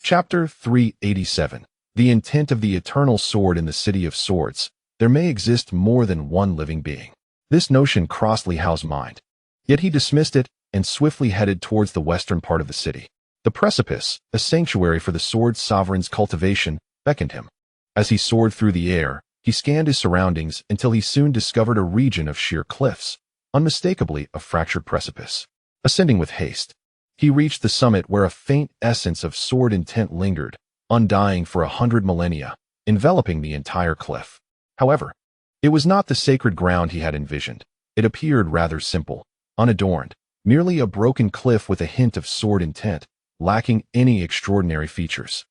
Chapter 387. The intent of the eternal sword in the city of swords. There may exist more than one living being. This notion crossed Li Hao's mind. Yet he dismissed it and swiftly headed towards the western part of the city. The precipice, a sanctuary for the sword sovereign's cultivation, beckoned him. As he soared through the air, he scanned his surroundings until he soon discovered a region of sheer cliffs, unmistakably a fractured precipice. Ascending with haste, he reached the summit where a faint essence of sword intent lingered, undying for 100 millennia, enveloping the entire cliff. However, it was not the sacred ground he had envisioned. It appeared rather simple, unadorned, merely a broken cliff with a hint of sword intent, lacking any extraordinary features.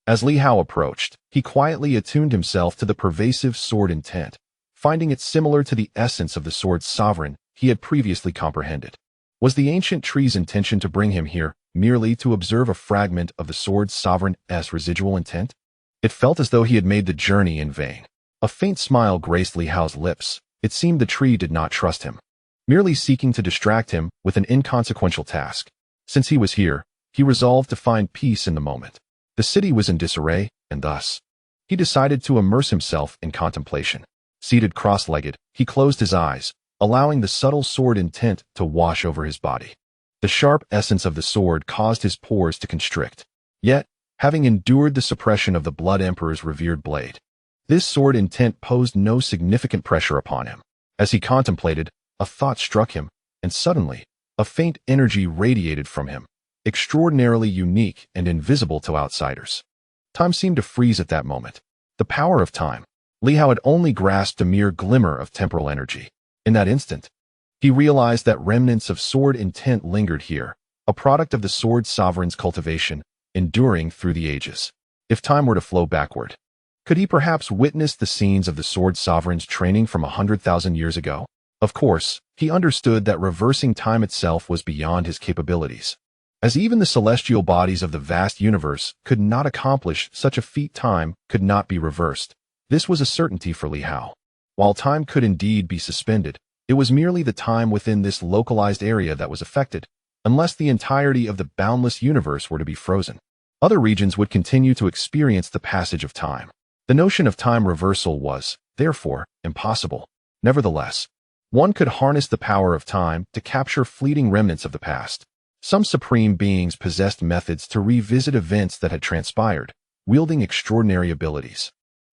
As Li Hao approached, he quietly attuned himself to the pervasive sword intent, finding it similar to the essence of the sword's sovereign he had previously comprehended. Was the ancient tree's intention to bring him here merely to observe a fragment of the sword's sovereign's residual intent? It felt as though he had made the journey in vain. A faint smile graced Li Hao's lips. It seemed the tree did not trust him, merely seeking to distract him with an inconsequential task. Since he was here, he resolved to find peace in the moment. The city was in disarray, and thus, he decided to immerse himself in contemplation. Seated cross-legged, he closed his eyes, allowing the subtle sword intent to wash over his body. The sharp essence of the sword caused his pores to constrict. Yet, having endured the suppression of the Blood Emperor's revered blade, this sword intent posed no significant pressure upon him. As he contemplated, a thought struck him, and suddenly, a faint energy radiated from him, extraordinarily unique and invisible to outsiders. Time seemed to freeze at that moment. The power of time. Li Hao had only grasped a mere glimmer of temporal energy. In that instant, he realized that remnants of sword intent lingered here, a product of the sword sovereign's cultivation, enduring through the ages. If time were to flow backward, could he perhaps witness the scenes of the sword sovereign's training from 100,000 years ago? Of course, he understood that reversing time itself was beyond his capabilities, as even the celestial bodies of the vast universe could not accomplish such a feat. Time could not be reversed. This was a certainty for Li Hao. While time could indeed be suspended, it was merely the time within this localized area that was affected, unless the entirety of the boundless universe were to be frozen. Other regions would continue to experience the passage of time. The notion of time reversal was, therefore, impossible. Nevertheless, one could harness the power of time to capture fleeting remnants of the past. Some supreme beings possessed methods to revisit events that had transpired, wielding extraordinary abilities,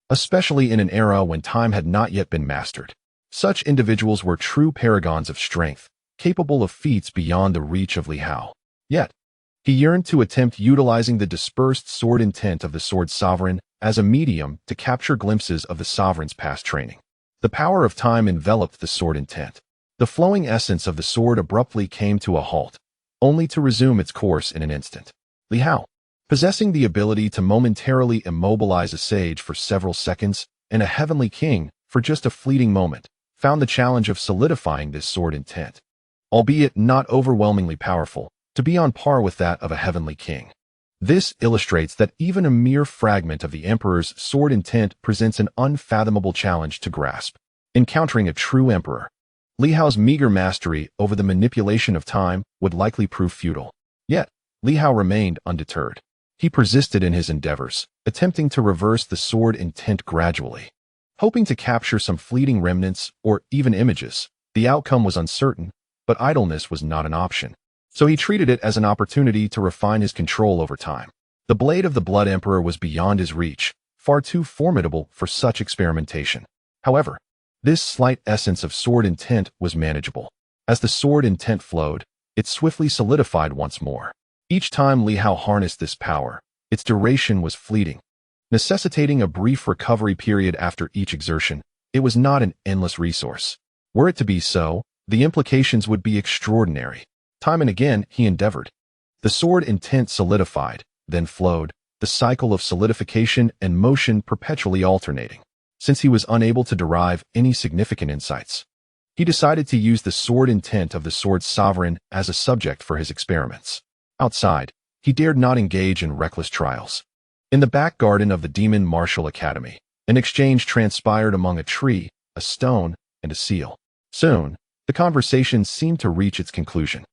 especially in an era when time had not yet been mastered. Such individuals were true paragons of strength, capable of feats beyond the reach of Li Hao. Yet, he yearned to attempt utilizing the dispersed sword intent of the sword sovereign as a medium to capture glimpses of the sovereign's past training. The power of time enveloped the sword intent. The flowing essence of the sword abruptly came to a halt, only to resume its course in an instant. Li Hao, possessing the ability to momentarily immobilize a sage for several seconds and a heavenly king for just a fleeting moment, found the challenge of solidifying this sword intent, albeit not overwhelmingly powerful, to be on par with that of a heavenly king. This illustrates that even a mere fragment of the Emperor's sword intent presents an unfathomable challenge to grasp. Encountering a true emperor, Li Hao's meager mastery over the manipulation of time would likely prove futile. Yet, Li Hao remained undeterred. He persisted in his endeavors, attempting to reverse the sword intent gradually. Hoping to capture some fleeting remnants or even images, the outcome was uncertain, but idleness was not an option. So he treated it as an opportunity to refine his control over time. The blade of the Blood Emperor was beyond his reach, far too formidable for such experimentation. However, this slight essence of sword intent was manageable. As the sword intent flowed, it swiftly solidified once more. Each time Li Hao harnessed this power, its duration was fleeting, necessitating a brief recovery period after each exertion. It was not an endless resource. Were it to be so, the implications would be extraordinary. Time and again, he endeavored. The sword intent solidified, then flowed, the cycle of solidification and motion perpetually alternating. Since he was unable to derive any significant insights, he decided to use the sword intent of the sword sovereign as a subject for his experiments. Outside, he dared not engage in reckless trials. In the back garden of the Demon Martial Academy, an exchange transpired among a tree, a stone, and a seal. Soon, the conversation seemed to reach its conclusion.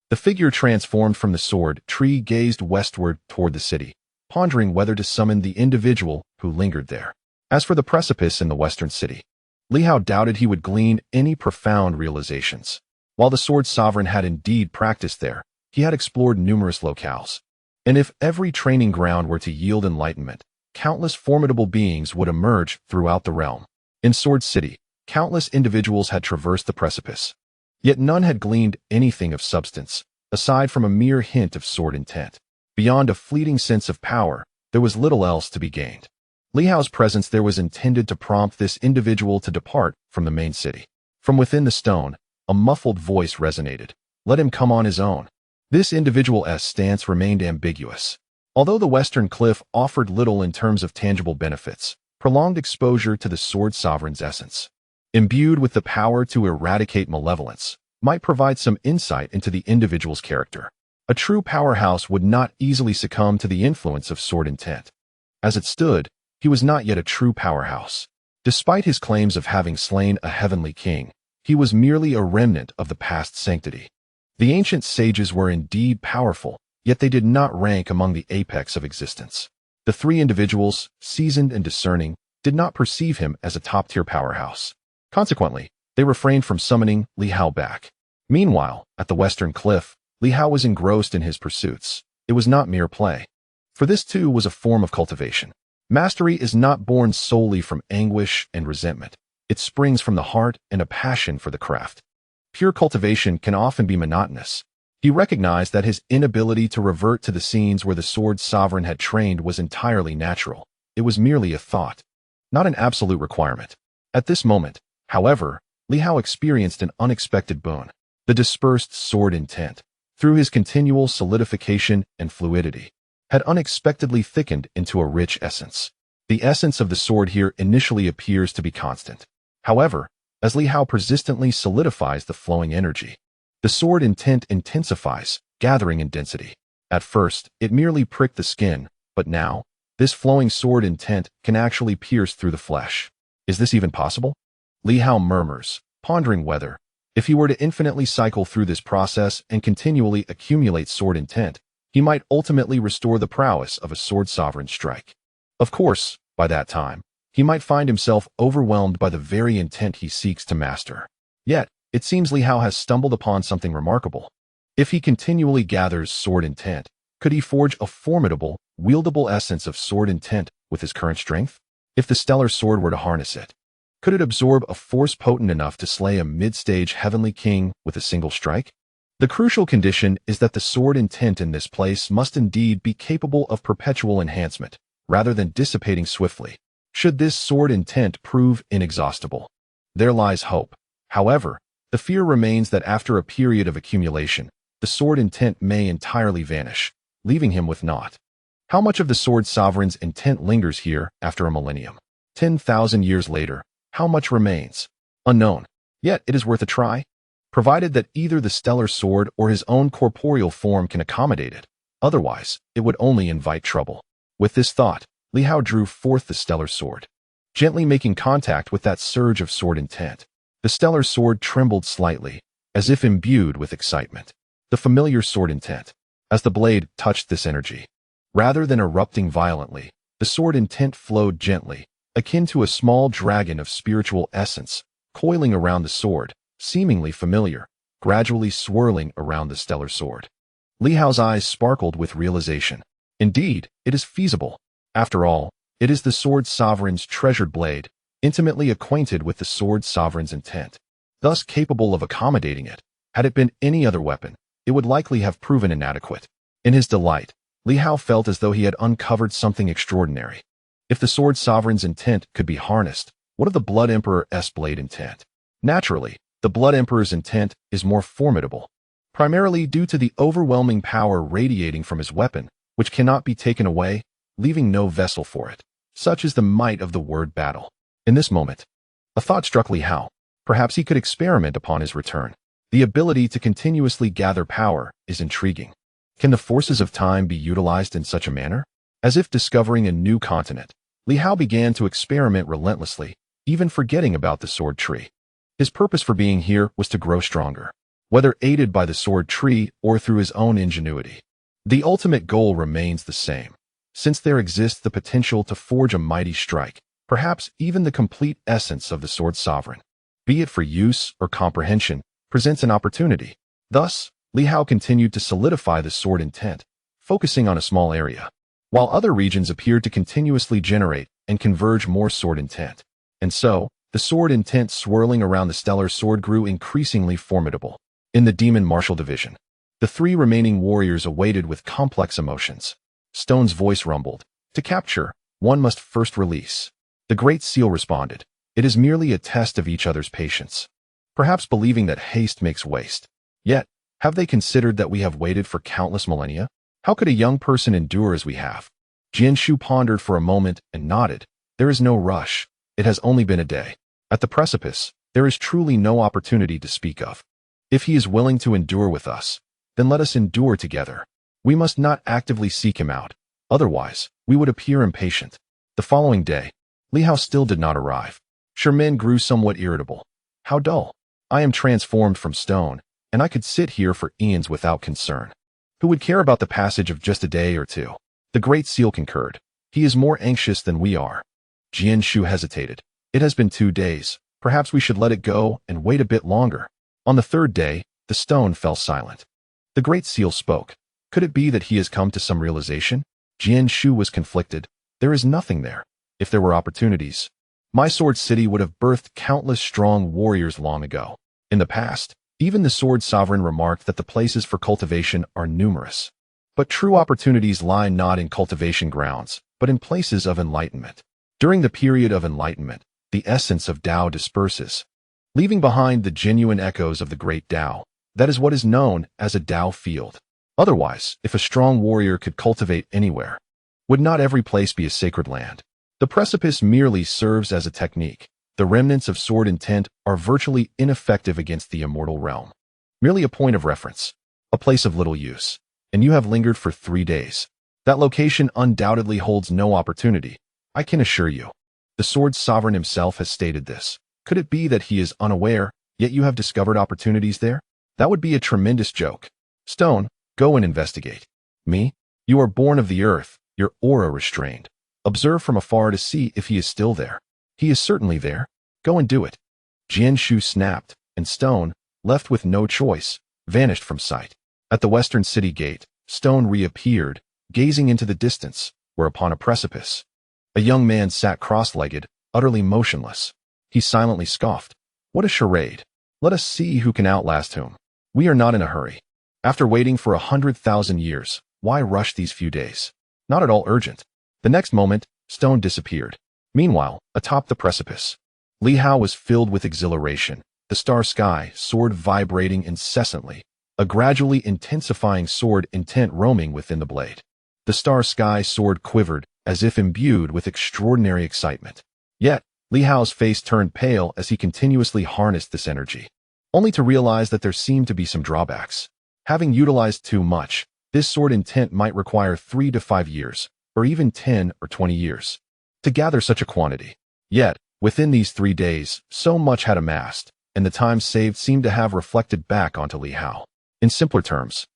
The figure transformed from the sword tree gazed westward toward the city, pondering whether to summon the individual who lingered there. As for the precipice in the western city, Li Hao doubted he would glean any profound realizations. While the sword sovereign had indeed practiced there, he had explored numerous locales. And if every training ground were to yield enlightenment, countless formidable beings would emerge throughout the realm. In Sword City, countless individuals had traversed the precipice. Yet none had gleaned anything of substance, aside from a mere hint of sword intent. Beyond a fleeting sense of power, there was little else to be gained. Li Hao's presence there was intended to prompt this individual to depart from the main city. From within the stone, a muffled voice resonated. Let him come on his own. This individual's stance remained ambiguous. Although the western cliff offered little in terms of tangible benefits, prolonged exposure to the sword sovereign's essence, imbued with the power to eradicate malevolence, might provide some insight into the individual's character. A true powerhouse would not easily succumb to the influence of sword intent. As it stood, he was not yet a true powerhouse. Despite his claims of having slain a heavenly king, he was merely a remnant of the past sanctity. The ancient sages were indeed powerful, yet they did not rank among the apex of existence. The three individuals, seasoned and discerning, did not perceive him as a top-tier powerhouse. Consequently, they refrained from summoning Li Hao back. Meanwhile, at the western cliff, Li Hao was engrossed in his pursuits. It was not mere play. For this too was a form of cultivation. Mastery is not born solely from anguish and resentment. It springs from the heart and a passion for the craft. Pure cultivation can often be monotonous. He recognized that his inability to revert to the scenes where the sword sovereign had trained was entirely natural. It was merely a thought, not an absolute requirement. At this moment, however, Li Hao experienced an unexpected boon. The dispersed sword intent, through his continual solidification and fluidity, had unexpectedly thickened into a rich essence. The essence of the sword here initially appears to be constant. However, as Li Hao persistently solidifies the flowing energy, the sword intent intensifies, gathering in density. At first, it merely pricked the skin, but now, this flowing sword intent can actually pierce through the flesh. Is this even possible? Li Hao murmurs, pondering whether, if he were to infinitely cycle through this process and continually accumulate sword intent, he might ultimately restore the prowess of a sword sovereign's strike. Of course, by that time, he might find himself overwhelmed by the very intent he seeks to master. Yet, it seems Li Hao has stumbled upon something remarkable. If he continually gathers sword intent, could he forge a formidable, wieldable essence of sword intent with his current strength? If the stellar sword were to harness it, could it absorb a force potent enough to slay a mid-stage heavenly king with a single strike? The crucial condition is that the sword intent in this place must indeed be capable of perpetual enhancement, rather than dissipating swiftly. Should this sword intent prove inexhaustible, there lies hope. However, the fear remains that after a period of accumulation, the sword intent may entirely vanish, leaving him with naught. How much of the sword sovereign's intent lingers here after a millennium? 10,000 years later, how much remains? Unknown. Yet it is worth a try, provided that either the stellar sword or his own corporeal form can accommodate it. Otherwise, it would only invite trouble. With this thought, Li Hao drew forth the stellar sword, gently making contact with that surge of sword intent. The stellar sword trembled slightly, as if imbued with excitement. The familiar sword intent. As the blade touched this energy, rather than erupting violently, the sword intent flowed gently, akin to a small dragon of spiritual essence, coiling around the sword, seemingly familiar, gradually swirling around the stellar sword. Li Hao's eyes sparkled with realization. Indeed, it is feasible. After all, it is the sword sovereign's treasured blade, intimately acquainted with the sword sovereign's intent, thus capable of accommodating it. Had it been any other weapon, it would likely have proven inadequate. In his delight, Li Hao felt as though he had uncovered something extraordinary. If the sword sovereign's intent could be harnessed, what of the Blood Emperor's blade intent? Naturally, the Blood Emperor's intent is more formidable, primarily due to the overwhelming power radiating from his weapon, which cannot be taken away, leaving no vessel for it. Such is the might of the word battle. In this moment, a thought struck Li Hao. Perhaps he could experiment upon his return. The ability to continuously gather power is intriguing. Can the forces of time be utilized in such a manner? As if discovering a new continent, Li Hao began to experiment relentlessly, even forgetting about the sword tree. His purpose for being here was to grow stronger, whether aided by the sword tree or through his own ingenuity. The ultimate goal remains the same: since there exists the potential to forge a mighty strike, perhaps even the complete essence of the sword sovereign, be it for use or comprehension, presents an opportunity. Thus, Li Hao continued to solidify the sword intent, focusing on a small area, while other regions appeared to continuously generate and converge more sword intent. And so, the sword intent swirling around the stellar sword grew increasingly formidable. In the demon martial division, the three remaining warriors awaited with complex emotions. Stone's voice rumbled. To capture, one must first release. The Great Seal responded. It is merely a test of each other's patience. Perhaps believing that haste makes waste. Yet, have they considered that we have waited for countless millennia? How could a young person endure as we have? Jianshu pondered for a moment and nodded. There is no rush. It has only been a day. At the precipice, there is truly no opportunity to speak of. If he is willing to endure with us, then let us endure together. We must not actively seek him out. Otherwise, we would appear impatient. The following day, Li Hao still did not arrive. Sherman grew somewhat irritable. How dull. I am transformed from stone, and I could sit here for eons without concern. Who would care about the passage of just a day or two? The Great Seal concurred. He is more anxious than we are. Jianshu hesitated. It has been 2 days. Perhaps we should let it go and wait a bit longer. On the third day, the stone fell silent. The Great Seal spoke. Could it be that he has come to some realization? Jianshu was conflicted. There is nothing there. If there were opportunities, my sword city would have birthed countless strong warriors long ago. In the past, even the sword sovereign remarked that the places for cultivation are numerous. But true opportunities lie not in cultivation grounds, but in places of enlightenment. During the period of enlightenment, the essence of Tao disperses, leaving behind the genuine echoes of the great Tao. That is what is known as a Tao field. Otherwise, if a strong warrior could cultivate anywhere, would not every place be a sacred land? The precipice merely serves as a technique. The remnants of sword intent are virtually ineffective against the immortal realm. Merely a point of reference, a place of little use. And you have lingered for 3 days. That location undoubtedly holds no opportunity, I can assure you. The sword sovereign himself has stated this. Could it be that he is unaware, yet you have discovered opportunities there? That would be a tremendous joke. Stone, go and investigate. Me? You are born of the earth, your aura restrained. Observe from afar to see if he is still there. He is certainly there. Go and do it. Jianshu snapped, and Stone, left with no choice, vanished from sight. At the western city gate, Stone reappeared, gazing into the distance, where upon a precipice, a young man sat cross-legged, utterly motionless. He silently scoffed. What a charade. Let us see who can outlast whom. We are not in a hurry. After waiting for 100,000 years, why rush these few days? Not at all urgent. The next moment, Stone disappeared. Meanwhile, atop the precipice, Li Hao was filled with exhilaration, the star sky sword vibrating incessantly, a gradually intensifying sword intent roaming within the blade. The star sky sword quivered, as if imbued with extraordinary excitement. Yet, Li Hao's face turned pale as he continuously harnessed this energy, only to realize that there seemed to be some drawbacks. Having utilized too much, this sword intent might require 3 to 5 years, or even 10 or 20 years, to gather such a quantity. Yet, within these 3 days, so much had amassed, and the time saved seemed to have reflected back onto Li Hao. In simpler terms,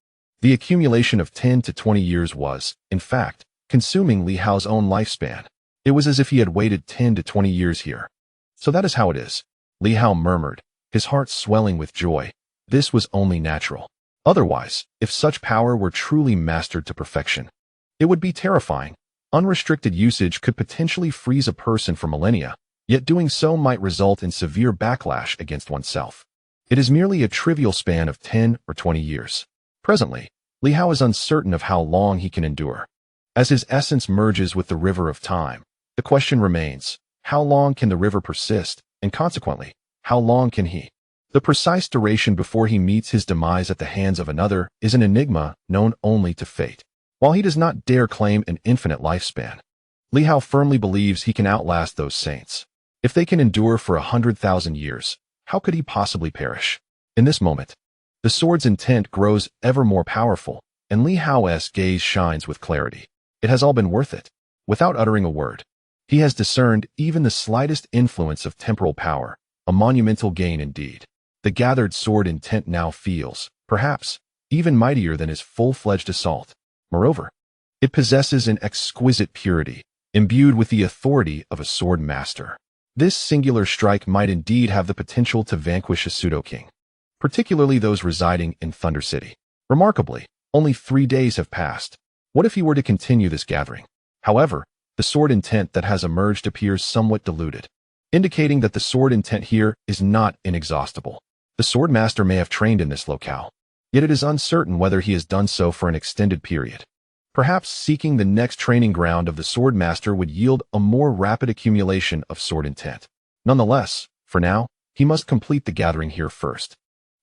the accumulation of 10 to 20 years was, in fact, consuming Li Hao's own lifespan. It was as if he had waited 10 to 20 years here. So that is how it is, Li Hao murmured, his heart swelling with joy. This was only natural. Otherwise, if such power were truly mastered to perfection, it would be terrifying. Unrestricted usage could potentially freeze a person for millennia, yet doing so might result in severe backlash against oneself. It is merely a trivial span of 10 or 20 years. Presently, Li Hao is uncertain of how long he can endure. As his essence merges with the river of time, the question remains, how long can the river persist, and consequently, how long can he? The precise duration before he meets his demise at the hands of another is an enigma known only to fate. While he does not dare claim an infinite lifespan, Li Hao firmly believes he can outlast those saints. If they can endure for 100,000 years, how could he possibly perish? In this moment, the sword's intent grows ever more powerful, and Li Hao's gaze shines with clarity. It has all been worth it. Without uttering a word, he has discerned even the slightest influence of temporal power, a monumental gain indeed. The gathered sword intent now feels, perhaps, even mightier than his full-fledged assault. Moreover, It possesses an exquisite purity, imbued with the authority of a sword master. This singular strike might indeed have the potential to vanquish a pseudo-king, particularly those residing in Thunder City. Remarkably, only 3 days have passed. What if he were to continue this gathering? However, the sword intent that has emerged appears somewhat diluted, indicating that the sword intent here is not inexhaustible. The sword master may have trained in this locale, yet it is uncertain whether he has done so for an extended period. Perhaps seeking the next training ground of the sword master would yield a more rapid accumulation of sword intent. Nonetheless, for now, he must complete the gathering here first.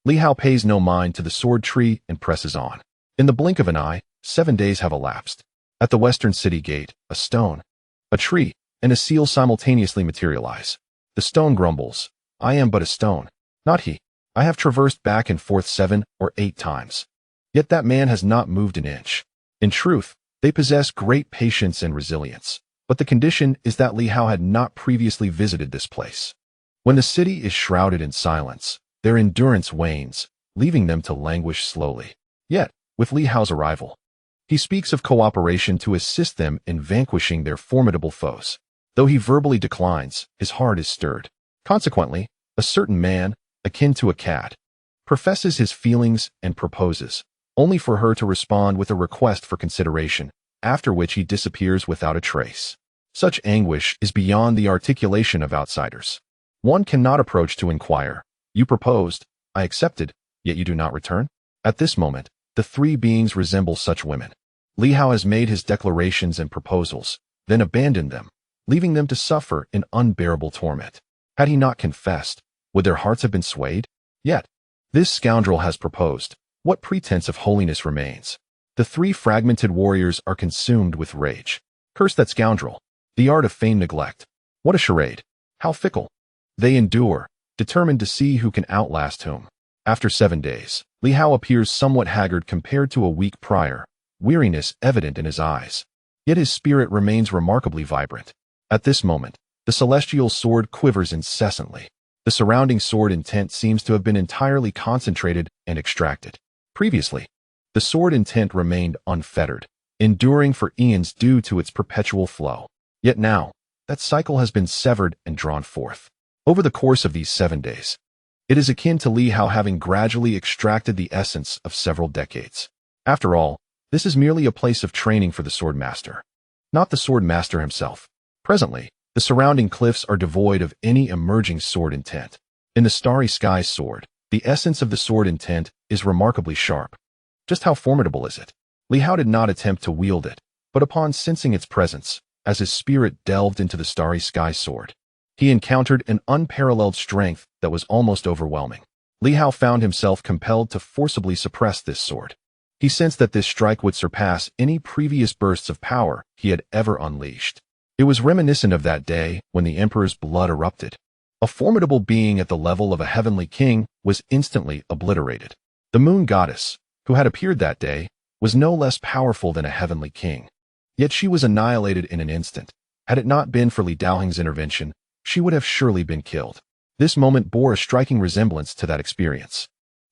Li Hao pays no mind to the sword tree and presses on. In the blink of an eye, 7 days have elapsed. At the western city gate, a stone, a tree, and a seal simultaneously materialize. The stone grumbles, "I am but a stone, not he. I have traversed back and forth 7 or 8 times. Yet that man has not moved an inch." In truth, they possess great patience and resilience, but the condition is that Li Hao had not previously visited this place. When the city is shrouded in silence, their endurance wanes, leaving them to languish slowly. Yet, with Li Hao's arrival, he speaks of cooperation to assist them in vanquishing their formidable foes. Though he verbally declines, his heart is stirred. Consequently, a certain man, akin to a cat, professes his feelings and proposes, only for her to respond with a request for consideration, after which he disappears without a trace. Such anguish is beyond the articulation of outsiders. One cannot approach to inquire, "You proposed, I accepted, yet you do not return?" At this moment, the 3 beings resemble such women. Li Hao has made his declarations and proposals, then abandoned them, leaving them to suffer in unbearable torment. Had he not confessed, would their hearts have been swayed? Yet, this scoundrel has proposed. What pretense of holiness remains? The 3 fragmented warriors are consumed with rage. Curse that scoundrel! The art of feigned neglect. What a charade! How fickle! They endure, determined to see who can outlast whom. After 7 days, Li Hao appears somewhat haggard compared to a week prior, weariness evident in his eyes. Yet his spirit remains remarkably vibrant. At this moment, the celestial sword quivers incessantly. The surrounding sword intent seems to have been entirely concentrated and extracted. Previously, the sword intent remained unfettered, enduring for eons due to its perpetual flow. Yet now, that cycle has been severed and drawn forth. Over the course of these 7 days, it is akin to Li Hao having gradually extracted the essence of several decades. After all, this is merely a place of training for the sword master, not the sword master himself. Presently, the surrounding cliffs are devoid of any emerging sword intent. In the starry sky sword, the essence of the sword intent is remarkably sharp. Just how formidable is it? Li Hao did not attempt to wield it, but upon sensing its presence, as his spirit delved into the starry sky sword, he encountered an unparalleled strength that was almost overwhelming. Li Hao found himself compelled to forcibly suppress this sword. He sensed that this strike would surpass any previous bursts of power he had ever unleashed. It was reminiscent of that day when the emperor's blood erupted. A formidable being at the level of a heavenly king was instantly obliterated. The moon goddess, who had appeared that day, was no less powerful than a heavenly king. Yet she was annihilated in an instant. Had it not been for Li Daoheng's intervention, she would have surely been killed. This moment bore a striking resemblance to that experience.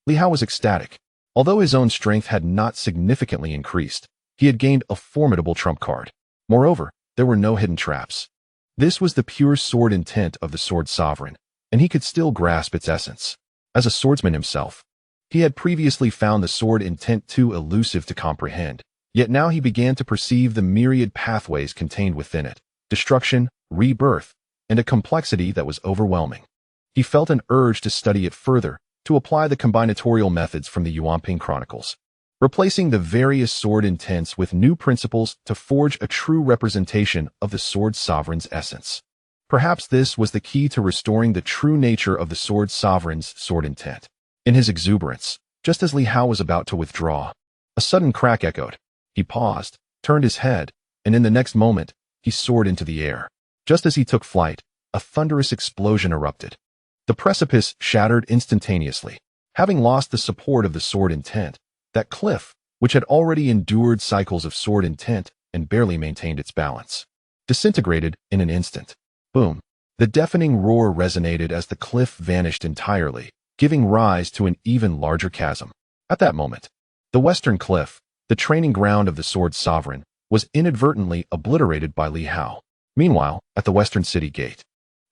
Li Hao was ecstatic. Although his own strength had not significantly increased, he had gained a formidable trump card. Moreover, there were no hidden traps. This was the pure sword intent of the sword sovereign, and he could still grasp its essence. As a swordsman himself, he had previously found the sword intent too elusive to comprehend, yet now he began to perceive the myriad pathways contained within it, destruction, rebirth, and a complexity that was overwhelming. He felt an urge to study it further, to apply the combinatorial methods from the Yuanping Chronicles, replacing the various sword intents with new principles to forge a true representation of the sword sovereign's essence. Perhaps this was the key to restoring the true nature of the sword sovereign's sword intent. In his exuberance, just as Li Hao was about to withdraw, a sudden crack echoed. He paused, turned his head, and in the next moment, he soared into the air. Just as he took flight, a thunderous explosion erupted. The precipice shattered instantaneously. Having lost the support of the sword intent, that cliff, which had already endured cycles of sword intent and barely maintained its balance, disintegrated in an instant. Boom! The deafening roar resonated as the cliff vanished entirely, giving rise to an even larger chasm. At that moment, the western cliff, the training ground of the sword sovereign, was inadvertently obliterated by Li Hao. Meanwhile, at the western city gate,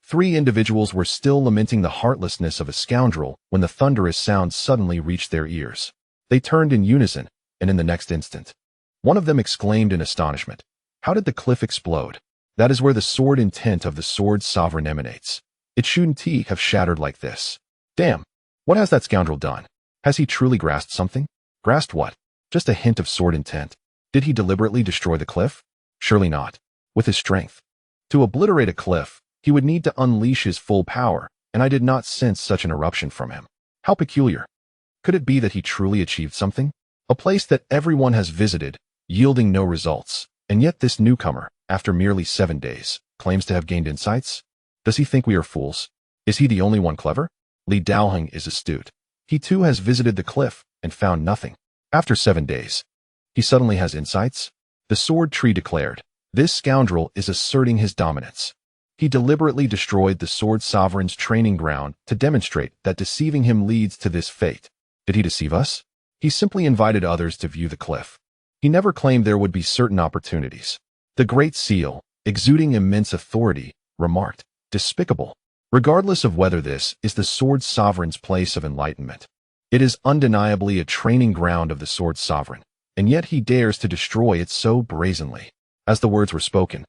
3 individuals were still lamenting the heartlessness of a scoundrel when the thunderous sound suddenly reached their ears. They turned in unison, and in the next instant, one of them exclaimed in astonishment, "How did the cliff explode? That is where the sword intent of the sword sovereign emanates. It shouldn't have shattered like this. Damn, what has that scoundrel done? Has he truly grasped something? Grasped what? Just a hint of sword intent. Did he deliberately destroy the cliff? Surely not. With his strength. To obliterate a cliff, he would need to unleash his full power, and I did not sense such an eruption from him. How peculiar. Could it be that he truly achieved something? A place that everyone has visited, yielding no results, and yet this newcomer, after merely 7 days, claims to have gained insights? Does he think we are fools? Is he the only one clever? Li Daoheng is astute. He too has visited the cliff and found nothing. After 7 days, he suddenly has insights? The sword tree declared, "This scoundrel is asserting his dominance." He deliberately destroyed the sword sovereign's training ground to demonstrate that deceiving him leads to this fate. Did he deceive us? He simply invited others to view the cliff. He never claimed there would be certain opportunities. The Great Seal, exuding immense authority, remarked, "Despicable." Regardless of whether this is the sword sovereign's place of enlightenment, it is undeniably a training ground of the sword sovereign, and yet he dares to destroy it so brazenly. As the words were spoken,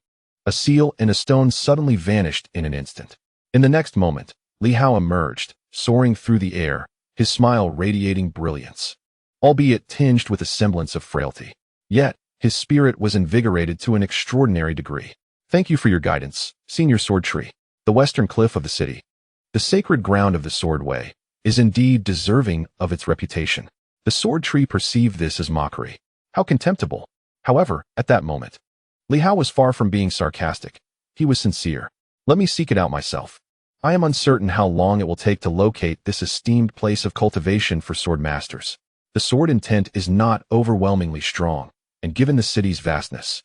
a seal and a stone suddenly vanished in an instant. In the next moment, Li Hao emerged, soaring through the air, his smile radiating brilliance, albeit tinged with a semblance of frailty. Yet, his spirit was invigorated to an extraordinary degree. "Thank you for your guidance, Senior Sword Tree." The western cliff of the city, the sacred ground of the Sword Way, is indeed deserving of its reputation. The sword tree perceived this as mockery. How contemptible! However, at that moment, Li Hao was far from being sarcastic. He was sincere. "Let me seek it out myself. I am uncertain how long it will take to locate this esteemed place of cultivation for sword masters. The sword intent is not overwhelmingly strong, and given the city's vastness,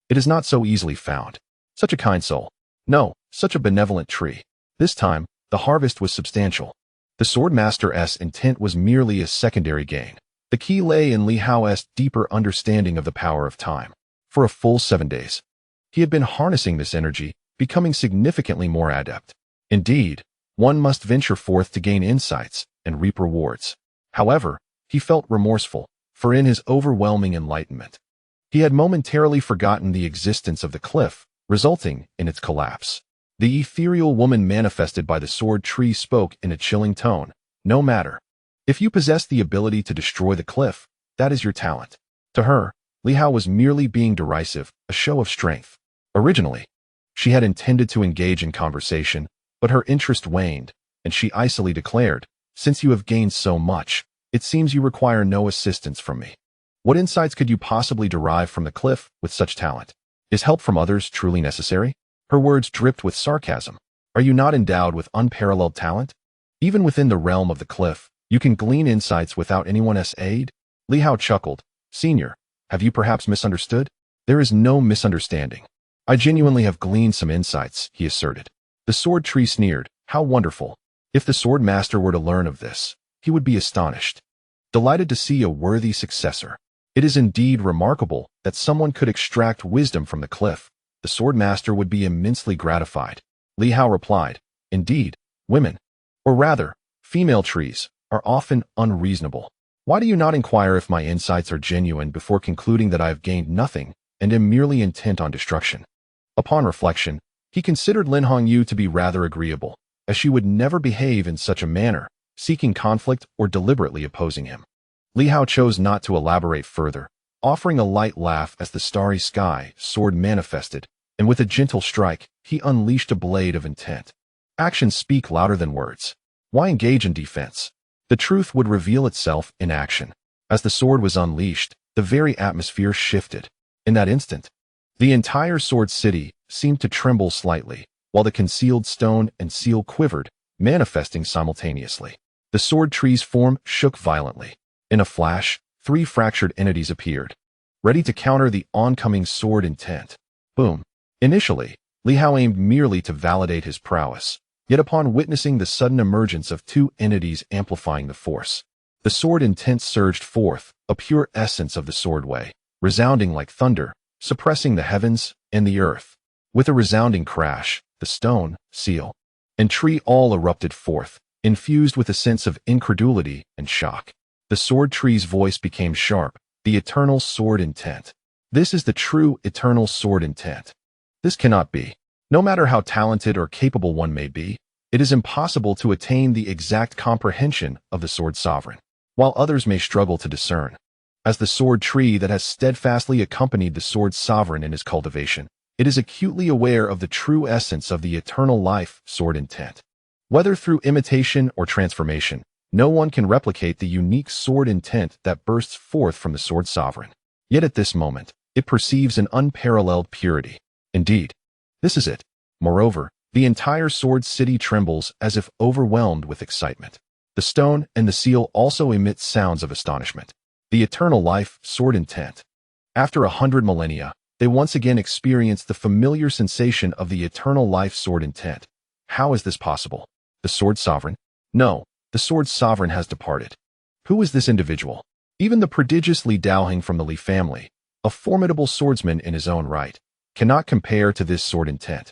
it is not so easily found. Such a kind soul. No, such a benevolent tree." This time, the harvest was substantial. The swordmaster's intent was merely a secondary gain. The key lay in Li Hao's deeper understanding of the power of time. For a full 7 days, he had been harnessing this energy, becoming significantly more adept. Indeed, one must venture forth to gain insights and reap rewards. However, he felt remorseful, for in his overwhelming enlightenment, he had momentarily forgotten the existence of the cliff, resulting in its collapse. The ethereal woman manifested by the sword tree spoke in a chilling tone. "No matter. If you possess the ability to destroy the cliff, that is your talent." To her, Li Hao was merely being derisive, a show of strength. Originally, she had intended to engage in conversation, but her interest waned, and she icily declared, "Since you have gained so much, it seems you require no assistance from me. What insights could you possibly derive from the cliff with such talent? Is help from others truly necessary?" Her words dripped with sarcasm. "Are you not endowed with unparalleled talent? Even within the realm of the cliff, you can glean insights without anyone's aid?" Li Hao chuckled. "Senior, have you perhaps misunderstood?" "There is no misunderstanding. I genuinely have gleaned some insights," he asserted. The sword tree sneered. "How wonderful. If the sword master were to learn of this, he would be astonished. Delighted to see a worthy successor. It is indeed remarkable that someone could extract wisdom from the cliff. The sword master would be immensely gratified." Li Hao replied, "Indeed, women, or rather, female trees, are often unreasonable. Why do you not inquire if my insights are genuine before concluding that I have gained nothing and am merely intent on destruction?" Upon reflection, he considered Lin Hongyu to be rather agreeable, as she would never behave in such a manner, seeking conflict or deliberately opposing him. Li Hao chose not to elaborate further, offering a light laugh as the starry sky sword manifested, and with a gentle strike, he unleashed a blade of intent. Actions speak louder than words. Why engage in defense? The truth would reveal itself in action. As the sword was unleashed, the very atmosphere shifted. In that instant, the entire sword city seemed to tremble slightly, while the concealed stone and seal quivered, manifesting simultaneously. The sword tree's form shook violently. In a flash, 3 fractured entities appeared, ready to counter the oncoming sword intent. Boom. Initially, Li Hao aimed merely to validate his prowess, yet upon witnessing the sudden emergence of 2 entities amplifying the force, the sword intent surged forth, a pure essence of the sword way, resounding like thunder, suppressing the heavens and the earth. With a resounding crash, the stone, seal, and tree all erupted forth, infused with a sense of incredulity and shock. The sword tree's voice became sharp, the eternal sword intent. This is the true eternal sword intent. This cannot be. No matter how talented or capable one may be, it is impossible to attain the exact comprehension of the sword sovereign, while others may struggle to discern. As the sword tree that has steadfastly accompanied the sword sovereign in his cultivation, it is acutely aware of the true essence of the eternal life sword intent. Whether through imitation or transformation, no one can replicate the unique sword intent that bursts forth from the sword sovereign. Yet at this moment, it perceives an unparalleled purity. Indeed, this is it. Moreover, the entire sword city trembles as if overwhelmed with excitement. The stone and the seal also emit sounds of astonishment. The eternal life sword intent. After 100 millennia, they once again experience the familiar sensation of the eternal life sword intent. How is this possible? The sword sovereign? No, the sword sovereign has departed. Who is this individual? Even the prodigious Li Hao from the Li family, a formidable swordsman in his own right, cannot compare to this sword intent.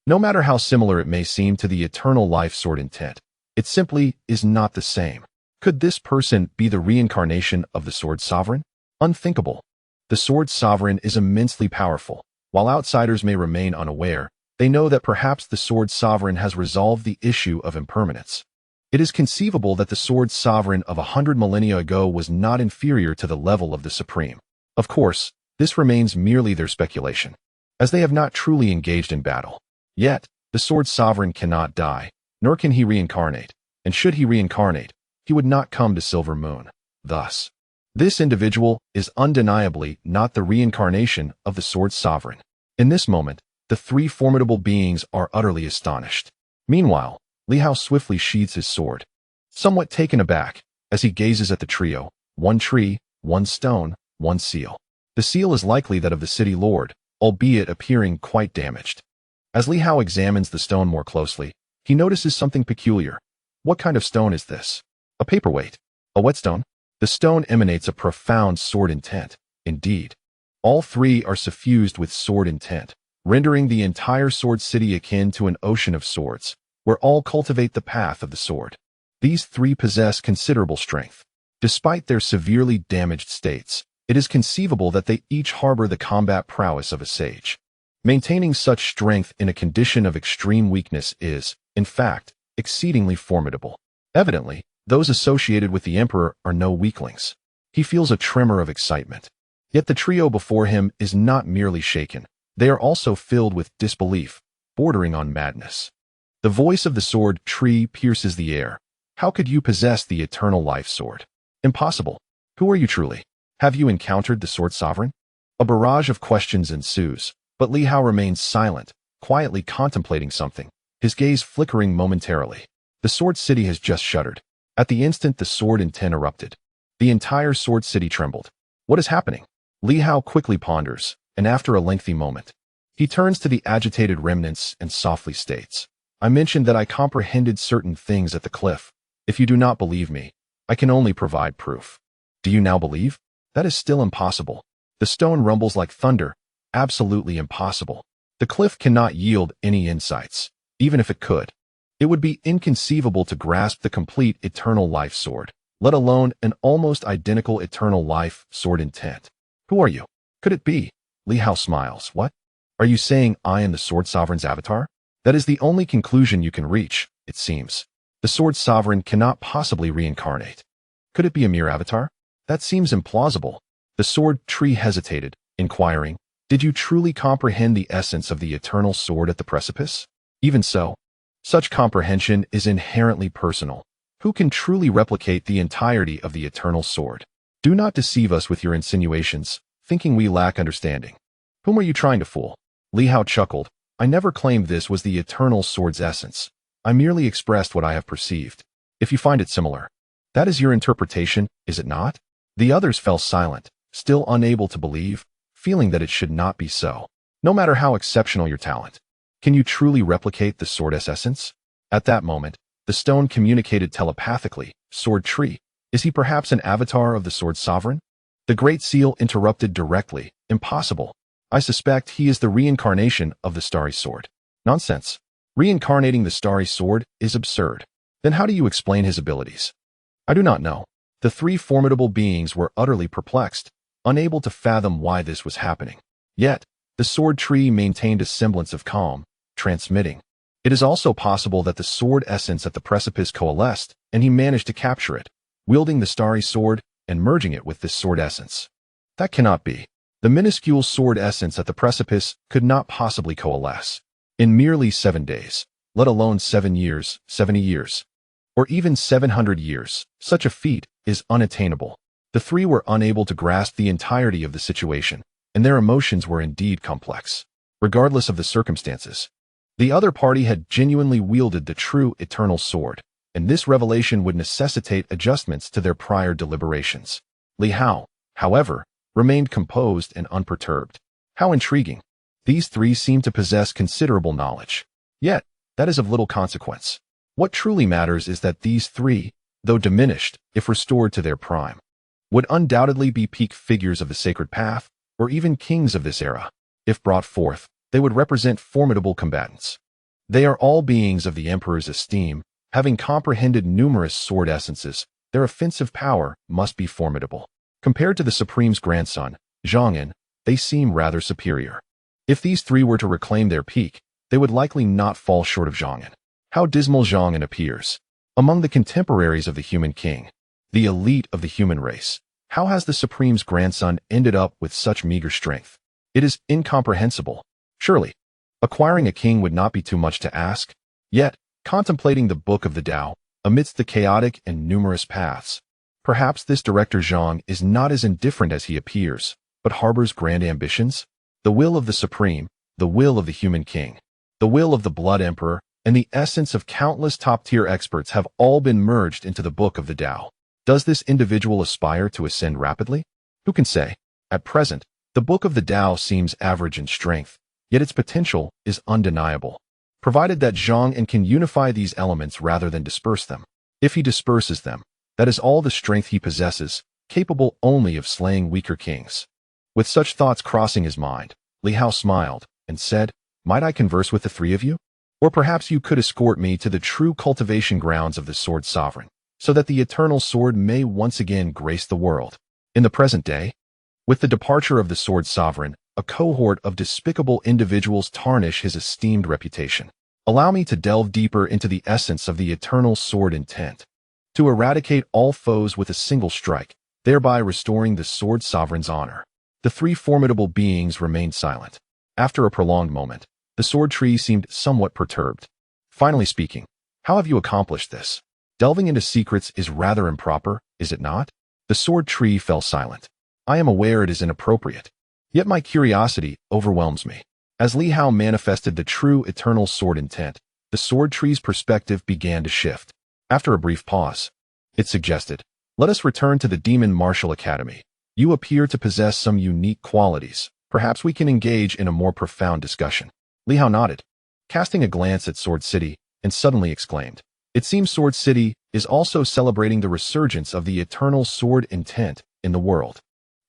No matter how similar it may seem to the eternal life sword intent, it simply is not the same. Could this person be the reincarnation of the sword sovereign? Unthinkable. The sword sovereign is immensely powerful. While outsiders may remain unaware, they know that perhaps the sword sovereign has resolved the issue of impermanence. It is conceivable that the sword sovereign of 100 millennia ago was not inferior to the level of the supreme. Of course, this remains merely their speculation, as they have not truly engaged in battle. Yet, the sword sovereign cannot die, nor can he reincarnate, and should he reincarnate, he would not come to Silver Moon. Thus, this individual is undeniably not the reincarnation of the sword sovereign. In this moment, the three formidable beings are utterly astonished. Meanwhile, Li Hao swiftly sheathes his sword, somewhat taken aback, as he gazes at the trio: one tree, one stone, one seal. The seal is likely that of the city lord, albeit appearing quite damaged. As Li Hao examines the stone more closely, he notices something peculiar. What kind of stone is this? A paperweight? A whetstone? The stone emanates a profound sword intent. Indeed, all three are suffused with sword intent, rendering the entire sword city akin to an ocean of swords, where all cultivate the path of the sword. These three possess considerable strength. Despite their severely damaged states, it is conceivable that they each harbor the combat prowess of a sage. Maintaining such strength in a condition of extreme weakness is, in fact, exceedingly formidable. Evidently, those associated with the emperor are no weaklings. He feels a tremor of excitement. Yet the trio before him is not merely shaken. They are also filled with disbelief, bordering on madness. The voice of the sword tree pierces the air. How could you possess the eternal life sword? Impossible. Who are you truly? Have you encountered the sword sovereign? A barrage of questions ensues, but Li Hao remains silent, quietly contemplating something, his gaze flickering momentarily. The sword city has just shuddered. At the instant the sword intent erupted, the entire sword city trembled. What is happening? Li Hao quickly ponders, and after a lengthy moment, he turns to the agitated remnants and softly states, I mentioned that I comprehended certain things at the cliff. If you do not believe me, I can only provide proof. Do you now believe? That is still impossible. The stone rumbles like thunder. Absolutely impossible. The cliff cannot yield any insights. Even if it could, it would be inconceivable to grasp the complete eternal life sword, let alone an almost identical eternal life sword intent. Who are you? Could it be? Li Hao smiles. What? Are you saying I am the sword sovereign's avatar? That is the only conclusion you can reach, it seems. The sword sovereign cannot possibly reincarnate. Could it be a mere avatar? That seems implausible. The sword tree hesitated, inquiring, did you truly comprehend the essence of the eternal sword at the precipice? Even so, such comprehension is inherently personal. Who can truly replicate the entirety of the eternal sword? Do not deceive us with your insinuations, thinking we lack understanding. Whom are you trying to fool? Li Hao chuckled. I never claimed this was the eternal sword's essence. I merely expressed what I have perceived. If you find it similar, that is your interpretation, is it not? The others fell silent, still unable to believe, feeling that it should not be so. No matter how exceptional your talent, can you truly replicate the sword's essence? At that moment, the stone communicated telepathically. Sword tree, is he perhaps an avatar of the sword sovereign? The great seal interrupted directly. Impossible. I suspect he is the reincarnation of the starry sword. Nonsense. Reincarnating the starry sword is absurd. Then how do you explain his abilities? I do not know. The three formidable beings were utterly perplexed, unable to fathom why this was happening. Yet, the sword tree maintained a semblance of calm, transmitting. It is also possible that the sword essence at the precipice coalesced, and he managed to capture it, wielding the starry sword and merging it with this sword essence. That cannot be. The minuscule sword essence at the precipice could not possibly coalesce. In merely 7 days, let alone 7 years, 70 years, or even 700 years, such a feat is unattainable. The three were unable to grasp the entirety of the situation, and their emotions were indeed complex. Regardless of the circumstances, the other party had genuinely wielded the true eternal sword, and this revelation would necessitate adjustments to their prior deliberations. Li Hao, however, remained composed and unperturbed. How intriguing. These three seem to possess considerable knowledge. Yet, that is of little consequence. What truly matters is that these three, though diminished, if restored to their prime, would undoubtedly be peak figures of the sacred path, or even kings of this era. If brought forth, they would represent formidable combatants. They are all beings of the emperor's esteem, having comprehended numerous sword essences. Their offensive power must be formidable. Compared to the Supreme's grandson, Zhong'an, they seem rather superior. If these three were to reclaim their peak, they would likely not fall short of Zhong'an. How dismal Zhong'an appears. Among the contemporaries of the human king, the elite of the human race, how has the Supreme's grandson ended up with such meager strength? It is incomprehensible. Surely, acquiring a king would not be too much to ask. Yet, contemplating the Book of the Tao, amidst the chaotic and numerous paths, perhaps this director Zhang is not as indifferent as he appears, but harbors grand ambitions? The will of the Supreme, the will of the human king, the will of the Blood Emperor, and the essence of countless top-tier experts have all been merged into the Book of the Tao. Does this individual aspire to ascend rapidly? Who can say? At present, the Book of the Tao seems average in strength, yet its potential is undeniable, provided that Zhong'an can unify these elements rather than disperse them. If he disperses them, that is all the strength he possesses, capable only of slaying weaker kings. With such thoughts crossing his mind, Li Hao smiled and said, "Might I converse with the three of you? Or perhaps you could escort me to the true cultivation grounds of the Sword Sovereign, so that the eternal sword may once again grace the world." In the present day, with the departure of the Sword Sovereign, a cohort of despicable individuals tarnish his esteemed reputation. Allow me to delve deeper into the essence of the eternal sword intent, to eradicate all foes with a single strike, thereby restoring the Sword Sovereign's honor. The three formidable beings remained silent. After a prolonged moment, the sword tree seemed somewhat perturbed. Finally speaking, how have you accomplished this? Delving into secrets is rather improper, is it not? The sword tree fell silent. I am aware it is inappropriate, yet my curiosity overwhelms me. As Li Hao manifested the true eternal sword intent, the sword tree's perspective began to shift. After a brief pause, it suggested, "Let us return to the Demon Martial Academy. You appear to possess some unique qualities. Perhaps we can engage in a more profound discussion." Li Hao nodded, casting a glance at Sword City, and suddenly exclaimed, "It seems Sword City is also celebrating the resurgence of the eternal sword intent in the world."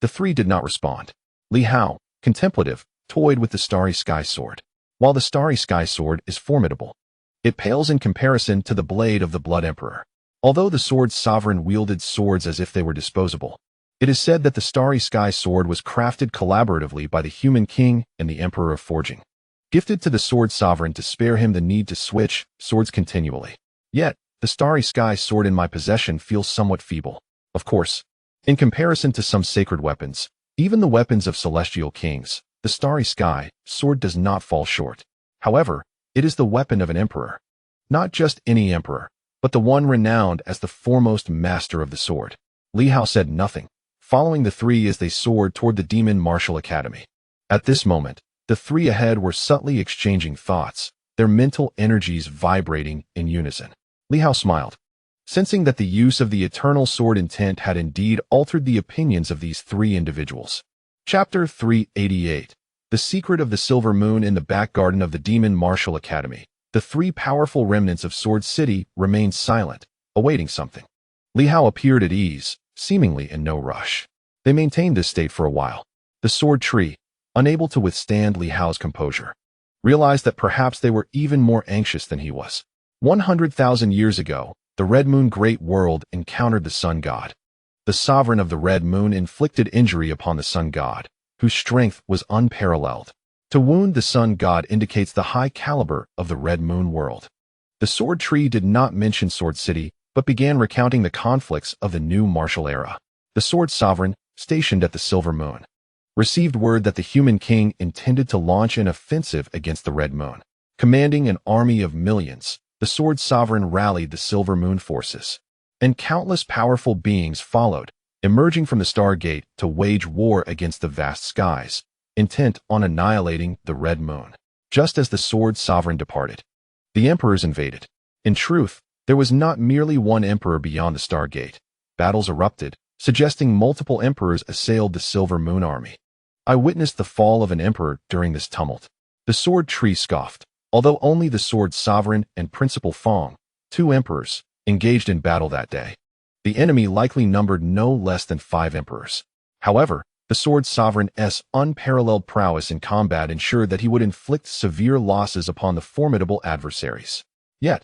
The three did not respond. Li Hao, contemplative, toyed with the Starry Sky Sword. While the Starry Sky Sword is formidable, it pales in comparison to the blade of the Blood Emperor. Although the Sword Sovereign wielded swords as if they were disposable, it is said that the Starry Sky Sword was crafted collaboratively by the human king and the Emperor of Forging, gifted to the Sword Sovereign to spare him the need to switch swords continually. Yet, the Starry Sky Sword in my possession feels somewhat feeble. Of course, in comparison to some sacred weapons, even the weapons of celestial kings, the Starry Sky Sword does not fall short. However, it is the weapon of an emperor. Not just any emperor, but the one renowned as the foremost master of the sword. Li Hao said nothing, following the three as they soared toward the Demon Martial Academy. At this moment, the three ahead were subtly exchanging thoughts, their mental energies vibrating in unison. Li Hao smiled, sensing that the use of the eternal sword intent had indeed altered the opinions of these three individuals. Chapter 388. The Secret of the Silver Moon. In the back garden of the Demon Martial Academy, the three powerful remnants of Sword City remained silent, awaiting something. Li Hao appeared at ease, seemingly in no rush. They maintained this state for a while. The sword tree, unable to withstand Li Hao's composure, realized that perhaps they were even more anxious than he was. 100,000 years ago, the Red Moon Great World encountered the Sun God. The sovereign of the Red Moon inflicted injury upon the Sun God, whose strength was unparalleled. To wound the Sun God indicates the high caliber of the Red Moon world. The Sword Tree did not mention Sword City, but began recounting the conflicts of the new martial era. The Sword Sovereign, stationed at the Silver Moon, received word that the human king intended to launch an offensive against the Red Moon. Commanding an army of millions, the Sword Sovereign rallied the Silver Moon forces, and countless powerful beings followed, emerging from the Star Gate to wage war against the vast skies, intent on annihilating the Red Moon. Just as the Sword Sovereign departed, the emperors invaded. In truth, there was not merely one emperor beyond the Star Gate. Battles erupted, suggesting multiple emperors assailed the Silver Moon army. I witnessed the fall of an emperor during this tumult. The Sword Tree scoffed. Although only the Sword Sovereign and Principal Fong, two emperors, engaged in battle that day, the enemy likely numbered no less than 5 emperors. However, the Sword Sovereign's unparalleled prowess in combat ensured that he would inflict severe losses upon the formidable adversaries. Yet,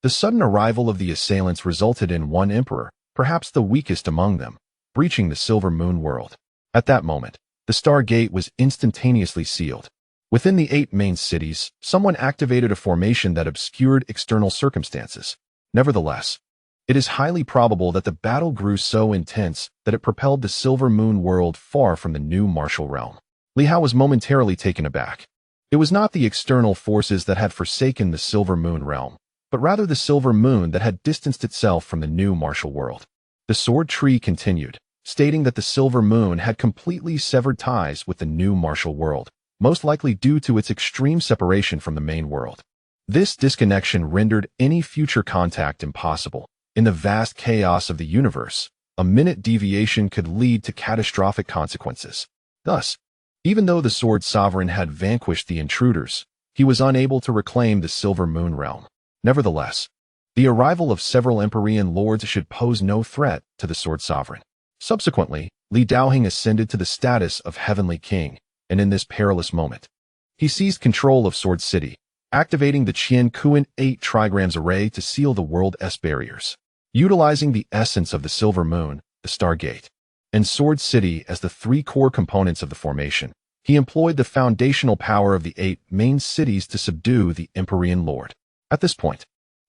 the sudden arrival of the assailants resulted in one emperor, perhaps the weakest among them, breaching the Silver Moon world. At that moment, the Star Gate was instantaneously sealed. Within the 8 main cities, someone activated a formation that obscured external circumstances. Nevertheless, it is highly probable that the battle grew so intense that it propelled the Silver Moon world far from the new martial realm. Li Hao was momentarily taken aback. It was not the external forces that had forsaken the Silver Moon realm, but rather the Silver Moon that had distanced itself from the new martial world. The Sword Tree continued, stating that the Silver Moon had completely severed ties with the new martial world, most likely due to its extreme separation from the main world. This disconnection rendered any future contact impossible. In the vast chaos of the universe, a minute deviation could lead to catastrophic consequences. Thus, even though the Sword Sovereign had vanquished the intruders, he was unable to reclaim the Silver Moon realm. Nevertheless, the arrival of several Empyrean lords should pose no threat to the Sword Sovereign. Subsequently, Li Daoheng ascended to the status of Heavenly King, and in this perilous moment, he seized control of Sword City, activating the Qian Kuan 8 trigrams array to seal the world's barriers. Utilizing the essence of the Silver Moon, the Star Gate, and Sword City as the 3 core components of the formation, he employed the foundational power of the 8 main cities to subdue the Empyrean Lord. At this point,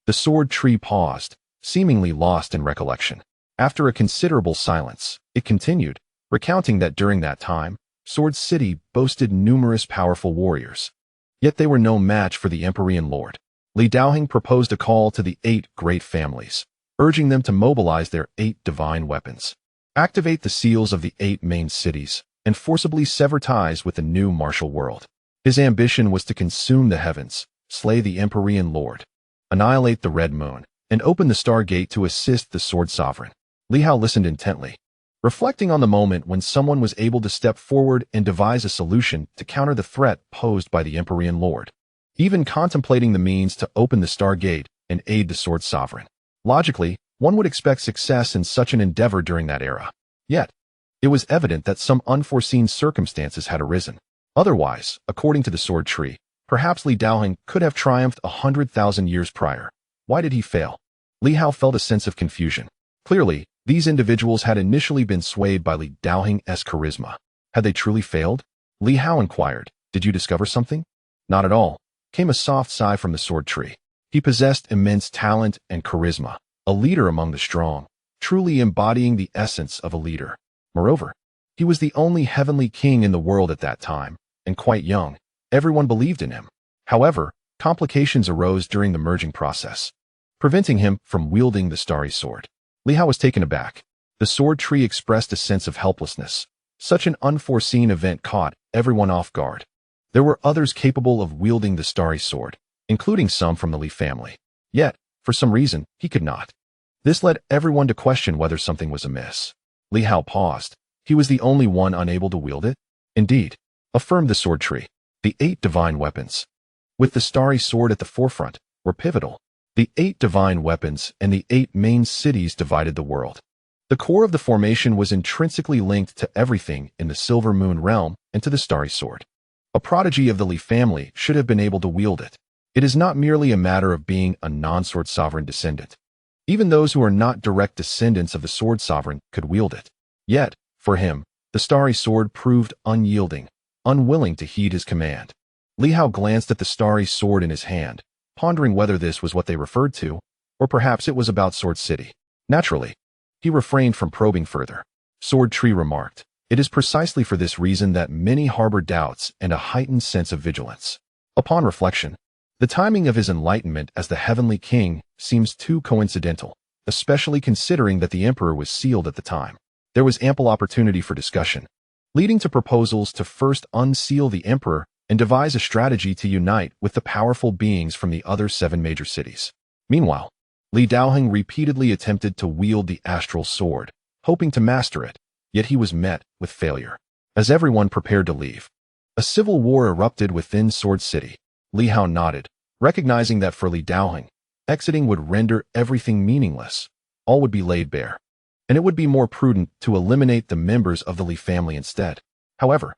the Sword Tree paused, seemingly lost in recollection. After a considerable silence, it continued, recounting that during that time, Sword City boasted numerous powerful warriors. Yet they were no match for the Empyrean Lord. Li Daoheng proposed a call to the 8 great families, urging them to mobilize their 8 divine weapons, activate the seals of the 8 main cities, and forcibly sever ties with the new martial world. His ambition was to consume the heavens, slay the Empyrean Lord, annihilate the Red Moon, and open the Star Gate to assist the Sword Sovereign. Li Hao listened intently, reflecting on the moment when someone was able to step forward and devise a solution to counter the threat posed by the Empyrean Lord, even contemplating the means to open the Star Gate and aid the Sword Sovereign. Logically, one would expect success in such an endeavor during that era. Yet, it was evident that some unforeseen circumstances had arisen. Otherwise, according to the Sword Tree, perhaps Li Daoheng could have triumphed 100,000 years prior. Why did he fail? Li Hao felt a sense of confusion. Clearly, these individuals had initially been swayed by Li Daoheng's charisma. Had they truly failed? Li Hao inquired, "Did you discover something?" "Not at all," came a soft sigh from the Sword Tree. He possessed immense talent and charisma, a leader among the strong, truly embodying the essence of a leader. Moreover, he was the only heavenly king in the world at that time, and quite young. Everyone believed in him. However, complications arose during the merging process, preventing him from wielding the starry sword. Li Hao was taken aback. The Sword Tree expressed a sense of helplessness. Such an unforeseen event caught everyone off guard. There were others capable of wielding the starry sword, including some from the Li family. Yet, for some reason, he could not. This led everyone to question whether something was amiss. Li Hao paused. He was the only one unable to wield it? Indeed, affirmed the Sword Tree. The 8 divine weapons, with the starry sword at the forefront, were pivotal. The 8 divine weapons and the 8 main cities divided the world. The core of the formation was intrinsically linked to everything in the Silver Moon realm and to the Starry Sword. A prodigy of the Li family should have been able to wield it. It is not merely a matter of being a non-sword sovereign descendant. Even those who are not direct descendants of the sword sovereign could wield it. Yet, for him, the Starry Sword proved unyielding, unwilling to heed his command. Li Hao glanced at the Starry Sword in his hand, pondering whether this was what they referred to, or perhaps it was about Sword City. Naturally, he refrained from probing further. Sword Tree remarked, "It is precisely for this reason that many harbor doubts and a heightened sense of vigilance." Upon reflection, the timing of his enlightenment as the Heavenly King seems too coincidental, especially considering that the Emperor was sealed at the time. There was ample opportunity for discussion, leading to proposals to first unseal the Emperor and devise a strategy to unite with the powerful beings from the other 7 major cities. Meanwhile, Li Daoheng repeatedly attempted to wield the astral sword, hoping to master it, yet he was met with failure. As everyone prepared to leave, a civil war erupted within Sword City. Li Hao nodded, recognizing that for Li Daoheng, exiting would render everything meaningless. All would be laid bare, and it would be more prudent to eliminate the members of the Li family instead. However,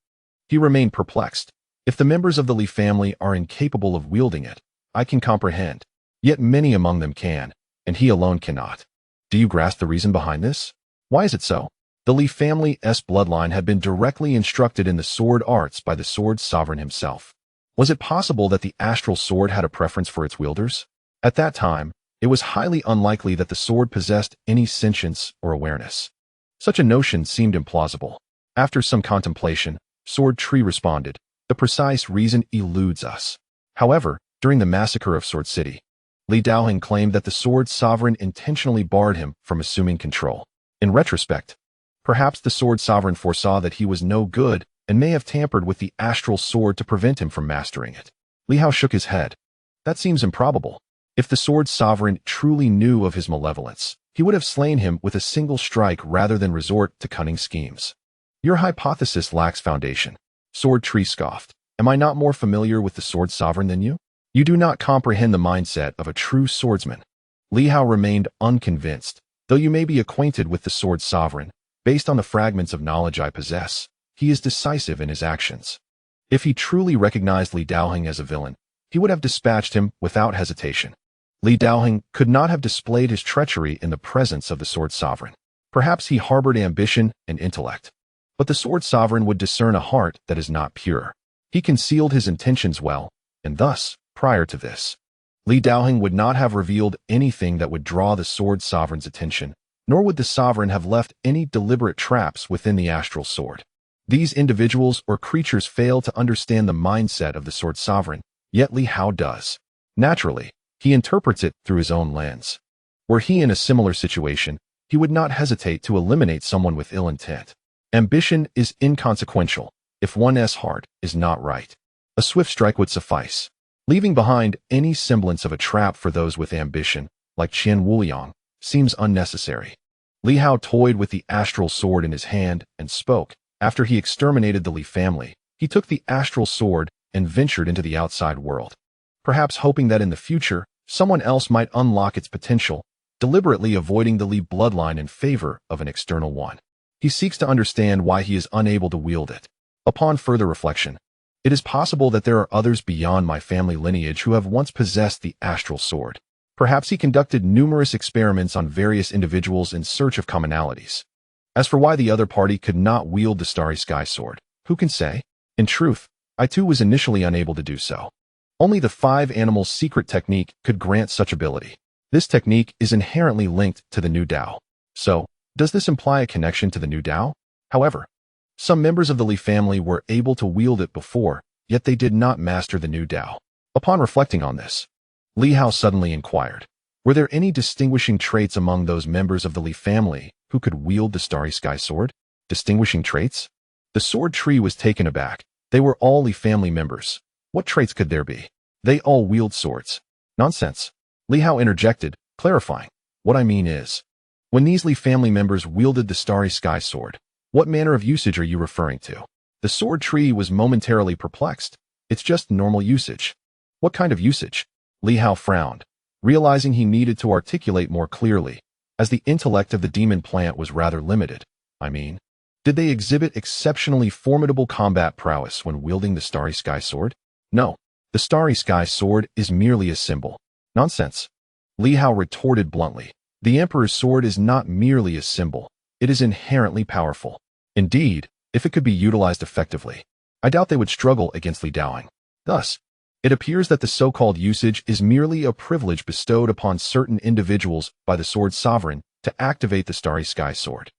he remained perplexed. If the members of the Li family are incapable of wielding it, I can comprehend. Yet many among them can, and he alone cannot. Do you grasp the reason behind this? Why is it so? The Li family's bloodline had been directly instructed in the sword arts by the sword sovereign himself. Was it possible that the astral sword had a preference for its wielders? At that time, it was highly unlikely that the sword possessed any sentience or awareness. Such a notion seemed implausible. After some contemplation, Sword Tree responded, "The precise reason eludes us." However, during the massacre of Sword City, Li Daoheng claimed that the sword sovereign intentionally barred him from assuming control. In retrospect, perhaps the sword sovereign foresaw that he was no good and may have tampered with the astral sword to prevent him from mastering it. Li Hao shook his head. That seems improbable. If the sword sovereign truly knew of his malevolence, he would have slain him with a single strike rather than resort to cunning schemes. Your hypothesis lacks foundation. Sword Tree scoffed. Am I not more familiar with the sword sovereign than you? You do not comprehend the mindset of a true swordsman. Li Hao remained unconvinced. Though you may be acquainted with the sword sovereign, based on the fragments of knowledge I possess, he is decisive in his actions. If he truly recognized Li Daoheng as a villain, he would have dispatched him without hesitation. Li Daoheng could not have displayed his treachery in the presence of the sword sovereign. Perhaps he harbored ambition and intellect. But the sword sovereign would discern a heart that is not pure. He concealed his intentions well, and thus, prior to this, Li Daoheng would not have revealed anything that would draw the sword sovereign's attention, nor would the sovereign have left any deliberate traps within the astral sword. These individuals or creatures fail to understand the mindset of the sword sovereign, yet Li Hao does. Naturally, he interprets it through his own lens. Were he in a similar situation, he would not hesitate to eliminate someone with ill intent. Ambition is inconsequential if one's heart is not right. A swift strike would suffice, leaving behind any semblance of a trap for those with ambition, like Qian Wuliang, seems unnecessary. Li Hao toyed with the astral sword in his hand and spoke. After he exterminated the Li family, he took the astral sword and ventured into the outside world, perhaps hoping that in the future, someone else might unlock its potential, deliberately avoiding the Li bloodline in favor of an external one. He seeks to understand why he is unable to wield it. Upon further reflection, it is possible that there are others beyond my family lineage who have once possessed the astral sword. Perhaps he conducted numerous experiments on various individuals in search of commonalities. As for why the other party could not wield the Starry Sky Sword, who can say? In truth, I too was initially unable to do so. Only the 5 animals secret technique could grant such ability. This technique is inherently linked to the new Tao. So, does this imply a connection to the new Tao? However, some members of the Li family were able to wield it before, yet they did not master the new Tao. Upon reflecting on this, Li Hao suddenly inquired, were there any distinguishing traits among those members of the Li family who could wield the Starry Sky Sword? Distinguishing traits? The Sword Tree was taken aback. They were all Li family members. What traits could there be? They all wield swords. Nonsense. Li Hao interjected, clarifying. What I mean is, when these Li family members wielded the Starry Sky Sword, what manner of usage are you referring to? The Sword Tree was momentarily perplexed. It's just normal usage. What kind of usage? Li Hao frowned, realizing he needed to articulate more clearly. as the intellect of the demon plant was rather limited. I mean, did they exhibit exceptionally formidable combat prowess when wielding the Starry Sky Sword? No, the Starry Sky Sword is merely a symbol. Nonsense. Li Hao retorted bluntly. The Emperor's sword is not merely a symbol. It is inherently powerful. Indeed, if it could be utilized effectively, I doubt they would struggle against Li Daoing. Thus, it appears that the so-called usage is merely a privilege bestowed upon certain individuals by the sword sovereign to activate the Starry Sky Sword.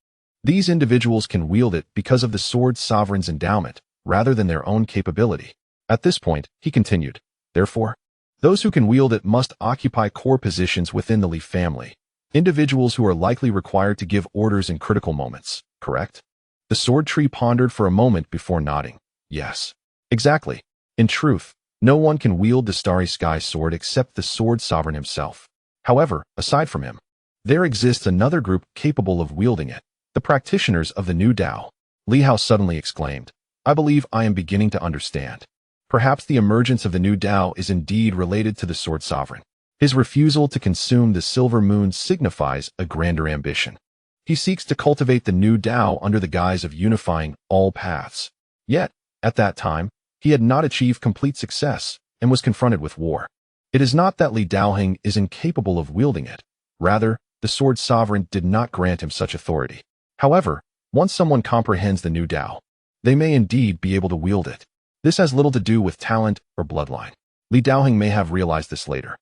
These individuals can wield it because of the sword sovereign's endowment, rather than their own capability. At this point, he continued, therefore, those who can wield it must occupy core positions within the Li family, individuals who are likely required to give orders in critical moments, correct? The sword tree pondered for a moment before nodding. Yes. Exactly. In truth, no one can wield the Starry Sky Sword except the sword sovereign himself. However, aside from him, there exists another group capable of wielding it, the practitioners of the new Tao. Li Hao suddenly exclaimed, I believe I am beginning to understand. Perhaps the emergence of the new Tao is indeed related to the sword sovereign. His refusal to consume the silver moon signifies a grander ambition. He seeks to cultivate the new Tao under the guise of unifying all paths. Yet, at that time, he had not achieved complete success and was confronted with war. It is not that Li Daoing is incapable of wielding it. Rather, the sword sovereign did not grant him such authority. However, once someone comprehends the new Tao, they may indeed be able to wield it. This has little to do with talent or bloodline. Li Daoing may have realized this later.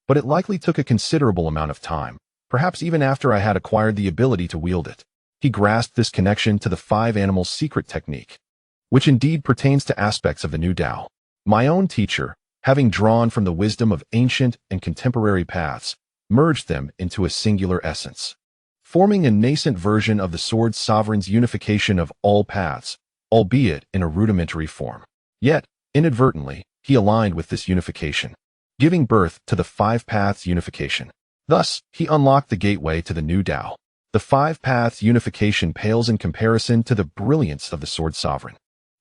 But it likely took a considerable amount of time, perhaps even after I had acquired the ability to wield it. He grasped this connection to the 5 animals secret technique, which indeed pertains to aspects of the new Tao. My own teacher, having drawn from the wisdom of ancient and contemporary paths, merged them into a singular essence, forming a nascent version of the sword sovereign's unification of all paths, albeit in a rudimentary form. Yet, inadvertently, he aligned with this unification, giving birth to the 5 paths unification. Thus, he unlocked the gateway to the new Tao. The 5 paths unification pales in comparison to the brilliance of the sword sovereign,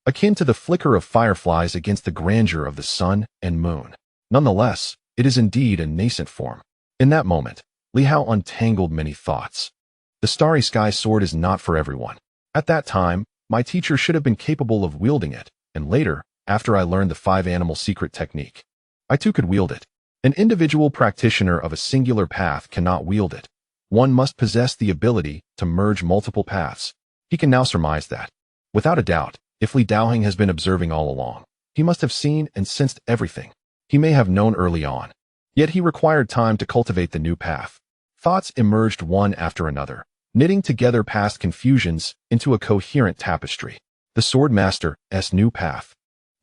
akin to the flicker of fireflies against the grandeur of the sun and moon. Nonetheless, it is indeed a nascent form. In that moment, Li Hao untangled many thoughts. The Starry Sky Sword is not for everyone. At that time, my teacher should have been capable of wielding it, and later, after I learned the 5 animal secret technique, I too could wield it. An individual practitioner of a singular path cannot wield it. One must possess the ability to merge multiple paths. He can now surmise that. Without a doubt, if Li Daoing has been observing all along, he must have seen and sensed everything. He may have known early on. Yet he required time to cultivate the new path. Thoughts emerged one after another, knitting together past confusions into a coherent tapestry. The Sword Master's new path.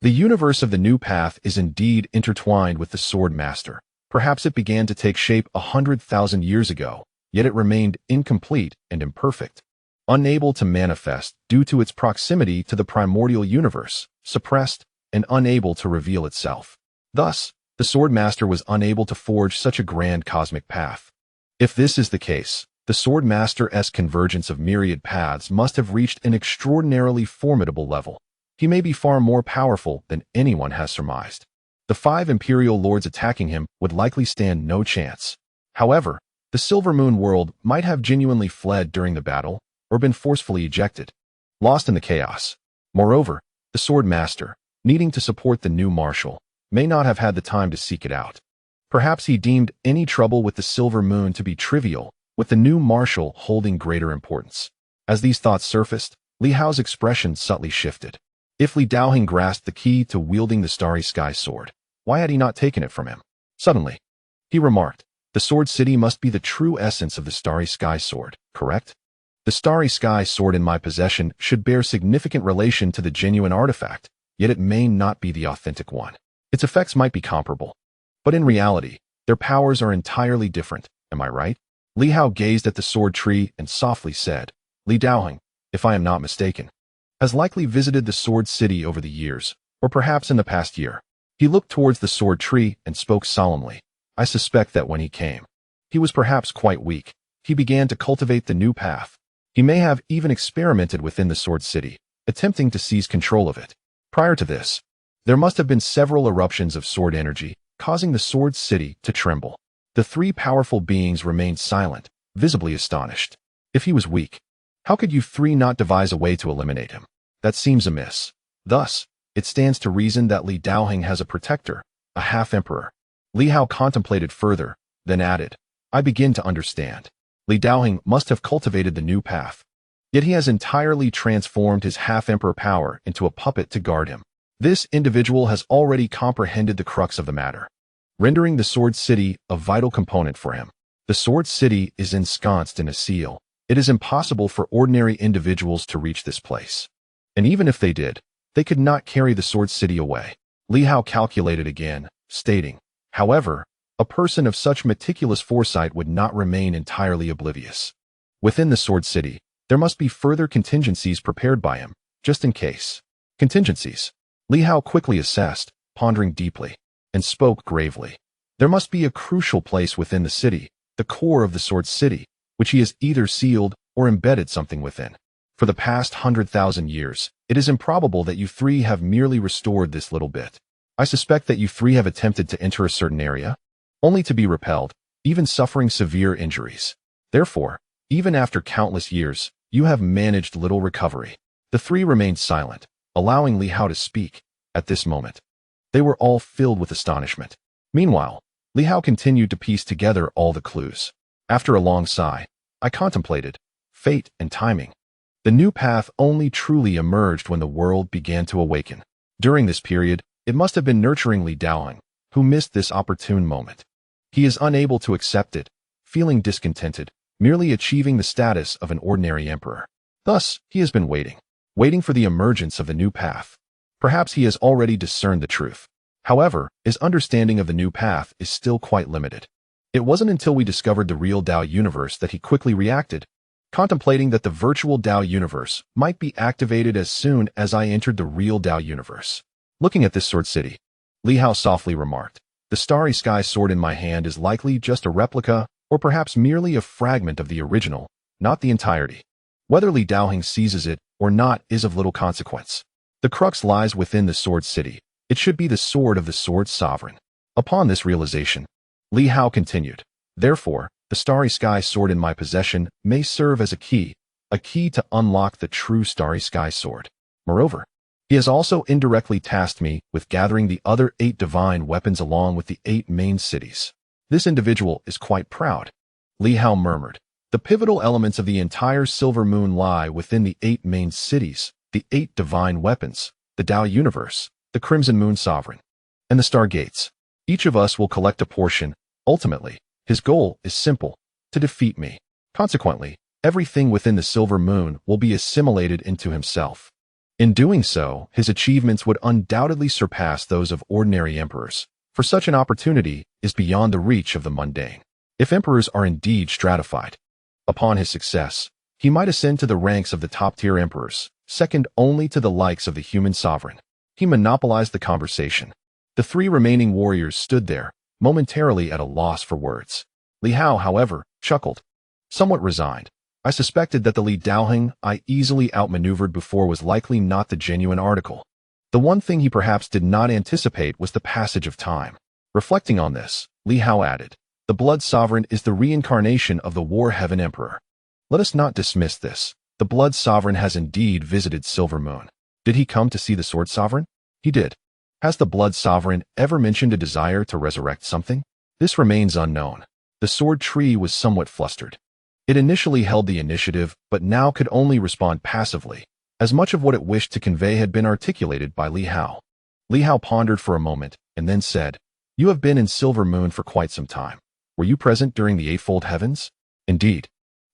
The universe of the new path is indeed intertwined with the Sword Master. Perhaps it began to take shape 100,000 years ago, yet it remained incomplete and imperfect, unable to manifest due to its proximity to the primordial universe, suppressed and unable to reveal itself. Thus, the Sword Master was unable to forge such a grand cosmic path. If this is the case, the Sword Master's convergence of myriad paths must have reached an extraordinarily formidable level. He may be far more powerful than anyone has surmised. The 5 Imperial Lords attacking him would likely stand no chance. However, the Silver Moon world might have genuinely fled during the battle, or been forcefully ejected, lost in the chaos. Moreover, the Sword Master, needing to support the new marshal, may not have had the time to seek it out. Perhaps he deemed any trouble with the Silver Moon to be trivial, with the new marshal holding greater importance. As these thoughts surfaced, Li Hao's expression subtly shifted. If Li Daoing grasped the key to wielding the Starry Sky Sword, why had he not taken it from him? Suddenly, he remarked, the Sword City must be the true essence of the Starry Sky Sword, correct? The Starry Sky Sword in my possession should bear significant relation to the genuine artifact, yet it may not be the authentic one. Its effects might be comparable, but in reality, their powers are entirely different, am I right? Li Hao gazed at the sword tree and softly said, Li Daoing, if I am not mistaken, has likely visited the Sword City over the years, or perhaps in the past year. He looked towards the sword tree and spoke solemnly. I suspect that when he came, he was perhaps quite weak. He began to cultivate the new path. He may have even experimented within the Sword City, attempting to seize control of it. Prior to this, there must have been several eruptions of sword energy, causing the Sword City to tremble. The 3 powerful beings remained silent, visibly astonished. If he was weak, how could you three not devise a way to eliminate him? That seems amiss. Thus, it stands to reason that Li Daoheng has a protector, a half-emperor. Li Hao contemplated further, then added, I begin to understand. Li Daoheng must have cultivated the new path. Yet he has entirely transformed his half-emperor power into a puppet to guard him. This individual has already comprehended the crux of the matter, rendering the Sword City a vital component for him. The Sword City is ensconced in a seal. It is impossible for ordinary individuals to reach this place. And even if they did, they could not carry the Sword City away. Li Hao calculated again, stating, however, a person of such meticulous foresight would not remain entirely oblivious. Within the Sword City, there must be further contingencies prepared by him, just in case. Contingencies. Li Hao quickly assessed, pondering deeply, and spoke gravely. There must be a crucial place within the city, the core of the Sword City, which he has either sealed or embedded something within. For the past 100,000 years, it is improbable that you three have merely restored this little bit. I suspect that you three have attempted to enter a certain area, only to be repelled, even suffering severe injuries. Therefore, even after countless years, you have managed little recovery. The three remained silent, allowing Li Hao to speak. At this moment, they were all filled with astonishment. Meanwhile, Li Hao continued to piece together all the clues. After a long sigh, I contemplated fate and timing. The new path only truly emerged when the world began to awaken. During this period, it must have been nurturing Li Daoheng, who missed this opportune moment. He is unable to accept it, feeling discontented, merely achieving the status of an ordinary emperor. Thus, he has been waiting for the emergence of the new path. Perhaps he has already discerned the truth. However, his understanding of the new path is still quite limited. It wasn't until we discovered the real Dao universe that he quickly reacted, contemplating that the virtual Dao universe might be activated as soon as I entered the real Dao universe. Looking at this Sword City, Li Hao softly remarked, the starry sky sword in my hand is likely just a replica, or perhaps merely a fragment of the original, not the entirety. Whether Li Daoheng seizes it or not is of little consequence. The crux lies within the Sword City. It should be the sword of the Sword Sovereign. Upon this realization, Li Hao continued, therefore, the starry sky sword in my possession may serve as a key to unlock the true starry sky sword. Moreover, he has also indirectly tasked me with gathering the other 8 divine weapons along with the 8 main cities. This individual is quite proud. Li Hao murmured, the pivotal elements of the entire Silver Moon lie within the 8 main cities, the 8 divine weapons, the Dao universe, the Crimson Moon Sovereign, and the Star Gates. Each of us will collect a portion. Ultimately, his goal is simple, to defeat me. Consequently, everything within the Silver Moon will be assimilated into himself. In doing so, his achievements would undoubtedly surpass those of ordinary emperors, for such an opportunity is beyond the reach of the mundane. If emperors are indeed stratified, upon his success, he might ascend to the ranks of the top-tier emperors, second only to the likes of the human sovereign. He monopolized the conversation. The 3 remaining warriors stood there, momentarily at a loss for words. Li Hao, however, chuckled, somewhat resigned. I suspected that the Li Daoheng I easily outmaneuvered before was likely not the genuine article. The one thing he perhaps did not anticipate was the passage of time. Reflecting on this, Li Hao added, the Blood Sovereign is the reincarnation of the War Heaven Emperor. Let us not dismiss this. The Blood Sovereign has indeed visited Silver Moon. Did he come to see the Sword Sovereign? He did. Has the Blood Sovereign ever mentioned a desire to resurrect something? This remains unknown. The Sword Tree was somewhat flustered. It initially held the initiative, but now could only respond passively, as much of what it wished to convey had been articulated by Li Hao. Li Hao pondered for a moment, and then said, you have been in Silver Moon for quite some time. Were you present during the Eightfold Heavens? Indeed.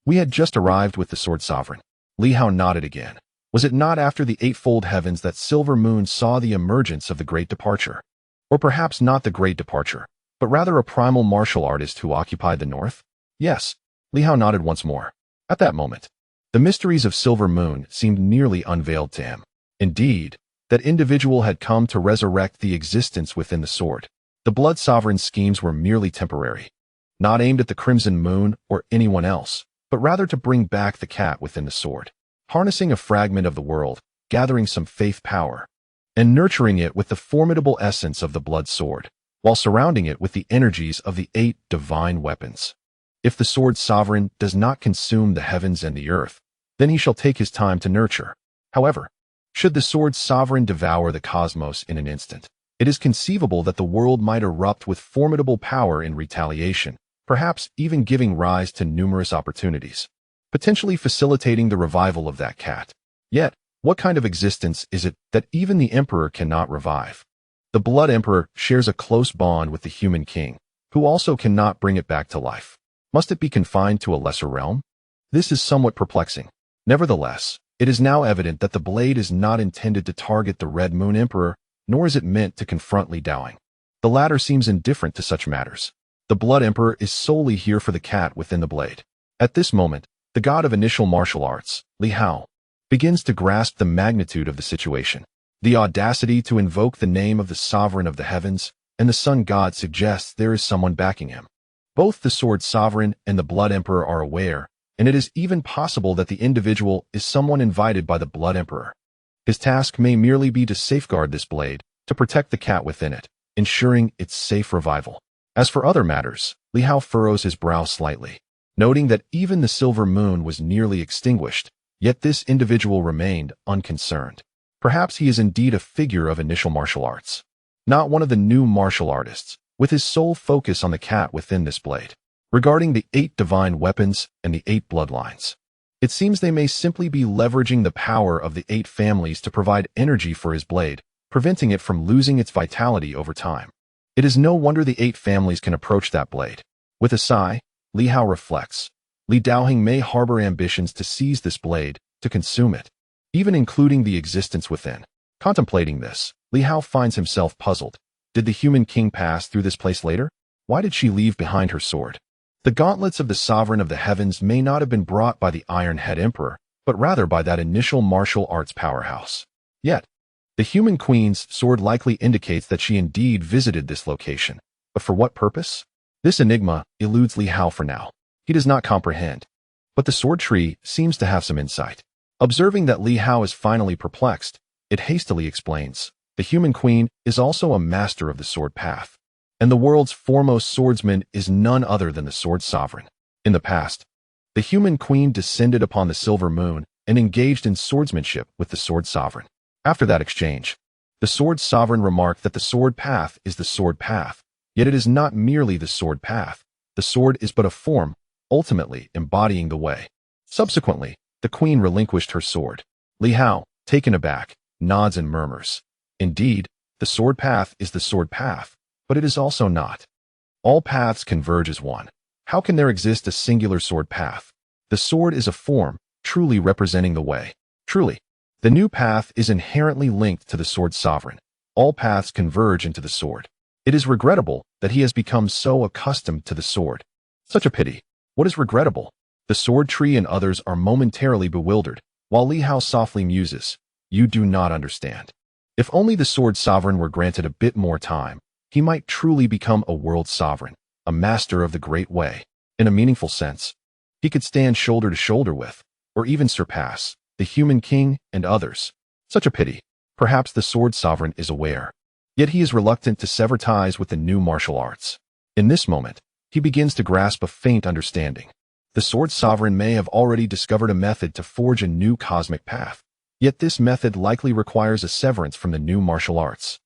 We had just arrived with the Sword Sovereign. Li Hao nodded again. Was it not after the Eightfold Heavens that Silver Moon saw the emergence of the Great Departure? Or perhaps not the Great Departure, but rather a primal martial artist who occupied the north? Yes. Li Hao nodded once more. At that moment, the mysteries of Silver Moon seemed nearly unveiled to him. Indeed, that individual had come to resurrect the existence within the sword. The Blood Sovereign's schemes were merely temporary, not aimed at the Crimson Moon or anyone else, but rather to bring back the cat within the sword, harnessing a fragment of the world, gathering some faith power, and nurturing it with the formidable essence of the Blood Sword, while surrounding it with the energies of the 8 divine weapons. If the sword sovereign does not consume the heavens and the earth, then he shall take his time to nurture. However, should the sword sovereign devour the cosmos in an instant, it is conceivable that the world might erupt with formidable power in retaliation, perhaps even giving rise to numerous opportunities, potentially facilitating the revival of that cat. Yet, what kind of existence is it that even the emperor cannot revive? The Blood Emperor shares a close bond with the human king, who also cannot bring it back to life. Must it be confined to a lesser realm? This is somewhat perplexing. Nevertheless, it is now evident that the blade is not intended to target the Red Moon Emperor, nor is it meant to confront Li Hao. The latter seems indifferent to such matters. The Blood Emperor is solely here for the cat within the blade. At this moment, the god of initial martial arts, Li Hao, begins to grasp the magnitude of the situation. The audacity to invoke the name of the sovereign of the heavens and the sun god suggests there is someone backing him. Both the sword sovereign and the Blood Emperor are aware, and it is even possible that the individual is someone invited by the Blood Emperor. His task may merely be to safeguard this blade, to protect the cat within it, ensuring its safe revival. As for other matters, Li Hao furrows his brow slightly, noting that even the silver moon was nearly extinguished, yet this individual remained unconcerned. Perhaps he is indeed a figure of initial martial arts, not one of the new martial artists, with his sole focus on the cat within this blade. Regarding the 8 divine weapons and the 8 bloodlines, it seems they may simply be leveraging the power of the 8 families to provide energy for his blade, preventing it from losing its vitality over time. It is no wonder the 8 families can approach that blade. With a sigh, Li Hao reflects. Li Daoheng may harbor ambitions to seize this blade, to consume it, even including the existence within. Contemplating this, Li Hao finds himself puzzled. Did the human king pass through this place later? Why did she leave behind her sword? The gauntlets of the sovereign of the heavens may not have been brought by the Iron-Head Emperor, but rather by that initial martial arts powerhouse. Yet, the human queen's sword likely indicates that she indeed visited this location. But for what purpose? This enigma eludes Li Hao for now. He does not comprehend. But the sword tree seems to have some insight. Observing that Li Hao is finally perplexed, it hastily explains. The human queen is also a master of the sword path, and the world's foremost swordsman is none other than the sword sovereign. In the past, the human queen descended upon the silver moon and engaged in swordsmanship with the sword sovereign. After that exchange, the sword sovereign remarked that the sword path is the sword path, yet it is not merely the sword path. The sword is but a form, ultimately embodying the way. Subsequently, the queen relinquished her sword. Li Hao, taken aback, nods and murmurs. Indeed, the sword path is the sword path, but it is also not. All paths converge as one. How can there exist a singular sword path? The sword is a form, truly representing the way. Truly, the new path is inherently linked to the sword sovereign. All paths converge into the sword. It is regrettable that he has become so accustomed to the sword. Such a pity. What is regrettable? The sword tree and others are momentarily bewildered, while Li Hao softly muses, "You do not understand." If only the sword sovereign were granted a bit more time, he might truly become a world sovereign, a master of the great way. In a meaningful sense, he could stand shoulder to shoulder with, or even surpass, the human king and others. Such a pity. Perhaps the sword sovereign is aware. Yet he is reluctant to sever ties with the new martial arts. In this moment, he begins to grasp a faint understanding. The sword sovereign may have already discovered a method to forge a new cosmic path. Yet this method likely requires a severance from the new martial arts.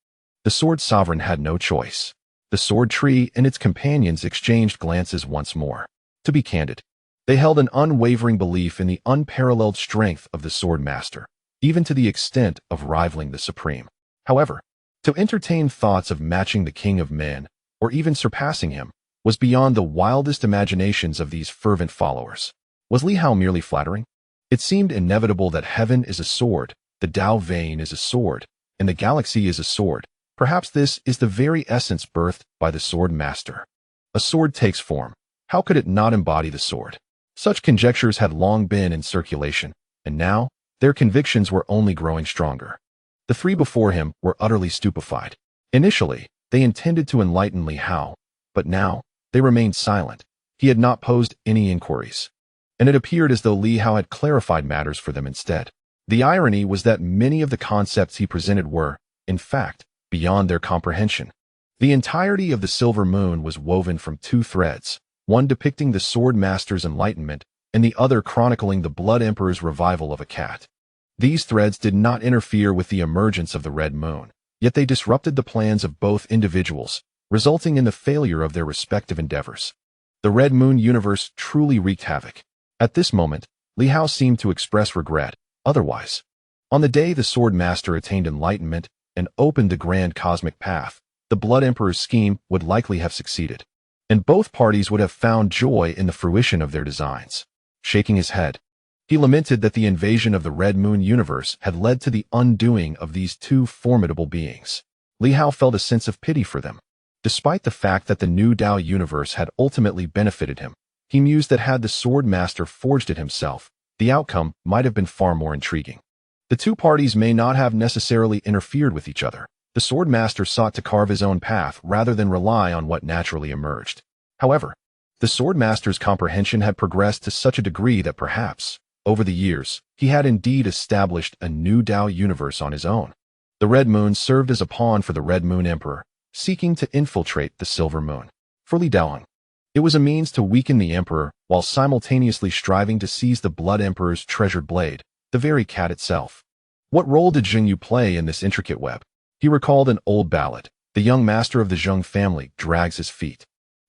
The sword sovereign had no choice. The sword tree and its companions exchanged glances once more. To be candid, they held an unwavering belief in the unparalleled strength of the sword master, even to the extent of rivaling the supreme. However, to entertain thoughts of matching the king of men, or even surpassing him, was beyond the wildest imaginations of these fervent followers. Was Li Hao merely flattering? It seemed inevitable that heaven is a sword, the Tao vein is a sword, and the galaxy is a sword. Perhaps this is the very essence birthed by the sword master. A sword takes form. How could it not embody the sword? Such conjectures had long been in circulation, and now their convictions were only growing stronger. The 3 before him were utterly stupefied. Initially, they intended to enlighten Li Hao, but now they remained silent. He had not posed any inquiries, and it appeared as though Li Hao had clarified matters for them instead. The irony was that many of the concepts he presented were, in fact, beyond their comprehension. The entirety of the silver moon was woven from 2 threads, one depicting the Sword Master's enlightenment and the other chronicling the Blood Emperor's revival of a cat. These threads did not interfere with the emergence of the Red Moon, yet they disrupted the plans of both individuals, resulting in the failure of their respective endeavors. The Red Moon universe truly wreaked havoc. At this moment, Li Hao seemed to express regret. Otherwise, on the day the Sword Master attained enlightenment and opened the grand cosmic path, the Blood Emperor's scheme would likely have succeeded, and both parties would have found joy in the fruition of their designs. Shaking his head, he lamented that the invasion of the Red Moon universe had led to the undoing of these two formidable beings. Li Hao felt a sense of pity for them. Despite the fact that the new Dao universe had ultimately benefited him, he mused that had the Sword Master forged it himself, the outcome might have been far more intriguing. The two parties may not have necessarily interfered with each other. The Sword Master sought to carve his own path rather than rely on what naturally emerged. However, the Sword Master's comprehension had progressed to such a degree that perhaps, over the years, he had indeed established a new Dao universe on his own. The Red Moon served as a pawn for the Red Moon Emperor, seeking to infiltrate the Silver Moon. For Li Hao, it was a means to weaken the Emperor while simultaneously striving to seize the Blood Emperor's treasured blade, the very cat itself. What role did Zheng play in this intricate web? He recalled an old ballad. The young master of the Zheng family drags his feet.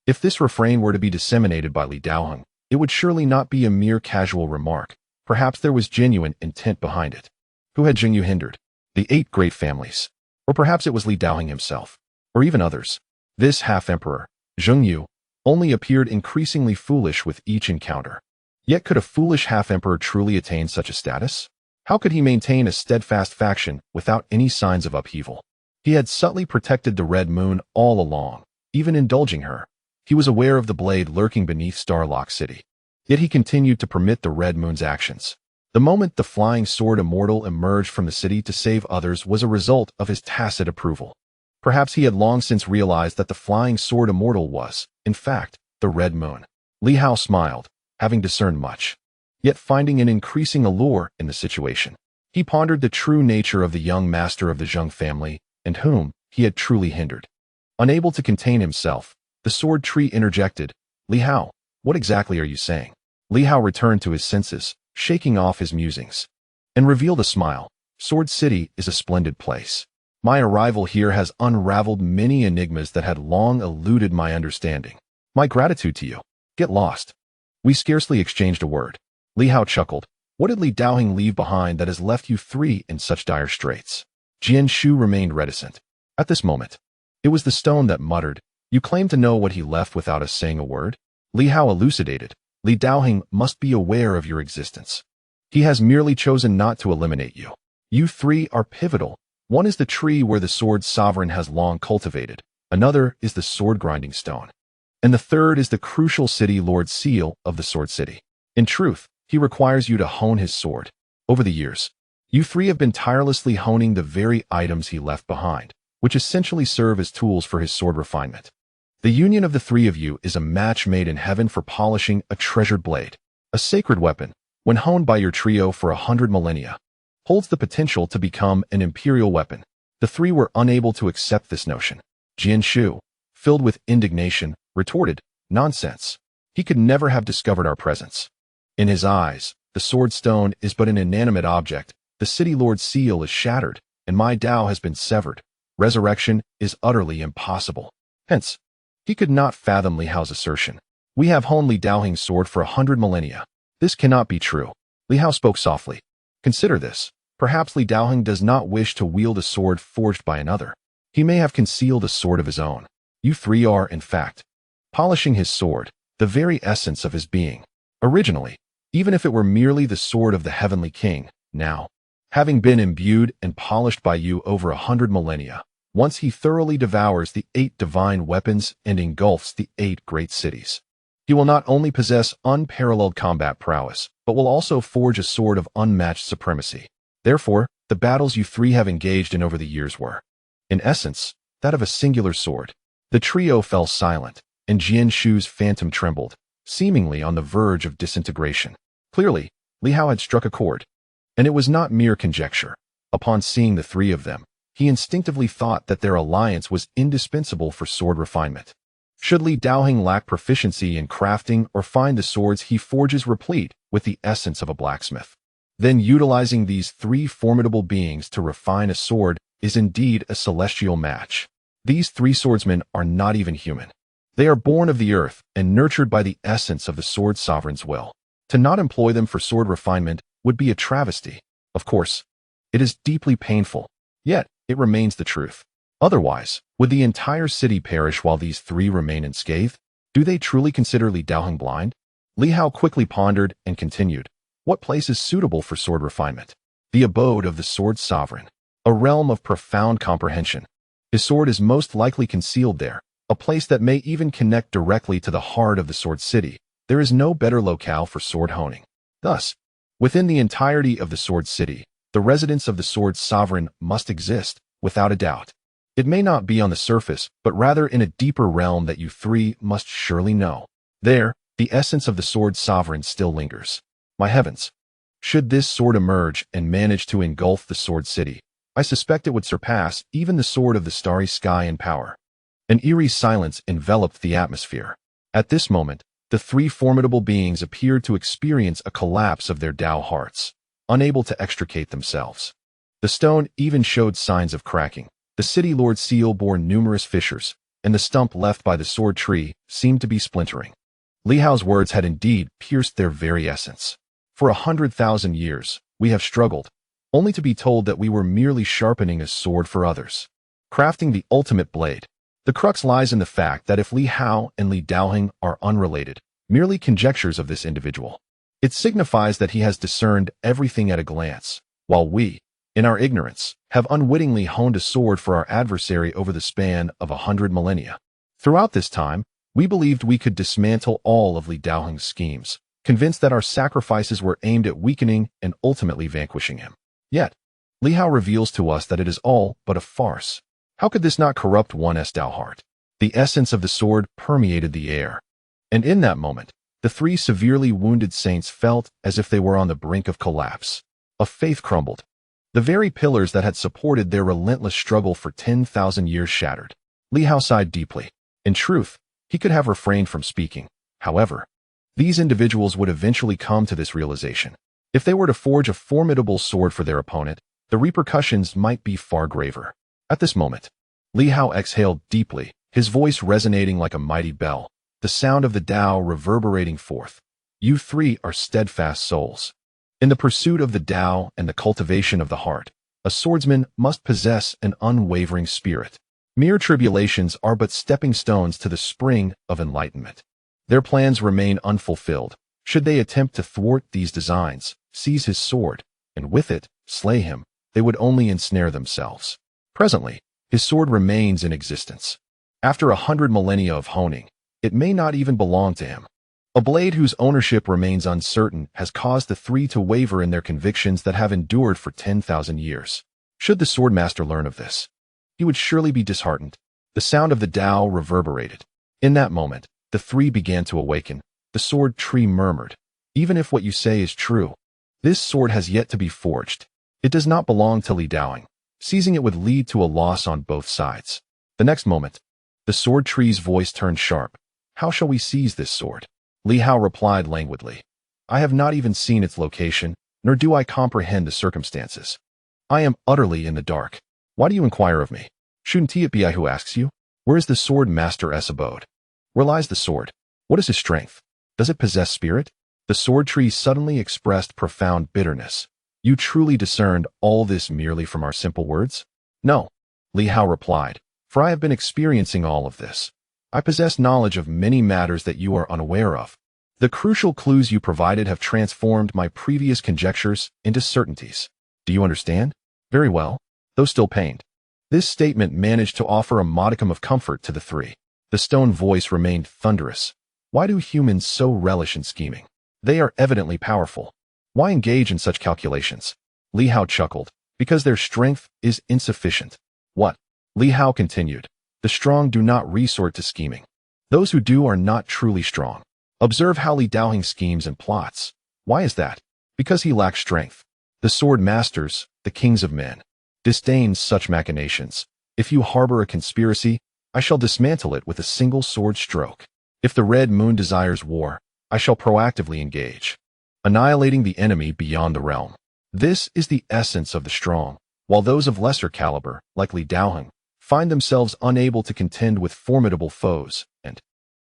If this refrain were to be disseminated by Li Hao, it would surely not be a mere casual remark. Perhaps there was genuine intent behind it. Who had Zheng hindered? The 8 great families. Or perhaps it was Li Hao himself. Or even others. This half-emperor, Zheng, only appeared increasingly foolish with each encounter. Yet could a foolish half-emperor truly attain such a status? How could he maintain a steadfast faction without any signs of upheaval? He had subtly protected the Red Moon all along, even indulging her. He was aware of the blade lurking beneath Starlock City. Yet he continued to permit the Red Moon's actions. The moment the flying sword immortal emerged from the city to save others was a result of his tacit approval. Perhaps he had long since realized that the flying sword immortal was, in fact, the Red Moon. Li Hao smiled, having discerned much, yet finding an increasing allure in the situation. He pondered the true nature of the young master of the Zheng family, and whom he had truly hindered. Unable to contain himself, the sword tree interjected, "Li Hao, what exactly are you saying?" Li Hao returned to his senses, shaking off his musings, and revealed a smile. "Sword City is a splendid place. My arrival here has unraveled many enigmas that had long eluded my understanding. My gratitude to you. Get lost." We scarcely exchanged a word. Li Hao chuckled. "What did Li Hao leave behind that has left you 3 in such dire straits?" Jian Shu remained reticent. At this moment, it was the stone that muttered, "You claim to know what he left without us saying a word?" Li Hao elucidated. "Li Hao must be aware of your existence. He has merely chosen not to eliminate you. You 3 are pivotal. One is the tree where the sword sovereign has long cultivated. Another is the sword grinding stone. And the third is the crucial city lord seal of the Sword City. In truth, he requires you to hone his sword. Over the years, you 3 have been tirelessly honing the very items he left behind, which essentially serve as tools for his sword refinement. The union of the 3 of you is a match made in heaven for polishing a treasured blade. A sacred weapon, when honed by your trio for 100 millennia, holds the potential to become an imperial weapon. The 3 were unable to accept this notion. Jian Shu, filled with indignation, retorted, "Nonsense. He could never have discovered our presence. In his eyes, the sword stone is but an inanimate object, the city lord's seal is shattered, and my Tao has been severed. Resurrection is utterly impossible." Hence, he could not fathom Li Hao's assertion. "We have honed Li Hao's sword for 100 millennia. This cannot be true." Li Hao spoke softly. "Consider this. Perhaps Li Hao does not wish to wield a sword forged by another. He may have concealed a sword of his own. You 3 are, in fact, polishing his sword, the very essence of his being. Originally, even if it were merely the sword of the heavenly king, now, having been imbued and polished by you over 100 millennia, once he thoroughly devours the 8 divine weapons and engulfs the 8 great cities. He will not only possess unparalleled combat prowess, but will also forge a sword of unmatched supremacy. Therefore, the battles you 3 have engaged in over the years were, in essence, that of a singular sword." The trio fell silent, and Jian Shu's phantom trembled, seemingly on the verge of disintegration. Clearly, Li Hao had struck a chord, and it was not mere conjecture. Upon seeing the 3 of them, he instinctively thought that their alliance was indispensable for sword refinement. Should Li Daoheng lack proficiency in crafting or find the swords he forges replete with the essence of a blacksmith, then utilizing these three formidable beings to refine a sword is indeed a celestial match. These three swordsmen are not even human. They are born of the earth and nurtured by the essence of the sword sovereign's will. To not employ them for sword refinement would be a travesty. Of course, it is deeply painful, yet it remains the truth. Otherwise, would the entire city perish while these three remain unscathed? Do they truly consider Li Daoheng blind? Li Hao quickly pondered and continued. What place is suitable for sword refinement? The abode of the sword sovereign, a realm of profound comprehension. His sword is most likely concealed there, a place that may even connect directly to the heart of the sword city. There is no better locale for sword honing. Thus, within the entirety of the sword city, the residence of the sword sovereign must exist, without a doubt. It may not be on the surface, but rather in a deeper realm that you three must surely know. There, the essence of the sword sovereign still lingers. My heavens! Should this sword emerge and manage to engulf the sword city, I suspect it would surpass even the sword of the starry sky in power. An eerie silence enveloped the atmosphere. At this moment, the three formidable beings appeared to experience a collapse of their Tao hearts, unable to extricate themselves. The stone even showed signs of cracking. The city lord's seal bore numerous fissures, and the stump left by the sword tree seemed to be splintering. Li Hao's words had indeed pierced their very essence. For 100,000 years, we have struggled, only to be told that we were merely sharpening a sword for others, crafting the ultimate blade. The crux lies in the fact that if Li Hao and Li Daoheng are unrelated, merely conjectures of this individual, it signifies that he has discerned everything at a glance, while we, in our ignorance, have unwittingly honed a sword for our adversary over the span of 100 millennia. Throughout this time, we believed we could dismantle all of Li Daoheng's schemes, convinced that our sacrifices were aimed at weakening and ultimately vanquishing him. Yet, Li Hao reveals to us that it is all but a farce. How could this not corrupt one's Tao heart? The essence of the sword permeated the air. And in that moment, the three severely wounded saints felt as if they were on the brink of collapse. A faith crumbled. The very pillars that had supported their relentless struggle for 10,000 years shattered. Li Hao sighed deeply. In truth, he could have refrained from speaking. However, these individuals would eventually come to this realization. If they were to forge a formidable sword for their opponent, the repercussions might be far graver. At this moment, Li Hao exhaled deeply, his voice resonating like a mighty bell, the sound of the Tao reverberating forth. You three are steadfast souls. In the pursuit of the Tao and the cultivation of the heart, a swordsman must possess an unwavering spirit. Mere tribulations are but stepping stones to the spring of enlightenment. Their plans remain unfulfilled. Should they attempt to thwart these designs, seize his sword, and with it, slay him, they would only ensnare themselves. Presently, his sword remains in existence. After 100 millennia of honing, it may not even belong to him. A blade whose ownership remains uncertain has caused the three to waver in their convictions that have endured for 10,000 years. Should the swordmaster learn of this, he would surely be disheartened. The sound of the Tao reverberated. In that moment, the three began to awaken. The sword tree murmured, even if what you say is true, this sword has yet to be forged. It does not belong to Li Daoheng. Seizing it would lead to a loss on both sides. The next moment, the sword tree's voice turned sharp. How shall we seize this sword? Li Hao replied languidly. I have not even seen its location, nor do I comprehend the circumstances. I am utterly in the dark. Why do you inquire of me? Shouldn't it be I who asks you? Where is the sword master's abode? Where lies the sword? What is his strength? Does it possess spirit? The sword tree suddenly expressed profound bitterness. You truly discerned all this merely from our simple words? No, Li Hao replied, for I have been experiencing all of this. I possess knowledge of many matters that you are unaware of. The crucial clues you provided have transformed my previous conjectures into certainties. Do you understand? Very well, though still pained. This statement managed to offer a modicum of comfort to the three. The stone voice remained thunderous. Why do humans so relish in scheming? They are evidently powerful. Why engage in such calculations? Li Hao chuckled. Because their strength is insufficient. What? Li Hao continued. The strong do not resort to scheming. Those who do are not truly strong. Observe how Li Daoheng schemes and plots. Why is that? Because he lacks strength. The sword masters, the kings of men, disdain such machinations. If you harbor a conspiracy, I shall dismantle it with a single sword stroke. If the red moon desires war, I shall proactively engage, annihilating the enemy beyond the realm. This is the essence of the strong, while those of lesser caliber, like Li Hao, find themselves unable to contend with formidable foes and,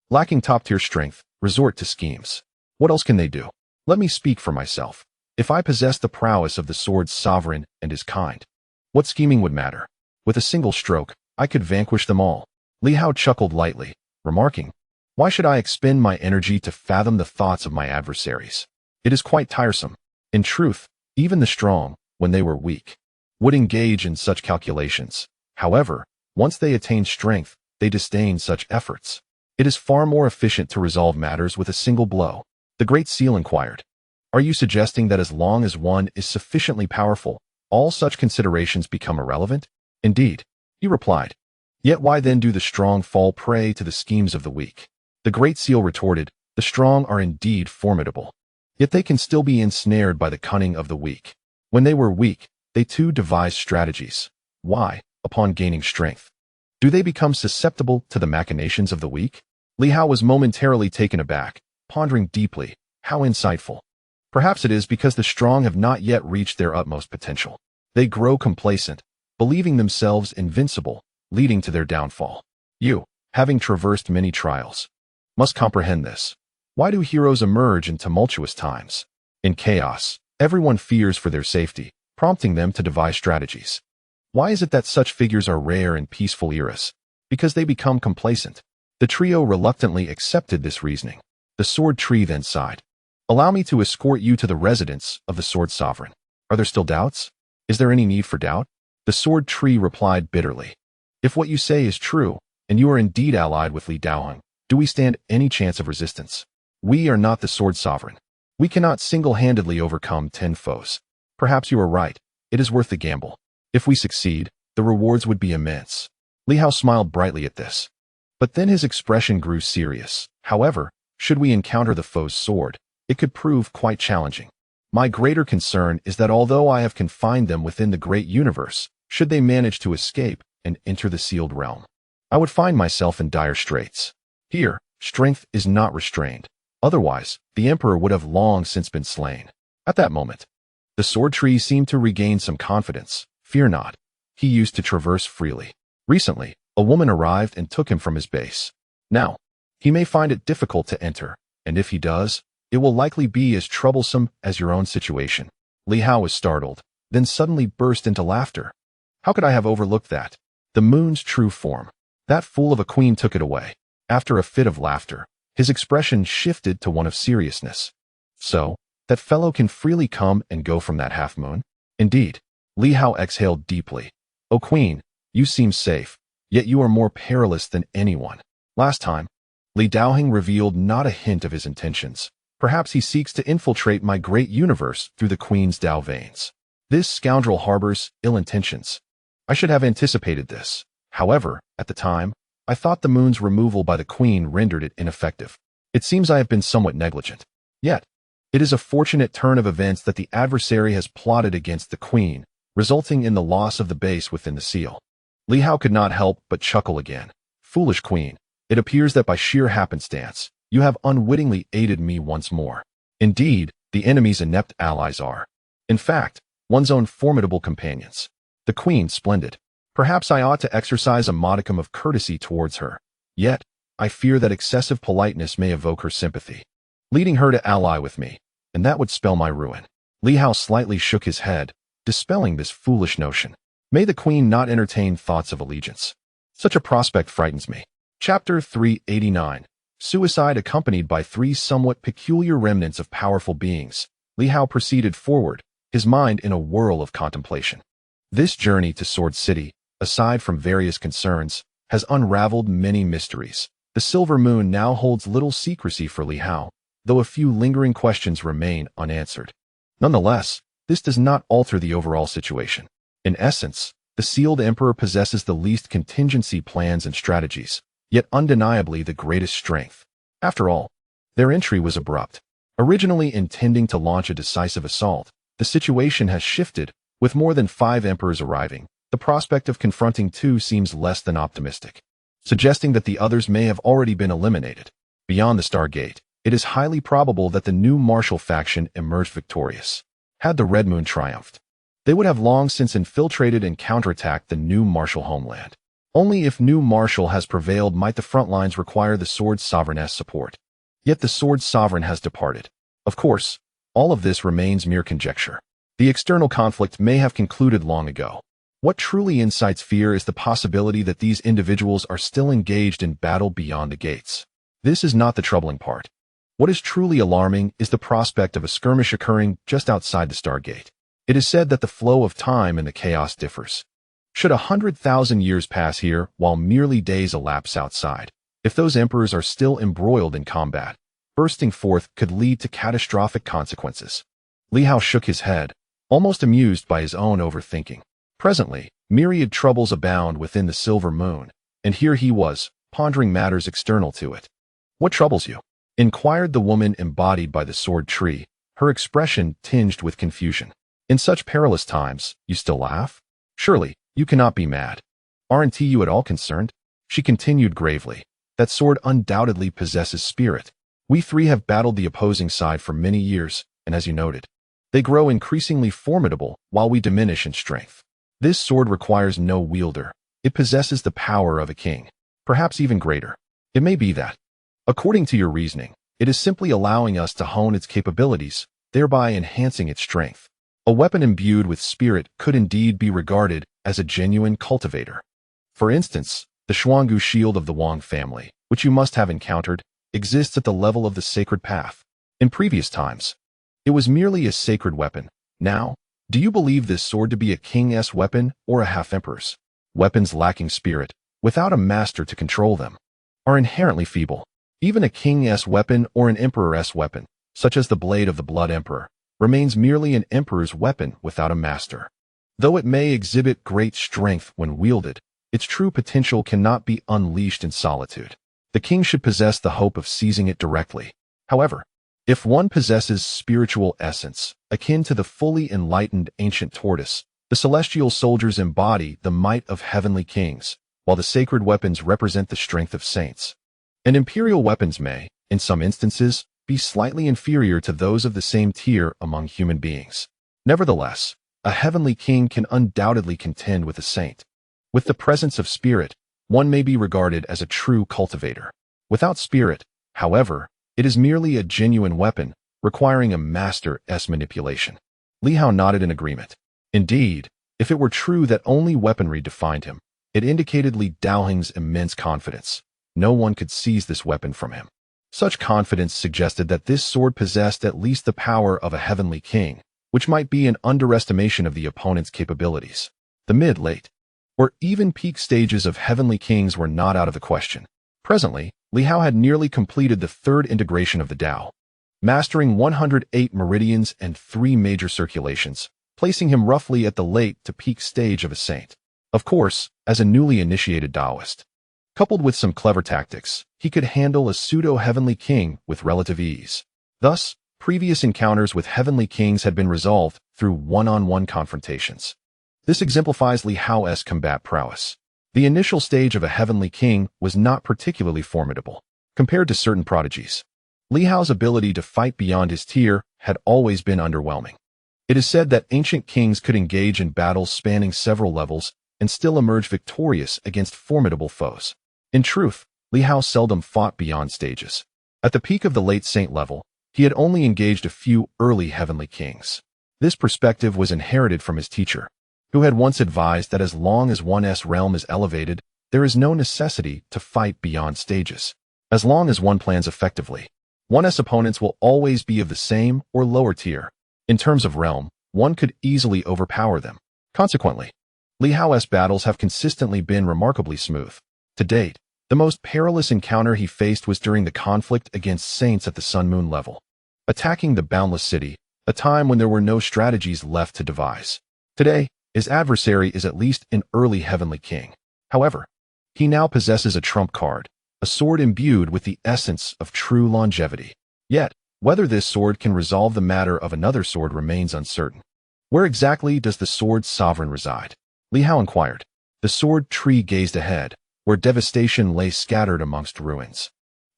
lacking top-tier strength, resort to schemes. What else can they do? Let me speak for myself. If I possessed the prowess of the sword's sovereign and his kind, what scheming would matter? With a single stroke, I could vanquish them all. Li Hao chuckled lightly, remarking, "Why should I expend my energy to fathom the thoughts of my adversaries? It is quite tiresome." In truth, even the strong, when they were weak, would engage in such calculations. However, once they attained strength, they disdained such efforts. It is far more efficient to resolve matters with a single blow. The Great Seal inquired, "Are you suggesting that as long as one is sufficiently powerful, all such considerations become irrelevant?" "Indeed," he replied. "Yet why then do the strong fall prey to the schemes of the weak?" The Great Seal retorted, "The strong are indeed formidable, yet they can still be ensnared by the cunning of the weak. When they were weak, they too devised strategies. Why, upon gaining strength, do they become susceptible to the machinations of the weak?" Li Hao was momentarily taken aback, pondering deeply. How insightful. Perhaps it is because the strong have not yet reached their utmost potential. They grow complacent, believing themselves invincible, leading to their downfall. You, having traversed many trials, must comprehend this. Why do heroes emerge in tumultuous times? In chaos, everyone fears for their safety, prompting them to devise strategies. Why is it that such figures are rare in peaceful eras? Because they become complacent. The trio reluctantly accepted this reasoning. The sword tree then sighed. "Allow me to escort you to the residence of the sword sovereign. Are there still doubts? Is there any need for doubt?" The sword tree replied bitterly, "If what you say is true, and you are indeed allied with Li Hao, do we stand any chance of resistance? We are not the sword sovereign. We cannot single-handedly overcome 10 foes. Perhaps you are right. It is worth the gamble. If we succeed, the rewards would be immense." Li Hao smiled brightly at this. But then his expression grew serious. "However, should we encounter the foe's sword, it could prove quite challenging. My greater concern is that although I have confined them within the great universe, should they manage to escape and enter the sealed realm, I would find myself in dire straits. Here, strength is not restrained. Otherwise, the emperor would have long since been slain." At that moment, the sword tree seemed to regain some confidence. "Fear not. He used to traverse freely. Recently, a woman arrived and took him from his base. Now, he may find it difficult to enter, and if he does, it will likely be as troublesome as your own situation." Li Hao was startled, then suddenly burst into laughter. "How could I have overlooked that? The moon's true form. That fool of a queen took it away." After a fit of laughter, his expression shifted to one of seriousness. "So, that fellow can freely come and go from that half-moon?" "Indeed." Li Hao exhaled deeply. "O queen, you seem safe, yet you are more perilous than anyone. Last time, Li Hao revealed not a hint of his intentions. Perhaps he seeks to infiltrate my great universe through the queen's Dao veins. This scoundrel harbors ill intentions. I should have anticipated this. However, at the time, I thought the moon's removal by the queen rendered it ineffective. It seems I have been somewhat negligent. Yet, it is a fortunate turn of events that the adversary has plotted against the queen, resulting in the loss of the base within the seal." Li Hao could not help but chuckle again. "Foolish queen, it appears that by sheer happenstance, you have unwittingly aided me once more. Indeed, the enemy's inept allies are, in fact, one's own formidable companions. The queen, splendid. Perhaps I ought to exercise a modicum of courtesy towards her. Yet, I fear that excessive politeness may evoke her sympathy, leading her to ally with me, and that would spell my ruin." Li Hao slightly shook his head, dispelling this foolish notion. "May the queen not entertain thoughts of allegiance. Such a prospect frightens me." Chapter 389. Suicide accompanied by 3 somewhat peculiar remnants of powerful beings. Li Hao proceeded forward, his mind in a whirl of contemplation. This journey to Sword City, aside from various concerns, has unraveled many mysteries. The silver moon now holds little secrecy for Li Hao, though a few lingering questions remain unanswered. Nonetheless, this does not alter the overall situation. In essence, the sealed emperor possesses the least contingency plans and strategies, yet undeniably the greatest strength. After all, their entry was abrupt. Originally intending to launch a decisive assault, the situation has shifted. With more than 5 emperors arriving, the prospect of confronting 2 seems less than optimistic. suggesting that the others may have already been eliminated. Beyond the Star Gate, it is highly probable that the new martial faction emerged victorious. Had the Red Moon triumphed, they would have long since infiltrated and counterattacked the new martial homeland. Only if new martial has prevailed might the front lines require the Sword Sovereign's support. Yet the Sword Sovereign has departed. Of course, all of this remains mere conjecture. The external conflict may have concluded long ago. What truly incites fear is the possibility that these individuals are still engaged in battle beyond the gates. This is not the troubling part. What is truly alarming is the prospect of a skirmish occurring just outside the Stargate. It is said that the flow of time and the chaos differs. Should 100,000 years pass here while merely days elapse outside, if those emperors are still embroiled in combat, bursting forth could lead to catastrophic consequences. Li Hao shook his head, almost amused by his own overthinking. Presently, myriad troubles abound within the Silver Moon, and here he was, pondering matters external to it. "What troubles you?" inquired the woman embodied by the sword tree, her expression tinged with confusion. "In such perilous times, you still laugh? Surely, you cannot be mad. Aren't you at all concerned?" She continued gravely. "That sword undoubtedly possesses spirit. We three have battled the opposing side for many years, and as you noted, they grow increasingly formidable while we diminish in strength. This sword requires no wielder. It possesses the power of a king, perhaps even greater. It may be that, according to your reasoning, it is simply allowing us to hone its capabilities, thereby enhancing its strength. A weapon imbued with spirit could indeed be regarded as a genuine cultivator. For instance, the Xuangu shield of the Wang family, which you must have encountered, exists at the level of the sacred path. In previous times, it was merely a sacred weapon. Now, do you believe this sword to be a king's weapon or a half-emperor's? Weapons lacking spirit, without a master to control them, are inherently feeble. Even a king's weapon or an emperor's weapon, such as the blade of the Blood Emperor, remains merely an emperor's weapon without a master. Though it may exhibit great strength when wielded, its true potential cannot be unleashed in solitude. The king should possess the hope of seizing it directly. However, if one possesses spiritual essence, akin to the fully enlightened ancient tortoise, the celestial soldiers embody the might of heavenly kings, while the sacred weapons represent the strength of saints. And imperial weapons may, in some instances, be slightly inferior to those of the same tier among human beings. Nevertheless, a heavenly king can undoubtedly contend with a saint. With the presence of spirit, one may be regarded as a true cultivator. Without spirit, however, it is merely a genuine weapon, requiring a master's manipulation. Li Hao nodded in agreement. Indeed, if it were true that only weaponry defined him, it indicated Li Daoheng's immense confidence. No one could seize this weapon from him. Such confidence suggested that this sword possessed at least the power of a heavenly king, which might be an underestimation of the opponent's capabilities. The mid, late, or even peak stages of heavenly kings were not out of the question. Presently, Li Hao had nearly completed the third integration of the Tao, mastering 108 meridians and 3 major circulations, placing him roughly at the late to peak stage of a saint. Of course, as a newly initiated Taoist, coupled with some clever tactics, he could handle a pseudo-heavenly king with relative ease. Thus, previous encounters with heavenly kings had been resolved through one-on-one confrontations. This exemplifies Li Hao's combat prowess. The initial stage of a heavenly king was not particularly formidable, compared to certain prodigies. Li Hao's ability to fight beyond his tier had always been underwhelming. It is said that ancient kings could engage in battles spanning several levels and still emerge victorious against formidable foes. In truth, Li Hao seldom fought beyond stages. At the peak of the late saint level, he had only engaged a few early heavenly kings. This perspective was inherited from his teacher, who had once advised that as long as one's realm is elevated, there is no necessity to fight beyond stages. As long as one plans effectively, one's opponents will always be of the same or lower tier. In terms of realm, one could easily overpower them. Consequently, Li Hao's battles have consistently been remarkably smooth. To date, the most perilous encounter he faced was during the conflict against saints at the Sun-Moon level, attacking the Boundless City, a time when there were no strategies left to devise. Today, his adversary is at least an early heavenly king. However, he now possesses a trump card, a sword imbued with the essence of true longevity. Yet, whether this sword can resolve the matter of another sword remains uncertain. Where exactly does the sword sovereign reside? Li Hao inquired. The sword tree gazed ahead, where devastation lay scattered amongst ruins,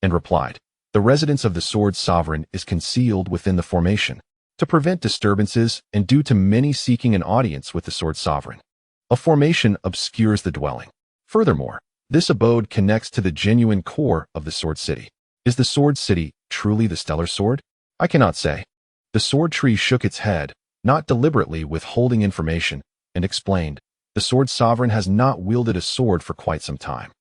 and replied, "The residence of the Sword Sovereign is concealed within the formation, to prevent disturbances and due to many seeking an audience with the Sword Sovereign. A formation obscures the dwelling. Furthermore, this abode connects to the genuine core of the Sword City. Is the Sword City truly the Stellar Sword? I cannot say." The Sword Tree shook its head, not deliberately withholding information, and explained, "The Sword Sovereign has not wielded a sword for quite some time.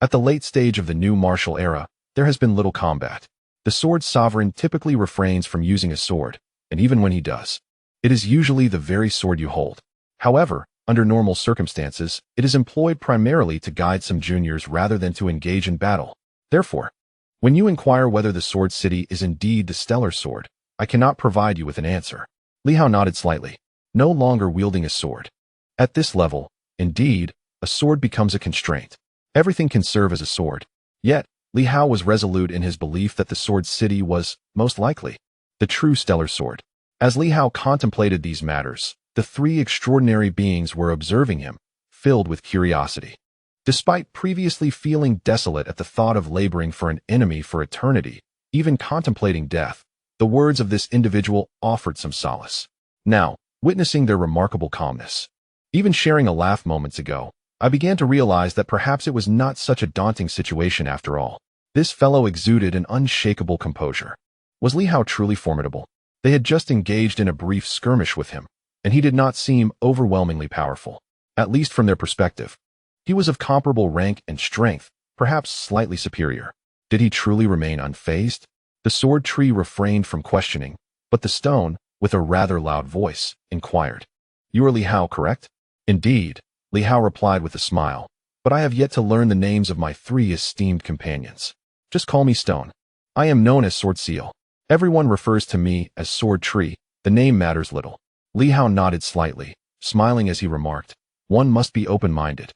At the late stage of the new martial era, there has been little combat. The Sword Sovereign typically refrains from using a sword, and even when he does, it is usually the very sword you hold. However, under normal circumstances, it is employed primarily to guide some juniors rather than to engage in battle. Therefore, when you inquire whether the Sword City is indeed the Stellar Sword, I cannot provide you with an answer." Li Hao nodded slightly, no longer wielding a sword. At this level, indeed, a sword becomes a constraint. Everything can serve as a sword. Yet, Li Hao was resolute in his belief that the Sword City was, most likely, the true Stellar Sword. As Li Hao contemplated these matters, the three extraordinary beings were observing him, filled with curiosity. Despite previously feeling desolate at the thought of laboring for an enemy for eternity, even contemplating death, the words of this individual offered some solace. Now, witnessing their remarkable calmness, even sharing a laugh moments ago, I began to realize that perhaps it was not such a daunting situation after all. This fellow exuded an unshakable composure. Was Li Hao truly formidable? They had just engaged in a brief skirmish with him, and he did not seem overwhelmingly powerful, at least from their perspective. He was of comparable rank and strength, perhaps slightly superior. Did he truly remain unfazed? The Sword Tree refrained from questioning, but the stone, with a rather loud voice, inquired, "You are Li Hao, correct?" "Indeed," Li Hao replied with a smile, "but I have yet to learn the names of my three esteemed companions. Just call me Stone. I am known as Sword Seal. Everyone refers to me as Sword Tree. The name matters little." Li Hao nodded slightly, smiling as he remarked, "One must be open-minded.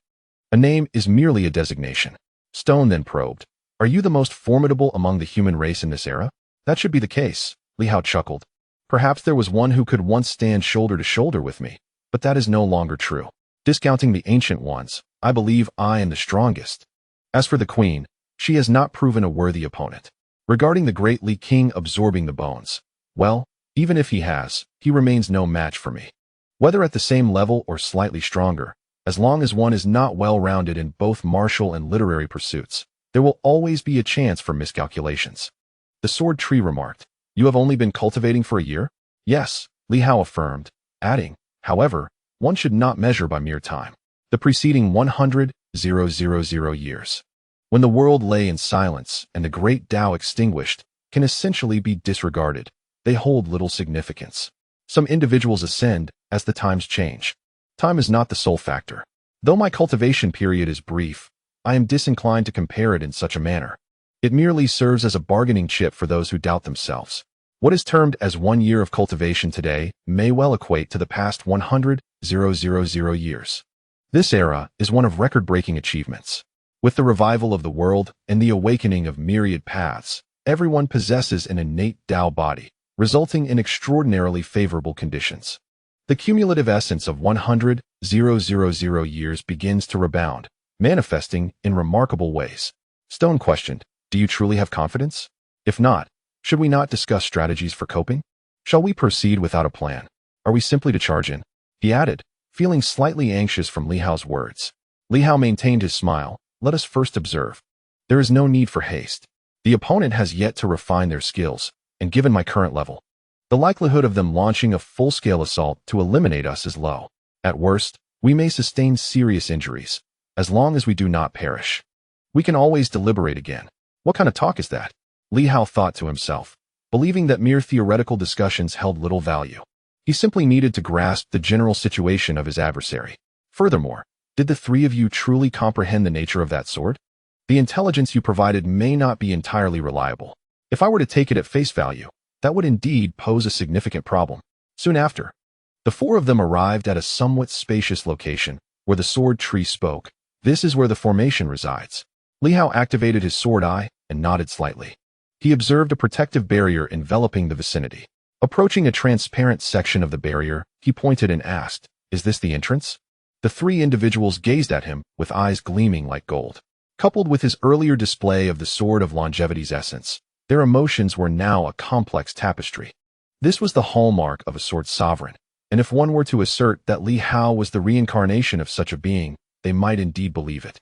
A name is merely a designation." Stone then probed, "Are you the most formidable among the human race in this era?" "That should be the case," Li Hao chuckled. "Perhaps there was one who could once stand shoulder to shoulder with me, but that is no longer true. Discounting the ancient ones, I believe I am the strongest. As for the queen, she has not proven a worthy opponent. Regarding the great Li King absorbing the bones, well, even if he has, he remains no match for me. Whether at the same level or slightly stronger, as long as one is not well-rounded in both martial and literary pursuits, there will always be a chance for miscalculations." The Sword Tree remarked, "You have only been cultivating for a year?" "Yes," Li Hao affirmed, adding, "However, one should not measure by mere time. The preceding 100,000 years, when the world lay in silence and the great Tao extinguished, can essentially be disregarded. They hold little significance. Some individuals ascend as the times change. Time is not the sole factor. Though my cultivation period is brief, I am disinclined to compare it in such a manner. It merely serves as a bargaining chip for those who doubt themselves. What is termed as 1 year of cultivation today may well equate to the past 100,000 years. This era is one of record-breaking achievements. With the revival of the world and the awakening of myriad paths, everyone possesses an innate Tao body, resulting in extraordinarily favorable conditions. The cumulative essence of 100,000 years begins to rebound, manifesting in remarkable ways. Stone questioned, "Do you truly have confidence? If not, should we not discuss strategies for coping? Shall we proceed without a plan? Are we simply to charge in?" He added, feeling slightly anxious from Li Hao's words. Li Hao maintained his smile. "Let us first observe. There is no need for haste. The opponent has yet to refine their skills, and given my current level, the likelihood of them launching a full-scale assault to eliminate us is low. At worst, we may sustain serious injuries, as long as we do not perish. We can always deliberate again." What kind of talk is that? Li Hao thought to himself, believing that mere theoretical discussions held little value. He simply needed to grasp the general situation of his adversary. Furthermore, did the three of you truly comprehend the nature of that sword? The intelligence you provided may not be entirely reliable. If I were to take it at face value, that would indeed pose a significant problem. Soon after, the four of them arrived at a somewhat spacious location, where the Sword Tree spoke. "This is where the formation resides." Li Hao activated his sword eye and nodded slightly. He observed a protective barrier enveloping the vicinity. Approaching a transparent section of the barrier, he pointed and asked, "Is this the entrance?" The three individuals gazed at him with eyes gleaming like gold. Coupled with his earlier display of the Sword of Longevity's essence, their emotions were now a complex tapestry. This was the hallmark of a sword sovereign, and if one were to assert that Li Hao was the reincarnation of such a being, they might indeed believe it.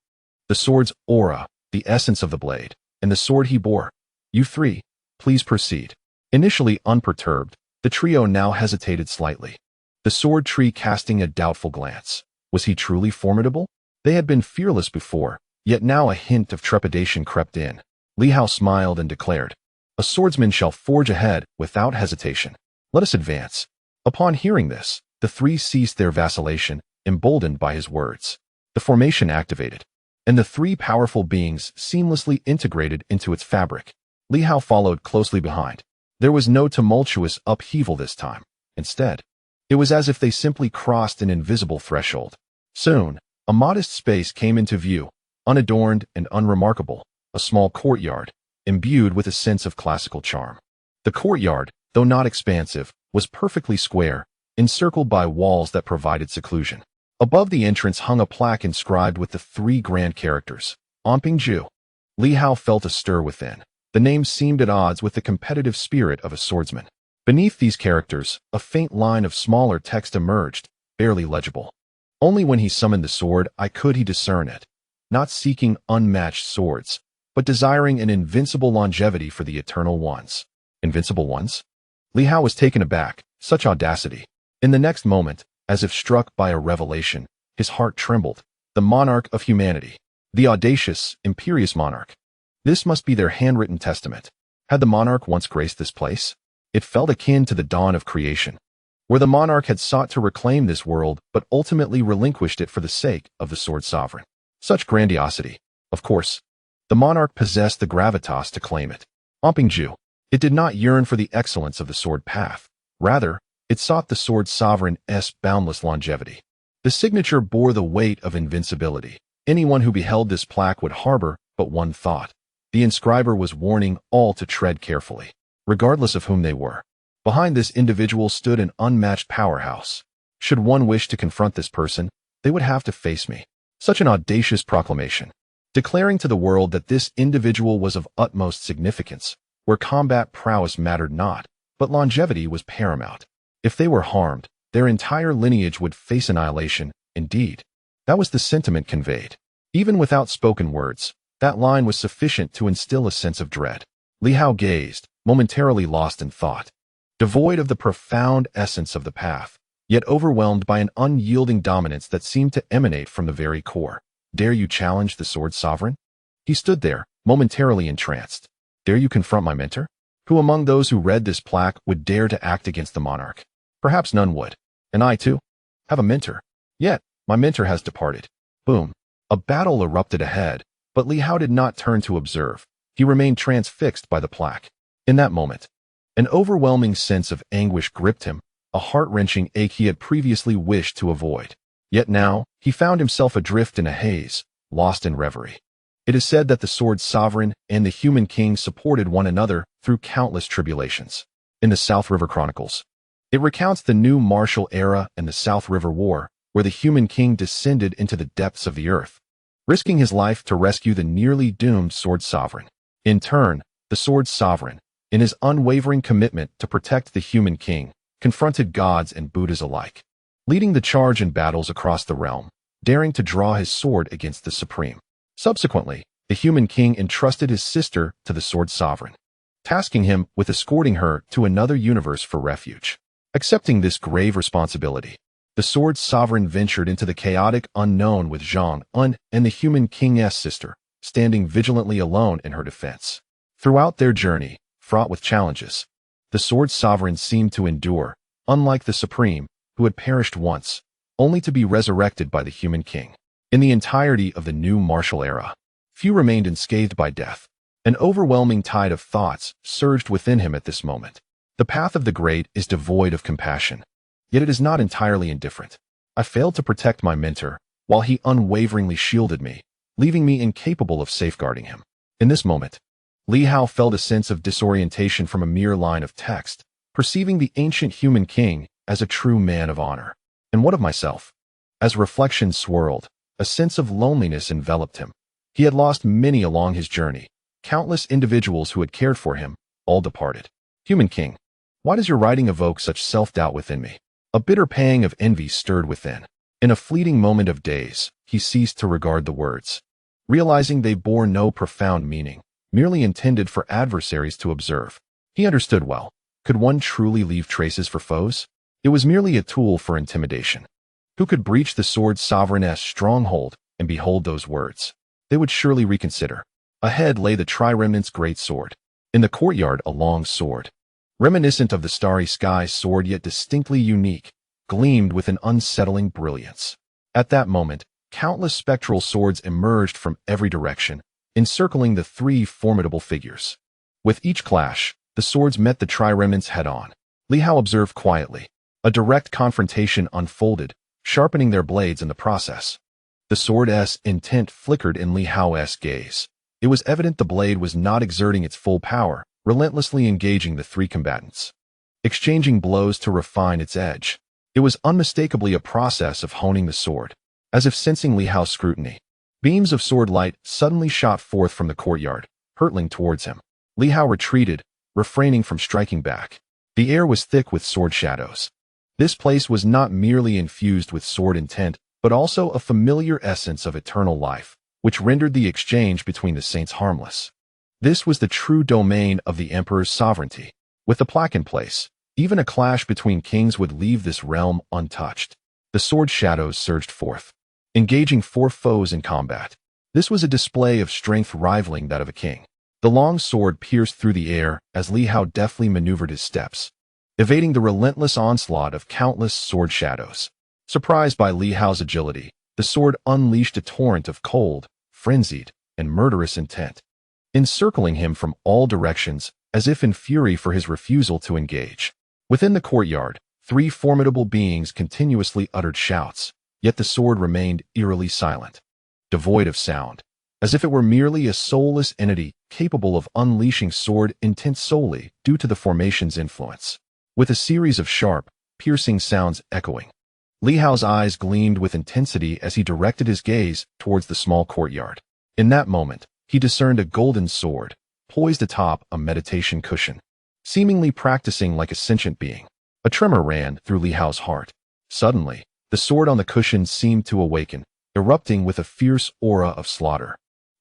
The sword's aura, the essence of the blade, and the sword he bore. You three, please proceed. Initially unperturbed, the trio now hesitated slightly. The sword tree casting a doubtful glance. Was he truly formidable? They had been fearless before, yet now a hint of trepidation crept in. Li Hao smiled and declared, "A swordsman shall forge ahead without hesitation. Let us advance." Upon hearing this, the three ceased their vacillation, emboldened by his words. The formation activated, and the three powerful beings seamlessly integrated into its fabric. Li Hao followed closely behind. There was no tumultuous upheaval this time. Instead, it was as if they simply crossed an invisible threshold. Soon, a modest space came into view, unadorned and unremarkable, a small courtyard, imbued with a sense of classical charm. The courtyard, though not expansive, was perfectly square, encircled by walls that provided seclusion. Above the entrance hung a plaque inscribed with the three grand characters, Ju. Li Hao felt a stir within. The name seemed at odds with the competitive spirit of a swordsman. Beneath these characters, a faint line of smaller text emerged, barely legible. Only when he summoned the sword could he discern it, not seeking unmatched swords, but desiring an invincible longevity for the eternal ones. Invincible ones? Li Hao was taken aback. Such audacity. In the next moment, as if struck by a revelation, his heart trembled. The monarch of humanity. The audacious, imperious monarch. This must be their handwritten testament. Had the monarch once graced this place? It felt akin to the dawn of creation, where the monarch had sought to reclaim this world but ultimately relinquished it for the sake of the sword sovereign. Such grandiosity. Of course, the monarch possessed the gravitas to claim it. Ju. It did not yearn for the excellence of the sword path. Rather, it sought the sword sovereign's boundless longevity. The signature bore the weight of invincibility. Anyone who beheld this plaque would harbor but one thought. The inscriber was warning all to tread carefully, regardless of whom they were. Behind this individual stood an unmatched powerhouse. Should one wish to confront this person, they would have to face me. Such an audacious proclamation, declaring to the world that this individual was of utmost significance, where combat prowess mattered not, but longevity was paramount. If they were harmed, their entire lineage would face annihilation. Indeed, that was the sentiment conveyed. Even without spoken words, that line was sufficient to instill a sense of dread. Li Hao gazed, momentarily lost in thought, devoid of the profound essence of the path, yet overwhelmed by an unyielding dominance that seemed to emanate from the very core. Dare you challenge the sword sovereign? He stood there, momentarily entranced. Dare you confront my mentor? Who among those who read this plaque would dare to act against the monarch? Perhaps none would. And I, too, have a mentor. Yet, my mentor has departed. Boom. A battle erupted ahead, but Li Hao did not turn to observe. He remained transfixed by the plaque. In that moment, an overwhelming sense of anguish gripped him, a heart-wrenching ache he had previously wished to avoid. Yet now, he found himself adrift in a haze, lost in reverie. It is said that the sword sovereign and the human king supported one another through countless tribulations. In the South River Chronicles, it recounts the new martial era and the South River War, where the human king descended into the depths of the earth, risking his life to rescue the nearly doomed sword sovereign. In turn, the sword sovereign, in his unwavering commitment to protect the human king, confronted gods and Buddhas alike, leading the charge in battles across the realm, daring to draw his sword against the supreme. Subsequently, the human king entrusted his sister to the sword sovereign, tasking him with escorting her to another universe for refuge. Accepting this grave responsibility, the sword sovereign ventured into the chaotic unknown with Zhang Un and the human king's sister, standing vigilantly alone in her defense. Throughout their journey, fraught with challenges, the sword sovereign seemed to endure, unlike the supreme, who had perished once, only to be resurrected by the human king. In the entirety of the new martial era, few remained unscathed by death. An overwhelming tide of thoughts surged within him at this moment. The path of the great is devoid of compassion, yet it is not entirely indifferent. I failed to protect my mentor, while he unwaveringly shielded me, leaving me incapable of safeguarding him. In this moment, Li Hao felt a sense of disorientation from a mere line of text, perceiving the ancient human king as a true man of honor. And what of myself? As reflection swirled, a sense of loneliness enveloped him. He had lost many along his journey. Countless individuals who had cared for him, all departed. Human king, why does your writing evoke such self-doubt within me? A bitter pang of envy stirred within. In a fleeting moment of daze, he ceased to regard the words, realizing they bore no profound meaning, merely intended for adversaries to observe. He understood well. Could one truly leave traces for foes? It was merely a tool for intimidation. Who could breach the sword's sovereign's stronghold and behold those words? They would surely reconsider. Ahead lay the Tri-Remnant's great sword. In the courtyard, a long sword, reminiscent of the starry sky's sword yet distinctly unique, gleamed with an unsettling brilliance. At that moment, countless spectral swords emerged from every direction, encircling the three formidable figures. With each clash, the swords met the Tri-Remnants head-on. Li Hao observed quietly. A direct confrontation unfolded, sharpening their blades in the process. The sword's intent flickered in Li Hao's gaze. It was evident the blade was not exerting its full power, relentlessly engaging the three combatants, exchanging blows to refine its edge. It was unmistakably a process of honing the sword. As if sensing Li Hao's scrutiny, beams of sword light suddenly shot forth from the courtyard, hurtling towards him. Li Hao retreated, refraining from striking back. The air was thick with sword shadows. This place was not merely infused with sword intent, but also a familiar essence of eternal life, which rendered the exchange between the saints harmless. This was the true domain of the emperor's sovereignty. With the plaque in place, even a clash between kings would leave this realm untouched. The sword shadows surged forth, engaging four foes in combat. This was a display of strength rivaling that of a king. The long sword pierced through the air as Li Hao deftly maneuvered his steps, evading the relentless onslaught of countless sword shadows. Surprised by Li Hao's agility, the sword unleashed a torrent of cold, frenzied, and murderous intent, encircling him from all directions as if in fury for his refusal to engage. Within the courtyard, three formidable beings continuously uttered shouts, yet the sword remained eerily silent, devoid of sound, as if it were merely a soulless entity capable of unleashing sword intent solely due to the formation's influence. With a series of sharp, piercing sounds echoing, Li Hao's eyes gleamed with intensity as he directed his gaze towards the small courtyard. In that moment, he discerned a golden sword, poised atop a meditation cushion, seemingly practicing like a sentient being. A tremor ran through Li Hao's heart. Suddenly, the sword on the cushion seemed to awaken, erupting with a fierce aura of slaughter.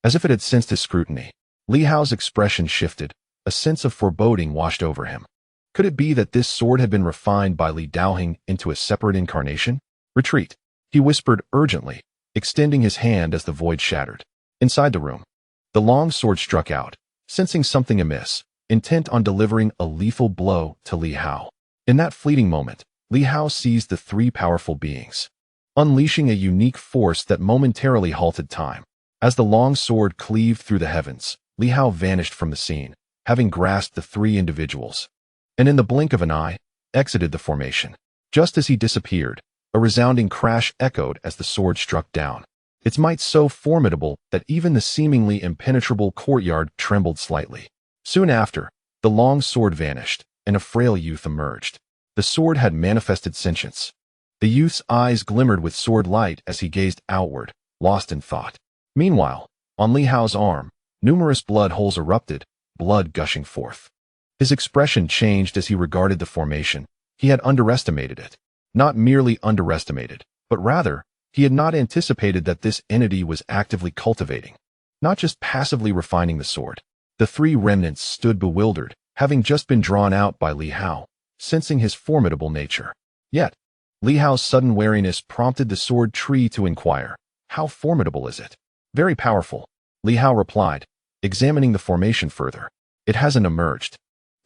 As if it had sensed his scrutiny, Li Hao's expression shifted, a sense of foreboding washed over him. Could it be that this sword had been refined by Li Daoheng into a separate incarnation? Retreat, he whispered urgently, extending his hand as the void shattered. Inside the room, the long sword struck out, sensing something amiss, intent on delivering a lethal blow to Li Hao. In that fleeting moment, Li Hao seized the three powerful beings, unleashing a unique force that momentarily halted time. As the long sword cleaved through the heavens, Li Hao vanished from the scene, having grasped the three individuals, and in the blink of an eye, exited the formation. Just as he disappeared, a resounding crash echoed as the sword struck down, its might so formidable that even the seemingly impenetrable courtyard trembled slightly. Soon after, the long sword vanished, and a frail youth emerged. The sword had manifested sentience. The youth's eyes glimmered with sword light as he gazed outward, lost in thought. Meanwhile, on Li Hao's arm, numerous blood holes erupted, blood gushing forth. His expression changed as he regarded the formation. He had underestimated it. Not merely underestimated, but rather, he had not anticipated that this entity was actively cultivating, not just passively refining the sword. The three remnants stood bewildered, having just been drawn out by Li Hao, sensing his formidable nature. Yet, Li Hao's sudden wariness prompted the sword tree to inquire, "How formidable is it?" "Very powerful," Li Hao replied, examining the formation further. "It hasn't emerged.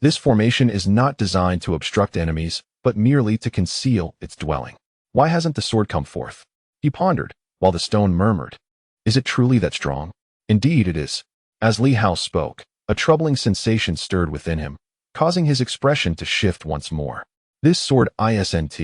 This formation is not designed to obstruct enemies, but merely to conceal its dwelling. Why hasn't the sword come forth?" He pondered, while the stone murmured, "Is it truly that strong?" "Indeed it is." As Li Hao spoke, a troubling sensation stirred within him, causing his expression to shift once more. "This sword isn't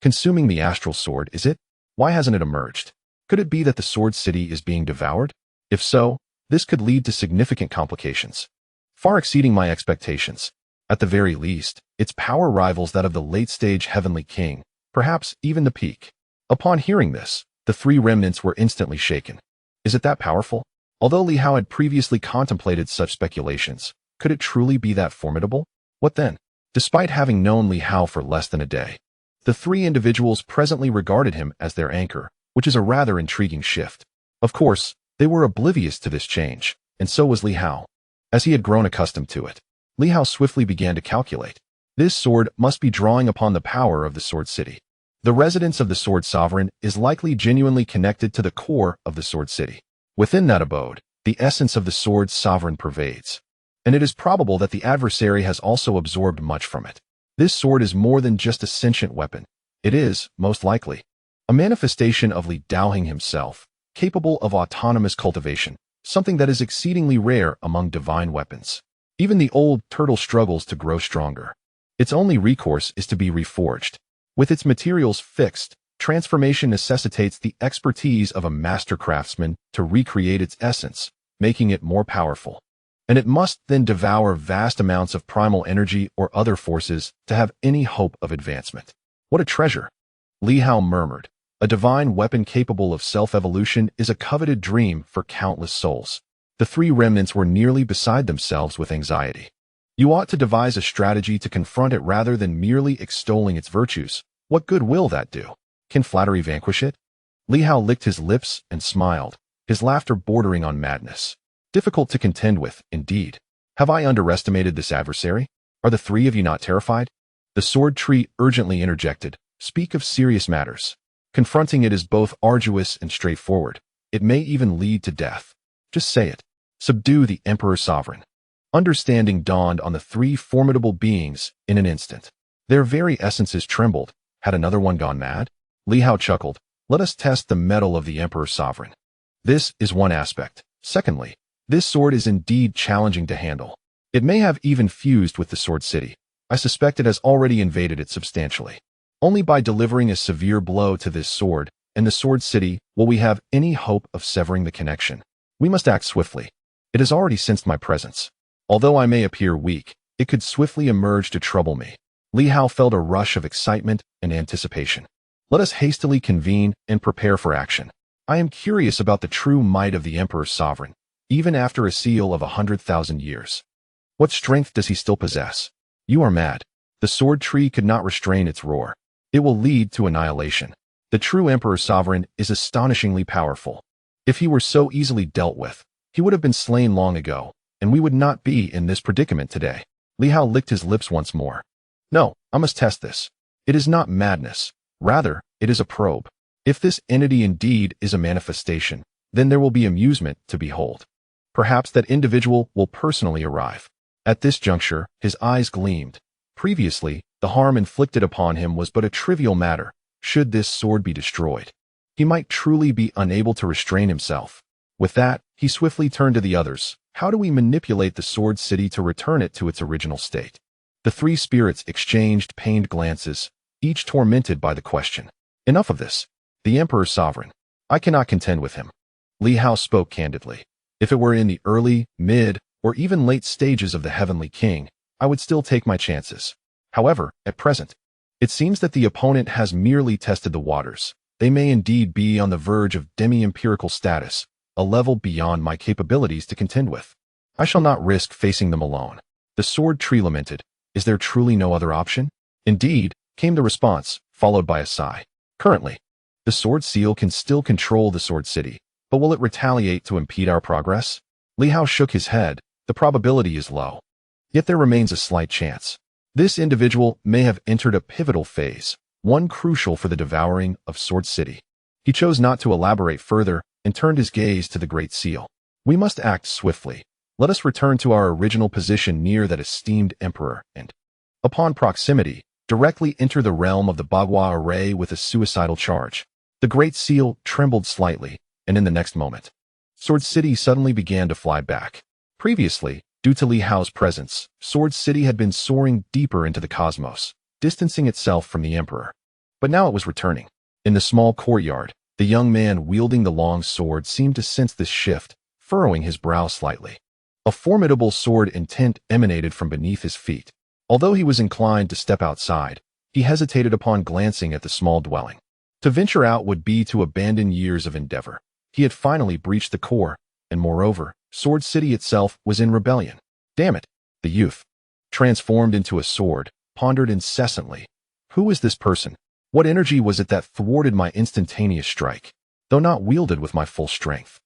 consuming the astral sword, is it? Why hasn't it emerged? Could it be that the sword city is being devoured? If so, this could lead to significant complications, far exceeding my expectations. At the very least, its power rivals that of the late-stage heavenly king, perhaps even the peak." Upon hearing this, the three remnants were instantly shaken. "Is it that powerful?" Although Li Hao had previously contemplated such speculations, could it truly be that formidable? What then? Despite having known Li Hao for less than a day, the three individuals presently regarded him as their anchor, which is a rather intriguing shift. Of course, they were oblivious to this change, and so was Li Hao. As he had grown accustomed to it, Li Hao swiftly began to calculate. This sword must be drawing upon the power of the Sword City. The residence of the Sword Sovereign is likely genuinely connected to the core of the Sword City. Within that abode, the essence of the Sword Sovereign pervades, and it is probable that the adversary has also absorbed much from it. This sword is more than just a sentient weapon. It is, most likely, a manifestation of Li Daoheng himself, capable of autonomous cultivation, something that is exceedingly rare among divine weapons. Even the old turtle struggles to grow stronger. Its only recourse is to be reforged. With its materials fixed, transformation necessitates the expertise of a master craftsman to recreate its essence, making it more powerful. And it must then devour vast amounts of primal energy or other forces to have any hope of advancement. What a treasure! Li Hao murmured. A divine weapon capable of self-evolution is a coveted dream for countless souls. The three remnants were nearly beside themselves with anxiety. You ought to devise a strategy to confront it rather than merely extolling its virtues. What good will that do? Can flattery vanquish it? Li Hao licked his lips and smiled, his laughter bordering on madness. Difficult to contend with, indeed. Have I underestimated this adversary? Are the three of you not terrified? The sword tree urgently interjected. Speak of serious matters. Confronting it is both arduous and straightforward. It may even lead to death. Just say it. Subdue the Emperor Sovereign. Understanding dawned on the three formidable beings in an instant. Their very essences trembled. Had another one gone mad? Li Hao chuckled. Let us test the mettle of the Emperor Sovereign. This is one aspect. Secondly, this sword is indeed challenging to handle. It may have even fused with the Sword City. I suspect it has already invaded it substantially. Only by delivering a severe blow to this sword and the Sword City will we have any hope of severing the connection. We must act swiftly. It has already sensed my presence. Although I may appear weak, it could swiftly emerge to trouble me. Li Hao felt a rush of excitement and anticipation. Let us hastily convene and prepare for action. I am curious about the true might of the Emperor Sovereign, even after a seal of 100,000 years. What strength does he still possess? You are mad. The sword tree could not restrain its roar. It will lead to annihilation. The true Emperor Sovereign is astonishingly powerful. If he were so easily dealt with, he would have been slain long ago, and we would not be in this predicament today. Li Hao licked his lips once more. No, I must test this. It is not madness. Rather, it is a probe. If this entity indeed is a manifestation, then there will be amusement to behold. Perhaps that individual will personally arrive. At this juncture, his eyes gleamed. Previously, the harm inflicted upon him was but a trivial matter. Should this sword be destroyed, he might truly be unable to restrain himself. With that, he swiftly turned to the others. How do we manipulate the Sword City to return it to its original state? The three spirits exchanged pained glances, each tormented by the question. Enough of this. The Emperor Sovereign. I cannot contend with him. Li Hao spoke candidly. If it were in the early, mid, or even late stages of the Heavenly King, I would still take my chances. However, at present, it seems that the opponent has merely tested the waters. They may indeed be on the verge of demi-empirical status, a level beyond my capabilities to contend with. I shall not risk facing them alone. The sword tree lamented. Is there truly no other option? Indeed, came the response, followed by a sigh. Currently, the sword seal can still control the Sword City, but will it retaliate to impede our progress? Li Hao shook his head. The probability is low. Yet there remains a slight chance. This individual may have entered a pivotal phase, one crucial for the devouring of Sword City. He chose not to elaborate further and turned his gaze to the Great Seal. We must act swiftly. Let us return to our original position near that esteemed emperor and, upon proximity, directly enter the realm of the Bagua array with a suicidal charge. The Great Seal trembled slightly, and in the next moment, Sword City suddenly began to fly back. Previously, due to Li Hao's presence, Sword City had been soaring deeper into the cosmos, distancing itself from the emperor. But now it was returning. In the small courtyard, the young man wielding the long sword seemed to sense this shift, furrowing his brow slightly. A formidable sword intent emanated from beneath his feet. Although he was inclined to step outside, he hesitated upon glancing at the small dwelling. To venture out would be to abandon years of endeavor. He had finally breached the core, and moreover, Sword City itself was in rebellion. Damn it! The youth, transformed into a sword, pondered incessantly. Who was this person? What energy was it that thwarted my instantaneous strike? Though not wielded with my full strength,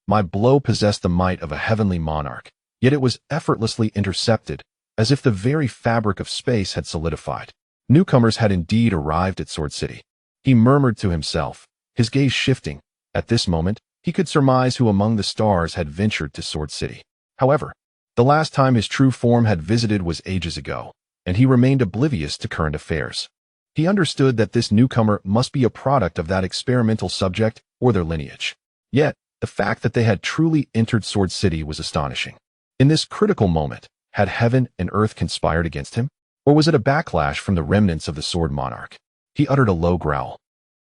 my blow possessed the might of a heavenly monarch, yet it was effortlessly intercepted, as if the very fabric of space had solidified. Newcomers had indeed arrived at Sword City. He murmured to himself, his gaze shifting. At this moment, he could surmise who among the stars had ventured to Sword City. However, the last time his true form had visited was ages ago, and he remained oblivious to current affairs. He understood that this newcomer must be a product of that experimental subject or their lineage. Yet, the fact that they had truly entered Sword City was astonishing. In this critical moment, had heaven and earth conspired against him? Or was it a backlash from the remnants of the Sword Monarch? He uttered a low growl,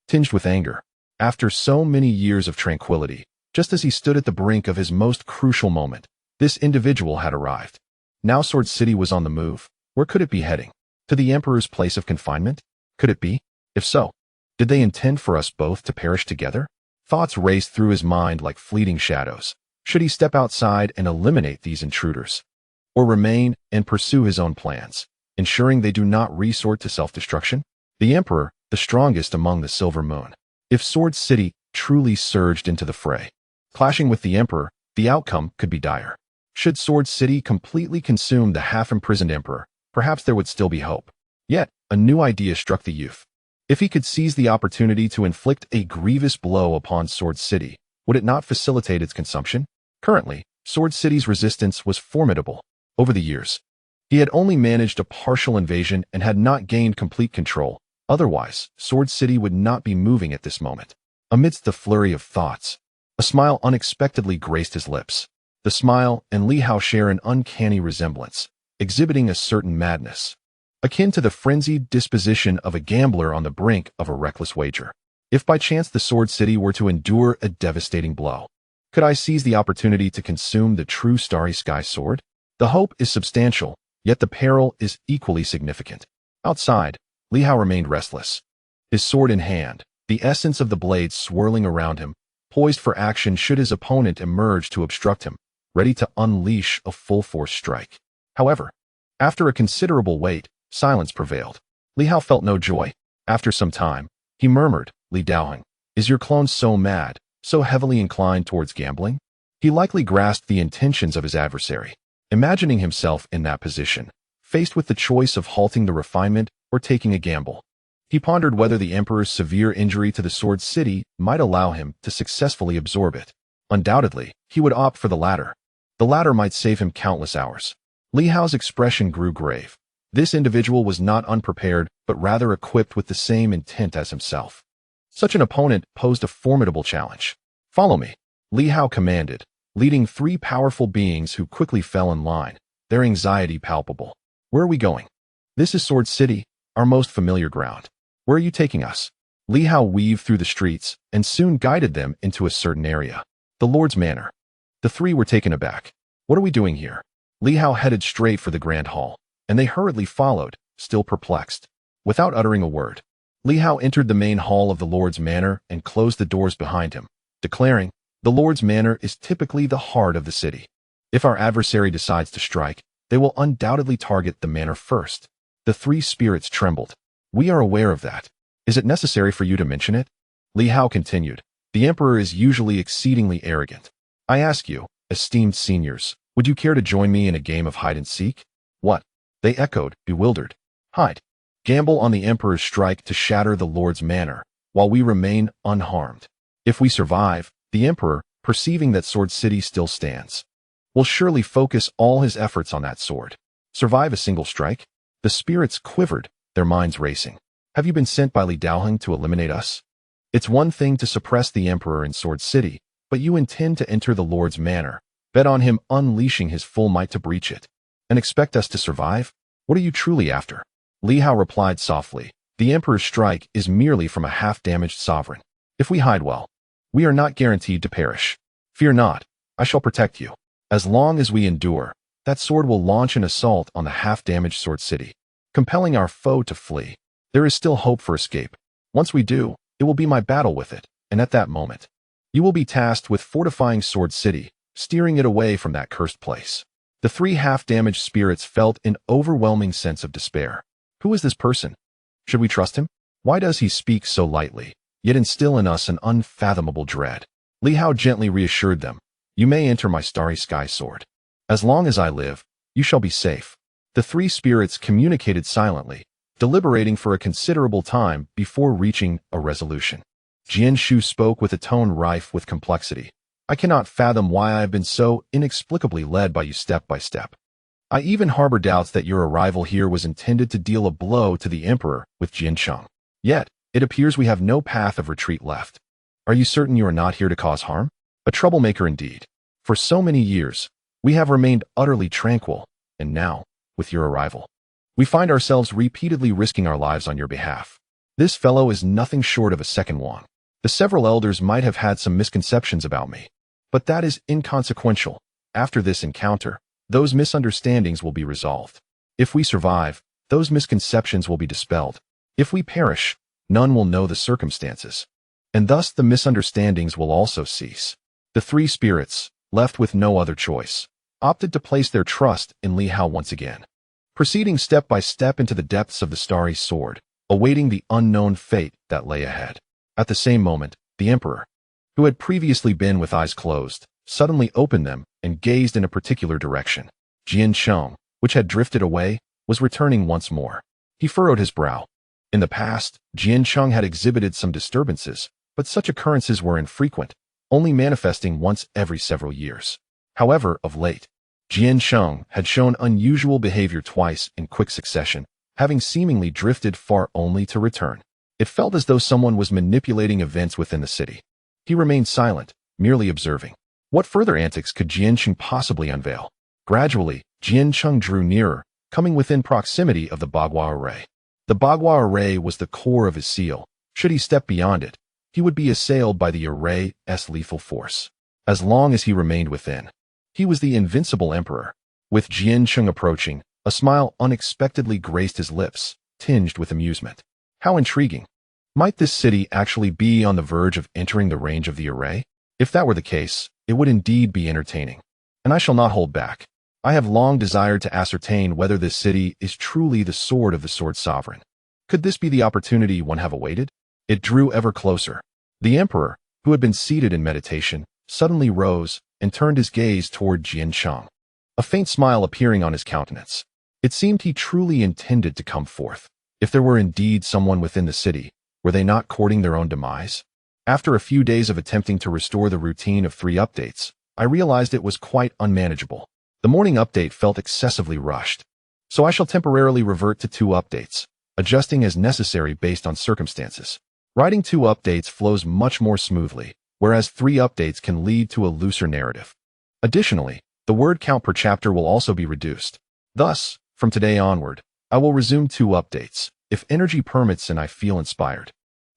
tinged with anger. After so many years of tranquility, just as he stood at the brink of his most crucial moment, this individual had arrived. Now Sword City was on the move. Where could it be heading? To the Emperor's place of confinement? Could it be? If so, did they intend for us both to perish together? Thoughts raced through his mind like fleeting shadows. Should he step outside and eliminate these intruders? Or remain and pursue his own plans, ensuring they do not resort to self-destruction? The Emperor, the strongest among the Silver Moon. If Sword City truly surged into the fray, clashing with the Emperor, the outcome could be dire. Should Sword City completely consume the half-imprisoned Emperor, perhaps there would still be hope. Yet, a new idea struck the youth. If he could seize the opportunity to inflict a grievous blow upon Sword City, would it not facilitate its consumption? Currently, Sword City's resistance was formidable. Over the years, he had only managed a partial invasion and had not gained complete control. Otherwise, Sword City would not be moving at this moment. Amidst the flurry of thoughts, a smile unexpectedly graced his lips. The smile and Li Hao share an uncanny resemblance, exhibiting a certain madness, akin to the frenzied disposition of a gambler on the brink of a reckless wager. If by chance the Sword City were to endure a devastating blow, could I seize the opportunity to consume the true Starry Sky Sword? The hope is substantial, yet the peril is equally significant. Outside, Li Hao remained restless, his sword in hand, the essence of the blade swirling around him, poised for action should his opponent emerge to obstruct him, ready to unleash a full-force strike. However, after a considerable wait, silence prevailed. Li Hao felt no joy. After some time, he murmured, "Li Daoheng, is your clone so mad, so heavily inclined towards gambling?" He likely grasped the intentions of his adversary. Imagining himself in that position, faced with the choice of halting the refinement or taking a gamble, he pondered whether the Emperor's severe injury to the Sword City might allow him to successfully absorb it. Undoubtedly, he would opt for the latter. The latter might save him countless hours. Li Hao's expression grew grave. This individual was not unprepared, but rather equipped with the same intent as himself. Such an opponent posed a formidable challenge. "Follow me," Li Hao commanded, leading three powerful beings who quickly fell in line, their anxiety palpable. "Where are we going?" "This is Sword City, our most familiar ground. Where are you taking us?" Li Hao weaved through the streets and soon guided them into a certain area. "The Lord's Manor." The three were taken aback. "What are we doing here?" Li Hao headed straight for the Grand Hall, and they hurriedly followed, still perplexed. Without uttering a word, Li Hao entered the main hall of the Lord's Manor and closed the doors behind him, declaring, "The Lord's Manor is typically the heart of the city. If our adversary decides to strike, they will undoubtedly target the manor first." The three spirits trembled. "We are aware of that. Is it necessary for you to mention it?" Li Hao continued, "The Emperor is usually exceedingly arrogant. I ask you, esteemed seniors, would you care to join me in a game of hide-and-seek?" "What?" they echoed, bewildered. "Hide. Gamble on the Emperor's strike to shatter the Lord's Manor, while we remain unharmed. If we survive, the Emperor, perceiving that Sword City still stands, will surely focus all his efforts on that sword. Survive a single strike?" The spirits quivered, their minds racing. "Have you been sent by Li Daoheng to eliminate us? It's one thing to suppress the Emperor in Sword City, but you intend to enter the Lord's Manor, bet on him unleashing his full might to breach it, and expect us to survive? What are you truly after?" Li Hao replied softly, "The Emperor's strike is merely from a half-damaged sovereign. If we hide well, we are not guaranteed to perish. Fear not, I shall protect you. As long as we endure, that sword will launch an assault on the half-damaged Sword City, compelling our foe to flee. There is still hope for escape. Once we do, it will be my battle with it, and at that moment, you will be tasked with fortifying Sword City, steering it away from that cursed place. The three half-damaged spirits felt an overwhelming sense of despair. Who is this person? Should we trust him? Why does he speak so lightly, yet instill in us an unfathomable dread? Li Hao gently reassured them. You may enter my starry sky sword. As long as I live, you shall be safe. The three spirits communicated silently, deliberating for a considerable time before reaching a resolution. Jian Shu spoke with a tone rife with complexity. I cannot fathom why I have been so inexplicably led by you step by step. I even harbor doubts that your arrival here was intended to deal a blow to the Emperor with Jiancheng. Yet, it appears we have no path of retreat left. Are you certain you are not here to cause harm? A troublemaker indeed. For so many years, we have remained utterly tranquil, and now, with your arrival, we find ourselves repeatedly risking our lives on your behalf. This fellow is nothing short of a second Wang. The several elders might have had some misconceptions about me, but that is inconsequential. After this encounter, those misunderstandings will be resolved. If we survive, those misconceptions will be dispelled. If we perish, none will know the circumstances, and thus the misunderstandings will also cease. The three spirits, left with no other choice, opted to place their trust in Li Hao once again, proceeding step by step into the depths of the starry sword, awaiting the unknown fate that lay ahead. At the same moment, the Emperor, who had previously been with eyes closed, suddenly opened them and gazed in a particular direction. Jiancheng, which had drifted away, was returning once more. He furrowed his brow. In the past, Jiancheng had exhibited some disturbances, but such occurrences were infrequent, only manifesting once every several years. However, of late, Jiancheng had shown unusual behavior twice in quick succession, having seemingly drifted far only to return. It felt as though someone was manipulating events within the city. He remained silent, merely observing. What further antics could Jiancheng possibly unveil? Gradually, Jiancheng drew nearer, coming within proximity of the Bagua array. The Bagua array was the core of his seal. Should he step beyond it, he would be assailed by the array's lethal force. As long as he remained within, he was the invincible emperor. With Jiancheng approaching, a smile unexpectedly graced his lips, tinged with amusement. How intriguing. Might this city actually be on the verge of entering the range of the array? If that were the case, it would indeed be entertaining. And I shall not hold back. I have long desired to ascertain whether this city is truly the sword of the sword sovereign. Could this be the opportunity one have awaited? It drew ever closer. The emperor, who had been seated in meditation, suddenly rose and turned his gaze toward Jiancheng, a faint smile appearing on his countenance. It seemed he truly intended to come forth. If there were indeed someone within the city, were they not courting their own demise? After a few days of attempting to restore the routine of 3 updates, I realized it was quite unmanageable. The morning update felt excessively rushed. So I shall temporarily revert to 2 updates, adjusting as necessary based on circumstances. Writing 2 updates flows much more smoothly, whereas 3 updates can lead to a looser narrative. Additionally, the word count per chapter will also be reduced. Thus, from today onward, I will resume 2 updates, if energy permits and I feel inspired.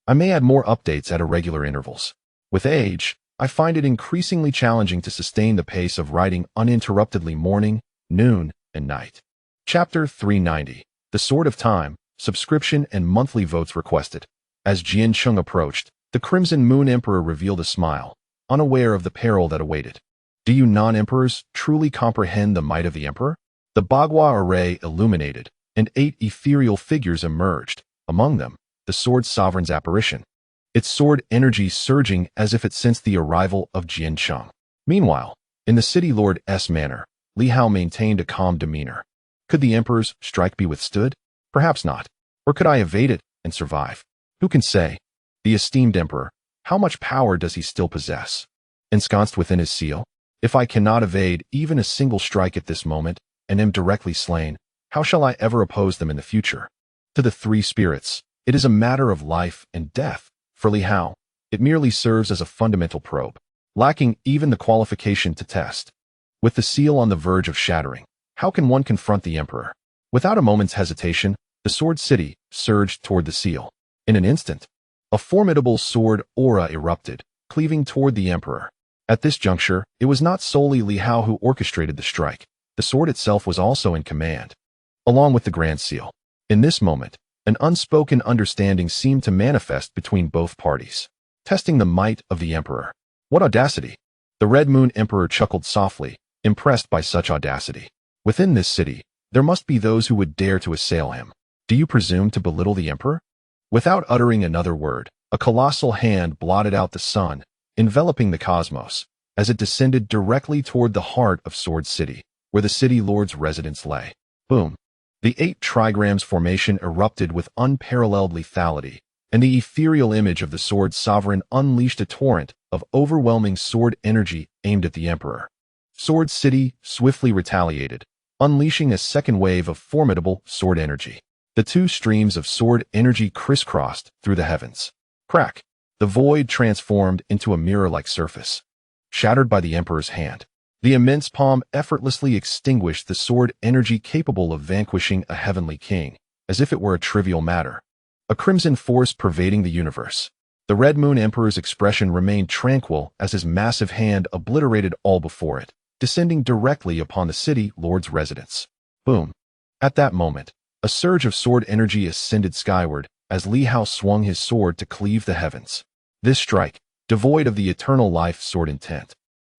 I may add more updates at irregular intervals. With age, I find it increasingly challenging to sustain the pace of writing uninterruptedly morning, noon, and night. Chapter 390, The Sword of Time, Subscription and Monthly Votes Requested. As Jiancheng approached, the Crimson Moon Emperor revealed a smile, unaware of the peril that awaited. Do you non-emperors truly comprehend the might of the emperor? The Bagua array illuminated, and 8 ethereal figures emerged, among them, the sword sovereign's apparition, its sword energy surging as if it sensed the arrival of Jiancheng. Meanwhile, in the city lord's manor, Li Hao maintained a calm demeanor. Could the emperor's strike be withstood? Perhaps not. Or could I evade it and survive? Who can say? The esteemed emperor, how much power does he still possess? Ensconced within his seal? If I cannot evade even a single strike at this moment, and am directly slain, how shall I ever oppose them in the future? To the 3 spirits, it is a matter of life and death. For Li Hao, it merely serves as a fundamental probe, lacking even the qualification to test. With the seal on the verge of shattering, how can one confront the emperor? Without a moment's hesitation, the sword city surged toward the seal. In an instant, a formidable sword aura erupted, cleaving toward the emperor. At this juncture, it was not solely Li Hao who orchestrated the strike. The sword itself was also in command, along with the Grand Seal. In this moment, an unspoken understanding seemed to manifest between both parties, testing the might of the emperor. What audacity! The Red Moon Emperor chuckled softly, impressed by such audacity. Within this city, there must be those who would dare to assail him. Do you presume to belittle the emperor? Without uttering another word, a colossal hand blotted out the sun, enveloping the cosmos, as it descended directly toward the heart of Sword City, where the city lord's residence lay. Boom! The 8 trigrams formation erupted with unparalleled lethality, and the ethereal image of the sword sovereign unleashed a torrent of overwhelming sword energy aimed at the emperor. Sword City swiftly retaliated, unleashing a second wave of formidable sword energy. The 2 streams of sword energy crisscrossed through the heavens. Crack! The void transformed into a mirror-like surface. Shattered by the emperor's hand, the immense palm effortlessly extinguished the sword energy capable of vanquishing a heavenly king, as if it were a trivial matter. A crimson force pervading the universe. The Red Moon Emperor's expression remained tranquil as his massive hand obliterated all before it, descending directly upon the city lord's residence. Boom! At that moment, a surge of sword energy ascended skyward as Li Hao swung his sword to cleave the heavens. This strike, devoid of the eternal life sword intent,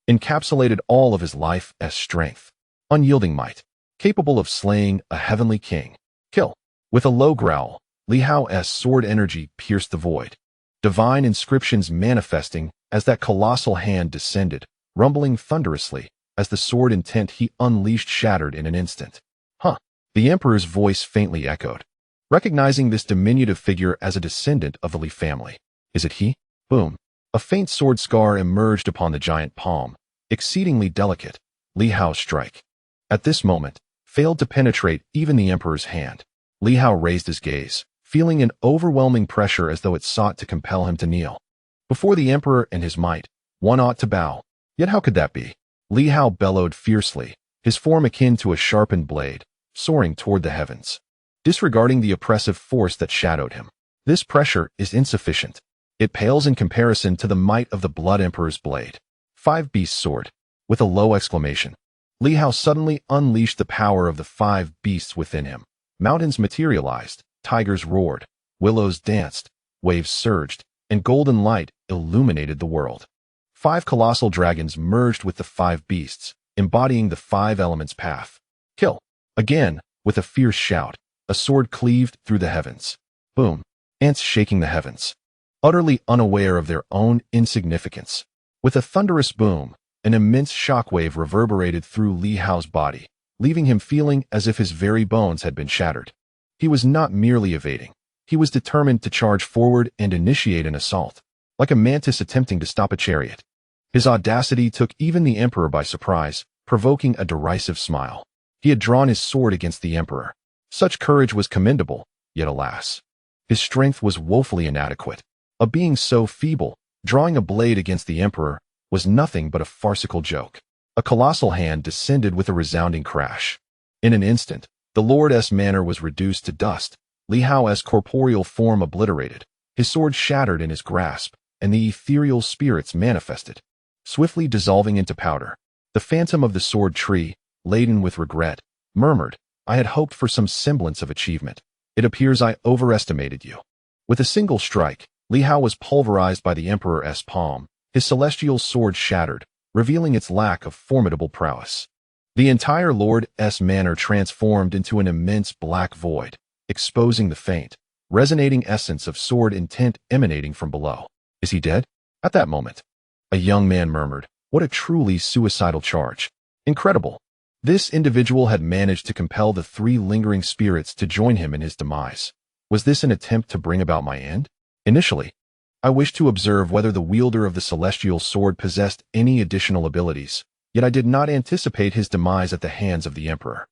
encapsulated all of his life as strength, unyielding might, capable of slaying a heavenly king. Kill! With a low growl, Li Hao's sword energy pierced the void. Divine inscriptions manifesting as that colossal hand descended, rumbling thunderously as the sword intent he unleashed shattered in an instant. Huh! The emperor's voice faintly echoed, recognizing this diminutive figure as a descendant of the Li family. Is it he? Boom! A faint sword scar emerged upon the giant palm, exceedingly delicate. Li Hao's strike, at this moment, failed to penetrate even the emperor's hand. Li Hao raised his gaze, feeling an overwhelming pressure as though it sought to compel him to kneel. Before the emperor and his might, one ought to bow. Yet how could that be? Li Hao bellowed fiercely, his form akin to a sharpened blade, soaring toward the heavens, disregarding the oppressive force that shadowed him. This pressure is insufficient. It pales in comparison to the might of the Blood Emperor's blade. 5 Beast Sword. With a low exclamation, Li Hao suddenly unleashed the power of the 5 beasts within him. Mountains materialized, tigers roared, willows danced, waves surged, and golden light illuminated the world. 5 colossal dragons merged with the 5 beasts, embodying the 5 elements' path. Kill! Again, with a fierce shout, a sword cleaved through the heavens. Boom! Ants shaking the heavens, utterly unaware of their own insignificance. With a thunderous boom, an immense shockwave reverberated through Li Hao's body, leaving him feeling as if his very bones had been shattered. He was not merely evading. He was determined to charge forward and initiate an assault, like a mantis attempting to stop a chariot. His audacity took even the emperor by surprise, provoking a derisive smile. He had drawn his sword against the emperor. Such courage was commendable, yet alas, his strength was woefully inadequate. A being so feeble, drawing a blade against the emperor, was nothing but a farcical joke. A colossal hand descended with a resounding crash. In an instant, the Lord's manor was reduced to dust, Li Hao's corporeal form obliterated, his sword shattered in his grasp, and the ethereal spirits manifested, swiftly dissolving into powder. The phantom of the sword tree, laden with regret, murmured, "I had hoped for some semblance of achievement. It appears I overestimated you." With a single strike, Li Hao was pulverized by the emperor's palm, his celestial sword shattered, revealing its lack of formidable prowess. The entire Lord's manor transformed into an immense black void, exposing the faint, resonating essence of sword intent emanating from below. Is he dead? At that moment, a young man murmured, "What a truly suicidal charge. Incredible." This individual had managed to compel the 3 lingering spirits to join him in his demise. Was this an attempt to bring about my end? Initially, I wished to observe whether the wielder of the celestial sword possessed any additional abilities, yet I did not anticipate his demise at the hands of the emperor.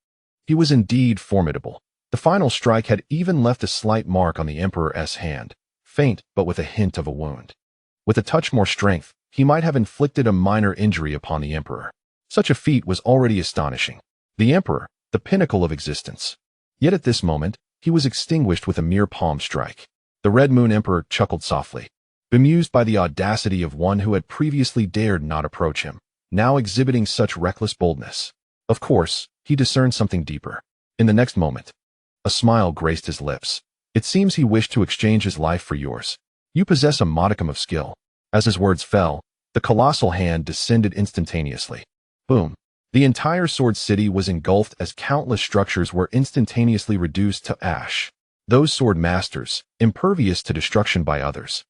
He was indeed formidable. The final strike had even left a slight mark on the emperor's hand, faint but with a hint of a wound. With a touch more strength, he might have inflicted a minor injury upon the emperor. Such a feat was already astonishing. The emperor, the pinnacle of existence. Yet at this moment, he was extinguished with a mere palm strike. The Red Moon Emperor chuckled softly, bemused by the audacity of one who had previously dared not approach him, now exhibiting such reckless boldness. Of course, he discerned something deeper. In the next moment, a smile graced his lips. "It seems he wished to exchange his life for yours. You possess a modicum of skill." As his words fell, the colossal hand descended instantaneously. Boom. The entire sword city was engulfed as countless structures were instantaneously reduced to ash. Those sword masters, impervious to destruction by others,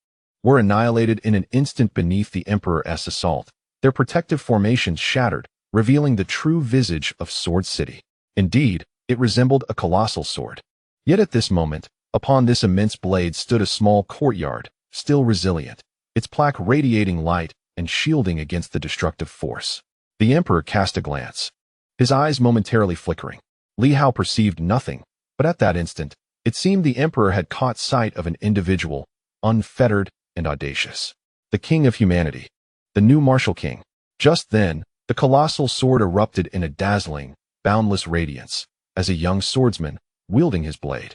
were annihilated in an instant beneath the Emperor's assault. Their protective formations shattered, revealing the true visage of Sword City. Indeed, it resembled a colossal sword. Yet at this moment, upon this immense blade stood a small courtyard, still resilient, its plaque radiating light and shielding against the destructive force. The Emperor cast a glance, his eyes momentarily flickering. Li Hao perceived nothing, but at that instant, it seemed the Emperor had caught sight of an individual, unfettered and audacious. The King of Humanity. The new martial king. Just then, the colossal sword erupted in a dazzling, boundless radiance, as a young swordsman, wielding his blade,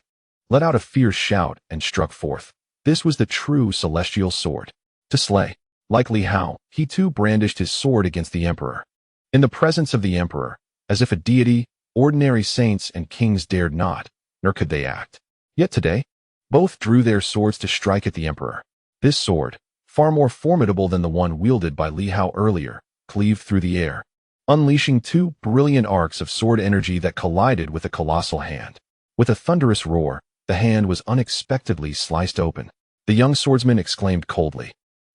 let out a fierce shout and struck forth. This was the true celestial sword. To slay. Like Li Hao, he too brandished his sword against the Emperor. In the presence of the Emperor, as if a deity, ordinary saints and kings dared not, nor could they act. Yet today, both drew their swords to strike at the Emperor. This sword, far more formidable than the one wielded by Li Hao earlier, cleaved through the air, unleashing two brilliant arcs of sword energy that collided with the colossal hand. With a thunderous roar, the hand was unexpectedly sliced open. The young swordsman exclaimed coldly,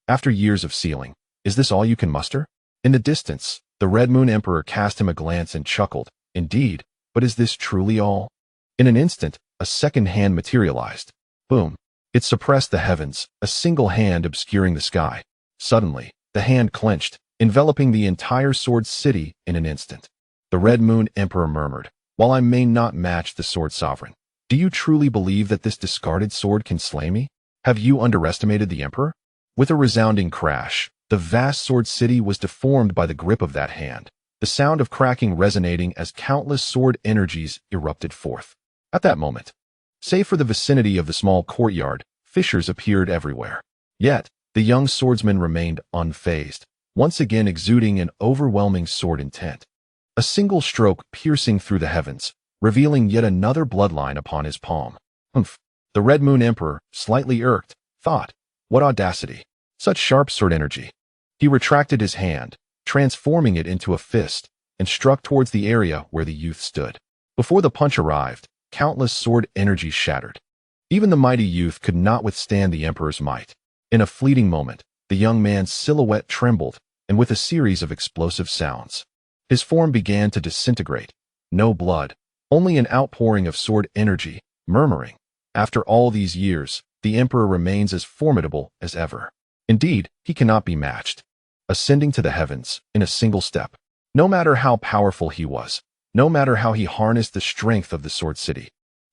"After years of sealing, is this all you can muster?" In the distance, the Red Moon Emperor cast him a glance and chuckled, "Indeed, but is this truly all?" In an instant, a second hand materialized. Boom. It suppressed the heavens, a single hand obscuring the sky. Suddenly, the hand clenched, enveloping the entire sword city in an instant. The Red Moon Emperor murmured, "While I may not match the sword sovereign, do you truly believe that this discarded sword can slay me? Have you underestimated the Emperor?" With a resounding crash, the vast sword city was deformed by the grip of that hand, the sound of cracking resonating as countless sword energies erupted forth. At that moment, save for the vicinity of the small courtyard, fissures appeared everywhere. Yet, the young swordsman remained unfazed, once again exuding an overwhelming sword intent. A single stroke piercing through the heavens, revealing yet another bloodline upon his palm. Humph! The Red Moon Emperor, slightly irked, thought, "What audacity! Such sharp sword energy." He retracted his hand, transforming it into a fist, and struck towards the area where the youth stood. Before the punch arrived, countless sword energy shattered. Even the mighty youth could not withstand the Emperor's might. In a fleeting moment, the young man's silhouette trembled, and with a series of explosive sounds, his form began to disintegrate. No blood, only an outpouring of sword energy, murmuring, "After all these years, the Emperor remains as formidable as ever. Indeed, he cannot be matched." Ascending to the heavens, in a single step. No matter how powerful he was, no matter how he harnessed the strength of the Sword City,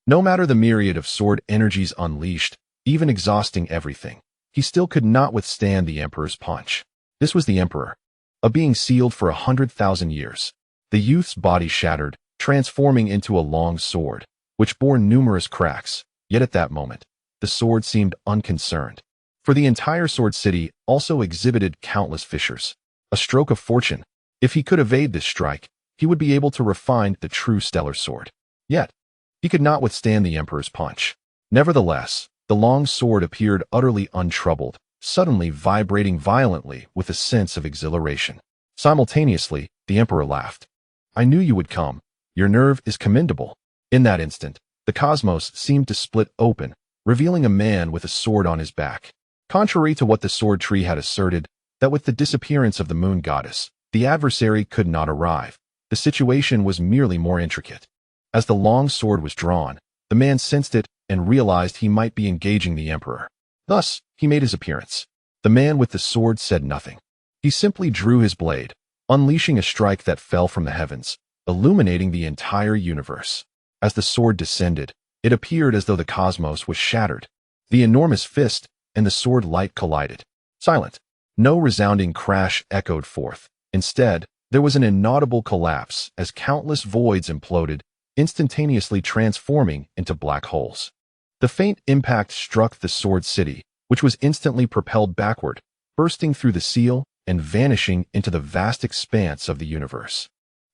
no matter the myriad of sword energies unleashed, even exhausting everything, he still could not withstand the Emperor's punch. This was the Emperor, a being sealed for 100,000 years. The youth's body shattered, transforming into a long sword, which bore numerous cracks, yet at that moment, the sword seemed unconcerned. For the entire Sword City also exhibited countless fissures. A stroke of fortune. If he could evade this strike, he would be able to refine the true stellar sword. Yet, he could not withstand the Emperor's punch. Nevertheless, the long sword appeared utterly untroubled, suddenly vibrating violently with a sense of exhilaration. Simultaneously, the Emperor laughed. "I knew you would come. Your nerve is commendable." In that instant, the cosmos seemed to split open, revealing a man with a sword on his back. Contrary to what the sword tree had asserted, that with the disappearance of the moon goddess, the adversary could not arrive, the situation was merely more intricate. As the long sword was drawn, the man sensed it and realized he might be engaging the Emperor. Thus, he made his appearance. The man with the sword said nothing. He simply drew his blade, unleashing a strike that fell from the heavens, illuminating the entire universe. As the sword descended, it appeared as though the cosmos was shattered. The enormous fist and the sword light collided. Silent. No resounding crash echoed forth. Instead, there was an inaudible collapse as countless voids imploded, instantaneously transforming into black holes. The faint impact struck the Sword City, which was instantly propelled backward, bursting through the seal and vanishing into the vast expanse of the universe.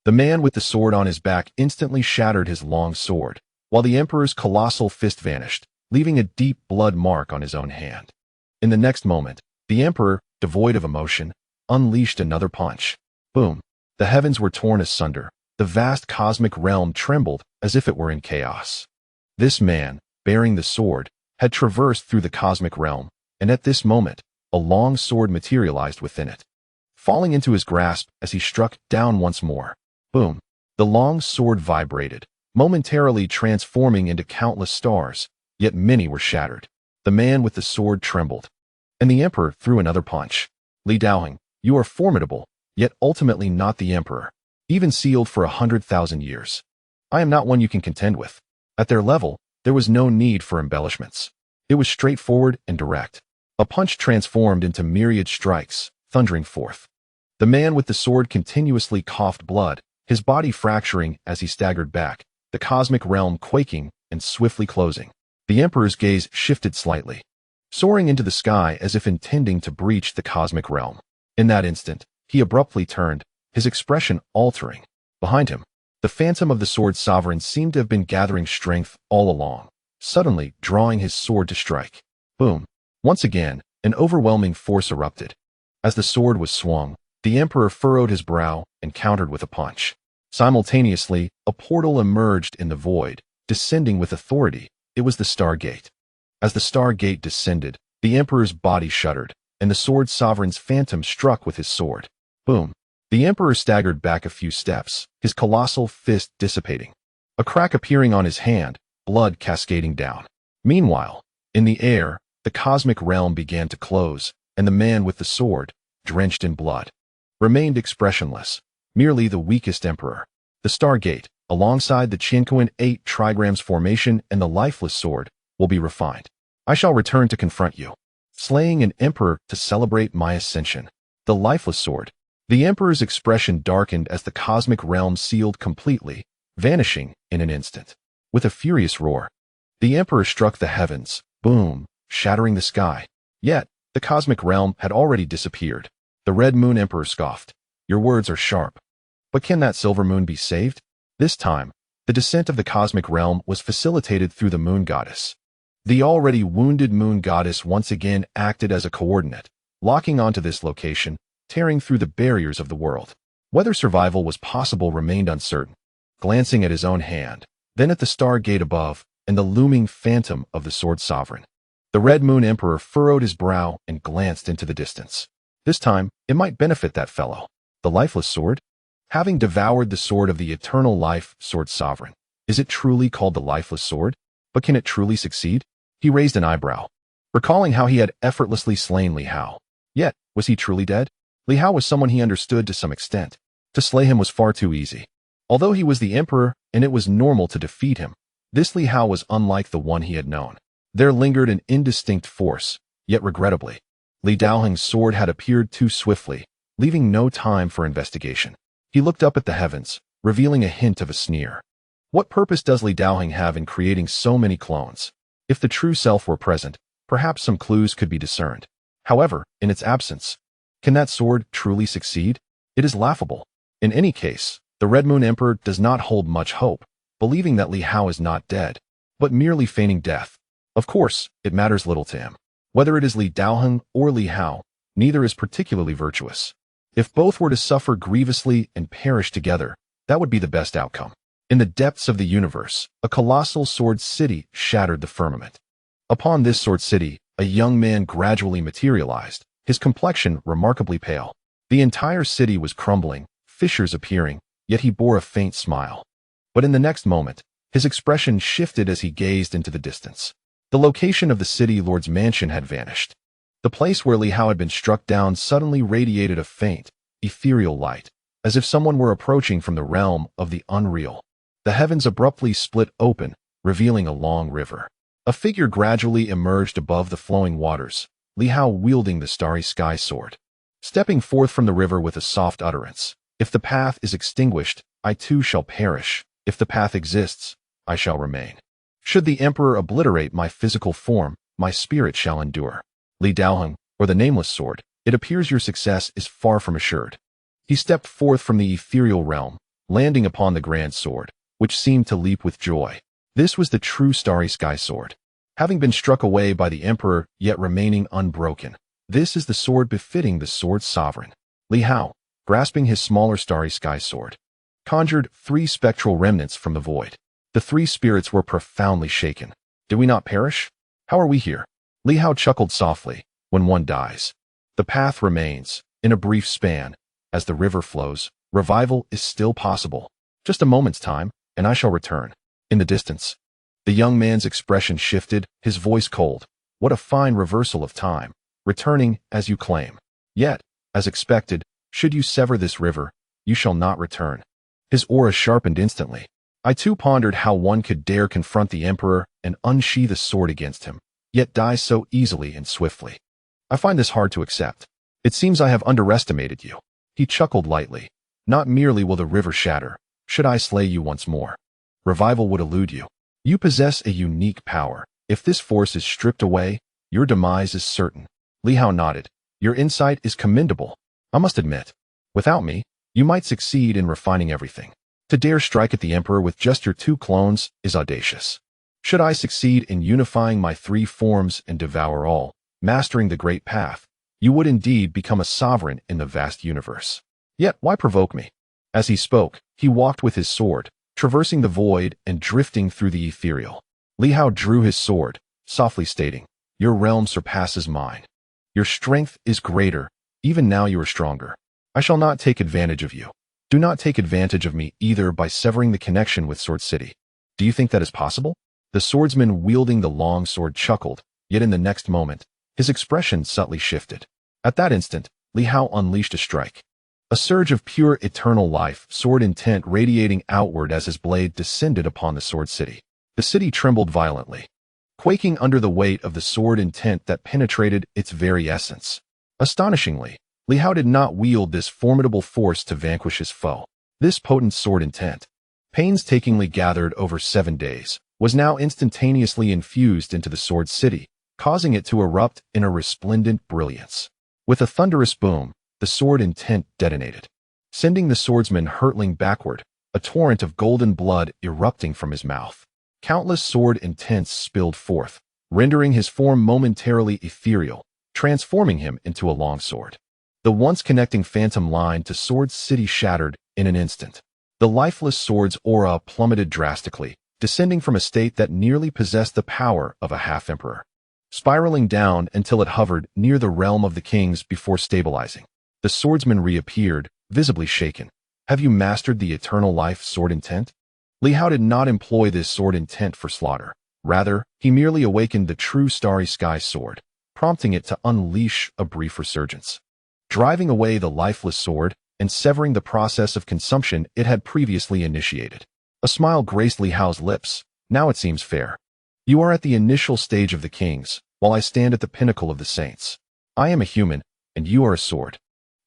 The man with the sword on his back instantly shattered his long sword, while the Emperor's colossal fist vanished, leaving a deep blood mark on his own hand. In the next moment, the Emperor, devoid of emotion, unleashed another punch. Boom! The heavens were torn asunder. The vast cosmic realm trembled as if it were in chaos. This man, bearing the sword, had traversed through the cosmic realm, and at this moment, a long sword materialized within it, falling into his grasp as he struck down once more. Boom! The long sword vibrated, momentarily transforming into countless stars, yet many were shattered. The man with the sword trembled, and the emperor threw another punch. Li Hao, you are formidable, yet ultimately not the emperor, even sealed for 100,000 years. I am not one you can contend with. At their level, there was no need for embellishments. It was straightforward and direct. A punch transformed into myriad strikes, thundering forth. The man with the sword continuously coughed blood, his body fracturing as he staggered back, the cosmic realm quaking and swiftly closing. The emperor's gaze shifted slightly, soaring into the sky as if intending to breach the cosmic realm. In that instant, he abruptly turned, his expression altering. Behind him, the phantom of the sword sovereign seemed to have been gathering strength all along, suddenly drawing his sword to strike. Boom! Once again, an overwhelming force erupted. As the sword was swung, the emperor furrowed his brow and countered with a punch. Simultaneously, a portal emerged in the void, descending with authority. It was the Star Gate. As the Star Gate descended, the emperor's body shuddered, and the sword sovereign's phantom struck with his sword. Boom! The emperor staggered back a few steps, his colossal fist dissipating. A crack appearing on his hand, blood cascading down. Meanwhile, in the air, the cosmic realm began to close, and the man with the sword, drenched in blood, remained expressionless, merely the weakest emperor. The Star Gate, alongside the Qianquan 8 trigrams formation and the lifeless sword, will be refined. I shall return to confront you, slaying an emperor to celebrate my ascension. The lifeless sword. The emperor's expression darkened as the cosmic realm sealed completely, vanishing in an instant. With a furious roar, the emperor struck the heavens, boom, shattering the sky. Yet, the cosmic realm had already disappeared. The Red Moon Emperor scoffed. Your words are sharp. But can that silver moon be saved? This time, the descent of the cosmic realm was facilitated through the moon goddess. The already wounded moon goddess once again acted as a coordinate, locking onto this location, tearing through the barriers of the world. Whether survival was possible remained uncertain. Glancing at his own hand, then at the Star Gate above, and the looming phantom of the Sword Sovereign, the Red Moon Emperor furrowed his brow and glanced into the distance. This time, it might benefit that fellow. The lifeless sword? Having devoured the sword of the eternal life, Sword Sovereign, is it truly called the lifeless sword? But can it truly succeed? He raised an eyebrow, recalling how he had effortlessly slain Li Hao. Yet, was he truly dead? Li Hao was someone he understood to some extent. To slay him was far too easy. Although he was the emperor, and it was normal to defeat him, this Li Hao was unlike the one he had known. There lingered an indistinct force, yet regrettably, Li Hao's sword had appeared too swiftly, leaving no time for investigation. He looked up at the heavens, revealing a hint of a sneer. What purpose does Li Hao have in creating so many clones? If the true self were present, perhaps some clues could be discerned. However, in its absence, can that sword truly succeed? It is laughable. In any case, the Red Moon Emperor does not hold much hope, believing that Li Hao is not dead, but merely feigning death. Of course, it matters little to him. Whether it is Li Hao or Li Hao, neither is particularly virtuous. If both were to suffer grievously and perish together, that would be the best outcome. In the depths of the universe, a colossal sword city shattered the firmament. Upon this sword city, a young man gradually materialized, his complexion remarkably pale. The entire city was crumbling, fissures appearing, yet he bore a faint smile. But in the next moment, his expression shifted as he gazed into the distance. The location of the city lord's mansion had vanished. The place where Li Hao had been struck down suddenly radiated a faint, ethereal light, as if someone were approaching from the realm of the unreal. The heavens abruptly split open, revealing a long river. A figure gradually emerged above the flowing waters, Li Hao wielding the starry sky sword. Stepping forth from the river with a soft utterance, if the path is extinguished, I too shall perish. If the path exists, I shall remain. Should the emperor obliterate my physical form, my spirit shall endure. Li Hao, or the nameless sword, it appears your success is far from assured. He stepped forth from the ethereal realm, landing upon the grand sword, which seemed to leap with joy. This was the true starry sky sword. Having been struck away by the emperor, yet remaining unbroken, this is the sword befitting the sword sovereign. Li Hao, grasping his smaller starry sky sword, conjured 3 spectral remnants from the void. The 3 spirits were profoundly shaken. Did we not perish? How are we here? Li Hao chuckled softly. When one dies, the path remains. In a brief span, as the river flows, revival is still possible. Just a moment's time, and I shall return. In the distance, the young man's expression shifted, his voice cold. What a fine reversal of time, returning as you claim. Yet, as expected, should you sever this river, you shall not return. His aura sharpened instantly. I too pondered how one could dare confront the emperor and unsheath a sword against him, yet die so easily and swiftly. I find this hard to accept. It seems I have underestimated you. He chuckled lightly. Not merely will the river shatter, should I slay you once more. Revival would elude you. You possess a unique power. If this force is stripped away, your demise is certain. Li Hao nodded. Your insight is commendable. I must admit, without me, you might succeed in refining everything. To dare strike at the emperor with just your 2 clones is audacious. Should I succeed in unifying my 3 forms and devour all, mastering the great path, you would indeed become a sovereign in the vast universe. Yet why provoke me? As he spoke, he walked with his sword, traversing the void and drifting through the ethereal. Li Hao drew his sword, softly stating, Your realm surpasses mine. Your strength is greater. Even now you are stronger. I shall not take advantage of you. Do not take advantage of me either by severing the connection with Sword City. Do you think that is possible? The swordsman wielding the long sword chuckled, yet in the next moment, his expression subtly shifted. At that instant, Li Hao unleashed a strike. A surge of pure eternal life, sword intent radiating outward as his blade descended upon the Sword City. The city trembled violently, quaking under the weight of the sword intent that penetrated its very essence. Astonishingly, Li Hao did not wield this formidable force to vanquish his foe. This potent sword intent, painstakingly gathered over 7 days, was now instantaneously infused into the Sword City, causing it to erupt in a resplendent brilliance. With a thunderous boom, the sword intent detonated, sending the swordsman hurtling backward, a torrent of golden blood erupting from his mouth. Countless sword intents spilled forth, rendering his form momentarily ethereal, transforming him into a longsword. The once connecting phantom line to Sword City shattered in an instant. The lifeless sword's aura plummeted drastically, descending from a state that nearly possessed the power of a half-emperor, spiraling down until it hovered near the realm of the kings before stabilizing. The swordsman reappeared, visibly shaken. Have you mastered the eternal life sword intent? Li Hao did not employ this sword intent for slaughter. Rather, he merely awakened the true starry sky sword, prompting it to unleash a brief resurgence, driving away the lifeless sword and severing the process of consumption it had previously initiated. A smile graced Li Hao's lips. Now it seems fair. You are at the initial stage of the kings, while I stand at the pinnacle of the saints. I am a human, and you are a sword.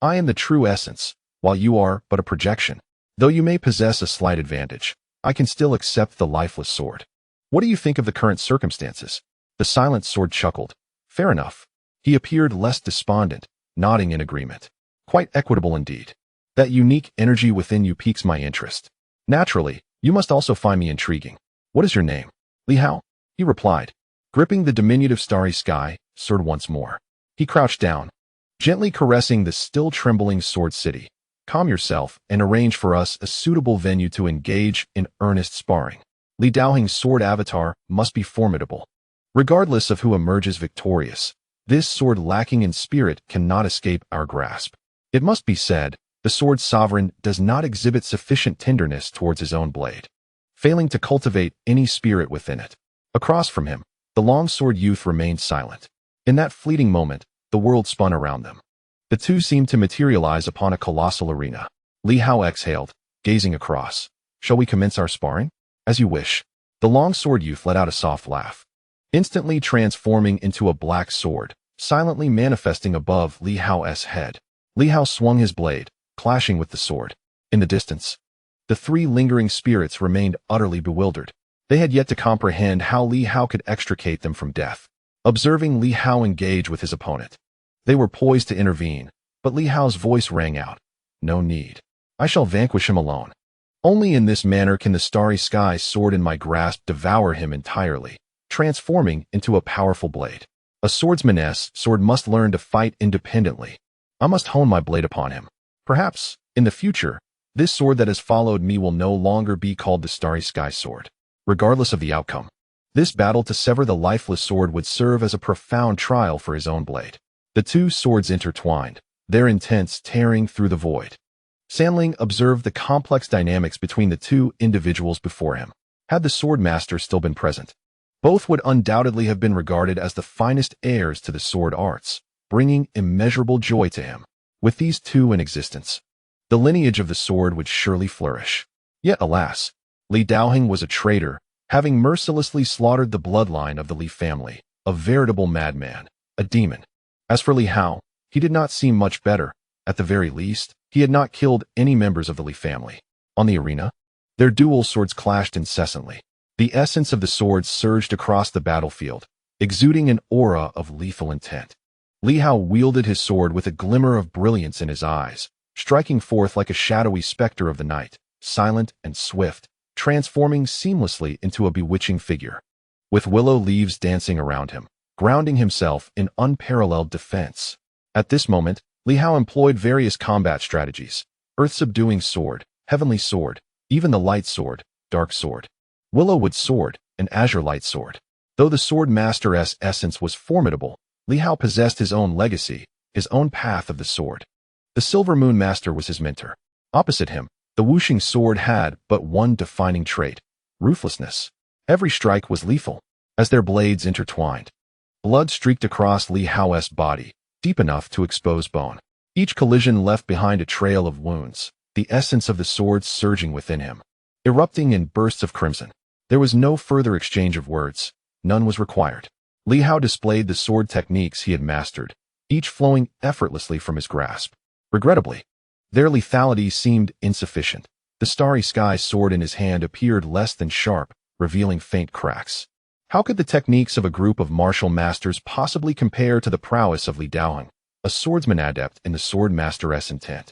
I am the true essence, while you are but a projection. Though you may possess a slight advantage, I can still accept the lifeless sword. What do you think of the current circumstances? The silent sword chuckled. Fair enough. He appeared less despondent, nodding in agreement. Quite equitable indeed. That unique energy within you piques my interest. Naturally, you must also find me intriguing. What is your name? Li Hao, he replied, gripping the diminutive starry sky sword once more. He crouched down, gently caressing the still trembling Sword City. Calm yourself and arrange for us a suitable venue to engage in earnest sparring. Li Daohing's sword avatar must be formidable. Regardless of who emerges victorious, this sword lacking in spirit cannot escape our grasp. It must be said, the sword sovereign does not exhibit sufficient tenderness towards his own blade, failing to cultivate any spirit within it. Across from him, the longsword youth remained silent. In that fleeting moment, the world spun around them. The two seemed to materialize upon a colossal arena. Li Hao exhaled, gazing across. Shall we commence our sparring? As you wish. The longsword youth let out a soft laugh, instantly transforming into a black sword, silently manifesting above Li Hao's head. Li Hao swung his blade, clashing with the sword. In the distance, the 3 lingering spirits remained utterly bewildered. They had yet to comprehend how Li Hao could extricate them from death. Observing Li Hao engage with his opponent, they were poised to intervene, but Li Hao's voice rang out. No need. I shall vanquish him alone. Only in this manner can the starry sky sword in my grasp devour him entirely, transforming into a powerful blade. A swordsman's sword must learn to fight independently. I must hone my blade upon him. Perhaps, in the future, this sword that has followed me will no longer be called the Starry Sky Sword. Regardless of the outcome, this battle to sever the lifeless sword would serve as a profound trial for his own blade. The two swords intertwined, their intents tearing through the void. Sanling observed the complex dynamics between the two individuals before him. Had the sword master still been present, both would undoubtedly have been regarded as the finest heirs to the sword arts, bringing immeasurable joy to him. With these two in existence, the lineage of the sword would surely flourish. Yet alas, Li Hao was a traitor, having mercilessly slaughtered the bloodline of the Li family, a veritable madman, a demon. As for Li Hao, he did not seem much better. At the very least, he had not killed any members of the Li family. On the arena, their dual swords clashed incessantly. The essence of the swords surged across the battlefield, exuding an aura of lethal intent. Li Hao wielded his sword with a glimmer of brilliance in his eyes, striking forth like a shadowy specter of the night, silent and swift, transforming seamlessly into a bewitching figure. With willow leaves dancing around him, grounding himself in unparalleled defense. At this moment, Li Hao employed various combat strategies: earth-subduing sword, heavenly sword, even the light sword, dark sword, willowwood sword, and azure light sword. Though the sword master's essence was formidable, Li Hao possessed his own legacy, his own path of the sword. The Silver Moon Master was his mentor. Opposite him, the whooshing sword had but one defining trait: ruthlessness. Every strike was lethal. As their blades intertwined, blood streaked across Li Hao's body, deep enough to expose bone. Each collision left behind a trail of wounds, the essence of the sword surging within him, erupting in bursts of crimson. There was no further exchange of words. None was required. Li Hao displayed the sword techniques he had mastered, each flowing effortlessly from his grasp. Regrettably, their lethality seemed insufficient. The Starry Sky sword in his hand appeared less than sharp, revealing faint cracks. How could the techniques of a group of martial masters possibly compare to the prowess of Li Hao, a swordsman adept in the sword master's intent?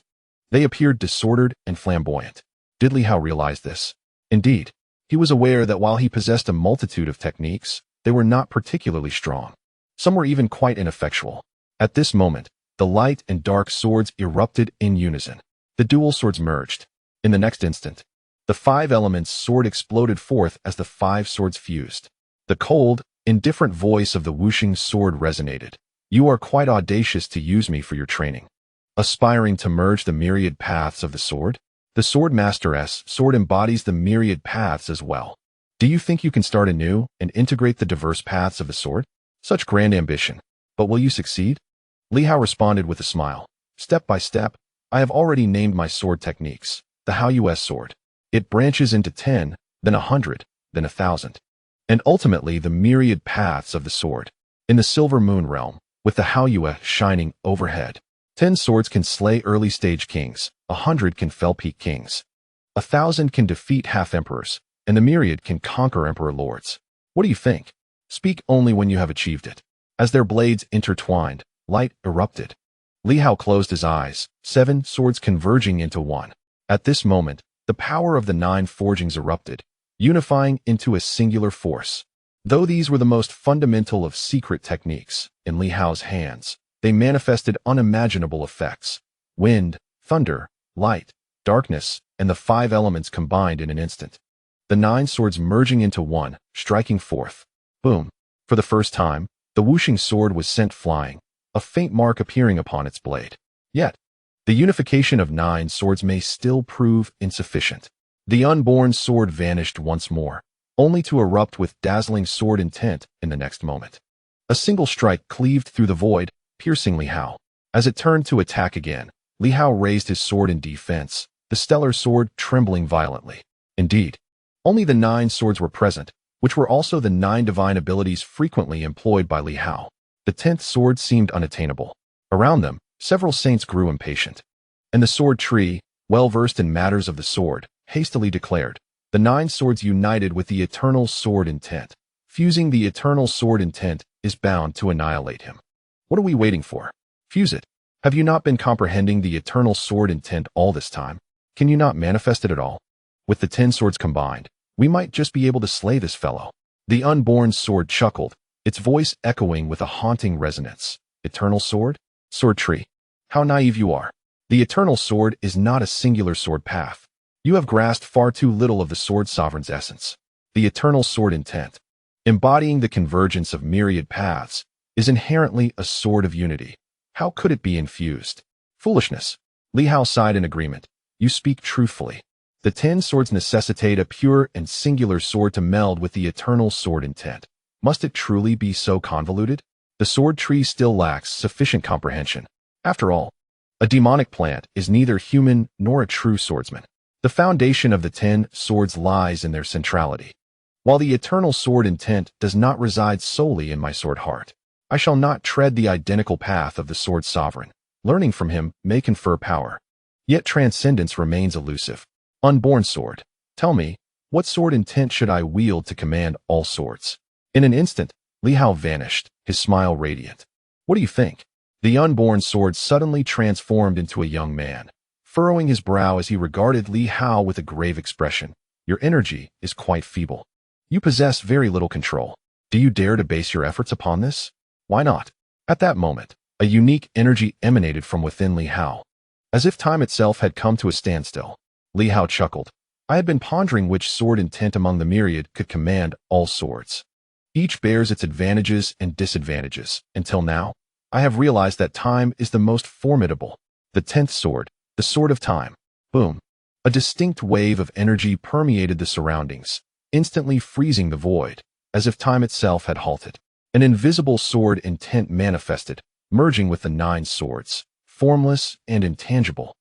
They appeared disordered and flamboyant. Did Li Hao realize this? Indeed, he was aware that while he possessed a multitude of techniques, they were not particularly strong. Some were even quite ineffectual. At this moment, the light and dark swords erupted in unison. The dual swords merged. In the next instant, the five elements sword exploded forth as the five swords fused. The cold, indifferent voice of the whooshing sword resonated. You are quite audacious to use me for your training. Aspiring to merge the myriad paths of the sword? The sword master's sword embodies the myriad paths as well. Do you think you can start anew and integrate the diverse paths of the sword? Such grand ambition. But will you succeed? Li Hao responded with a smile. Step by step, I have already named my sword techniques. The Hao-US sword. It branches into 10, then 100, then 1,000. And ultimately the myriad paths of the sword. In the Silver Moon realm, with the Hao-US shining overhead, 10 swords can slay early-stage kings, 100 can fell peak kings, 1,000 can defeat half-emperors, and the myriad can conquer emperor lords. What do you think? Speak only when you have achieved it. As their blades intertwined, light erupted. Li Hao closed his eyes, 7 swords converging into one. At this moment, the power of the 9 forgings erupted, unifying into a singular force. Though these were the most fundamental of secret techniques, in Li Hao's hands, they manifested unimaginable effects. Wind, thunder, light, darkness, and the 5 elements combined in an instant. The 9 swords merging into one, striking forth. Boom. For the first time, the whooshing sword was sent flying, a faint mark appearing upon its blade. Yet, the unification of 9 swords may still prove insufficient. The unborn sword vanished once more, only to erupt with dazzling sword intent in the next moment. A single strike cleaved through the void, piercing Li Hao. As it turned to attack again, Li Hao raised his sword in defense, the stellar sword trembling violently. Indeed, only the 9 swords were present, which were also the 9 divine abilities frequently employed by Li Hao. The 10th sword seemed unattainable. Around them, several saints grew impatient. And the sword tree, well versed in matters of the sword, hastily declared, the 9 swords united with the eternal sword intent. Fusing the eternal sword intent is bound to annihilate him. What are we waiting for? Fuse it. Have you not been comprehending the eternal sword intent all this time? Can you not manifest it at all? With the 10 swords combined, we might just be able to slay this fellow. The unborn sword chuckled, its voice echoing with a haunting resonance. Eternal sword? Sword tree. How naive you are. The eternal sword is not a singular sword path. You have grasped far too little of the sword sovereign's essence. The eternal sword intent, embodying the convergence of myriad paths, is inherently a sword of unity. How could it be infused? Foolishness. Li Hao sighed in agreement. You speak truthfully. The 10 swords necessitate a pure and singular sword to meld with the eternal sword intent. Must it truly be so convoluted? The sword tree still lacks sufficient comprehension. After all, a demonic plant is neither human nor a true swordsman. The foundation of the 10 swords lies in their centrality. While the eternal sword intent does not reside solely in my sword heart, I shall not tread the identical path of the sword sovereign. Learning from him may confer power. Yet transcendence remains elusive. Unborn sword, tell me, what sword intent should I wield to command all swords? In an instant, Li Hao vanished, his smile radiant. What do you think? The unborn sword suddenly transformed into a young man, furrowing his brow as he regarded Li Hao with a grave expression. Your energy is quite feeble. You possess very little control. Do you dare to base your efforts upon this? Why not? At that moment, a unique energy emanated from within Li Hao. As if time itself had come to a standstill, Li Hao chuckled. I had been pondering which sword intent among the myriad could command all swords. Each bears its advantages and disadvantages. Until now, I have realized that time is the most formidable. The 10th sword, the sword of time. Boom. A distinct wave of energy permeated the surroundings, instantly freezing the void, as if time itself had halted. An invisible sword intent manifested, merging with the 9 swords, formless and intangible.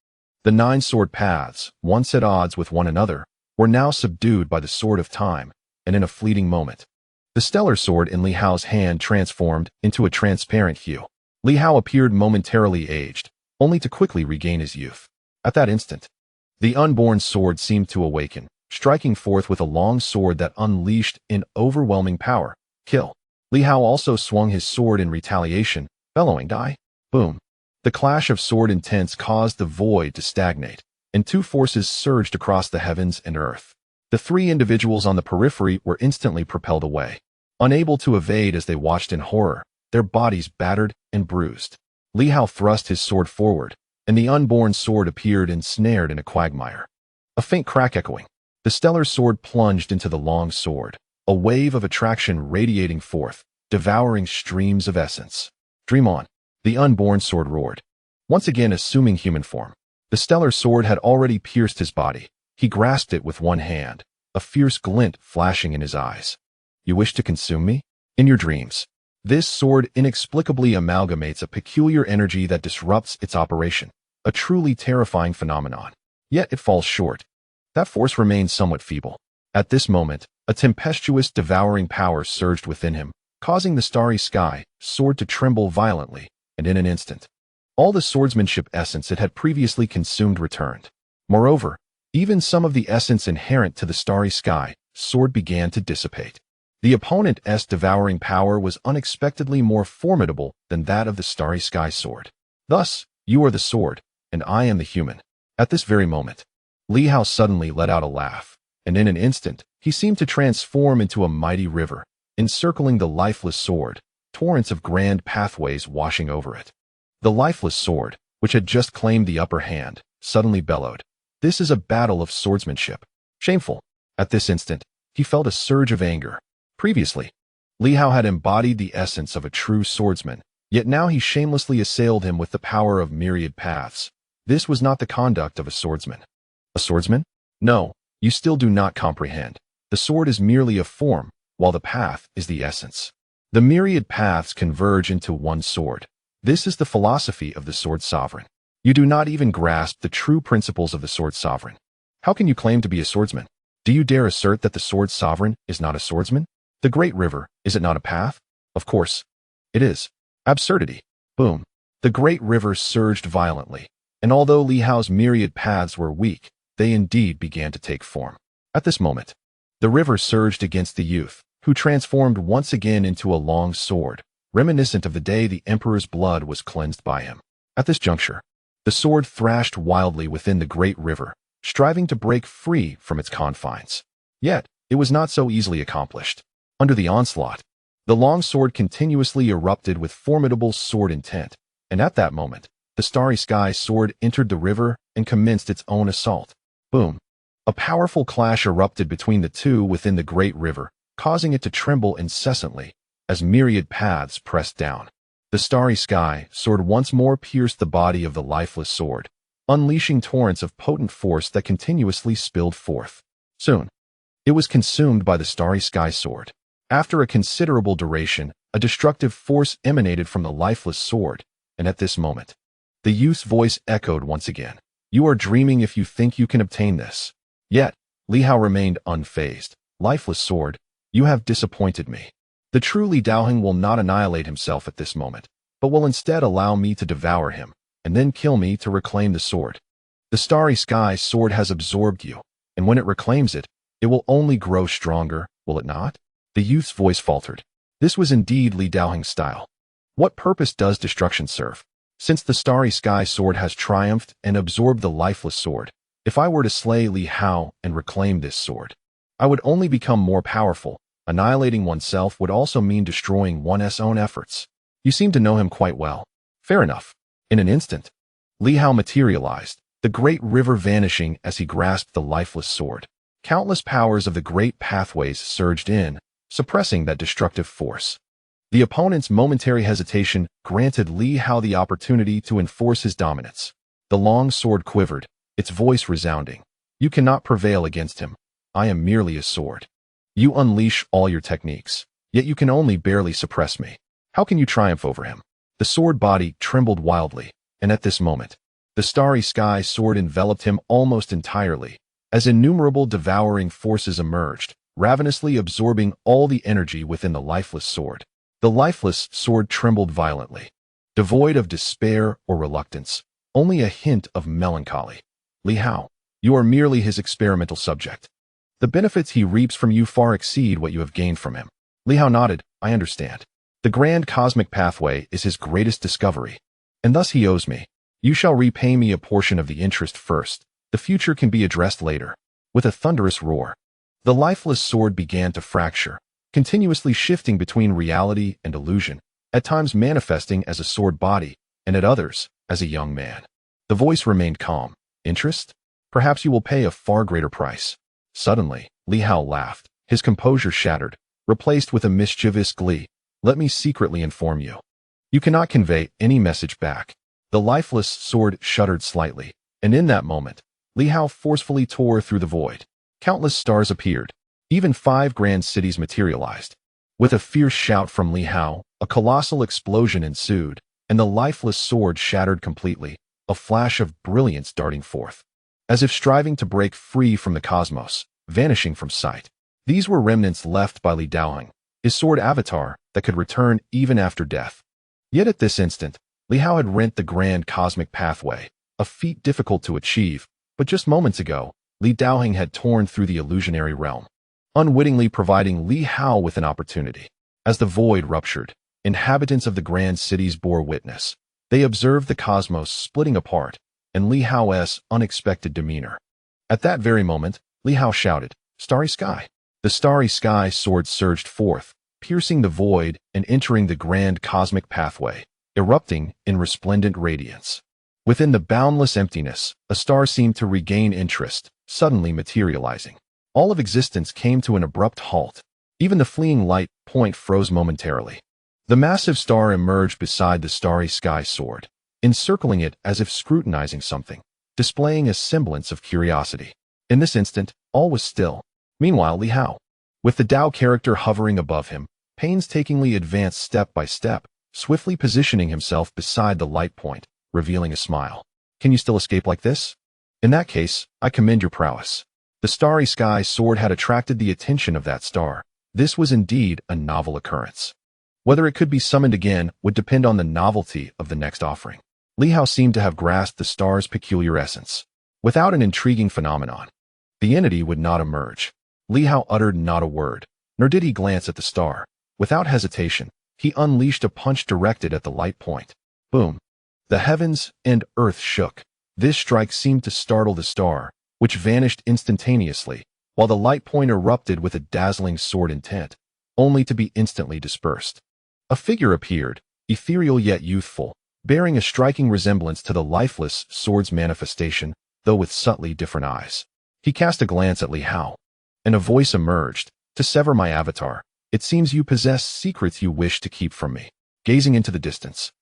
The 9 sword paths, once at odds with one another, were now subdued by the sword of time, and in a fleeting moment, the stellar sword in Li Hao's hand transformed into a transparent hue. Li Hao appeared momentarily aged, only to quickly regain his youth. At that instant, the unborn sword seemed to awaken, striking forth with a long sword that unleashed in overwhelming power. Kill. Li Hao also swung his sword in retaliation, bellowing, die. Boom. The clash of sword intents caused the void to stagnate, and 2 forces surged across the heavens and earth. The 3 individuals on the periphery were instantly propelled away, unable to evade as they watched in horror, their bodies battered and bruised. Li Hao thrust his sword forward, and the unborn sword appeared ensnared in a quagmire. A faint crack echoing. The stellar sword plunged into the long sword, a wave of attraction radiating forth, devouring streams of essence. Dream on. The unborn sword roared, once again assuming human form. The stellar sword had already pierced his body. He grasped it with one hand, a fierce glint flashing in his eyes. You wish to consume me? In your dreams. This sword inexplicably amalgamates a peculiar energy that disrupts its operation, a truly terrifying phenomenon. Yet it falls short. That force remains somewhat feeble. At this moment, a tempestuous, devouring power surged within him, causing the starry sky sword to tremble violently, and in an instant, all the swordsmanship essence it had previously consumed returned. Moreover, even some of the essence inherent to the starry sky sword began to dissipate. The opponent's devouring power was unexpectedly more formidable than that of the starry sky sword. Thus, you are the sword, and I am the human. At this very moment, Li Hao suddenly let out a laugh, and in an instant, he seemed to transform into a mighty river, encircling the lifeless sword, torrents of grand pathways washing over it. The lifeless sword, which had just claimed the upper hand, suddenly bellowed. This is a battle of swordsmanship. Shameful. At this instant, he felt a surge of anger. Previously, Li Hao had embodied the essence of a true swordsman, yet now he shamelessly assailed him with the power of myriad paths. This was not the conduct of a swordsman. A swordsman? No, you still do not comprehend. The sword is merely a form, while the path is the essence. The myriad paths converge into one sword. This is the philosophy of the sword sovereign. You do not even grasp the true principles of the sword sovereign. How can you claim to be a swordsman? Do you dare assert that the sword sovereign is not a swordsman? The great river, is it not a path? Of course. It is. Absurdity. Boom. The great river surged violently, and although Li Hao's myriad paths were weak, they indeed began to take form. At this moment, the river surged against the youth, who transformed once again into a long sword, reminiscent of the day the emperor's blood was cleansed by him. At this juncture, the sword thrashed wildly within the great river, striving to break free from its confines. Yet, it was not so easily accomplished. Under the onslaught, the long sword continuously erupted with formidable sword intent, and at that moment, the starry sky sword entered the river and commenced its own assault. Boom! A powerful clash erupted between the two within the great river, causing it to tremble incessantly as myriad paths pressed down. The starry sky sword once more pierced the body of the lifeless sword, unleashing torrents of potent force that continuously spilled forth. Soon, it was consumed by the starry sky sword. After a considerable duration, a destructive force emanated from the lifeless sword, and at this moment, the youth's voice echoed once again. You are dreaming if you think you can obtain this. Yet, Li Hao remained unfazed. Lifeless sword, you have disappointed me. The true Li Daoheng will not annihilate himself at this moment, but will instead allow me to devour him, and then kill me to reclaim the sword. The starry sky sword has absorbed you, and when it reclaims it, it will only grow stronger, will it not? The youth's voice faltered. This was indeed Li Daoheng's style. What purpose does destruction serve? Since the starry sky sword has triumphed and absorbed the lifeless sword, if I were to slay Li Hao and reclaim this sword, I would only become more powerful. Annihilating oneself would also mean destroying one's own efforts. You seem to know him quite well. Fair enough. In an instant, Li Hao materialized, the great river vanishing as he grasped the lifeless sword. Countless powers of the great pathways surged in, suppressing that destructive force. The opponent's momentary hesitation granted Li Hao the opportunity to enforce his dominance. The long sword quivered, its voice resounding. You cannot prevail against him. I am merely a sword. You unleash all your techniques, yet you can only barely suppress me. How can you triumph over him? The sword body trembled wildly, and at this moment, the starry sky sword enveloped him almost entirely, as innumerable devouring forces emerged, ravenously absorbing all the energy within the lifeless sword. The lifeless sword trembled violently, devoid of despair or reluctance, only a hint of melancholy. Li Hao, you are merely his experimental subject. The benefits he reaps from you far exceed what you have gained from him. Li Hao nodded. I understand. The grand cosmic pathway is his greatest discovery, and thus he owes me. You shall repay me a portion of the interest first. The future can be addressed later. With a thunderous roar, the lifeless sword began to fracture, continuously shifting between reality and illusion, at times manifesting as a sword body, and at others, as a young man. The voice remained calm. Interest? Perhaps you will pay a far greater price. Suddenly, Li Hao laughed, his composure shattered, replaced with a mischievous glee. Let me secretly inform you. You cannot convey any message back. The lifeless sword shuddered slightly, and in that moment, Li Hao forcefully tore through the void. Countless stars appeared. Even 5 grand cities materialized. With a fierce shout from Li Hao, a colossal explosion ensued, and the lifeless sword shattered completely, a flash of brilliance darting forth, as if striving to break free from the cosmos, vanishing from sight. These were remnants left by Li Daoheng, his sword avatar that could return even after death. Yet at this instant, Li Hao had rent the grand cosmic pathway, a feat difficult to achieve, but just moments ago, Li Daoheng had torn through the illusionary realm, unwittingly providing Li Hao with an opportunity. As the void ruptured, inhabitants of the grand cities bore witness. They observed the cosmos splitting apart, and Li Hao's unexpected demeanor. At that very moment, Li Hao shouted, Starry sky! The starry sky sword surged forth, piercing the void and entering the grand cosmic pathway, erupting in resplendent radiance. Within the boundless emptiness, a star seemed to regain interest, suddenly materializing. All of existence came to an abrupt halt. Even the fleeing light point froze momentarily. The massive star emerged beside the starry sky sword, encircling it as if scrutinizing something, displaying a semblance of curiosity. In this instant, all was still. Meanwhile, Li Hao, with the Tao character hovering above him, painstakingly advanced step by step, swiftly positioning himself beside the light point, revealing a smile. Can you still escape like this? In that case, I commend your prowess. The starry sky sword had attracted the attention of that star. This was indeed a novel occurrence. Whether it could be summoned again would depend on the novelty of the next offering. Li Hao seemed to have grasped the star's peculiar essence. Without an intriguing phenomenon, the entity would not emerge. Li Hao uttered not a word, nor did he glance at the star. Without hesitation, he unleashed a punch directed at the light point. Boom! The heavens and earth shook. This strike seemed to startle the star, which vanished instantaneously, while the light point erupted with a dazzling sword intent, only to be instantly dispersed. A figure appeared, ethereal yet youthful, bearing a striking resemblance to the lifeless sword's manifestation, though with subtly different eyes. He cast a glance at Li Hao, and a voice emerged. To sever my avatar, it seems you possess secrets you wish to keep from me. Gazing into the distance,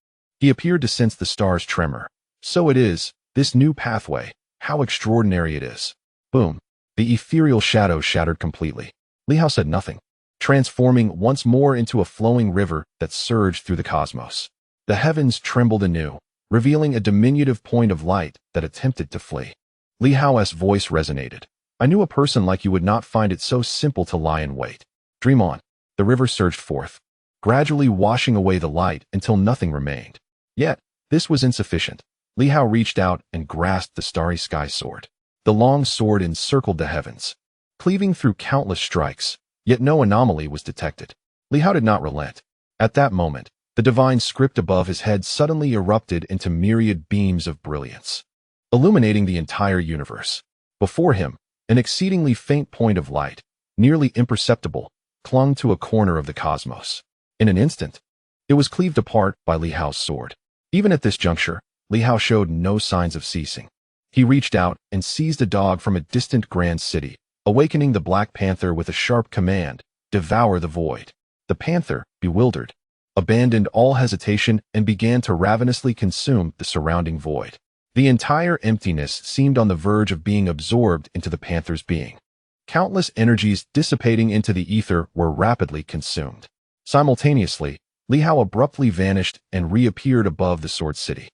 he appeared to sense the stars tremor. So it is, this new pathway, how extraordinary it is. Boom. The ethereal shadow shattered completely. Li Hao said nothing, transforming once more into a flowing river that surged through the cosmos. The heavens trembled anew, revealing a diminutive point of light that attempted to flee. Li Hao's voice resonated. I knew a person like you would not find it so simple to lie in wait. Dream on. The river surged forth, gradually washing away the light until nothing remained. Yet, this was insufficient. Li Hao reached out and grasped the starry sky sword. The long sword encircled the heavens, cleaving through countless strikes, yet no anomaly was detected. Li Hao did not relent. At that moment, the divine script above his head suddenly erupted into myriad beams of brilliance, illuminating the entire universe. Before him, an exceedingly faint point of light, nearly imperceptible, clung to a corner of the cosmos. In an instant, it was cleaved apart by Li Hao's sword. Even at this juncture, Li Hao showed no signs of ceasing. He reached out and seized a dog from a distant grand city, awakening the Black Panther with a sharp command, "Devour the void." The panther, bewildered, abandoned all hesitation and began to ravenously consume the surrounding void. The entire emptiness seemed on the verge of being absorbed into the panther's being. Countless energies dissipating into the ether were rapidly consumed. Simultaneously, Li Hao abruptly vanished and reappeared above the Sword City,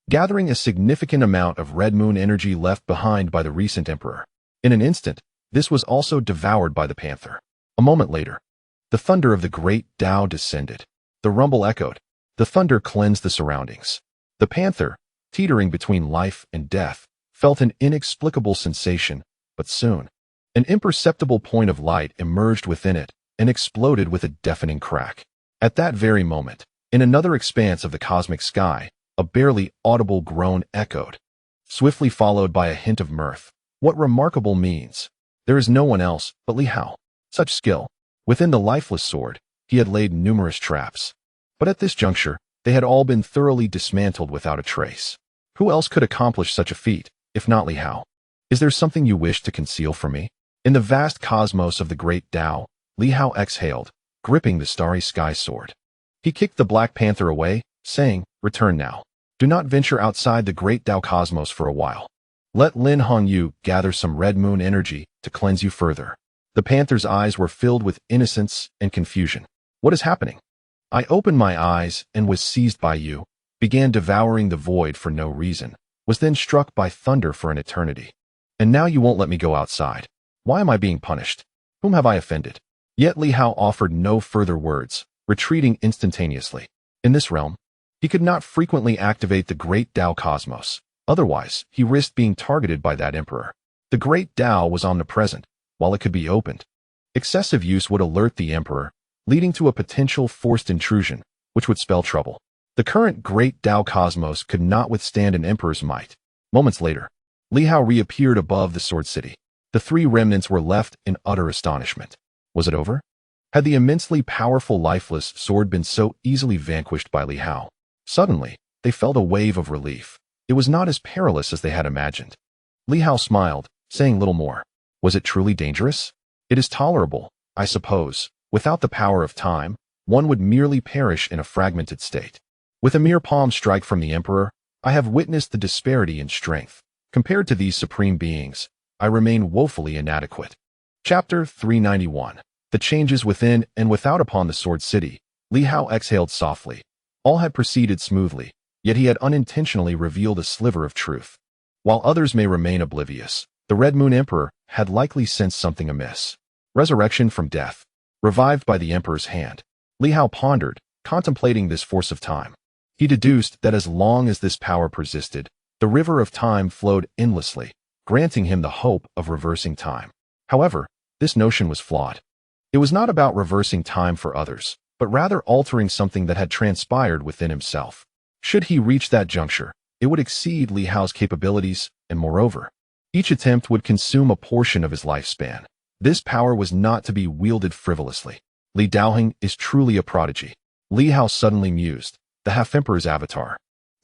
gathering a significant amount of red moon energy left behind by the recent emperor. In an instant, this was also devoured by the panther. A moment later, the thunder of the great Tao descended. The rumble echoed. The thunder cleansed the surroundings. The panther, teetering between life and death, felt an inexplicable sensation, but soon, an imperceptible point of light emerged within it and exploded with a deafening crack. At that very moment, in another expanse of the cosmic sky, a barely audible groan echoed, swiftly followed by a hint of mirth. What remarkable means! There is no one else but Li Hao. Such skill. Within the lifeless sword, he had laid numerous traps. But at this juncture, they had all been thoroughly dismantled without a trace. Who else could accomplish such a feat, if not Li Hao? Is there something you wish to conceal from me? In the vast cosmos of the great Tao, Li Hao exhaled, gripping the starry sky sword. He kicked the Black Panther away, saying, "Return now. Do not venture outside the great Tao cosmos for a while. Let Lin Hong Yu gather some red moon energy to cleanse you further." The panther's eyes were filled with innocence and confusion. What is happening? I opened my eyes and was seized by you, began devouring the void for no reason, was then struck by thunder for an eternity. And now you won't let me go outside. Why am I being punished? Whom have I offended? Yet Li Hao offered no further words, retreating instantaneously. In this realm, he could not frequently activate the great Tao cosmos. Otherwise, he risked being targeted by that emperor. The great Tao was omnipresent, while it could be opened. Excessive use would alert the emperor, leading to a potential forced intrusion, which would spell trouble. The current great Tao cosmos could not withstand an emperor's might. Moments later, Li Hao reappeared above the Sword City. The three remnants were left in utter astonishment. Was it over? Had the immensely powerful lifeless sword been so easily vanquished by Li Hao? Suddenly, they felt a wave of relief. It was not as perilous as they had imagined. Li Hao smiled, saying little more. Was it truly dangerous? It is tolerable, I suppose. Without the power of time, one would merely perish in a fragmented state. With a mere palm strike from the emperor, I have witnessed the disparity in strength. Compared to these supreme beings, I remain woefully inadequate. Chapter 391. The changes within and without upon the Sword City. Li Hao exhaled softly. All had proceeded smoothly, yet he had unintentionally revealed a sliver of truth. While others may remain oblivious, the Red Moon Emperor had likely sensed something amiss. Resurrection from death. Revived by the Emperor's hand. Li Hao pondered, contemplating this force of time. He deduced that as long as this power persisted, the river of time flowed endlessly, granting him the hope of reversing time. However, this notion was flawed. It was not about reversing time for others, but rather altering something that had transpired within himself. Should he reach that juncture, it would exceed Li Hao's capabilities, and moreover, each attempt would consume a portion of his lifespan. This power was not to be wielded frivolously. Li Daoheng is truly a prodigy. Li Hao suddenly mused, the half-emperor's avatar.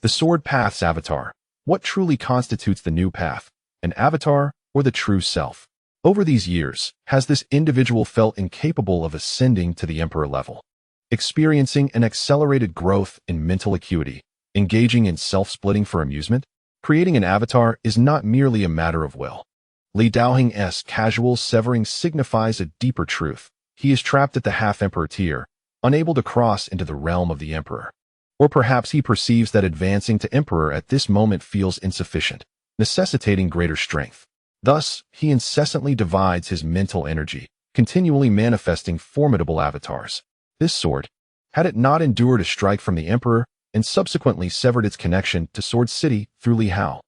The Sword Path's avatar. What truly constitutes the new path? An avatar or the true self? Over these years, has this individual felt incapable of ascending to the emperor level, experiencing an accelerated growth in mental acuity, engaging in self-splitting for amusement? Creating an avatar is not merely a matter of will. Li Hao's casual severing signifies a deeper truth. He is trapped at the half-emperor tier, unable to cross into the realm of the emperor. Or perhaps he perceives that advancing to emperor at this moment feels insufficient, necessitating greater strength. Thus, he incessantly divides his mental energy, continually manifesting formidable avatars. This sword, had it not endured a strike from the emperor and subsequently severed its connection to Sword City through Li Hao,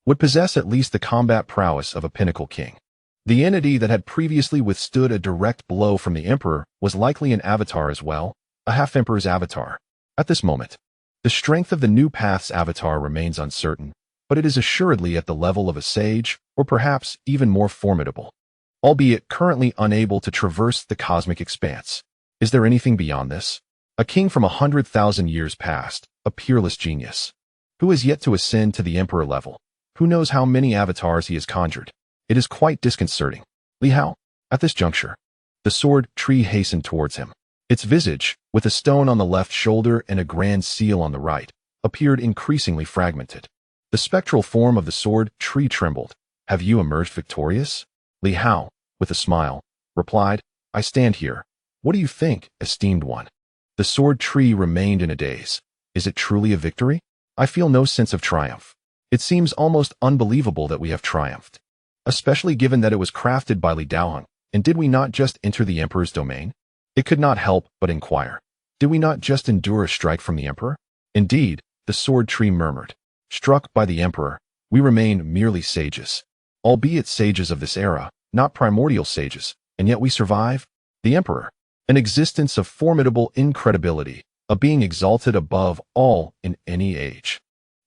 would possess at least the combat prowess of a pinnacle king. The entity that had previously withstood a direct blow from the emperor was likely an avatar as well, a half-emperor's avatar. At this moment, the strength of the new path's avatar remains uncertain, but it is assuredly at the level of a sage, or perhaps even more formidable, albeit currently unable to traverse the cosmic expanse. Is there anything beyond this? A king from 100,000 years past, a peerless genius, who has yet to ascend to the emperor level. Who knows how many avatars he has conjured? It is quite disconcerting. Li Hao, at this juncture, the sword tree hastened towards him. Its visage, with a stone on the left shoulder and a grand seal on the right, appeared increasingly fragmented. The spectral form of the sword tree trembled. Have you emerged victorious? Li Hao, with a smile, replied, I stand here. What do you think, esteemed one? The sword tree remained in a daze. Is it truly a victory? I feel no sense of triumph. It seems almost unbelievable that we have triumphed, especially given that it was crafted by Li Hao. And did we not just enter the emperor's domain? It could not help but inquire. Did we not just endure a strike from the emperor? Indeed, the sword tree murmured. Struck by the emperor, we remain merely sages, albeit sages of this era, not primordial sages, and yet we survive. The emperor, an existence of formidable incredibility, a being exalted above all in any age.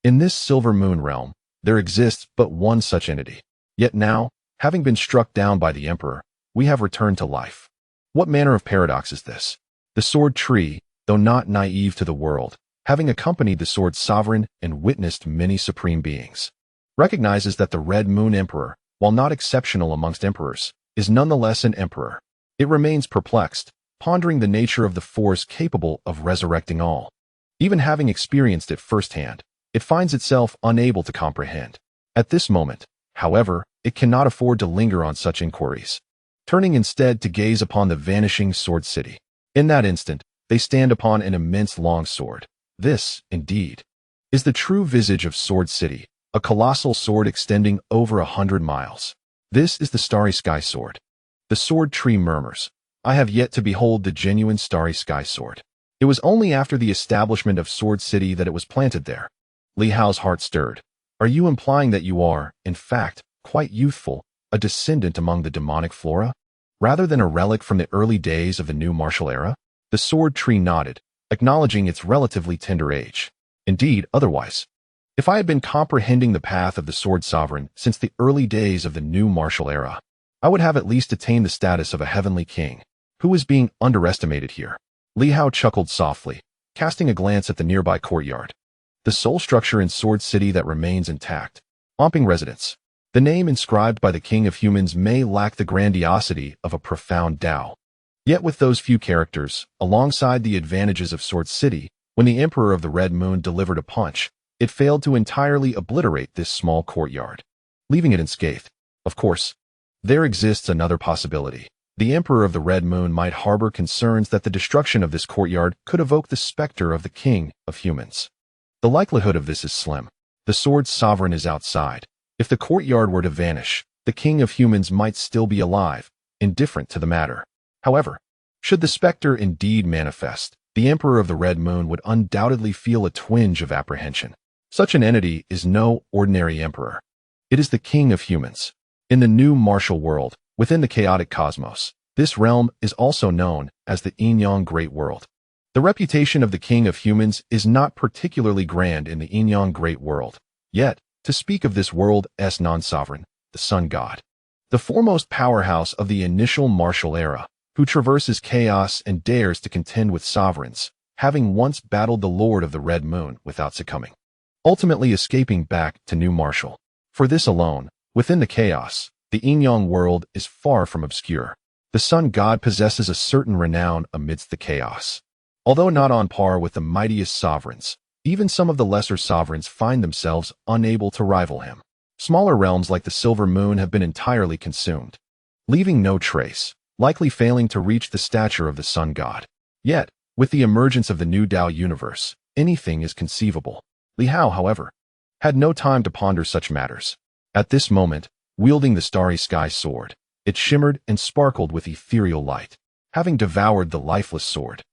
In this silver moon realm, there exists but one such entity. Yet now, having been struck down by the emperor, we have returned to life. What manner of paradox is this? The sword tree, though not naive to the world, having accompanied the sword's sovereign and witnessed many supreme beings, recognizes that the Red Moon Emperor, while not exceptional amongst emperors, is nonetheless an emperor. It remains perplexed, pondering the nature of the force capable of resurrecting all. Even having experienced it firsthand, it finds itself unable to comprehend. At this moment, however, it cannot afford to linger on such inquiries, turning instead to gaze upon the vanishing Sword City. In that instant, they stand upon an immense long sword. This, indeed, is the true visage of Sword City, a colossal sword extending over 100 miles. This is the Starry Sky Sword. The sword tree murmurs, I have yet to behold the genuine Starry Sky Sword. It was only after the establishment of Sword City that it was planted there. Li Hao's heart stirred. Are you implying that you are, in fact, quite youthful, a descendant among the demonic flora, rather than a relic from the early days of the new martial era? The sword tree nodded, acknowledging its relatively tender age. Indeed, otherwise, if I had been comprehending the path of the sword sovereign since the early days of the new martial era, I would have at least attained the status of a heavenly king. Who is being underestimated here? Li Hao chuckled softly, casting a glance at the nearby courtyard. The sole structure in Sword City that remains intact, Omping Residence. The name inscribed by the King of Humans may lack the grandiosity of a profound Tao. Yet with those few characters, alongside the advantages of Sword City, when the Emperor of the Red Moon delivered a punch, it failed to entirely obliterate this small courtyard, leaving it unscathed. Of course, there exists another possibility. The Emperor of the Red Moon might harbor concerns that the destruction of this courtyard could evoke the specter of the King of Humans. The likelihood of this is slim. The sword's sovereign is outside. If the courtyard were to vanish, the King of Humans might still be alive, indifferent to the matter. However, should the specter indeed manifest, the Emperor of the Red Moon would undoubtedly feel a twinge of apprehension. Such an entity is no ordinary emperor. It is the King of Humans. In the new martial world, within the chaotic cosmos, this realm is also known as the Yin-Yang Great World. The reputation of the King of Humans is not particularly grand in the Yin-Yang Great World. Yet, to speak of this world's non-sovereign, the Sun God, the foremost powerhouse of the initial martial era, who traverses chaos and dares to contend with sovereigns, having once battled the Lord of the Red Moon without succumbing. ultimately escaping back to New Marshall. For this alone, within the chaos, the yin-yang world is far from obscure. The sun god possesses a certain renown amidst the chaos. Although not on par with the mightiest sovereigns, even some of the lesser sovereigns find themselves unable to rival him. Smaller realms like the Silver Moon have been entirely consumed, leaving no trace, likely failing to reach the stature of the sun god. Yet, with the emergence of the new Tao universe, anything is conceivable. Li Hao, however, had no time to ponder such matters. At this moment, wielding the starry sky sword, it shimmered and sparkled with ethereal light, having devoured the lifeless sword.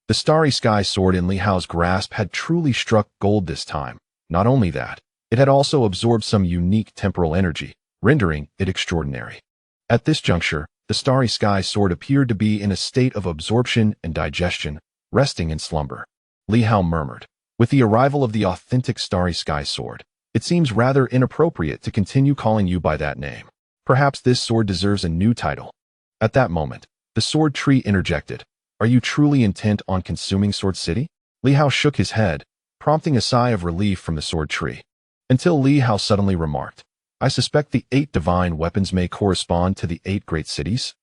The starry sky sword in Li Hao's grasp had truly struck gold this time. Not only that, it had also absorbed some unique temporal energy, rendering it extraordinary. At this juncture, the starry sky sword appeared to be in a state of absorption and digestion, resting in slumber. Li Hao murmured, "With the arrival of the authentic starry sky sword, it seems rather inappropriate to continue calling you by that name. Perhaps this sword deserves a new title." At that moment, the sword tree interjected, "Are you truly intent on consuming Sword City?" Li Hao shook his head, prompting a sigh of relief from the sword tree. Until Li Hao suddenly remarked, "I suspect the 8 divine weapons may correspond to the 8 great cities."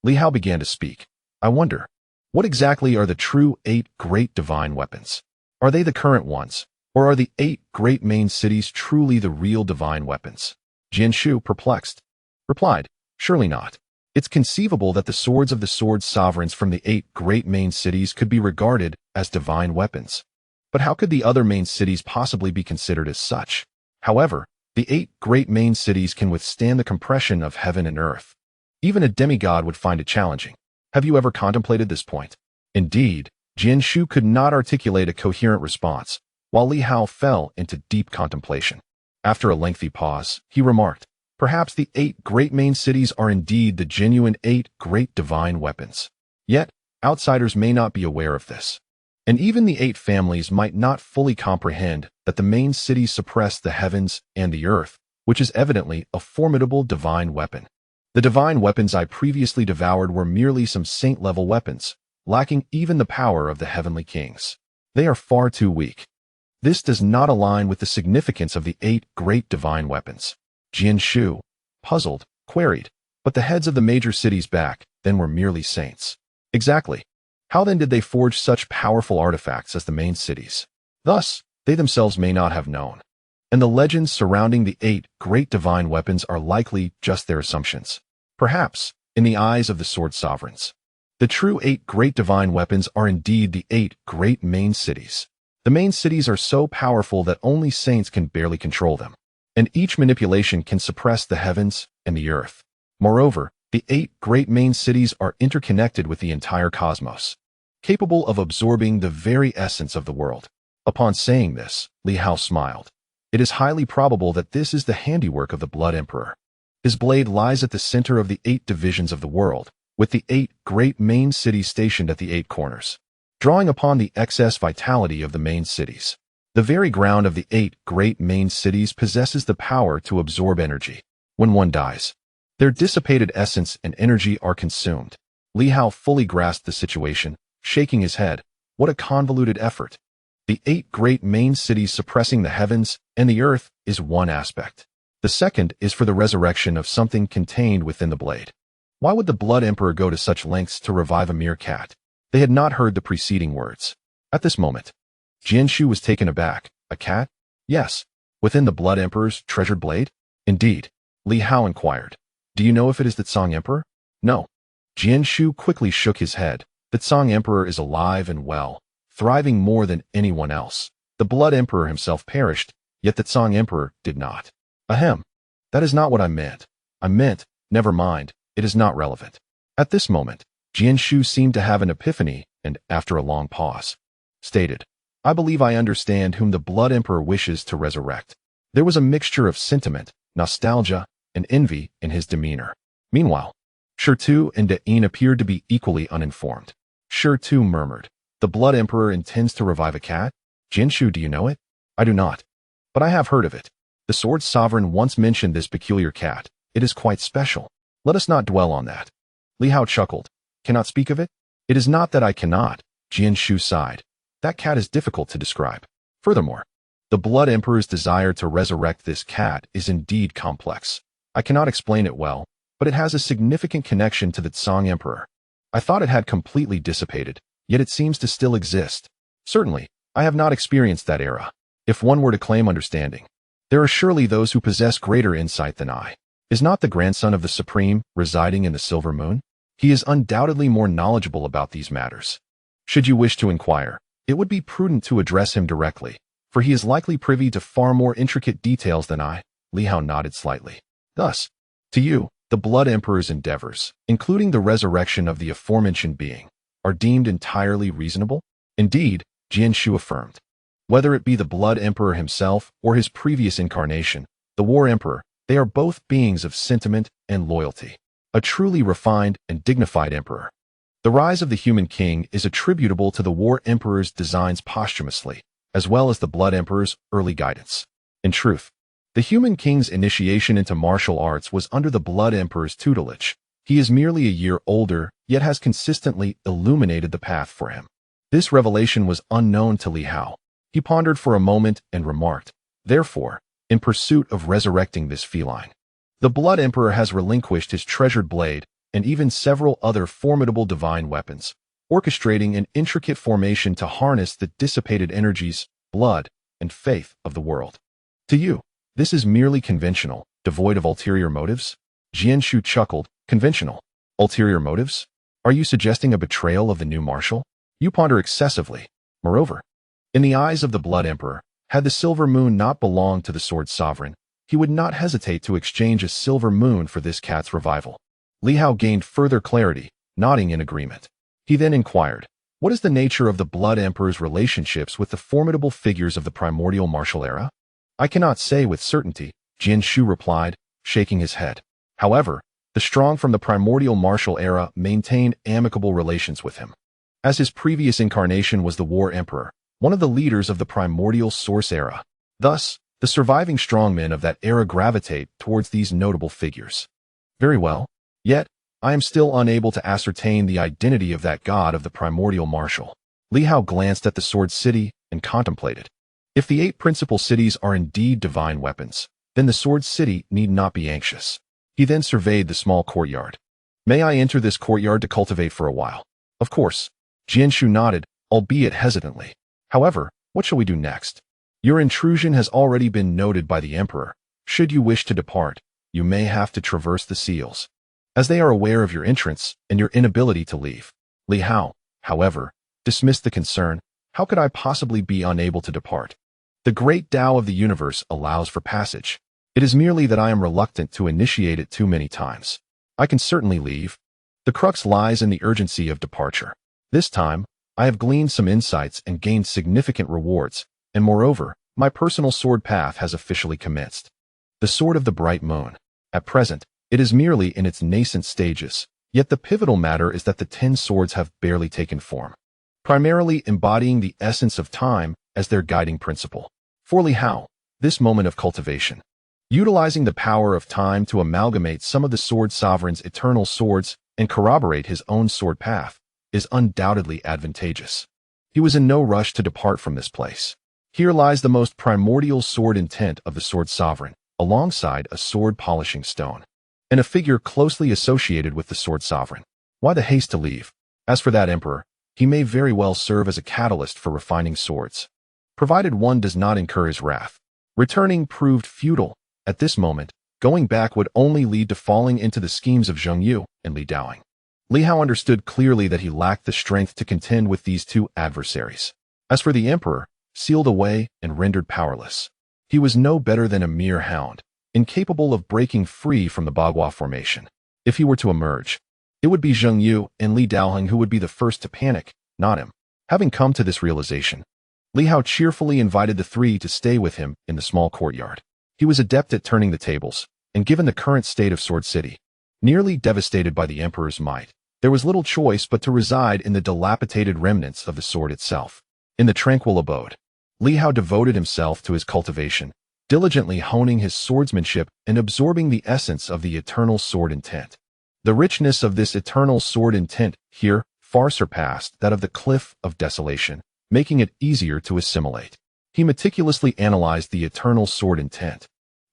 Li Hao began to speak. "I wonder, what exactly are the true 8 great divine weapons? Are they the current ones, or are the 8 great main cities truly the real divine weapons?" Jianshu, perplexed, replied, "Surely not. It's conceivable that the swords of the sword sovereigns from the 8 great main cities could be regarded as divine weapons. But how could the other main cities possibly be considered as such? However, the 8 great main cities can withstand the compression of heaven and earth. Even a demigod would find it challenging. Have you ever contemplated this point?" Indeed, Jianshu could not articulate a coherent response, while Li Hao fell into deep contemplation. After a lengthy pause, he remarked, "Perhaps the 8 great main cities are indeed the genuine 8 great divine weapons. Yet, outsiders may not be aware of this. And even the 8 families might not fully comprehend that the main cities suppress the heavens and the earth, which is evidently a formidable divine weapon. The divine weapons I previously devoured were merely some saint-level weapons, lacking even the power of the heavenly kings. They are far too weak. This does not align with the significance of the 8 great divine weapons." Jianshu, puzzled, queried, "But the heads of the major cities back then were merely saints." "Exactly. How then did they forge such powerful artifacts as the main cities? Thus, they themselves may not have known. And the legends surrounding the 8 great divine weapons are likely just their assumptions. Perhaps, in the eyes of the sword sovereigns, the true 8 great divine weapons are indeed the 8 great main cities. The main cities are so powerful that only saints can barely control them, and each manipulation can suppress the heavens and the earth. Moreover, the 8 great main cities are interconnected with the entire cosmos, capable of absorbing the very essence of the world." Upon saying this, Li Hao smiled. "It is highly probable that this is the handiwork of the Blood Emperor. His blade lies at the center of the 8 divisions of the world, with the 8 great main cities stationed at the 8 corners, drawing upon the excess vitality of the main cities. The very ground of the 8 great main cities possesses the power to absorb energy. When one dies, their dissipated essence and energy are consumed." Li Hao fully grasped the situation, shaking his head. What a convoluted effort. The 8 great main cities suppressing the heavens and the earth is one aspect. The second is for the resurrection of something contained within the blade. Why would the Blood Emperor go to such lengths to revive a mere cat? They had not heard the preceding words. At this moment, Jianshu was taken aback. "A cat?" "Yes. Within the Blood Emperor's treasured blade?" "Indeed." Li Hao inquired, "Do you know if it is the Tsang Emperor?" "No." Jianshu quickly shook his head. "The Tsang Emperor is alive and well, thriving more than anyone else. The Blood Emperor himself perished, yet the Tsang Emperor did not." "Ahem. That is not what I meant. I meant, never mind, it is not relevant." At this moment, Jianshu seemed to have an epiphany and, after a long pause, stated, "I believe I understand whom the Blood Emperor wishes to resurrect." There was a mixture of sentiment, nostalgia, and envy in his demeanor. Meanwhile, Shirtu and Da'in appeared to be equally uninformed. Shirtu murmured, "The Blood Emperor intends to revive a cat? Jianshu, do you know it?" "I do not. But I have heard of it. The Sword Sovereign once mentioned this peculiar cat. It is quite special. Let us not dwell on that." Li Hao chuckled. "Cannot speak of it?" "It is not that I cannot," Jianshu sighed. "That cat is difficult to describe. Furthermore, The Blood Emperor's desire to resurrect this cat is indeed complex. I cannot explain it well, but it has a significant connection to the Tsang Emperor. I thought it had completely dissipated, yet it seems to still exist. Certainly, I have not experienced that era. If one were to claim understanding, there are surely those who possess greater insight than I. Is not the grandson of the Supreme residing in the Silver Moon? He is undoubtedly more knowledgeable about these matters. Should you wish to inquire, it would be prudent to address him directly, for he is likely privy to far more intricate details than I. Li Hao nodded slightly. Thus, to you, the Blood Emperor's endeavors, including the resurrection of the aforementioned being, are deemed entirely reasonable? Indeed, Jianshu affirmed. Whether it be the Blood Emperor himself or his previous incarnation, the War Emperor, they are both beings of sentiment and loyalty. A truly refined and dignified emperor. The rise of the human king is attributable to the War Emperor's designs posthumously, as well as the Blood Emperor's early guidance. In truth, the human king's initiation into martial arts was under the Blood Emperor's tutelage. He is merely a year older, yet has consistently illuminated the path for him. This revelation was unknown to Li Hao. He pondered for a moment and remarked, therefore, in pursuit of resurrecting this feline, the Blood Emperor has relinquished his treasured blade and even several other formidable divine weapons, orchestrating an intricate formation to harness the dissipated energies, blood, and faith of the world. To you, this is merely conventional, devoid of ulterior motives? Jianshu chuckled. Conventional? Ulterior motives? Are you suggesting a betrayal of the new marshal? You ponder excessively. Moreover, in the eyes of the Blood Emperor, had the Silver Moon not belonged to the Sword Sovereign, he would not hesitate to exchange a silver moon for this cat's revival. Li Hao gained further clarity, nodding in agreement. He then inquired, what is the nature of the Blood Emperor's relationships with the formidable figures of the primordial martial era? I cannot say with certainty, Jianshu replied, shaking his head. However, the strong from the primordial martial era maintained amicable relations with him. As his previous incarnation was the War Emperor, one of the leaders of the primordial source era. Thus, the surviving strongmen of that era gravitate towards these notable figures. Very well. Yet, I am still unable to ascertain the identity of that god of the primordial martial. Li Hao glanced at the Sword City and contemplated. If the 8 principal cities are indeed divine weapons, then the Sword City need not be anxious. He then surveyed the small courtyard. May I enter this courtyard to cultivate for a while? Of course. Jianshu nodded, albeit hesitantly. However, what shall we do next? Your intrusion has already been noted by the Emperor. Should you wish to depart, you may have to traverse the seals, as they are aware of your entrance and your inability to leave. Li Hao, however, dismissed the concern. How could I possibly be unable to depart? The great Tao of the universe allows for passage. It is merely that I am reluctant to initiate it too many times. I can certainly leave. The crux lies in the urgency of departure. This time, I have gleaned some insights and gained significant rewards, and moreover, my personal sword path has officially commenced. The Sword of the Bright Moon. At present, it is merely in its nascent stages, yet the pivotal matter is that the 10 swords have barely taken form, primarily embodying the essence of time as their guiding principle. For Li Hao, this moment of cultivation, utilizing the power of time to amalgamate some of the Sword Sovereign's eternal swords and corroborate his own sword path, is undoubtedly advantageous. He was in no rush to depart from this place. Here lies the most primordial sword intent of the Sword Sovereign, alongside a sword polishing stone, and a figure closely associated with the Sword Sovereign. Why the haste to leave? As for that Emperor, he may very well serve as a catalyst for refining swords, provided one does not incur his wrath. Returning proved futile. At this moment, going back would only lead to falling into the schemes of Zheng Yu and Li Daoing. Li Hao understood clearly that he lacked the strength to contend with these two adversaries. As for the Emperor, sealed away and rendered powerless, he was no better than a mere hound, incapable of breaking free from the Bagua formation. If he were to emerge, it would be Zheng Yu and Li Daoing who would be the first to panic, not him. Having come to this realization, Li Hao cheerfully invited the 3 to stay with him in the small courtyard. He was adept at turning the tables, and given the current state of Sword City, nearly devastated by the Emperor's might, there was little choice but to reside in the dilapidated remnants of the sword itself. In the tranquil abode, Li Hao devoted himself to his cultivation, diligently honing his swordsmanship and absorbing the essence of the eternal sword intent. The richness of this eternal sword intent here far surpassed that of the Cliff of Desolation, making it easier to assimilate. He meticulously analyzed the eternal sword intent,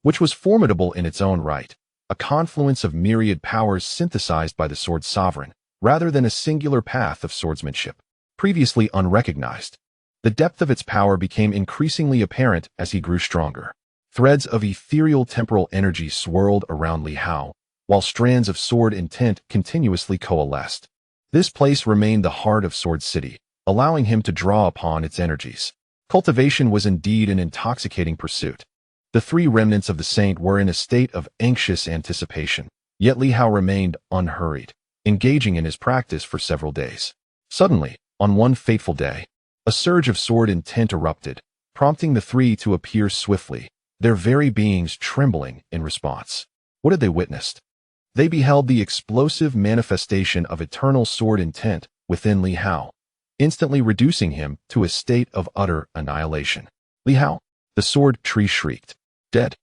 which was formidable in its own right, a confluence of myriad powers synthesized by the sword sovereign, rather than a singular path of swordsmanship, previously unrecognized. The depth of its power became increasingly apparent as he grew stronger. Threads of ethereal temporal energy swirled around Li Hao, while strands of sword intent continuously coalesced. This place remained the heart of Sword City, allowing him to draw upon its energies. Cultivation was indeed an intoxicating pursuit. The three remnants of the saint were in a state of anxious anticipation, yet Li Hao remained unhurried, engaging in his practice for several days. Suddenly, on one fateful day, a surge of sword intent erupted, prompting the three to appear swiftly, their very beings trembling in response. What had they witnessed? They beheld the explosive manifestation of eternal sword intent within Li Hao, instantly reducing him to a state of utter annihilation. Li Hao, the sword tree shrieked. Dead?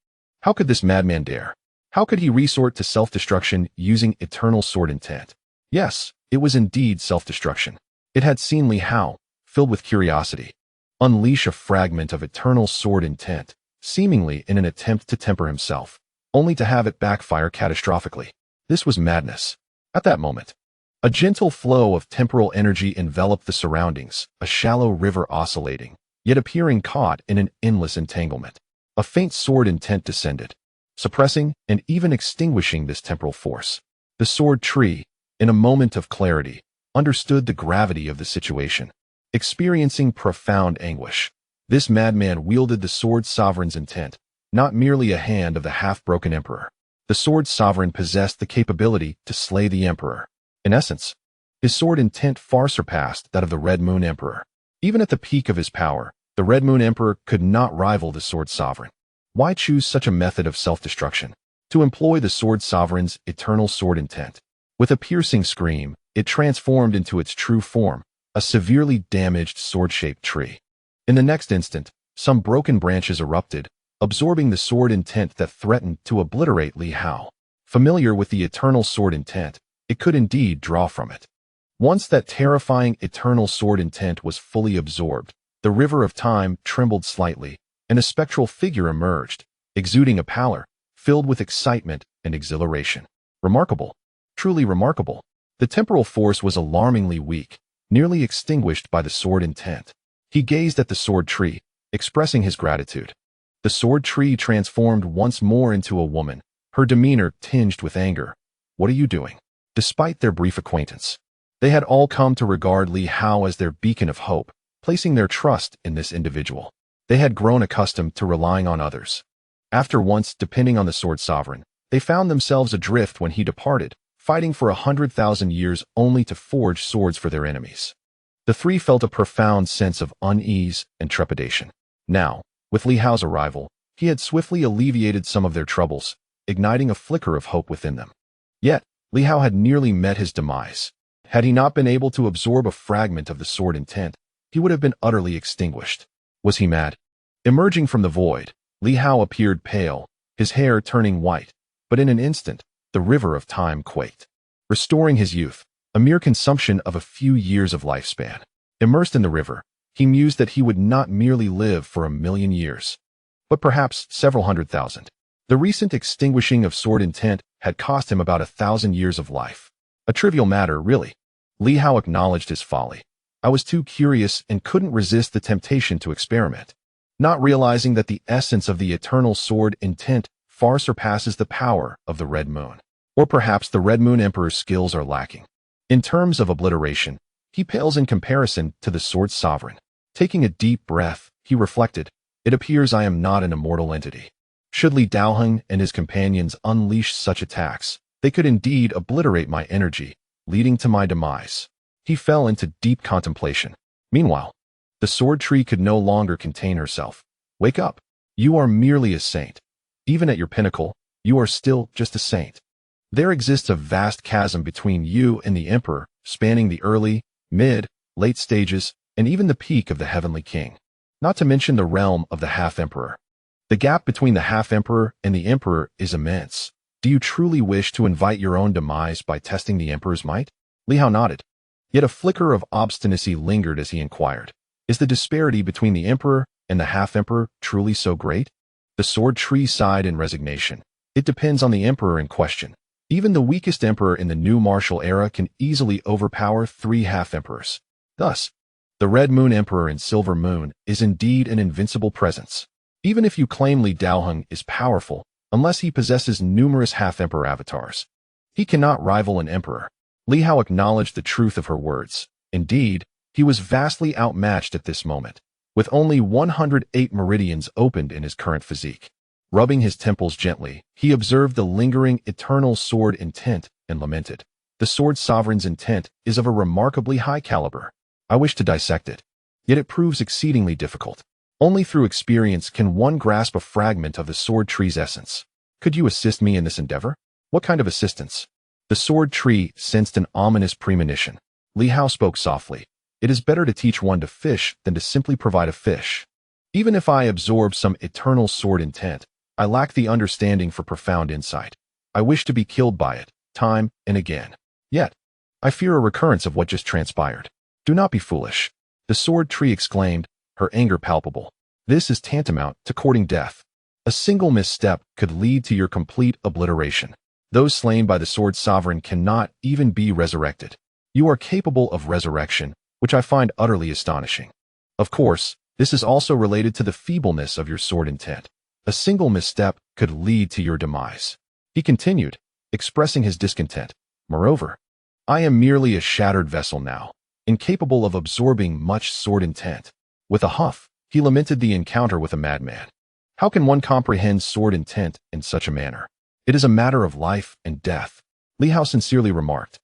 How could this madman dare? How could he resort to self-destruction using eternal sword intent? Yes, it was indeed self-destruction. It had seen Li Hao, filled with curiosity, unleash a fragment of eternal sword intent, seemingly in an attempt to temper himself, only to have it backfire catastrophically. This was madness. At that moment, a gentle flow of temporal energy enveloped the surroundings, a shallow river oscillating, yet appearing caught in an endless entanglement. A faint sword intent descended, suppressing and even extinguishing this temporal force. The sword tree, in a moment of clarity, understood the gravity of the situation. Experiencing profound anguish, this madman wielded the sword sovereign's intent, not merely a hand of the half-broken emperor. The sword sovereign possessed the capability to slay the emperor. In essence, his sword intent far surpassed that of the Red Moon Emperor. Even at the peak of his power, the Red Moon Emperor could not rival the sword sovereign. Why choose such a method of self-destruction? To employ the sword sovereign's eternal sword intent. With a piercing scream, it transformed into its true form, a severely damaged sword-shaped tree. In the next instant, some broken branches erupted, absorbing the sword intent that threatened to obliterate Li Hao. Familiar with the eternal sword intent, it could indeed draw from it. Once that terrifying eternal sword intent was fully absorbed, the river of time trembled slightly, and a spectral figure emerged, exuding a pallor, filled with excitement and exhilaration. Remarkable. Truly remarkable. The temporal force was alarmingly weak, nearly extinguished by the sword intent. He gazed at the sword tree, expressing his gratitude. The sword tree transformed once more into a woman, her demeanor tinged with anger. What are you doing? Despite their brief acquaintance, they had all come to regard Li Hao as their beacon of hope, placing their trust in this individual. They had grown accustomed to relying on others. After once depending on the sword sovereign, they found themselves adrift when he departed, fighting for 100,000 years only to forge swords for their enemies. The three felt a profound sense of unease and trepidation. Now, with Li Hao's arrival, he had swiftly alleviated some of their troubles, igniting a flicker of hope within them. Yet, Li Hao had nearly met his demise. Had he not been able to absorb a fragment of the sword intent, he would have been utterly extinguished. Was he mad? Emerging from the void, Li Hao appeared pale, his hair turning white, but in an instant, the river of time quaked. Restoring his youth, a mere consumption of a few years of lifespan. Immersed in the river, he mused that he would not merely live for 1,000,000 years, but perhaps several 100,000. The recent extinguishing of sword intent had cost him about 1,000 years of life. A trivial matter, really. Li Hao acknowledged his folly. I was too curious and couldn't resist the temptation to experiment, not realizing that the essence of the eternal sword intent far surpasses the power of the Red Moon. Or perhaps the Red Moon Emperor's skills are lacking. In terms of obliteration, he pales in comparison to the sword sovereign. Taking a deep breath, he reflected, it appears I am not an immortal entity. Should Li Daoheng and his companions unleash such attacks, they could indeed obliterate my energy, leading to my demise. He fell into deep contemplation. Meanwhile, the sword tree could no longer contain herself. Wake up. You are merely a saint. Even at your pinnacle, you are still just a saint. There exists a vast chasm between you and the emperor, spanning the early, mid, late stages, and even the peak of the heavenly king. Not to mention the realm of the half-emperor. The gap between the half-emperor and the emperor is immense. Do you truly wish to invite your own demise by testing the emperor's might? Li Hao nodded. Yet a flicker of obstinacy lingered as he inquired, is the disparity between the emperor And the half-emperor truly so great? The sword tree sighed in resignation. It depends on the emperor in question. Even the weakest emperor in the new martial era can easily overpower 3 half-emperors. Thus, the Red Moon Emperor in Silver Moon is indeed an invincible presence. Even if you claim Li Daoheng is powerful, unless he possesses numerous half-emperor avatars, he cannot rival an emperor. Li Hao acknowledged the truth of her words. Indeed, he was vastly outmatched at this moment, with only 108 meridians opened in his current physique. Rubbing his temples gently, he observed the lingering eternal sword intent and lamented. The sword sovereign's intent is of a remarkably high caliber. I wish to dissect it, yet it proves exceedingly difficult. Only through experience can one grasp a fragment of the sword tree's essence. Could you assist me in this endeavor? What kind of assistance? The sword tree sensed an ominous premonition. Li Hao spoke softly. It is better to teach one to fish than to simply provide a fish. Even if I absorb some eternal sword intent, I lack the understanding for profound insight. I wish to be killed by it, time and again. Yet, I fear a recurrence of what just transpired. Do not be foolish. The sword tree exclaimed, her anger palpable. This is tantamount to courting death. A single misstep could lead to your complete obliteration. Those slain by the sword sovereign cannot even be resurrected. You are capable of resurrection, which I find utterly astonishing. Of course, this is also related to the feebleness of your sword intent. A single misstep could lead to your demise. He continued, expressing his discontent. Moreover, I am merely a shattered vessel now, incapable of absorbing much sword intent. With a huff, he lamented the encounter with a madman. How can one comprehend sword intent in such a manner? It is a matter of life and death. Li Hao sincerely remarked.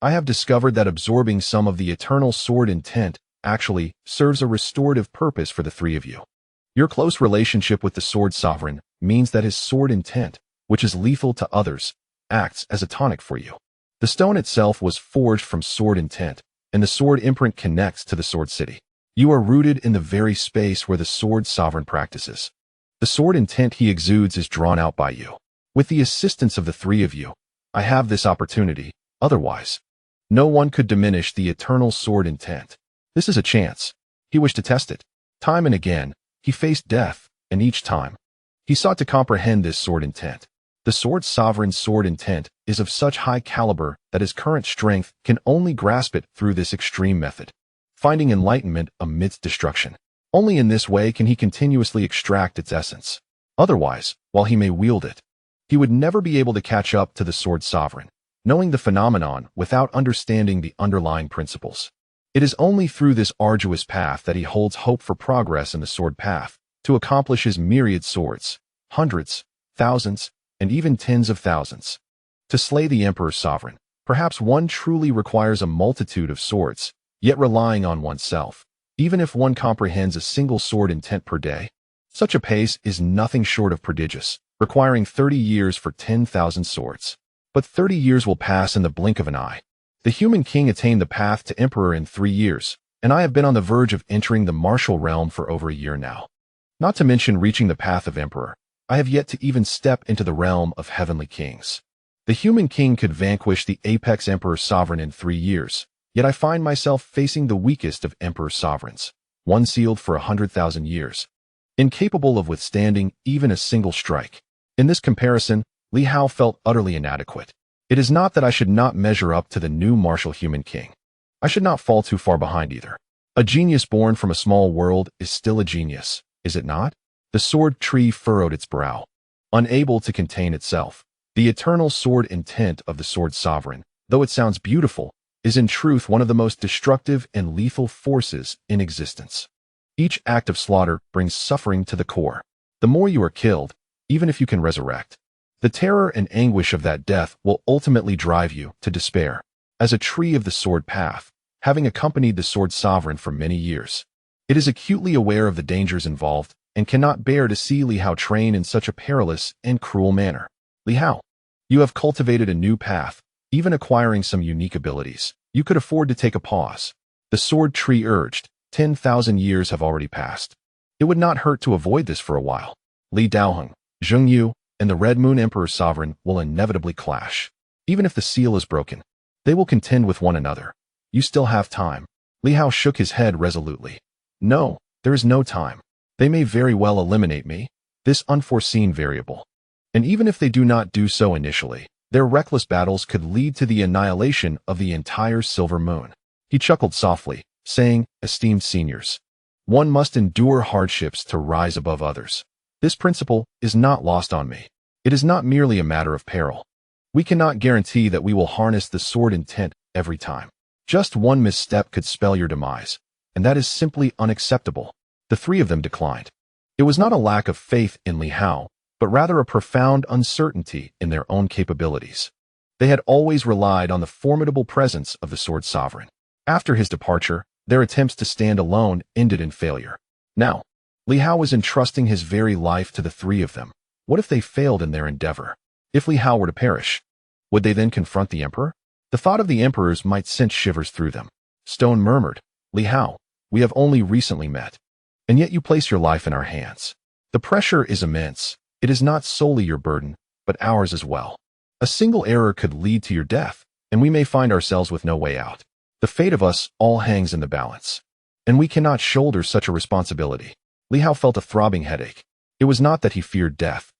I have discovered that absorbing some of the eternal sword intent actually serves a restorative purpose for the 3 of you. Your close relationship with the sword sovereign means that his sword intent, which is lethal to others, acts as a tonic for you. The stone itself was forged from sword intent, and the sword imprint connects to the sword city. You are rooted in the very space where the sword sovereign practices. The sword intent he exudes is drawn out by you. With the assistance of the 3 of you, I have this opportunity. Otherwise, no one could diminish the eternal sword intent. This is a chance. He wished to test it. Time and again, he faced death, and each time, he sought to comprehend this sword intent. The sword sovereign's sword intent is of such high caliber that his current strength can only grasp it through this extreme method, finding enlightenment amidst destruction. Only in this way can he continuously extract its essence. Otherwise, while he may wield it, he would never be able to catch up to the sword sovereign, knowing the phenomenon without understanding the underlying principles. It is only through this arduous path that he holds hope for progress in the sword path, to accomplish his myriad swords, hundreds, thousands, and even tens of thousands. To slay the emperor sovereign, perhaps one truly requires a multitude of swords, yet relying on oneself. Even if one comprehends a single sword intent per day, such a pace is nothing short of prodigious, requiring 30 years for 10,000 swords. But 30 years will pass in the blink of an eye. The human king attained the path to emperor in 3 years, and I have been on the verge of entering the martial realm for over a year now. Not to mention reaching the path of emperor, I have yet to even step into the realm of heavenly kings. The human king could vanquish the apex emperor sovereign in 3 years, yet I find myself facing the weakest of emperor sovereigns, one sealed for 100,000 years, incapable of withstanding even a single strike. In this comparison, Li Hao felt utterly inadequate. It is not that I should not measure up to the new martial human king. I should not fall too far behind either. A genius born from a small world is still a genius, is it not? The sword tree furrowed its brow, unable to contain itself. The eternal sword intent of the sword sovereign, though it sounds beautiful, is in truth one of the most destructive and lethal forces in existence. Each act of slaughter brings suffering to the core. The more you are killed, even if you can resurrect, the terror and anguish of that death will ultimately drive you to despair. As a tree of the sword path, having accompanied the sword sovereign for many years, it is acutely aware of the dangers involved and cannot bear to see Li Hao train in such a perilous and cruel manner. Li Hao, you have cultivated a new path, even acquiring some unique abilities. You could afford to take a pause. The sword tree urged. 10,000 years have already passed. It would not hurt to avoid this for a while. Li Daoheng, Zheng Yu, and the Red Moon Emperor Sovereign will inevitably clash. Even if the seal is broken, they will contend with one another. You still have time. Li Hao shook his head resolutely. No, there is no time. They may very well eliminate me, this unforeseen variable. And even if they do not do so initially, their reckless battles could lead to the annihilation of the entire silver moon. He chuckled softly, saying, esteemed seniors, one must endure hardships to rise above others. This principle is not lost on me. It is not merely a matter of peril. We cannot guarantee that we will harness the sword intent every time. Just one misstep could spell your demise, and that is simply unacceptable. The three of them declined. It was not a lack of faith in Li Hao, but rather a profound uncertainty in their own capabilities. They had always relied on the formidable presence of the sword sovereign. After his departure, their attempts to stand alone ended in failure. Now, Li Hao was entrusting his very life to the three of them. What if they failed in their endeavor? If Li Hao were to perish, would they then confront the emperor? The thought of the emperors might send shivers through them. Stone murmured, Li Hao, we have only recently met, and yet you place your life in our hands. The pressure is immense. It is not solely your burden, but ours as well. A single error could lead to your death, and we may find ourselves with no way out. The fate of us all hangs in the balance, and we cannot shoulder such a responsibility. Li Hao felt a throbbing headache. It was not that he feared death,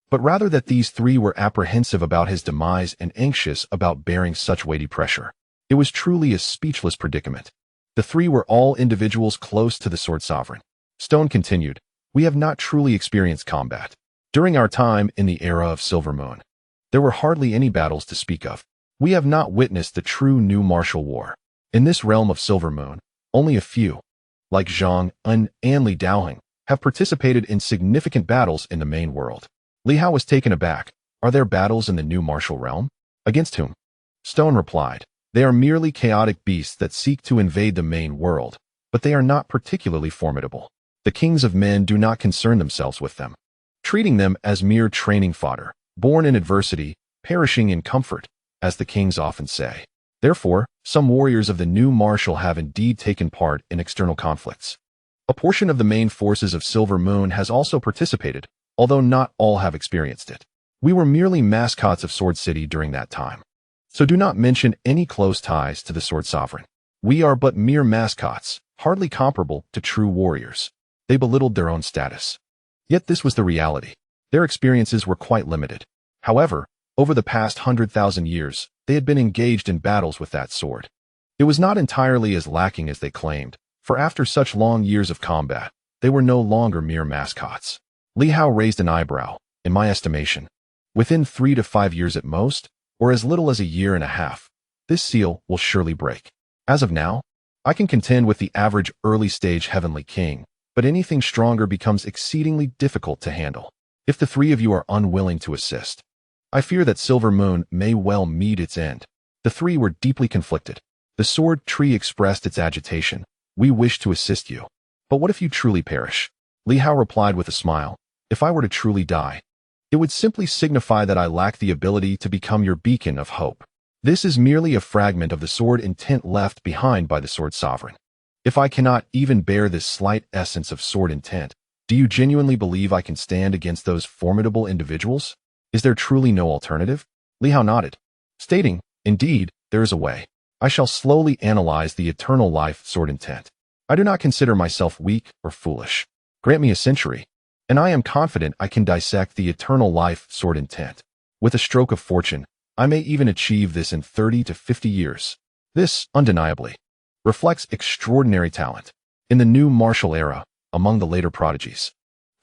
but rather that these three were apprehensive about his demise and anxious about bearing such weighty pressure. It was truly a speechless predicament. The three were all individuals close to the sword sovereign. Stone continued, we have not truly experienced combat. During our time in the era of Silver Moon, there were hardly any battles to speak of. We have not witnessed the true new martial war. In this realm of Silver Moon, only a few, like Zhang, Un, and Li Daoheng, have participated in significant battles in the main world. Li Hao was taken aback. Are there battles in the new martial realm? Against whom? Stone replied, they are merely chaotic beasts that seek to invade the main world, but they are not particularly formidable. The kings of men do not concern themselves with them, treating them as mere training fodder, born in adversity, perishing in comfort, as the kings often say. Therefore, some warriors of the new martial have indeed taken part in external conflicts. A portion of the main forces of Silver Moon has also participated, although not all have experienced it. We were merely mascots of Sword City during that time. So do not mention any close ties to the Sword Sovereign. We are but mere mascots, hardly comparable to true warriors. They belittled their own status. Yet this was the reality. Their experiences were quite limited. However, over the past 100,000 years, they had been engaged in battles with that sword. It was not entirely as lacking as they claimed, for after such long years of combat, they were no longer mere mascots. Li Hao raised an eyebrow. In my estimation, within 3 to 5 years at most, or as little as a year and a half, this seal will surely break. As of now, I can contend with the average early-stage Heavenly King, but anything stronger becomes exceedingly difficult to handle. If the three of you are unwilling to assist, I fear that Silver Moon may well meet its end. The three were deeply conflicted. The sword tree expressed its agitation. We wish to assist you. But what if you truly perish? Li Hao replied with a smile. If I were to truly die, it would simply signify that I lack the ability to become your beacon of hope. This is merely a fragment of the sword intent left behind by the sword sovereign. If I cannot even bear this slight essence of sword intent, do you genuinely believe I can stand against those formidable individuals? Is there truly no alternative? Li Hao nodded, stating, indeed, there is a way. I shall slowly analyze the eternal life sword intent. I do not consider myself weak or foolish. Grant me a century, and I am confident I can dissect the eternal life sword intent. With a stroke of fortune, I may even achieve this in 30 to 50 years. This, undeniably, reflects extraordinary talent. In the new martial era, among the later prodigies,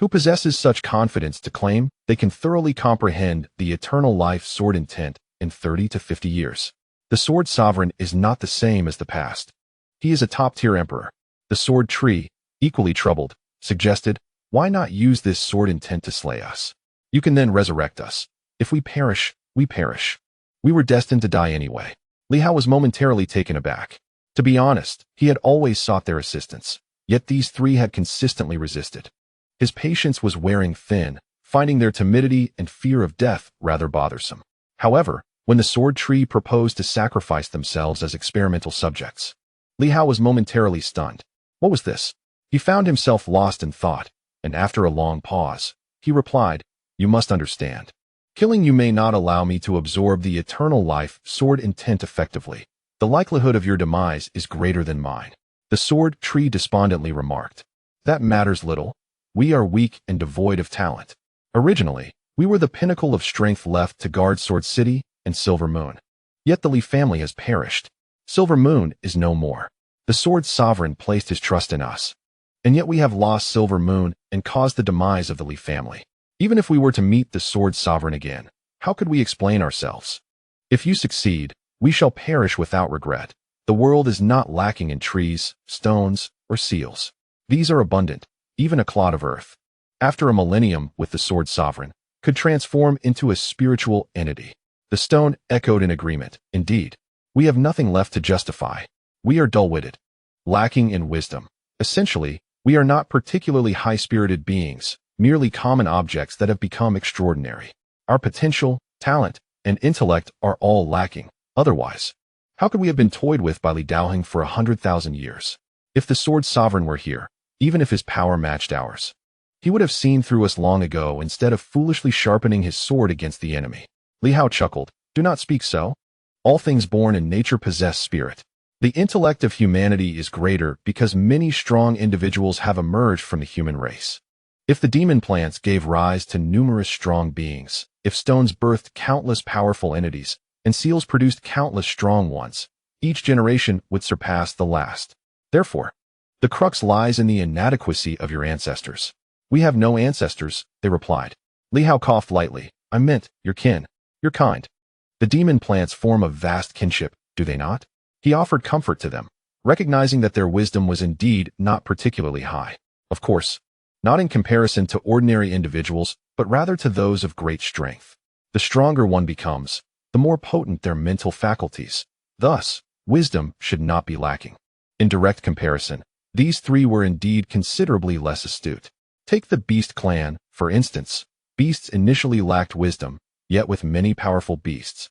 who possesses such confidence to claim they can thoroughly comprehend the eternal life sword intent in 30 to 50 years. The sword sovereign is not the same as the past. He is a top-tier emperor. The sword tree, equally troubled, suggested, why not use this sword intent to slay us? You can then resurrect us. If we perish, we perish. We were destined to die anyway. Li Hao was momentarily taken aback. To be honest, he had always sought their assistance, yet these three had consistently resisted. His patience was wearing thin, finding their timidity and fear of death rather bothersome. However, when the sword tree proposed to sacrifice themselves as experimental subjects, Li Hao was momentarily stunned. What was this? He found himself lost in thought, and after a long pause, he replied, you must understand. Killing you may not allow me to absorb the eternal life sword intent effectively. The likelihood of your demise is greater than mine. The sword tree despondently remarked. That matters little. We are weak and devoid of talent. Originally, we were the pinnacle of strength left to guard Sword City and Silver Moon. Yet the Li family has perished. Silver Moon is no more. The Sword Sovereign placed his trust in us. And yet we have lost Silver Moon and caused the demise of the Li family. Even if we were to meet the Sword Sovereign again, how could we explain ourselves? If you succeed, we shall perish without regret. The world is not lacking in trees, stones, or seals. These are abundant, even a clod of earth. After a millennium with the Sword Sovereign, could transform into a spiritual entity. The stone echoed in agreement. Indeed, we have nothing left to justify. We are dull-witted, lacking in wisdom. Essentially, we are not particularly high-spirited beings, merely common objects that have become extraordinary. Our potential, talent, and intellect are all lacking. Otherwise, how could we have been toyed with by Li Daoheng for 100,000 years? If the Sword Sovereign were here, even if his power matched ours, he would have seen through us long ago instead of foolishly sharpening his sword against the enemy. Li Hao chuckled. Do not speak so. All things born in nature possess spirit. The intellect of humanity is greater because many strong individuals have emerged from the human race. If the demon plants gave rise to numerous strong beings, if stones birthed countless powerful entities, and seals produced countless strong ones, each generation would surpass the last. Therefore, the crux lies in the inadequacy of your ancestors. We have no ancestors, they replied. Li Hao coughed lightly. I meant, your kin, your kind. The demon plants form a vast kinship, do they not? He offered comfort to them, recognizing that their wisdom was indeed not particularly high. Of course, not in comparison to ordinary individuals, but rather to those of great strength. The stronger one becomes, the more potent their mental faculties. Thus, wisdom should not be lacking. In direct comparison, these three were indeed considerably less astute. Take the Beast clan, for instance. Beasts initially lacked wisdom, yet with many powerful beasts.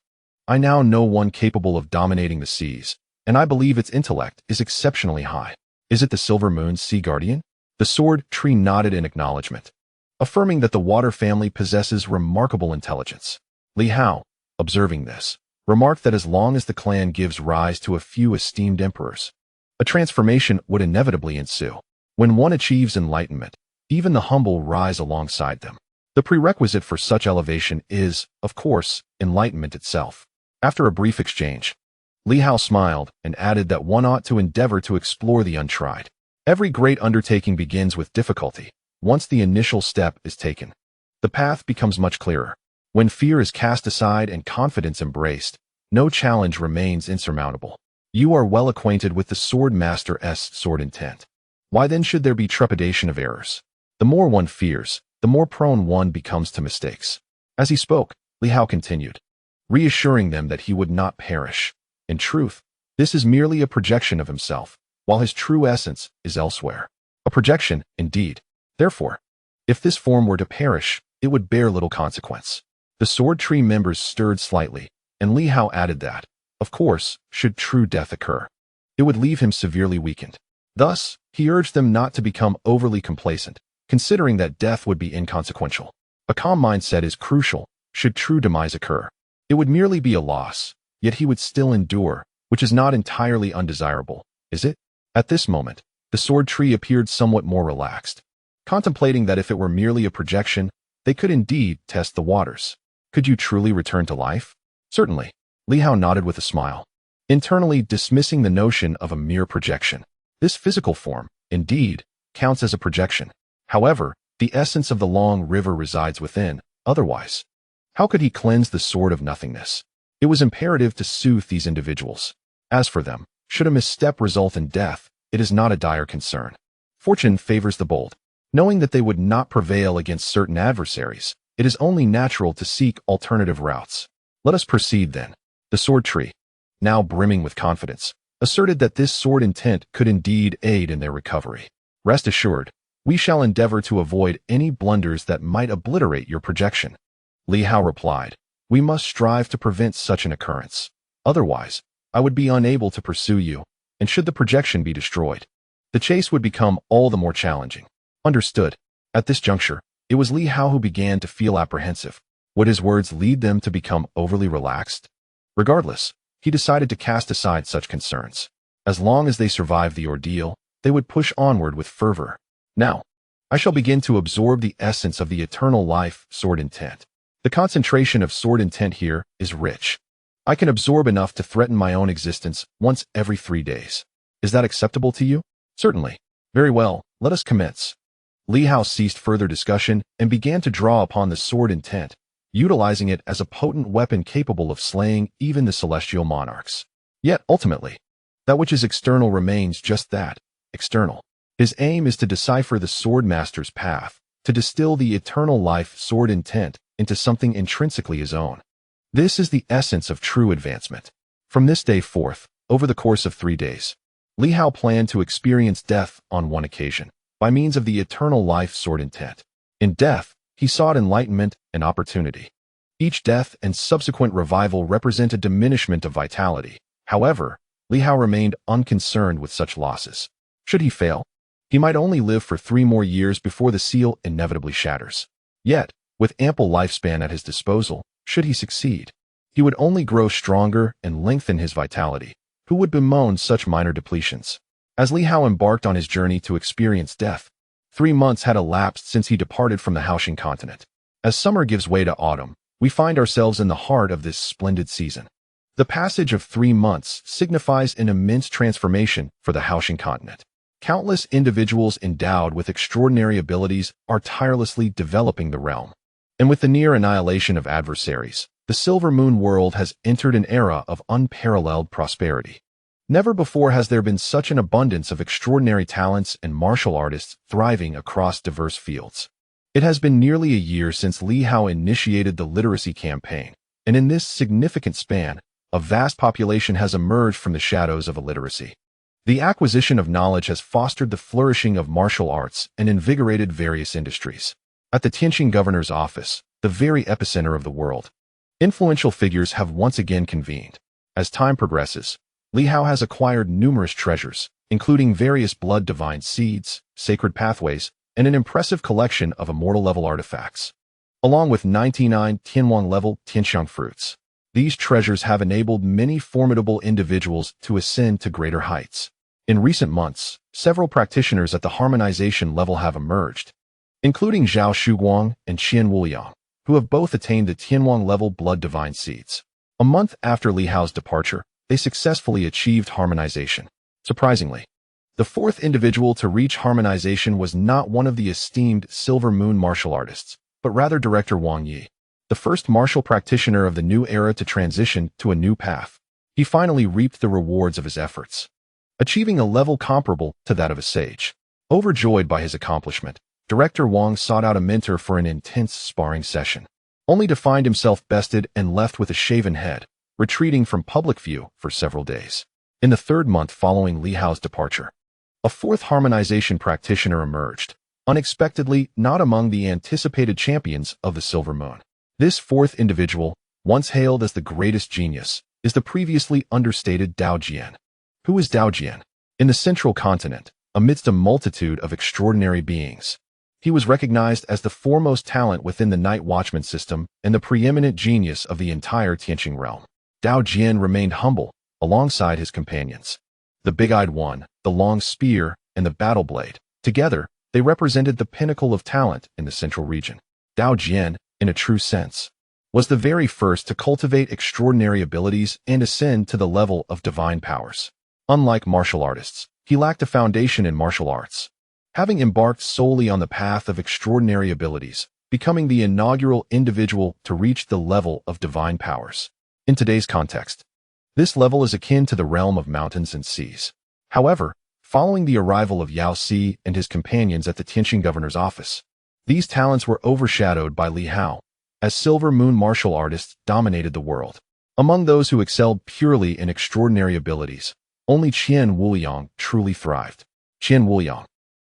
I now know one capable of dominating the seas, and I believe its intellect is exceptionally high. Is it the Silver Moon's sea guardian? The sword tree nodded in acknowledgement, affirming that the water family possesses remarkable intelligence. Li Hao, observing this, remarked that as long as the clan gives rise to a few esteemed emperors, a transformation would inevitably ensue. When one achieves enlightenment, even the humble rise alongside them. The prerequisite for such elevation is, of course, enlightenment itself. After a brief exchange, Li Hao smiled and added that one ought to endeavor to explore the untried. Every great undertaking begins with difficulty. Once the initial step is taken, the path becomes much clearer. When fear is cast aside and confidence embraced, no challenge remains insurmountable. You are well acquainted with the Sword Master's sword intent. Why then should there be trepidation of errors? The more one fears, the more prone one becomes to mistakes. As he spoke, Li Hao continued, reassuring them that he would not perish. In truth, this is merely a projection of himself, while his true essence is elsewhere. A projection, indeed. Therefore, if this form were to perish, it would bear little consequence. The sword tree members stirred slightly, and Li Hao added that, of course, should true death occur, it would leave him severely weakened. Thus, he urged them not to become overly complacent, considering that death would be inconsequential. A calm mindset is crucial, should true demise occur. It would merely be a loss, yet he would still endure, which is not entirely undesirable, is it? At this moment, the sword tree appeared somewhat more relaxed, contemplating that if it were merely a projection, they could indeed test the waters. Could you truly return to life? Certainly. Li Hao nodded with a smile, internally dismissing the notion of a mere projection. This physical form, indeed, counts as a projection. However, the essence of the long river resides within. Otherwise, how could he cleanse the sword of nothingness? It was imperative to soothe these individuals. As for them, should a misstep result in death, it is not a dire concern. Fortune favors the bold. Knowing that they would not prevail against certain adversaries, it is only natural to seek alternative routes. Let us proceed then. The sword tree, now brimming with confidence, asserted that this sword intent could indeed aid in their recovery. Rest assured, we shall endeavor to avoid any blunders that might obliterate your projection. Li Hao replied, we must strive to prevent such an occurrence. Otherwise, I would be unable to pursue you, and should the projection be destroyed, the chase would become all the more challenging. Understood. At this juncture, it was Li Hao who began to feel apprehensive. Would his words lead them to become overly relaxed? Regardless, he decided to cast aside such concerns. As long as they survived the ordeal, they would push onward with fervor. Now, I shall begin to absorb the essence of the eternal life, soared intent. The concentration of soared intent here is rich. I can absorb enough to threaten my own existence once every 3 days. Is that acceptable to you? Certainly. Very well, let us commence. Li Hao ceased further discussion and began to draw upon the soared intent, utilizing it as a potent weapon capable of slaying even the celestial monarchs. Yet, ultimately, that which is external remains just that, external. His aim is to decipher the sword master's path, to distill the eternal life soared intent into something intrinsically his own. This is the essence of true advancement. From this day forth, over the course of 3 days, Li Hao planned to experience death on one occasion, by means of the eternal life soared intent. In death, he sought enlightenment and opportunity. Each death and subsequent revival represent a diminishment of vitality. However, Li Hao remained unconcerned with such losses. Should he fail, he might only live for 3 more years before the seal inevitably shatters. Yet, with ample lifespan at his disposal, should he succeed, he would only grow stronger and lengthen his vitality. Who would bemoan such minor depletions? As Li Hao embarked on his journey to experience death, 3 months had elapsed since he departed from the Haotian continent. As summer gives way to autumn, we find ourselves in the heart of this splendid season. The passage of 3 months signifies an immense transformation for the Haotian continent. Countless individuals endowed with extraordinary abilities are tirelessly developing the realm. And with the near annihilation of adversaries, the Silver Moon world has entered an era of unparalleled prosperity. Never before has there been such an abundance of extraordinary talents and martial artists thriving across diverse fields. It has been nearly a year since Li Hao initiated the literacy campaign, and in this significant span, a vast population has emerged from the shadows of illiteracy. The acquisition of knowledge has fostered the flourishing of martial arts and invigorated various industries. At the Tianqing governor's office, the very epicenter of the world, influential figures have once again convened. As time progresses, Li Hao has acquired numerous treasures, including various blood-divine seeds, sacred pathways, and an impressive collection of immortal-level artifacts, along with 99 Tianwang-level Tianxiang fruits. These treasures have enabled many formidable individuals to ascend to greater heights. In recent months, several practitioners at the harmonization level have emerged, including Zhao Shuguang and Qian Wuliang, who have both attained the Tianwang-level blood-divine seeds. A month after Li Hao's departure, they successfully achieved harmonization. Surprisingly, the 4th individual to reach harmonization was not one of the esteemed Silver Moon martial artists, but rather Director Wang Yi, the first martial practitioner of the new era to transition to a new path. He finally reaped the rewards of his efforts, achieving a level comparable to that of a sage. Overjoyed by his accomplishment, Director Wang sought out a mentor for an intense sparring session, only to find himself bested and left with a shaven head, retreating from public view for several days. In the 3rd month following Li Hao's departure, a 4th harmonization practitioner emerged, unexpectedly not among the anticipated champions of the Silver Moon. This 4th individual, once hailed as the greatest genius, is the previously understated Dao Jian. Who is Dao Jian? In the central continent, amidst a multitude of extraordinary beings, he was recognized as the foremost talent within the Night Watchman system and the preeminent genius of the entire Tianqing realm. Dao Jian remained humble, alongside his companions, the Big-Eyed One, the Long Spear, and the Battle Blade. Together, they represented the pinnacle of talent in the central region. Dao Jian, in a true sense, was the very first to cultivate extraordinary abilities and ascend to the level of divine powers. Unlike martial artists, he lacked a foundation in martial arts, having embarked solely on the path of extraordinary abilities, becoming the inaugural individual to reach the level of divine powers. In today's context, this level is akin to the realm of mountains and seas. However, following the arrival of Yao Si and his companions at the Tianqing governor's office, these talents were overshadowed by Li Hao, as Silver Moon martial artists dominated the world. Among those who excelled purely in extraordinary abilities, only Qian Wuliang truly thrived. Qian Wuliang,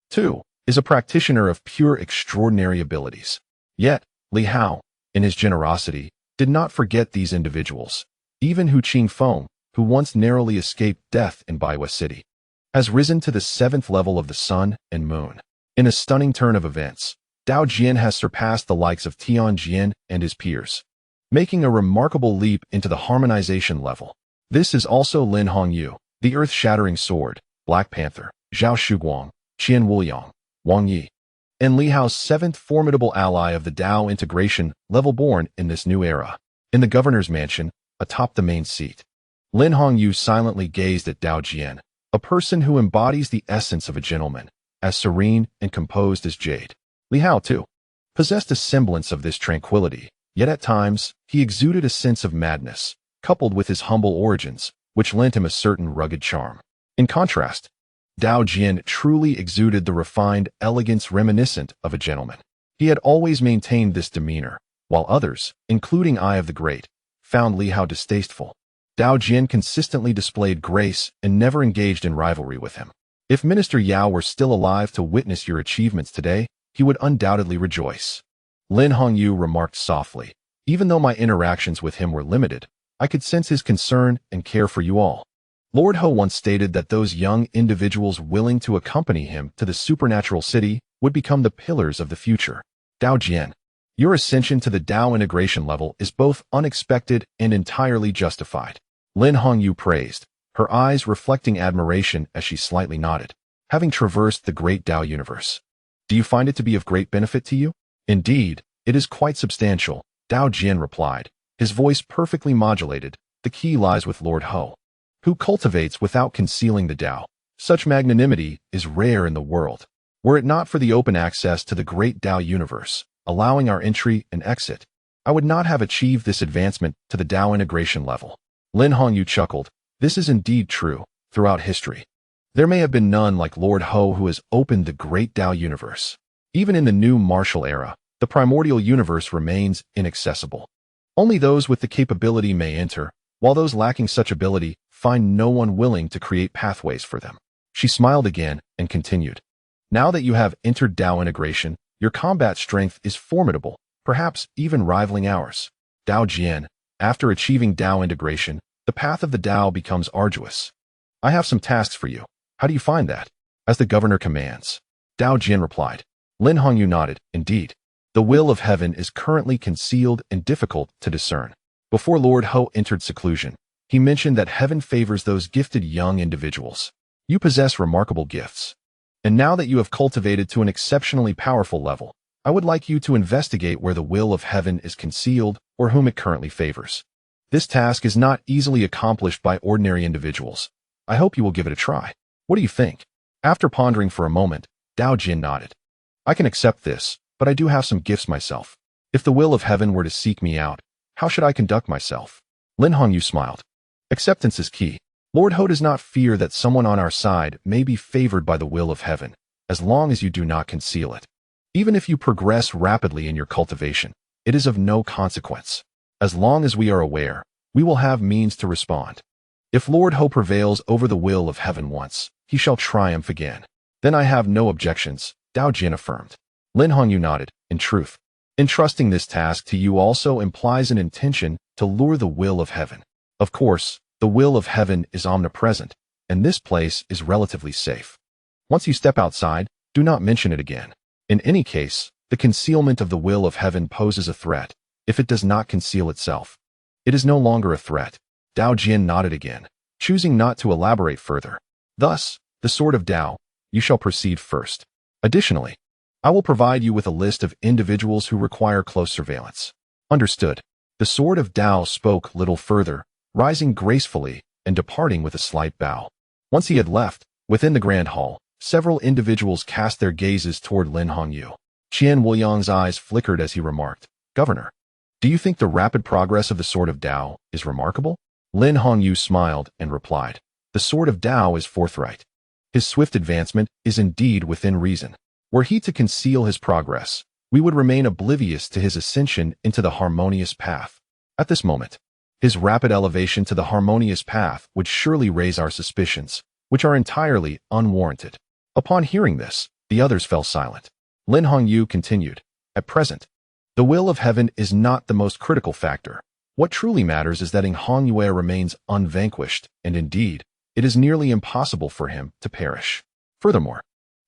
too, is a practitioner of pure extraordinary abilities. Yet, Li Hao, in his generosity, did not forget these individuals. Even Hu Qingfeng, who once narrowly escaped death in Baiwa City, has risen to the 7th level of the Sun and Moon. In a stunning turn of events, Dao Jian has surpassed the likes of Tian Jian and his peers, making a remarkable leap into the harmonization level. This is also Lin Hongyu, the earth-shattering sword, Black Panther, Zhao Shuguang, Qian Wuliang, Wang Yi, and Li Hao's seventh formidable ally of the Tao integration level born in this new era. In the governor's mansion, atop the main seat, Lin Hongyu silently gazed at Dao Jian, a person who embodies the essence of a gentleman, as serene and composed as jade. Li Hao, too, possessed a semblance of this tranquility, yet at times he exuded a sense of madness, coupled with his humble origins, which lent him a certain rugged charm. In contrast, Dao Jian truly exuded the refined elegance reminiscent of a gentleman. He had always maintained this demeanor, while others, including Eye of the Great, found Li Hao distasteful. Dao Jian consistently displayed grace and never engaged in rivalry with him. If Minister Yao were still alive to witness your achievements today, he would undoubtedly rejoice. Lin Hongyu remarked softly. Even though my interactions with him were limited, I could sense his concern and care for you all. Lord Ho once stated that those young individuals willing to accompany him to the supernatural city would become the pillars of the future. Dao Jian, your ascension to the Tao integration level is both unexpected and entirely justified. Lin Hongyu praised, her eyes reflecting admiration as she slightly nodded. Having traversed the great Tao universe, do you find it to be of great benefit to you? Indeed, it is quite substantial, Dao Jian replied, his voice perfectly modulated. The key lies with Lord Ho, who cultivates without concealing the Tao. Such magnanimity is rare in the world. Were it not for the open access to the great Tao universe, allowing our entry and exit, I would not have achieved this advancement to the Tao integration level. Lin Hongyu chuckled. This is indeed true. Throughout history, there may have been none like Lord Ho who has opened the great Tao universe. Even in the new martial era, the primordial universe remains inaccessible. Only those with the capability may enter, while those lacking such ability find no one willing to create pathways for them. She smiled again and continued. Now that you have entered Tao integration, your combat strength is formidable, perhaps even rivaling ours. Dao Jian, after achieving Tao integration, the path of the Tao becomes arduous. I have some tasks for you. How do you find that? As the governor commands. Dao Jian replied. Lin Hongyu nodded. Indeed, the will of heaven is currently concealed and difficult to discern. Before Lord Ho entered seclusion, he mentioned that heaven favors those gifted young individuals. You possess remarkable gifts. And now that you have cultivated to an exceptionally powerful level, I would like you to investigate where the will of heaven is concealed or whom it currently favors. This task is not easily accomplished by ordinary individuals. I hope you will give it a try. What do you think? After pondering for a moment, Dao Jian nodded. I can accept this, but I do have some gifts myself. If the will of heaven were to seek me out, how should I conduct myself? Lin Hongyu smiled. Acceptance is key. Lord Ho does not fear that someone on our side may be favored by the will of heaven, as long as you do not conceal it. Even if you progress rapidly in your cultivation, it is of no consequence. As long as we are aware, we will have means to respond. If Lord Ho prevails over the will of heaven once, he shall triumph again. Then I have no objections, Dao Jian affirmed. Lin Hongyu nodded. In truth, entrusting this task to you also implies an intention to lure the will of heaven. Of course, the will of heaven is omnipresent, and this place is relatively safe. Once you step outside, do not mention it again. In any case, the concealment of the will of heaven poses a threat. If it does not conceal itself, it is no longer a threat. Dao Jian nodded again, choosing not to elaborate further. Thus, the sword of Tao, you shall proceed first. Additionally, I will provide you with a list of individuals who require close surveillance. Understood. The sword of Tao spoke little further, rising gracefully and departing with a slight bow. Once he had left, within the grand hall, several individuals cast their gazes toward Lin Hongyu. Qian Wuliang's eyes flickered as he remarked, Governor, do you think the rapid progress of the sword of Tao is remarkable? Lin Hongyu smiled and replied, the sword of Tao is forthright. His swift advancement is indeed within reason. Were he to conceal his progress, we would remain oblivious to his ascension into the harmonious path. At this moment, his rapid elevation to the harmonious path would surely raise our suspicions, which are entirely unwarranted. Upon hearing this, the others fell silent. Lin Hongyu continued, at present, the will of heaven is not the most critical factor. What truly matters is that Hongyue remains unvanquished, and indeed, it is nearly impossible for him to perish. Furthermore,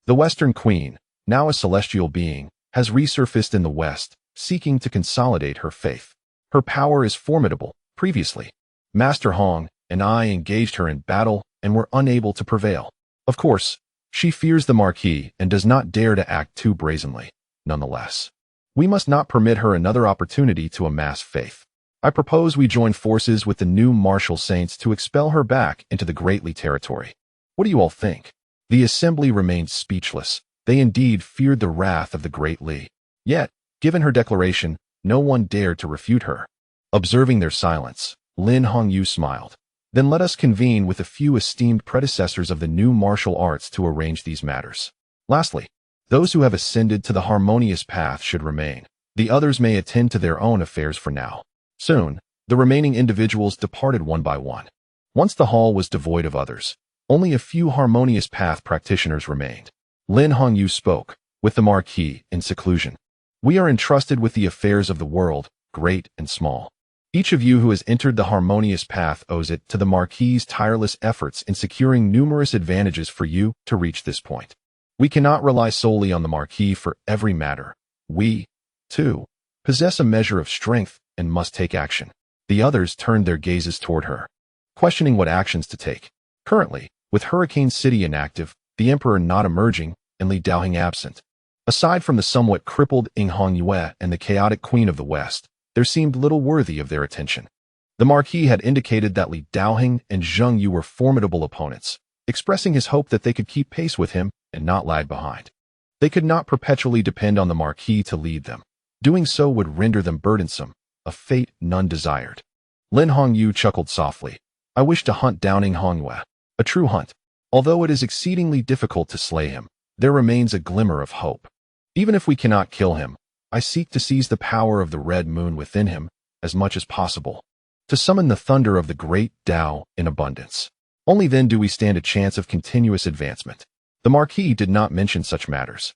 the Western Queen, now a celestial being, has resurfaced in the West, seeking to consolidate her faith. Her power is formidable. Previously, Master Hong and I engaged her in battle and were unable to prevail. Of course, She fears the Marquis and does not dare to act too brazenly. Nonetheless, we must not permit her another opportunity to amass faith. I propose we join forces with the new martial saints to expel her back into the Great Li territory. What do you all think? The assembly remained speechless. They indeed feared the wrath of the Great Li. Yet, given her declaration, no one dared to refute her. Observing their silence, Lin Hongyu smiled. Then let us convene with a few esteemed predecessors of the new martial arts to arrange these matters. Lastly, those who have ascended to the harmonious path should remain. The others may attend to their own affairs for now. Soon, the remaining individuals departed one by one. Once the hall was devoid of others, only a few harmonious path practitioners remained. Lin Hongyu spoke, with the Marquis in seclusion. We are entrusted with the affairs of the world, great and small. Each of you who has entered the harmonious path owes it to the Marquis's tireless efforts in securing numerous advantages for you to reach this point. We cannot rely solely on the Marquis for every matter. We, too, possess a measure of strength and must take action. The others turned their gazes toward her, questioning what actions to take. Currently, with Hurricane City inactive, the Emperor not emerging, and Li Daoheng absent. Aside from the somewhat crippled Ing Hongyue and the chaotic Queen of the West, there seemed little worthy of their attention. The Marquis had indicated that Li Daoheng and Zheng Yu were formidable opponents, expressing his hope that they could keep pace with him and not lag behind. They could not perpetually depend on the Marquis to lead them. Doing so would render them burdensome, a fate none desired. Lin Hongyu chuckled softly. I wish to hunt down Ing Hongyue. A true hunt. Although it is exceedingly difficult to slay him, there remains a glimmer of hope. Even if we cannot kill him, I seek to seize the power of the red moon within him as much as possible, to summon the thunder of the great Tao in abundance. Only then do we stand a chance of continuous advancement. The Marquis did not mention such matters,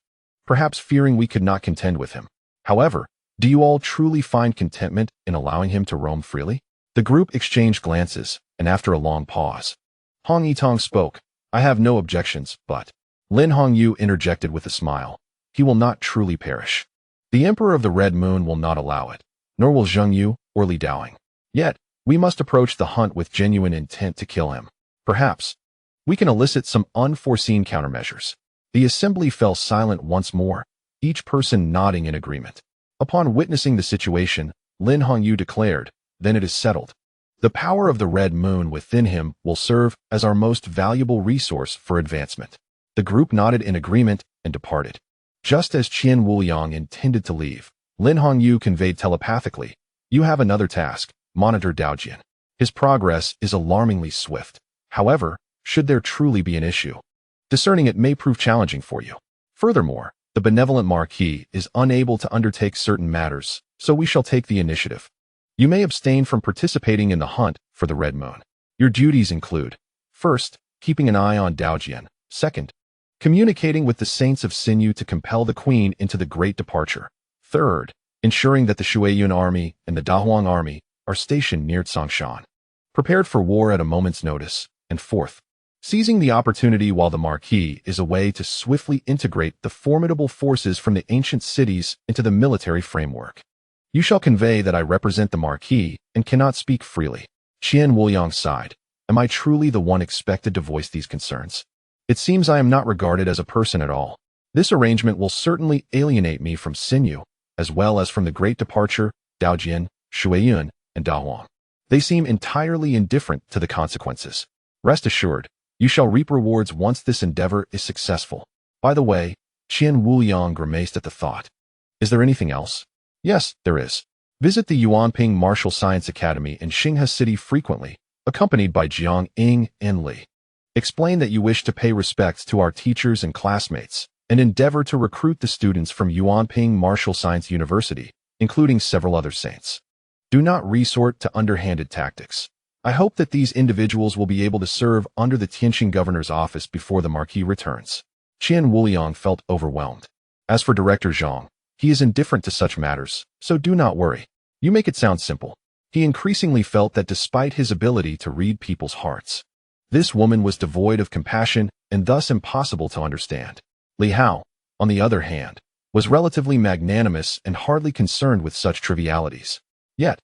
perhaps fearing we could not contend with him. However, do you all truly find contentment in allowing him to roam freely? The group exchanged glances, and after a long pause, Hong Yitong spoke. I have no objections, but Lin Hongyu interjected with a smile. He will not truly perish. The Emperor of the Red Moon will not allow it, nor will Zheng Yu or Li Daoheng. Yet, we must approach the hunt with genuine intent to kill him. Perhaps we can elicit some unforeseen countermeasures. The assembly fell silent once more, each person nodding in agreement. Upon witnessing the situation, Lin Hongyu declared, then it is settled. The power of the Red Moon within him will serve as our most valuable resource for advancement. The group nodded in agreement and departed. Just as Qian Wuliang intended to leave, Lin Hongyu conveyed telepathically, you have another task, monitor Daojian. His progress is alarmingly swift. However, should there truly be an issue, discerning it may prove challenging for you. Furthermore, the benevolent Marquis is unable to undertake certain matters, so we shall take the initiative. You may abstain from participating in the hunt for the Red Moon. Your duties include, first, keeping an eye on Daojian. Second, communicating with the Saints of Sinew to compel the Queen into the Great Departure. Third, ensuring that the Shuiyun army and the Dahuang army are stationed near Tsongshan, prepared for war at a moment's notice. And fourth, seizing the opportunity while the Marquis is away to swiftly integrate the formidable forces from the ancient cities into the military framework. You shall convey that I represent the Marquis and cannot speak freely. Qian Wuliang sighed. Am I truly the one expected to voice these concerns? It seems I am not regarded as a person at all. This arrangement will certainly alienate me from Sinew, as well as from the Great Departure, Daojian, Shuiyun, and Dahuang. They seem entirely indifferent to the consequences. Rest assured, you shall reap rewards once this endeavor is successful. By the way, Qian Wuliang grimaced at the thought. Is there anything else? Yes, there is. Visit the Yuanping Martial Science Academy in Xinghe City frequently, accompanied by Jiang Ing and Li. Explain that you wish to pay respects to our teachers and classmates, and endeavor to recruit the students from Yuanping Martial Science University, including several other saints. Do not resort to underhanded tactics. I hope that these individuals will be able to serve under the Tianqing governor's office before the Marquis returns. Qian Wuliang felt overwhelmed. As for Director Zhang, he is indifferent to such matters, so do not worry. You make it sound simple. He increasingly felt that despite his ability to read people's hearts, this woman was devoid of compassion and thus impossible to understand. Li Hao, on the other hand, was relatively magnanimous and hardly concerned with such trivialities. Yet,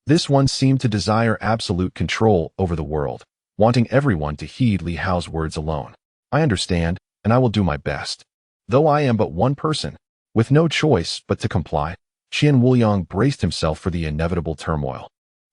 this one seemed to desire absolute control over the world, wanting everyone to heed Li Hao's words alone. I understand, and I will do my best. Though I am but one person, with no choice but to comply, Qian Wuliang braced himself for the inevitable turmoil.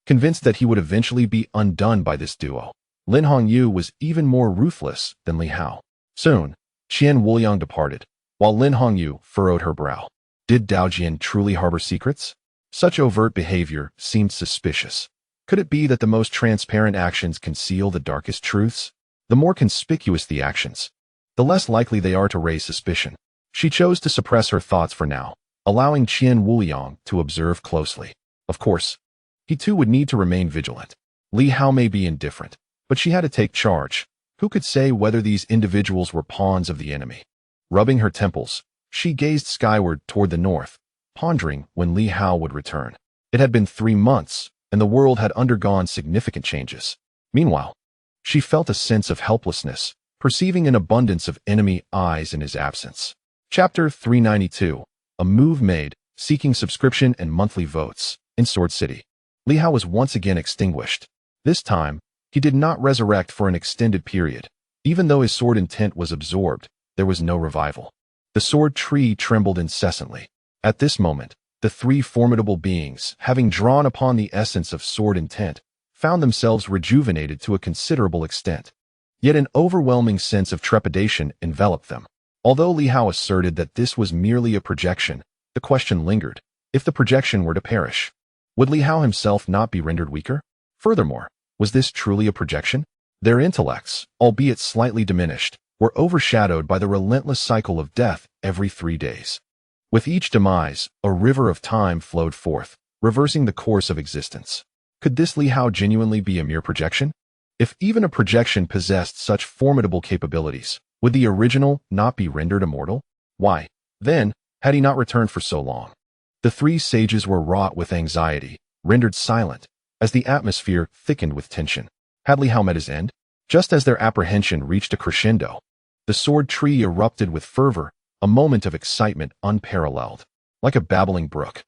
Convinced that he would eventually be undone by this duo, Lin Hongyu was even more ruthless than Li Hao. Soon, Qian Wuliang departed, while Lin Hongyu furrowed her brow. Did Daojian truly harbor secrets? Such overt behavior seemed suspicious. Could it be that the most transparent actions conceal the darkest truths? The more conspicuous the actions, the less likely they are to raise suspicion. She chose to suppress her thoughts for now, allowing Qian Wuliang to observe closely. Of course, he too would need to remain vigilant. Li Hao may be indifferent, but she had to take charge. Who could say whether these individuals were pawns of the enemy? Rubbing her temples, she gazed skyward toward the north, pondering when Li Hao would return. It had been 3 months, and the world had undergone significant changes. Meanwhile, she felt a sense of helplessness, perceiving an abundance of enemy eyes in his absence. Chapter 392. A move made, seeking subscription and monthly votes. In Sword City, Li Hao was once again extinguished. This time, he did not resurrect for an extended period. Even though his sword intent was absorbed, there was no revival. The sword tree trembled incessantly. At this moment, the 3 formidable beings, having drawn upon the essence of sword intent, found themselves rejuvenated to a considerable extent. Yet an overwhelming sense of trepidation enveloped them. Although Li Hao asserted that this was merely a projection, the question lingered. If the projection were to perish, would Li Hao himself not be rendered weaker? Furthermore, was this truly a projection? Their intellects, albeit slightly diminished, were overshadowed by the relentless cycle of death every 3 days. With each demise, a river of time flowed forth, reversing the course of existence. Could this Li Hao genuinely be a mere projection? If even a projection possessed such formidable capabilities, would the original not be rendered immortal? Why, then, had he not returned for so long? The 3 sages were wrought with anxiety, rendered silent, as the atmosphere thickened with tension. Had Li Hao met his end? Just as their apprehension reached a crescendo, the sword tree erupted with fervor, a moment of excitement unparalleled. Like a babbling brook,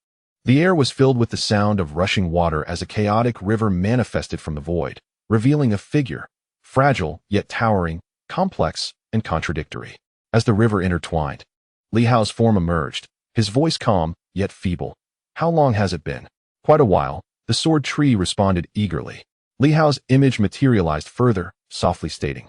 the air was filled with the sound of rushing water as a chaotic river manifested from the void, revealing a figure, fragile yet towering, complex and contradictory. As the river intertwined, Li Hao's form emerged, his voice calm yet feeble. How long has it been? Quite a while, the sword tree responded eagerly. Li Hao's image materialized further, softly stating,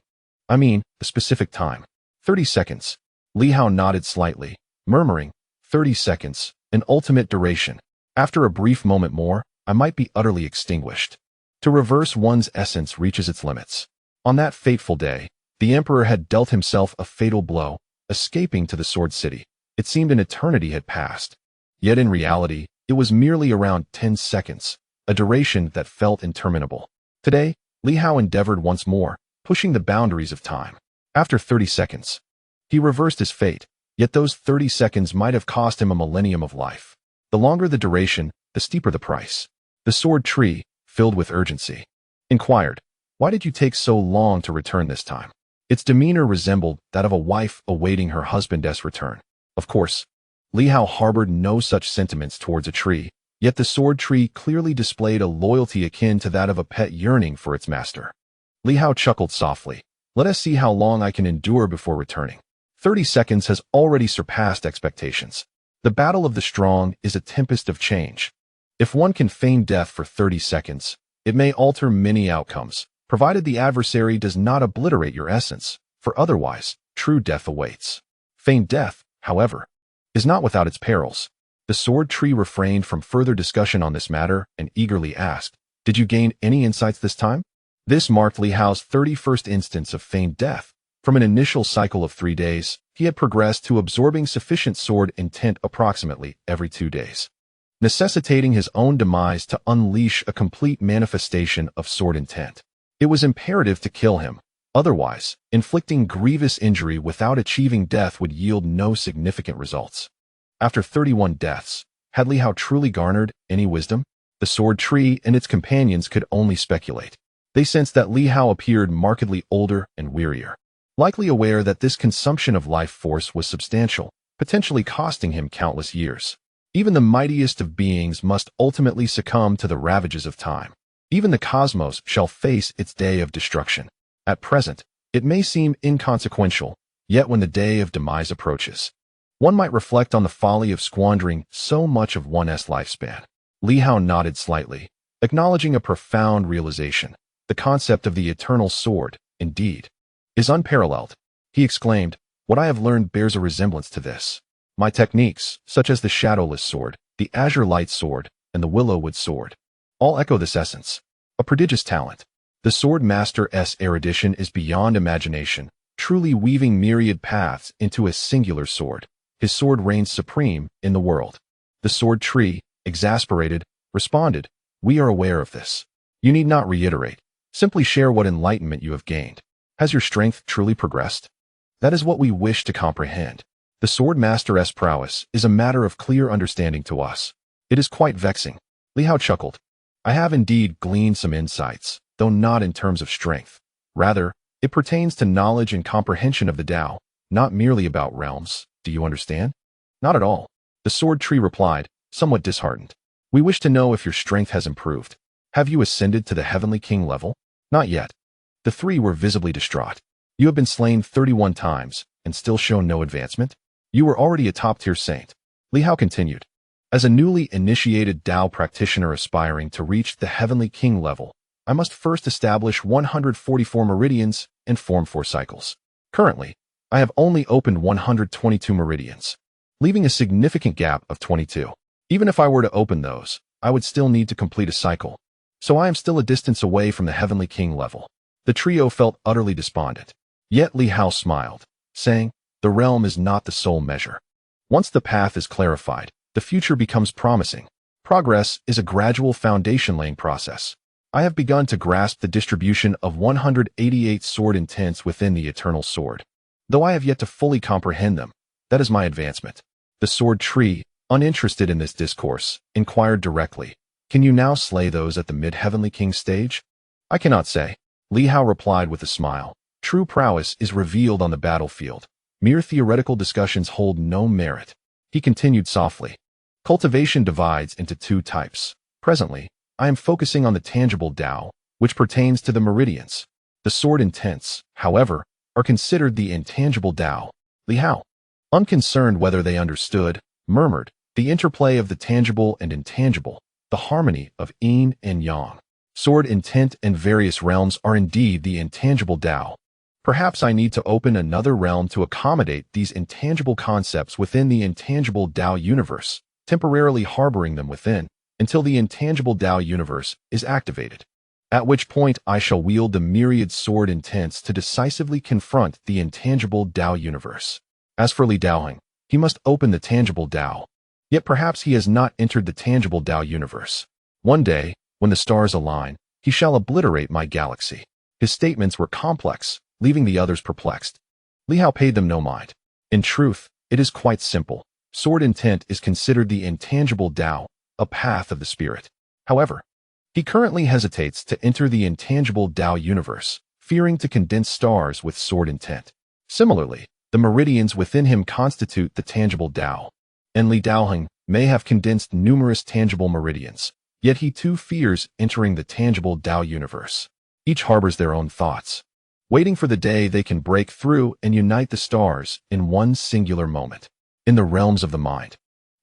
I mean, the specific time. 30 seconds. Li Hao nodded slightly, murmuring, 30 seconds, an ultimate duration. After a brief moment more, I might be utterly extinguished. To reverse one's essence reaches its limits. On that fateful day, the emperor had dealt himself a fatal blow, escaping to the Sword City. It seemed an eternity had passed. Yet in reality, it was merely around 10 seconds, a duration that felt interminable. Today, Li Hao endeavored once more, pushing the boundaries of time. After 30 seconds, he reversed his fate, yet those 30 seconds might have cost him a millennium of life. The longer the duration, the steeper the price. The sword tree, filled with urgency, inquired, Why did you take so long to return this time? Its demeanor resembled that of a wife awaiting her husband's return. Of course, Li Hao harbored no such sentiments towards a tree, yet the sword tree clearly displayed a loyalty akin to that of a pet yearning for its master. Li Hao chuckled softly. Let us see how long I can endure before returning. 30 seconds has already surpassed expectations. The battle of the strong is a tempest of change. If one can feign death for 30 seconds, it may alter many outcomes, provided the adversary does not obliterate your essence, for otherwise, true death awaits. Feigned death, however, is not without its perils. The sword tree refrained from further discussion on this matter and eagerly asked, Did you gain any insights this time? This marked Li Hao's 31st instance of feigned death. From an initial cycle of 3 days, he had progressed to absorbing sufficient sword intent approximately every 2 days, necessitating his own demise to unleash a complete manifestation of sword intent. It was imperative to kill him. Otherwise, inflicting grievous injury without achieving death would yield no significant results. After 31 deaths, had Li Hao truly garnered any wisdom? The sword tree and its companions could only speculate. They sensed that Li Hao appeared markedly older and wearier, likely aware that this consumption of life force was substantial, potentially costing him countless years. Even the mightiest of beings must ultimately succumb to the ravages of time. Even the cosmos shall face its day of destruction. At present, it may seem inconsequential, Yet when the day of demise approaches, one might reflect on the folly of squandering so much of one's lifespan. Li Hao nodded slightly, acknowledging a profound realization. The concept of the eternal sword, indeed, is unparalleled. He exclaimed, "What I have learned bears a resemblance to this. My techniques, such as the shadowless sword, the azure light sword, and the willowwood sword, all echo this essence. A prodigious talent. The sword master's erudition is beyond imagination, truly weaving myriad paths into a singular sword. His sword reigns supreme in the world." The sword tree, exasperated, responded, "We are aware of this. You need not reiterate. Simply share what enlightenment you have gained. Has your strength truly progressed? That is what we wish to comprehend. The sword master's prowess is a matter of clear understanding to us. It is quite vexing." Li Hao chuckled. "I have indeed gleaned some insights, though not in terms of strength. Rather, it pertains to knowledge and comprehension of the Tao, not merely about realms. Do you understand?" "Not at all," the sword tree replied, somewhat disheartened. "We wish to know if your strength has improved. Have you ascended to the heavenly king level?" "Not yet." The three were visibly distraught. "You have been slain 31 times, and still shown no advancement? You were already a top-tier saint." Li Hao continued. "As a newly initiated Tao practitioner aspiring to reach the heavenly king level, I must first establish 144 meridians and form 4 cycles. Currently, I have only opened 122 meridians, leaving a significant gap of 22. Even if I were to open those, I would still need to complete a cycle. So I am still a distance away from the heavenly king level." The trio felt utterly despondent. Yet Li Hao smiled, saying, "The realm is not the sole measure. Once the path is clarified, the future becomes promising. Progress is a gradual foundation-laying process. I have begun to grasp the distribution of 188 sword intents within the eternal sword. Though I have yet to fully comprehend them, that is my advancement." The sword tree, uninterested in this discourse, inquired directly, "Can you now slay those at the mid-heavenly king stage?" "I cannot say," Li Hao replied with a smile. "True prowess is revealed on the battlefield. Mere theoretical discussions hold no merit." He continued softly, "Cultivation divides into 2 types. Presently, I am focusing on the tangible Tao, which pertains to the meridians. The sword intents, however, are considered the intangible Tao." Li Hao, unconcerned whether they understood, murmured, "The interplay of the tangible and intangible, the harmony of yin and yang. Sword intent and various realms are indeed the intangible Tao. Perhaps I need to open another realm to accommodate these intangible concepts within the intangible Tao universe, temporarily harboring them within, until the intangible Tao universe is activated. At which point I shall wield the myriad sword intents to decisively confront the intangible Tao universe. As for Li Daoheng, he must open the tangible Tao. Yet perhaps he has not entered the tangible Tao universe. One day, when the stars align, he shall obliterate my galaxy." His statements were complex, leaving the others perplexed. Li Hao paid them no mind. "In truth, it is quite simple. Sword intent is considered the intangible Tao, a path of the spirit. However, he currently hesitates to enter the intangible Tao universe, fearing to condense stars with sword intent. Similarly, the meridians within him constitute the tangible Tao, and Li Daoheng may have condensed numerous tangible meridians, yet he too fears entering the tangible Tao universe. Each harbors their own thoughts, waiting for the day they can break through and unite the stars in one singular moment. In the realms of the mind,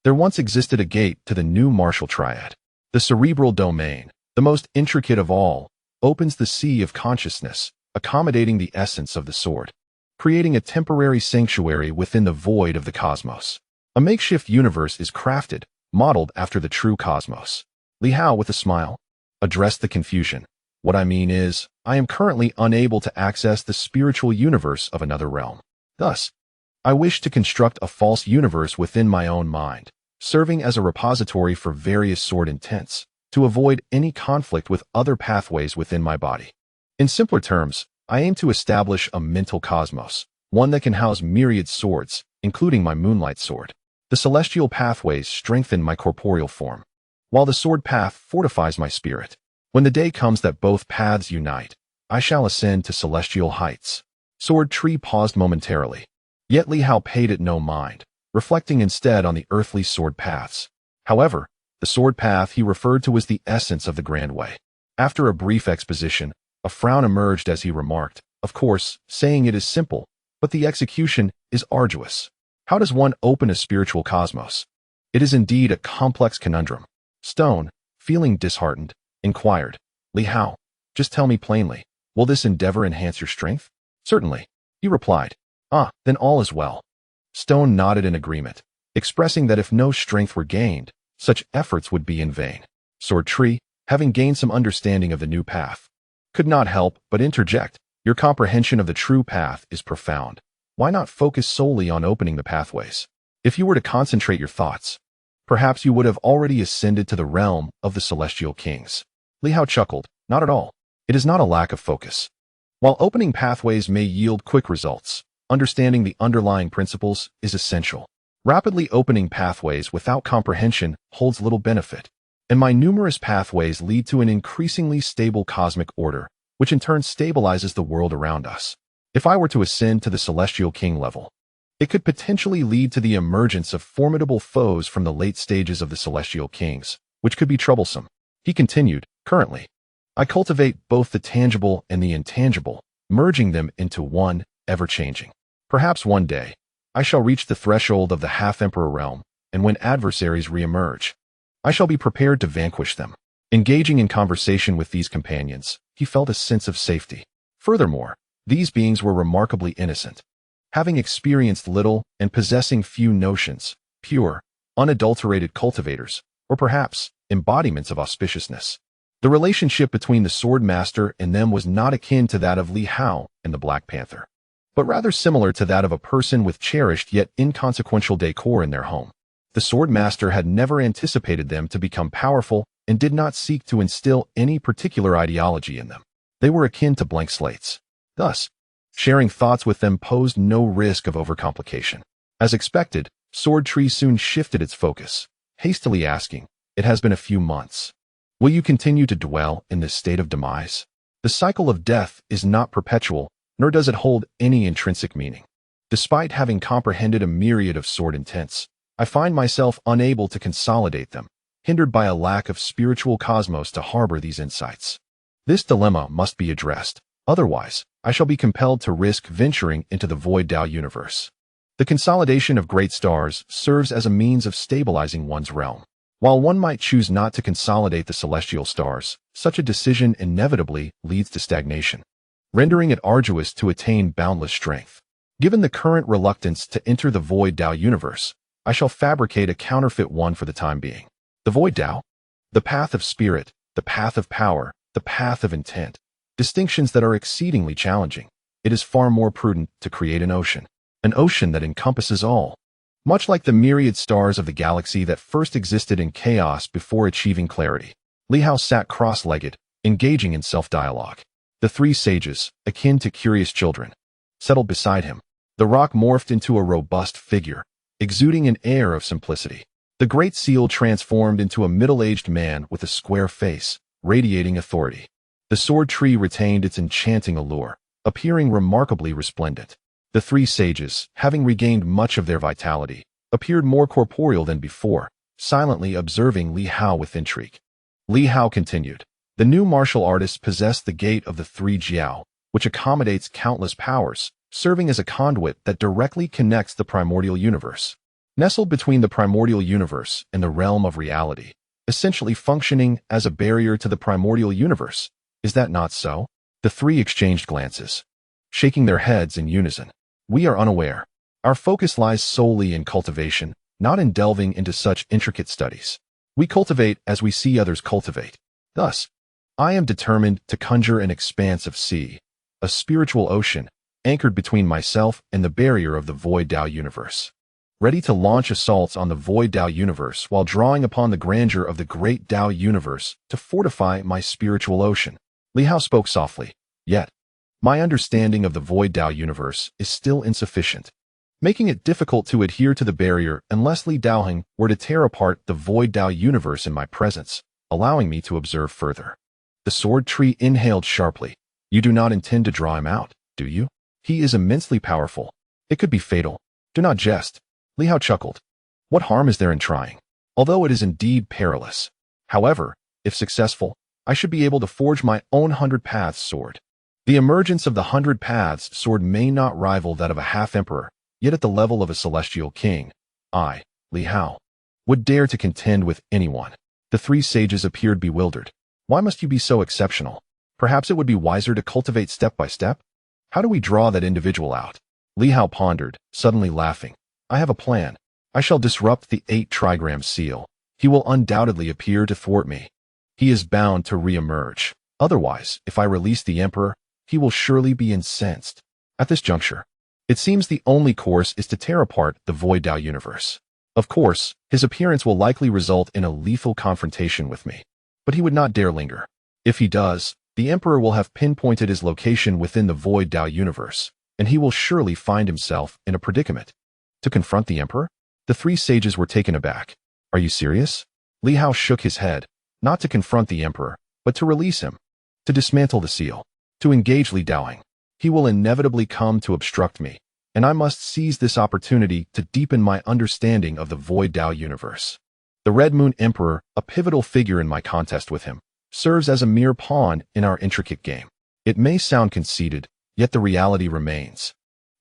there once existed a gate to the new martial triad. The cerebral domain, the most intricate of all, opens the sea of consciousness, accommodating the essence of the sword, creating a temporary sanctuary within the void of the cosmos. A makeshift universe is crafted, modeled after the true cosmos." Li Hao, with a smile, addressed the confusion. "What I mean is, I am currently unable to access the spiritual universe of another realm. Thus, I wish to construct a false universe within my own mind, serving as a repository for various sword intents, to avoid any conflict with other pathways within my body. In simpler terms, I aim to establish a mental cosmos, one that can house myriad swords, including my moonlight sword. The celestial pathways strengthen my corporeal form, while the sword path fortifies my spirit. When the day comes that both paths unite, I shall ascend to celestial heights." Sword tree paused momentarily. Yet Li Hao paid it no mind, reflecting instead on the earthly sword paths. However, the sword path he referred to was the essence of the Grand Way. After a brief exposition, a frown emerged as he remarked, "Of course, saying it is simple, but the execution is arduous. How does one open a spiritual cosmos? It is indeed a complex conundrum. Stone, feeling disheartened, inquired, Li Hao, just tell me plainly, will this endeavor enhance your strength? Certainly, he replied. Ah, then all is well. Stone nodded in agreement, expressing that if no strength were gained, such efforts would be in vain. Sword Tree, having gained some understanding of the new path, could not help but interject, your comprehension of the true path is profound. Why not focus solely on opening the pathways? If you were to concentrate your thoughts, perhaps you would have already ascended to the realm of the celestial kings. Li Hao chuckled, not at all. It is not a lack of focus. While opening pathways may yield quick results, understanding the underlying principles is essential. Rapidly opening pathways without comprehension holds little benefit, and my numerous pathways lead to an increasingly stable cosmic order, which in turn stabilizes the world around us. If I were to ascend to the celestial king level, it could potentially lead to the emergence of formidable foes from the late stages of the celestial kings, which could be troublesome. He continued, currently, I cultivate both the tangible and the intangible, merging them into one, ever-changing. Perhaps one day, I shall reach the threshold of the half-emperor realm, and when adversaries re-emerge, I shall be prepared to vanquish them. Engaging in conversation with these companions, he felt a sense of safety. Furthermore, these beings were remarkably innocent, having experienced little and possessing few notions, pure, unadulterated cultivators, or perhaps embodiments of auspiciousness. The relationship between the sword master and them was not akin to that of Li Hao and the Black Panther, but rather similar to that of a person with cherished yet inconsequential decor in their home. The sword master had never anticipated them to become powerful and did not seek to instill any particular ideology in them. They were akin to blank slates. Thus, sharing thoughts with them posed no risk of overcomplication. As expected, Sword Tree soon shifted its focus, hastily asking, it has been a few months. Will you continue to dwell in this state of demise? The cycle of death is not perpetual, nor does it hold any intrinsic meaning. Despite having comprehended a myriad of sword intents, I find myself unable to consolidate them, hindered by a lack of spiritual cosmos to harbor these insights. This dilemma must be addressed, otherwise, I shall be compelled to risk venturing into the void Tao universe. The consolidation of great stars serves as a means of stabilizing one's realm. While one might choose not to consolidate the celestial stars, such a decision inevitably leads to stagnation, rendering it arduous to attain boundless strength. Given the current reluctance to enter the void Tao universe, I shall fabricate a counterfeit one for the time being. The void Tao? The path of spirit, the path of power, the path of intent. Distinctions that are exceedingly challenging. It is far more prudent to create an ocean that encompasses all. Much like the myriad stars of the galaxy that first existed in chaos before achieving clarity, Li Hao sat cross-legged, engaging in self-dialogue. The three sages, akin to curious children, settled beside him. The rock morphed into a robust figure, exuding an air of simplicity. The great seal transformed into a middle-aged man with a square face, radiating authority. The sword tree retained its enchanting allure, appearing remarkably resplendent. The three sages, having regained much of their vitality, appeared more corporeal than before, silently observing Li Hao with intrigue. Li Hao continued, the new martial artist possessed the gate of the three jiao, which accommodates countless powers, serving as a conduit that directly connects the primordial universe. Nestled between the primordial universe and the realm of reality, essentially functioning as a barrier to the primordial universe. Is that not so? The three exchanged glances, shaking their heads in unison. We are unaware. Our focus lies solely in cultivation, not in delving into such intricate studies. We cultivate as we see others cultivate. Thus, I am determined to conjure an expanse of sea, a spiritual ocean, anchored between myself and the barrier of the void Tao universe. Ready to launch assaults on the void Tao universe while drawing upon the grandeur of the great Tao universe to fortify my spiritual ocean. Li Hao spoke softly, yet, my understanding of the void Tao universe is still insufficient, making it difficult to adhere to the barrier unless Li Daoheng were to tear apart the void Tao universe in my presence, allowing me to observe further. The sword tree inhaled sharply. You do not intend to draw him out, do you? He is immensely powerful. It could be fatal. Do not jest. Li Hao chuckled. What harm is there in trying? Although it is indeed perilous. However, if successful, I should be able to forge my own 100 paths sword. The emergence of the 100 Paths sword may not rival that of a half-emperor, yet at the level of a celestial king, I, Li Hao, would dare to contend with anyone. The three sages appeared bewildered. Why must you be so exceptional? Perhaps it would be wiser to cultivate step by step? How do we draw that individual out? Li Hao pondered, suddenly laughing. I have a plan. I shall disrupt the 8 trigram seal. He will undoubtedly appear to thwart me. He is bound to re-emerge. Otherwise, if I release the emperor, he will surely be incensed. At this juncture, it seems the only course is to tear apart the Void Dao universe. Of course, his appearance will likely result in a lethal confrontation with me, but he would not dare linger. If he does, the emperor will have pinpointed his location within the Void Dao universe, and he will surely find himself in a predicament. To confront the emperor? The three sages were taken aback. Are you serious? Li Hao shook his head, not to confront the emperor, but to release him, to dismantle the seal, to engage Li Daoing. He will inevitably come to obstruct me, and I must seize this opportunity to deepen my understanding of the Void Dao universe. The Red Moon Emperor, a pivotal figure in my contest with him, serves as a mere pawn in our intricate game. It may sound conceited, yet the reality remains.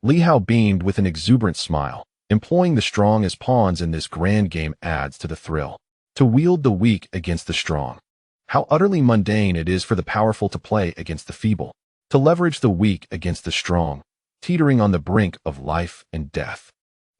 Li Hao beamed with an exuberant smile. Employing the strong as pawns in this grand game adds to the thrill. To wield the weak against the strong. How utterly mundane it is for the powerful to play against the feeble. To leverage the weak against the strong, teetering on the brink of life and death.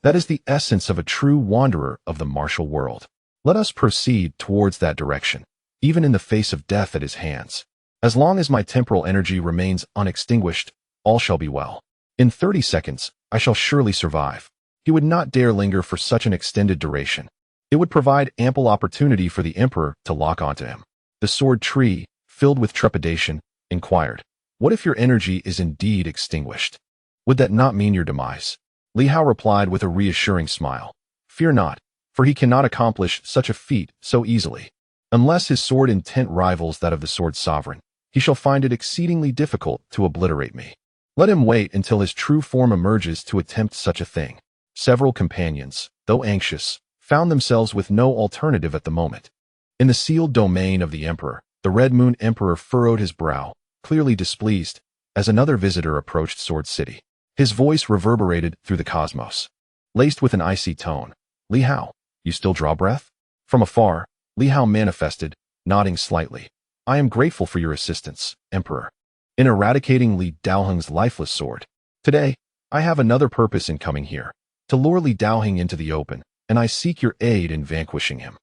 That is the essence of a true wanderer of the martial world. Let us proceed towards that direction, even in the face of death at his hands. As long as my temporal energy remains unextinguished, all shall be well. In 30 seconds, I shall surely survive. He would not dare linger for such an extended duration. It would provide ample opportunity for the emperor to lock onto him. The sword tree, filled with trepidation, inquired, "What if your energy is indeed extinguished? Would that not mean your demise?" Li Hao replied with a reassuring smile, "Fear not, for he cannot accomplish such a feat so easily. Unless his sword intent rivals that of the sword sovereign, he shall find it exceedingly difficult to obliterate me. Let him wait until his true form emerges to attempt such a thing." Several companions, though anxious, found themselves with no alternative at the moment. In the sealed domain of the emperor, the Red Moon Emperor furrowed his brow, clearly displeased, as another visitor approached Sword City. His voice reverberated through the cosmos, laced with an icy tone. "Li Hao, you still draw breath?" From afar, Li Hao manifested, nodding slightly. "I am grateful for your assistance, Emperor, in eradicating Li Daoheng's lifeless sword. Today, I have another purpose in coming here. To lure Li Daoheng into the open, and I seek your aid in vanquishing him."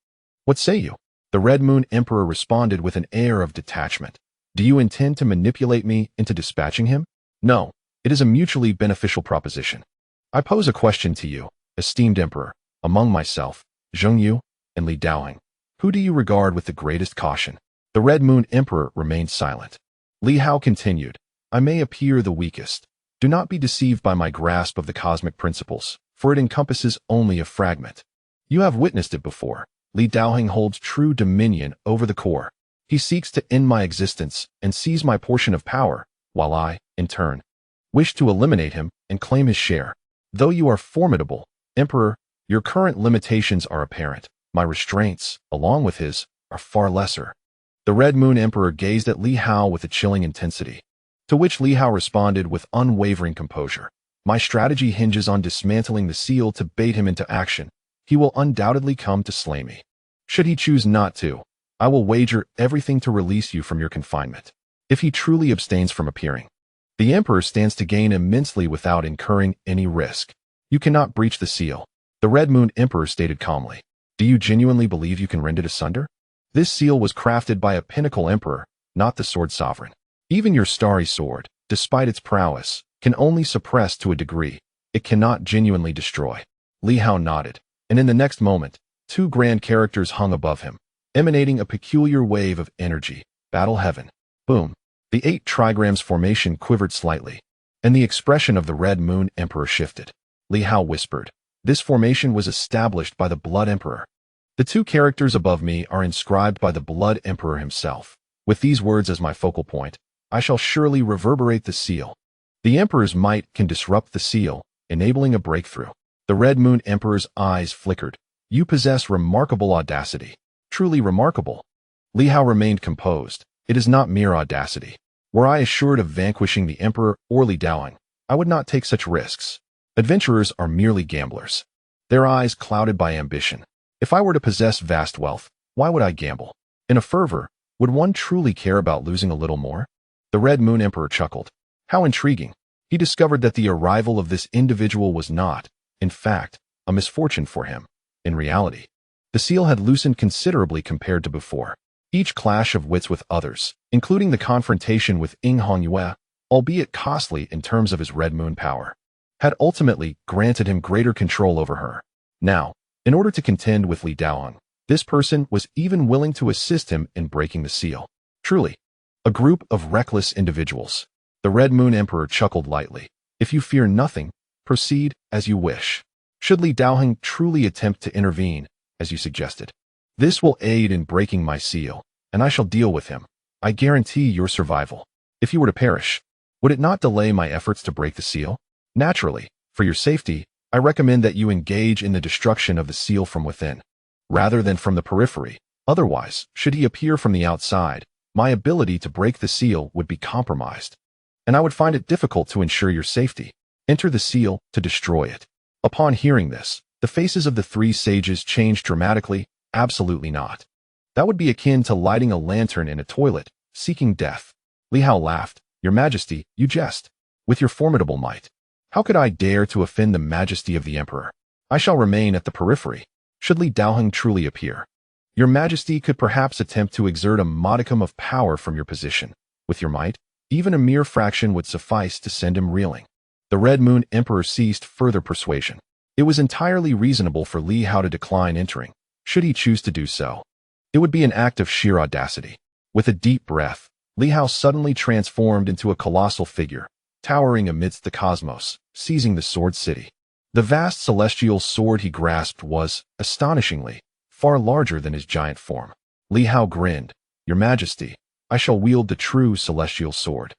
"What say you?" The Red Moon Emperor responded with an air of detachment. "Do you intend to manipulate me into dispatching him?" "No, it is a mutually beneficial proposition. I pose a question to you, esteemed Emperor. Among myself, Zheng Yu, and Li Daoheng, who do you regard with the greatest caution?" The Red Moon Emperor remained silent. Li Hao continued, "I may appear the weakest. Do not be deceived by my grasp of the cosmic principles, for it encompasses only a fragment. You have witnessed it before. Li Daoheng holds true dominion over the core. He seeks to end my existence and seize my portion of power, while I, in turn, wish to eliminate him and claim his share. Though you are formidable, Emperor, your current limitations are apparent. My restraints, along with his, are far lesser." The Red Moon Emperor gazed at Li Hao with a chilling intensity, to which Li Hao responded with unwavering composure. "My strategy hinges on dismantling the seal to bait him into action. He will undoubtedly come to slay me. Should he choose not to, I will wager everything to release you from your confinement, if he truly abstains from appearing. The Emperor stands to gain immensely without incurring any risk. You cannot breach the seal." The Red Moon Emperor stated calmly. "Do you genuinely believe you can rend it asunder? This seal was crafted by a pinnacle emperor, not the sword sovereign. Even your starry sword, despite its prowess, can only suppress to a degree. It cannot genuinely destroy." Li Hao nodded, and in the next moment, two grand characters hung above him, emanating a peculiar wave of energy. Battle heaven. Boom. The 8 trigrams formation quivered slightly, and the expression of the Red Moon Emperor shifted. Li Hao whispered, "This formation was established by the Blood Emperor. The two characters above me are inscribed by the Blood Emperor himself. With these words as my focal point, I shall surely reverberate the seal. The Emperor's might can disrupt the seal, enabling a breakthrough." The Red Moon Emperor's eyes flickered. "You possess remarkable audacity. Truly remarkable." Li Hao remained composed. "It is not mere audacity. Were I assured of vanquishing the emperor or Li Hao, I would not take such risks. Adventurers are merely gamblers, their eyes clouded by ambition. If I were to possess vast wealth, why would I gamble? In a fervor, would one truly care about losing a little more? The Red Moon Emperor chuckled. How intriguing. He discovered that the arrival of this individual was not, in fact, a misfortune for him. In reality, the seal had loosened considerably compared to before. Each clash of wits with others, including the confrontation with Yue, albeit costly in terms of his Red Moon power, had ultimately granted him greater control over her. Now, in order to contend with Li Hao, this person was even willing to assist him in breaking the seal. Truly, a group of reckless individuals. The Red Moon Emperor chuckled lightly. If you fear nothing, proceed as you wish. Should Li Hao truly attempt to intervene, as you suggested, this will aid in breaking my seal, and I shall deal with him. I guarantee your survival. If you were to perish, would it not delay my efforts to break the seal? Naturally, for your safety, I recommend that you engage in the destruction of the seal from within, rather than from the periphery. Otherwise, should he appear from the outside, my ability to break the seal would be compromised, and I would find it difficult to ensure your safety. Enter the seal to destroy it. Upon hearing this, the faces of the three sages changed dramatically. Absolutely not. That would be akin to lighting a lantern in a toilet, seeking death. Li Hao laughed. Your Majesty, you jest. With your formidable might, how could I dare to offend the majesty of the emperor? I shall remain at the periphery, should Li Hao truly appear. Your Majesty could perhaps attempt to exert a modicum of power from your position. With your might, even a mere fraction would suffice to send him reeling. The Red Moon Emperor ceased further persuasion. It was entirely reasonable for Li Hao to decline entering, should he choose to do so. It would be an act of sheer audacity. With a deep breath, Li Hao suddenly transformed into a colossal figure, towering amidst the cosmos, seizing the Sword City. The vast celestial sword he grasped was, astonishingly, far larger than his giant form. Li Hao grinned. Your Majesty, I shall wield the true celestial sword,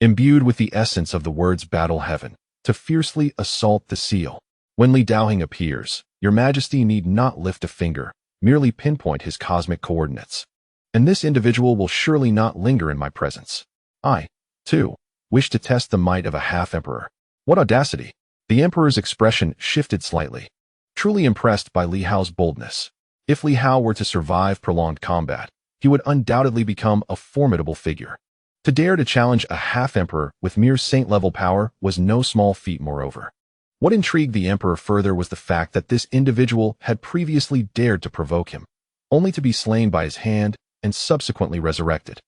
imbued with the essence of the words battle heaven, to fiercely assault the seal. When Li Hao appears, Your Majesty need not lift a finger, merely pinpoint his cosmic coordinates. And this individual will surely not linger in my presence. I, too, wish to test the might of a half-emperor. What audacity! The emperor's expression shifted slightly, truly impressed by Li Hao's boldness. If Li Hao were to survive prolonged combat, he would undoubtedly become a formidable figure. To dare to challenge a half-emperor with mere saint-level power was no small feat moreover. What intrigued the emperor further was the fact that this individual had previously dared to provoke him, only to be slain by his hand and subsequently resurrected.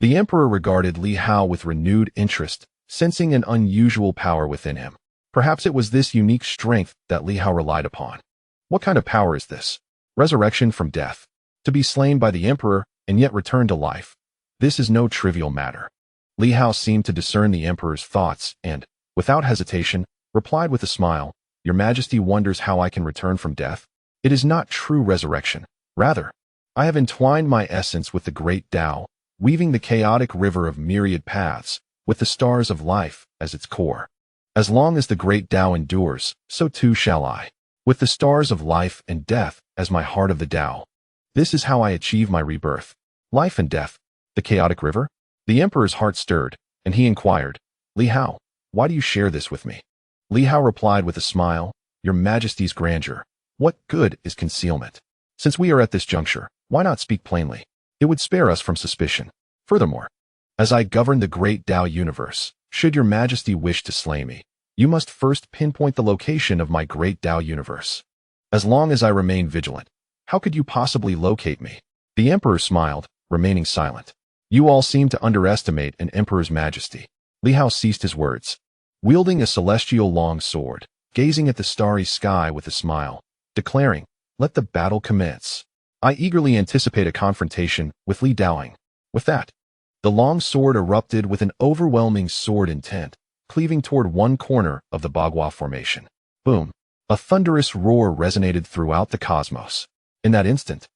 The emperor regarded Li Hao with renewed interest, sensing an unusual power within him. Perhaps it was this unique strength that Li Hao relied upon. What kind of power is this? Resurrection from death. To be slain by the emperor and yet return to life. This is no trivial matter. Li Hao seemed to discern the emperor's thoughts and, without hesitation, replied with a smile, Your Majesty wonders how I can return from death? It is not true resurrection. Rather, I have entwined my essence with the great Tao, weaving the chaotic river of myriad paths, with the stars of life as its core. As long as the great Tao endures, so too shall I, with the stars of life and death as my heart of the Tao. This is how I achieve my rebirth. Life and death, the chaotic river? The emperor's heart stirred, and he inquired, Li Hao, why do you share this with me? Li Hao replied with a smile, Your Majesty's grandeur. What good is concealment? Since we are at this juncture, why not speak plainly? It would spare us from suspicion. Furthermore, as I govern the great Tao universe, should Your Majesty wish to slay me, you must first pinpoint the location of my great Tao universe. As long as I remain vigilant, how could you possibly locate me? The emperor smiled, remaining silent. You all seem to underestimate an emperor's majesty. Li Hao ceased his words, wielding a celestial long sword, gazing at the starry sky with a smile, declaring, Let the battle commence. I eagerly anticipate a confrontation with Li Hao. With that, the long sword erupted with an overwhelming sword intent, cleaving toward one corner of the Bagua formation. Boom! A thunderous roar resonated throughout the cosmos. In that instant,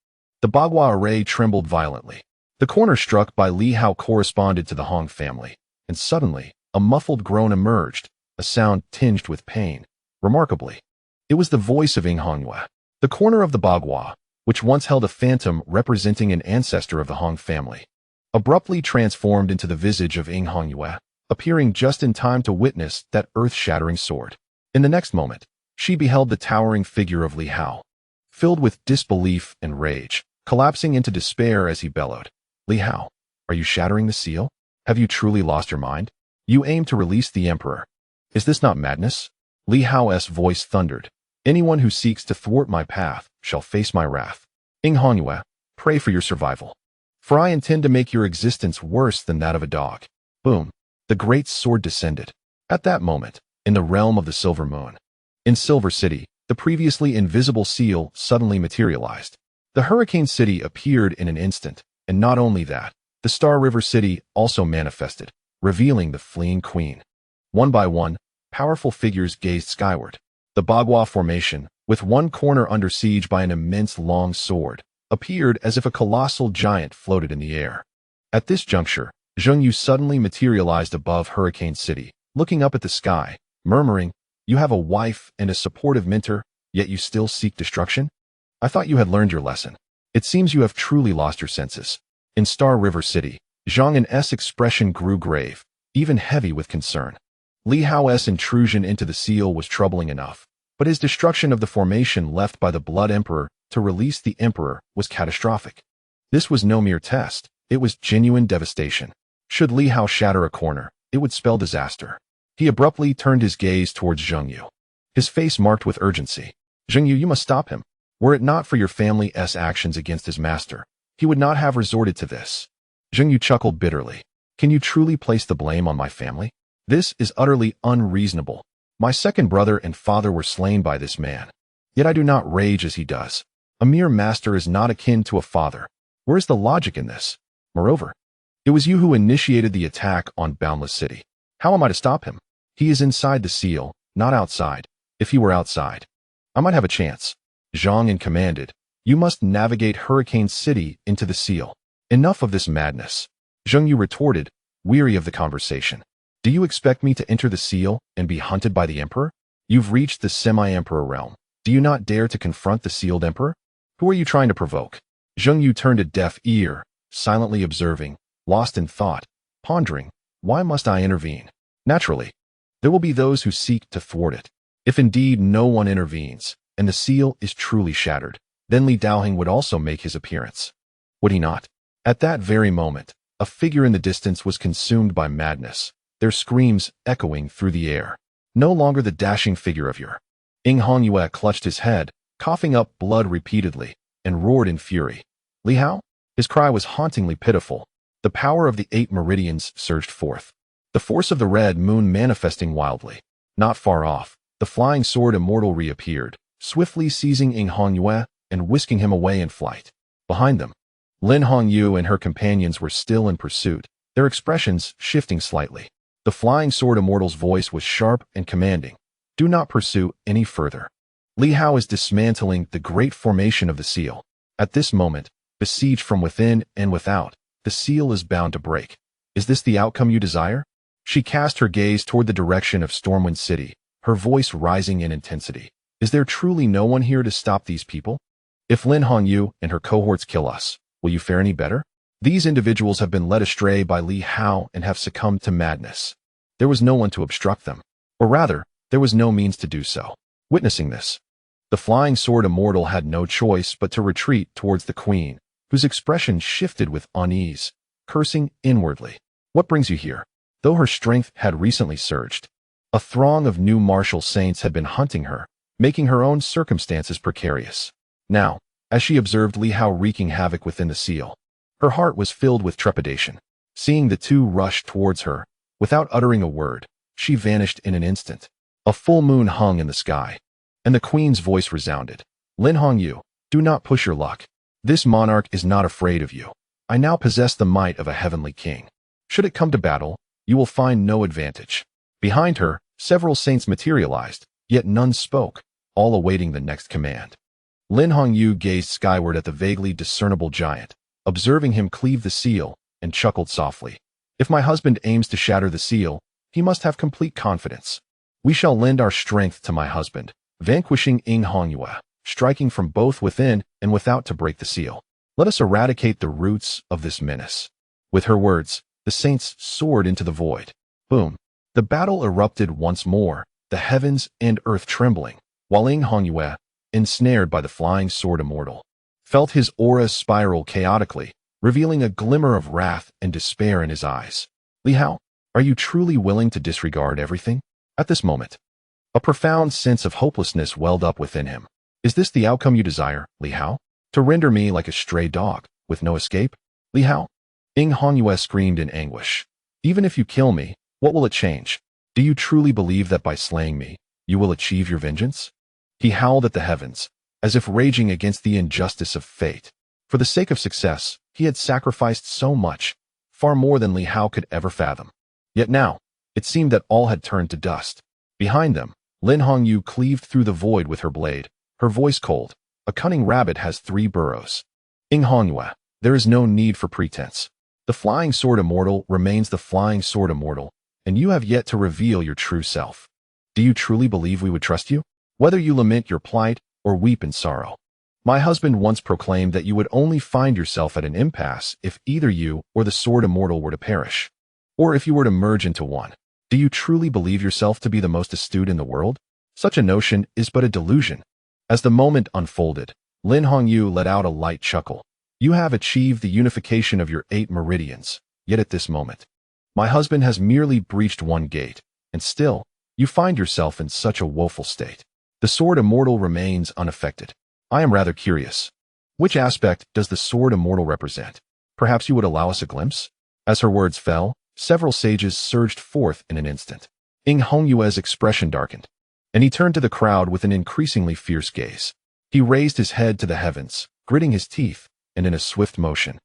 the Bagua array trembled violently. The corner struck by Li Hao corresponded to the Hong family, and suddenly, a muffled groan emerged, a sound tinged with pain. Remarkably, it was the voice of Yue. The corner of the Bagua, which once held a phantom representing an ancestor of the Hong family, abruptly transformed into the visage of Ing Hongyue, appearing just in time to witness that earth-shattering sword. In the next moment, she beheld the towering figure of Li Hao, filled with disbelief and rage, collapsing into despair as he bellowed, "Li Hao, are you shattering the seal? Have you truly lost your mind? You aim to release the emperor. Is this not madness?" Li Hao's voice thundered, "Anyone who seeks to thwart my path shall face my wrath. Ing Hongyue, pray for your survival, for I intend to make your existence worse than that of a dog." Boom! The great sword descended. At that moment, in the realm of the Silver Moon, in Silver City, the previously invisible seal suddenly materialized. The Hurricane City appeared in an instant, and not only that, the Star River City also manifested, revealing the fleeing queen. One by one, powerful figures gazed skyward. The Bagua Formation, with one corner under siege by an immense long sword, appeared as if a colossal giant floated in the air. At this juncture, Zheng Yu suddenly materialized above Hurricane City, looking up at the sky, murmuring, "You have a wife and a supportive mentor, yet you still seek destruction? I thought you had learned your lesson. It seems you have truly lost your senses." In Star River City, Zhang Yun's expression grew grave, even heavy with concern. Li Hao's intrusion into the seal was troubling enough, but his destruction of the formation left by the Blood Emperor to release the Emperor was catastrophic. This was no mere test, it was genuine devastation. Should Li Hao shatter a corner, it would spell disaster. He abruptly turned his gaze towards Zheng Yu, his face marked with urgency. "Zheng Yu, you must stop him. Were it not for your family's actions against his master, he would not have resorted to this." Zheng Yu chuckled bitterly. "Can you truly place the blame on my family? This is utterly unreasonable. My second brother and father were slain by this man. Yet I do not rage as he does. A mere master is not akin to a father. Where is the logic in this? Moreover, it was you who initiated the attack on Boundless City. How am I to stop him? He is inside the seal, not outside. If he were outside, I might have a chance." Zhang Yan commanded, "You must navigate Hurricane City into the seal." "Enough of this madness," Zheng Yu retorted, weary of the conversation. "Do you expect me to enter the seal and be hunted by the emperor? You've reached the semi-emperor realm. Do you not dare to confront the sealed emperor? Who are you trying to provoke?" Zheng Yu turned a deaf ear, silently observing, lost in thought, pondering, why must I intervene? Naturally, there will be those who seek to thwart it. If indeed no one intervenes, and the seal is truly shattered, then Li Daoheng would also make his appearance. Would he not? At that very moment, a figure in the distance was consumed by madness, their screams echoing through the air. No longer the dashing figure of yore. Ing Hongyue clutched his head, coughing up blood repeatedly, and roared in fury. "Li Hao?" His cry was hauntingly pitiful. The power of the 8 meridians surged forth, the force of the red moon manifesting wildly. Not far off, the flying sword immortal reappeared, swiftly seizing Ing Hongyue and whisking him away in flight. Behind them, Lin Hongyu and her companions were still in pursuit, their expressions shifting slightly. The flying sword immortal's voice was sharp and commanding. "Do not pursue any further. Li Hao is dismantling the great formation of the seal. At this moment, besieged from within and without, the seal is bound to break. Is this the outcome you desire?" She cast her gaze toward the direction of Stormwind City, her voice rising in intensity. "Is there truly no one here to stop these people? If Lin Hongyu and her cohorts kill us, will you fare any better? These individuals have been led astray by Li Hao and have succumbed to madness. There was no one to obstruct them. Or rather, there was no means to do so." Witnessing this, the flying sword immortal had no choice but to retreat towards the queen, whose expression shifted with unease, cursing inwardly. "What brings you here?" Though her strength had recently surged, a throng of new martial saints had been hunting her, making her own circumstances precarious. Now, as she observed Li Hao wreaking havoc within the seal, her heart was filled with trepidation. Seeing the two rush towards her, without uttering a word, she vanished in an instant. A full moon hung in the sky, and the queen's voice resounded. "Lin Hongyu, do not push your luck. This monarch is not afraid of you. I now possess the might of a heavenly king. Should it come to battle, you will find no advantage." Behind her, several saints materialized, yet none spoke, all awaiting the next command. Lin Hongyu gazed skyward at the vaguely discernible giant, observing him cleave the seal, and chuckled softly. "If my husband aims to shatter the seal, he must have complete confidence. We shall lend our strength to my husband, vanquishing Ing Hongyue, striking from both within and without to break the seal. Let us eradicate the roots of this menace." With her words, the saints soared into the void. Boom. The battle erupted once more, the heavens and earth trembling, while Ing Hongyue, ensnared by the flying sword immortal, felt his aura spiral chaotically, revealing a glimmer of wrath and despair in his eyes. Li Hao, are you truly willing to disregard everything? At this moment, a profound sense of hopelessness welled up within him. Is this the outcome you desire, Li Hao? To render me like a stray dog, with no escape? Li Hao? Ing Hongyue screamed in anguish. Even if you kill me, what will it change? Do you truly believe that by slaying me, you will achieve your vengeance? He howled at the heavens, as if raging against the injustice of fate. For the sake of success, he had sacrificed so much, far more than Li Hao could ever fathom. Yet now, it seemed that all had turned to dust. Behind them, Lin Hongyu cleaved through the void with her blade, her voice cold. A cunning rabbit has 3 burrows. Ing Hongyue, there is no need for pretense. The flying sword immortal remains the flying sword immortal, and you have yet to reveal your true self. Do you truly believe we would trust you? Whether you lament your plight or weep in sorrow. My husband once proclaimed that you would only find yourself at an impasse if either you or the sword immortal were to perish, or if you were to merge into one. Do you truly believe yourself to be the most astute in the world? Such a notion is but a delusion. As the moment unfolded, Lin Hongyu let out a light chuckle. You have achieved the unification of your 8 meridians, yet at this moment, my husband has merely breached 1 gate, and still, you find yourself in such a woeful state. The sword immortal remains unaffected. I am rather curious. Which aspect does the sword immortal represent? Perhaps you would allow us a glimpse? As her words fell, several sages surged forth in an instant. Ing Hongyue's expression darkened, and he turned to the crowd with an increasingly fierce gaze. He raised his head to the heavens, gritting his teeth, and in a swift motion,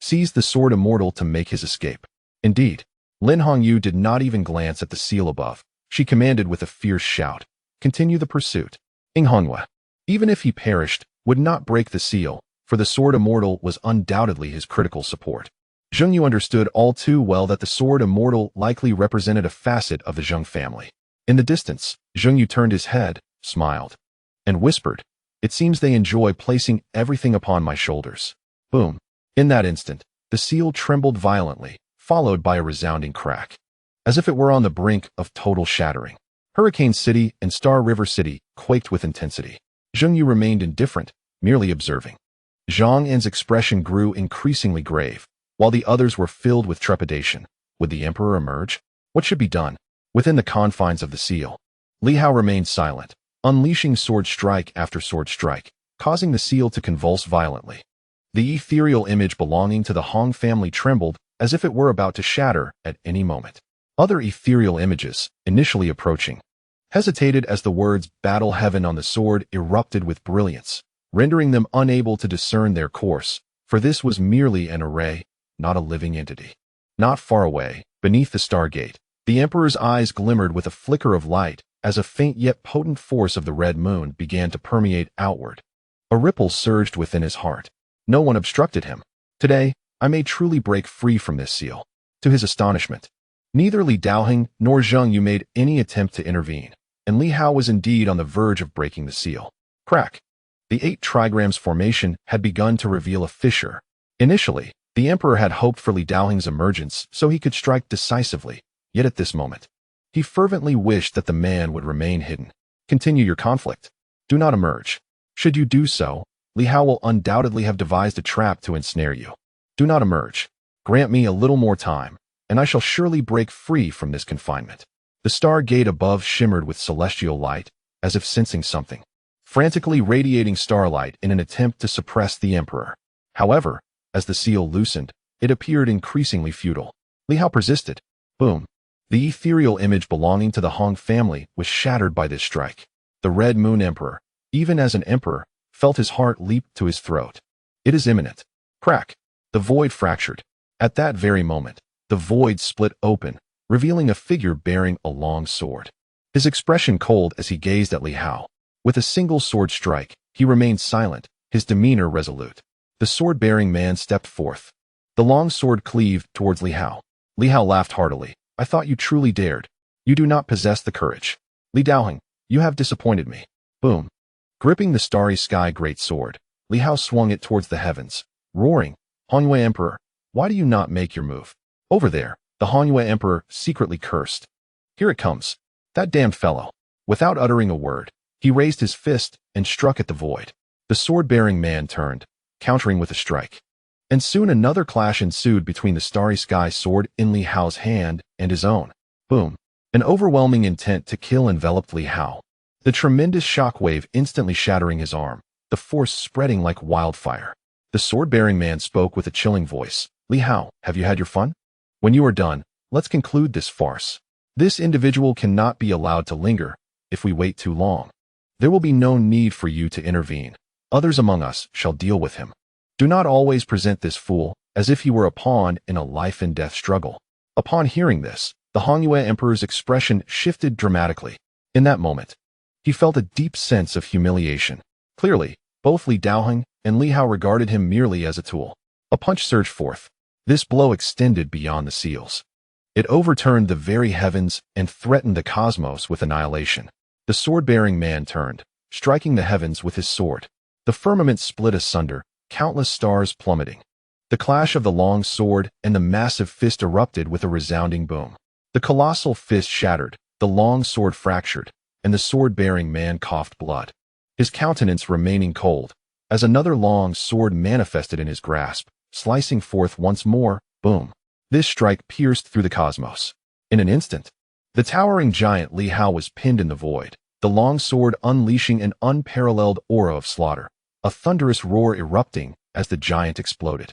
seized the sword immortal to make his escape. Indeed, Lin Hongyu did not even glance at the seal above. She commanded with a fierce shout, "Continue the pursuit." Ing Hongyue, even if he perished, would not break the seal, for the sword immortal was undoubtedly his critical support. Zheng Yu understood all too well that the sword immortal likely represented a facet of the Zheng family. In the distance, Zheng Yu turned his head, smiled, and whispered, "It seems they enjoy placing everything upon my shoulders." Boom. In that instant, the seal trembled violently, followed by a resounding crack, as if it were on the brink of total shattering. Hurricane City and Star River City quaked with intensity. Zheng Yu remained indifferent, merely observing. Zhang An's expression grew increasingly grave, while the others were filled with trepidation. Would the emperor emerge? What should be done? Within the confines of the seal, Li Hao remained silent, unleashing sword strike after sword strike, causing the seal to convulse violently. The ethereal image belonging to the Hong family trembled as if it were about to shatter at any moment. Other ethereal images, initially approaching, hesitated as the words "Battle Heaven" on the sword erupted with brilliance, rendering them unable to discern their course, for this was merely an array, not a living entity. Not far away, beneath the Stargate, the Emperor's eyes glimmered with a flicker of light as a faint yet potent force of the red moon began to permeate outward. A ripple surged within his heart. No one obstructed him. Today, I may truly break free from this seal. To his astonishment, neither Li Daoheng nor Zheng Yu made any attempt to intervene, and Li Hao was indeed on the verge of breaking the seal. Crack! The 8 trigrams formation had begun to reveal a fissure. Initially, the Emperor had hoped for Li Daoheng's emergence so he could strike decisively, yet at this moment, he fervently wished that the man would remain hidden. Continue your conflict. Do not emerge. Should you do so, Li Hao will undoubtedly have devised a trap to ensnare you. Do not emerge. Grant me a little more time, and I shall surely break free from this confinement. The star gate above shimmered with celestial light, as if sensing something, frantically radiating starlight in an attempt to suppress the Emperor. However, as the seal loosened, it appeared increasingly futile. Li Hao persisted. Boom. The ethereal image belonging to the Hong family was shattered by this strike. The Red Moon Emperor, even as an emperor, felt his heart leap to his throat. It is imminent. Crack. The void fractured. At that very moment, the void split open, revealing a figure bearing a long sword. His expression cold as he gazed at Li Hao. With a single sword strike, he remained silent, his demeanor resolute. The sword-bearing man stepped forth. The long sword cleaved towards Li Hao. Li Hao laughed heartily. I thought you truly dared. You do not possess the courage. Li Daoheng, you have disappointed me. Boom. Gripping the starry sky great sword, Li Hao swung it towards the heavens, roaring, Hongyue Emperor, why do you not make your move? Over there, the Hanyue Emperor secretly cursed. Here it comes. That damned fellow. Without uttering a word, he raised his fist and struck at the void. The sword-bearing man turned, countering with a strike. And soon another clash ensued between the starry sky sword in Li Hao's hand and his own. Boom. An overwhelming intent to kill enveloped Li Hao. The tremendous shockwave instantly shattering his arm, the force spreading like wildfire. The sword-bearing man spoke with a chilling voice. Li Hao, have you had your fun? When you are done, let's conclude this farce. This individual cannot be allowed to linger. If we wait too long, there will be no need for you to intervene. Others among us shall deal with him. Do not always present this fool as if he were a pawn in a life-and-death struggle. Upon hearing this, the Hanyue Emperor's expression shifted dramatically. In that moment, he felt a deep sense of humiliation. Clearly, both Li Daoheng and Li Hao regarded him merely as a tool. A punch surged forth. This blow extended beyond the seals. It overturned the very heavens and threatened the cosmos with annihilation. The sword-bearing man turned, striking the heavens with his sword. The firmament split asunder, countless stars plummeting. The clash of the long sword and the massive fist erupted with a resounding boom. The colossal fist shattered, the long sword fractured, and the sword-bearing man coughed blood, his countenance remaining cold, as another long sword manifested in his grasp, slicing forth once more. Boom. This strike pierced through the cosmos. In an instant, the towering giant Li Hao was pinned in the void, the long sword unleashing an unparalleled aura of slaughter, a thunderous roar erupting as the giant exploded.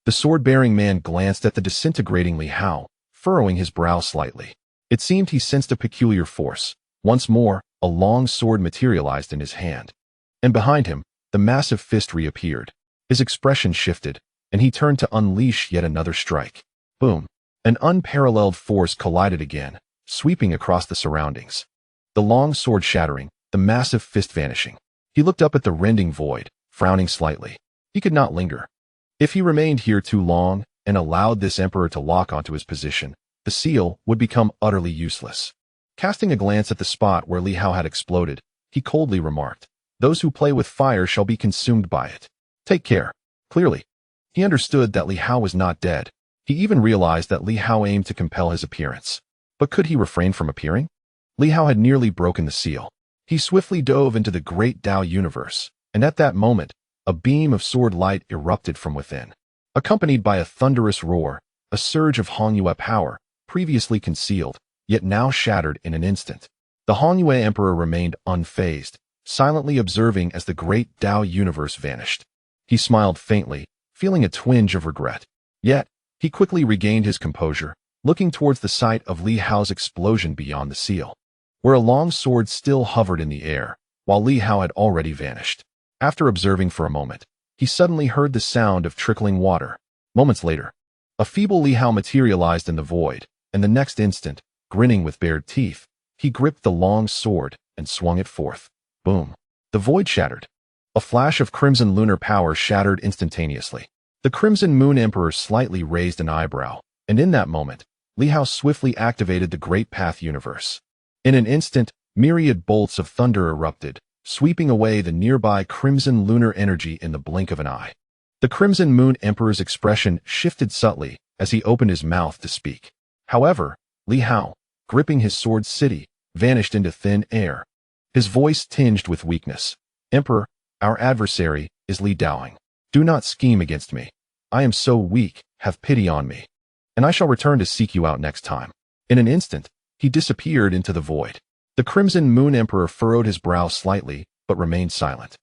The sword-bearing man glanced at the disintegrating Li Hao, furrowing his brow slightly. It seemed he sensed a peculiar force. Once more, a long sword materialized in his hand. And behind him, the massive fist reappeared. His expression shifted, and he turned to unleash yet another strike. Boom. An unparalleled force collided again, sweeping across the surroundings. The long sword shattering, the massive fist vanishing. He looked up at the rending void, frowning slightly. He could not linger. If he remained here too long and allowed this emperor to lock onto his position, the seal would become utterly useless. Casting a glance at the spot where Li Hao had exploded, he coldly remarked, "Those who play with fire shall be consumed by it. Take care." Clearly, he understood that Li Hao was not dead. He even realized that Li Hao aimed to compel his appearance. But could he refrain from appearing? Li Hao had nearly broken the seal. He swiftly dove into the great Tao universe, and at that moment, a beam of sword light erupted from within. Accompanied by a thunderous roar, a surge of Hanyue power, previously concealed, yet now shattered in an instant. The Hanyue Emperor remained unfazed, silently observing as the great Tao universe vanished. He smiled faintly, feeling a twinge of regret. Yet, he quickly regained his composure, looking towards the site of Li Hao's explosion beyond the seal, where a long sword still hovered in the air, while Li Hao had already vanished. After observing for a moment, he suddenly heard the sound of trickling water. Moments later, a feeble Li Hao materialized in the void, and the next instant, grinning with bared teeth, he gripped the long sword and swung it forth. Boom. The void shattered. A flash of crimson lunar power shattered instantaneously. The Crimson Moon Emperor slightly raised an eyebrow, and in that moment, Li Hao swiftly activated the Great Path Universe. In an instant, myriad bolts of thunder erupted, sweeping away the nearby crimson lunar energy in the blink of an eye. The Crimson Moon Emperor's expression shifted subtly as he opened his mouth to speak. However, Li Hao, gripping his sword city, vanished into thin air. His voice tinged with weakness. "Emperor, our adversary is Li Daoheng. Do not scheme against me. I am so weak, have pity on me, and I shall return to seek you out next time." In an instant, he disappeared into the void. The Crimson Moon Emperor furrowed his brow slightly, but remained silent.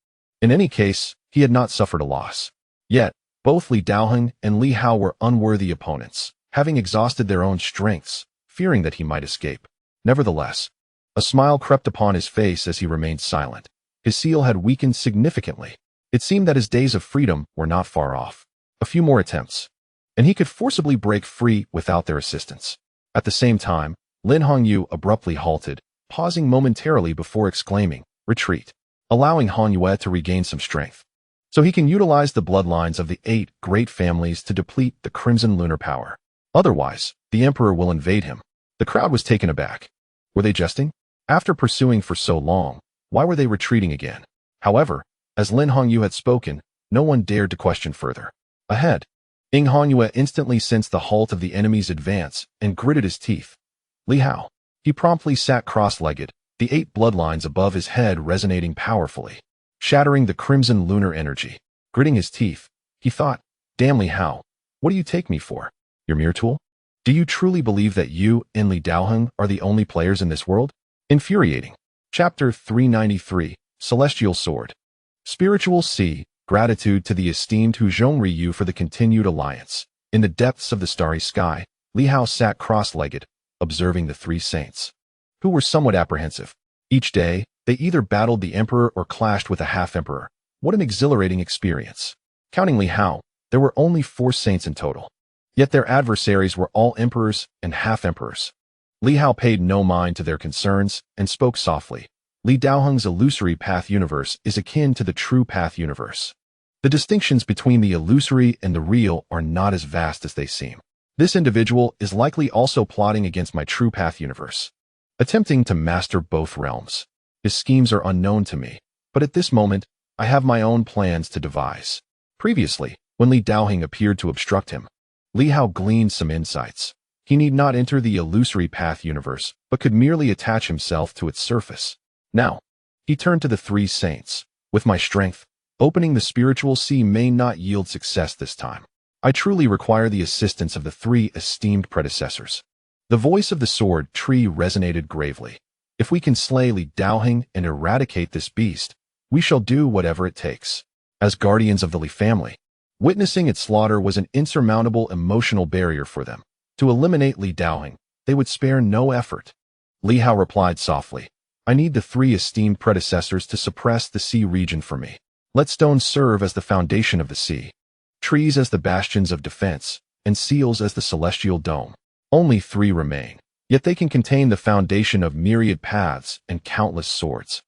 In any case, he had not suffered a loss. Yet, both Li Daoheng and Li Hao were unworthy opponents, having exhausted their own strengths, fearing that he might escape. Nevertheless, a smile crept upon his face as he remained silent. His seal had weakened significantly. It seemed that his days of freedom were not far off. A few more attempts, and he could forcibly break free without their assistance. At the same time, Lin Hongyu abruptly halted, pausing momentarily before exclaiming, "Retreat," allowing Hanyue to regain some strength, so he can utilize the bloodlines of the 8 great families to deplete the crimson lunar power. Otherwise, the emperor will invade him. The crowd was taken aback. Were they jesting? After pursuing for so long, why were they retreating again? However, as Lin Hongyu had spoken, no one dared to question further. Ahead, Hangyue instantly sensed the halt of the enemy's advance and gritted his teeth. Li Hao. He promptly sat cross-legged, the 8 bloodlines above his head resonating powerfully, shattering the crimson lunar energy. Gritting his teeth, he thought, "Damn Li Hao, what do you take me for? Your mere tool? Do you truly believe that you and Li Daoheng are the only players in this world?" Infuriating. Chapter 393, Celestial Sword. Spiritual C. Gratitude to the esteemed Hu Zhongriyu for the continued alliance. In the depths of the starry sky, Li Hao sat cross-legged, observing the 3 saints, who were somewhat apprehensive. Each day, they either battled the emperor or clashed with a half-emperor. What an exhilarating experience. Counting Li Hao, there were only 4 saints in total. Yet their adversaries were all emperors and half-emperors. Li Hao paid no mind to their concerns and spoke softly. Li Daoheng's illusory path universe is akin to the true path universe. The distinctions between the illusory and the real are not as vast as they seem. This individual is likely also plotting against my true path universe, attempting to master both realms. His schemes are unknown to me, but at this moment, I have my own plans to devise. Previously, when Li Daoheng appeared to obstruct him, Li Hao gleaned some insights. He need not enter the illusory path universe, but could merely attach himself to its surface. Now, he turned to the 3 saints. With my strength, opening the spiritual sea may not yield success this time. I truly require the assistance of the 3 esteemed predecessors. The voice of the sword tree resonated gravely. If we can slay Li Daoheng and eradicate this beast, we shall do whatever it takes. As guardians of the Li family, witnessing its slaughter was an insurmountable emotional barrier for them. To eliminate Li Daoheng, they would spare no effort. Li Hao replied softly, "I need the 3 esteemed predecessors to suppress the sea region for me. Let stones serve as the foundation of the sea, trees as the bastions of defense, and seals as the celestial dome. Only 3 remain, yet they can contain the foundation of myriad paths and countless swords."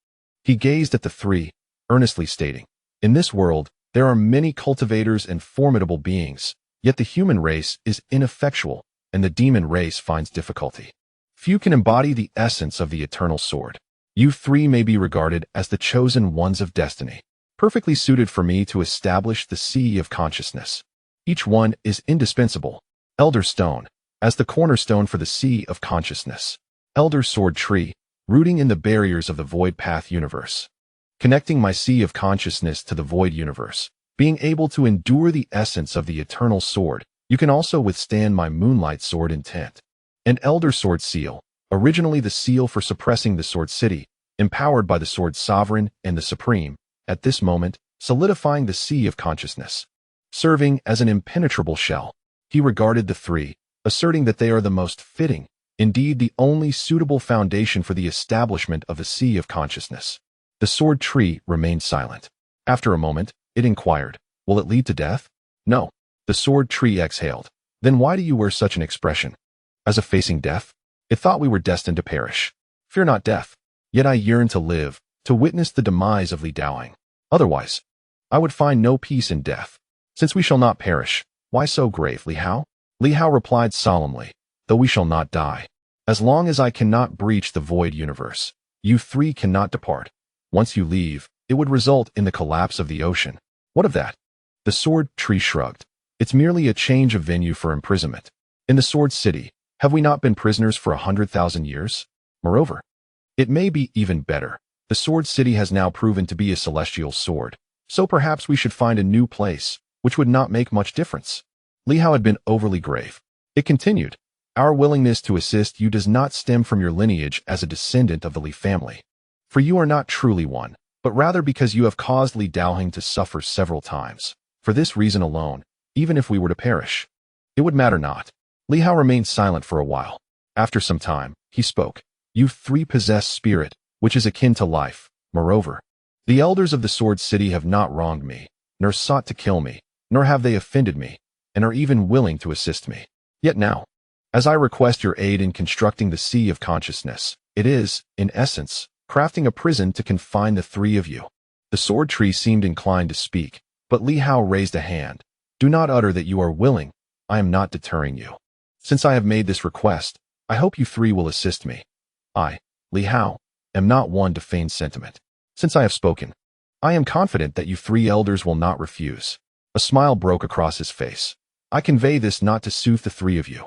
He gazed at the 3, earnestly stating, "In this world, there are many cultivators and formidable beings, yet the human race is ineffectual, and the demon race finds difficulty. Few can embody the essence of the eternal sword. You 3 may be regarded as the chosen ones of destiny, perfectly suited for me to establish the sea of consciousness. Each one is indispensable. Elder Stone, as the cornerstone for the sea of consciousness. Elder Sword Tree, rooting in the barriers of the void path universe, connecting my sea of consciousness to the void universe, being able to endure the essence of the eternal sword. You can also withstand my moonlight sword intent. An Elder Sword Seal, originally the seal for suppressing the Sword City, empowered by the Sword Sovereign and the Supreme, at this moment, solidifying the sea of consciousness. Serving as an impenetrable shell, he regarded the 3, asserting that they are the most fitting, indeed the only suitable foundation for the establishment of the sea of consciousness. The sword tree remained silent. After a moment, it inquired, "Will it lead to death?" "No." The sword tree exhaled. "Then why do you wear such an expression? As if facing death? It thought we were destined to perish. Fear not death. Yet I yearn to live, to witness the demise of Li Daoheng. Otherwise, I would find no peace in death. Since we shall not perish, why so grave, Li Hao?" Li Hao replied solemnly, "Though we shall not die, as long as I cannot breach the void universe, you 3 cannot depart. Once you leave, it would result in the collapse of the ocean. What of that?" The sword tree shrugged. "It's merely a change of venue for imprisonment. In the Sword City, have we not been prisoners for 100,000 years? Moreover, it may be even better. The Sword City has now proven to be a celestial sword, so perhaps we should find a new place, which would not make much difference." Li Hao had been overly grave. It continued, "Our willingness to assist you does not stem from your lineage as a descendant of the Li family, for you are not truly one, but rather because you have caused Li Daoheng to suffer several times. For this reason alone, even if we were to perish, it would matter not." Li Hao remained silent for a while. After some time, he spoke. "You 3 possess spirit, which is akin to life. Moreover, the elders of the Sword City have not wronged me, nor sought to kill me, nor have they offended me, and are even willing to assist me. Yet now, as I request your aid in constructing the sea of consciousness, it is, in essence, crafting a prison to confine the 3 of you." The sword tree seemed inclined to speak, but Li Hao raised a hand. "Do not utter that you are willing. I am not deterring you. Since I have made this request, I hope you 3 will assist me. I, Li Hao, am not one to feign sentiment. Since I have spoken, I am confident that you 3 elders will not refuse." A smile broke across his face. I convey this not to soothe the three of you,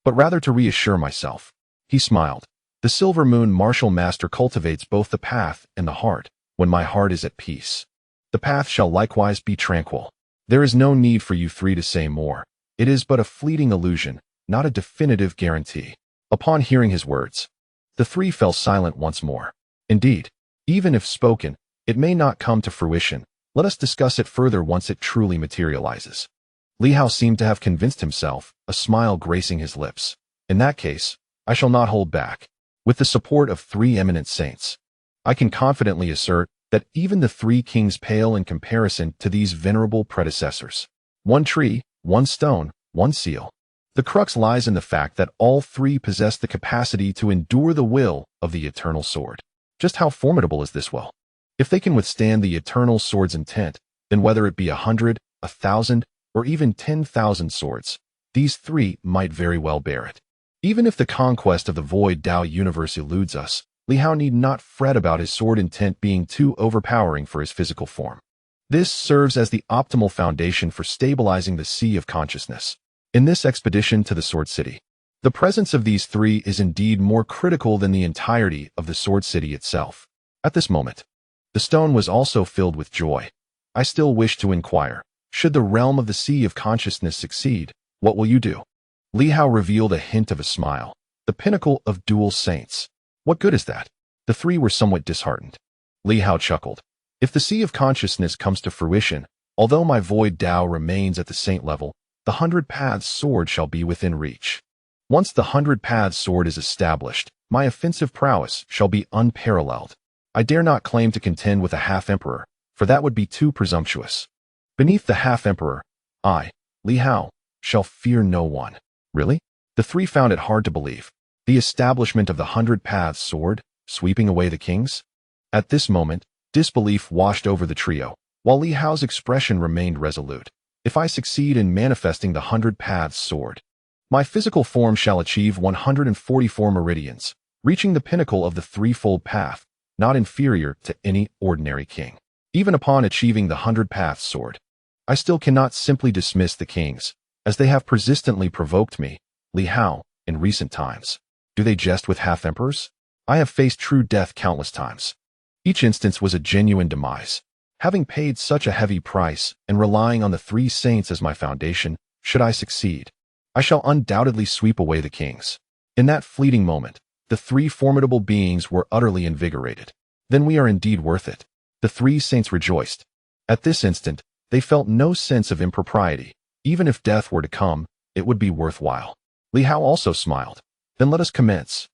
but rather to reassure myself." He smiled. "The silver moon martial master cultivates both the path and the heart. When my heart is at peace, the path shall likewise be tranquil. There is no need for you three to say more. It is but a fleeting illusion, not a definitive guarantee." Upon hearing his words, the three fell silent once more. "Indeed, even if spoken, it may not come to fruition. Let us discuss it further once it truly materializes." Li Hao seemed to have convinced himself, a smile gracing his lips. "In that case, I shall not hold back. With the support of three eminent saints, I can confidently assert that even the three kings pale in comparison to these venerable predecessors. One tree, one stone, one seal. The crux lies in the fact that all three possess the capacity to endure the will of the eternal sword. Just how formidable is this will? If they can withstand the eternal sword's intent, then whether it be 100, 1,000, or even 10,000 swords, these three might very well bear it. Even if the conquest of the void Tao universe eludes us, Li Hao need not fret about his sword intent being too overpowering for his physical form. This serves as the optimal foundation for stabilizing the sea of consciousness. In this expedition to the Sword City, the presence of these three is indeed more critical than the entirety of the Sword City itself. At this moment, the stone was also filled with joy. "I still wish to inquire, should the realm of the sea of consciousness succeed, what will you do?" Li Hao revealed a hint of a smile. "The pinnacle of dual saints. What good is that?" The three were somewhat disheartened. Li Hao chuckled. "If the sea of consciousness comes to fruition, although my void Tao remains at the saint level, the 100 Paths sword shall be within reach. Once the 100 Paths sword is established, my offensive prowess shall be unparalleled. I dare not claim to contend with a half-emperor, for that would be too presumptuous. Beneath the half-emperor, I, Li Hao, shall fear no one." Really? The three found it hard to believe. The establishment of the 100 Paths sword, sweeping away the kings? At this moment, disbelief washed over the trio, while Li Hao's expression remained resolute. "If I succeed in manifesting the 100 Paths sword, my physical form shall achieve 144 meridians, reaching the pinnacle of the threefold path, not inferior to any ordinary king. Even upon achieving the 100 Paths sword, I still cannot simply dismiss the kings, as they have persistently provoked me, Li Hao, in recent times. Do they jest with half-emperors? I have faced true death countless times. Each instance was a genuine demise. Having paid such a heavy price and relying on the three saints as my foundation, should I succeed, I shall undoubtedly sweep away the kings." In that fleeting moment, the three formidable beings were utterly invigorated. "Then we are indeed worth it." The three saints rejoiced. At this instant, they felt no sense of impropriety. Even if death were to come, it would be worthwhile. Li Hao also smiled. "Then let us commence.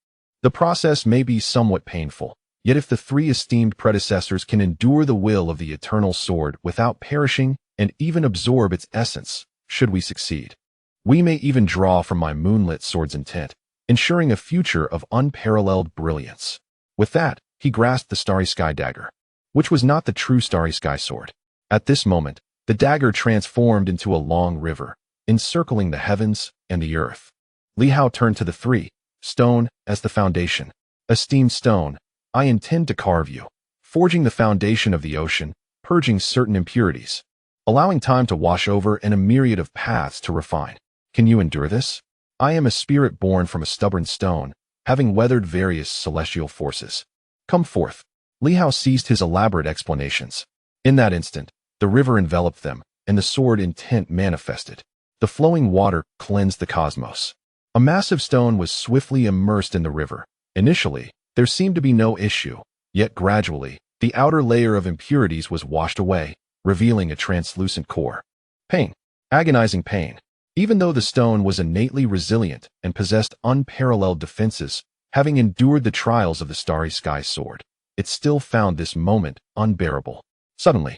The process may be somewhat painful, yet if the three esteemed predecessors can endure the will of the eternal sword without perishing and even absorb its essence, should we succeed, we may even draw from my moonlit sword's intent, ensuring a future of unparalleled brilliance." With that, he grasped the starry sky dagger, which was not the true starry sky sword. At this moment, the dagger transformed into a long river, encircling the heavens and the earth. Li Hao turned to the three. "Stone, as the foundation. Esteemed stone, I intend to carve you, forging the foundation of the ocean, purging certain impurities, allowing time to wash over and a myriad of paths to refine. Can you endure this? I am a spirit born from a stubborn stone, having weathered various celestial forces. Come forth." Li Hao ceased his elaborate explanations. In that instant, the river enveloped them, and the sword intent manifested. The flowing water cleansed the cosmos. A massive stone was swiftly immersed in the river. Initially, there seemed to be no issue, yet gradually, the outer layer of impurities was washed away, revealing a translucent core. Pain. Agonizing pain. Even though the stone was innately resilient and possessed unparalleled defenses, having endured the trials of the starry sky sword, it still found this moment unbearable. Suddenly,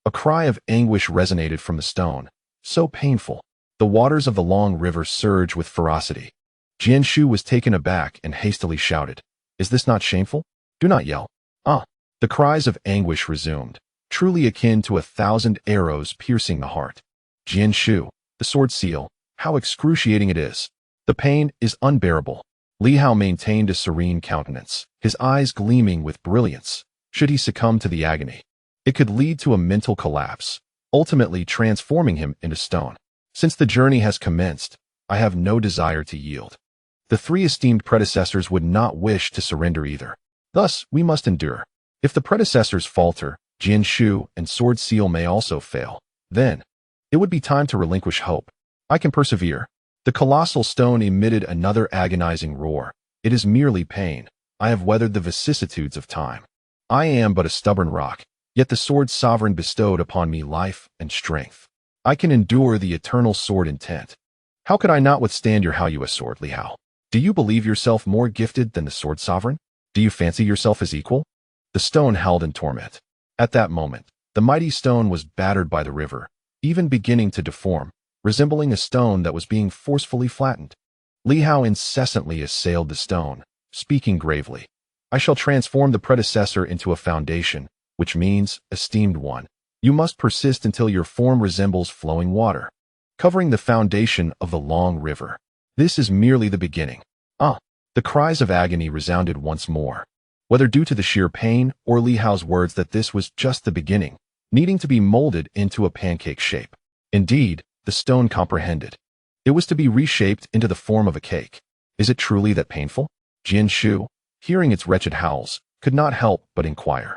a cry of anguish resonated from the stone, so painful. The waters of the long river surged with ferocity. Jianshu was taken aback and hastily shouted, "Is this not shameful? Do not yell." Ah! The cries of anguish resumed, truly akin to 1,000 arrows piercing the heart. "Jianshu, the sword seal, how excruciating it is. The pain is unbearable." Li Hao maintained a serene countenance, his eyes gleaming with brilliance. Should he succumb to the agony, it could lead to a mental collapse, ultimately transforming him into stone. Since the journey has commenced, I have no desire to yield. The three esteemed predecessors would not wish to surrender either. Thus, we must endure. If the predecessors falter, Jian Shu and Sword Seal may also fail. Then, it would be time to relinquish hope. I can persevere. The colossal stone emitted another agonizing roar. It is merely pain. I have weathered the vicissitudes of time. I am but a stubborn rock, yet the sword sovereign bestowed upon me life and strength. I can endure the eternal sword intent. How could I not withstand your Hao sword, Li Hao? Do you believe yourself more gifted than the sword sovereign? Do you fancy yourself as equal? The stone howled in torment. At that moment, the mighty stone was battered by the river, even beginning to deform, resembling a stone that was being forcefully flattened. Li Hao incessantly assailed the stone, speaking gravely. I shall transform the predecessor into a foundation, which means, esteemed one, you must persist until your form resembles flowing water, covering the foundation of the long river. This is merely the beginning. The cries of agony resounded once more. Whether due to the sheer pain or Li Hao's words that this was just the beginning, needing to be molded into a pancake shape. Indeed, the stone comprehended. It was to be reshaped into the form of a cake. Is it truly that painful? Jian Shu, hearing its wretched howls, could not help but inquire.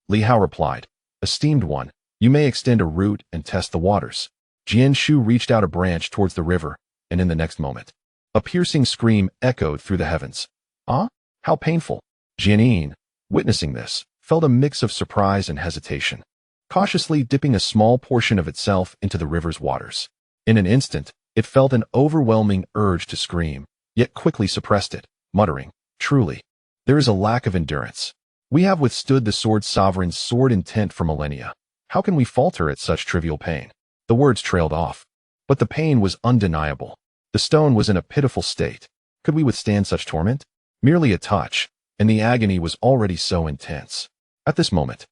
Li Hao replied, esteemed one, you may extend a root and test the waters. Jian Shu reached out a branch towards the river, and in the next moment, a piercing scream echoed through the heavens. How painful! Jianin, witnessing this, felt a mix of surprise and hesitation, cautiously dipping a small portion of itself into the river's waters. In an instant, it felt an overwhelming urge to scream, yet quickly suppressed it, muttering, truly, there is a lack of endurance. We have withstood the sword sovereign's sword intent for millennia. How can we falter at such trivial pain? The words trailed off. But the pain was undeniable. The stone was in a pitiful state. Could we withstand such torment? Merely a touch, and the agony was already so intense. At this moment,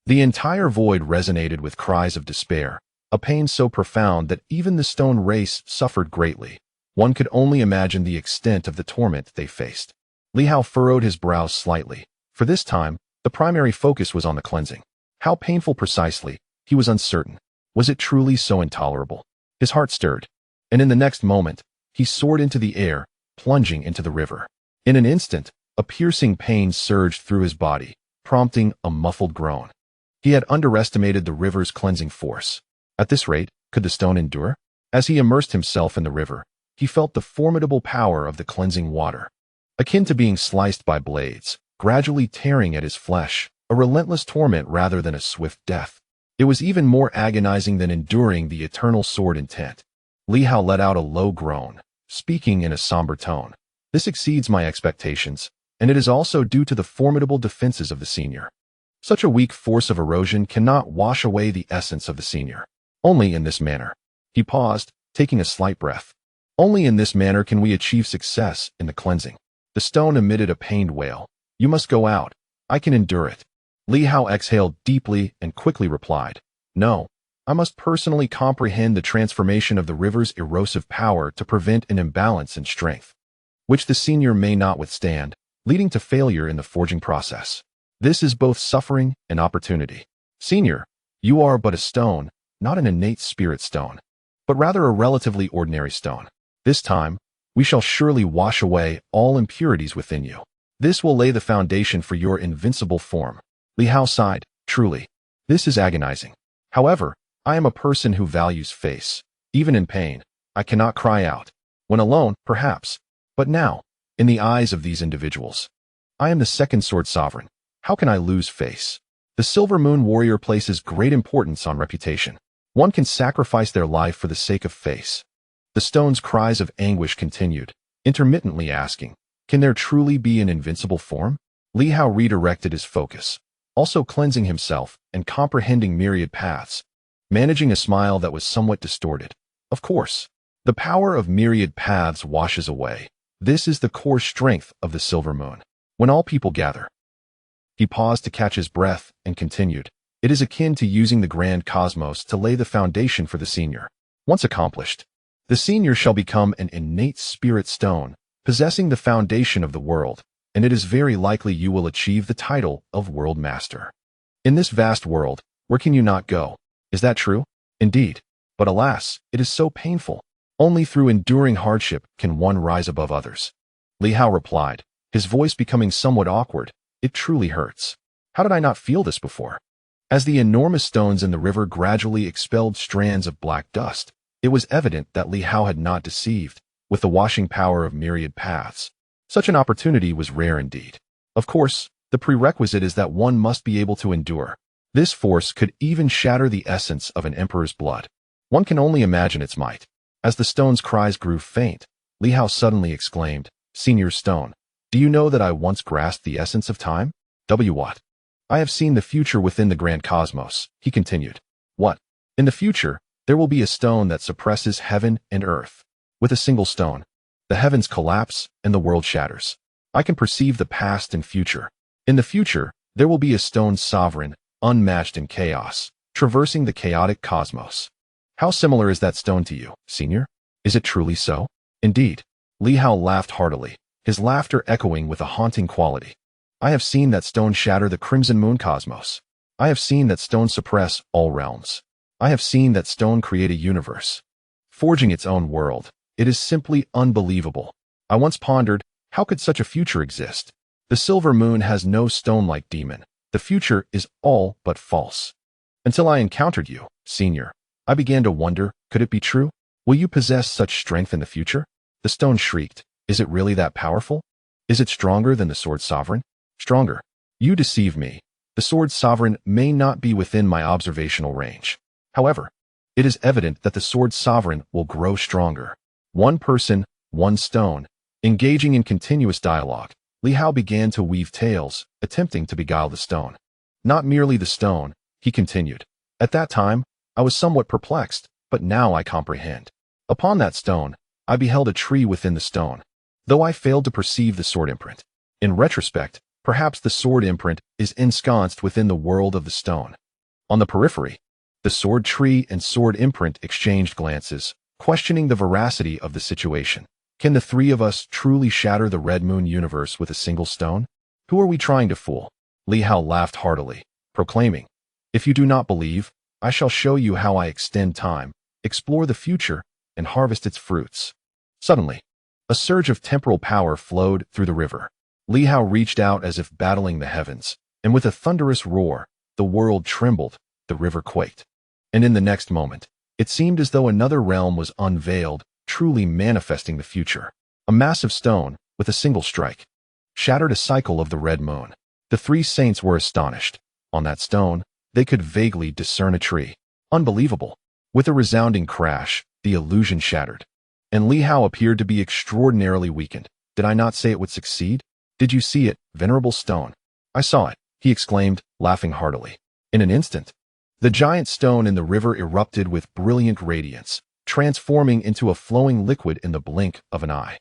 the entire void resonated with cries of despair, a pain so profound that even the stone race suffered greatly. One could only imagine the extent of the torment they faced. Li Hao furrowed his brows slightly. For this time, the primary focus was on the cleansing. How painful precisely, he was uncertain. Was it truly so intolerable? His heart stirred, and in the next moment, he soared into the air, plunging into the river. In an instant, a piercing pain surged through his body, prompting a muffled groan. He had underestimated the river's cleansing force. At this rate, could the stone endure? As he immersed himself in the river, he felt the formidable power of the cleansing water, akin to being sliced by blades, gradually tearing at his flesh, a relentless torment rather than a swift death. It was even more agonizing than enduring the eternal sword intent. Li Hao let out a low groan, speaking in a somber tone. This exceeds my expectations, and it is also due to the formidable defenses of the senior. Such a weak force of erosion cannot wash away the essence of the senior. Only in this manner. He paused, taking a slight breath. Only in this manner can we achieve success in the cleansing. The stone emitted a pained wail. You must go out. I can endure it. Li Hao exhaled deeply and quickly replied, no, I must personally comprehend the transformation of the river's erosive power to prevent an imbalance in strength, which the senior may not withstand, leading to failure in the forging process. This is both suffering and opportunity. Senior, you are but a stone, not an innate spirit stone, but rather a relatively ordinary stone. This time, we shall surely wash away all impurities within you. This will lay the foundation for your invincible form. Li Hao sighed, truly, this is agonizing. However, I am a person who values face. Even in pain, I cannot cry out. When alone, perhaps. But now, in the eyes of these individuals, I am the second sword sovereign. How can I lose face? The Silver Moon warrior places great importance on reputation. One can sacrifice their life for the sake of face. The stone's cries of anguish continued, intermittently asking, can there truly be an invincible form? Li Hao redirected his focus, also cleansing himself and comprehending myriad paths, managing a smile that was somewhat distorted. Of course, the power of myriad paths washes away. This is the core strength of the Silver Moon. When all people gather. He paused to catch his breath and continued. It is akin to using the grand cosmos to lay the foundation for the senior. Once accomplished, the senior shall become an innate spirit stone, possessing the foundation of the world, and it is very likely you will achieve the title of World Master. In this vast world, where can you not go? Is that true? Indeed. But alas, it is so painful. Only through enduring hardship can one rise above others. Li Hao replied, his voice becoming somewhat awkward. It truly hurts. How did I not feel this before? As the enormous stones in the river gradually expelled strands of black dust, it was evident that Li Hao had not deceived. With the washing power of myriad paths, such an opportunity was rare indeed. Of course, the prerequisite is that one must be able to endure. This force could even shatter the essence of an emperor's blood. One can only imagine its might. As the stone's cries grew faint, Li Hao suddenly exclaimed, "Senior Stone, do you know that I once grasped the essence of time?" What? "I have seen the future within the grand cosmos," he continued. "What? In the future, there will be a stone that suppresses heaven and earth. With a single stone, the heavens collapse and the world shatters. I can perceive the past and future. In the future, there will be a stone sovereign, unmatched in chaos, traversing the chaotic cosmos. How similar is that stone to you, Senior? Is it truly so?" "Indeed." Li Hao laughed heartily, his laughter echoing with a haunting quality. "I have seen that stone shatter the crimson moon cosmos. I have seen that stone suppress all realms. I have seen that stone create a universe, forging its own world. It is simply unbelievable. I once pondered, how could such a future exist? The silver moon has no stone-like demon. The future is all but false. Until I encountered you, Senior, I began to wonder, could it be true? Will you possess such strength in the future?" The stone shrieked, "Is it really that powerful? Is it stronger than the sword sovereign?" "Stronger? You deceive me. The sword sovereign may not be within my observational range. However, it is evident that the sword sovereign will grow stronger." One person, one stone. Engaging in continuous dialogue, Li Hao began to weave tales, attempting to beguile the stone. "Not merely the stone," he continued. "At that time, I was somewhat perplexed, but now I comprehend. Upon that stone, I beheld a tree within the stone, though I failed to perceive the sword imprint. In retrospect, perhaps the sword imprint is ensconced within the world of the stone. On the periphery, the sword tree and sword imprint exchanged glances, questioning the veracity of the situation. Can the three of us truly shatter the Red Moon universe with a single stone? Who are we trying to fool?" Li Hao laughed heartily, proclaiming, "If you do not believe, I shall show you how I extend time, explore the future, and harvest its fruits." Suddenly, a surge of temporal power flowed through the river. Li Hao reached out as if battling the heavens, and with a thunderous roar, the world trembled, the river quaked. And in the next moment, it seemed as though another realm was unveiled, truly manifesting the future. A massive stone, with a single strike, shattered a cycle of the red moon. The three saints were astonished. On that stone, they could vaguely discern a tree. Unbelievable. With a resounding crash, the illusion shattered. And Li Hao appeared to be extraordinarily weakened. "Did I not say it would succeed? Did you see it, venerable stone?" "I saw it," he exclaimed, laughing heartily. In an instant, the giant stone in the river erupted with brilliant radiance, transforming into a flowing liquid in the blink of an eye.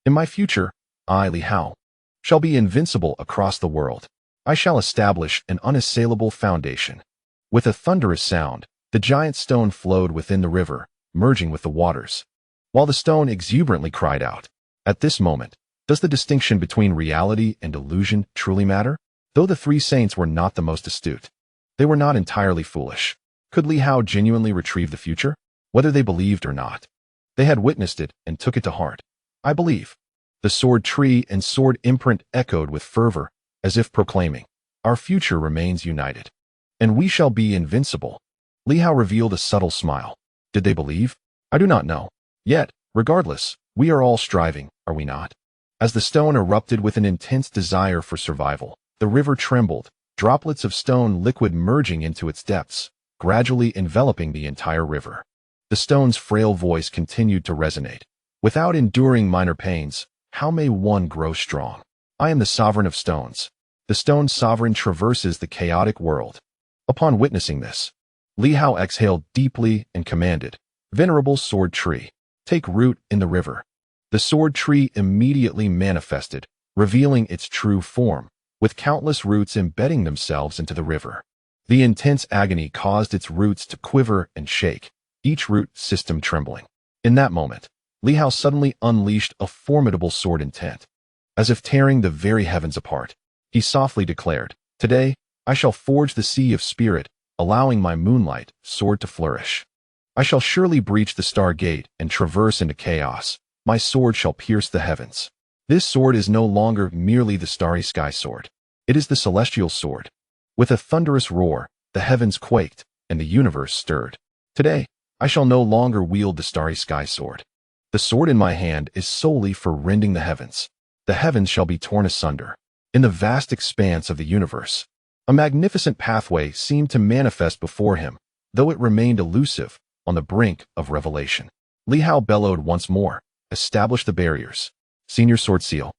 "In my future, I, Li Hao, shall be invincible across the world. I shall establish an unassailable foundation." With a thunderous sound, the giant stone flowed within the river, merging with the waters, while the stone exuberantly cried out. At this moment, does the distinction between reality and illusion truly matter? Though the three saints were not the most astute, they were not entirely foolish. Could Li Hao genuinely retrieve the future? Whether they believed or not, they had witnessed it and took it to heart. "I believe." The sword tree and sword imprint echoed with fervor, as if proclaiming, "Our future remains united, and we shall be invincible." Li Hao revealed a subtle smile. Did they believe? I do not know. Yet, regardless, we are all striving, are we not? As the stone erupted with an intense desire for survival, the river trembled, droplets of stone liquid merging into its depths, gradually enveloping the entire river. The stone's frail voice continued to resonate. "Without enduring minor pains, how may one grow strong? I am the sovereign of stones. The stone sovereign traverses the chaotic world." Upon witnessing this, Li Hao exhaled deeply and commanded, "Venerable sword tree, take root in the river." The sword tree immediately manifested, revealing its true form, with countless roots embedding themselves into the river. The intense agony caused its roots to quiver and shake, each root system trembling. In that moment, Li Hao suddenly unleashed a formidable sword intent. As if tearing the very heavens apart, he softly declared, "Today, I shall forge the sea of spirit, allowing my moonlight sword to flourish." I shall surely breach the star gate and traverse into chaos. My sword shall pierce the heavens. This sword is no longer merely the starry sky sword. It is the celestial sword. With a thunderous roar, the heavens quaked, and the universe stirred. Today, I shall no longer wield the starry sky sword. The sword in my hand is solely for rending the heavens. The heavens shall be torn asunder. In the vast expanse of the universe, a magnificent pathway seemed to manifest before him, though it remained elusive, on the brink of revelation. Li Hao bellowed once more, "Establish the barriers. Senior sword seal.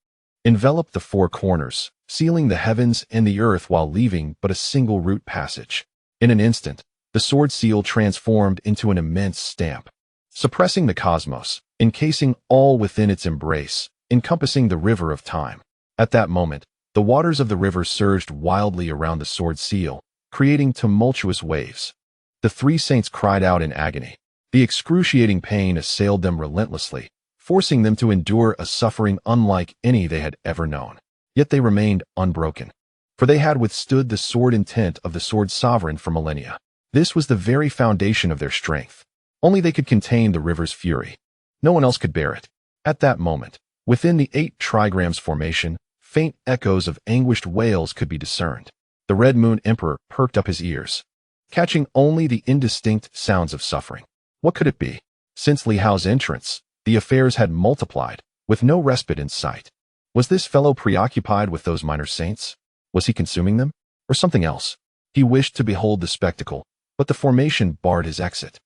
Envelop the four corners, sealing the heavens and the earth while leaving but a single route passage." In an instant, the sword seal transformed into an immense stamp, suppressing the cosmos, encasing all within its embrace, encompassing the river of time. At that moment, the waters of the river surged wildly around the sword seal, creating tumultuous waves. The three saints cried out in agony. The excruciating pain assailed them relentlessly, forcing them to endure a suffering unlike any they had ever known. Yet they remained unbroken, for they had withstood the sword intent of the sword sovereign for millennia. This was the very foundation of their strength. Only they could contain the river's fury. No one else could bear it. At that moment, within the 8 trigrams formation, faint echoes of anguished wails could be discerned. The Red Moon Emperor perked up his ears, catching only the indistinct sounds of suffering. What could it be? Since Li Hao's entrance, the affairs had multiplied, with no respite in sight. Was this fellow preoccupied with those minor saints? Was he consuming them? Or something else? He wished to behold the spectacle, but the formation barred his exit,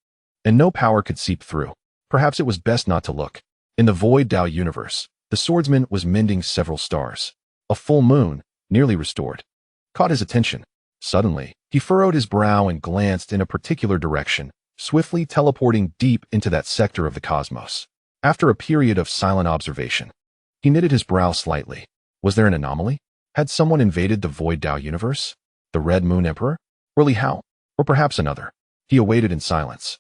and no power could seep through. Perhaps it was best not to look. In the void Tao universe, the swordsman was mending several stars. A full moon, nearly restored, caught his attention. Suddenly, he furrowed his brow and glanced in a particular direction, swiftly teleporting deep into that sector of the cosmos. After a period of silent observation, he knitted his brow slightly. Was there an anomaly? Had someone invaded the void Tao universe? The Red Moon Emperor? Or Li Hao? Or perhaps another? He awaited in silence.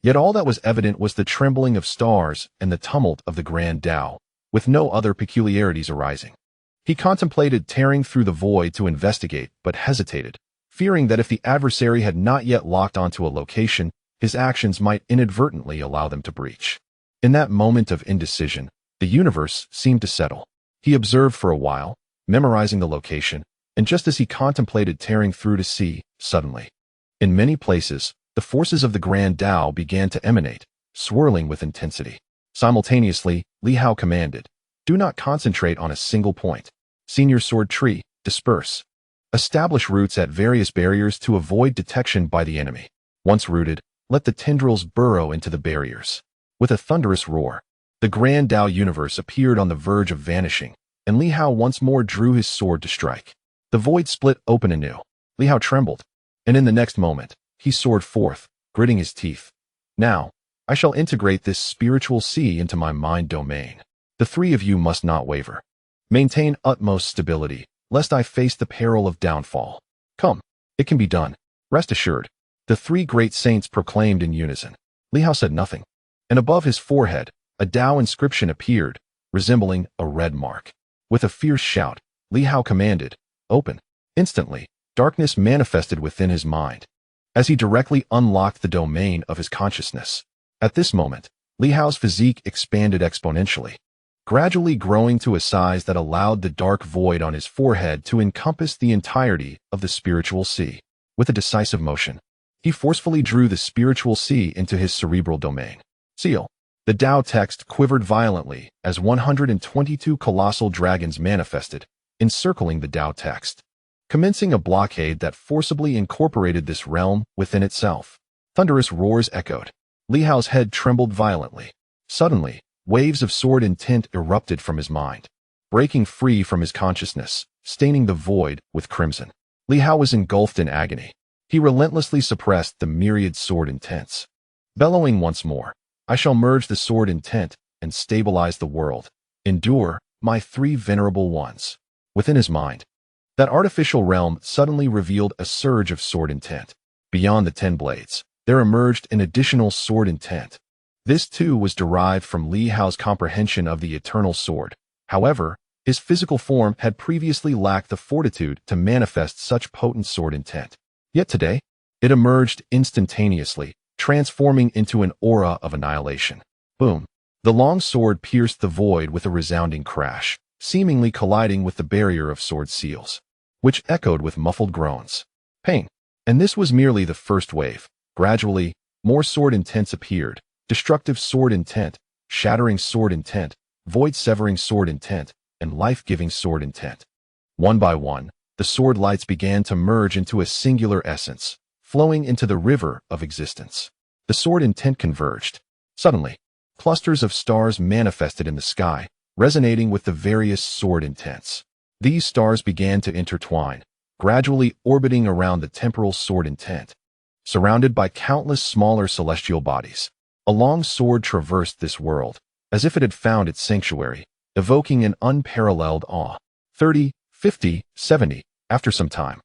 Yet all that was evident was the trembling of stars and the tumult of the grand Tao, with no other peculiarities arising. He contemplated tearing through the void to investigate, but hesitated, fearing that if the adversary had not yet locked onto a location, his actions might inadvertently allow them to breach. In that moment of indecision, the universe seemed to settle. He observed for a while, memorizing the location, and just as he contemplated tearing through to see, suddenly, in many places, the forces of the Grand Tao began to emanate, swirling with intensity. Simultaneously, Li Hao commanded, "Do not concentrate on a single point. Senior sword tree, disperse. Establish routes at various barriers to avoid detection by the enemy. Once rooted, let the tendrils burrow into the barriers." With a thunderous roar, the Grand Tao universe appeared on the verge of vanishing, and Li Hao once more drew his sword to strike. The void split open anew. Li Hao trembled, and in the next moment, he soared forth, gritting his teeth. "Now, I shall integrate this spiritual sea into my mind domain. The three of you must not waver. Maintain utmost stability, lest I face the peril of downfall. Come, it can be done. Rest assured." The three great saints proclaimed in unison. Li Hao said nothing, and above his forehead, a Tao inscription appeared, resembling a red mark. With a fierce shout, Li Hao commanded, "Open." Instantly, darkness manifested within his mind, as he directly unlocked the domain of his consciousness. At this moment, Li Hao's physique expanded exponentially, gradually growing to a size that allowed the dark void on his forehead to encompass the entirety of the spiritual sea. With a decisive motion, he forcefully drew the spiritual sea into his cerebral domain. Seal. The Tao text quivered violently as 122 colossal dragons manifested, encircling the Tao text, commencing a blockade that forcibly incorporated this realm within itself. Thunderous roars echoed. Li Hao's head trembled violently. Suddenly, waves of sword intent erupted from his mind, breaking free from his consciousness, staining the void with crimson. Li Hao was engulfed in agony. He relentlessly suppressed the myriad sword intents. Bellowing once more, "I shall merge the sword intent and stabilize the world. Endure, my three venerable ones." Within his mind, that artificial realm suddenly revealed a surge of sword intent. Beyond the 10 blades, there emerged an additional sword intent. This too was derived from Li Hao's comprehension of the eternal sword. However, his physical form had previously lacked the fortitude to manifest such potent sword intent. Yet today, it emerged instantaneously, transforming into an aura of annihilation. Boom! The long sword pierced the void with a resounding crash, seemingly colliding with the barrier of sword seals, which echoed with muffled groans. Pain. And this was merely the first wave. Gradually, more sword intents appeared, destructive sword intent, shattering sword intent, void-severing sword intent, and life-giving sword intent. One by one, the sword lights began to merge into a singular essence, flowing into the river of existence. The sword intent converged. Suddenly, clusters of stars manifested in the sky, resonating with the various sword intents. These stars began to intertwine, gradually orbiting around the temporal sword intent. Surrounded by countless smaller celestial bodies, a long sword traversed this world, as if it had found its sanctuary, evoking an unparalleled awe. 30, 50, 70. After some time,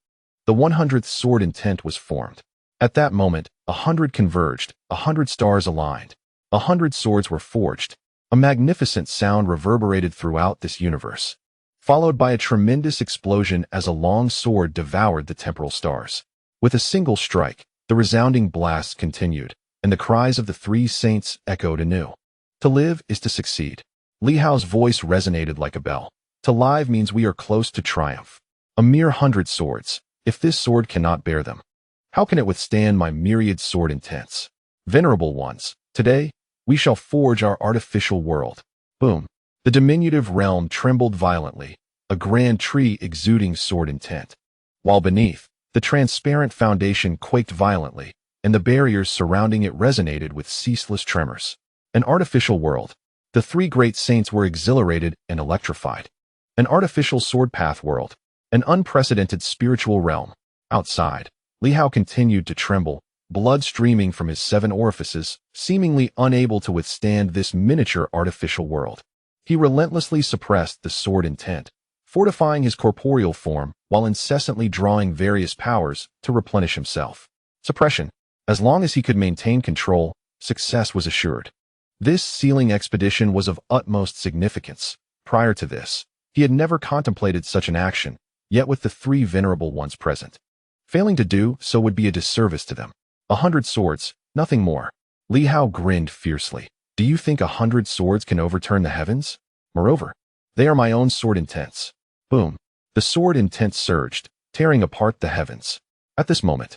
the 100th sword intent was formed. At that moment, 100 converged, 100 stars aligned, 100 swords were forged. A magnificent sound reverberated throughout this universe, followed by a tremendous explosion as a long sword devoured the temporal stars. With a single strike, the resounding blasts continued, and the cries of the three saints echoed anew. To live is to succeed. Li Hao's voice resonated like a bell. To live means we are close to triumph. A mere 100 swords. If this sword cannot bear them, how can it withstand my myriad sword intents? Venerable ones, today, we shall forge our artificial world. Boom. The diminutive realm trembled violently, a grand tree exuding sword intent. While beneath, the transparent foundation quaked violently, and the barriers surrounding it resonated with ceaseless tremors. An artificial world. The three great saints were exhilarated and electrified. An artificial sword path world. An unprecedented spiritual realm. Outside, Li Hao continued to tremble, blood streaming from his 7 orifices, seemingly unable to withstand this miniature artificial world. He relentlessly suppressed the sword intent, fortifying his corporeal form while incessantly drawing various powers to replenish himself. Suppression. As long as he could maintain control, success was assured. This sealing expedition was of utmost significance. Prior to this, he had never contemplated such an action, yet with the 3 venerable ones present, failing to do so would be a disservice to them. 100 swords, nothing more. Li Hao grinned fiercely. Do you think 100 swords can overturn the heavens? Moreover, they are my own sword intents. Boom. The sword intent surged, tearing apart the heavens. At this moment,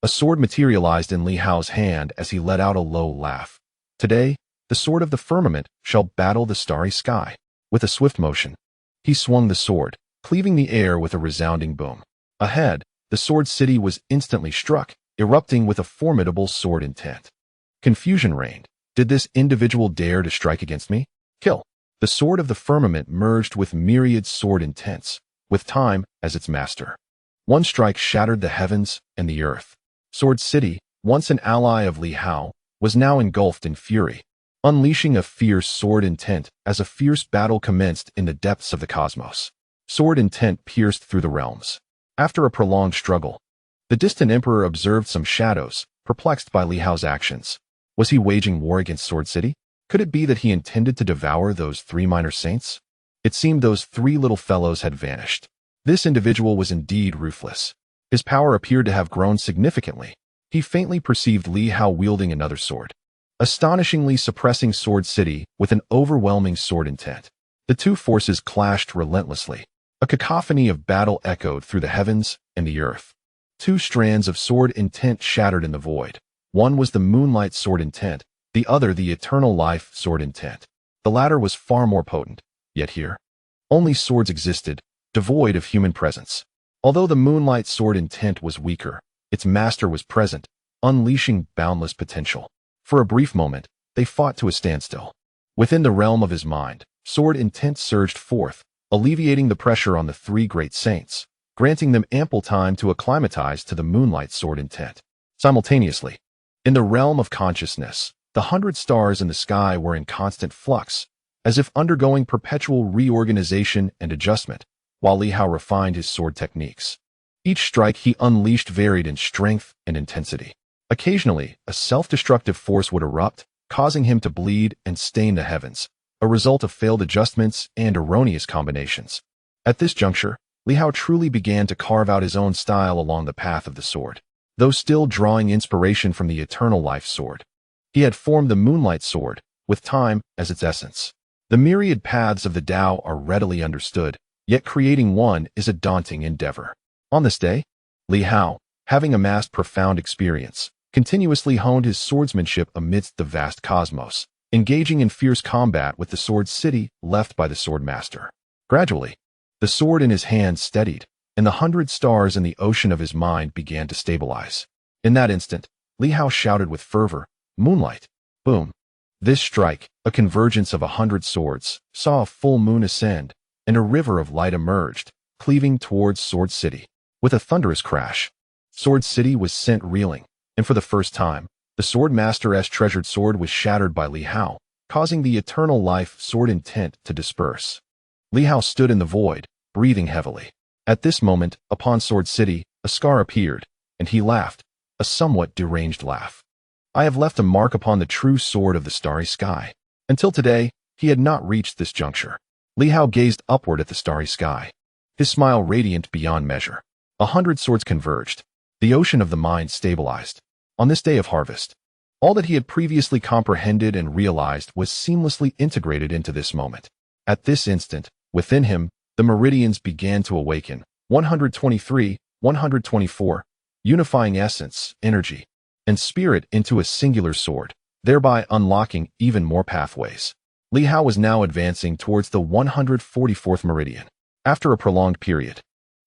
a sword materialized in Li Hao's hand as he let out a low laugh. Today, the sword of the firmament shall battle the starry sky. With a swift motion, he swung the sword, cleaving the air with a resounding boom. Ahead, the sword city was instantly struck, erupting with a formidable sword intent. Confusion reigned. Did this individual dare to strike against me? Kill. The sword of the firmament merged with myriad sword intents, with time as its master. One strike shattered the heavens and the earth. Sword City, once an ally of Li Hao, was now engulfed in fury, unleashing a fierce sword intent as a fierce battle commenced in the depths of the cosmos. Sword intent pierced through the realms. After a prolonged struggle, the distant emperor observed some shadows, perplexed by Li Hao's actions. Was he waging war against Sword City? Could it be that he intended to devour those 3 minor saints? It seemed those 3 little fellows had vanished. This individual was indeed ruthless. His power appeared to have grown significantly. He faintly perceived Li Hao wielding another sword, astonishingly suppressing Sword City with an overwhelming sword intent. The 2 forces clashed relentlessly. A cacophony of battle echoed through the heavens and the earth. 2 strands of sword intent shattered in the void. One was the moonlight sword intent, the other the eternal life sword intent. The latter was far more potent, yet here, only swords existed, devoid of human presence. Although the moonlight sword intent was weaker, its master was present, unleashing boundless potential. For a brief moment, they fought to a standstill. Within the realm of his mind, sword intent surged forth, alleviating the pressure on the 3 great saints, granting them ample time to acclimatize to the moonlight sword intent. Simultaneously, in the realm of consciousness, the 100 stars in the sky were in constant flux, as if undergoing perpetual reorganization and adjustment, while Li Hao refined his sword techniques. Each strike he unleashed varied in strength and intensity. Occasionally, a self-destructive force would erupt, causing him to bleed and stain the heavens, a result of failed adjustments and erroneous combinations. At this juncture, Li Hao truly began to carve out his own style along the path of the sword. though still drawing inspiration from the eternal life sword. He had formed the moonlight sword, with time as its essence. The myriad paths of the Tao are readily understood, yet creating one is a daunting endeavor. On this day, Li Hao, having amassed profound experience, continuously honed his swordsmanship amidst the vast cosmos, engaging in fierce combat with the sword city left by the sword master. Gradually, the sword in his hand steadied, and the 100 stars in the ocean of his mind began to stabilize. In that instant, Li Hao shouted with fervor, "Moonlight!" Boom! This strike, a convergence of 100 swords, saw a full moon ascend, and a river of light emerged, cleaving towards Sword City. With a thunderous crash, Sword City was sent reeling, and for the first time, the Sword Master's treasured sword was shattered by Li Hao, causing the eternal life sword intent to disperse. Li Hao stood in the void, breathing heavily. At this moment, upon Sword City, a scar appeared, and he laughed, a somewhat deranged laugh. I have left a mark upon the true sword of the starry sky. Until today, he had not reached this juncture. Li Hao gazed upward at the starry sky, his smile radiant beyond measure. 100 swords converged. The ocean of the mind stabilized. On this day of harvest, all that he had previously comprehended and realized was seamlessly integrated into this moment. At this instant, within him, the meridians began to awaken. 123, 124, unifying essence, energy, and spirit into a singular sword, thereby unlocking even more pathways. Li Hao was now advancing towards the 144th meridian. After a prolonged period,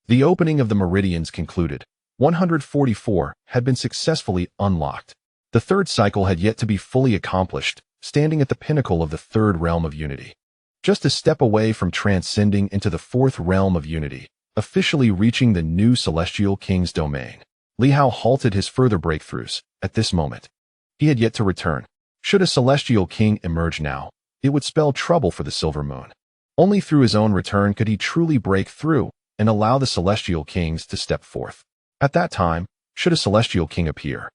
the opening of the meridians concluded. 144 had been successfully unlocked. The third cycle had yet to be fully accomplished, standing at the pinnacle of the third realm of unity. Just a step away from transcending into the fourth realm of unity, officially reaching the new Celestial King's domain. Li Hao halted his further breakthroughs. At this moment, he had yet to return. Should a Celestial King emerge now, it would spell trouble for the Silver Moon. Only through his own return could he truly break through and allow the Celestial Kings to step forth. At that time, should a Celestial King appear,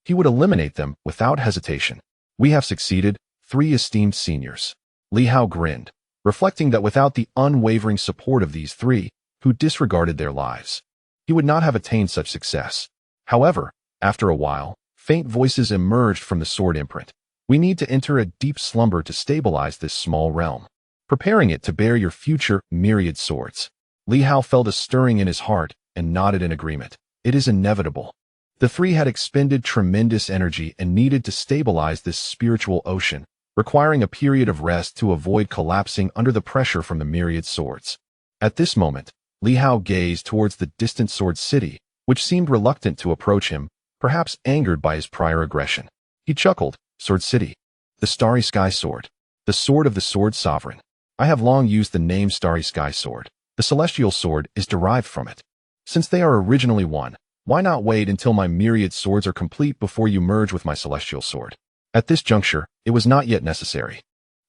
he would eliminate them without hesitation. We have succeeded, 3 esteemed seniors. Li Hao grinned, reflecting that without the unwavering support of these 3, who disregarded their lives, he would not have attained such success. However, after a while, faint voices emerged from the sword imprint. We need to enter a deep slumber to stabilize this small realm, preparing it to bear your future myriad swords. Li Hao felt a stirring in his heart and nodded in agreement. It is inevitable. The 3 had expended tremendous energy and needed to stabilize this spiritual ocean, requiring a period of rest to avoid collapsing under the pressure from the myriad swords. At this moment, Li Hao gazed towards the distant Sword City, which seemed reluctant to approach him, perhaps angered by his prior aggression. He chuckled, "Sword City, the Starry Sky Sword, the sword of the Sword Sovereign. I have long used the name Starry Sky Sword. The Celestial Sword is derived from it. Since they are originally one, why not wait until my myriad swords are complete before you merge with my Celestial Sword?" At this juncture, it was not yet necessary.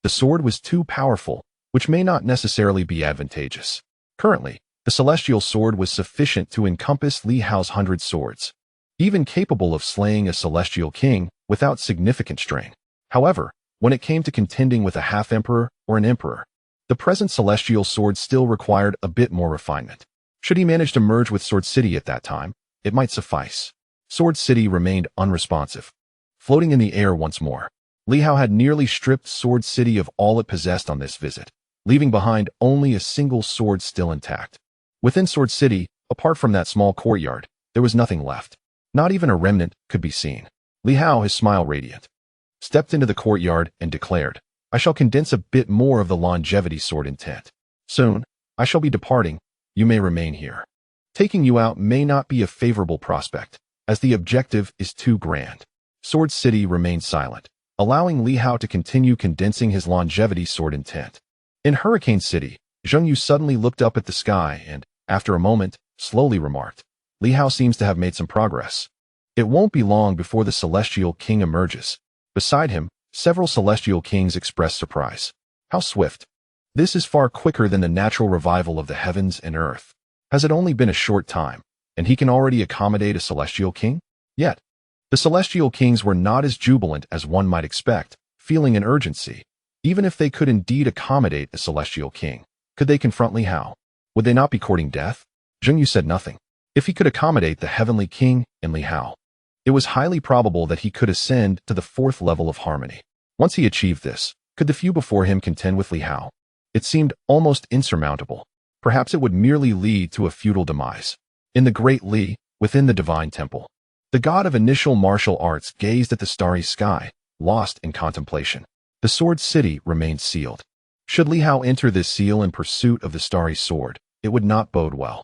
The sword was too powerful, which may not necessarily be advantageous. Currently, the Celestial Sword was sufficient to encompass Li Hao's 100 swords, even capable of slaying a Celestial King without significant strain. However, when it came to contending with a half-emperor or an emperor, the present Celestial Sword still required a bit more refinement. Should he manage to merge with Sword City at that time, it might suffice. Sword City remained unresponsive, floating in the air once more. Li Hao had nearly stripped Sword City of all it possessed on this visit, leaving behind only a single sword still intact. Within Sword City, apart from that small courtyard, there was nothing left. Not even a remnant could be seen. Li Hao, his smile radiant, stepped into the courtyard and declared, "I shall condense a bit more of the longevity sword intent. Soon, I shall be departing. You may remain here. Taking you out may not be a favorable prospect, as the objective is too grand." Sword City remained silent, allowing Li Hao to continue condensing his longevity sword intent. In Hurricane City, Zheng Yu suddenly looked up at the sky and, after a moment, slowly remarked, "Li Hao seems to have made some progress. It won't be long before the Celestial King emerges." Beside him, several Celestial Kings expressed surprise. How swift! This is far quicker than the natural revival of the heavens and earth. Has it only been a short time, and he can already accommodate a Celestial King? Yet, the Celestial Kings were not as jubilant as one might expect, feeling an urgency. Even if they could indeed accommodate a Celestial King, could they confront Li Hao? Would they not be courting death? Zheng Yu said nothing. If he could accommodate the heavenly king and Li Hao, it was highly probable that he could ascend to the fourth level of harmony. Once he achieved this, could the few before him contend with Li Hao? It seemed almost insurmountable. Perhaps it would merely lead to a futile demise. In the great Li, within the divine temple, the god of initial martial arts gazed at the starry sky, lost in contemplation. The sword city remained sealed. Should Li Hao enter this seal in pursuit of the starry sword, it would not bode well.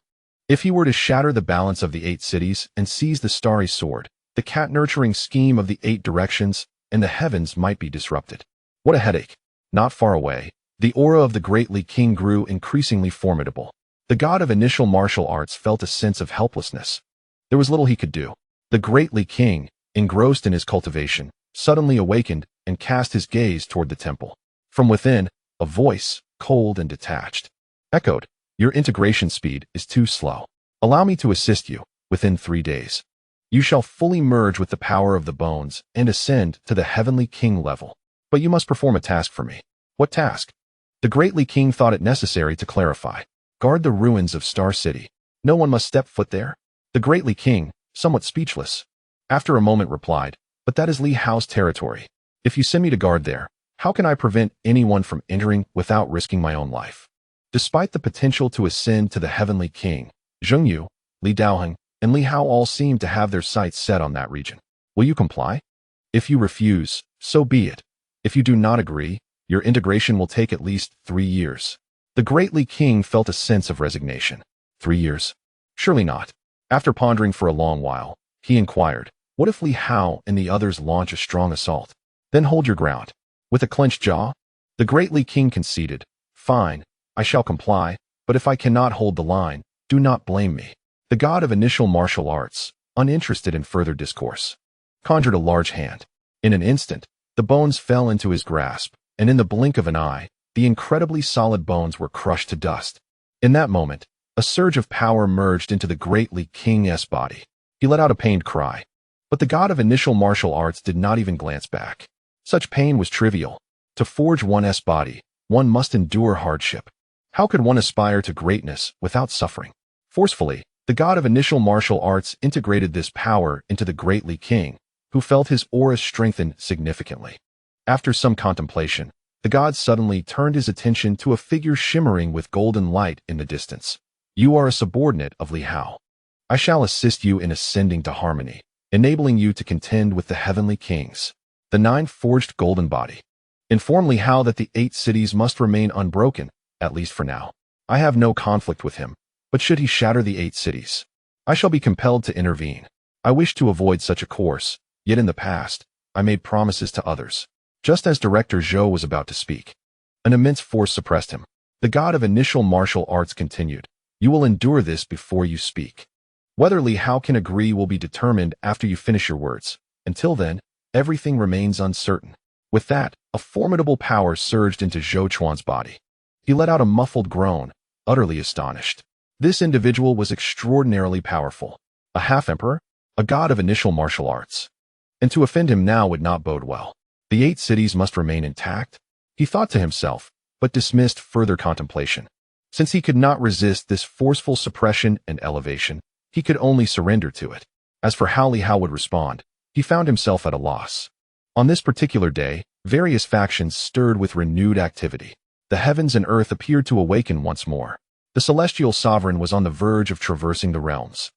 If he were to shatter the balance of the 8 cities and seize the starry sword, the cat-nurturing scheme of the 8 directions and the heavens might be disrupted. What a headache! Not far away, the aura of the great Li King grew increasingly formidable. The god of initial martial arts felt a sense of helplessness. There was little he could do. The great Li King, engrossed in his cultivation, suddenly awakened and cast his gaze toward the temple. From within, a voice, cold and detached, echoed, "Your integration speed is too slow. Allow me to assist you. Within 3 days, you shall fully merge with the power of the bones and ascend to the heavenly king level. But you must perform a task for me." What task? The great Li King thought it necessary to clarify. Guard the ruins of Star City. No one must step foot there. The great Li King, somewhat speechless, after a moment replied, "But that is Li Hao's territory. If you send me to guard there, how can I prevent anyone from entering without risking my own life?" Despite the potential to ascend to the heavenly king, Zheng Yu, Li Daoheng, and Li Hao all seemed to have their sights set on that region. Will you comply? If you refuse, so be it. If you do not agree, your integration will take at least 3 years. The great Li King felt a sense of resignation. 3 years? Surely not. After pondering for a long while, he inquired, "What if Li Hao and the others launch a strong assault? Then hold your ground." With a clenched jaw, the great Li King conceded, "Fine, I shall comply, but if I cannot hold the line, do not blame me." The god of initial martial arts, uninterested in further discourse, conjured a large hand. In an instant, the bones fell into his grasp, and in the blink of an eye, the incredibly solid bones were crushed to dust. In that moment, a surge of power merged into the great Li King's body. He let out a pained cry. But the god of initial martial arts did not even glance back. Such pain was trivial. To forge one's body, one must endure hardship. How could one aspire to greatness without suffering? Forcefully, the god of initial martial arts integrated this power into the great Li King, who felt his aura strengthen significantly. After some contemplation, the god suddenly turned his attention to a figure shimmering with golden light in the distance. "You are a subordinate of Li Hao. I shall assist you in ascending to harmony, enabling you to contend with the heavenly kings." The 9 forged golden body. "Inform Li Hao that the 8 cities must remain unbroken, at least for now. I have no conflict with him, but should he shatter the 8 cities, I shall be compelled to intervene. I wish to avoid such a course, yet in the past, I made promises to others." Just as Director Zhou was about to speak, an immense force suppressed him. The god of initial martial arts continued, "You will endure this before you speak. Whether Li Hao can agree will be determined after you finish your words. Until then, everything remains uncertain." With that, a formidable power surged into Zhou Chuan's body. He let out a muffled groan, utterly astonished. This individual was extraordinarily powerful. A half-emperor, a god of initial martial arts. And to offend him now would not bode well. The 8 cities must remain intact, he thought to himself, but dismissed further contemplation. Since he could not resist this forceful suppression and elevation, he could only surrender to it. As for how Li Hao would respond, he found himself at a loss. On this particular day, various factions stirred with renewed activity. The heavens and earth appeared to awaken once more. The celestial sovereign was on the verge of traversing the realms.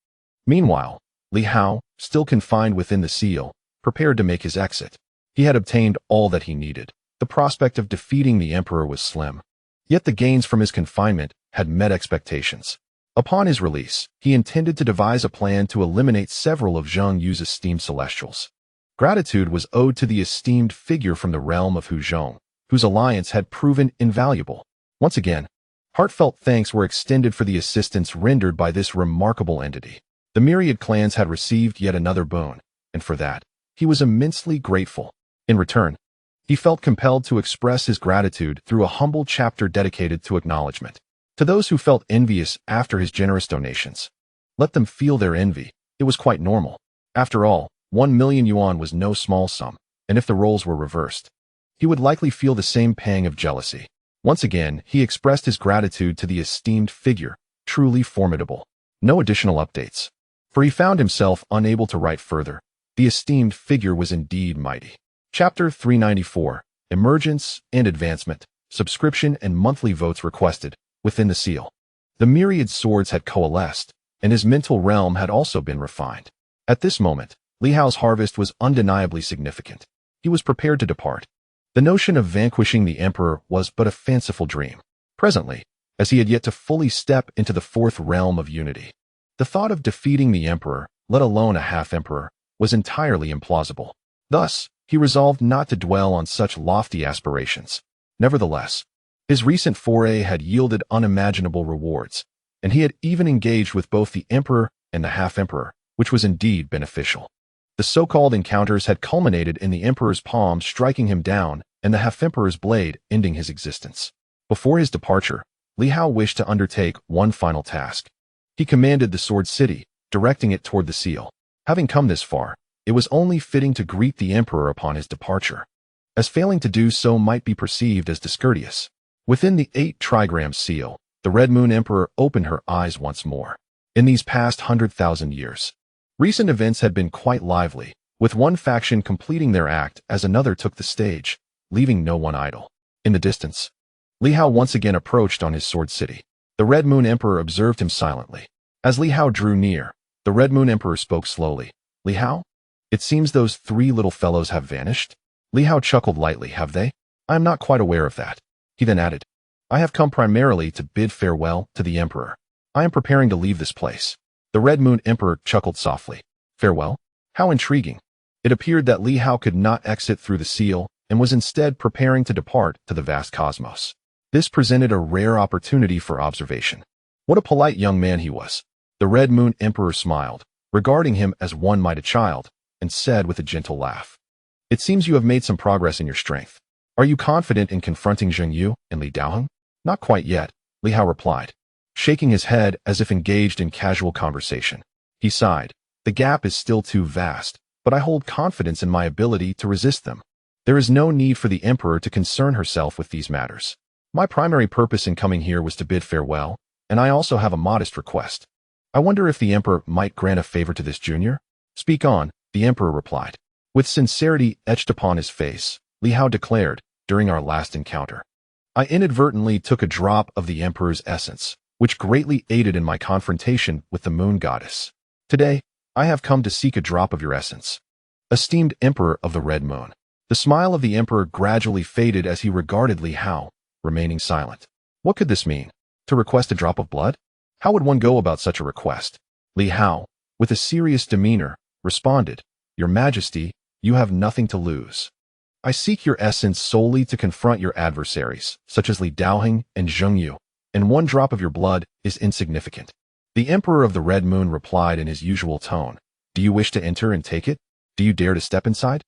Meanwhile, Li Hao, still confined within the seal, prepared to make his exit. He had obtained all that he needed. The prospect of defeating the emperor was slim. Yet the gains from his confinement had met expectations. Upon his release, he intended to devise a plan to eliminate several of Zheng Yu's esteemed celestials. Gratitude was owed to the esteemed figure from the realm of Huzhong, whose alliance had proven invaluable. Once again, heartfelt thanks were extended for the assistance rendered by this remarkable entity. The myriad clans had received yet another boon, and for that, he was immensely grateful. In return, he felt compelled to express his gratitude through a humble chapter dedicated to acknowledgement. To those who felt envious after his generous donations, let them feel their envy. It was quite normal. After all, 1 million yuan was no small sum, and if the roles were reversed, he would likely feel the same pang of jealousy. Once again, he expressed his gratitude to the esteemed figure, truly formidable. No additional updates. For he found himself unable to write further. The esteemed figure was indeed mighty. Chapter 394. Emergence and Advancement. Subscription and monthly votes requested. Within the seal. The myriad swords had coalesced, and his mental realm had also been refined. At this moment, Li Hao's harvest was undeniably significant. He was prepared to depart. The notion of vanquishing the emperor was but a fanciful dream. Presently, as he had yet to fully step into the fourth realm of unity, the thought of defeating the emperor, let alone a half-emperor, was entirely implausible. Thus, he resolved not to dwell on such lofty aspirations. Nevertheless, his recent foray had yielded unimaginable rewards, and he had even engaged with both the emperor and the half-emperor, which was indeed beneficial. The so-called encounters had culminated in the emperor's palm striking him down and the half-emperor's blade ending his existence. Before his departure, Li Hao wished to undertake one final task. He commanded the sword city, directing it toward the seal. Having come this far, it was only fitting to greet the emperor upon his departure, as failing to do so might be perceived as discourteous. Within the 8-trigram seal, the Red Moon Emperor opened her eyes once more. In these past 100,000 years, recent events had been quite lively, with one faction completing their act as another took the stage, leaving no one idle. In the distance, Li Hao once again approached on his sword city. The Red Moon Emperor observed him silently. As Li Hao drew near, the Red Moon Emperor spoke slowly. Li Hao? It seems those 3 little fellows have vanished? Li Hao chuckled lightly. Have they? I am not quite aware of that. He then added, I have come primarily to bid farewell to the emperor. I am preparing to leave this place. The Red Moon Emperor chuckled softly. Farewell? How intriguing. It appeared that Li Hao could not exit through the seal and was instead preparing to depart to the vast cosmos. This presented a rare opportunity for observation. What a polite young man he was. The Red Moon Emperor smiled, regarding him as one might a child, and said with a gentle laugh, It seems you have made some progress in your strength. Are you confident in confronting Zheng Yu and Li Daoheng? Not quite yet, Li Hao replied, shaking his head as if engaged in casual conversation. He sighed. The gap is still too vast, but I hold confidence in my ability to resist them. There is no need for the emperor to concern herself with these matters. My primary purpose in coming here was to bid farewell, and I also have a modest request. I wonder if the emperor might grant a favor to this junior? Speak on, the emperor replied. With sincerity etched upon his face, Li Hao declared, during our last encounter, I inadvertently took a drop of the emperor's essence, which greatly aided in my confrontation with the moon goddess. Today, I have come to seek a drop of your essence. Esteemed emperor of the Red Moon. The smile of the emperor gradually faded as he regarded Li Hao, remaining silent. What could this mean? To request a drop of blood? How would one go about such a request? Li Hao, with a serious demeanor, responded, Your Majesty, you have nothing to lose. I seek your essence solely to confront your adversaries, such as Li Daoheng and Zheng Yu, and one drop of your blood is insignificant. The Emperor of the Red Moon replied in his usual tone, Do you wish to enter and take it? Do you dare to step inside?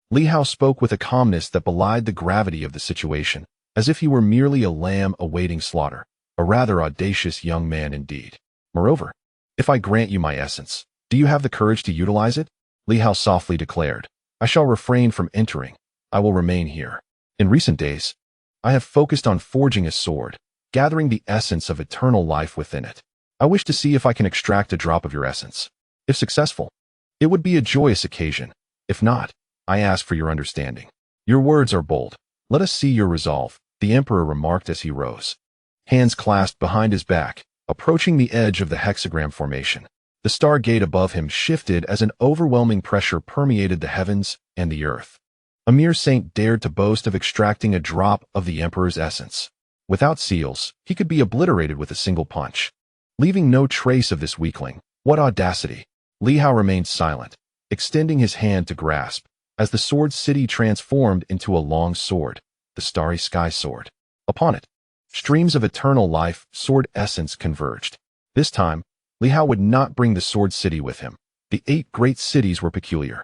Li Hao spoke with a calmness that belied the gravity of the situation, as if he were merely a lamb awaiting slaughter, a rather audacious young man indeed. Moreover, if I grant you my essence, do you have the courage to utilize it? Li Hao softly declared, I shall refrain from entering. I will remain here. In recent days, I have focused on forging a sword, gathering the essence of eternal life within it. I wish to see if I can extract a drop of your essence. If successful, it would be a joyous occasion. If not, I ask for your understanding. Your words are bold. Let us see your resolve, the emperor remarked as he rose. Hands clasped behind his back, approaching the edge of the hexagram formation. The star gate above him shifted as an overwhelming pressure permeated the heavens and the earth. A mere saint dared to boast of extracting a drop of the emperor's essence. Without seals, he could be obliterated with a single punch. Leaving no trace of this weakling. What audacity! Li Hao remained silent, extending his hand to grasp, as the sword city transformed into a long sword, the starry sky sword. Upon it, streams of eternal life, sword essence converged. This time, Li Hao would not bring the sword city with him. The 8 great cities were peculiar,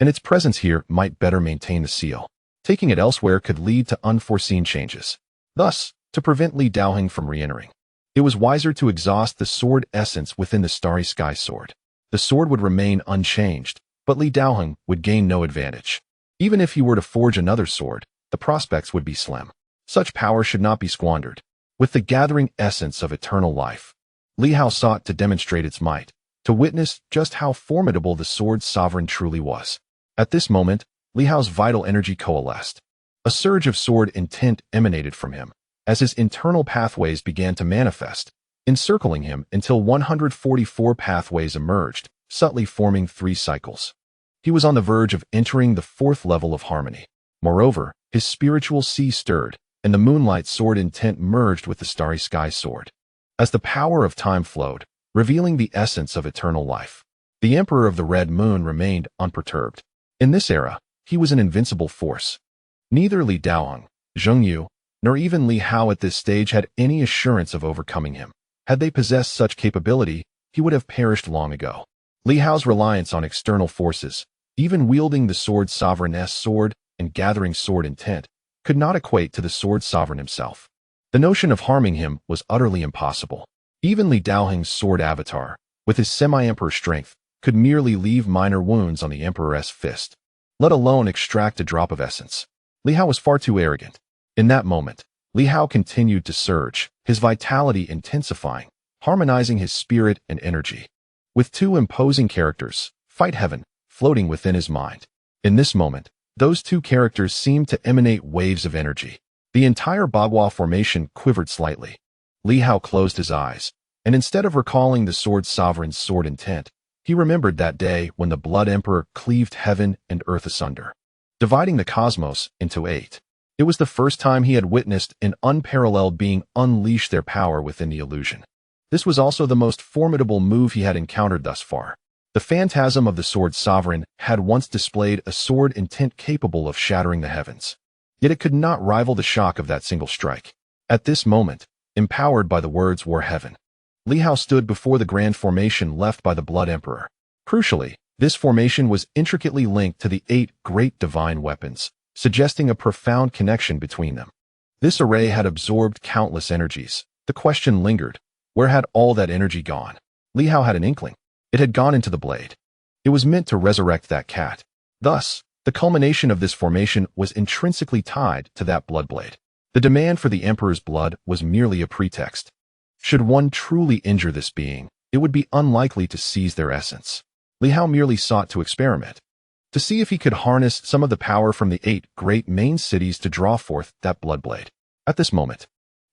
and its presence here might better maintain the seal. Taking it elsewhere could lead to unforeseen changes. Thus, to prevent Li Daoheng from re-entering, it was wiser to exhaust the sword essence within the starry sky sword. The sword would remain unchanged, but Li Daoheng would gain no advantage. Even if he were to forge another sword, the prospects would be slim. Such power should not be squandered. With the gathering essence of eternal life, Li Hao sought to demonstrate its might, to witness just how formidable the sword sovereign truly was. At this moment, Li Hao's vital energy coalesced. A surge of sword intent emanated from him, as his internal pathways began to manifest, encircling him until 144 pathways emerged, subtly forming 3 cycles. He was on the verge of entering the 4th level of harmony. Moreover, his spiritual sea stirred, and the moonlight sword intent merged with the starry sky sword. As the power of time flowed, revealing the essence of eternal life, the Emperor of the Red Moon remained unperturbed. In this era, he was an invincible force. Neither Li Daoheng, Zheng Yu, nor even Li Hao at this stage had any assurance of overcoming him. Had they possessed such capability, he would have perished long ago. Li Hao's reliance on external forces, even wielding the sword sovereign's sword and gathering sword intent, could not equate to the sword sovereign himself. The notion of harming him was utterly impossible. Even Li Daoheng's sword avatar, with his semi-emperor strength, could merely leave minor wounds on the emperor's fist, let alone extract a drop of essence. Li Hao was far too arrogant. In that moment, Li Hao continued to surge, his vitality intensifying, harmonizing his spirit and energy. With 2 imposing characters, Fight Heaven, floating within his mind. In this moment, those 2 characters seemed to emanate waves of energy. The entire Bagua formation quivered slightly. Li Hao closed his eyes, and instead of recalling the sword sovereign's sword intent, he remembered that day when the Blood Emperor cleaved heaven and earth asunder, dividing the cosmos into 8. It was the first time he had witnessed an unparalleled being unleash their power within the illusion. This was also the most formidable move he had encountered thus far. The phantasm of the sword sovereign had once displayed a sword intent capable of shattering the heavens. Yet it could not rival the shock of that single strike. At this moment, empowered by the words "War Heaven," Li Hao stood before the grand formation left by the Blood Emperor. Crucially, this formation was intricately linked to the 8 great divine weapons, suggesting a profound connection between them. This array had absorbed countless energies. The question lingered: where had all that energy gone? Li Hao had an inkling. It had gone into the blade. It was meant to resurrect that cat. Thus, the culmination of this formation was intrinsically tied to that blood blade. The demand for the Emperor's blood was merely a pretext. Should one truly injure this being, it would be unlikely to seize their essence. Li Hao merely sought to experiment, to see if he could harness some of the power from the 8 great main cities to draw forth that blood blade. At this moment,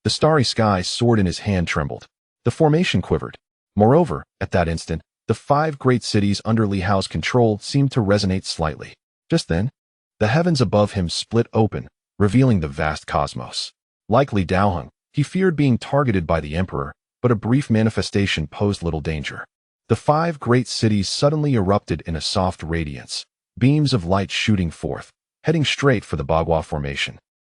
the starry sky sword in his hand trembled. The formation quivered. Moreover, at that instant, the 5 great cities under Li Hao's control seemed to resonate slightly. Just then, the heavens above him split open, revealing the vast cosmos. Like Li Daoheng, he feared being targeted by the Emperor, but a brief manifestation posed little danger. The 5 great cities suddenly erupted in a soft radiance, beams of light shooting forth, heading straight for the Bagua formation,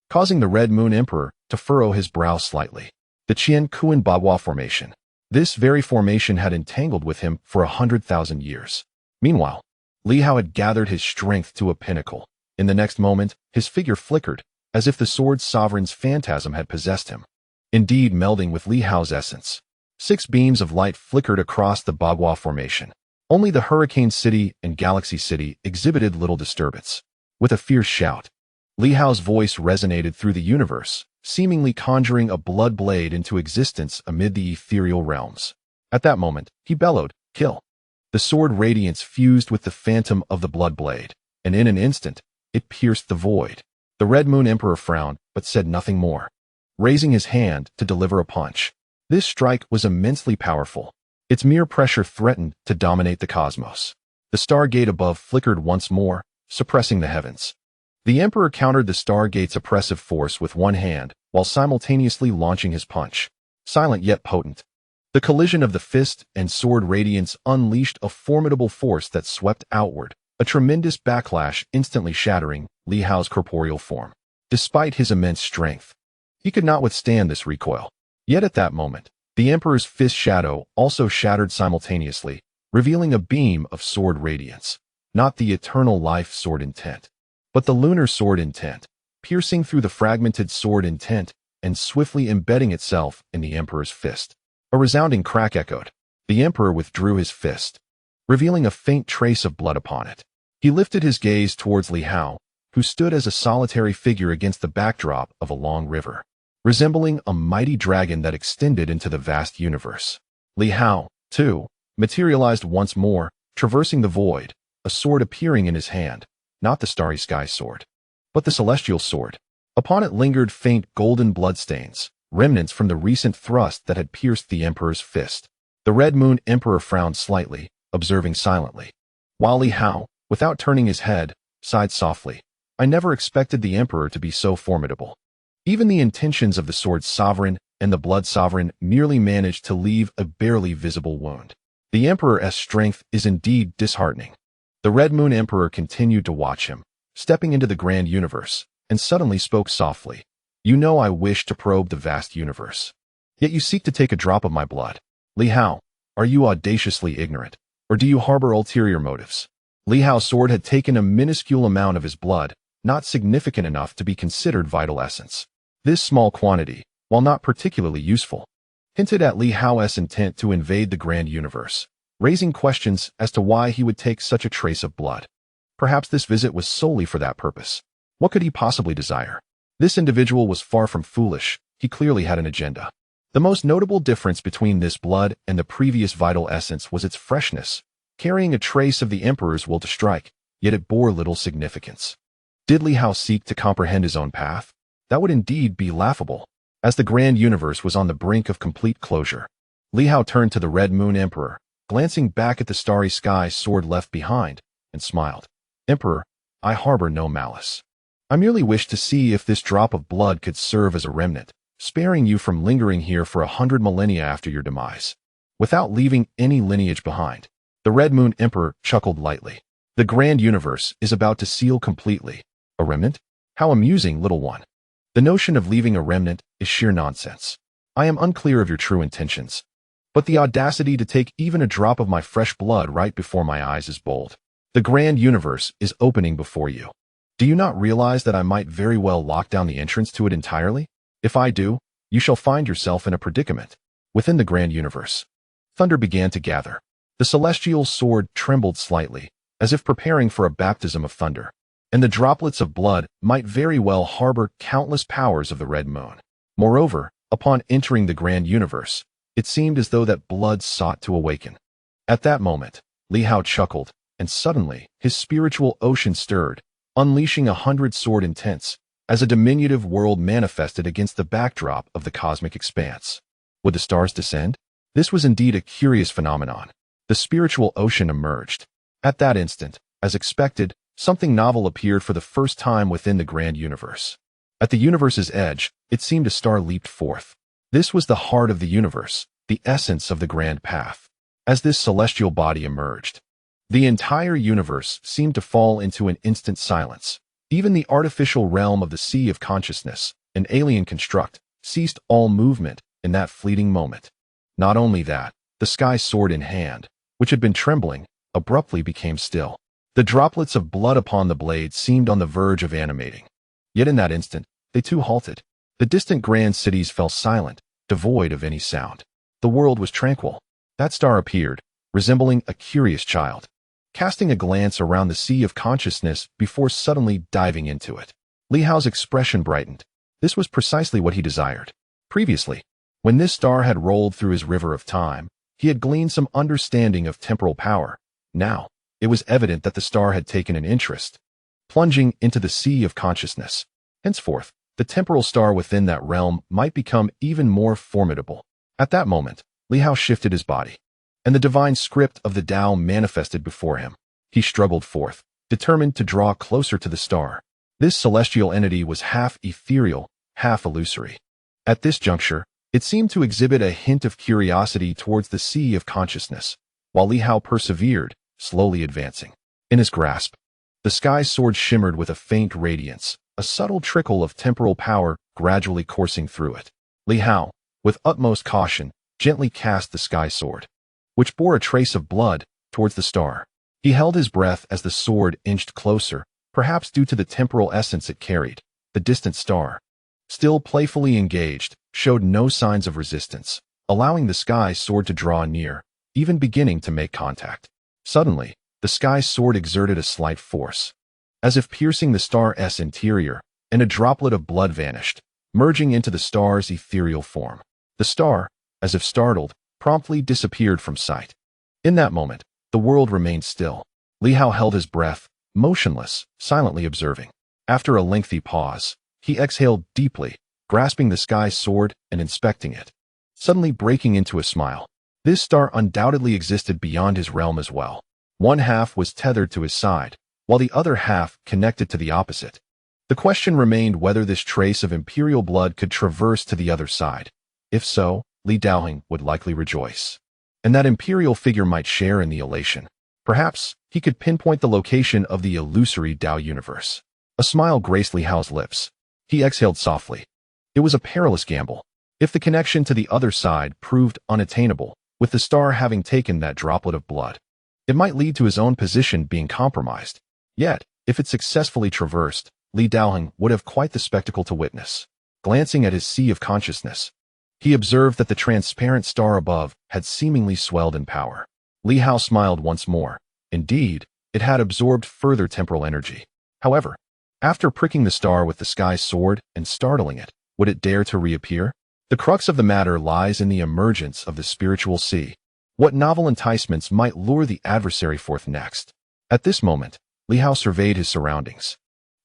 causing the Red Moon Emperor to furrow his brow slightly. The Qian Kuan Bagua formation. This very formation had entangled with him for 100,000 years. Meanwhile, Li Hao had gathered his strength to a pinnacle. In the next moment, his figure flickered, as if the sword sovereign's phantasm had possessed him, indeed melding with Li Hao's essence. 6 beams of light flickered across the Bagua formation. Only the Hurricane City and Galaxy City exhibited little disturbance. With a fierce shout, Li Hao's voice resonated through the universe, seemingly conjuring a blood blade into existence amid the ethereal realms. At that moment, he bellowed, "Kill!" The sword radiance fused with the phantom of the blood blade, and in an instant, it pierced the void. The Red Moon Emperor frowned, but said nothing more, raising his hand to deliver a punch. This strike was immensely powerful. Its mere pressure threatened to dominate the cosmos. The stargate above flickered once more, suppressing the heavens. The Emperor countered the stargate's oppressive force with one hand, while simultaneously launching his punch. Silent yet potent, the collision of the fist and sword radiance unleashed a formidable force that swept outward, a tremendous backlash instantly shattering Li Hao's corporeal form. Despite his immense strength, he could not withstand this recoil. Yet at that moment, the Emperor's fist shadow also shattered simultaneously, revealing a beam of sword radiance, not the eternal life sword intent, but the lunar sword intent, piercing through the fragmented sword intent and swiftly embedding itself in the Emperor's fist. A resounding crack echoed. The Emperor withdrew his fist, revealing a faint trace of blood upon it. He lifted his gaze towards Li Hao, who stood as a solitary figure against the backdrop of a long river, resembling a mighty dragon that extended into the vast universe. Li Hao, too, materialized once more, traversing the void, a sword appearing in his hand, not the starry sky sword, but the celestial sword. Upon it lingered faint golden bloodstains, remnants from the recent thrust that had pierced the Emperor's fist. The Red Moon Emperor frowned slightly, observing silently, while Li Hao, without turning his head, sighed softly. I never expected the Emperor to be so formidable. Even the intentions of the Sword Sovereign and the Blood Sovereign merely managed to leave a barely visible wound. The Emperor's strength is indeed disheartening. The Red Moon Emperor continued to watch him, stepping into the grand universe, and suddenly spoke softly. You know I wish to probe the vast universe. Yet you seek to take a drop of my blood. Li Hao, are you audaciously ignorant, or do you harbor ulterior motives? Li Hao's sword had taken a minuscule amount of his blood, not significant enough to be considered vital essence. This small quantity, while not particularly useful, hinted at Li Hao's intent to invade the grand universe, raising questions as to why he would take such a trace of blood. Perhaps this visit was solely for that purpose. What could he possibly desire? This individual was far from foolish. He clearly had an agenda. The most notable difference between this blood and the previous vital essence was its freshness, carrying a trace of the Emperor's will to strike, yet it bore little significance. Did Li Hao seek to comprehend his own path? That would indeed be laughable. As the grand universe was on the brink of complete closure, Li Hao turned to the Red Moon Emperor, glancing back at the starry sky sword left behind, and smiled. Emperor, I harbor no malice. I merely wish to see if this drop of blood could serve as a remnant, sparing you from lingering here for 100 millennia after your demise, without leaving any lineage behind. The Red Moon Emperor chuckled lightly. The grand universe is about to seal completely. A remnant? How amusing, little one. The notion of leaving a remnant is sheer nonsense. I am unclear of your true intentions, but the audacity to take even a drop of my fresh blood right before my eyes is bold. The grand universe is opening before you. Do you not realize that I might very well lock down the entrance to it entirely? If I do, you shall find yourself in a predicament. Within the grand universe, thunder began to gather. The celestial sword trembled slightly, as if preparing for a baptism of thunder, and the droplets of blood might very well harbor countless powers of the Red Moon. Moreover, upon entering the grand universe, it seemed as though that blood sought to awaken. At that moment, Li Hao chuckled, and suddenly his spiritual ocean stirred, unleashing 100 sword intents, as a diminutive world manifested against the backdrop of the cosmic expanse. Would the stars descend? This was indeed a curious phenomenon. The spiritual ocean emerged. At that instant, as expected, something novel appeared for the first time within the grand universe. At the universe's edge, it seemed a star leaped forth. This was the heart of the universe, the essence of the grand path. As this celestial body emerged, the entire universe seemed to fall into an instant silence. Even the artificial realm of the sea of consciousness, an alien construct, ceased all movement in that fleeting moment. Not only that, the sky sword in hand, which had been trembling, abruptly became still. The droplets of blood upon the blade seemed on the verge of animating. Yet in that instant, they too halted. The distant grand cities fell silent, devoid of any sound. The world was tranquil. That star appeared, resembling a curious child, casting a glance around the sea of consciousness before suddenly diving into it. Li Hao's expression brightened. This was precisely what he desired. Previously, when this star had rolled through his river of time, he had gleaned some understanding of temporal power. Now, it was evident that the star had taken an interest, plunging into the sea of consciousness. Henceforth, the temporal star within that realm might become even more formidable. At that moment, Li Hao shifted his body, and the divine script of the Tao manifested before him. He struggled forth, determined to draw closer to the star. This celestial entity was half ethereal, half illusory. At this juncture, it seemed to exhibit a hint of curiosity towards the sea of consciousness, while Li Hao persevered, slowly advancing. In his grasp, the sky sword shimmered with a faint radiance, a subtle trickle of temporal power gradually coursing through it. Li Hao, with utmost caution, gently cast the sky sword, which bore a trace of blood, towards the star. He held his breath as the sword inched closer, perhaps due to the temporal essence it carried. The distant star, still playfully engaged, showed no signs of resistance, allowing the sky sword to draw near, even beginning to make contact. Suddenly, the sky sword exerted a slight force, as if piercing the star's interior, and a droplet of blood vanished, merging into the star's ethereal form. The star, as if startled, promptly disappeared from sight. In that moment, the world remained still. Li Hao held his breath, motionless, silently observing. After a lengthy pause, he exhaled deeply, grasping the sky's sword and inspecting it, suddenly breaking into a smile. This star undoubtedly existed beyond his realm as well. One half was tethered to his side, while the other half connected to the opposite. The question remained whether this trace of imperial blood could traverse to the other side. If so, Li Daoheng would likely rejoice, and that imperial figure might share in the elation. Perhaps he could pinpoint the location of the illusory Dao universe. A smile graced Li Hao's lips. He exhaled softly. It was a perilous gamble. If the connection to the other side proved unattainable, with the star having taken that droplet of blood, it might lead to his own position being compromised. Yet, if it successfully traversed, Li Daoheng would have quite the spectacle to witness. Glancing at his sea of consciousness, he observed that the transparent star above had seemingly swelled in power. Li Hao smiled once more. Indeed, it had absorbed further temporal energy. However, after pricking the star with the sky's sword and startling it, would it dare to reappear? The crux of the matter lies in the emergence of the spiritual sea. What novel enticements might lure the adversary forth next? At this moment, Li Hao surveyed his surroundings,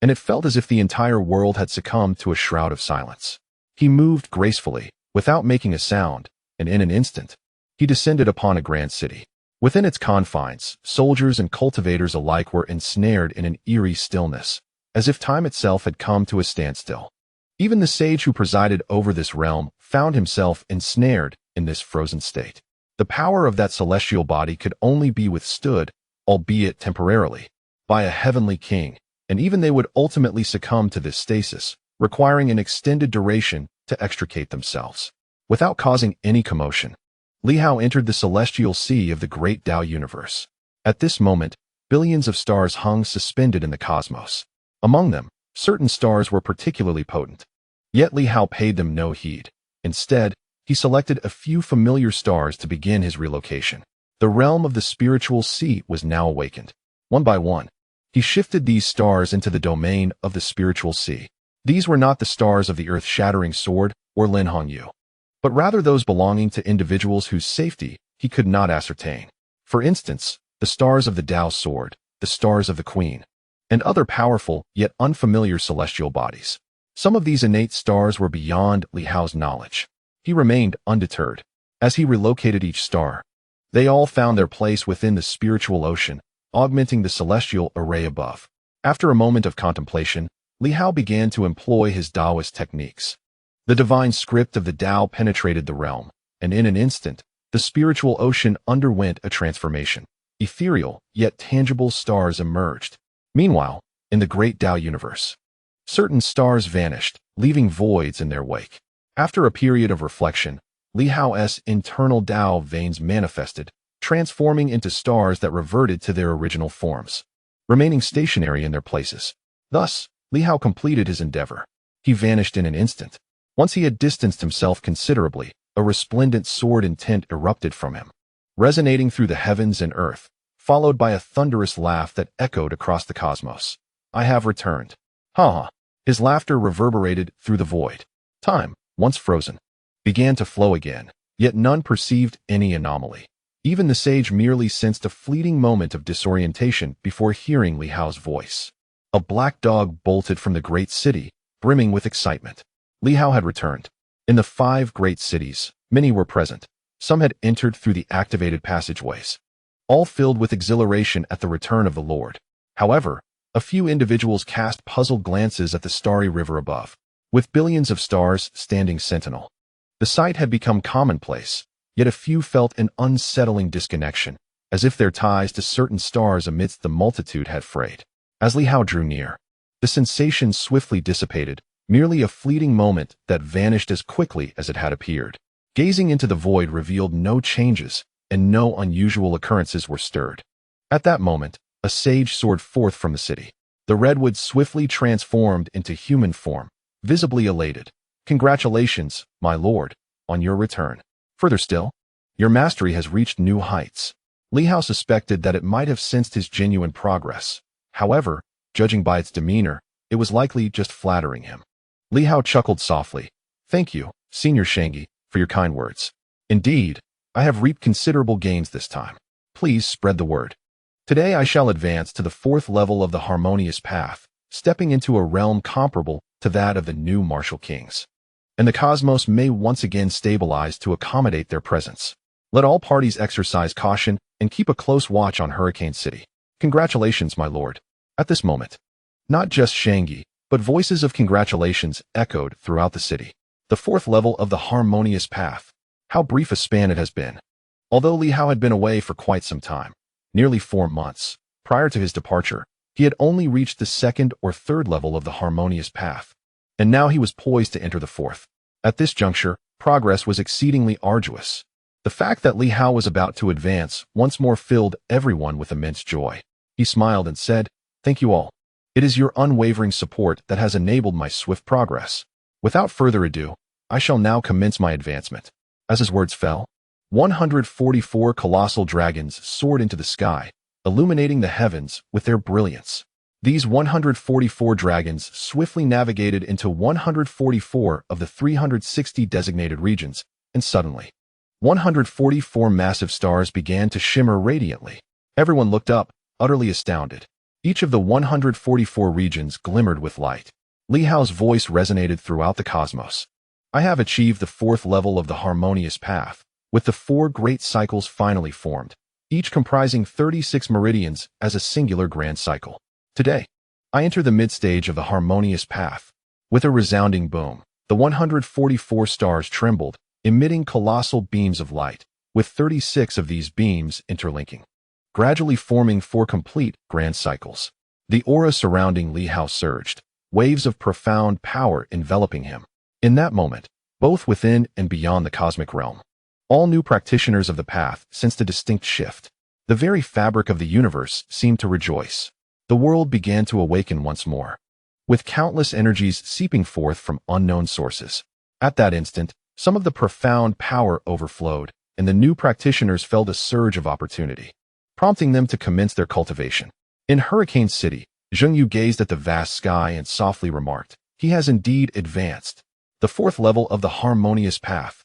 and it felt as if the entire world had succumbed to a shroud of silence. He moved gracefully, without making a sound, and in an instant, he descended upon a grand city. Within its confines, soldiers and cultivators alike were ensnared in an eerie stillness, as if time itself had come to a standstill. Even the sage who presided over this realm found himself ensnared in this frozen state. The power of that celestial body could only be withstood, albeit temporarily, by a heavenly king, and even they would ultimately succumb to this stasis, requiring an extended duration to extricate themselves. Without causing any commotion, Li Hao entered the celestial sea of the great Dao universe. At this moment, billions of stars hung suspended in the cosmos. Among them, certain stars were particularly potent. Yet Li Hao paid them no heed. Instead, he selected a few familiar stars to begin his relocation. The realm of the spiritual sea was now awakened. One by one, he shifted these stars into the domain of the spiritual sea. These were not the stars of the earth-shattering sword or Lin Hongyu, but rather those belonging to individuals whose safety he could not ascertain. For instance, the stars of the Dao sword, the stars of the Queen, and other powerful yet unfamiliar celestial bodies. Some of these innate stars were beyond Li Hao's knowledge. He remained undeterred. As he relocated each star, they all found their place within the spiritual ocean, augmenting the celestial array above. After a moment of contemplation, Li Hao began to employ his Taoist techniques. The divine script of the Tao penetrated the realm, and in an instant, the spiritual ocean underwent a transformation. Ethereal, yet tangible stars emerged. Meanwhile, in the great Tao universe, certain stars vanished, leaving voids in their wake. After a period of reflection, Li Hao's internal Tao veins manifested, transforming into stars that reverted to their original forms, remaining stationary in their places. Thus, Li Hao completed his endeavor. He vanished in an instant. Once he had distanced himself considerably, a resplendent sword intent erupted from him, resonating through the heavens and earth, followed by a thunderous laugh that echoed across the cosmos. I have returned. Ha ha. His laughter reverberated through the void. Time, once frozen, began to flow again, yet none perceived any anomaly. Even the sage merely sensed a fleeting moment of disorientation before hearing Li Hao's voice. A black dog bolted from the great city, brimming with excitement. Li Hao had returned. In the 5 great cities, many were present. Some had entered through the activated passageways, all filled with exhilaration at the return of the Lord. However, a few individuals cast puzzled glances at the starry river above, with billions of stars standing sentinel. The sight had become commonplace, yet a few felt an unsettling disconnection, as if their ties to certain stars amidst the multitude had frayed. As Li Hao drew near, the sensation swiftly dissipated, merely a fleeting moment that vanished as quickly as it had appeared. Gazing into the void revealed no changes, and no unusual occurrences were stirred. At that moment, a sage soared forth from the city. The redwood swiftly transformed into human form, visibly elated. Congratulations, my lord, on your return. Further still, your mastery has reached new heights. Li Hao suspected that it might have sensed his genuine progress. However, judging by its demeanor, it was likely just flattering him. Li Hao chuckled softly. Thank you, Senior Shangyi, for your kind words. Indeed, I have reaped considerable gains this time. Please spread the word. Today I shall advance to the 4th level of the harmonious path, stepping into a realm comparable to that of the new martial kings. And the cosmos may once again stabilize to accommodate their presence. Let all parties exercise caution and keep a close watch on Hurricane City. Congratulations, my lord. At this moment, not just Shangyi, but voices of congratulations echoed throughout the city. The 4th level of the harmonious path. How brief a span it has been. Although Li Hao had been away for quite some time, nearly 4 months, prior to his departure, he had only reached the 2nd or 3rd level of the harmonious path, and now he was poised to enter the 4th. At this juncture, progress was exceedingly arduous. The fact that Li Hao was about to advance once more filled everyone with immense joy. He smiled and said, "Thank you all. It is your unwavering support that has enabled my swift progress. Without further ado, I shall now commence my advancement." As his words fell, 144 colossal dragons soared into the sky, illuminating the heavens with their brilliance. These 144 dragons swiftly navigated into 144 of the 360 designated regions, and suddenly, 144 massive stars began to shimmer radiantly. Everyone looked up, utterly astounded. Each of the 144 regions glimmered with light. Li Hao's voice resonated throughout the cosmos. I have achieved the 4th level of the harmonious path, with the 4 great cycles finally formed, each comprising 36 meridians as a singular grand cycle. Today, I enter the mid-stage of the harmonious path. With a resounding boom, the 144 stars trembled, emitting colossal beams of light, with 36 of these beams interlinking, gradually forming 4 complete grand cycles. The aura surrounding Li Hao surged, waves of profound power enveloping him. In that moment, both within and beyond the cosmic realm, all new practitioners of the path sensed a distinct shift. The very fabric of the universe seemed to rejoice. The world began to awaken once more, with countless energies seeping forth from unknown sources. At that instant, some of the profound power overflowed, and the new practitioners felt a surge of opportunity, prompting them to commence their cultivation. In Hurricane City, Zheng Yu gazed at the vast sky and softly remarked, "He has indeed advanced." The 4th level of the harmonious path.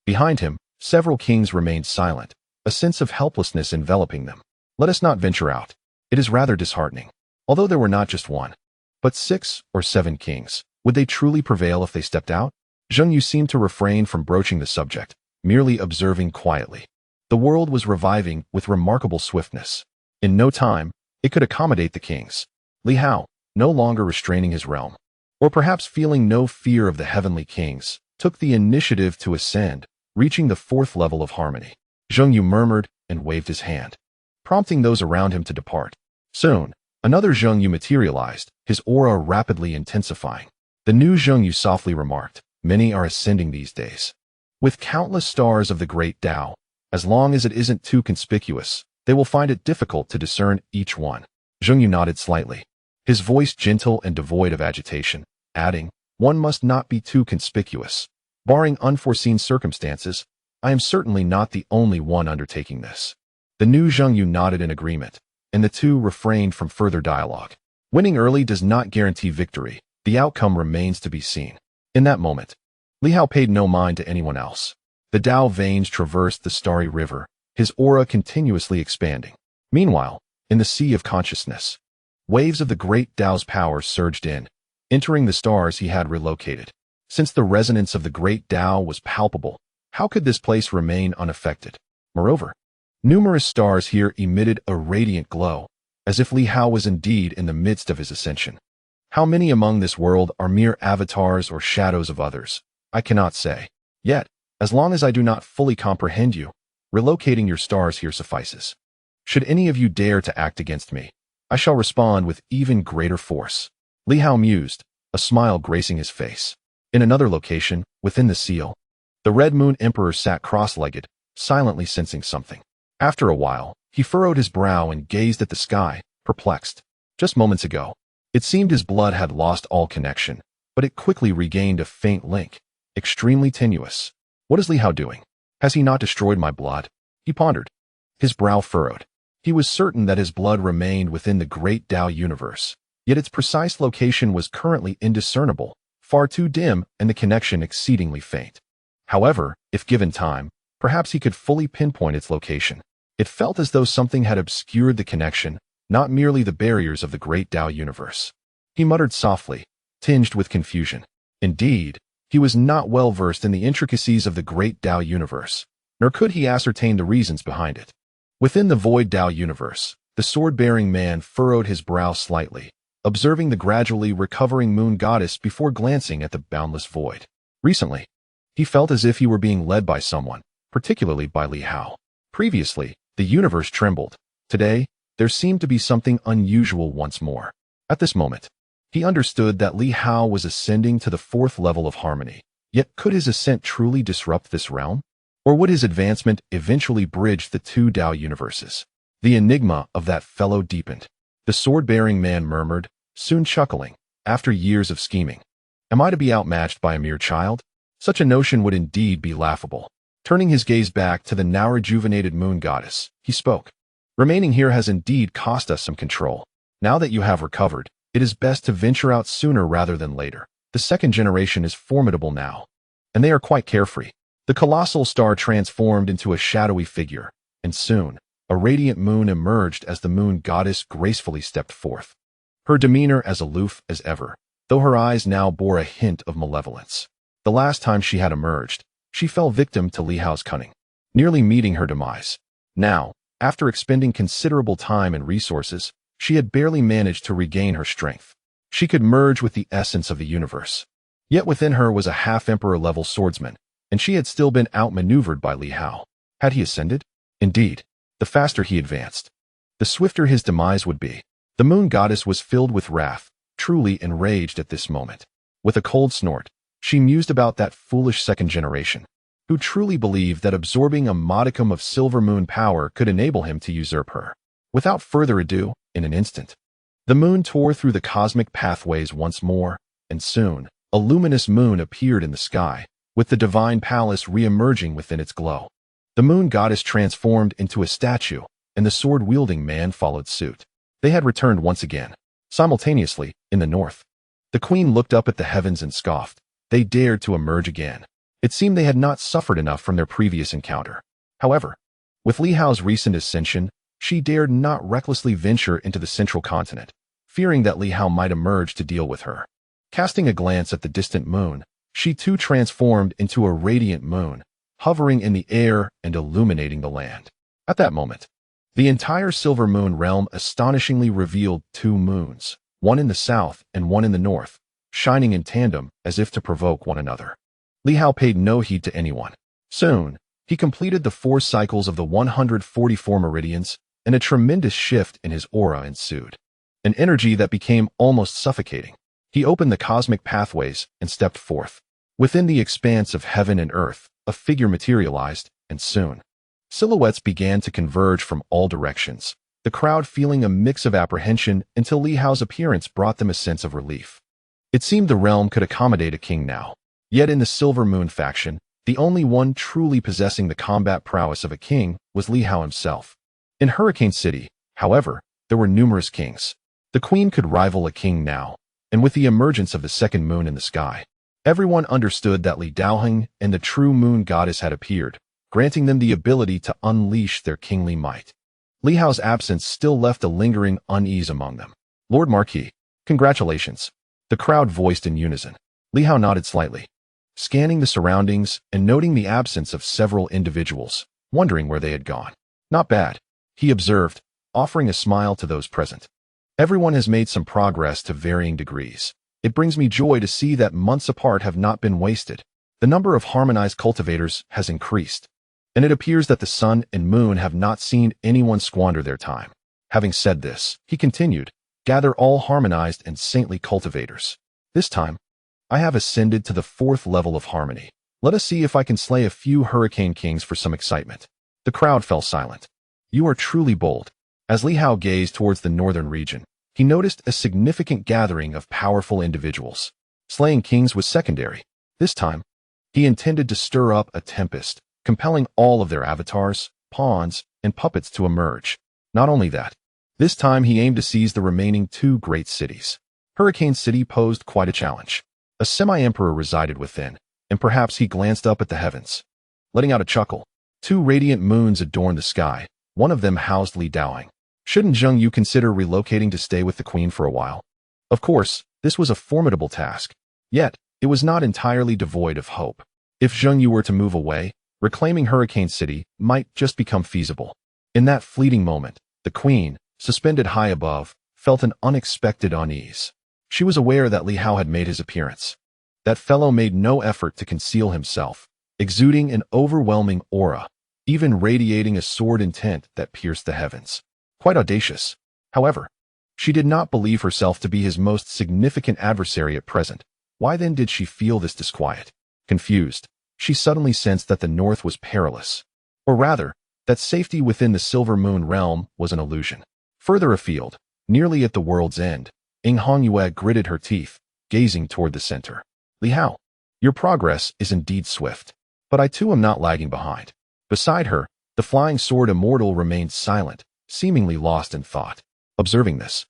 Behind him, several kings remained silent, a sense of helplessness enveloping them. Let us not venture out. It is rather disheartening. Although there were not just 1, but 6 or 7 kings, would they truly prevail if they stepped out? Zheng Yu seemed to refrain from broaching the subject, merely observing quietly. The world was reviving with remarkable swiftness. In no time, it could accommodate the kings. Li Hao, no longer restraining his realm, or perhaps feeling no fear of the heavenly kings, took the initiative to ascend, reaching the 4th level of harmony. Zheng Yu murmured and waved his hand, prompting those around him to depart. Soon, another Zheng Yu materialized, his aura rapidly intensifying. The new Zheng Yu softly remarked, "Many are ascending these days. With countless stars of the great Tao, as long as it isn't too conspicuous, they will find it difficult to discern each one." Zheng Yu nodded slightly, his voice gentle and devoid of agitation, adding, "One must not be too conspicuous. Barring unforeseen circumstances, I am certainly not the only one undertaking this." The new Zheng Yu nodded in agreement, and the two refrained from further dialogue. Winning early does not guarantee victory. The outcome remains to be seen. In that moment, Li Hao paid no mind to anyone else. The Tao veins traversed the starry river, his aura continuously expanding. Meanwhile, in the sea of consciousness, waves of the great Tao's power surged in, entering the stars he had relocated. Since the resonance of the great Tao was palpable, how could this place remain unaffected? Moreover, numerous stars here emitted a radiant glow, as if Li Hao was indeed in the midst of his ascension. How many among this world are mere avatars or shadows of others? I cannot say. Yet, as long as I do not fully comprehend you, relocating your stars here suffices. Should any of you dare to act against me, I shall respond with even greater force. Li Hao mused, a smile gracing his face. In another location, within the seal, the Red Moon Emperor sat cross-legged, silently sensing something. After a while, he furrowed his brow and gazed at the sky, perplexed. Just moments ago, it seemed his blood had lost all connection, but it quickly regained a faint link, extremely tenuous. What is Li Hao doing? Has he not destroyed my blood? He pondered, his brow furrowed. He was certain that his blood remained within the great Tao universe, yet its precise location was currently indiscernible, far too dim, and the connection exceedingly faint. However, if given time, Perhaps he could fully pinpoint its location. It felt as though something had obscured the connection, not merely the barriers of the great Tao universe. He muttered softly, tinged with confusion. Indeed, he was not well versed in the intricacies of the great Tao universe, nor could he ascertain the reasons behind it. Within the void Tao universe, the sword-bearing man furrowed his brow slightly, observing the gradually recovering moon goddess before glancing at the boundless void. Recently, he felt as if he were being led by someone, particularly by Li Hao. Previously, the universe trembled. Today, there seemed to be something unusual once more. At this moment, he understood that Li Hao was ascending to the fourth level of harmony. Yet could his ascent truly disrupt this realm? Or would his advancement eventually bridge the two Tao universes? The enigma of that fellow deepened. The sword-bearing man murmured, soon chuckling, after years of scheming. Am I to be outmatched by a mere child? Such a notion would indeed be laughable. Turning his gaze back to the now rejuvenated moon goddess, he spoke. Remaining here has indeed cost us some control. Now that you have recovered, it is best to venture out sooner rather than later. The second generation is formidable now, and they are quite carefree. The colossal star transformed into a shadowy figure, and soon, a radiant moon emerged as the moon goddess gracefully stepped forth. Her demeanor as aloof as ever, though her eyes now bore a hint of malevolence. The last time she had emerged, she fell victim to Li Hao's cunning, nearly meeting her demise. Now, after expending considerable time and resources, she had barely managed to regain her strength. She could merge with the essence of the universe. Yet within her was a half-emperor-level swordsman, and she had still been outmaneuvered by Li Hao. Had he ascended? Indeed, the faster he advanced, the swifter his demise would be. The moon goddess was filled with wrath, truly enraged at this moment. With a cold snort, she mused about that foolish second generation, who truly believed that absorbing a modicum of silver moon power could enable him to usurp her. Without further ado, in an instant, the moon tore through the cosmic pathways once more, and soon, a luminous moon appeared in the sky, with the divine palace re-emerging within its glow. The moon goddess transformed into a statue, and the sword-wielding man followed suit. They had returned once again. Simultaneously, in the north, the queen looked up at the heavens and scoffed. They dared to emerge again. It seemed they had not suffered enough from their previous encounter. However, with Li Hao's recent ascension, she dared not recklessly venture into the central continent, fearing that Li Hao might emerge to deal with her. Casting a glance at the distant moon, she too transformed into a radiant moon, hovering in the air and illuminating the land. At that moment, the entire silver moon realm astonishingly revealed two moons, one in the south and one in the north, shining in tandem as if to provoke one another. Li Hao paid no heed to anyone. Soon, he completed the 4 cycles of the 144 meridians, and a tremendous shift in his aura ensued. An energy that became almost suffocating. He opened the cosmic pathways and stepped forth. Within the expanse of heaven and earth, a figure materialized, and soon, silhouettes began to converge from all directions, the crowd feeling a mix of apprehension until Li Hao's appearance brought them a sense of relief. It seemed the realm could accommodate a king now. Yet in the Silver Moon faction, the only one truly possessing the combat prowess of a king was Li Hao himself. In Hurricane City, however, there were numerous kings. The queen could rival a king now, and with the emergence of the second moon in the sky, everyone understood that Li Daoheng and the true moon goddess had appeared, granting them the ability to unleash their kingly might. Li Hao's absence still left a lingering unease among them. Lord Marquis, congratulations, the crowd voiced in unison. Li Hao nodded slightly, scanning the surroundings and noting the absence of several individuals, wondering where they had gone. Not bad, he observed, offering a smile to those present. Everyone has made some progress to varying degrees. It brings me joy to see that months apart have not been wasted. The number of harmonized cultivators has increased, and it appears that the sun and moon have not seen anyone squander their time. Having said this, he continued, gather all harmonized and saintly cultivators. This time, I have ascended to the 4th level of harmony. Let us see if I can slay a few hurricane kings for some excitement. The crowd fell silent. You are truly bold. As Li Hao gazed towards the northern region, he noticed a significant gathering of powerful individuals. Slaying kings was secondary. This time, he intended to stir up a tempest, compelling all of their avatars, pawns, and puppets to emerge. Not only that, this time he aimed to seize the remaining 2 great cities. Hurricane City posed quite a challenge. A semi-emperor resided within, and perhaps he glanced up at the heavens, letting out a chuckle. Two radiant moons adorned the sky. One of them housed Li Hao. Shouldn't Zheng Yu consider relocating to stay with the queen for a while? Of course, this was a formidable task. Yet, it was not entirely devoid of hope. If Zheng Yu were to move away, reclaiming Hurricane City might just become feasible. In that fleeting moment, the queen, suspended high above, felt an unexpected unease. She was aware that Li Hao had made his appearance. That fellow made no effort to conceal himself, exuding an overwhelming aura, even radiating a sword intent that pierced the heavens. Quite audacious. However, she did not believe herself to be his most significant adversary at present. Why then did she feel this disquiet? Confused, she suddenly sensed that the north was perilous. Or rather, that safety within the Silver Moon realm was an illusion. Further afield, nearly at the world's end, Hongyue gritted her teeth, gazing toward the center. Li Hao, your progress is indeed swift. But I too am not lagging behind. Beside her, the flying sword immortal remained silent, seemingly lost in thought. Observing this,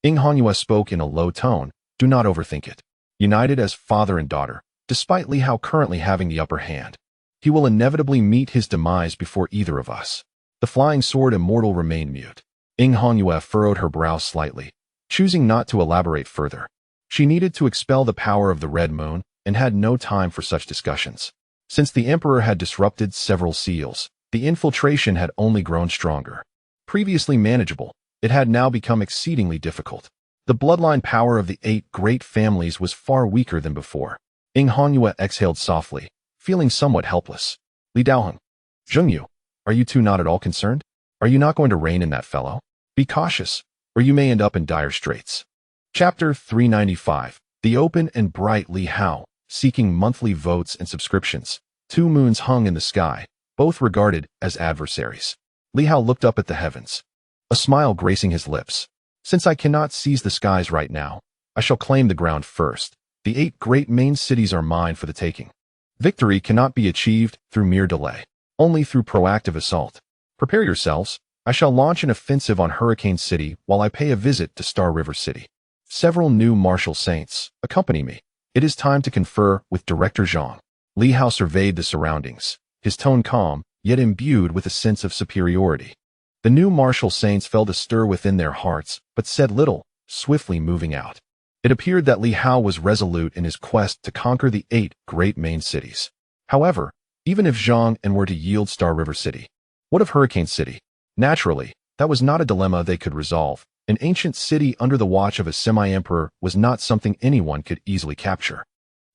Hongyue spoke in a low tone, do not overthink it. United as father and daughter, despite Li Hao currently having the upper hand, he will inevitably meet his demise before either of us. The flying sword immortal remained mute. Hongyue furrowed her brow slightly, choosing not to elaborate further. She needed to expel the power of the Red Moon and had no time for such discussions. Since the Emperor had disrupted several seals, the infiltration had only grown stronger. Previously manageable, it had now become exceedingly difficult. The bloodline power of the 8 great families was far weaker than before. Hongyue exhaled softly, feeling somewhat helpless. Li Hao, Zheng Yu, are you two not at all concerned? Are you not going to rein in that fellow? Be cautious, or you may end up in dire straits. Chapter 395. The open and bright Li Hao, seeking monthly votes and subscriptions. 2 moons hung in the sky, both regarded as adversaries. Li Hao looked up at the heavens, a smile gracing his lips. Since I cannot seize the skies right now, I shall claim the ground first. The 8 great main cities are mine for the taking. Victory cannot be achieved through mere delay, only through proactive assault. Prepare yourselves. I shall launch an offensive on Hurricane City while I pay a visit to Star River City. Several new martial saints accompany me. It is time to confer with Director Zhang. Li Hao surveyed the surroundings, his tone calm, yet imbued with a sense of superiority. The new martial saints felt a stir within their hearts, but said little, swiftly moving out. It appeared that Li Hao was resolute in his quest to conquer the 8 great main cities. However, even if Zhang and were to yield Star River City, what of Hurricane City? Naturally, that was not a dilemma they could resolve. An ancient city under the watch of a semi-emperor was not something anyone could easily capture.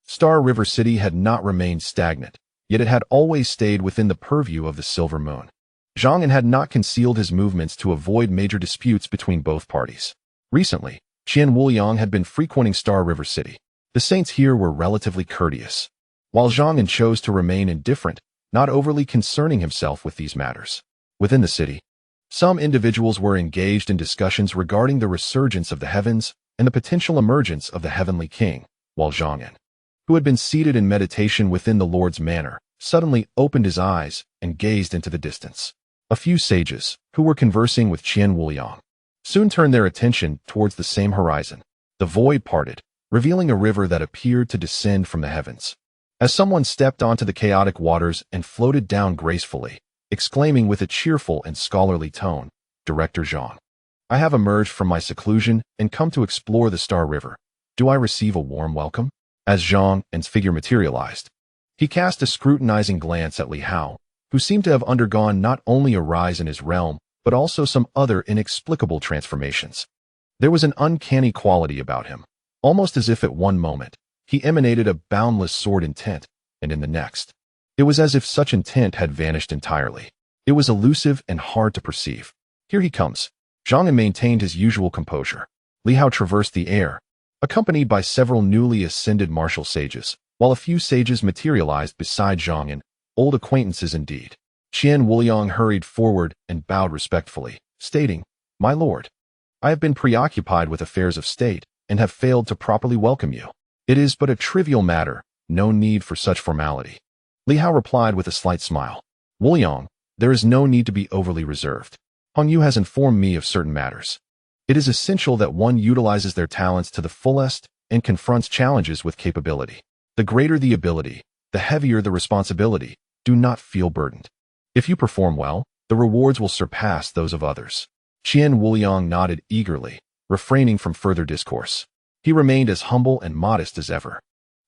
Star River City had not remained stagnant, yet it had always stayed within the purview of the Silver Moon. Zhang had not concealed his movements to avoid major disputes between both parties. Recently, Qian Wuliang had been frequenting Star River City. The saints here were relatively courteous, while Zhang chose to remain indifferent, not overly concerning himself with these matters. Within the city, some individuals were engaged in discussions regarding the resurgence of the heavens and the potential emergence of the Heavenly King, while Zhang, who had been seated in meditation within the Lord's manor, suddenly opened his eyes and gazed into the distance. A few sages, who were conversing with Qian Wuliang, soon turned their attention towards the same horizon. The void parted, revealing a river that appeared to descend from the heavens. As someone stepped onto the chaotic waters and floated down gracefully, exclaiming with a cheerful and scholarly tone, Director Zhang, I have emerged from my seclusion and come to explore the Star River. Do I receive a warm welcome? As Zhang's figure materialized, he cast a scrutinizing glance at Li Hao, who seemed to have undergone not only a rise in his realm, but also some other inexplicable transformations. There was an uncanny quality about him, almost as if at one moment, he emanated a boundless sword intent, and in the next, it was as if such intent had vanished entirely. It was elusive and hard to perceive. Here he comes. Zhang maintained his usual composure. Li Hao traversed the air, accompanied by several newly ascended martial sages, while a few sages materialized beside Zhang, old acquaintances indeed. Qian Wuliang hurried forward and bowed respectfully, stating, My lord, I have been preoccupied with affairs of state and have failed to properly welcome you. It is but a trivial matter, no need for such formality. Li Hao replied with a slight smile. Wuliang, there is no need to be overly reserved. Hongyu has informed me of certain matters. It is essential that one utilizes their talents to the fullest and confronts challenges with capability. The greater the ability, the heavier the responsibility. Do not feel burdened. If you perform well, the rewards will surpass those of others. Qian Wuliang nodded eagerly, refraining from further discourse. He remained as humble and modest as ever.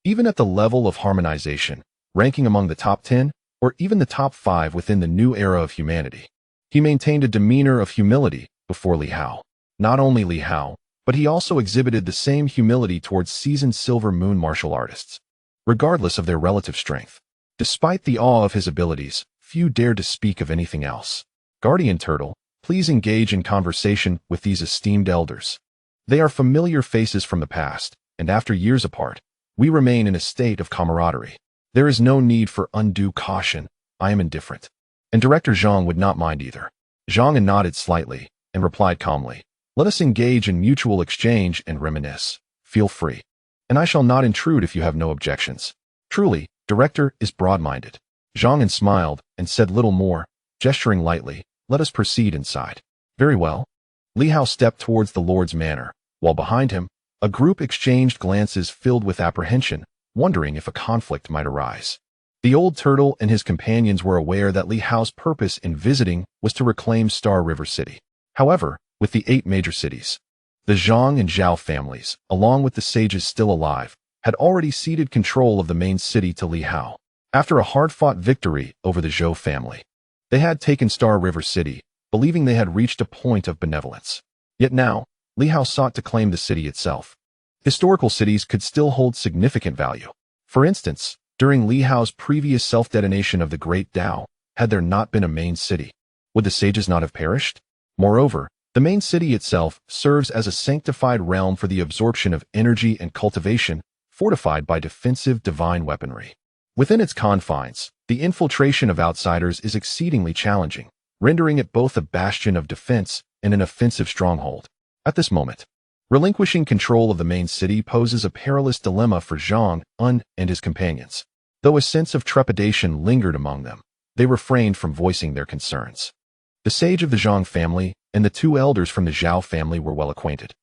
Even at the level of harmonization, ranking among the top 10, or even the top 5 within the new era of humanity, he maintained a demeanor of humility before Li Hao. Not only Li Hao, but he also exhibited the same humility towards seasoned Silver Moon martial artists, regardless of their relative strength. Despite the awe of his abilities, few dared to speak of anything else. Guardian Turtle, please engage in conversation with these esteemed elders. They are familiar faces from the past, and after years apart, we remain in a state of camaraderie. There is no need for undue caution. I am indifferent. And Director Zhang would not mind either. Zhang nodded slightly and replied calmly, let us engage in mutual exchange and reminisce. Feel free. And I shall not intrude if you have no objections. Truly, Director is broad-minded. Zhang smiled and said little more, gesturing lightly, let us proceed inside. Very well. Li Hao stepped towards the Lord's manor, while behind him, a group exchanged glances filled with apprehension, wondering if a conflict might arise. The old turtle and his companions were aware that Li Hao's purpose in visiting was to reclaim Star River City. However, with the 8 major cities, the Zhang and Zhao families, along with the sages still alive, had already ceded control of the main city to Li Hao. After a hard-fought victory over the Zhou family, they had taken Star River City, believing they had reached a point of benevolence. Yet now, Li Hao sought to claim the city itself. Historical cities could still hold significant value. For instance, during Li Hao's previous self-detonation of the Great Tao, had there not been a main city, would the sages not have perished? Moreover, the main city itself serves as a sanctified realm for the absorption of energy and cultivation, fortified by defensive divine weaponry. Within its confines, the infiltration of outsiders is exceedingly challenging, rendering it both a bastion of defense and an offensive stronghold. At this moment, relinquishing control of the main city poses a perilous dilemma for Zhang, and his companions. Though a sense of trepidation lingered among them, they refrained from voicing their concerns. The sage of the Zhang family and the 2 elders from the Zhao family were well acquainted,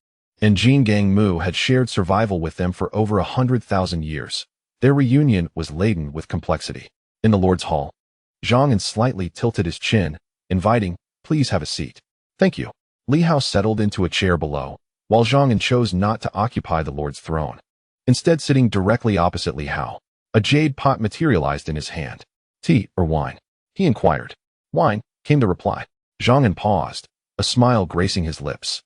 and Jin Gang Mu had shared survival with them for over 100,000 years. Their reunion was laden with complexity. In the Lord's Hall, Zhang slightly tilted his chin, inviting, please have a seat. Thank you. Li Hao settled into a chair below, while Zhang chose not to occupy the Lord's throne. Instead, sitting directly opposite Li Hao, a jade pot materialized in his hand. Tea or wine? He inquired. Wine, came the reply. Zhang paused, a smile gracing his lips.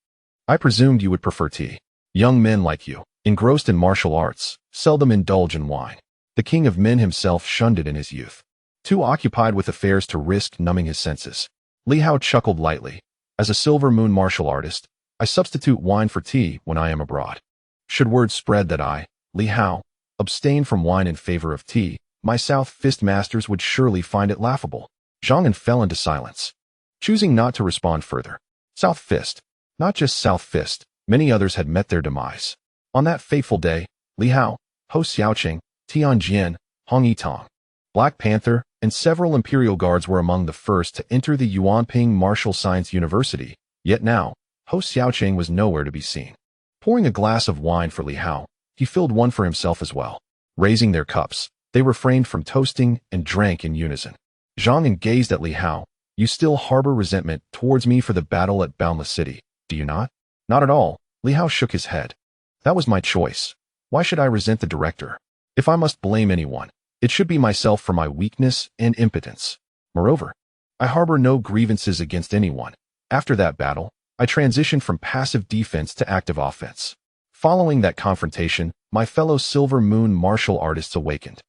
I presumed you would prefer tea. Young men like you, engrossed in martial arts, seldom indulge in wine. The king of men himself shunned it in his youth, too occupied with affairs to risk numbing his senses. Li Hao chuckled lightly. As a Silver Moon martial artist, I substitute wine for tea when I am abroad. Should word spread that I, Li Hao, abstain from wine in favor of tea, my South Fist masters would surely find it laughable. Zhang fell into silence, choosing not to respond further. South Fist. Not just South Fist, many others had met their demise. On that fateful day, Li Hao, Ho Xiaoqing, Tianjin, Hong Yitong, Black Panther, and several imperial guards were among the first to enter the Yuanping Martial Science University, yet now, Ho Xiaoqing was nowhere to be seen. Pouring a glass of wine for Li Hao, he filled one for himself as well. Raising their cups, they refrained from toasting and drank in unison. Zhang gazed at Li Hao. You still harbor resentment towards me for the battle at Boundless City, do you not? Not at all. Li Hao shook his head. That was my choice. Why should I resent the director? If I must blame anyone, it should be myself for my weakness and impotence. Moreover, I harbor no grievances against anyone. After that battle, I transitioned from passive defense to active offense. Following that confrontation, my fellow Silver Moon martial artists awakened.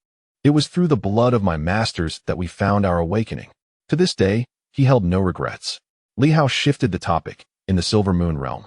It was through the blood of my masters that we found our awakening. To this day, he held no regrets. Li Hao shifted the topic, in the Silver Moon realm.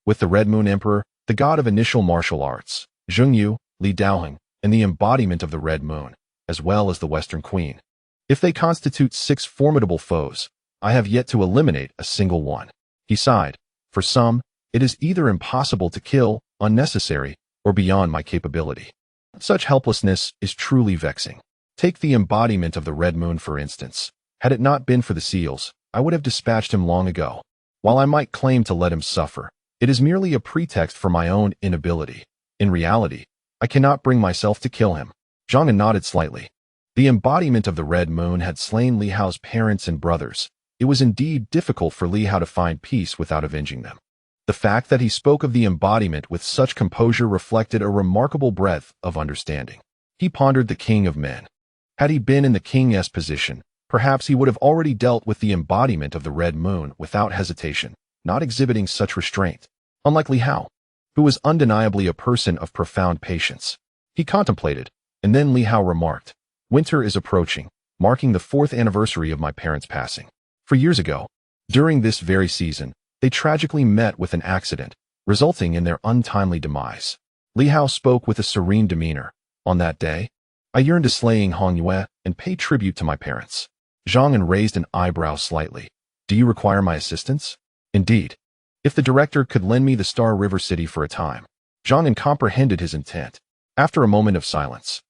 With the Red Moon Emperor, the god of initial martial arts, Zhengyu, Li Daoheng, and the embodiment of the Red Moon, as well as the Western Queen. If they constitute 6 formidable foes, I have yet to eliminate a single one. He sighed. For some, it is either impossible to kill, unnecessary, or beyond my capability. Such helplessness is truly vexing. Take the embodiment of the Red Moon, for instance. Had it not been for the seals, I would have dispatched him long ago. While I might claim to let him suffer, it is merely a pretext for my own inability. In reality, I cannot bring myself to kill him. Zhang nodded slightly. The embodiment of the red moon had slain Li Hao's parents and brothers. It was indeed difficult for Li Hao to find peace without avenging them. The fact that he spoke of the embodiment with such composure reflected a remarkable breadth of understanding. He pondered the king of men. Had he been in the king's position, perhaps he would have already dealt with the embodiment of the red moon without hesitation, not exhibiting such restraint. Unlike Li Hao, who was undeniably a person of profound patience. He contemplated, and then Li Hao remarked, "Winter is approaching, marking the 4th anniversary of my parents' passing. For years ago, during this very season, they tragically met with an accident, resulting in their untimely demise." Li Hao spoke with a serene demeanor. "On that day, I yearned to slay Ing Hongyue and pay tribute to my parents." Zhang An raised an eyebrow slightly. "Do you require my assistance?" "Indeed. If the director could lend me the Star River City for a time." Zhang An comprehended his intent. After a moment of silence,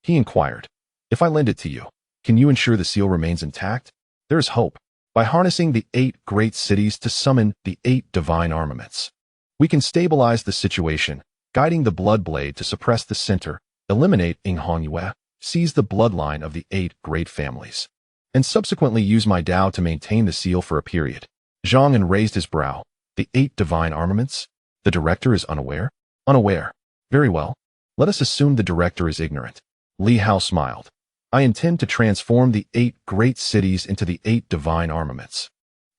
he inquired, "If I lend it to you, can you ensure the seal remains intact?" "There is hope. By harnessing the 8 great cities to summon the 8 divine armaments, we can stabilize the situation, guiding the blood blade to suppress the center, eliminate Ing Hongyue, seize the bloodline of the 8 great families, and subsequently use my Tao to maintain the seal for a period." Zhang An raised his brow. "The 8 divine armaments? The director is unaware?" "Unaware. Very well. Let us assume the director is ignorant." Li Hao smiled. "I intend to transform the 8 great cities into the 8 divine armaments,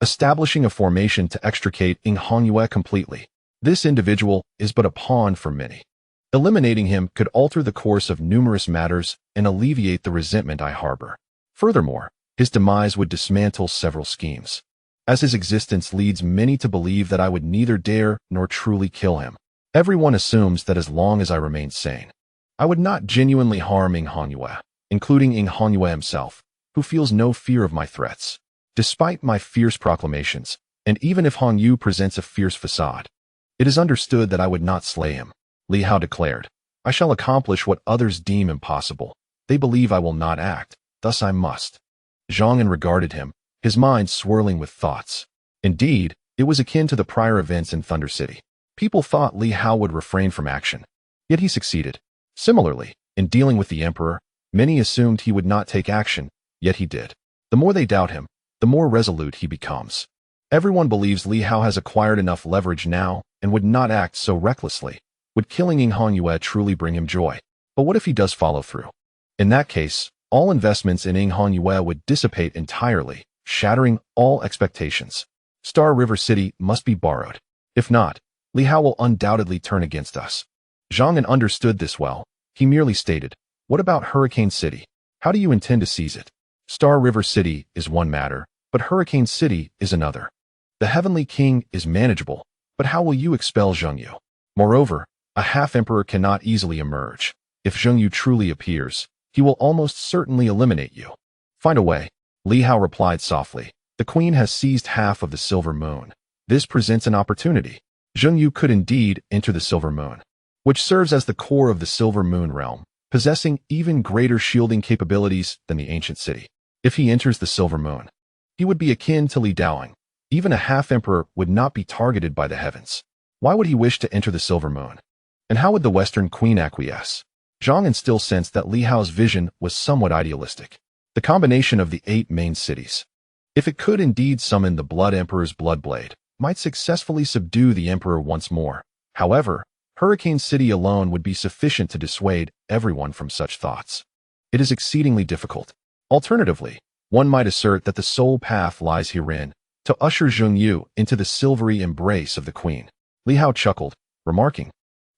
establishing a formation to extricate Ing Hongyue completely. This individual is but a pawn for many. Eliminating him could alter the course of numerous matters and alleviate the resentment I harbor. Furthermore, his demise would dismantle several schemes, as his existence leads many to believe that I would neither dare nor truly kill him. Everyone assumes that as long as I remain sane, I would not genuinely harm Ing Hongyue, including Ing Hongyue himself, who feels no fear of my threats. Despite my fierce proclamations, and even if Hongyu presents a fierce facade, it is understood that I would not slay him." Li Hao declared, "I shall accomplish what others deem impossible. They believe I will not act, thus I must." Zhang An regarded him, his mind swirling with thoughts. Indeed, it was akin to the prior events in Thunder City. People thought Li Hao would refrain from action, yet he succeeded. Similarly, in dealing with the emperor, many assumed he would not take action, yet he did. The more they doubt him, the more resolute he becomes. Everyone believes Li Hao has acquired enough leverage now and would not act so recklessly. Would killing Ing Hongyue truly bring him joy? But what if he does follow through? In that case, all investments in Ing Hongyue would dissipate entirely, shattering all expectations. Star River City must be borrowed. If not, Li Hao will undoubtedly turn against us. Zhang An understood this well. He merely stated, "What about Hurricane City? How do you intend to seize it?" "Star River City is one matter, but Hurricane City is another. The Heavenly King is manageable, but how will you expel Zhengyu? Moreover, a half-emperor cannot easily emerge. If Zhengyu truly appears, he will almost certainly eliminate you." "Find a way." Li Hao replied softly. "The queen has seized half of the silver moon. This presents an opportunity. Zhengyu could indeed enter the silver moon, which serves as the core of the silver moon realm, possessing even greater shielding capabilities than the ancient city. If he enters the silver moon, he would be akin to Li Daoing. Even a half-emperor would not be targeted by the heavens. Why would he wish to enter the silver moon? And how would the Western queen acquiesce?" Zhang An still sensed that Li Hao's vision was somewhat idealistic. The combination of the 8 main cities, if it could indeed summon the Blood Emperor's blood blade, might successfully subdue the Emperor once more. However, Hurricane City alone would be sufficient to dissuade everyone from such thoughts. It is exceedingly difficult. Alternatively, one might assert that the sole path lies herein, to usher Zhengyu into the silvery embrace of the queen. Li Hao chuckled, remarking,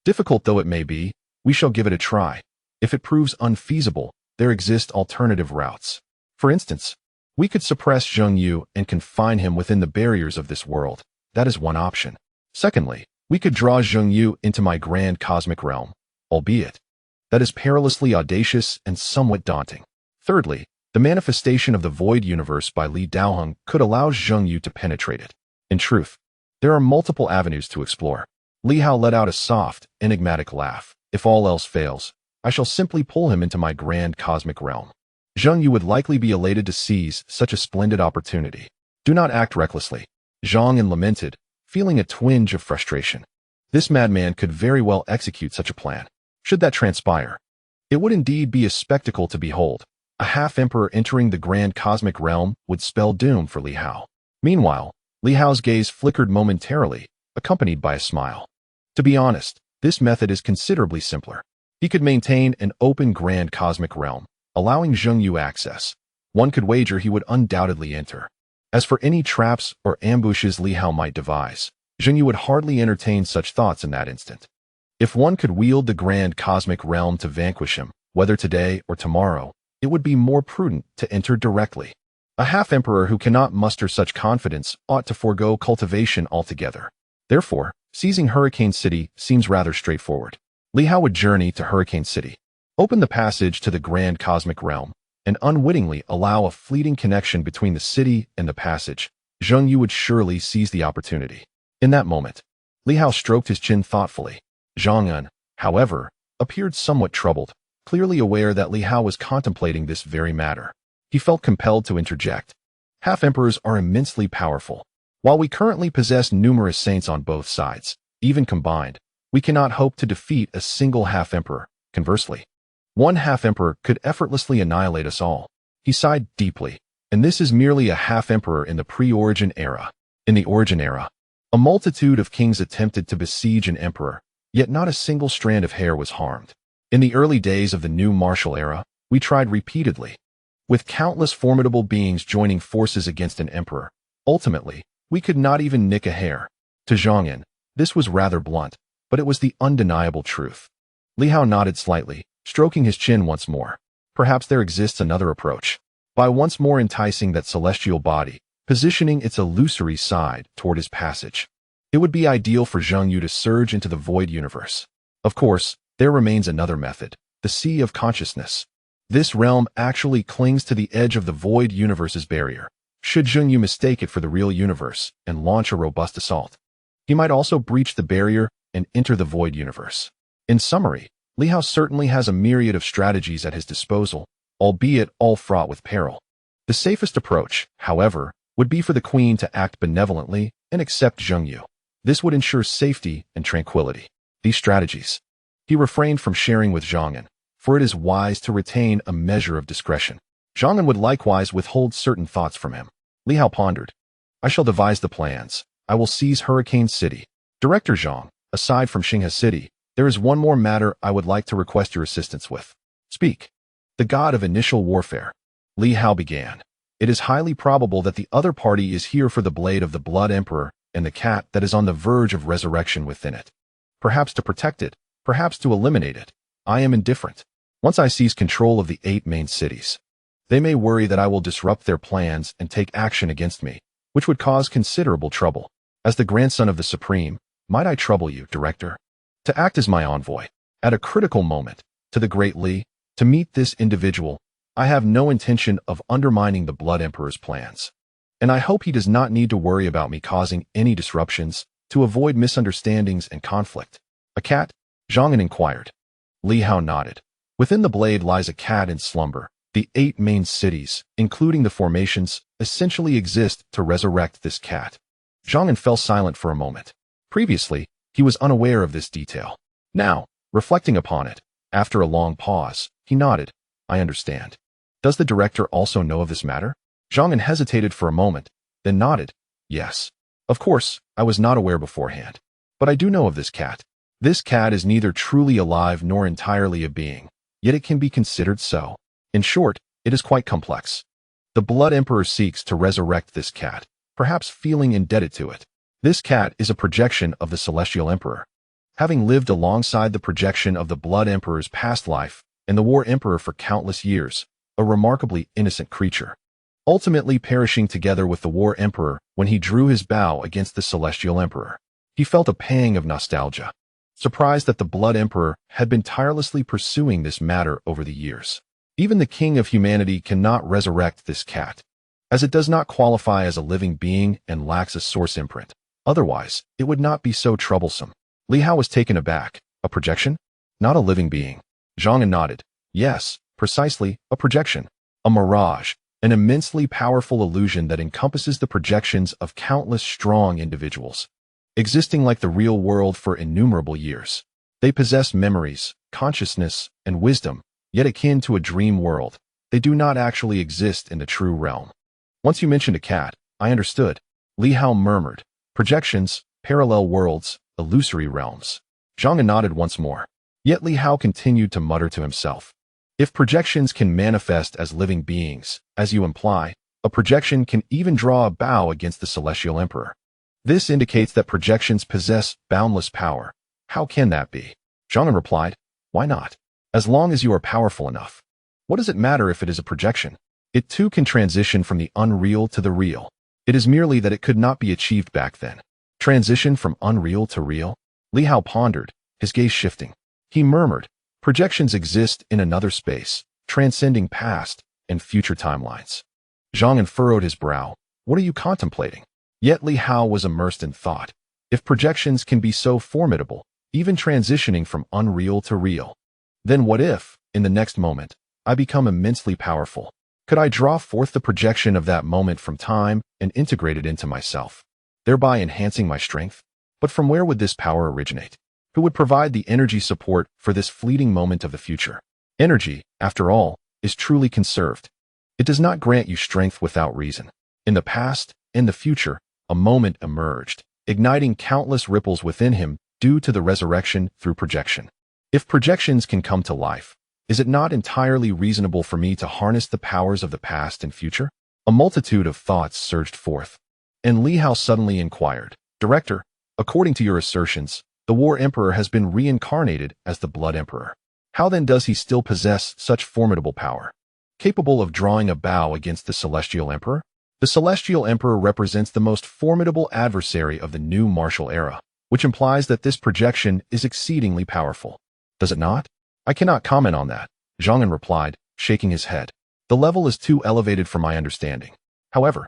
"Difficult though it may be, we shall give it a try. If it proves unfeasible, there exist alternative routes. For instance, we could suppress Zhengyu and confine him within the barriers of this world. That is one option. Secondly, we could draw Zhengyu into my grand cosmic realm, albeit that is perilously audacious and somewhat daunting. Thirdly, the manifestation of the void universe by Li Daoheng could allow Zhengyu to penetrate it. In truth, there are multiple avenues to explore." Li Hao let out a soft, enigmatic laugh. "If all else fails, I shall simply pull him into my grand cosmic realm. Zhengyu would likely be elated to seize such a splendid opportunity. Do not act recklessly." Zhang An lamented, feeling a twinge of frustration. This madman could very well execute such a plan. Should that transpire, it would indeed be a spectacle to behold. A half-emperor entering the grand cosmic realm would spell doom for Li Hao. Meanwhile, Li Hao's gaze flickered momentarily, accompanied by a smile. To be honest, this method is considerably simpler. He could maintain an open grand cosmic realm, allowing Zheng Yu access. One could wager he would undoubtedly enter. As for any traps or ambushes Li Hao might devise, Zheng Yu would hardly entertain such thoughts in that instant. If one could wield the grand cosmic realm to vanquish him, whether today or tomorrow, it would be more prudent to enter directly. A half-emperor who cannot muster such confidence ought to forego cultivation altogether. Therefore, seizing Hurricane City seems rather straightforward. Li Hao would journey to Hurricane City, open the passage to the grand cosmic realm, and unwittingly allow a fleeting connection between the city and the passage. Zheng Yu would surely seize the opportunity. In that moment, Li Hao stroked his chin thoughtfully. Zhang En, however, appeared somewhat troubled, clearly aware that Li Hao was contemplating this very matter. He felt compelled to interject. Half-emperors are immensely powerful. While we currently possess numerous saints on both sides, even combined, we cannot hope to defeat a single half-emperor. Conversely, one half-emperor could effortlessly annihilate us all. He sighed deeply, and this is merely a half-emperor in the pre-origin era. In the origin era, a multitude of kings attempted to besiege an emperor, yet not a single strand of hair was harmed. In the early days of the new martial era, we tried repeatedly, with countless formidable beings joining forces against an emperor. Ultimately, we could not even nick a hair. To Zhang En, this was rather blunt, but it was the undeniable truth. Li Hao nodded slightly, stroking his chin once more. Perhaps there exists another approach. By once more enticing that celestial body, positioning its illusory side toward his passage. It would be ideal for Zheng Yu to surge into the void universe. Of course, there remains another method, the Sea of Consciousness. This realm actually clings to the edge of the void universe's barrier. Should Zheng Yu mistake it for the real universe and launch a robust assault, he might also breach the barrier and enter the void universe. In summary, Li Hao certainly has a myriad of strategies at his disposal, albeit all fraught with peril. The safest approach, however, would be for the queen to act benevolently and accept Zheng Yu. This would ensure safety and tranquility. These strategies he refrained from sharing with Zhang En, for it is wise to retain a measure of discretion. Zhang En would likewise withhold certain thoughts from him. Li Hao pondered. I shall devise the plans. I will seize Hurricane City. Director Zhang, aside from Xinghe City, there is one more matter I would like to request your assistance with. Speak. The god of initial warfare. Li Hao began. It is highly probable that the other party is here for the blade of the Blood Emperor and the cat that is on the verge of resurrection within it. Perhaps to protect it, perhaps to eliminate it. I am indifferent. Once I seize control of the 8 main cities, they may worry that I will disrupt their plans and take action against me, which would cause considerable trouble. As the grandson of the Supreme, might I trouble you, Director, to act as my envoy, at a critical moment, to the great Li, to meet this individual. I have no intention of undermining the Blood Emperor's plans, and I hope he does not need to worry about me causing any disruptions to avoid misunderstandings and conflict. A cat? Zhang En inquired. Li Hao nodded. Within the blade lies a cat in slumber. The 8 main cities, including the formations, essentially exist to resurrect this cat. Zhang En fell silent for a moment. Previously, he was unaware of this detail. Now, reflecting upon it, after a long pause, he nodded. I understand. Does the director also know of this matter? Zhang En hesitated for a moment, then nodded. Yes. Of course, I was not aware beforehand. But I do know of this cat. This cat is neither truly alive nor entirely a being, yet it can be considered so. In short, it is quite complex. The Blood Emperor seeks to resurrect this cat, perhaps feeling indebted to it. This cat is a projection of the Celestial Emperor. Having lived alongside the projection of the Blood Emperor's past life and the War Emperor for countless years, a remarkably innocent creature, ultimately perishing together with the War Emperor when he drew his bow against the Celestial Emperor. He felt a pang of nostalgia, surprised that the Blood Emperor had been tirelessly pursuing this matter over the years. Even the King of Humanity cannot resurrect this cat, as it does not qualify as a living being and lacks a source imprint. Otherwise, it would not be so troublesome. Li Hao was taken aback. A projection? Not a living being. Zhang En nodded. Yes, precisely, a projection. A mirage, an immensely powerful illusion that encompasses the projections of countless strong individuals, existing like the real world for innumerable years. They possess memories, consciousness, and wisdom, yet akin to a dream world. they do not actually exist in the true realm. Once you mentioned a cat, I understood. Li Hao murmured. Projections, parallel worlds, illusory realms. Zhang nodded once more. Yet Li Hao continued to mutter to himself. If projections can manifest as living beings, as you imply, a projection can even draw a bow against the Celestial Emperor. This indicates that projections possess boundless power. How can that be? Zhang replied, why not? As long as you are powerful enough. What does it matter if it is a projection? It too can transition from the unreal to the real. It is merely that it could not be achieved back then. Transition from unreal to real? Li Hao pondered, his gaze shifting. He murmured, projections exist in another space, transcending past and future timelines. Zhang furrowed his brow. What are you contemplating? Yet Li Hao was immersed in thought. If projections can be so formidable, even transitioning from unreal to real, then what if, in the next moment, I become immensely powerful? Could I draw forth the projection of that moment from time and integrate it into myself, thereby enhancing my strength? But from where would this power originate? Who would provide the energy support for this fleeting moment of the future? Energy, after all, is truly conserved. It does not grant you strength without reason. In the past, in the future, a moment emerged, igniting countless ripples within him due to the resurrection through projection. If projections can come to life, is it not entirely reasonable for me to harness the powers of the past and future? A multitude of thoughts surged forth. And Li Hao suddenly inquired, Director, according to your assertions, the War Emperor has been reincarnated as the Blood Emperor. How then does he still possess such formidable power? Capable of drawing a bow against the Celestial Emperor? The Celestial Emperor represents the most formidable adversary of the new martial era, which implies that this projection is exceedingly powerful. Does it not? I cannot comment on that, Zhang replied, shaking his head. The level is too elevated for my understanding. However,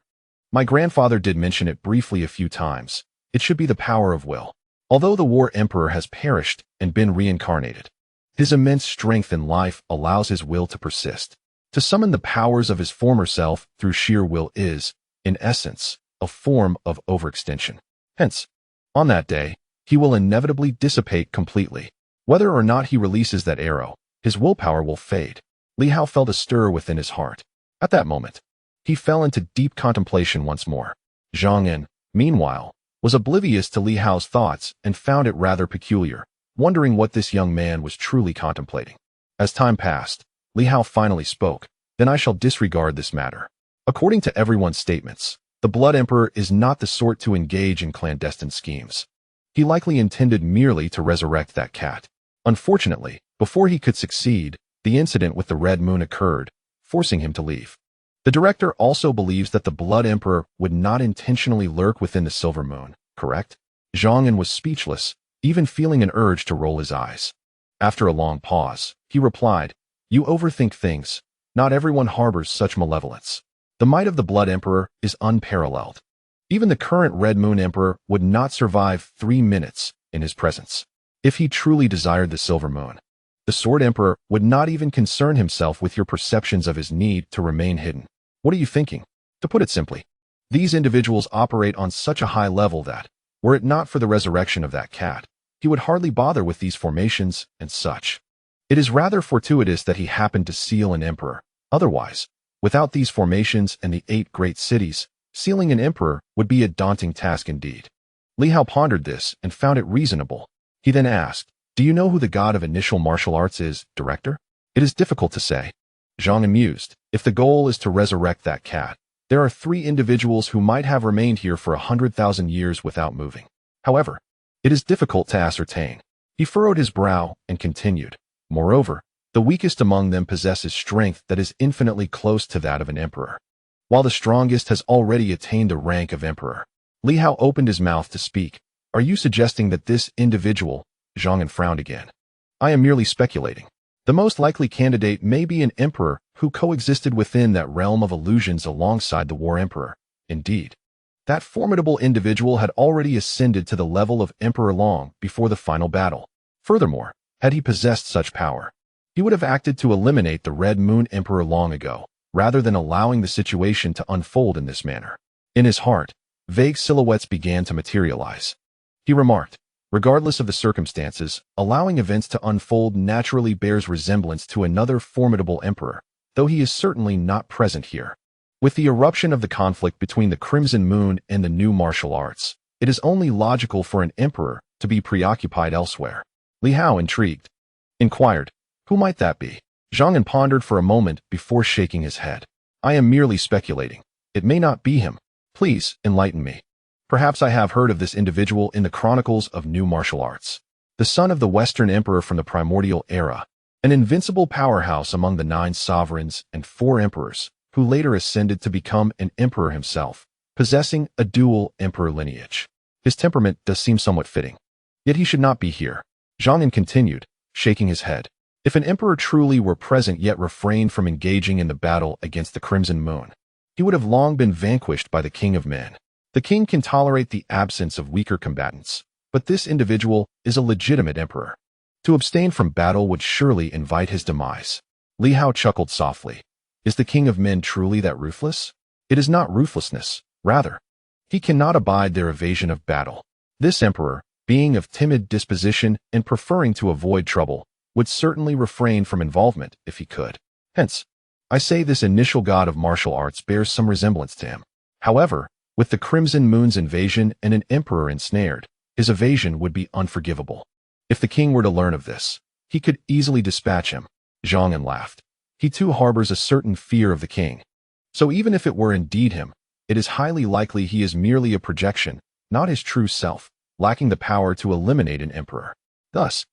my grandfather did mention it briefly a few times. It should be the power of will. Although the War Emperor has perished and been reincarnated, his immense strength in life allows his will to persist. To summon the powers of his former self through sheer will is, in essence, a form of overextension. Hence, on that day, he will inevitably dissipate completely. Whether or not he releases that arrow, his willpower will fade. Li Hao felt a stir within his heart. At that moment, he fell into deep contemplation once more. Zhang, meanwhile, was oblivious to Li Hao's thoughts and found it rather peculiar, wondering what this young man was truly contemplating. As time passed, Li Hao finally spoke, then I shall disregard this matter. According to everyone's statements, the Blood Emperor is not the sort to engage in clandestine schemes. He likely intended merely to resurrect that cat. Unfortunately, before he could succeed, the incident with the Red Moon occurred, forcing him to leave. The director also believes that the Blood Emperor would not intentionally lurk within the Silver Moon, correct? Zhang was speechless, even feeling an urge to roll his eyes. After a long pause, he replied, You overthink things. Not everyone harbors such malevolence. The might of the Blood Emperor is unparalleled. Even the current Red Moon Emperor would not survive 3 minutes in his presence. If he truly desired the Silver Moon, the Sword Emperor would not even concern himself with your perceptions of his need to remain hidden. What are you thinking? To put it simply, these individuals operate on such a high level that, were it not for the resurrection of that cat, he would hardly bother with these formations and such. It is rather fortuitous that he happened to seal an emperor. Otherwise, without these formations and the 8 great cities, sealing an emperor would be a daunting task indeed. Li Hao pondered this and found it reasonable. He then asked, Do you know who the god of initial martial arts is, Director? It is difficult to say. Zhang mused. If the goal is to resurrect that cat, there are 3 individuals who might have remained here for 100,000 years without moving. However, it is difficult to ascertain. He furrowed his brow and continued. Moreover, the weakest among them possesses strength that is infinitely close to that of an emperor, while the strongest has already attained the rank of emperor. Li Hao opened his mouth to speak. Are you suggesting that this individual? Zhang frowned again. I am merely speculating. The most likely candidate may be an emperor who coexisted within that realm of illusions alongside the War Emperor. Indeed, that formidable individual had already ascended to the level of emperor long before the final battle. Furthermore, had he possessed such power, he would have acted to eliminate the Red Moon Emperor long ago, rather than allowing the situation to unfold in this manner. In his heart, vague silhouettes began to materialize. He remarked, regardless of the circumstances, allowing events to unfold naturally bears resemblance to another formidable emperor, though he is certainly not present here. With the eruption of the conflict between the Crimson Moon and the new martial arts, it is only logical for an emperor to be preoccupied elsewhere. Li Hao, intrigued, inquired, "Who might that be?" Zhang pondered for a moment before shaking his head. "I am merely speculating. It may not be him. Please enlighten me. Perhaps I have heard of this individual in the chronicles of new martial arts. The son of the Western Emperor from the primordial era, an invincible powerhouse among the 9 sovereigns and 4 emperors, who later ascended to become an emperor himself, possessing a dual emperor lineage. His temperament does seem somewhat fitting. Yet he should not be here." Zhang continued, shaking his head. "If an emperor truly were present yet refrained from engaging in the battle against the Crimson Moon, he would have long been vanquished by the King of Men. The king can tolerate the absence of weaker combatants, but this individual is a legitimate emperor. To abstain from battle would surely invite his demise." Li Hao chuckled softly. "Is the King of Men truly that ruthless? It is not ruthlessness, rather. He cannot abide their evasion of battle. This emperor, being of timid disposition and preferring to avoid trouble, would certainly refrain from involvement if he could. Hence, I say this initial god of martial arts bears some resemblance to him. However, with the Crimson Moon's invasion and an emperor ensnared, his evasion would be unforgivable. If the king were to learn of this, he could easily dispatch him." Zhang laughed. "He too harbors a certain fear of the king. So even if it were indeed him, it is highly likely he is merely a projection, not his true self, lacking the power to eliminate an emperor. Thus,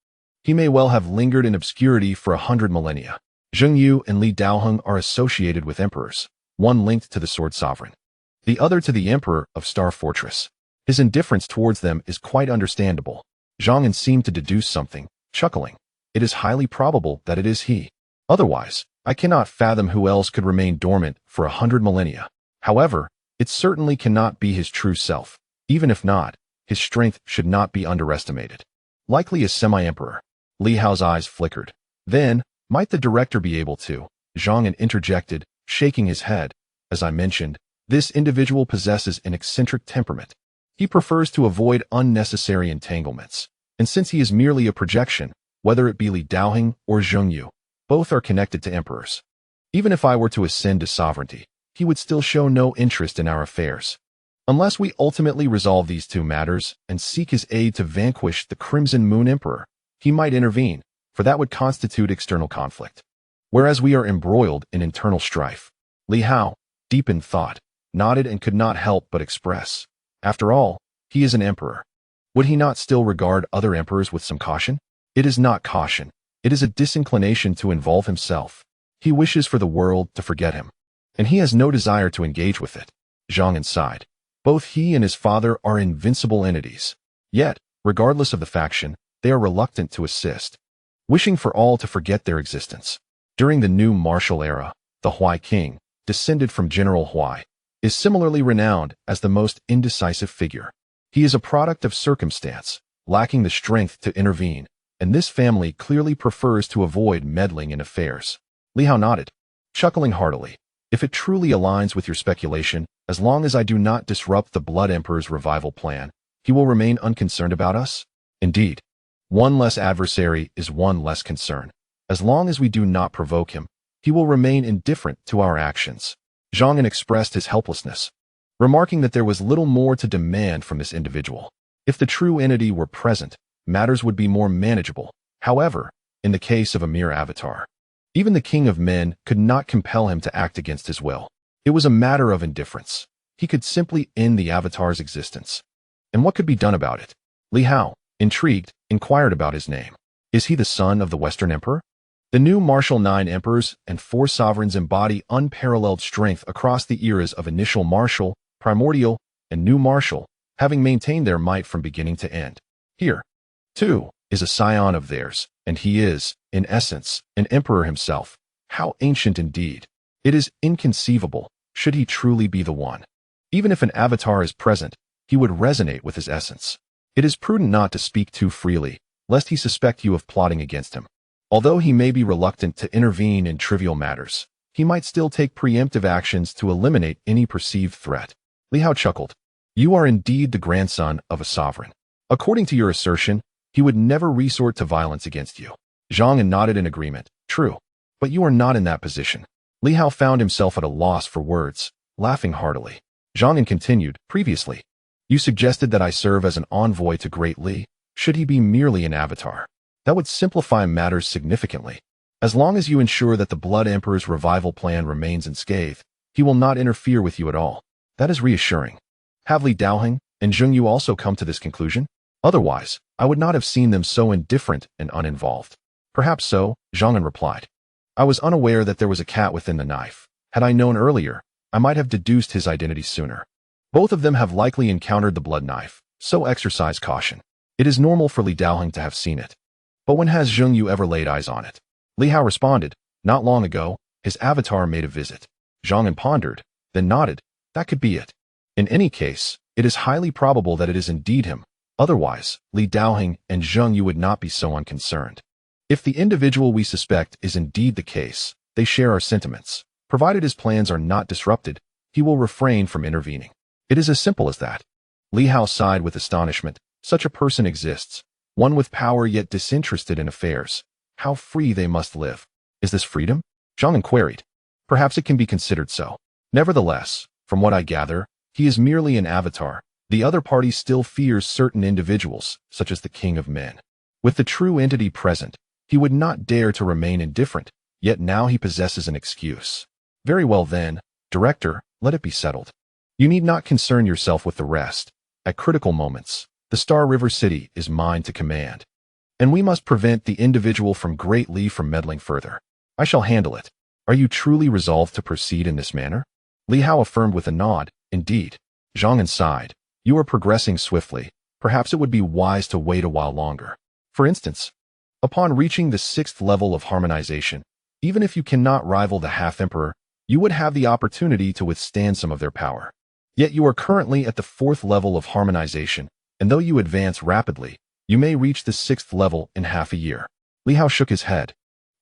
he may well have lingered in obscurity for 100 millennia. Zheng Yu and Li Daoheng are associated with emperors, one linked to the Sword Sovereign, the other to the Emperor of Star Fortress. His indifference towards them is quite understandable." Zhang seemed to deduce something, chuckling. "It is highly probable that it is he. Otherwise, I cannot fathom who else could remain dormant for 100 millennia. However, it certainly cannot be his true self. Even if not, his strength should not be underestimated. Likely a semi-emperor." Li Hao's eyes flickered. "Then, might the director be able to?" Zhang interjected, shaking his head. "As I mentioned, this individual possesses an eccentric temperament. He prefers to avoid unnecessary entanglements, and since he is merely a projection, whether it be Li Daoheng or Zheng Yu, both are connected to emperors. Even if I were to ascend to sovereignty, he would still show no interest in our affairs. Unless we ultimately resolve these 2 matters and seek his aid to vanquish the Crimson Moon Emperor, he might intervene, for that would constitute external conflict. Whereas we are embroiled in internal strife." Li Hao, deep in thought, nodded and could not help but express, "After all, he is an emperor. Would he not still regard other emperors with some caution?" "It is not caution. It is a disinclination to involve himself. He wishes for the world to forget him, and he has no desire to engage with it." Zhang sighed. Both he and his father are invincible entities. Yet, regardless of the faction, they are reluctant to assist, wishing for all to forget their existence. During the new martial era, the Huai king, descended from General Huai, is similarly renowned as the most indecisive figure. He is a product of circumstance, lacking the strength to intervene, and this family clearly prefers to avoid meddling in affairs. Li Hao nodded, chuckling heartily. "If it truly aligns with your speculation, as long as I do not disrupt the Blood Emperor's revival plan, he will remain unconcerned about us? Indeed, one less adversary is one less concern. As long as we do not provoke him, he will remain indifferent to our actions." Zhang expressed his helplessness, remarking that there was little more to demand from this individual. If the true entity were present, matters would be more manageable. However, in the case of a mere avatar, even the King of Men could not compel him to act against his will. It was a matter of indifference. He could simply end the avatar's existence. And what could be done about it? Li Hao, intrigued, inquired about his name. "Is he the son of the Western Emperor?" The new martial 9 emperors and 4 sovereigns embody unparalleled strength across the eras of initial martial, primordial, and new martial, having maintained their might from beginning to end. Here, too, is a scion of theirs, and he is, in essence, an emperor himself. How ancient indeed! It is inconceivable, should he truly be the one. Even if an avatar is present, he would resonate with his essence. It is prudent not to speak too freely, lest he suspect you of plotting against him. Although he may be reluctant to intervene in trivial matters, he might still take preemptive actions to eliminate any perceived threat. Li Hao chuckled. "You are indeed the grandson of a sovereign. According to your assertion, he would never resort to violence against you." Zhang nodded in agreement. "True, but you are not in that position." Li Hao found himself at a loss for words, laughing heartily. Zhang An continued, previously, you suggested that I serve as an envoy to Great Li. Should he be merely an avatar? That would simplify matters significantly. As long as you ensure that the Blood Emperor's revival plan remains unscathed, he will not interfere with you at all. That is reassuring. Have Li Daoheng and Zheng Yu also come to this conclusion? Otherwise, I would not have seen them so indifferent and uninvolved. Perhaps so, Zhang An replied. I was unaware that there was a cat within the knife. Had I known earlier, I might have deduced his identity sooner. Both of them have likely encountered the blood knife, so exercise caution. It is normal for Li Daoheng to have seen it. But when has Zheng Yu ever laid eyes on it? Li Hao responded, not long ago, his avatar made a visit. Zhang An pondered, then nodded, that could be it. In any case, it is highly probable that it is indeed him. Otherwise, Li Daoheng and Zheng Yu would not be so unconcerned. If the individual we suspect is indeed the case, they share our sentiments. Provided his plans are not disrupted, he will refrain from intervening. It is as simple as that. Li Hao sighed with astonishment. Such a person exists, one with power yet disinterested in affairs. How free they must live. Is this freedom? Zhang An queried. Perhaps it can be considered so. Nevertheless, from what I gather, he is merely an avatar. The other party still fears certain individuals, such as the King of Men. With the true entity present, he would not dare to remain indifferent, yet now he possesses an excuse. Very well then, Director, let it be settled. You need not concern yourself with the rest. At critical moments, the Star River City is mine to command. And we must prevent the individual from Great Li from meddling further. I shall handle it. Are you truly resolved to proceed in this manner? Li Hao affirmed with a nod, indeed. Zhang An sighed. You are progressing swiftly. Perhaps it would be wise to wait a while longer. For instance, upon reaching the 6th level of harmonization, even if you cannot rival the Half-Emperor, you would have the opportunity to withstand some of their power. Yet you are currently at the 4th level of harmonization, and though you advance rapidly, you may reach the 6th level in half a year. Li Hao shook his head.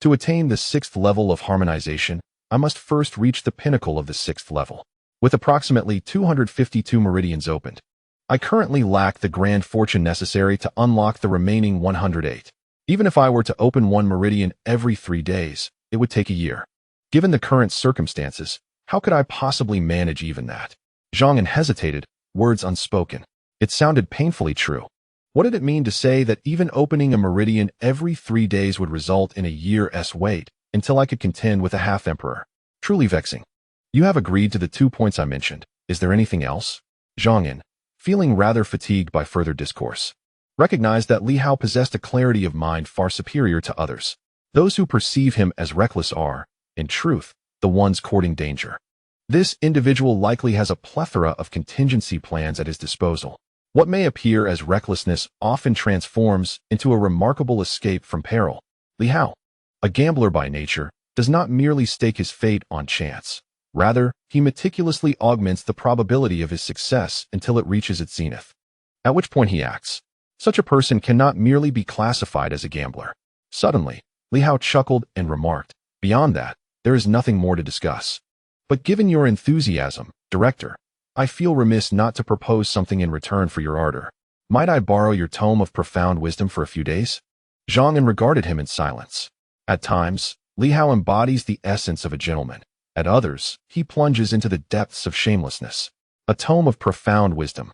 To attain the 6th level of harmonization, I must first reach the pinnacle of the 6th level. With approximately 252 meridians opened, I currently lack the grand fortune necessary to unlock the remaining 108. Even if I were to open one meridian every 3 days, it would take a year. Given the current circumstances, how could I possibly manage even that? Zhang An hesitated, words unspoken. It sounded painfully true. What did it mean to say that even opening a meridian every 3 days would result in a year's wait until I could contend with a half-emperor? Truly vexing. You have agreed to the 2 points I mentioned. Is there anything else? Zhang An, feeling rather fatigued by further discourse, recognized that Li Hao possessed a clarity of mind far superior to others. Those who perceive him as reckless are, in truth, the ones courting danger. This individual likely has a plethora of contingency plans at his disposal. What may appear as recklessness often transforms into a remarkable escape from peril. Li Hao, a gambler by nature, does not merely stake his fate on chance. Rather, he meticulously augments the probability of his success until it reaches its zenith, at which point he acts. Such a person cannot merely be classified as a gambler. Suddenly, Li Hao chuckled and remarked, beyond that, there is nothing more to discuss. But given your enthusiasm, Director, I feel remiss not to propose something in return for your ardor. Might I borrow your tome of profound wisdom for a few days? Zhang An regarded him in silence. At times, Li Hao embodies the essence of a gentleman. At others, he plunges into the depths of shamelessness. A tome of profound wisdom.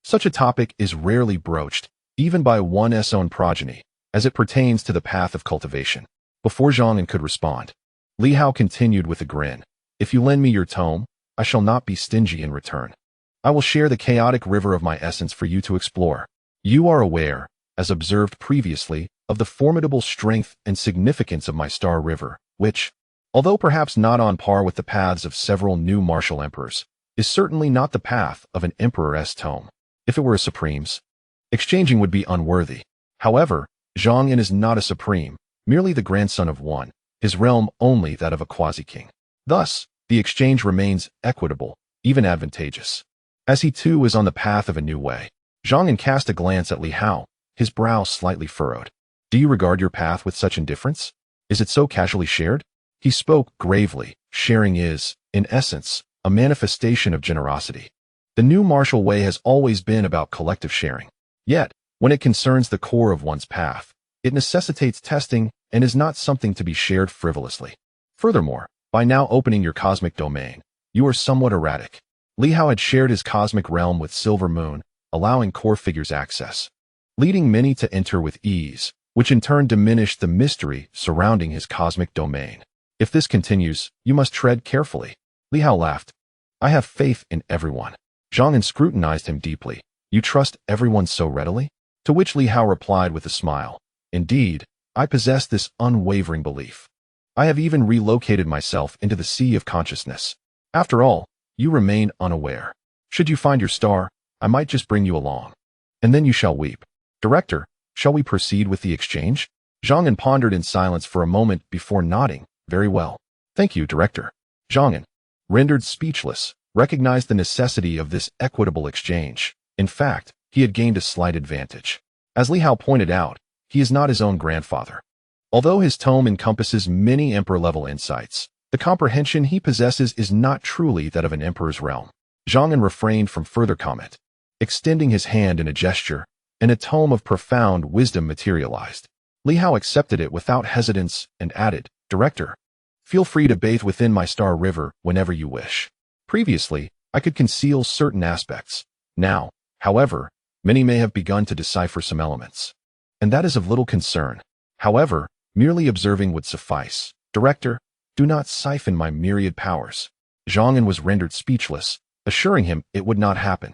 Such a topic is rarely broached, even by one's own progeny, as it pertains to the path of cultivation. Before Zhang An could respond, Li Hao continued with a grin. If you lend me your tome, I shall not be stingy in return. I will share the chaotic river of my essence for you to explore. You are aware, as observed previously, of the formidable strength and significance of my star river, which, although perhaps not on par with the paths of several new martial emperors, is certainly not the path of an emperor's tome. If it were a supreme's, exchanging would be unworthy. However, Zhang An is not a supreme, merely the grandson of one, his realm only that of a quasi-king. Thus, the exchange remains equitable, even advantageous. As he too is on the path of a new way, Zhang An cast a glance at Li Hao, his brow slightly furrowed. Do you regard your path with such indifference? Is it so casually shared? He spoke gravely. Sharing is, in essence, a manifestation of generosity. The new martial way has always been about collective sharing. Yet, when it concerns the core of one's path, it necessitates testing and is not something to be shared frivolously. Furthermore, By now opening your cosmic domain, you are somewhat erratic. Li Hao had shared his cosmic realm with Silver Moon, allowing core figures access, leading many to enter with ease, which in turn diminished the mystery surrounding his cosmic domain. If this continues, you must tread carefully. Li Hao laughed. I have faith in everyone. Zhang scrutinized him deeply. You trust everyone so readily? To which Li Hao replied with a smile. Indeed, I possess this unwavering belief. I have even relocated myself into the sea of consciousness. After all, you remain unaware. Should you find your star, I might just bring you along. And then you shall weep. Director, shall we proceed with the exchange? Zhang pondered in silence for a moment before nodding. Very well. Thank you, Director. Zhang, rendered speechless, recognized the necessity of this equitable exchange. In fact, he had gained a slight advantage. As Li Hao pointed out, he is not his own grandfather. Although his tome encompasses many emperor-level insights, the comprehension he possesses is not truly that of an emperor's realm. Zhang refrained from further comment. Extending his hand in a gesture, and a tome of profound wisdom materialized. Li Hao accepted it without hesitance and added, Director, feel free to bathe within my star river whenever you wish. Previously, I could conceal certain aspects. Now, however, many may have begun to decipher some elements. And that is of little concern. However, merely observing would suffice. Director, do not siphon my myriad powers. Zhang was rendered speechless, assuring him it would not happen.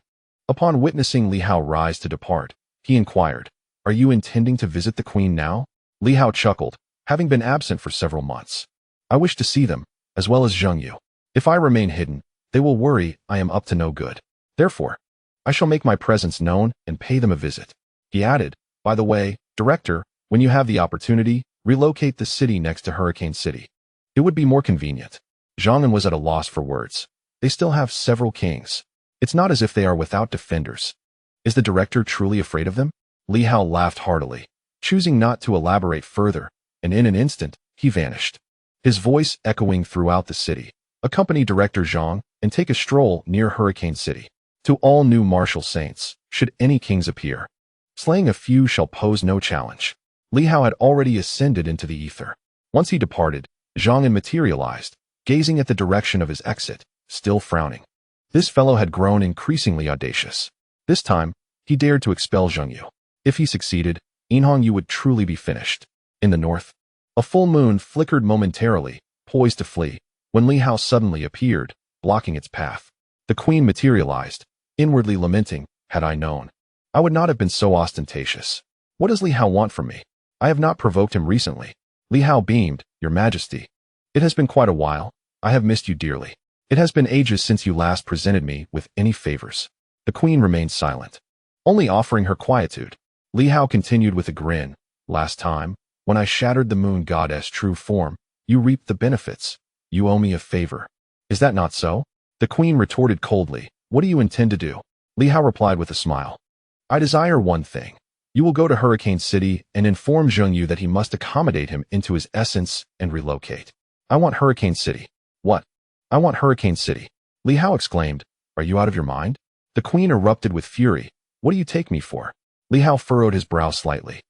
Upon witnessing Li Hao rise to depart, he inquired, Are you intending to visit the Queen now? Li Hao chuckled, having been absent for several months. I wish to see them, as well as Zheng Yu. If I remain hidden, they will worry I am up to no good. Therefore, I shall make my presence known and pay them a visit. He added, By the way, Director, when you have the opportunity, relocate the city next to Hurricane City. It would be more convenient. Zhang was at a loss for words. They still have several kings. It's not as if they are without defenders. Is the Director truly afraid of them? Li Hao laughed heartily, choosing not to elaborate further, and in an instant, he vanished. His voice echoing throughout the city. Accompany Director Zhang and take a stroll near Hurricane City. To all new martial saints, should any kings appear, slaying a few shall pose no challenge. Li Hao had already ascended into the ether. Once he departed, Zhang materialized, gazing at the direction of his exit, still frowning. This fellow had grown increasingly audacious. This time, he dared to expel Zheng Yu. If he succeeded, Yinhong Yu would truly be finished. In the north, a full moon flickered momentarily, poised to flee, when Li Hao suddenly appeared, blocking its path. The Queen materialized, inwardly lamenting, Had I known, I would not have been so ostentatious. What does Li Hao want from me? I have not provoked him recently. Li Hao beamed, Your Majesty. It has been quite a while. I have missed you dearly. It has been ages since you last presented me with any favors. The Queen remained silent, only offering her quietude. Li Hao continued with a grin. Last time, when I shattered the moon goddess' true form, you reaped the benefits. You owe me a favor. Is that not so? The Queen retorted coldly. What do you intend to do? Li Hao replied with a smile. I desire one thing. You will go to Hurricane City and inform Zheng Yu that he must accommodate him into his essence and relocate. I want Hurricane City. What? I want Hurricane City. Li Hao exclaimed. Are you out of your mind? The Queen erupted with fury. What do you take me for? Li Hao furrowed his brow slightly.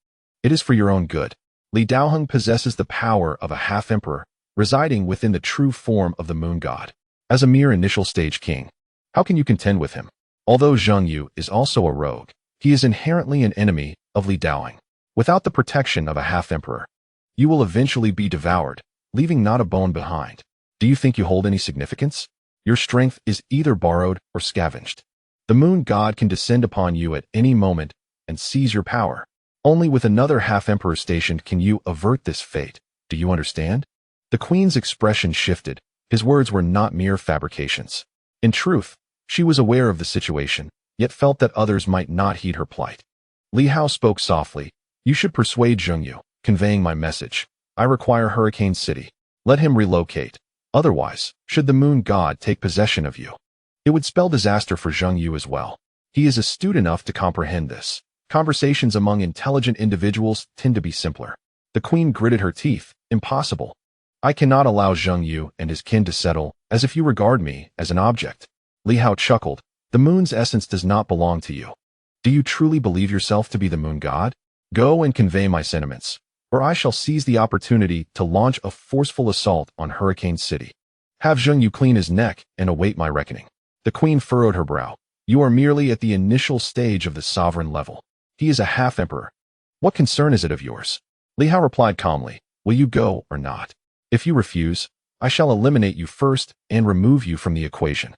It is for your own good. Li Daoheng possesses the power of a half-emperor, residing within the true form of the moon god. As a mere initial stage king, how can you contend with him? Although Zheng Yu is also a rogue, he is inherently an enemy of Li Daoheng. Without the protection of a half-emperor, you will eventually be devoured, leaving not a bone behind. Do you think you hold any significance? Your strength is either borrowed or scavenged. The moon god can descend upon you at any moment and seize your power. Only with another half-emperor stationed can you avert this fate. Do you understand? The Queen's expression shifted. His words were not mere fabrications. In truth, she was aware of the situation, yet felt that others might not heed her plight. Li Hao spoke softly. You should persuade Zheng Yu, conveying my message. I require Hurricane City. Let him relocate. Otherwise, should the moon god take possession of you, it would spell disaster for Zheng Yu as well. He is astute enough to comprehend this. Conversations among intelligent individuals tend to be simpler. The Queen gritted her teeth. Impossible. I cannot allow Zheng Yu and his kin to settle as if you regard me as an object. Li Hao chuckled. The moon's essence does not belong to you. Do you truly believe yourself to be the moon god? Go and convey my sentiments, or I shall seize the opportunity to launch a forceful assault on Hurricane City. Have Zheng Yu clean his neck and await my reckoning. The queen furrowed her brow. You are merely at the initial stage of the sovereign level. He is a half-emperor. What concern is it of yours? Li Hao replied calmly. Will you go or not? If you refuse, I shall eliminate you first and remove you from the equation.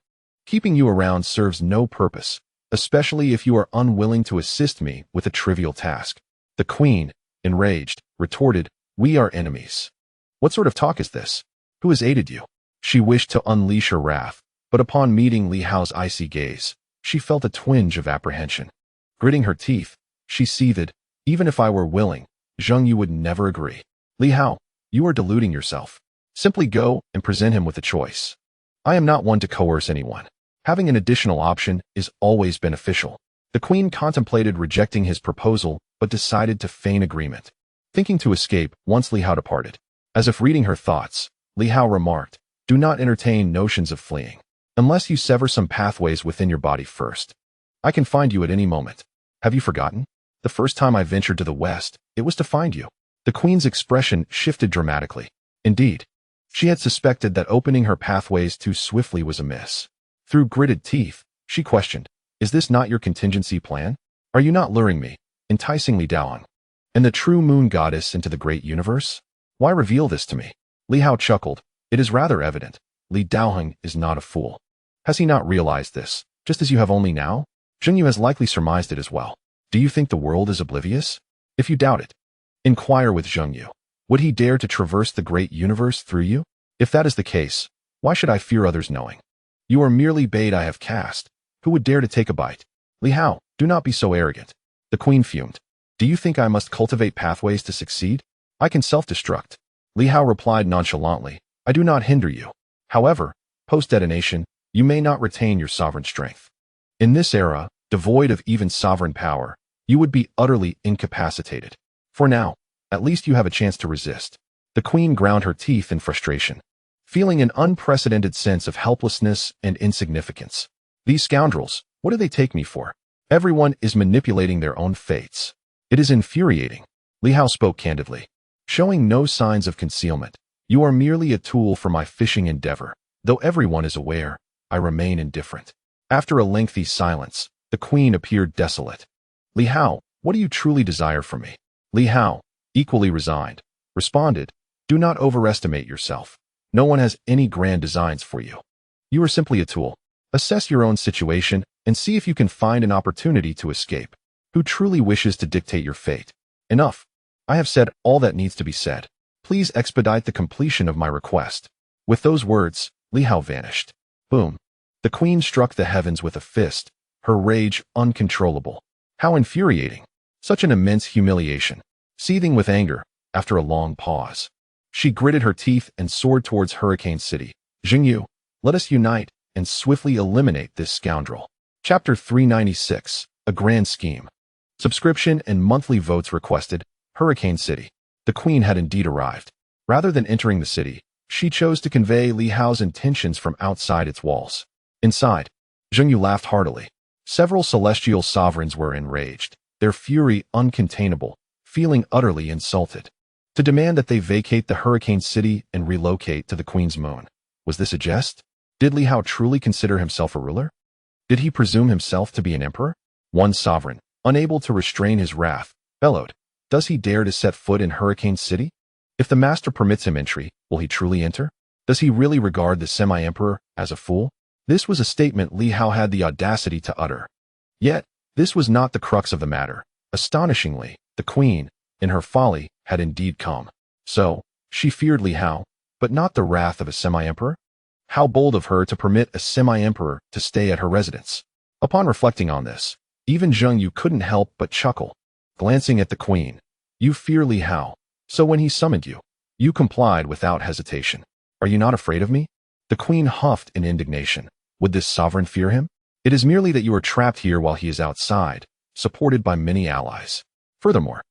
Keeping you around serves no purpose, especially if you are unwilling to assist me with a trivial task. The queen, enraged, retorted, We are enemies. What sort of talk is this? Who has aided you? She wished to unleash her wrath, but upon meeting Li Hao's icy gaze, she felt a twinge of apprehension. Gritting her teeth, she seethed, Even if I were willing, Zheng Yu would never agree. Li Hao, you are deluding yourself. Simply go and present him with a choice. I am not one to coerce anyone. Having an additional option is always beneficial. The queen contemplated rejecting his proposal, but decided to feign agreement. Thinking to escape once Li Hao departed. As if reading her thoughts, Li Hao remarked, Do not entertain notions of fleeing, unless you sever some pathways within your body first. I can find you at any moment. Have you forgotten? The first time I ventured to the west, it was to find you. The queen's expression shifted dramatically. Indeed, she had suspected that opening her pathways too swiftly was amiss. Through gritted teeth, she questioned, Is this not your contingency plan? Are you not luring me, enticing Li Daoheng, and the true moon goddess into the great universe? Why reveal this to me? Li Hao chuckled. It is rather evident. Li Daoheng is not a fool. Has he not realized this, just as you have only now? Zheng Yu has likely surmised it as well. Do you think the world is oblivious? If you doubt it, inquire with Zheng Yu. Would he dare to traverse the great universe through you? If that is the case, why should I fear others knowing? You are merely bait I have cast. Who would dare to take a bite? Li Hao, do not be so arrogant. The queen fumed. Do you think I must cultivate pathways to succeed? I can self-destruct. Li Hao replied nonchalantly, I do not hinder you. However, post-detonation, you may not retain your sovereign strength. In this era, devoid of even sovereign power, you would be utterly incapacitated. For now, at least you have a chance to resist. The queen ground her teeth in frustration, feeling an unprecedented sense of helplessness and insignificance. These scoundrels, what do they take me for? Everyone is manipulating their own fates. It is infuriating. Li Hao spoke candidly, showing no signs of concealment. You are merely a tool for my fishing endeavor. Though everyone is aware, I remain indifferent. After a lengthy silence, the queen appeared desolate. Li Hao, what do you truly desire from me? Li Hao, equally resigned, responded, Do not overestimate yourself. No one has any grand designs for you. You are simply a tool. Assess your own situation and see if you can find an opportunity to escape. Who truly wishes to dictate your fate? Enough. I have said all that needs to be said. Please expedite the completion of my request. With those words, Li Hao vanished. Boom. The queen struck the heavens with a fist, her rage uncontrollable. How infuriating. Such an immense humiliation. Seething with anger, after a long pause, she gritted her teeth and soared towards Hurricane City. Zheng Yu, let us unite and swiftly eliminate this scoundrel. Chapter 396, A Grand Scheme. Subscription and monthly votes requested. Hurricane City. The queen had indeed arrived. Rather than entering the city, she chose to convey Li Hao's intentions from outside its walls. Inside, Zheng Yu laughed heartily. Several celestial sovereigns were enraged, their fury uncontainable, feeling utterly insulted. To demand that they vacate the Hurricane City and relocate to the Queen's Moon. Was this a jest? Did Li Hao truly consider himself a ruler? Did he presume himself to be an emperor? One sovereign, unable to restrain his wrath, bellowed, Does he dare to set foot in Hurricane City? If the master permits him entry, will he truly enter? Does he really regard the semi-emperor as a fool? This was a statement Li Hao had the audacity to utter. Yet, this was not the crux of the matter. Astonishingly, the queen, in her folly, had indeed come. So, she feared Li Hao, but not the wrath of a semi-emperor? How bold of her to permit a semi-emperor to stay at her residence. Upon reflecting on this, even Zheng Yu couldn't help but chuckle. Glancing at the queen, You fear Li Hao, so when he summoned you, you complied without hesitation. Are you not afraid of me? The queen huffed in indignation. Would this sovereign fear him? It is merely that you are trapped here while he is outside, supported by many allies. Furthermore,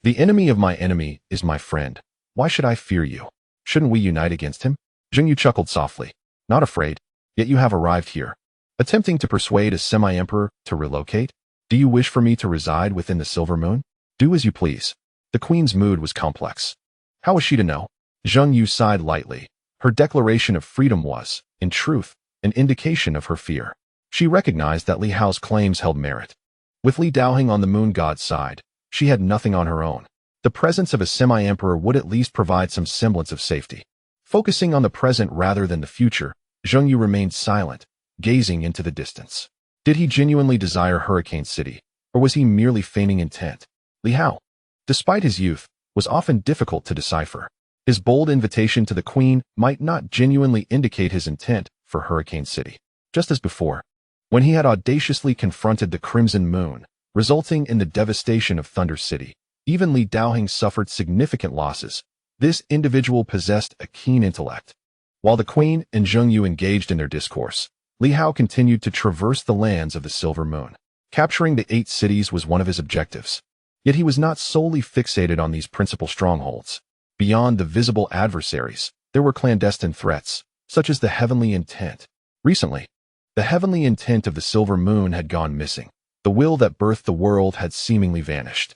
the enemy of my enemy is my friend. Why should I fear you? Shouldn't we unite against him? Zheng Yu chuckled softly. Not afraid, yet you have arrived here. Attempting to persuade a semi-emperor to relocate? Do you wish for me to reside within the Silver Moon? Do as you please. The queen's mood was complex. How was she to know? Zheng Yu sighed lightly. Her declaration of freedom was, in truth, an indication of her fear. She recognized that Li Hao's claims held merit. With Li Daoheng on the moon god's side, she had nothing on her own. The presence of a semi-emperor would at least provide some semblance of safety. Focusing on the present rather than the future, Zheng Yu remained silent, gazing into the distance. Did he genuinely desire Hurricane City, or was he merely feigning intent? Li Hao, despite his youth, was often difficult to decipher. His bold invitation to the queen might not genuinely indicate his intent for Hurricane City. Just as before, when he had audaciously confronted the Crimson Moon, resulting in the devastation of Thunder City, even Li Daoheng suffered significant losses. This individual possessed a keen intellect. While the queen and Zheng Yu engaged in their discourse, Li Hao continued to traverse the lands of the Silver Moon. Capturing the 8 cities was one of his objectives. Yet he was not solely fixated on these principal strongholds. Beyond the visible adversaries, there were clandestine threats, such as the heavenly intent. Recently, the heavenly intent of the Silver Moon had gone missing. The will that birthed the world had seemingly vanished.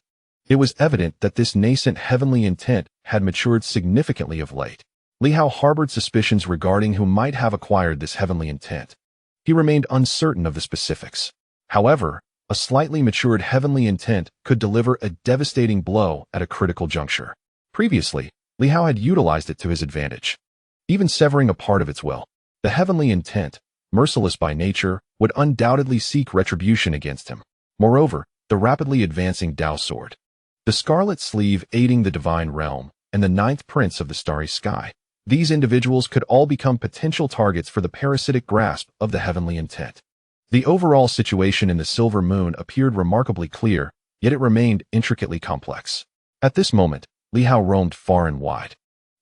It was evident that this nascent heavenly intent had matured significantly of late. Li Hao harbored suspicions regarding who might have acquired this heavenly intent. He remained uncertain of the specifics. However, a slightly matured heavenly intent could deliver a devastating blow at a critical juncture. Previously, Li Hao had utilized it to his advantage, even severing a part of its will. The heavenly intent, merciless by nature, would undoubtedly seek retribution against him. Moreover, the rapidly advancing Dao sword, the scarlet sleeve aiding the divine realm, and the 9th prince of the starry sky. These individuals could all become potential targets for the parasitic grasp of the heavenly intent. The overall situation in the Silver Moon appeared remarkably clear, yet it remained intricately complex. At this moment, Li Hao roamed far and wide,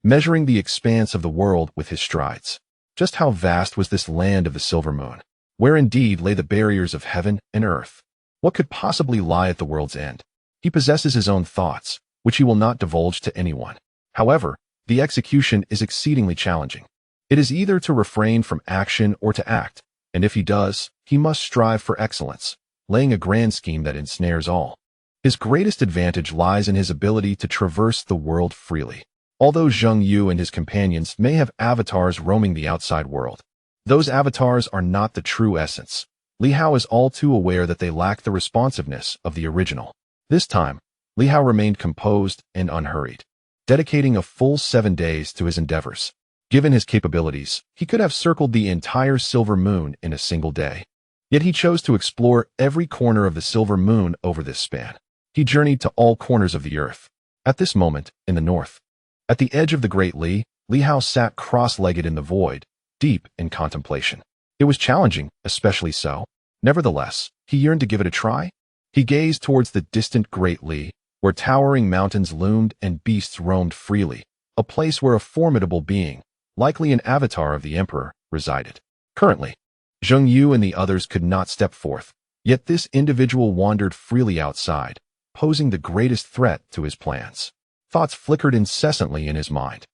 measuring the expanse of the world with his strides. Just how vast was this land of the Silver Moon? Where indeed lay the barriers of heaven and earth? What could possibly lie at the world's end? He possesses his own thoughts, which he will not divulge to anyone. However, the execution is exceedingly challenging. It is either to refrain from action or to act, and if he does, he must strive for excellence, laying a grand scheme that ensnares all. His greatest advantage lies in his ability to traverse the world freely. Although Zheng Yu and his companions may have avatars roaming the outside world, those avatars are not the true essence. Li Hao is all too aware that they lack the responsiveness of the original. This time, Li Hao remained composed and unhurried, dedicating a full 7 days to his endeavors. Given his capabilities, he could have circled the entire Silver Moon in a single day. Yet he chose to explore every corner of the Silver Moon over this span. He journeyed to all corners of the earth. At this moment, in the north, at the edge of the Great Li, Li Hao sat cross-legged in the void, deep in contemplation. It was challenging, especially so. Nevertheless, he yearned to give it a try. He gazed towards the distant Great Li, where towering mountains loomed and beasts roamed freely, a place where a formidable being, likely an avatar of the emperor, resided. Currently, Zheng Yu and the others could not step forth, yet this individual wandered freely outside, posing the greatest threat to his plans. Thoughts flickered incessantly in his mind.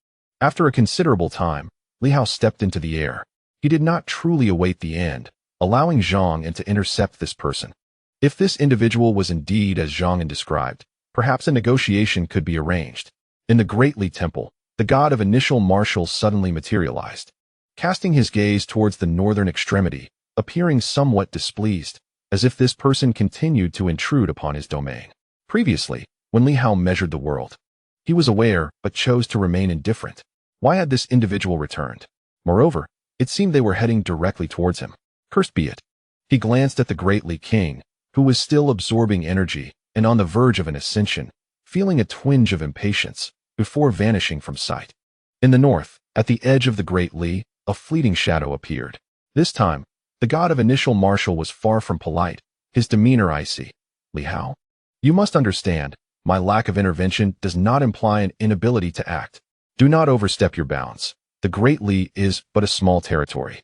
After a considerable time, Li Hao stepped into the air. He did not truly await the end, allowing Zhang En to intercept this person. If this individual was indeed as Zhang En described, perhaps a negotiation could be arranged. In the Great Li Temple, the god of initial martial suddenly materialized, casting his gaze towards the northern extremity, appearing somewhat displeased, as if this person continued to intrude upon his domain. Previously, when Li Hao measured the world, he was aware but chose to remain indifferent. Why had this individual returned? Moreover, it seemed they were heading directly towards him. Cursed be it. He glanced at the Great Li King, who was still absorbing energy and on the verge of an ascension, feeling a twinge of impatience, before vanishing from sight. In the north, at the edge of the Great Li, a fleeting shadow appeared. This time, the god of initial martial was far from polite, his demeanor icy. Li Hao, you must understand, my lack of intervention does not imply an inability to act. Do not overstep your bounds. The Great Li is but a small territory.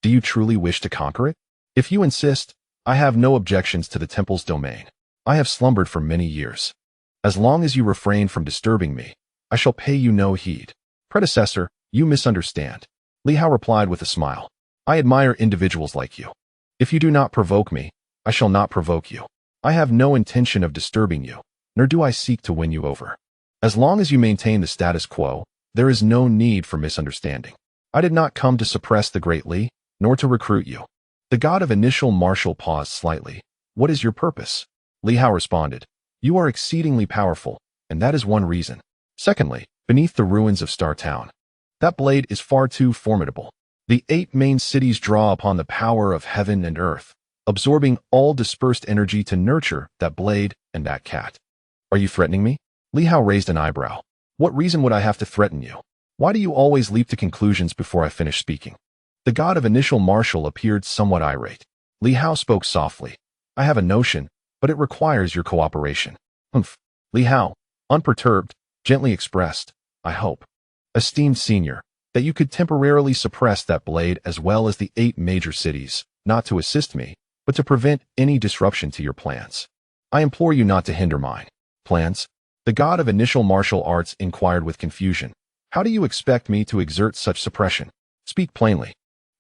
Do you truly wish to conquer it? If you insist, I have no objections to the temple's domain. I have slumbered for many years. As long as you refrain from disturbing me, I shall pay you no heed. Predecessor, you misunderstand. Li Hao replied with a smile. I admire individuals like you. If you do not provoke me, I shall not provoke you. I have no intention of disturbing you, nor do I seek to win you over. As long as you maintain the status quo, there is no need for misunderstanding. I did not come to suppress the great Li, nor to recruit you. The god of initial martial paused slightly. What is your purpose? Li Hao responded. You are exceedingly powerful, and that is one reason. Secondly, beneath the ruins of Star Town. That blade is far too formidable. The 8 main cities draw upon the power of heaven and earth, absorbing all dispersed energy to nurture that blade and that cat. Are you threatening me? Li Hao raised an eyebrow. What reason would I have to threaten you? Why do you always leap to conclusions before I finish speaking? The god of initial martial appeared somewhat irate. Li Hao spoke softly. I have a notion, but it requires your cooperation. Humph. Li Hao, unperturbed, gently expressed, I hope, esteemed senior, that you could temporarily suppress that blade as well as the 8 major cities, not to assist me, but to prevent any disruption to your plans. I implore you not to hinder mine plans. The god of initial martial arts inquired with confusion. How do you expect me to exert such suppression? Speak plainly.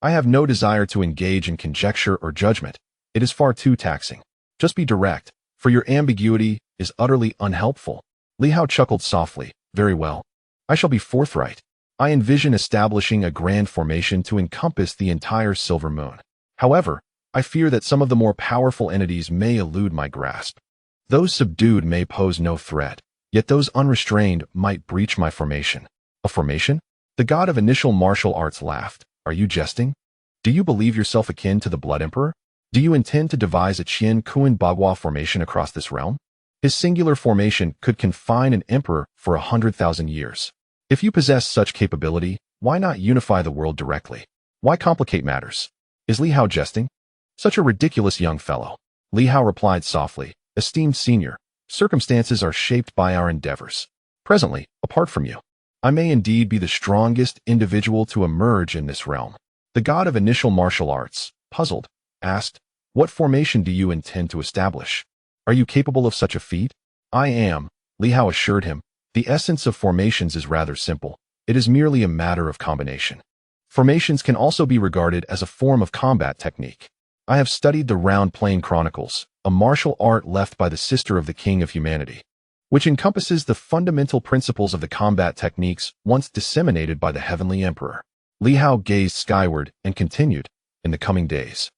I have no desire to engage in conjecture or judgment. It is far too taxing. Just be direct, for your ambiguity is utterly unhelpful. Li Hao chuckled softly. Very well. I shall be forthright. I envision establishing a grand formation to encompass the entire silver moon. However, I fear that some of the more powerful entities may elude my grasp. Those subdued may pose no threat, yet those unrestrained might breach my formation. A formation? The god of initial martial arts laughed. Are you jesting? Do you believe yourself akin to the Blood Emperor? Do you intend to devise a Qian Kuan Bagua formation across this realm? His singular formation could confine an emperor for 100,000 years. If you possess such capability, why not unify the world directly? Why complicate matters? Is Li Hao jesting? Such a ridiculous young fellow. Li Hao replied softly, Esteemed senior, circumstances are shaped by our endeavors. Presently, apart from you, I may indeed be the strongest individual to emerge in this realm. The god of initial martial arts, puzzled, asked, What formation do you intend to establish? Are you capable of such a feat? I am, Li Hao assured him. The essence of formations is rather simple. It is merely a matter of combination. Formations can also be regarded as a form of combat technique. I have studied the Round Plane Chronicles, a martial art left by the sister of the King of Humanity, which encompasses the fundamental principles of the combat techniques once disseminated by the Heavenly Emperor. Li Hao gazed skyward and continued, In the coming days,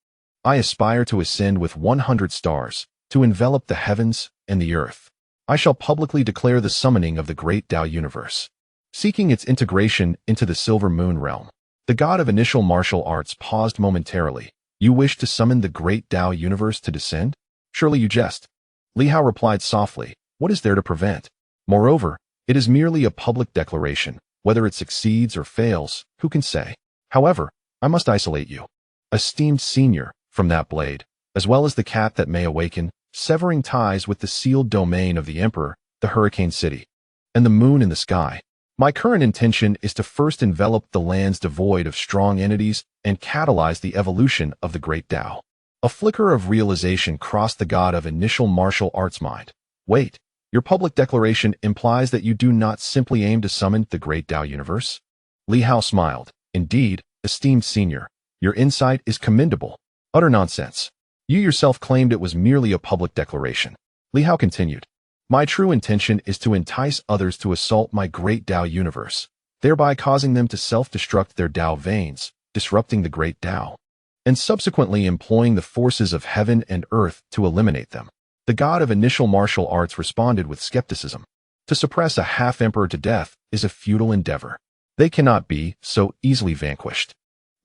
I aspire to ascend with 100 stars, to envelop the heavens and the earth. I shall publicly declare the summoning of the great Tao universe, seeking its integration into the Silver Moon realm. The god of initial martial arts paused momentarily. You wish to summon the great Tao universe to descend? Surely you jest. Li Hao replied softly, What is there to prevent? Moreover, it is merely a public declaration. Whether it succeeds or fails, who can say? However, I must isolate you, esteemed senior, from that blade, as well as the cat that may awaken, severing ties with the sealed domain of the Emperor, the Hurricane City, and the moon in the sky. My current intention is to first envelop the lands devoid of strong entities and catalyze the evolution of the great Tao. A flicker of realization crossed the god of initial martial arts' mind. Wait, your public declaration implies that you do not simply aim to summon the great Tao universe? Li Hao smiled. Indeed, esteemed senior, your insight is commendable. Utter nonsense. You yourself claimed it was merely a public declaration. Li Hao continued. My true intention is to entice others to assault my great Tao universe, thereby causing them to self-destruct their Tao veins, disrupting the great Tao, and subsequently employing the forces of heaven and earth to eliminate them. The god of initial martial arts responded with skepticism. To suppress a half-emperor to death is a futile endeavor. They cannot be so easily vanquished.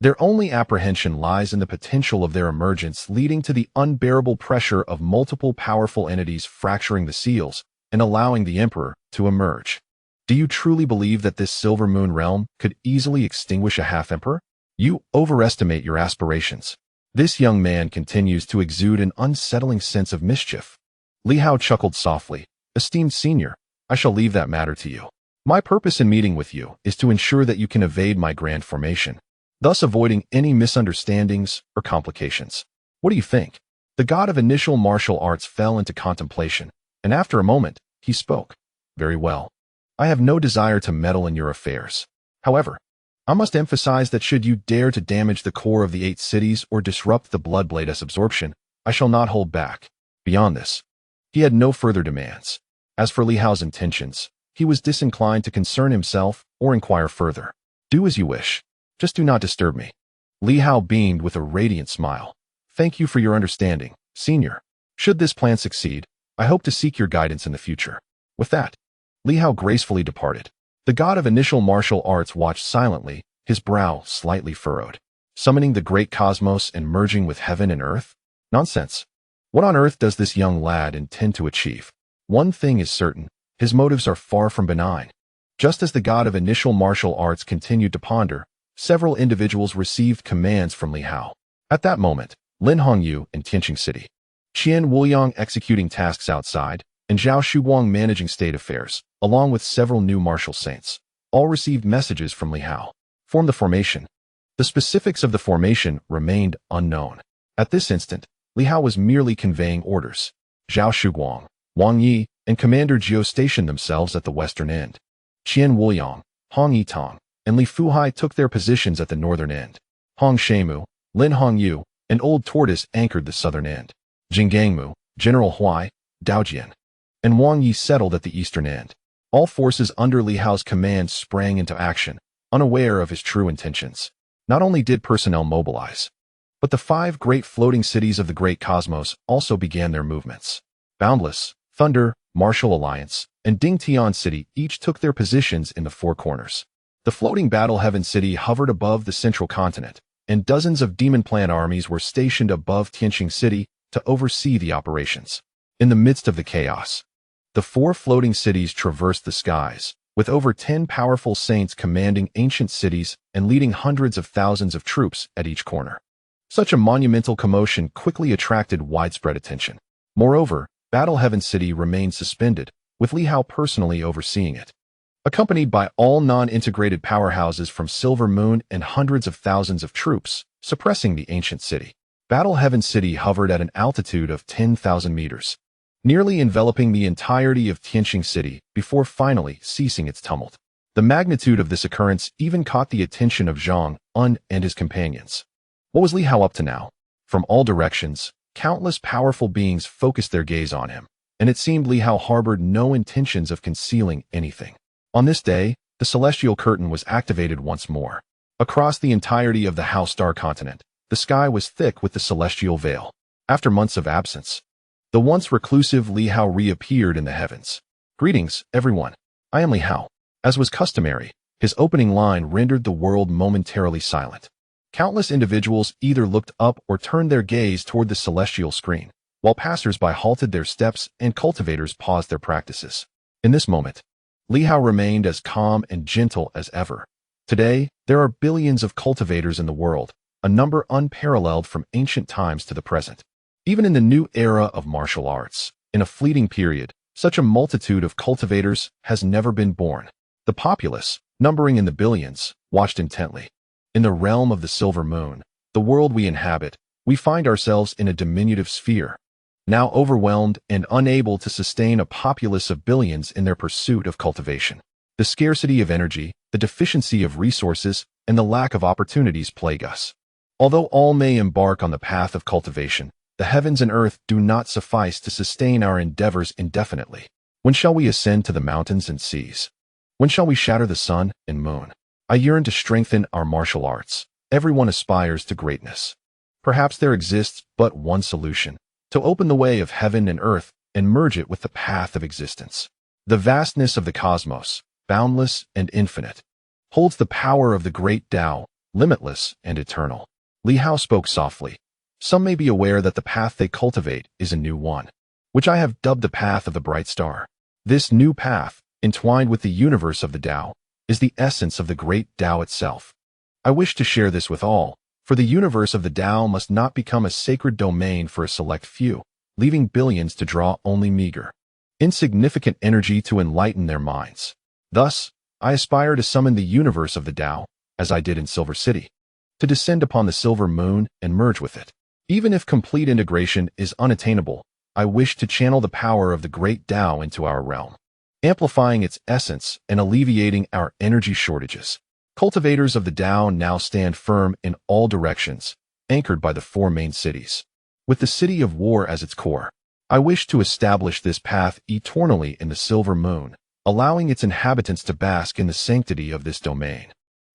Their only apprehension lies in the potential of their emergence leading to the unbearable pressure of multiple powerful entities fracturing the seals and allowing the emperor to emerge. Do you truly believe that this Silver Moon realm could easily extinguish a half-emperor? You overestimate your aspirations. This young man continues to exude an unsettling sense of mischief. Li Hao chuckled softly. Esteemed senior, I shall leave that matter to you. My purpose in meeting with you is to ensure that you can evade my grand formation, thus avoiding any misunderstandings or complications. What do you think? The god of initial martial arts fell into contemplation, and after a moment, he spoke. Very well. I have no desire to meddle in your affairs. However, I must emphasize that should you dare to damage the core of the 8 cities or disrupt the Bloodblade's absorption, I shall not hold back. Beyond this, he had no further demands. As for Li Hao's intentions, he was disinclined to concern himself or inquire further. Do as you wish. Just do not disturb me. Li Hao beamed with a radiant smile. Thank you for your understanding, Senior. Should this plan succeed, I hope to seek your guidance in the future. With that, Li Hao gracefully departed. The god of initial martial arts watched silently, his brow slightly furrowed. Summoning the great cosmos and merging with heaven and earth? Nonsense. What on earth does this young lad intend to achieve? One thing is certain, his motives are far from benign. Just as the god of initial martial arts continued to ponder, several individuals received commands from Li Hao. At that moment, Lin Hongyu in Tianqing City, Qian Wuliang executing tasks outside, and Zhao Shuguang managing state affairs, along with several new martial saints, all received messages from Li Hao. Form the formation. The specifics of the formation remained unknown. At this instant, Li Hao was merely conveying orders. Zhao Shuguang, Wang Yi, and Commander Jiu stationed themselves at the western end. Qian Wuliang, Hong Yitong, and Li Fuhai took their positions at the northern end. Hong Shemu, Lin Hongyu, and Old Tortoise anchored the southern end. Jinggangmu, General Huai, Daojian, and Wang Yi settled at the eastern end. All forces under Li Hao's command sprang into action, unaware of his true intentions. Not only did personnel mobilize, but the 5 great floating cities of the great cosmos also began their movements. Boundless, Thunder, Martial Alliance, and Dingtian City each took their positions in the 4 corners. The floating Battle Heaven City hovered above the central continent, and dozens of demon plant armies were stationed above Tianqing City to oversee the operations. In the midst of the chaos, the 4 floating cities traversed the skies, with over 10 powerful saints commanding ancient cities and leading hundreds of thousands of troops at each corner. Such a monumental commotion quickly attracted widespread attention. Moreover, Battle Heaven City remained suspended, with Li Hao personally overseeing it. Accompanied by all non-integrated powerhouses from Silver Moon and hundreds of thousands of troops, suppressing the ancient city. Battle Heaven City hovered at an altitude of 10,000 meters, nearly enveloping the entirety of Tianqing City before finally ceasing its tumult. The magnitude of this occurrence even caught the attention of Zhang Un and his companions. What was Li Hao up to now? From all directions, countless powerful beings focused their gaze on him, and it seemed Li Hao harbored no intentions of concealing anything. On this day, the celestial curtain was activated once more. Across the entirety of the Hao Star continent, the sky was thick with the celestial veil. After months of absence, the once reclusive Li Hao reappeared in the heavens. Greetings, everyone. I am Li Hao. As was customary, his opening line rendered the world momentarily silent. Countless individuals either looked up or turned their gaze toward the celestial screen, while passers-by halted their steps and cultivators paused their practices. In this moment, Li Hao remained as calm and gentle as ever. Today, there are billions of cultivators in the world, a number unparalleled from ancient times to the present. Even in the new era of martial arts, in a fleeting period, such a multitude of cultivators has never been born. The populace, numbering in the billions, watched intently. In the realm of the Silver Moon, the world we inhabit, we find ourselves in a diminutive sphere, now overwhelmed and unable to sustain a populace of billions in their pursuit of cultivation. The scarcity of energy, the deficiency of resources, and the lack of opportunities plague us. Although all may embark on the path of cultivation, the heavens and earth do not suffice to sustain our endeavors indefinitely. When shall we ascend to the mountains and seas? When shall we shatter the sun and moon? I yearn to strengthen our martial arts. Everyone aspires to greatness. Perhaps there exists but one solution: to open the way of heaven and earth and merge it with the path of existence. The vastness of the cosmos, boundless and infinite, holds the power of the great Tao, limitless and eternal. Li Hao spoke softly. Some may be aware that the path they cultivate is a new one, which I have dubbed the path of the bright star. This new path, entwined with the universe of the Tao, is the essence of the great Tao itself. I wish to share this with all, for the universe of the Tao must not become a sacred domain for a select few, leaving billions to draw only meager, insignificant energy to enlighten their minds. Thus, I aspire to summon the universe of the Tao, as I did in Silver City, to descend upon the Silver Moon and merge with it. Even if complete integration is unattainable, I wish to channel the power of the great Tao into our realm, amplifying its essence and alleviating our energy shortages. Cultivators of the Tao now stand firm in all directions, anchored by the 4 main cities. With the city of war as its core, I wish to establish this path eternally in the Silver Moon, allowing its inhabitants to bask in the sanctity of this domain.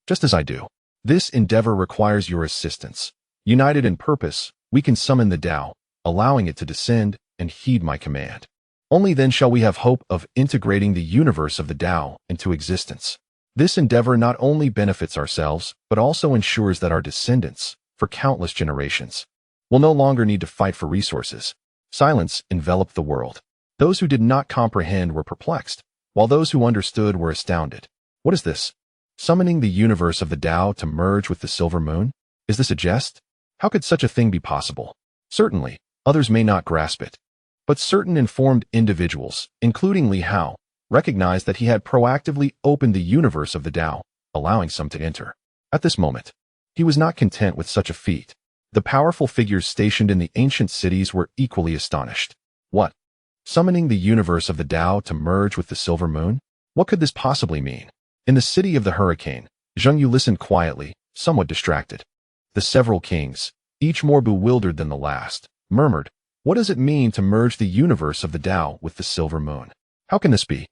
Just as I do, This endeavor requires your assistance. United in purpose, we can summon the Tao, allowing it to descend and heed my command. Only then shall we have hope of integrating the universe of the Tao into existence. This endeavor not only benefits ourselves, but also ensures that our descendants, for countless generations, will no longer need to fight for resources. Silence enveloped the world. Those who did not comprehend were perplexed, while those who understood were astounded. What is this? Summoning the universe of the Tao to merge with the silver moon? Is this a jest? How could such a thing be possible? Certainly, others may not grasp it. But certain informed individuals, including Li Hao, recognized that he had proactively opened the universe of the Tao, allowing some to enter. At this moment, he was not content with such a feat. The powerful figures stationed in the ancient cities were equally astonished. What? Summoning the universe of the Tao to merge with the silver moon? What could this possibly mean? In the city of the hurricane, Zheng Yu listened quietly, somewhat distracted. The several kings, each more bewildered than the last, murmured, "What does it mean to merge the universe of the Tao with the silver moon? How can this be?"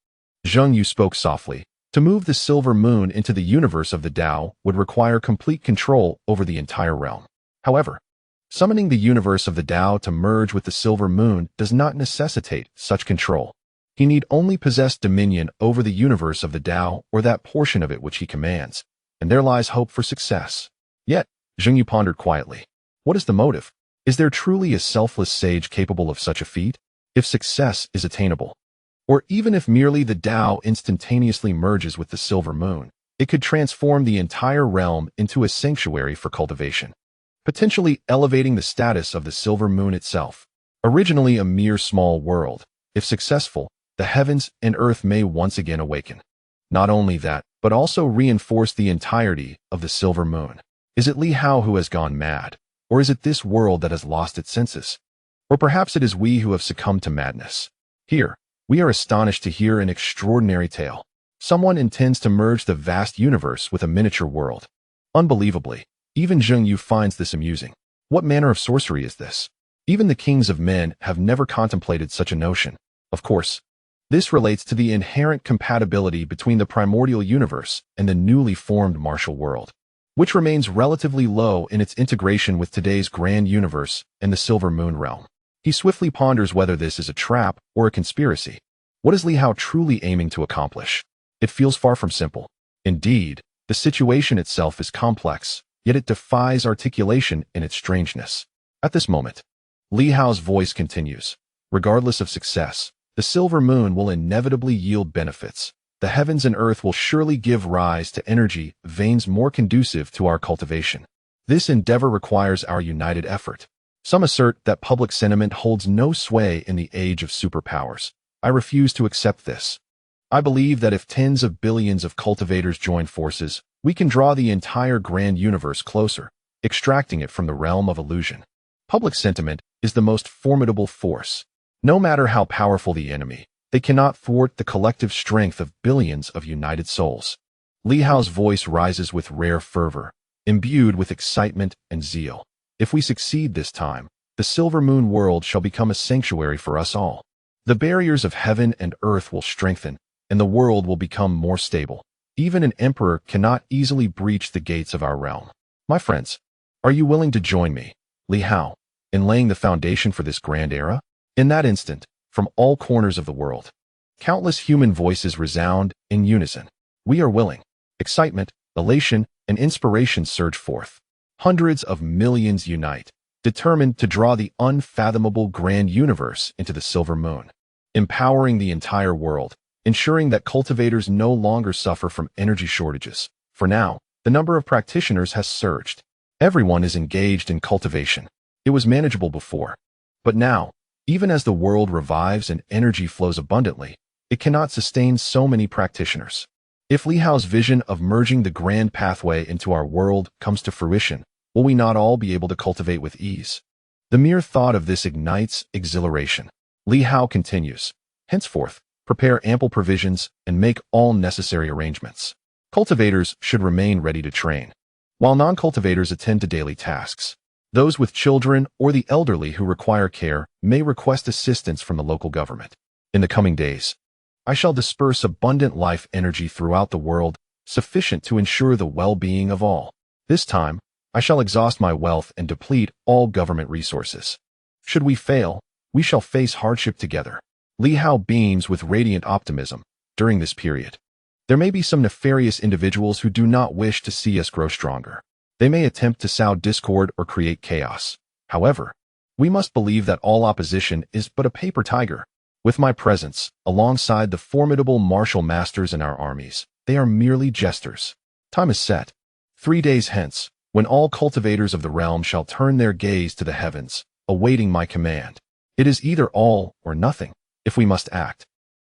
Zheng Yu spoke softly. To move the silver moon into the universe of the Tao would require complete control over the entire realm. However, summoning the universe of the Tao to merge with the silver moon does not necessitate such control. He need only possess dominion over the universe of the Tao or that portion of it which he commands, and there lies hope for success. Yet, Zheng Yu pondered quietly. What is the motive? Is there truly a selfless sage capable of such a feat? If success is attainable, or even if merely the Tao instantaneously merges with the silver moon, it could transform the entire realm into a sanctuary for cultivation, potentially elevating the status of the silver moon itself. Originally a mere small world, if successful, the heavens and earth may once again awaken. Not only that, but also reinforce the entirety of the silver moon. Is it Li Hao who has gone mad? Or is it this world that has lost its senses? Or perhaps it is we who have succumbed to madness. Here, we are astonished to hear an extraordinary tale. Someone intends to merge the vast universe with a miniature world. Unbelievably, even Zheng Yu finds this amusing. What manner of sorcery is this? Even the kings of men have never contemplated such a notion. Of course, this relates to the inherent compatibility between the primordial universe and the newly formed martial world, which remains relatively low in its integration with today's grand universe and the silver moon realm. He swiftly ponders whether this is a trap or a conspiracy. What is Li Hao truly aiming to accomplish? It feels far from simple. Indeed, the situation itself is complex, yet it defies articulation in its strangeness. At this moment, Li Hao's voice continues. Regardless of success, the silver moon will inevitably yield benefits. The heavens and earth will surely give rise to energy veins more conducive to our cultivation. This endeavor requires our united effort. Some assert that public sentiment holds no sway in the age of superpowers. I refuse to accept this. I believe that if tens of billions of cultivators join forces, we can draw the entire grand universe closer, extracting it from the realm of illusion. Public sentiment is the most formidable force. No matter how powerful the enemy, they cannot thwart the collective strength of billions of united souls. Li Hao's voice rises with rare fervor, imbued with excitement and zeal. If we succeed this time, the silver moon world shall become a sanctuary for us all. The barriers of heaven and earth will strengthen, and the world will become more stable. Even an emperor cannot easily breach the gates of our realm. My friends, are you willing to join me, Li Hao, in laying the foundation for this grand era? In that instant, from all corners of the world, countless human voices resound in unison. We are willing. Excitement, elation, and inspiration surge forth. Hundreds of millions unite, determined to draw the unfathomable grand universe into the silver moon, empowering the entire world, ensuring that cultivators no longer suffer from energy shortages. For now, the number of practitioners has surged. Everyone is engaged in cultivation. It was manageable before, but now, even as the world revives and energy flows abundantly, it cannot sustain so many practitioners. If Li Hao's vision of merging the grand pathway into our world comes to fruition, will we not all be able to cultivate with ease? The mere thought of this ignites exhilaration. Li Hao continues. Henceforth, prepare ample provisions and make all necessary arrangements. Cultivators should remain ready to train, while non-cultivators attend to daily tasks. Those with children or the elderly who require care may request assistance from the local government. In the coming days, I shall disperse abundant life energy throughout the world, sufficient to ensure the well-being of all. This time, I shall exhaust my wealth and deplete all government resources. Should we fail, we shall face hardship together. Li Hao beams with radiant optimism during this period. There may be some nefarious individuals who do not wish to see us grow stronger. They may attempt to sow discord or create chaos. However, we must believe that all opposition is but a paper tiger. With my presence, alongside the formidable martial masters in our armies, they are merely jesters. Time is set. 3 days hence, when all cultivators of the realm shall turn their gaze to the heavens, awaiting my command. It is either all or nothing. If we must act,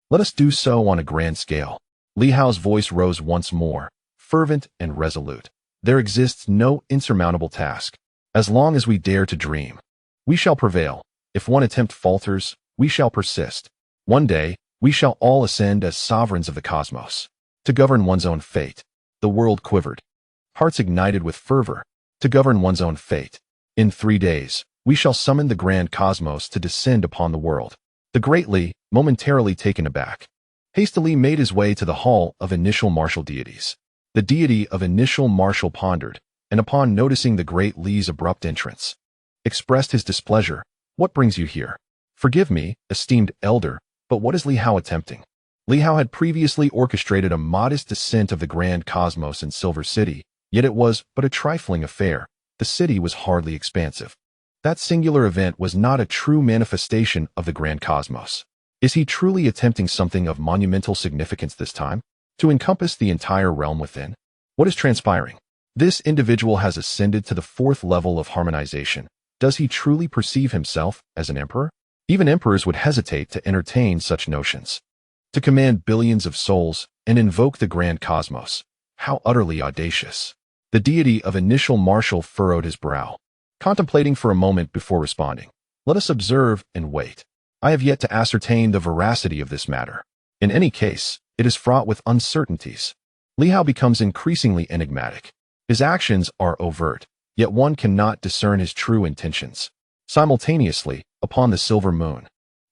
let us do so on a grand scale. Li Hao's voice rose once more, fervent and resolute. There exists no insurmountable task. As long as we dare to dream, we shall prevail. If one attempt falters, we shall persist. One day, we shall all ascend as sovereigns of the cosmos. To govern one's own fate. The world quivered. Hearts ignited with fervor. To govern one's own fate. In 3 days, we shall summon the grand cosmos to descend upon the world. The great Li, momentarily taken aback, hastily made his way to the hall of initial martial deities. The deity of initial martial pondered, and upon noticing the great Li's abrupt entrance, expressed his displeasure. What brings you here? Forgive me, esteemed elder, but what is Li Hao attempting? Li Hao had previously orchestrated a modest descent of the grand cosmos in Silver City, yet it was but a trifling affair. The city was hardly expansive. That singular event was not a true manifestation of the grand cosmos. Is he truly attempting something of monumental significance this time? To encompass the entire realm within? What is transpiring? This individual has ascended to the 4th level of harmonization. Does he truly perceive himself as an emperor? Even emperors would hesitate to entertain such notions. To command billions of souls and invoke the grand cosmos. How utterly audacious. The deity of initial martial furrowed his brow, contemplating for a moment before responding. Let us observe and wait. I have yet to ascertain the veracity of this matter. In any case, it is fraught with uncertainties. Li Hao becomes increasingly enigmatic. His actions are overt, yet one cannot discern his true intentions. Simultaneously, upon the silver moon,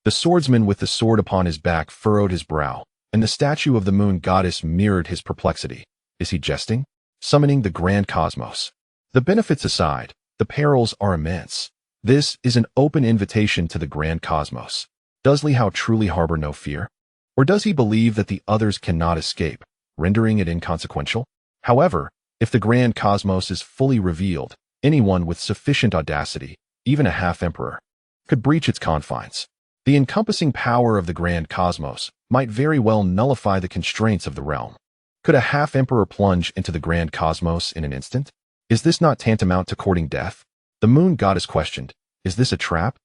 the swordsman with the sword upon his back furrowed his brow, and the statue of the moon goddess mirrored his perplexity. Is he jesting? Summoning the grand cosmos. The benefits aside, the perils are immense. This is an open invitation to the grand cosmos. Does Li Hao truly harbor no fear? Or does he believe that the others cannot escape, rendering it inconsequential? However, if the grand cosmos is fully revealed, anyone with sufficient audacity, even a half-emperor, could breach its confines. The encompassing power of the grand cosmos might very well nullify the constraints of the realm. Could a half-emperor plunge into the grand cosmos in an instant? Is this not tantamount to courting death? The moon goddess questioned, is this a trap?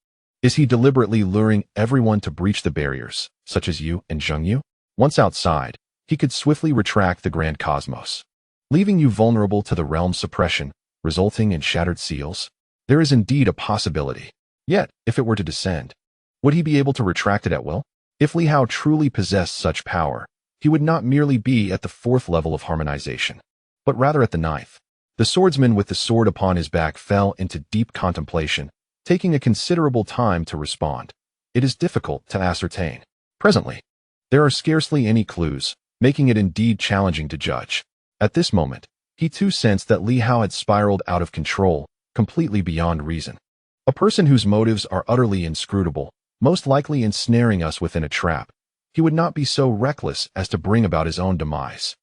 Is he deliberately luring everyone to breach the barriers, such as you and Zhengyu? Once outside, he could swiftly retract the grand cosmos, leaving you vulnerable to the realm's suppression, resulting in shattered seals. There is indeed a possibility. Yet, if it were to descend, would he be able to retract it at will? If Li Hao truly possessed such power, he would not merely be at the 4th level of harmonization, but rather at the 9th. The swordsman with the sword upon his back fell into deep contemplation, taking a considerable time to respond. It is difficult to ascertain. Presently, there are scarcely any clues, making it indeed challenging to judge. At this moment, he too sensed that Li Hao had spiraled out of control, completely beyond reason. A person whose motives are utterly inscrutable, most likely ensnaring us within a trap. He would not be so reckless as to bring about his own demise.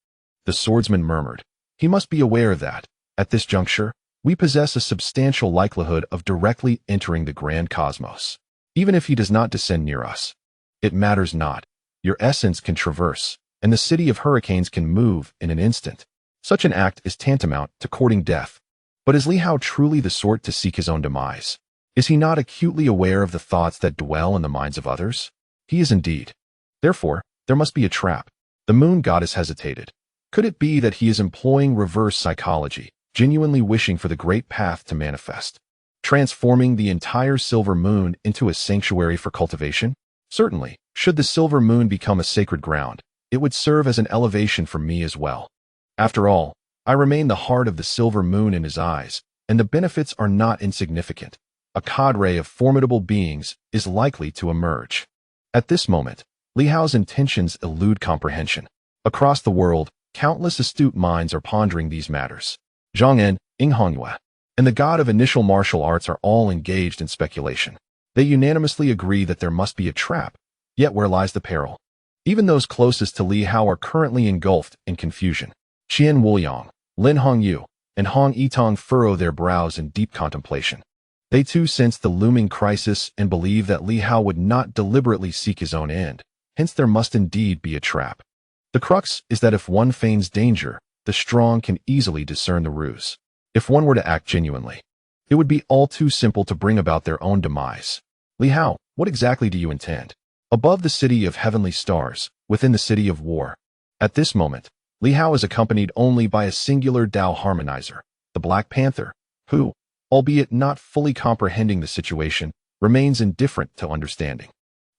The swordsman murmured. He must be aware that, at this juncture, we possess a substantial likelihood of directly entering the grand cosmos. Even if he does not descend near us, it matters not. Your essence can traverse, and the city of hurricanes can move in an instant. Such an act is tantamount to courting death. But is Li Hao truly the sort to seek his own demise? Is he not acutely aware of the thoughts that dwell in the minds of others? He is indeed. Therefore, there must be a trap. The moon goddess hesitated. Could it be that he is employing reverse psychology, genuinely wishing for the great path to manifest, transforming the entire silver moon into a sanctuary for cultivation? Certainly, should the silver moon become a sacred ground, it would serve as an elevation for me as well. After all, I remain the heart of the silver moon in his eyes, and the benefits are not insignificant. A cadre of formidable beings is likely to emerge. At this moment, Li Hao's intentions elude comprehension. Across the world, countless astute minds are pondering these matters. Zhang En, Hongyue, and the god of initial martial arts are all engaged in speculation. They unanimously agree that there must be a trap, yet where lies the peril? Even those closest to Li Hao are currently engulfed in confusion. Qian Wuliang, Lin Hongyu, and Hong Yitong furrow their brows in deep contemplation. They too sense the looming crisis and believe that Li Hao would not deliberately seek his own end, hence there must indeed be a trap. The crux is that if one feigns danger, the strong can easily discern the ruse. If one were to act genuinely, it would be all too simple to bring about their own demise. Li Hao, what exactly do you intend? Above the city of heavenly stars, within the city of war. At this moment, Li Hao is accompanied only by a singular Tao harmonizer, the Black Panther, who, albeit not fully comprehending the situation, remains indifferent to understanding.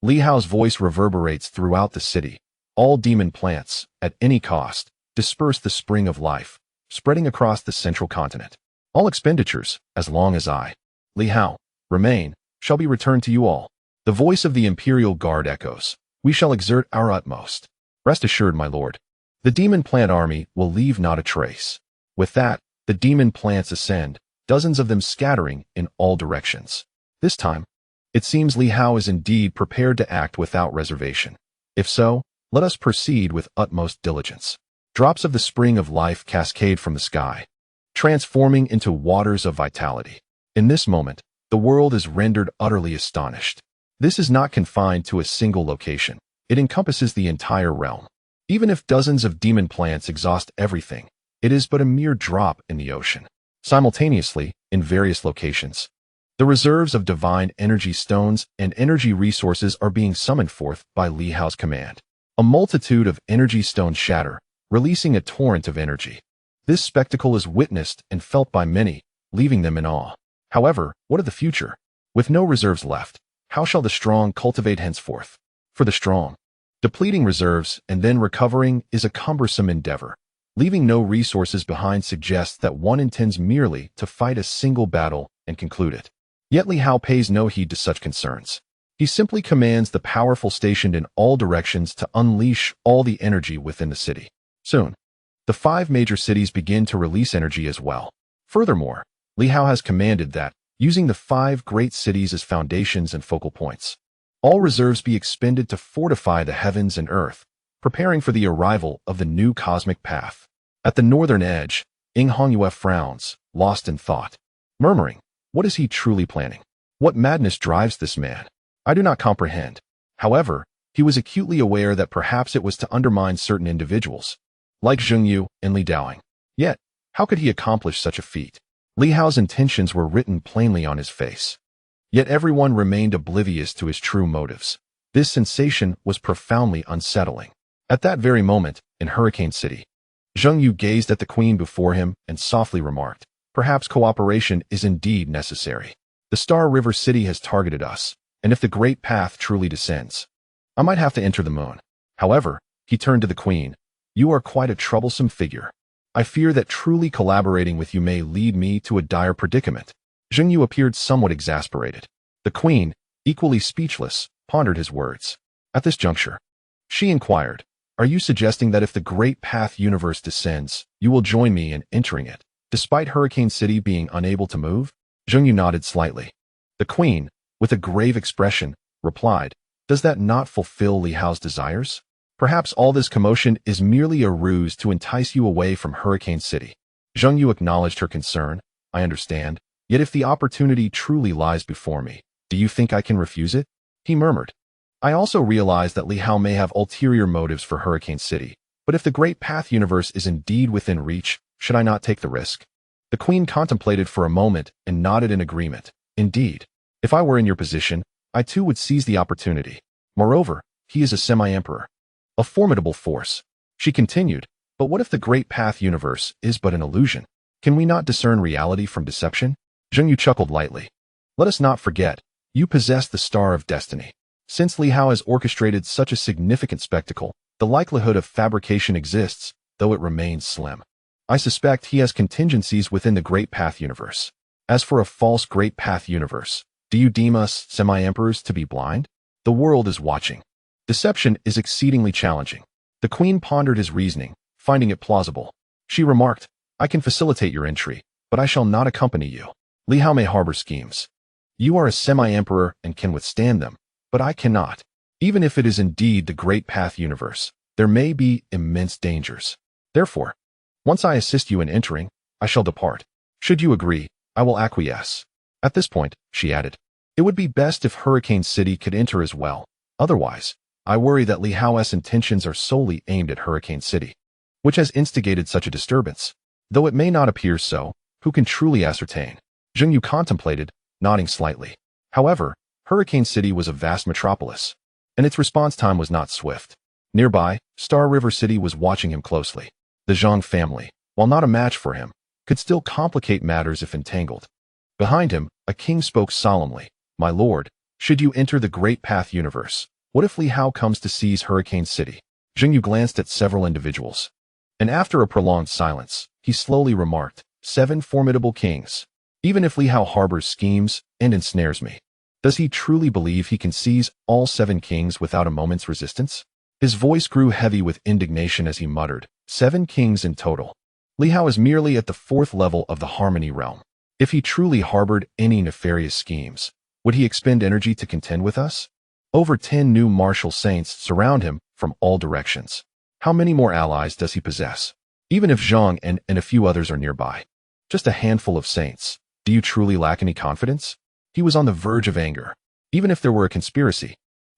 Li Hao's voice reverberates throughout the city. All demon plants, at any cost, disperse the spring of life, spreading across the central continent. All expenditures, as long as I, Li Hao, remain, shall be returned to you all. The voice of the Imperial Guard echoes. We shall exert our utmost. Rest assured, my lord. The demon plant army will leave not a trace. With that, the demon plants ascend, dozens of them scattering in all directions. This time, it seems Li Hao is indeed prepared to act without reservation. If so, let us proceed with utmost diligence. Drops of the spring of life cascade from the sky, transforming into waters of vitality. In this moment, the world is rendered utterly astonished. This is not confined to a single location. It encompasses the entire realm. Even if dozens of demon plants exhaust everything, it is but a mere drop in the ocean. Simultaneously, in various locations, the reserves of divine energy stones and energy resources are being summoned forth by Li Hao's command. A multitude of energy stones shatter, releasing a torrent of energy. This spectacle is witnessed and felt by many, leaving them in awe. However, what of the future? With no reserves left, how shall the strong cultivate henceforth? For the strong, depleting reserves and then recovering is a cumbersome endeavor. Leaving no resources behind suggests that one intends merely to fight a single battle and conclude it. Yet Li Hao pays no heed to such concerns. He simply commands the powerful stationed in all directions to unleash all the energy within the city. Soon, the 5 major cities begin to release energy as well. Furthermore, Li Hao has commanded that, using the 5 great cities as foundations and focal points, all reserves be expended to fortify the heavens and earth, preparing for the arrival of the new cosmic path. At the northern edge, Hongyue frowns, lost in thought, murmuring, what is he truly planning? What madness drives this man? I do not comprehend. However, he was acutely aware that perhaps it was to undermine certain individuals, like Zhengyu and Li Daoing. Yet, how could he accomplish such a feat? Li Hao's intentions were written plainly on his face. Yet everyone remained oblivious to his true motives. This sensation was profoundly unsettling. At that very moment, in Hurricane City, Zhengyu gazed at the queen before him and softly remarked, perhaps cooperation is indeed necessary. The Star River City has targeted us, and if the Great Path truly descends, I might have to enter the moon. However, he turned to the queen, you are quite a troublesome figure. I fear that truly collaborating with you may lead me to a dire predicament. Zhengyu appeared somewhat exasperated. The queen, equally speechless, pondered his words. At this juncture, she inquired, are you suggesting that if the Great Path universe descends, you will join me in entering it, despite Hurricane City being unable to move? Zhengyu nodded slightly. The queen, with a grave expression, replied, does that not fulfill Li Hao's desires? Perhaps all this commotion is merely a ruse to entice you away from Hurricane City. Zhengyu acknowledged her concern. I understand. Yet if the opportunity truly lies before me, do you think I can refuse it? He murmured. I also realize that Li Hao may have ulterior motives for Hurricane City, but if the Great Path universe is indeed within reach, should I not take the risk? The queen contemplated for a moment and nodded in agreement. Indeed, if I were in your position, I too would seize the opportunity. Moreover, he is a semi-emperor, a formidable force. She continued, but what if the Great Path universe is but an illusion? Can we not discern reality from deception? Zhengyu chuckled lightly. Let us not forget, you possess the Star of Destiny. Since Li Hao has orchestrated such a significant spectacle, the likelihood of fabrication exists, though it remains slim. I suspect he has contingencies within the Great Path universe. As for a false Great Path universe, do you deem us semi-emperors to be blind? The world is watching. Deception is exceedingly challenging. The queen pondered his reasoning, finding it plausible. She remarked, I can facilitate your entry, but I shall not accompany you. Li Hao may harbor schemes. You are a semi-emperor and can withstand them, but I cannot. Even if it is indeed the great path universe, there may be immense dangers. Therefore, once I assist you in entering, I shall depart. Should you agree, I will acquiesce. At this point, she added, it would be best if Hurricane City could enter as well. Otherwise, I worry that Li Hao's intentions are solely aimed at Hurricane City, which has instigated such a disturbance. Though it may not appear so, who can truly ascertain? Zheng Yu contemplated, nodding slightly. However, Hurricane City was a vast metropolis, and its response time was not swift. Nearby, Star River City was watching him closely. The Zhang family, while not a match for him, could still complicate matters if entangled. Behind him, a king spoke solemnly. My lord, should you enter the Great Path universe, what if Li Hao comes to seize Hurricane City? Zheng Yu glanced at several individuals, and after a prolonged silence, he slowly remarked, 7 formidable kings. Even if Li Hao harbors schemes and ensnares me, does he truly believe he can seize all 7 kings without a moment's resistance? His voice grew heavy with indignation as he muttered, 7 kings in total. Li Hao is merely at the 4th level of the harmony realm. If he truly harbored any nefarious schemes, would he expend energy to contend with us? Over 10 new martial saints surround him from all directions. How many more allies does he possess? Even if Zhang and a few others are nearby. Just a handful of saints. Do you truly lack any confidence? He was on the verge of anger. Even if there were a conspiracy,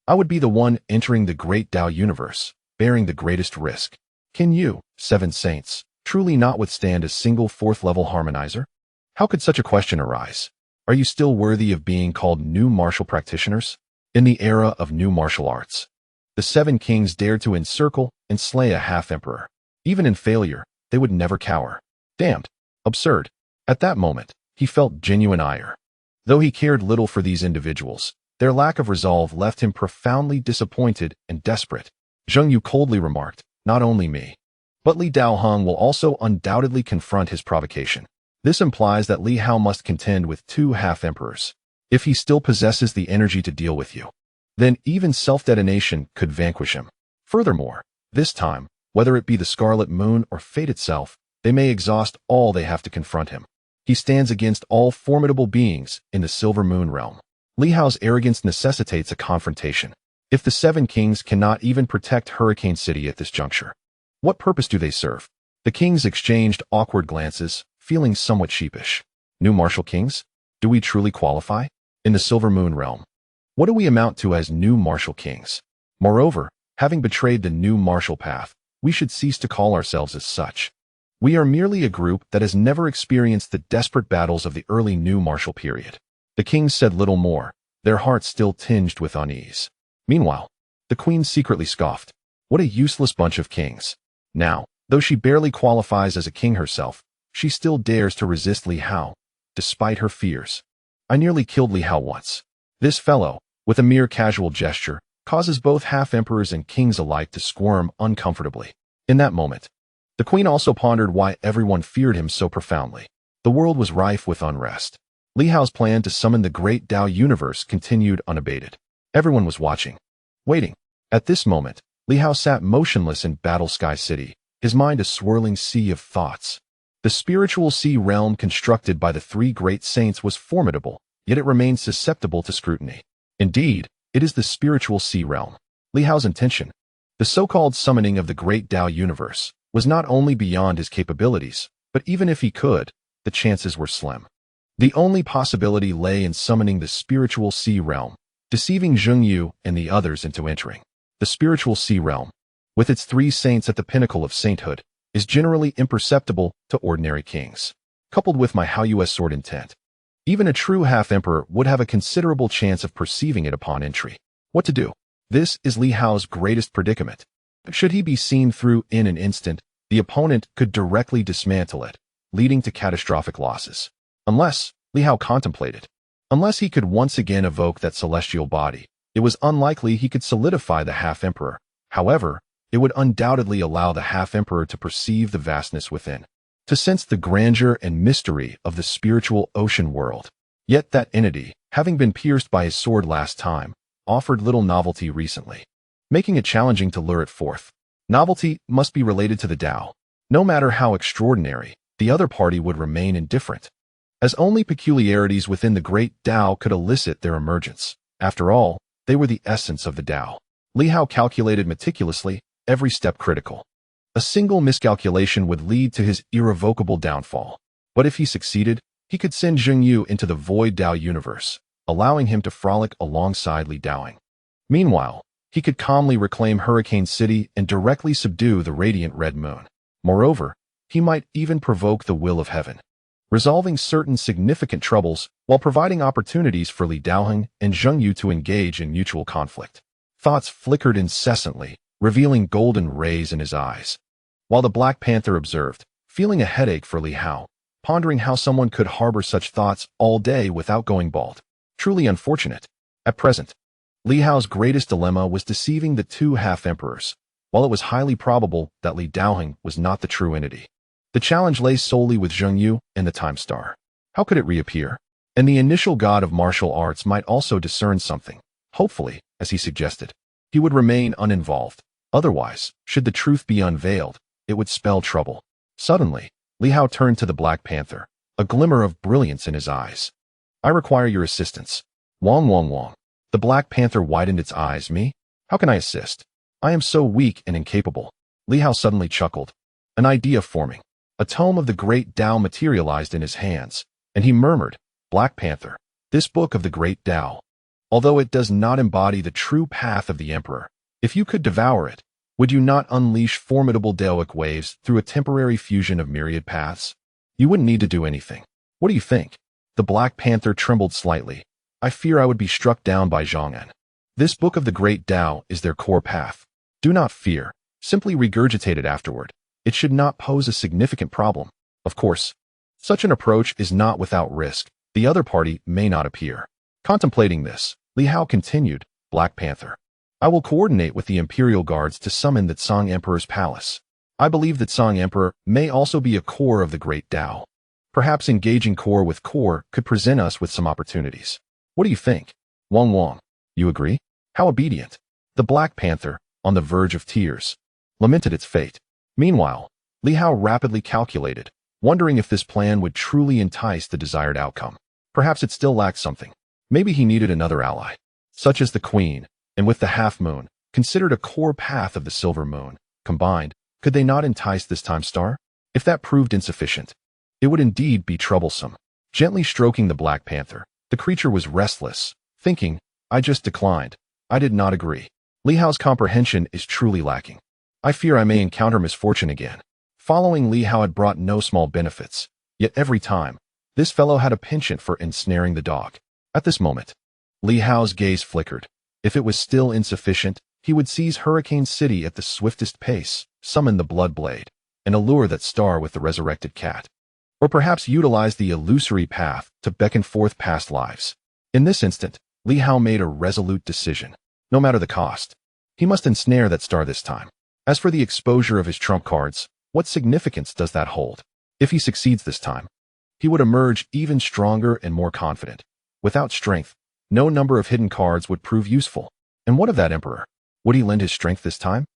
I would be the one entering the great Tao universe, bearing the greatest risk. Can you, 7 saints, truly not withstand a single 4th-level harmonizer? How could such a question arise? Are you still worthy of being called new martial practitioners? In the era of new martial arts, the 7 kings dared to encircle and slay a half-emperor. Even in failure, they would never cower. Damned. Absurd. At that moment, he felt genuine ire. Though he cared little for these individuals, their lack of resolve left him profoundly disappointed and desperate. Zheng Yu coldly remarked, not only me, but Li Daoheng will also undoubtedly confront his provocation. This implies that Li Hao must contend with 2 half-emperors. If he still possesses the energy to deal with you, then even self-detonation could vanquish him. Furthermore, this time, whether it be the Scarlet Moon or fate itself, they may exhaust all they have to confront him. He stands against all formidable beings in the Silver Moon realm. Li Hao's arrogance necessitates a confrontation. If the 7 kings cannot even protect Hurricane City at this juncture, what purpose do they serve? The kings exchanged awkward glances, feeling somewhat sheepish. New martial kings? Do we truly qualify? In the Silver Moon realm, what do we amount to as new martial kings? Moreover, having betrayed the new martial path, we should cease to call ourselves as such. We are merely a group that has never experienced the desperate battles of the early new martial period. The kings said little more, their hearts still tinged with unease. Meanwhile, the queen secretly scoffed. What a useless bunch of kings. Now, though she barely qualifies as a king herself, she still dares to resist Li Hao, despite her fears. I nearly killed Li Hao once. This fellow, with a mere casual gesture, causes both half-emperors and kings alike to squirm uncomfortably. In that moment, the queen also pondered why everyone feared him so profoundly. The world was rife with unrest. Li Hao's plan to summon the great Tao universe continued unabated. Everyone was watching, waiting. At this moment, Li Hao sat motionless in Battle Sky City, his mind a swirling sea of thoughts. The spiritual sea realm constructed by the 3 great saints was formidable, yet it remained susceptible to scrutiny. Indeed, it is the spiritual sea realm. Li Hao's intention, the so-called summoning of the great Tao universe, was not only beyond his capabilities, but even if he could, the chances were slim. The only possibility lay in summoning the spiritual sea realm, deceiving Zheng Yu and the others into entering. The spiritual sea realm, with its 3 saints at the pinnacle of sainthood, is generally imperceptible to ordinary kings. Coupled with my Haoyu's sword intent, even a true half-emperor would have a considerable chance of perceiving it upon entry. What to do? This is Li Hao's greatest predicament. Should he be seen through in an instant, the opponent could directly dismantle it, leading to catastrophic losses. Unless, Li Hao contemplated, unless he could once again evoke that celestial body, it was unlikely he could solidify the half-emperor. However, it would undoubtedly allow the half-emperor to perceive the vastness within, to sense the grandeur and mystery of the spiritual ocean world. Yet that entity, having been pierced by his sword last time, offered little novelty recently, making it challenging to lure it forth. Novelty must be related to the Tao. No matter how extraordinary, the other party would remain indifferent, as only peculiarities within the great Tao could elicit their emergence. After all, they were the essence of the Tao. Li Hao calculated meticulously, every step critical. A single miscalculation would lead to his irrevocable downfall. But if he succeeded, he could send Zhengyu into the void Tao universe, allowing him to frolic alongside Li Daoing. Meanwhile, he could calmly reclaim Hurricane City and directly subdue the radiant red moon. Moreover, he might even provoke the will of heaven, resolving certain significant troubles while providing opportunities for Li Daoing and Zhengyu to engage in mutual conflict. Thoughts flickered incessantly, revealing golden rays in his eyes. While the Black Panther observed, feeling a headache for Li Hao, pondering how someone could harbor such thoughts all day without going bald. Truly unfortunate. At present, Li Hao's greatest dilemma was deceiving the two half-emperors, while it was highly probable that Li Daoing was not the true entity. The challenge lay solely with Zhengyu and the Time Star. How could it reappear? And the initial god of martial arts might also discern something. Hopefully, as he suggested, he would remain uninvolved. Otherwise, should the truth be unveiled, it would spell trouble. Suddenly, Li Hao turned to the Black Panther, a glimmer of brilliance in his eyes. I require your assistance. Wong Wong Wong. The Black Panther widened its eyes. Me? How can I assist? I am so weak and incapable. Li Hao suddenly chuckled. An idea forming. A tome of the great Tao materialized in his hands, and he murmured, Black Panther, this book of the great Tao. Although it does not embody the true path of the Emperor, if you could devour it, would you not unleash formidable Taoic waves through a temporary fusion of myriad paths? You wouldn't need to do anything. What do you think? The Black Panther trembled slightly. I fear I would be struck down by Zhong'an. This book of the great Tao is their core path. Do not fear. Simply regurgitate it afterward. It should not pose a significant problem. Of course, such an approach is not without risk. The other party may not appear. Contemplating this, Li Hao continued, Black Panther. I will coordinate with the Imperial Guards to summon the Tsang Emperor's palace. I believe that Tsang Emperor may also be a core of the great Tao. Perhaps engaging core with core could present us with some opportunities. What do you think? Wong Wong, you agree? How obedient. The Black Panther, on the verge of tears, lamented its fate. Meanwhile, Li Hao rapidly calculated, wondering if this plan would truly entice the desired outcome. Perhaps it still lacked something. Maybe he needed another ally, such as the Queen, and with the half-moon, considered a core path of the silver moon. Combined, could they not entice this Time Star? If that proved insufficient, it would indeed be troublesome. Gently stroking the Black Panther, the creature was restless, thinking, I just declined. I did not agree. Li Hao's comprehension is truly lacking. I fear I may encounter misfortune again. Following Li Hao had brought no small benefits, yet every time, this fellow had a penchant for ensnaring the dog. At this moment, Li Hao's gaze flickered. If it was still insufficient, he would seize Hurricane City at the swiftest pace, summon the Blood Blade, and allure that star with the resurrected cat. Or perhaps utilize the illusory path to beckon forth past lives. In this instant, Li Hao made a resolute decision. No matter the cost, he must ensnare that star this time. As for the exposure of his trump cards, what significance does that hold? If he succeeds this time, he would emerge even stronger and more confident. Without strength, no number of hidden cards would prove useful. And what of that Emperor? Would he lend his strength this time?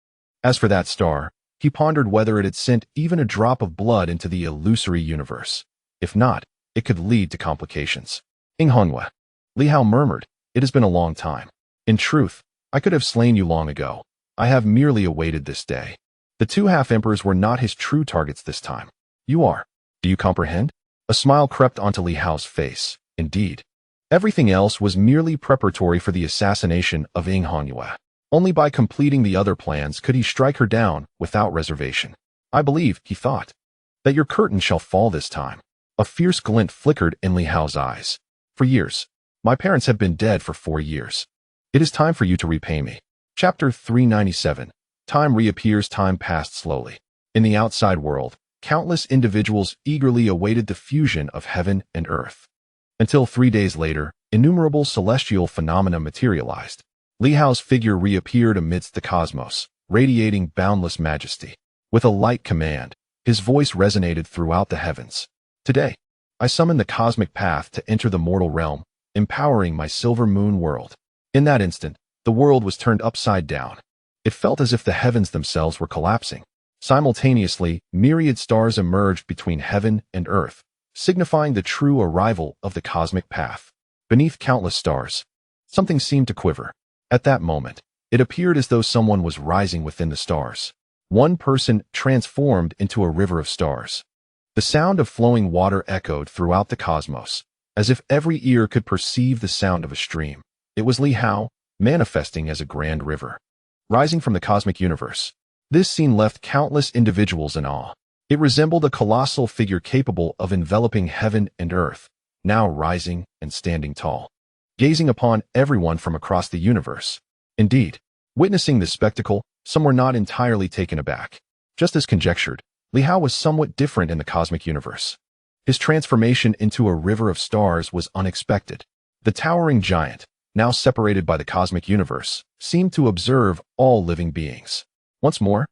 As for that star, he pondered whether it had sent even a drop of blood into the illusory universe. If not, it could lead to complications. Inghonghua. Li Hao murmured, it has been a long time. In truth, I could have slain you long ago. I have merely awaited this day. The two half-emperors were not his true targets this time. You are. Do you comprehend? A smile crept onto Li Hao's face. Indeed. Everything else was merely preparatory for the assassination of Inghonghua. Only by completing the other plans could he strike her down without reservation. I believe, he thought, that your curtain shall fall this time. A fierce glint flickered in Li Hao's eyes. For years. My parents have been dead for 4 years. It is time for you to repay me. Chapter 397. Time reappears. Time passed slowly. In the outside world, countless individuals eagerly awaited the fusion of heaven and earth. Until 3 days later, innumerable celestial phenomena materialized. Li Hao's figure reappeared amidst the cosmos, radiating boundless majesty. With a light command, his voice resonated throughout the heavens. Today, I summon the cosmic path to enter the mortal realm, empowering my silver moon world. In that instant, the world was turned upside down. It felt as if the heavens themselves were collapsing. Simultaneously, myriad stars emerged between heaven and earth, signifying the true arrival of the cosmic path. Beneath countless stars, something seemed to quiver. At that moment, it appeared as though someone was rising within the stars. One person transformed into a river of stars. The sound of flowing water echoed throughout the cosmos, as if every ear could perceive the sound of a stream. It was Li Hao, manifesting as a grand river, rising from the cosmic universe. This scene left countless individuals in awe. It resembled a colossal figure capable of enveloping heaven and earth, now rising and standing tall, gazing upon everyone from across the universe. Indeed, witnessing this spectacle, some were not entirely taken aback. Just as conjectured, Li Hao was somewhat different in the cosmic universe. His transformation into a river of stars was unexpected. The towering giant, now separated by the cosmic universe, seemed to observe all living beings. Once more,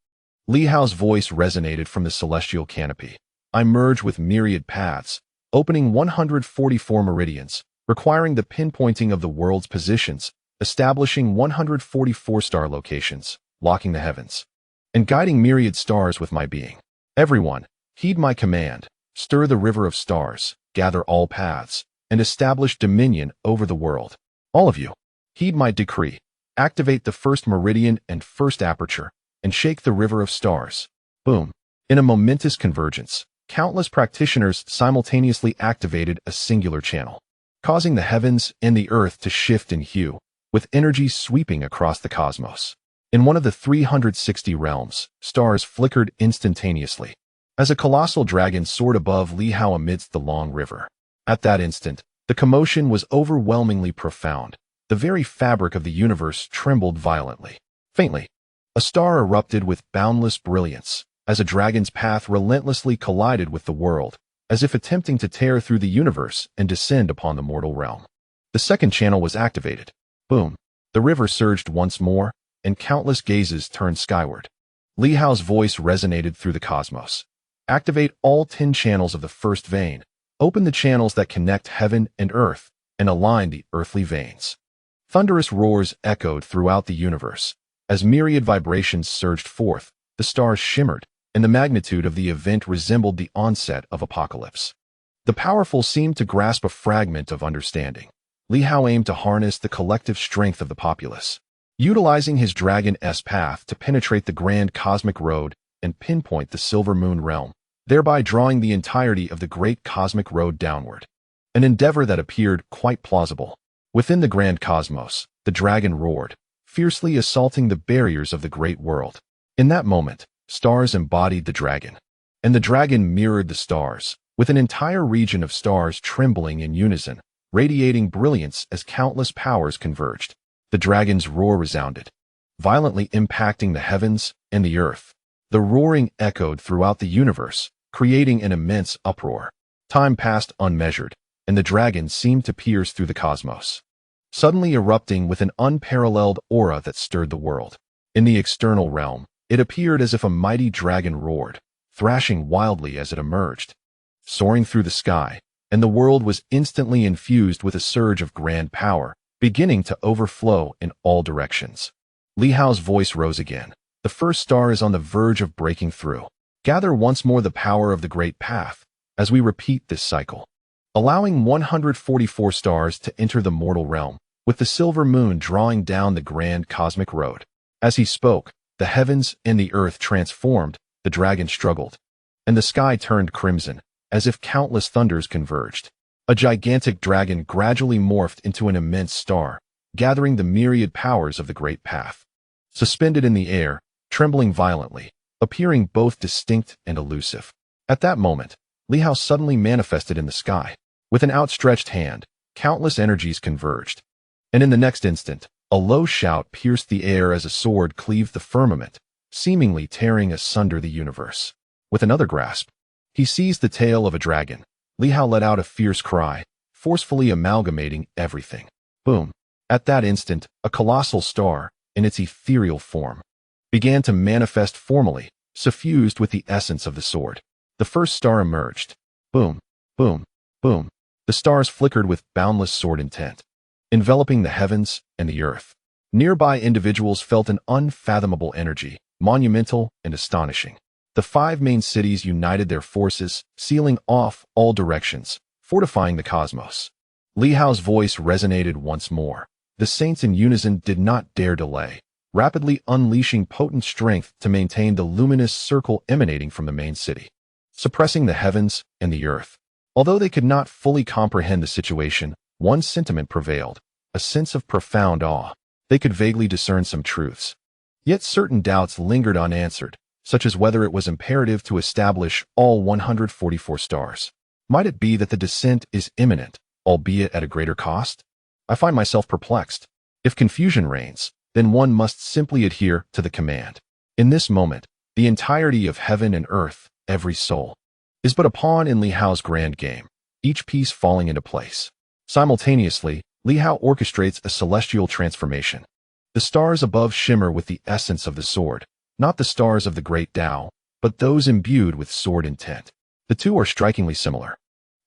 Li Hao's voice resonated from the celestial canopy. I merge with myriad paths, opening 144 meridians, requiring the pinpointing of the world's positions, establishing 144 star locations, locking the heavens, and guiding myriad stars with my being. Everyone, heed my command, stir the river of stars, gather all paths, and establish dominion over the world. All of you, heed my decree, activate the first meridian and first aperture, and shake the river of stars. Boom. In a momentous convergence, countless practitioners simultaneously activated a singular channel, causing the heavens and the earth to shift in hue, with energy sweeping across the cosmos. In one of the 360 realms, stars flickered instantaneously, as a colossal dragon soared above Li Hao amidst the long river. At that instant, the commotion was overwhelmingly profound. The very fabric of the universe trembled violently. Faintly, a star erupted with boundless brilliance, as a dragon's path relentlessly collided with the world, as if attempting to tear through the universe and descend upon the mortal realm. The second channel was activated. Boom. The river surged once more, and countless gazes turned skyward. Li Hao's voice resonated through the cosmos. Activate all 10 channels of the first vein. Open the channels that connect heaven and earth, and align the earthly veins. Thunderous roars echoed throughout the universe. As myriad vibrations surged forth, the stars shimmered, and the magnitude of the event resembled the onset of apocalypse. The powerful seemed to grasp a fragment of understanding. Li Hao aimed to harness the collective strength of the populace, utilizing his dragon-esque path to penetrate the grand cosmic road and pinpoint the Silver Moon realm, thereby drawing the entirety of the great cosmic road downward. An endeavor that appeared quite plausible. Within the grand cosmos, the dragon roared, fiercely assaulting the barriers of the great world. In that moment, stars embodied the dragon, and the dragon mirrored the stars, with an entire region of stars trembling in unison, radiating brilliance as countless powers converged. The dragon's roar resounded, violently impacting the heavens and the earth. The roaring echoed throughout the universe, creating an immense uproar. Time passed unmeasured, and the dragon seemed to pierce through the cosmos, suddenly erupting with an unparalleled aura that stirred the world. In the external realm, it appeared as if a mighty dragon roared, thrashing wildly as it emerged, soaring through the sky, and the world was instantly infused with a surge of grand power, beginning to overflow in all directions. Li Hao's voice rose again. The first star is on the verge of breaking through. Gather once more the power of the great path, as we repeat this cycle, allowing 144 stars to enter the mortal realm, with the silver moon drawing down the grand cosmic road. As he spoke, the heavens and the earth transformed, the dragon struggled, and the sky turned crimson, as if countless thunders converged. A gigantic dragon gradually morphed into an immense star, gathering the myriad powers of the great path. Suspended in the air, trembling violently, appearing both distinct and elusive. At that moment, Li Hao suddenly manifested in the sky. With an outstretched hand, countless energies converged. And in the next instant, a low shout pierced the air as a sword cleaved the firmament, seemingly tearing asunder the universe. With another grasp, he seized the tail of a dragon. Li Hao let out a fierce cry, forcefully amalgamating everything. Boom. At that instant, a colossal star, in its ethereal form, began to manifest formally, suffused with the essence of the sword. The first star emerged. Boom, boom, boom. The stars flickered with boundless sword intent, enveloping the heavens and the earth. Nearby individuals felt an unfathomable energy, monumental and astonishing. The 5 main cities united their forces, sealing off all directions, fortifying the cosmos. Li Hao's voice resonated once more. The saints in unison did not dare delay, rapidly unleashing potent strength to maintain the luminous circle emanating from the main city, suppressing the heavens and the earth. Although they could not fully comprehend the situation, one sentiment prevailed, a sense of profound awe. They could vaguely discern some truths. Yet certain doubts lingered unanswered, such as whether it was imperative to establish all 144 stars. Might it be that the descent is imminent, albeit at a greater cost? I find myself perplexed. If confusion reigns, then one must simply adhere to the command. In this moment, the entirety of heaven and earth, every soul, is but a pawn in Li Hao's grand game, each piece falling into place. Simultaneously, Li Hao orchestrates a celestial transformation. The stars above shimmer with the essence of the sword, not the stars of the great Tao, but those imbued with sword intent. The two are strikingly similar,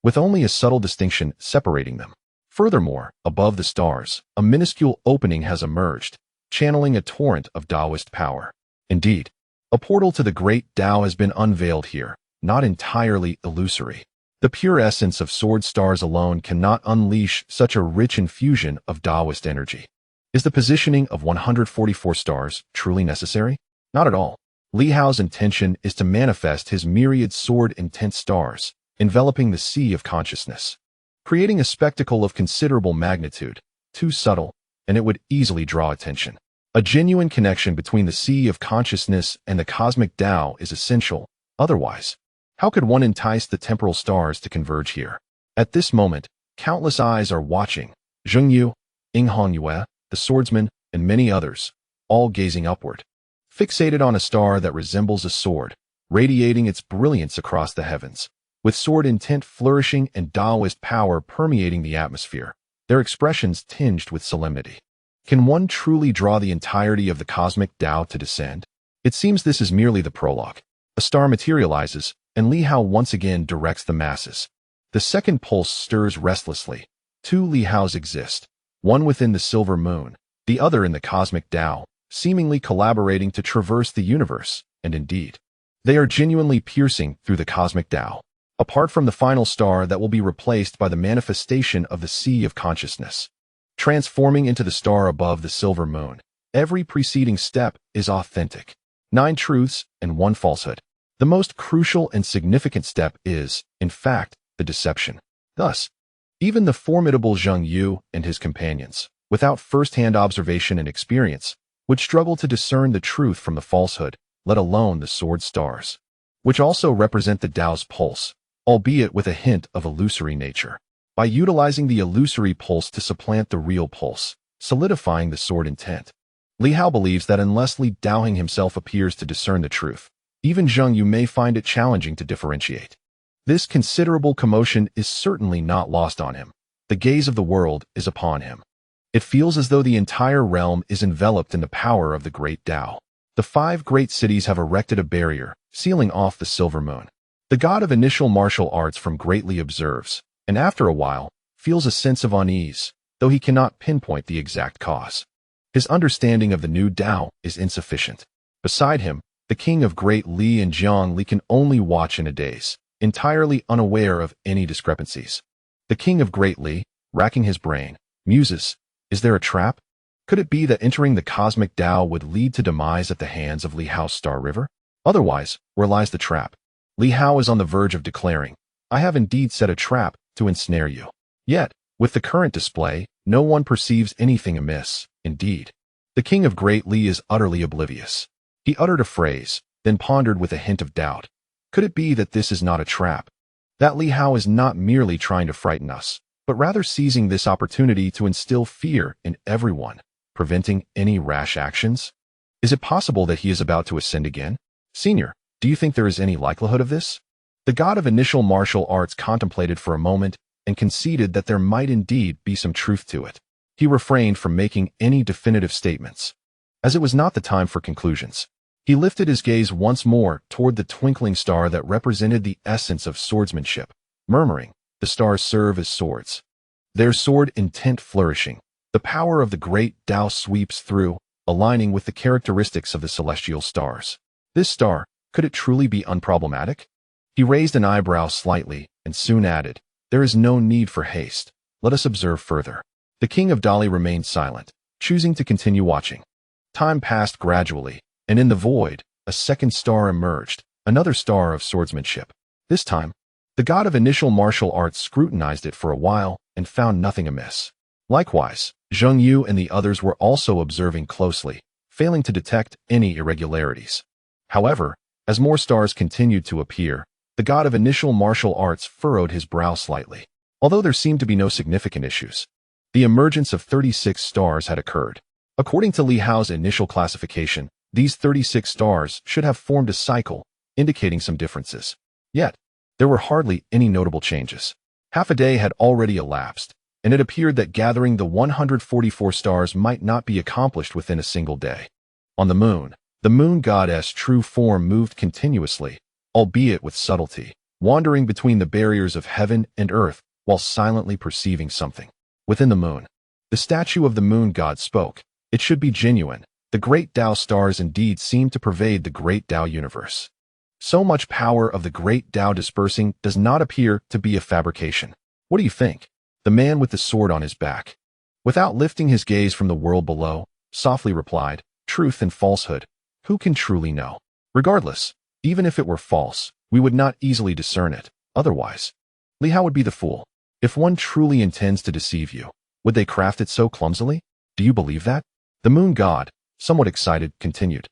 with only a subtle distinction separating them. Furthermore, above the stars, a minuscule opening has emerged, channeling a torrent of Taoist power. Indeed, a portal to the great Tao has been unveiled here, not entirely illusory. The pure essence of sword stars alone cannot unleash such a rich infusion of Taoist energy. Is the positioning of 144 stars truly necessary? Not at all. Li Hao's intention is to manifest his myriad sword-intent stars, enveloping the sea of consciousness, creating a spectacle of considerable magnitude, too subtle, and it would easily draw attention. A genuine connection between the sea of consciousness and the cosmic Tao is essential. Otherwise, how could one entice the temporal stars to converge here? At this moment, countless eyes are watching. Zheng Yu, Ying Hongyue, the swordsman, and many others, all gazing upward, fixated on a star that resembles a sword, radiating its brilliance across the heavens. With sword intent flourishing and Taoist power permeating the atmosphere, their expressions tinged with solemnity. Can one truly draw the entirety of the cosmic Tao to descend? It seems this is merely the prologue. A star materializes, and Li Hao once again directs the masses. The second pulse stirs restlessly. 2 Li Haos exist, one within the silver moon, the other in the cosmic Tao, seemingly collaborating to traverse the universe, and indeed, they are genuinely piercing through the cosmic Tao. Apart from the final star that will be replaced by the manifestation of the sea of consciousness, transforming into the star above the silver moon, every preceding step is authentic. 9 truths and 1 falsehood. The most crucial and significant step is, in fact, the deception. Thus, even the formidable Zheng Yu and his companions, without first-hand observation and experience, would struggle to discern the truth from the falsehood, let alone the sword stars, which also represent the Tao's pulse, albeit with a hint of illusory nature. By utilizing the illusory pulse to supplant the real pulse, solidifying the sword intent, Li Hao believes that unless Li Daoheng himself appears to discern the truth, even Zheng Yu may find it challenging to differentiate. This considerable commotion is certainly not lost on him. The gaze of the world is upon him. It feels as though the entire realm is enveloped in the power of the great Tao. The 5 great cities have erected a barrier, sealing off the silver moon. The god of initial martial arts from greatly observes, and after a while, feels a sense of unease, though he cannot pinpoint the exact cause. His understanding of the new Tao is insufficient. Beside him, the king of Great Li and Jiang Li can only watch in a daze, entirely unaware of any discrepancies. The king of Great Li, racking his brain, muses, is there a trap? Could it be that entering the cosmic Tao would lead to demise at the hands of Li Hao's Star River? Otherwise, where lies the trap? Li Hao is on the verge of declaring, I have indeed set a trap to ensnare you. Yet, with the current display, no one perceives anything amiss. Indeed, the king of Great Li is utterly oblivious. He uttered a phrase, then pondered with a hint of doubt. Could it be that this is not a trap? That Li Hao is not merely trying to frighten us, but rather seizing this opportunity to instill fear in everyone, preventing any rash actions? Is it possible that he is about to ascend again? Senior, do you think there is any likelihood of this? The god of initial martial arts contemplated for a moment and conceded that there might indeed be some truth to it. He refrained from making any definitive statements, as it was not the time for conclusions. He lifted his gaze once more toward the twinkling star that represented the essence of swordsmanship, murmuring, the stars serve as swords, their sword intent flourishing. The power of the great Tao sweeps through, aligning with the characteristics of the celestial stars. This star, Could it truly be unproblematic? He raised an eyebrow slightly and soon added, "There is no need for haste. Let us observe further." The king of Dali remained silent, choosing to continue watching. Time passed gradually, and in the void, a second star emerged, another star of swordsmanship. This time, the god of initial martial arts scrutinized it for a while and found nothing amiss. Likewise, Zheng Yu and the others were also observing closely, failing to detect any irregularities. However, as more stars continued to appear, the god of initial martial arts furrowed his brow slightly. Although there seemed to be no significant issues, the emergence of 36 stars had occurred. According to Li Hao's initial classification, these 36 stars should have formed a cycle, indicating some differences. Yet, there were hardly any notable changes. Half a day had already elapsed, and it appeared that gathering the 144 stars might not be accomplished within a single day. On the moon goddess' true form moved continuously, albeit with subtlety, wandering between the barriers of heaven and earth while silently perceiving something. Within the moon, the statue of the moon god spoke. It should be genuine. The great Tao stars indeed seem to pervade the great Tao universe. So much power of the great Tao dispersing does not appear to be a fabrication. What do you think? The man with the sword on his back, without lifting his gaze from the world below, softly replied, "Truth and falsehood. Who can truly know? Regardless, even if it were false, we would not easily discern it. Otherwise, Li Hao would be the fool. If one truly intends to deceive you, would they craft it so clumsily? Do you believe that?" The moon god, somewhat excited, continued.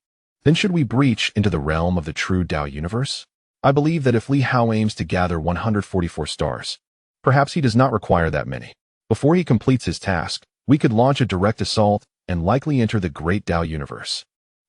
"Then should we breach into the realm of the true Tao universe? I believe that if Li Hao aims to gather 144 stars, perhaps he does not require that many. Before he completes his task, we could launch a direct assault and likely enter the great Tao universe.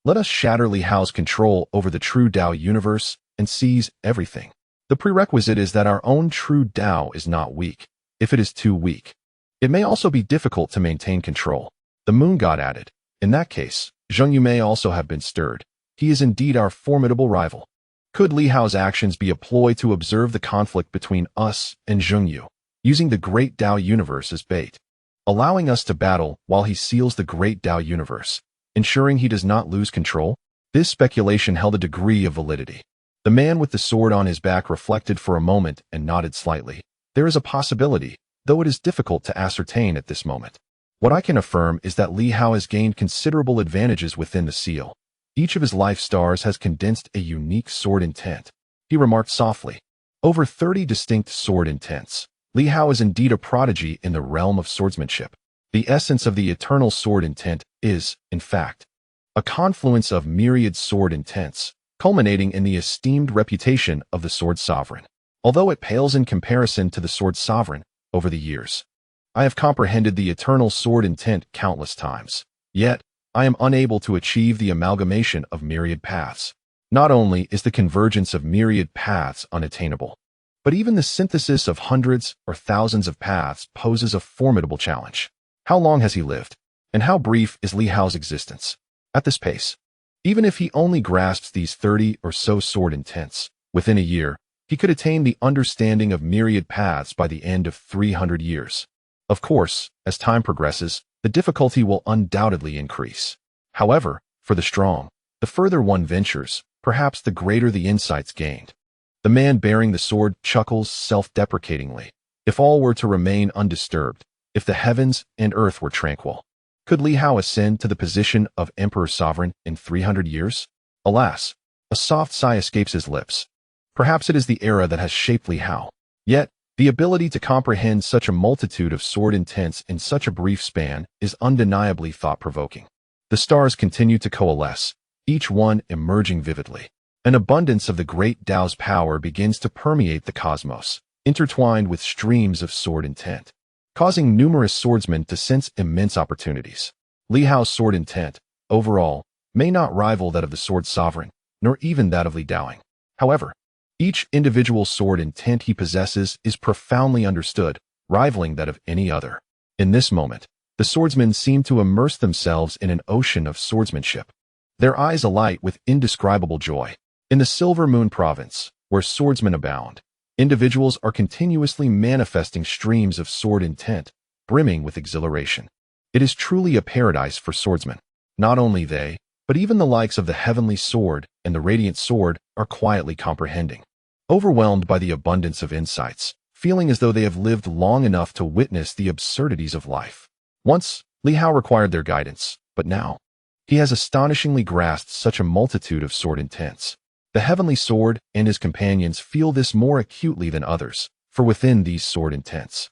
Let us shatter Li Hao's control over the true Tao universe and seize everything. The prerequisite is that our own true Tao is not weak. If it is too weak, it may also be difficult to maintain control." The moon god added, "In that case, Zheng Yu may also have been stirred. He is indeed our formidable rival. Could Li Hao's actions be a ploy to observe the conflict between us and Zheng Yu, using the great Tao universe as bait, allowing us to battle while he seals the great Tao universe, ensuring he does not lose control?" This speculation held a degree of validity. The man with the sword on his back reflected for a moment and nodded slightly. "There is a possibility, though it is difficult to ascertain at this moment. What I can affirm is that Li Hao has gained considerable advantages within the seal. Each of his life stars has condensed a unique sword intent," he remarked softly. "Over 30 distinct sword intents. Li Hao is indeed a prodigy in the realm of swordsmanship. The essence of the eternal sword intent is, in fact, a confluence of myriad sword intents, culminating in the esteemed reputation of the sword sovereign. Although it pales in comparison to the sword sovereign, over the years, I have comprehended the eternal sword intent countless times. Yet, I am unable to achieve the amalgamation of myriad paths. Not only is the convergence of myriad paths unattainable, but even the synthesis of hundreds or thousands of paths poses a formidable challenge. How long has he lived? And how brief is Li Hao's existence? At this pace, even if he only grasps these 30 or so sword intents, within a year, he could attain the understanding of myriad paths by the end of 300 years. Of course, as time progresses, the difficulty will undoubtedly increase. However, for the strong, the further one ventures, perhaps the greater the insights gained." The man bearing the sword chuckles self-deprecatingly. "If all were to remain undisturbed, if the heavens and earth were tranquil, could Li Hao ascend to the position of Emperor Sovereign in 300 years? Alas!" A soft sigh escapes his lips. Perhaps it is the era that has shaped Li Hao. Yet, the ability to comprehend such a multitude of sword intents in such a brief span is undeniably thought-provoking. The stars continue to coalesce, each one emerging vividly. An abundance of the great Tao's power begins to permeate the cosmos, intertwined with streams of sword intent, causing numerous swordsmen to sense immense opportunities. Li Hao's sword intent, overall, may not rival that of the sword sovereign, nor even that of Li Daoing. However, each individual sword intent he possesses is profoundly understood, rivaling that of any other. In this moment, the swordsmen seem to immerse themselves in an ocean of swordsmanship, their eyes alight with indescribable joy. In the Silver Moon province, where swordsmen abound, individuals are continuously manifesting streams of sword intent, brimming with exhilaration. It is truly a paradise for swordsmen. Not only they, but even the likes of the Heavenly Sword and the Radiant Sword are quietly comprehending. Overwhelmed by the abundance of insights, feeling as though they have lived long enough to witness the absurdities of life. Once, Li Hao required their guidance, but now, he has astonishingly grasped such a multitude of sword intents. The heavenly sword and his companions feel this more acutely than others, for within these sword intents,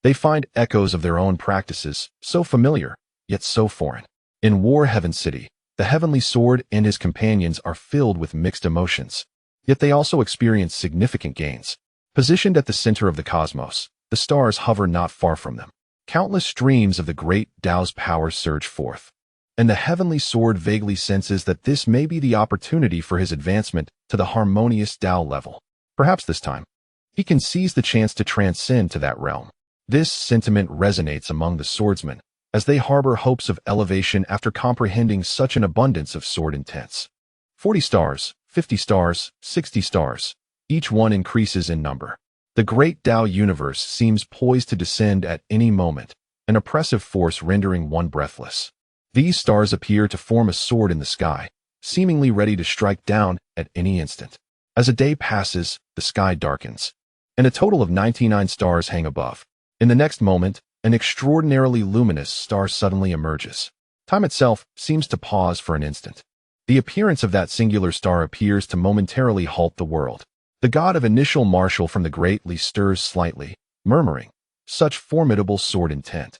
they find echoes of their own practices, so familiar, yet so foreign. In War Heaven City, the heavenly sword and his companions are filled with mixed emotions, yet they also experience significant gains. Positioned at the center of the cosmos, the stars hover not far from them. Countless streams of the great Tao's power surge forth, and the heavenly sword vaguely senses that this may be the opportunity for his advancement to the harmonious Tao level. Perhaps this time, he can seize the chance to transcend to that realm. This sentiment resonates among the swordsmen, as they harbor hopes of elevation after comprehending such an abundance of sword intents. 40 stars, 50 stars, 60 stars, each one increases in number. The great Tao universe seems poised to descend at any moment, an oppressive force rendering one breathless. These stars appear to form a sword in the sky, seemingly ready to strike down at any instant. As a day passes, the sky darkens, and a total of 99 stars hang above. In the next moment, an extraordinarily luminous star suddenly emerges. Time itself seems to pause for an instant. The appearance of that singular star appears to momentarily halt the world. The god of initial martial from the great Li stirs slightly, murmuring, "Such formidable sword intent.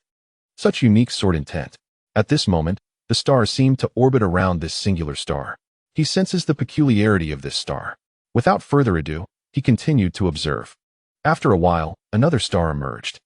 Such unique sword intent." At this moment, the stars seem to orbit around this singular star. He senses the peculiarity of this star. Without further ado, he continued to observe. After a while, another star emerged.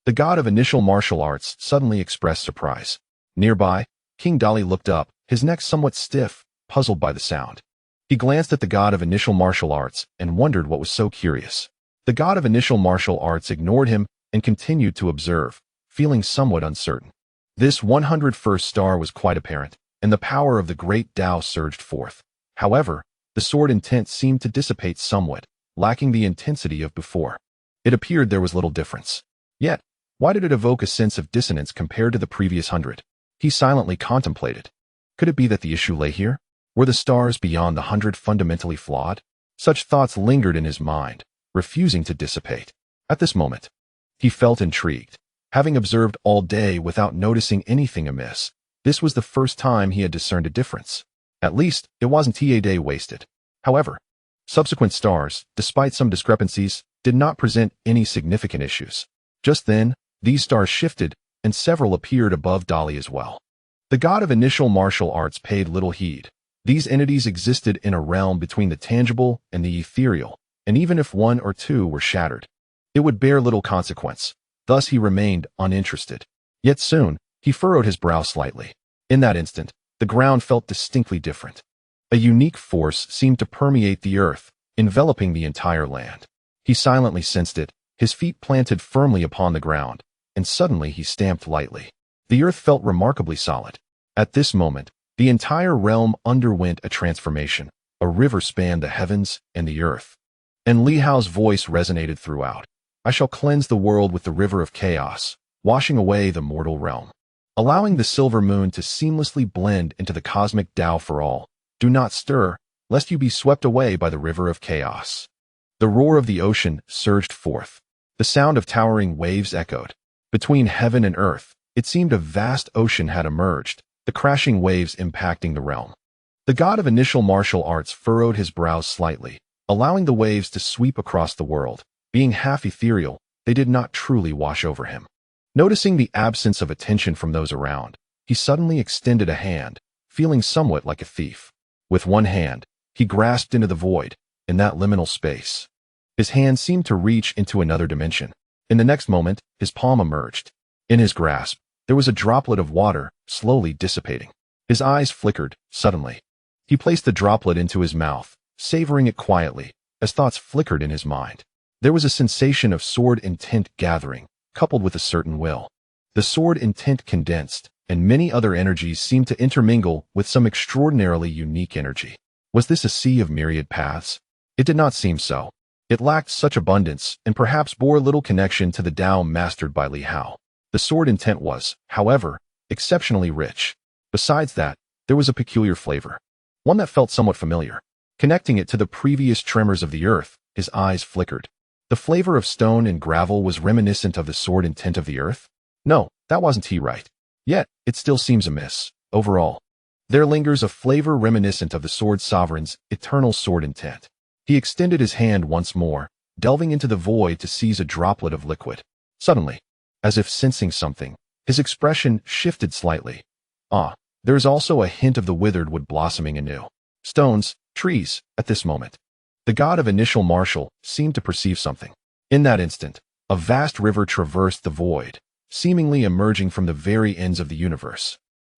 The god of initial martial arts suddenly expressed surprise. Nearby, King Dali looked up, his neck somewhat stiff, puzzled by the sound. He glanced at the god of initial martial arts and wondered what was so curious. The god of initial martial arts ignored him and continued to observe, feeling somewhat uncertain. This 101st star was quite apparent, and the power of the great Tao surged forth. However, the sword intent seemed to dissipate somewhat, lacking the intensity of before. It appeared there was little difference. Yet, why did it evoke a sense of dissonance compared to the previous 100? He silently contemplated. Could it be that the issue lay here? Were the stars beyond the 100 fundamentally flawed? Such thoughts lingered in his mind, refusing to dissipate. At this moment, he felt intrigued. Having observed all day without noticing anything amiss, this was the first time he had discerned a difference. At least, it wasn't a day wasted. However, subsequent stars, despite some discrepancies, did not present any significant issues. Just then, these stars shifted, and several appeared above Dali as well. The god of initial martial arts paid little heed. These entities existed in a realm between the tangible and the ethereal, and even if one or two were shattered, it would bear little consequence. Thus he remained uninterested. Yet soon, he furrowed his brow slightly. In that instant, the ground felt distinctly different. A unique force seemed to permeate the earth, enveloping the entire land. He silently sensed it, his feet planted firmly upon the ground, and suddenly he stamped lightly. The earth felt remarkably solid. At this moment, the entire realm underwent a transformation. A river spanned the heavens and the earth. And Li Hao's voice resonated throughout. "I shall cleanse the world with the river of chaos, washing away the mortal realm, allowing the silver moon to seamlessly blend into the cosmic Tao for all. Do not stir, lest you be swept away by the river of chaos." The roar of the ocean surged forth. The sound of towering waves echoed. Between heaven and earth, it seemed a vast ocean had emerged, the crashing waves impacting the realm. The god of initial martial arts furrowed his brows slightly, allowing the waves to sweep across the world. Being half ethereal, they did not truly wash over him. Noticing the absence of attention from those around, he suddenly extended a hand, feeling somewhat like a thief. With one hand, he grasped into the void, in that liminal space. His hand seemed to reach into another dimension. In the next moment, his palm emerged. In his grasp, there was a droplet of water, slowly dissipating. His eyes flickered, suddenly. He placed the droplet into his mouth, savoring it quietly, as thoughts flickered in his mind. There was a sensation of sword intent gathering, coupled with a certain will. The sword intent condensed, and many other energies seemed to intermingle with some extraordinarily unique energy. Was this a sea of myriad paths? It did not seem so. It lacked such abundance, and perhaps bore little connection to the Tao mastered by Li Hao. The sword intent was, however, exceptionally rich. Besides that, there was a peculiar flavor, one that felt somewhat familiar. Connecting it to the previous tremors of the earth, his eyes flickered. The flavor of stone and gravel was reminiscent of the sword intent of the earth? No, that wasn't he right. Yet, it still seems amiss, overall. There lingers a flavor reminiscent of the sword sovereign's eternal sword intent. He extended his hand once more, delving into the void to seize a droplet of liquid. Suddenly, as if sensing something, his expression shifted slightly. Ah, there is also a hint of the withered wood blossoming anew. Stones, trees, at this moment. The god of initial martial seemed to perceive something. In that instant, a vast river traversed the void, seemingly emerging from the very ends of the universe.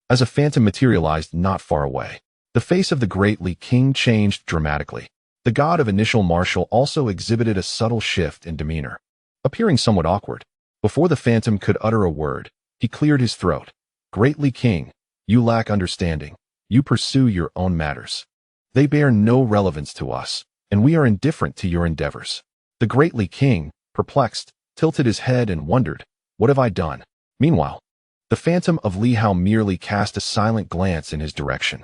As a phantom materialized not far away, the face of the great Li King changed dramatically. The god of initial martial also exhibited a subtle shift in demeanor, appearing somewhat awkward. Before the phantom could utter a word, he cleared his throat. Great Li King, you lack understanding. You pursue your own matters. They bear no relevance to us, and we are indifferent to your endeavors. The great Li King, perplexed, tilted his head and wondered, what have I done? Meanwhile, the phantom of Li Hao merely cast a silent glance in his direction.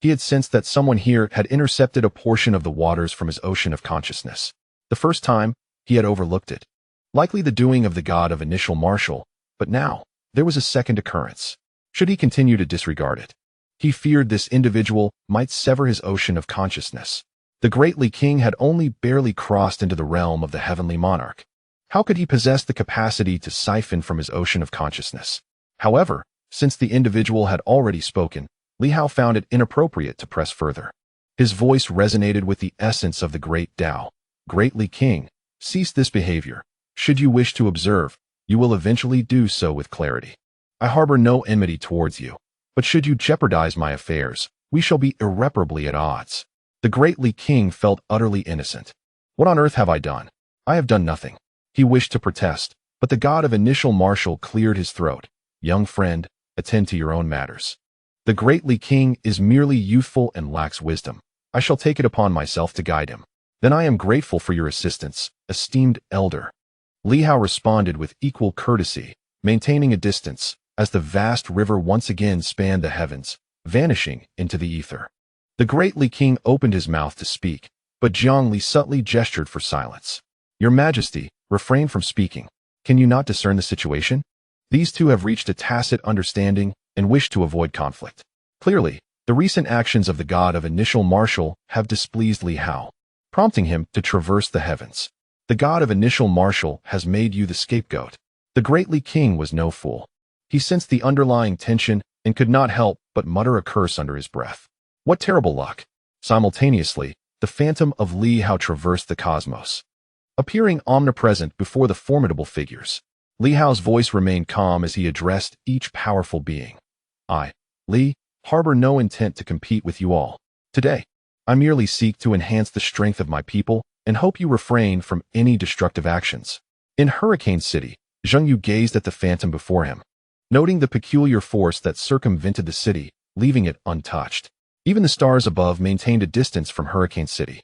He had sensed that someone here had intercepted a portion of the waters from his ocean of consciousness. The first time, he had overlooked it. Likely the doing of the god of initial martial, but now, there was a second occurrence. Should he continue to disregard it? He feared this individual might sever his ocean of consciousness. The great Li King had only barely crossed into the realm of the heavenly monarch. How could he possess the capacity to siphon from his ocean of consciousness? However, since the individual had already spoken, Li Hao found it inappropriate to press further. His voice resonated with the essence of the great Tao. Great Li King, cease this behavior. Should you wish to observe, you will eventually do so with clarity. I harbor no enmity towards you, but should you jeopardize my affairs, we shall be irreparably at odds. The great Li King felt utterly innocent. What on earth have I done? I have done nothing. He wished to protest, but the god of initial martial cleared his throat. Young friend, attend to your own matters. The great Li King is merely youthful and lacks wisdom. I shall take it upon myself to guide him. Then I am grateful for your assistance, esteemed elder. Li Hao responded with equal courtesy, maintaining a distance, as the vast river once again spanned the heavens, vanishing into the ether. The great Li King opened his mouth to speak, but Jiang Li subtly gestured for silence. Your Majesty, refrain from speaking. Can you not discern the situation? These two have reached a tacit understanding and wish to avoid conflict. Clearly, the recent actions of the god of initial martial have displeased Li Hao, prompting him to traverse the heavens. The god of initial martial has made you the scapegoat. The great Li King was no fool. He sensed the underlying tension and could not help but mutter a curse under his breath. What terrible luck! Simultaneously, the phantom of Li Hao traversed the cosmos, appearing omnipresent before the formidable figures. Li Hao's voice remained calm as he addressed each powerful being. I, Li, harbor no intent to compete with you all. Today, I merely seek to enhance the strength of my people and hope you refrain from any destructive actions. In Hurricane City, Zheng Yu gazed at the phantom before him, noting the peculiar force that circumvented the city, leaving it untouched. Even the stars above maintained a distance from Hurricane City.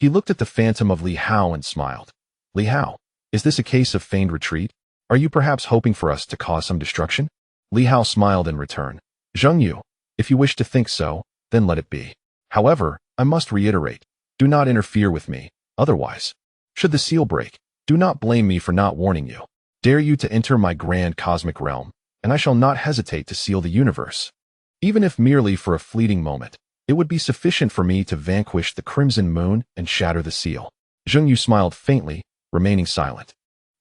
He looked at the phantom of Li Hao and smiled. Li Hao, is this a case of feigned retreat? Are you perhaps hoping for us to cause some destruction? Li Hao smiled in return. Zheng Yu, if you wish to think so, then let it be. However, I must reiterate, do not interfere with me, otherwise. Should the seal break, do not blame me for not warning you. Dare you to enter my grand cosmic realm, and I shall not hesitate to seal the universe. Even if merely for a fleeting moment, it would be sufficient for me to vanquish the crimson moon and shatter the seal. Zheng Yu smiled faintly, remaining silent.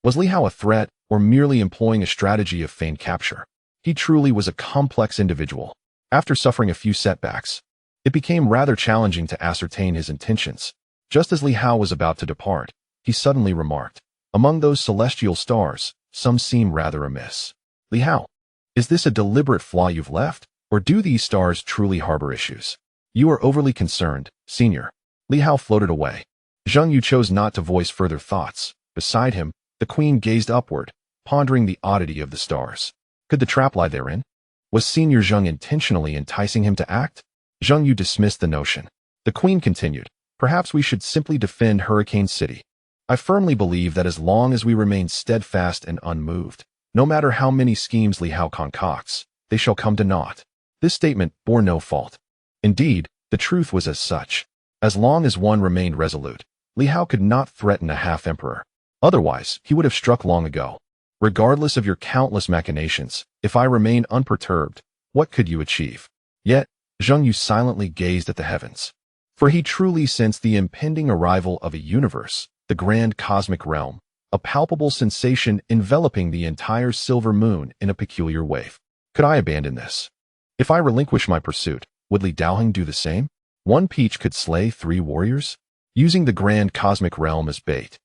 Was Li Hao a threat, or merely employing a strategy of feigned capture? He truly was a complex individual. After suffering a few setbacks, it became rather challenging to ascertain his intentions. Just as Li Hao was about to depart, he suddenly remarked, among those celestial stars, some seem rather amiss. Li Hao, is this a deliberate flaw you've left, or do these stars truly harbor issues? You are overly concerned, senior. Li Hao floated away. Zheng Yu chose not to voice further thoughts. Beside him, the queen gazed upward, pondering the oddity of the stars. Could the trap lie therein? Was Senior Zheng intentionally enticing him to act? Zheng Yu dismissed the notion. The queen continued, perhaps we should simply defend Hurricane City. I firmly believe that as long as we remain steadfast and unmoved, no matter how many schemes Li Hao concocts, they shall come to naught. This statement bore no fault. Indeed, the truth was as such. As long as one remained resolute, Li Hao could not threaten a half-emperor. Otherwise, he would have struck long ago. Regardless of your countless machinations, if I remain unperturbed, what could you achieve? Yet, Zheng Yu silently gazed at the heavens. For he truly sensed the impending arrival of a universe, the grand cosmic realm, a palpable sensation enveloping the entire silver moon in a peculiar wave. Could I abandon this? If I relinquish my pursuit, would Li Daoheng do the same? One peach could slay 3 warriors? Using the grand cosmic realm as bait.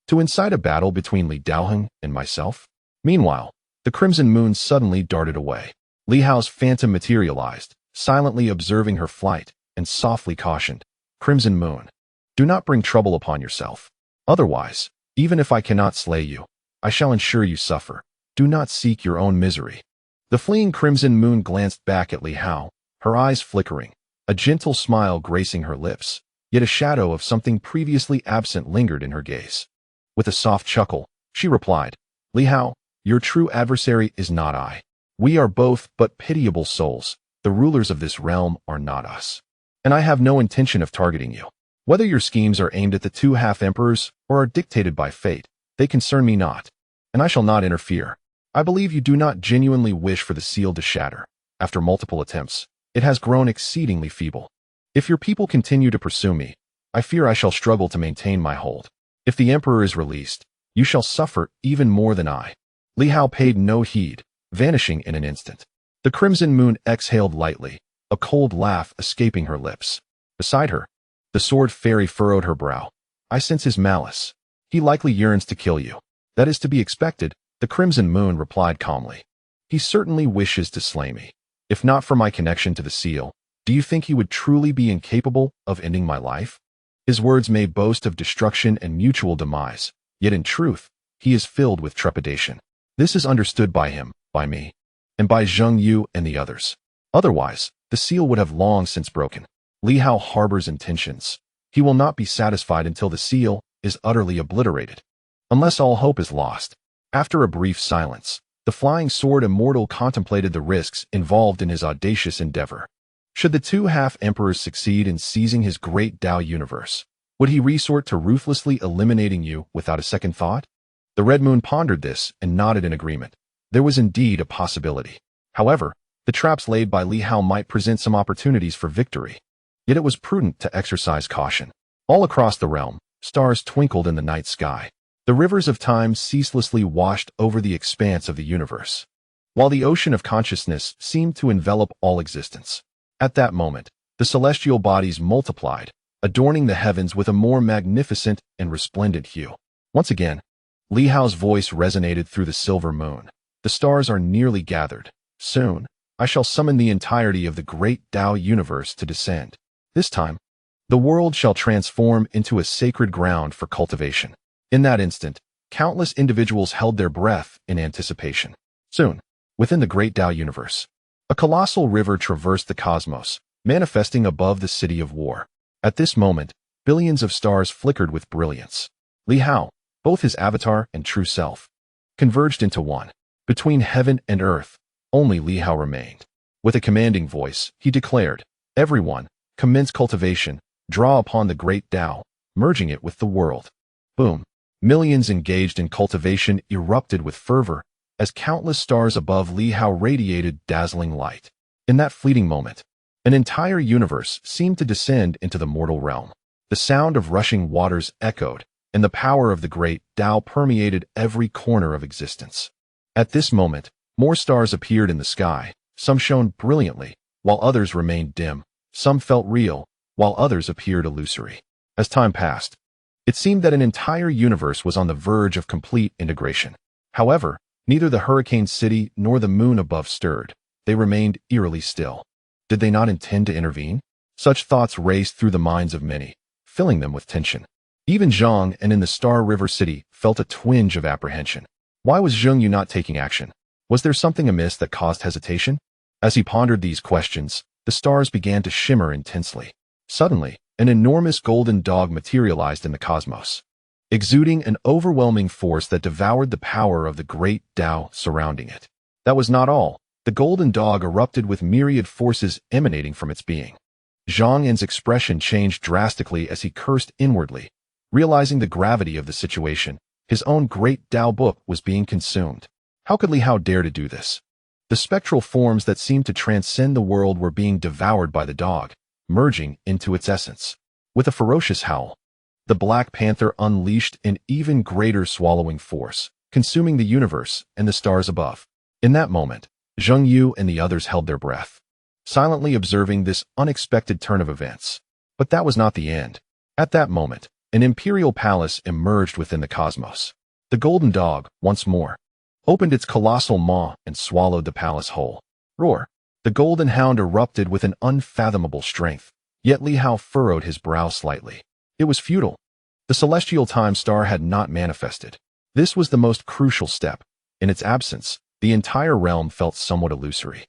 To incite a battle between Li Daoheng and myself? Meanwhile, the crimson moon suddenly darted away. Li Hao's phantom materialized, silently observing her flight, and softly cautioned, "Crimson moon, do not bring trouble upon yourself. Otherwise, even if I cannot slay you, I shall ensure you suffer. Do not seek your own misery." The fleeing crimson moon glanced back at Li Hao, her eyes flickering, a gentle smile gracing her lips, yet a shadow of something previously absent lingered in her gaze. With a soft chuckle, she replied, "Li Hao, your true adversary is not I. We are both but pitiable souls. The rulers of this realm are not us. And I have no intention of targeting you. Whether your schemes are aimed at the 2 half-emperors or are dictated by fate, they concern me not, and I shall not interfere. I believe you do not genuinely wish for the seal to shatter. After multiple attempts, it has grown exceedingly feeble. If your people continue to pursue me, I fear I shall struggle to maintain my hold. If the emperor is released, you shall suffer even more than I." Li Hao paid no heed, vanishing in an instant. The crimson moon exhaled lightly, a cold laugh escaping her lips. Beside her, the sword fairy furrowed her brow. "I sense his malice. He likely yearns to kill you." "That is to be expected," the crimson moon replied calmly. "He certainly wishes to slay me. If not for my connection to the seal, do you think he would truly be incapable of ending my life? His words may boast of destruction and mutual demise, yet in truth, he is filled with trepidation. This is understood by him, by me, and by Zheng Yu and the others. Otherwise, the seal would have long since broken. Li Hao harbors intentions. He will not be satisfied until the seal is utterly obliterated, unless all hope is lost." After a brief silence, the flying sword immortal contemplated the risks involved in his audacious endeavor. Should the 2 half-emperors succeed in seizing his great Tao universe, would he resort to ruthlessly eliminating you without a second thought? The Red Moon pondered this and nodded in agreement. There was indeed a possibility. However, the traps laid by Li Hao might present some opportunities for victory. Yet it was prudent to exercise caution. All across the realm, stars twinkled in the night sky. The rivers of time ceaselessly washed over the expanse of the universe, while the ocean of consciousness seemed to envelop all existence. At that moment, the celestial bodies multiplied, adorning the heavens with a more magnificent and resplendent hue. Once again, Li Hao's voice resonated through the silver moon. "The stars are nearly gathered. Soon, I shall summon the entirety of the great Tao universe to descend. This time, the world shall transform into a sacred ground for cultivation." In that instant, countless individuals held their breath in anticipation. Soon, within the great Tao universe, a colossal river traversed the cosmos, manifesting above the city of war. At this moment, billions of stars flickered with brilliance. Li Hao, both his avatar and true self, converged into one. Between heaven and earth, only Li Hao remained. With a commanding voice, he declared, "Everyone, commence cultivation, draw upon the great Tao, merging it with the world." Boom. Millions engaged in cultivation erupted with fervor, as countless stars above Li Hao radiated dazzling light. In that fleeting moment, an entire universe seemed to descend into the mortal realm. The sound of rushing waters echoed, and the power of the great Tao permeated every corner of existence. At this moment, more stars appeared in the sky. Some shone brilliantly, while others remained dim. Some felt real, while others appeared illusory. As time passed, it seemed that an entire universe was on the verge of complete integration. However, neither the hurricane city nor the moon above stirred. They remained eerily still. Did they not intend to intervene? Such thoughts raced through the minds of many, filling them with tension. Even Zhang and in the Star River City felt a twinge of apprehension. Why was Zheng Yu not taking action? Was there something amiss that caused hesitation? As he pondered these questions, the stars began to shimmer intensely. Suddenly, an enormous golden dog materialized in the cosmos, exuding an overwhelming force that devoured the power of the great Tao surrounding it. That was not all. The golden dog erupted with myriad forces emanating from its being. Zhang Yin's expression changed drastically as he cursed inwardly. Realizing the gravity of the situation, his own great Tao book was being consumed. How could Li Hao dare to do this? The spectral forms that seemed to transcend the world were being devoured by the dog, merging into its essence. With a ferocious howl, the Black Panther unleashed an even greater swallowing force, consuming the universe and the stars above. In that moment, Zheng Yu and the others held their breath, silently observing this unexpected turn of events. But that was not the end. At that moment, an imperial palace emerged within the cosmos. The golden dog, once more, opened its colossal maw and swallowed the palace whole. Roar! The golden hound erupted with an unfathomable strength, yet Li Hao furrowed his brow slightly. It was futile. The celestial time star had not manifested. This was the most crucial step. In its absence, the entire realm felt somewhat illusory.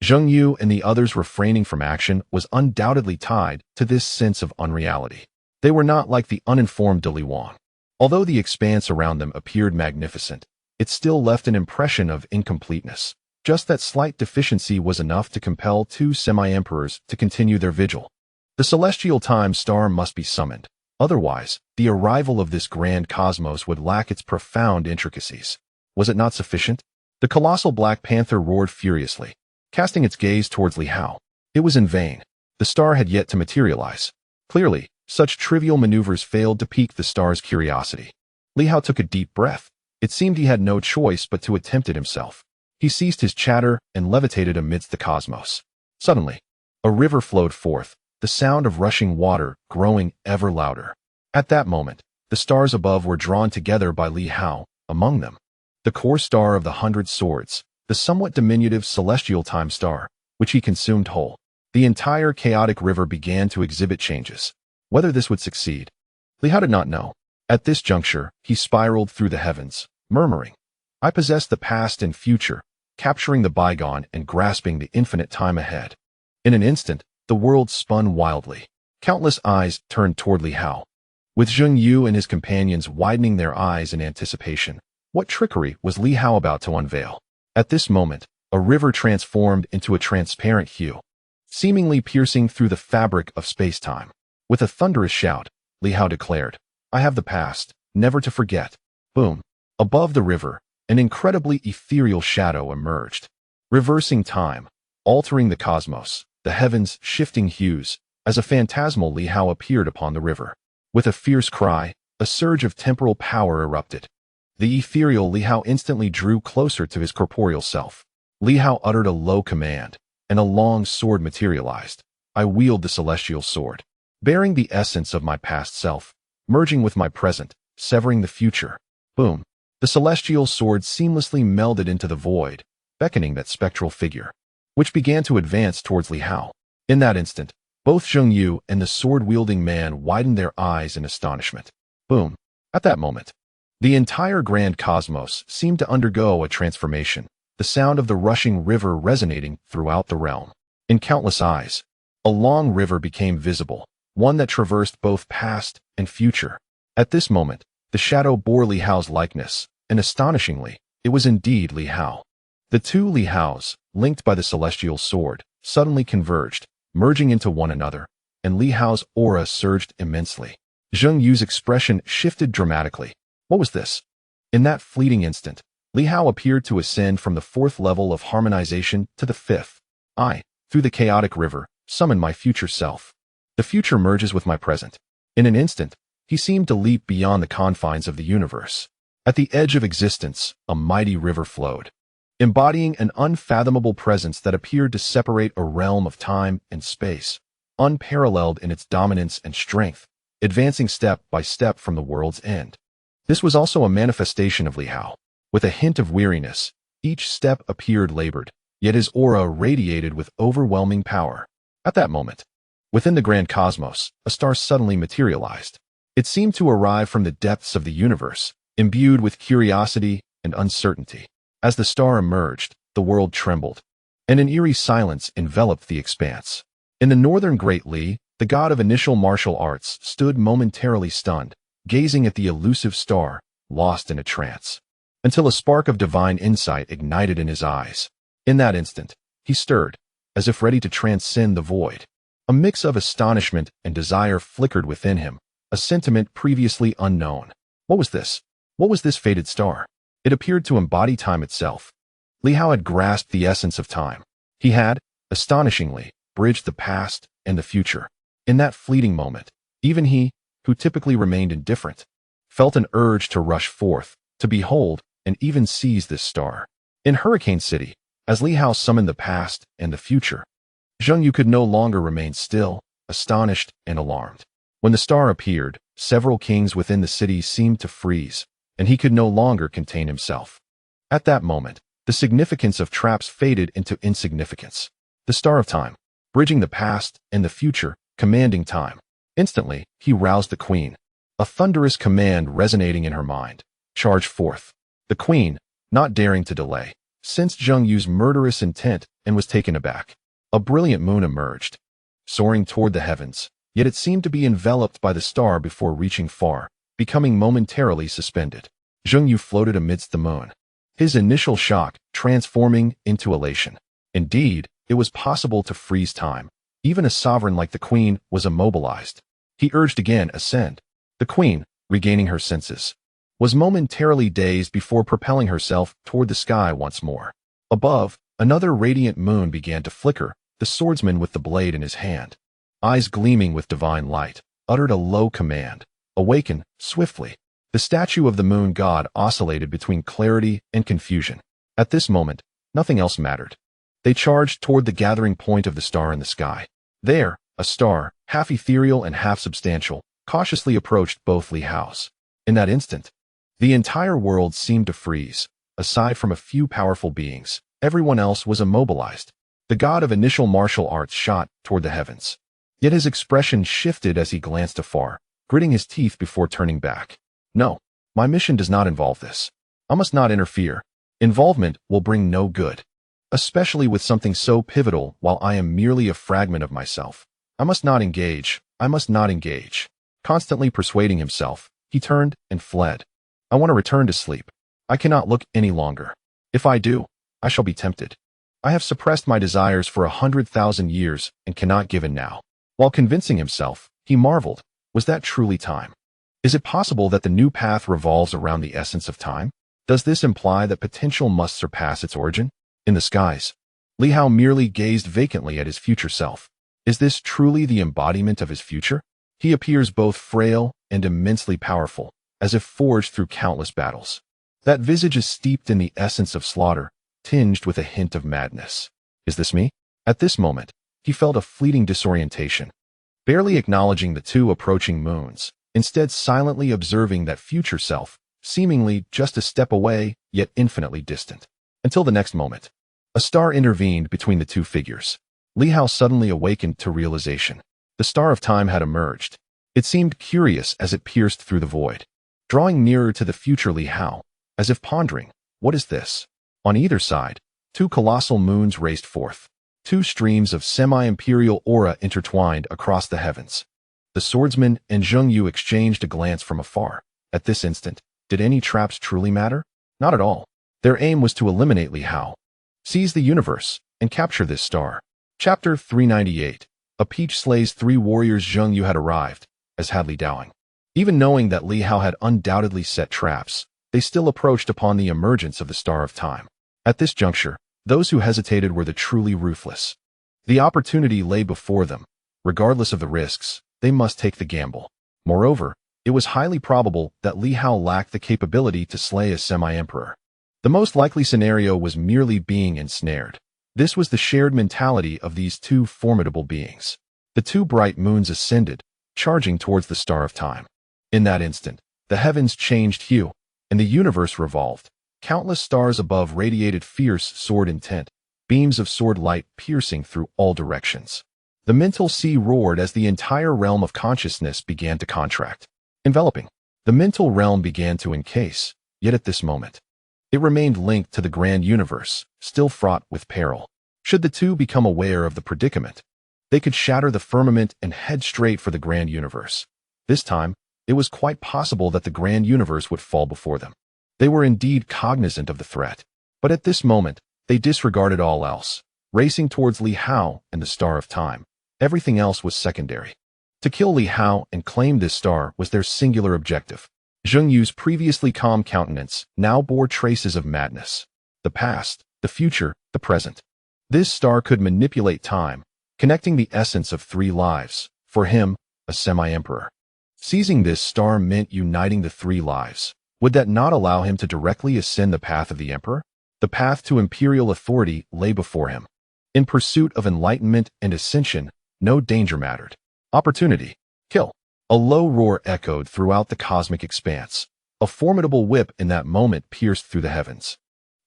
Zheng Yu and the others refraining from action was undoubtedly tied to this sense of unreality. They were not like the uninformed Li Wang. Although the expanse around them appeared magnificent, it still left an impression of incompleteness. Just that slight deficiency was enough to compel two semi-emperors to continue their vigil. The celestial time star must be summoned. Otherwise, the arrival of this grand cosmos would lack its profound intricacies. Was it not sufficient? The colossal Black Panther roared furiously, casting its gaze towards Li Hao. It was in vain. The star had yet to materialize. Clearly, such trivial maneuvers failed to pique the star's curiosity. Li Hao took a deep breath. It seemed he had no choice but to attempt it himself. He ceased his chatter and levitated amidst the cosmos. Suddenly, a river flowed forth, the sound of rushing water growing ever louder. At that moment, the stars above were drawn together by Li Hao, among them the core star of the 100 swords, the somewhat diminutive celestial time star, which he consumed whole. The entire chaotic river began to exhibit changes. Whether this would succeed, Li Hao did not know. At this juncture, he spiraled through the heavens, murmuring, "I possess the past and future," capturing the bygone and grasping the infinite time ahead. In an instant, the world spun wildly. Countless eyes turned toward Li Hao, with Zheng Yu and his companions widening their eyes in anticipation. What trickery was Li Hao about to unveil? At this moment, a river transformed into a transparent hue, seemingly piercing through the fabric of space-time. With a thunderous shout, Li Hao declared, "I have the past, never to forget." Boom! Above the river, an incredibly ethereal shadow emerged, reversing time, altering the cosmos, the heavens shifting hues, as a phantasmal Li Hao appeared upon the river. With a fierce cry, a surge of temporal power erupted. The ethereal Li Hao instantly drew closer to his corporeal self. Li Hao uttered a low command, and a long sword materialized. I wield the celestial sword, bearing the essence of my past self, merging with my present, severing the future. Boom! The celestial sword seamlessly melded into the void, beckoning that spectral figure, which began to advance towards Li Hao. In that instant, both Zheng Yu and the sword-wielding man widened their eyes in astonishment. Boom! At that moment, the entire grand cosmos seemed to undergo a transformation, the sound of the rushing river resonating throughout the realm. In countless eyes, a long river became visible, one that traversed both past and future. At this moment, the shadow bore Li Hao's likeness, and astonishingly, it was indeed Li Hao. The two Li Haos, linked by the celestial sword, suddenly converged, merging into one another, and Li Hao's aura surged immensely. Zheng Yu's expression shifted dramatically. What was this? In that fleeting instant, Li Hao appeared to ascend from the 4th level of harmonization to the 5th. I, through the chaotic river, summon my future self. The future merges with my present. In an instant, he seemed to leap beyond the confines of the universe. At the edge of existence, a mighty river flowed, embodying an unfathomable presence that appeared to separate a realm of time and space, unparalleled in its dominance and strength, advancing step by step from the world's end. This was also a manifestation of Li Hao. With a hint of weariness, each step appeared labored, yet his aura radiated with overwhelming power. At that moment, within the grand cosmos, a star suddenly materialized. It seemed to arrive from the depths of the universe, imbued with curiosity and uncertainty. As the star emerged, the world trembled, and an eerie silence enveloped the expanse. In the northern Great Li, the god of initial martial arts stood momentarily stunned, gazing at the elusive star, lost in a trance, until a spark of divine insight ignited in his eyes. In that instant, he stirred, as if ready to transcend the void. A mix of astonishment and desire flickered within him, a sentiment previously unknown. What was this? What was this fated star? It appeared to embody time itself. Li Hao had grasped the essence of time. He had, astonishingly, bridged the past and the future. In that fleeting moment, even he, who typically remained indifferent, felt an urge to rush forth, to behold, and even seize this star. In Hurricane City, as Li Hao summoned the past and the future, Zheng Yu could no longer remain still, astonished and alarmed. When the star appeared, several kings within the city seemed to freeze, and he could no longer contain himself. At that moment, the significance of traps faded into insignificance. The star of time, bridging the past and the future, commanding time. Instantly, he roused the queen. A thunderous command resonating in her mind. Charge forth. The queen, not daring to delay, sensed Zheng Yu's murderous intent and was taken aback. A brilliant moon emerged, soaring toward the heavens, yet it seemed to be enveloped by the star before reaching far, becoming momentarily suspended. Zheng Yu floated amidst the moon, his initial shock transforming into elation. Indeed, it was possible to freeze time. Even a sovereign like the queen was immobilized. He urged again, ascend. The queen, regaining her senses, was momentarily dazed before propelling herself toward the sky once more. Above, another radiant moon began to flicker. The swordsman with the blade in his hand, eyes gleaming with divine light, uttered a low command. Awaken, swiftly. The statue of the moon god oscillated between clarity and confusion. At this moment, nothing else mattered. They charged toward the gathering point of the star in the sky. There, a star, half ethereal and half substantial, cautiously approached both Li Hao's. In that instant, the entire world seemed to freeze. Aside from a few powerful beings, everyone else was immobilized. The god of initial martial arts shot toward the heavens. Yet his expression shifted as he glanced afar, gritting his teeth before turning back. No, my mission does not involve this. I must not interfere. Involvement will bring no good, especially with something so pivotal while I am merely a fragment of myself. I must not engage. I must not engage. Constantly persuading himself, he turned and fled. I want to return to sleep. I cannot look any longer. If I do, I shall be tempted. I have suppressed my desires for 100,000 years and cannot give in now. While convincing himself, he marveled, was that truly time? Is it possible that the new path revolves around the essence of time? Does this imply that potential must surpass its origin? In the skies, Li Hao merely gazed vacantly at his future self. Is this truly the embodiment of his future? He appears both frail and immensely powerful, as if forged through countless battles. That visage is steeped in the essence of slaughter, tinged with a hint of madness. Is this me? At this moment, he felt a fleeting disorientation, barely acknowledging the two approaching moons, instead silently observing that future self, seemingly just a step away, yet infinitely distant. Until the next moment, a star intervened between the two figures. Li Hao suddenly awakened to realization. The star of time had emerged. It seemed curious as it pierced through the void, drawing nearer to the future Li Hao, as if pondering, what is this? On either side, two colossal moons raced forth. Two streams of semi-imperial aura intertwined across the heavens. The swordsman and Zheng Yu exchanged a glance from afar. At this instant, did any traps truly matter? Not at all. Their aim was to eliminate Li Hao, seize the universe, and capture this star. Chapter 398. A peach slays three warriors. Zheng Yu had arrived, as had Li Daoing. Even knowing that Li Hao had undoubtedly set traps, they still approached upon the emergence of the star of time. At this juncture, those who hesitated were the truly ruthless. The opportunity lay before them. Regardless of the risks, they must take the gamble. Moreover, it was highly probable that Li Hao lacked the capability to slay a semi-emperor. The most likely scenario was merely being ensnared. This was the shared mentality of these two formidable beings. The two bright moons ascended, charging towards the star of time. In that instant, the heavens changed hue, and the universe revolved. Countless stars above radiated fierce, sword intent, beams of sword light piercing through all directions. The mental sea roared as the entire realm of consciousness began to contract. Enveloping, the mental realm began to encase, yet at this moment, it remained linked to the grand universe, still fraught with peril. Should the two become aware of the predicament, they could shatter the firmament and head straight for the grand universe. This time, it was quite possible that the grand universe would fall before them. They were indeed cognizant of the threat, but at this moment, they disregarded all else, racing towards Li Hao and the star of time. Everything else was secondary. To kill Li Hao and claim this star was their singular objective. Zheng Yu's previously calm countenance now bore traces of madness. The past, the future, the present. This star could manipulate time, connecting the essence of 3 lives. For him, a semi-emperor. Seizing this star meant uniting the 3 lives. Would that not allow him to directly ascend the path of the emperor? The path to imperial authority lay before him. In pursuit of enlightenment and ascension, no danger mattered. Opportunity. Kill. A low roar echoed throughout the cosmic expanse. A formidable whip in that moment pierced through the heavens.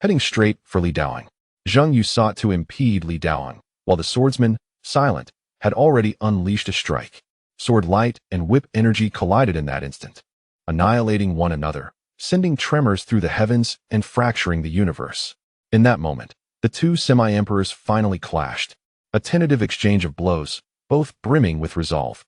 Heading straight for Li Daoing. Zheng Yu sought to impede Li Daoing, while the swordsman, silent, had already unleashed a strike. Sword light and whip energy collided in that instant, annihilating one another, sending tremors through the heavens and fracturing the universe. In that moment, the 2 semi-emperors finally clashed. A tentative exchange of blows, both brimming with resolve.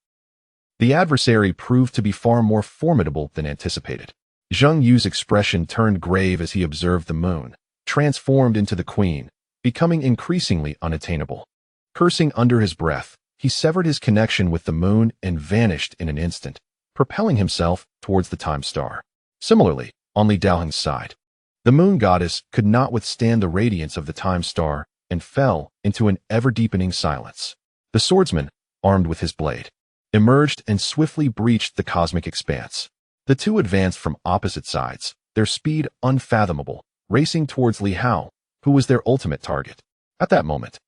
The adversary proved to be far more formidable than anticipated. Zheng Yu's expression turned grave as he observed the moon, transformed into the queen, becoming increasingly unattainable. Cursing under his breath, he severed his connection with the moon and vanished in an instant, propelling himself towards the time star. Similarly, on Li Daoheng's side, the moon goddess could not withstand the radiance of the time star and fell into an ever-deepening silence. The swordsman, armed with his blade, emerged and swiftly breached the cosmic expanse. The 2 advanced from opposite sides, their speed unfathomable, racing towards Li Hao, who was their ultimate target. At that moment,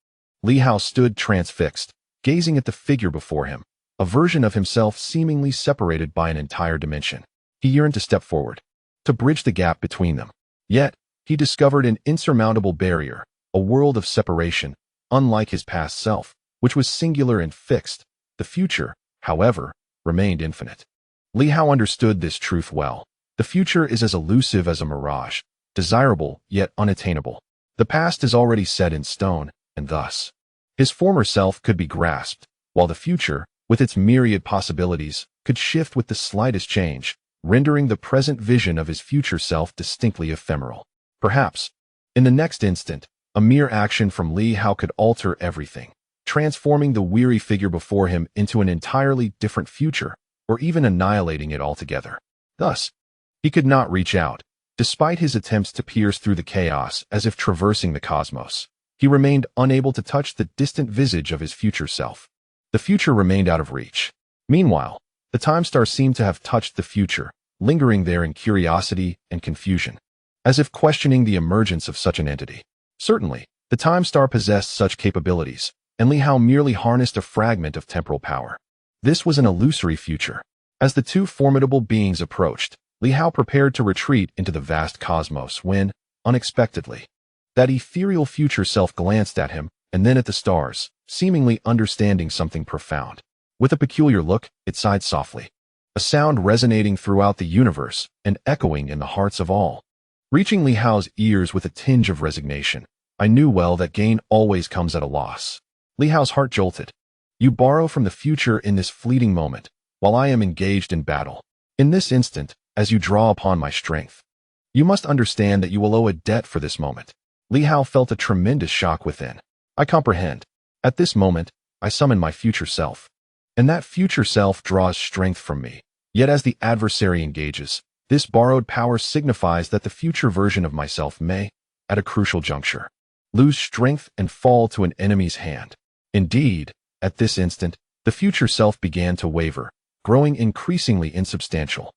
Li Hao stood transfixed, gazing at the figure before him, a version of himself seemingly separated by an entire dimension. He yearned to step forward, to bridge the gap between them. Yet, he discovered an insurmountable barrier, a world of separation, unlike his past self, which was singular and fixed. The future, however, remained infinite. Li Hao understood this truth well. The future is as elusive as a mirage, desirable yet unattainable. The past is already set in stone, and thus, his former self could be grasped, while the future, with its myriad possibilities, could shift with the slightest change, rendering the present vision of his future self distinctly ephemeral. Perhaps, in the next instant, a mere action from Li Hao could alter everything, transforming the weary figure before him into an entirely different future, or even annihilating it altogether. Thus, he could not reach out, despite his attempts to pierce through the chaos as if traversing the cosmos. He remained unable to touch the distant visage of his future self. The future remained out of reach. Meanwhile, the time star seemed to have touched the future, lingering there in curiosity and confusion, as if questioning the emergence of such an entity. Certainly, the time star possessed such capabilities, and Li Hao merely harnessed a fragment of temporal power. This was an illusory future. As the 2 formidable beings approached, Li Hao prepared to retreat into the vast cosmos when, unexpectedly, that ethereal future self glanced at him, and then at the stars, seemingly understanding something profound. With a peculiar look, it sighed softly, a sound resonating throughout the universe and echoing in the hearts of all. Reaching Li Hao's ears with a tinge of resignation, I knew well that gain always comes at a loss. Li Hao's heart jolted. You borrow from the future in this fleeting moment, while I am engaged in battle. In this instant, as you draw upon my strength, you must understand that you will owe a debt for this moment. Li Hao felt a tremendous shock within. I comprehend. At this moment, I summon my future self. And that future self draws strength from me. Yet as the adversary engages, this borrowed power signifies that the future version of myself may, at a crucial juncture, lose strength and fall to an enemy's hand. Indeed, at this instant, the future self began to waver, growing increasingly insubstantial.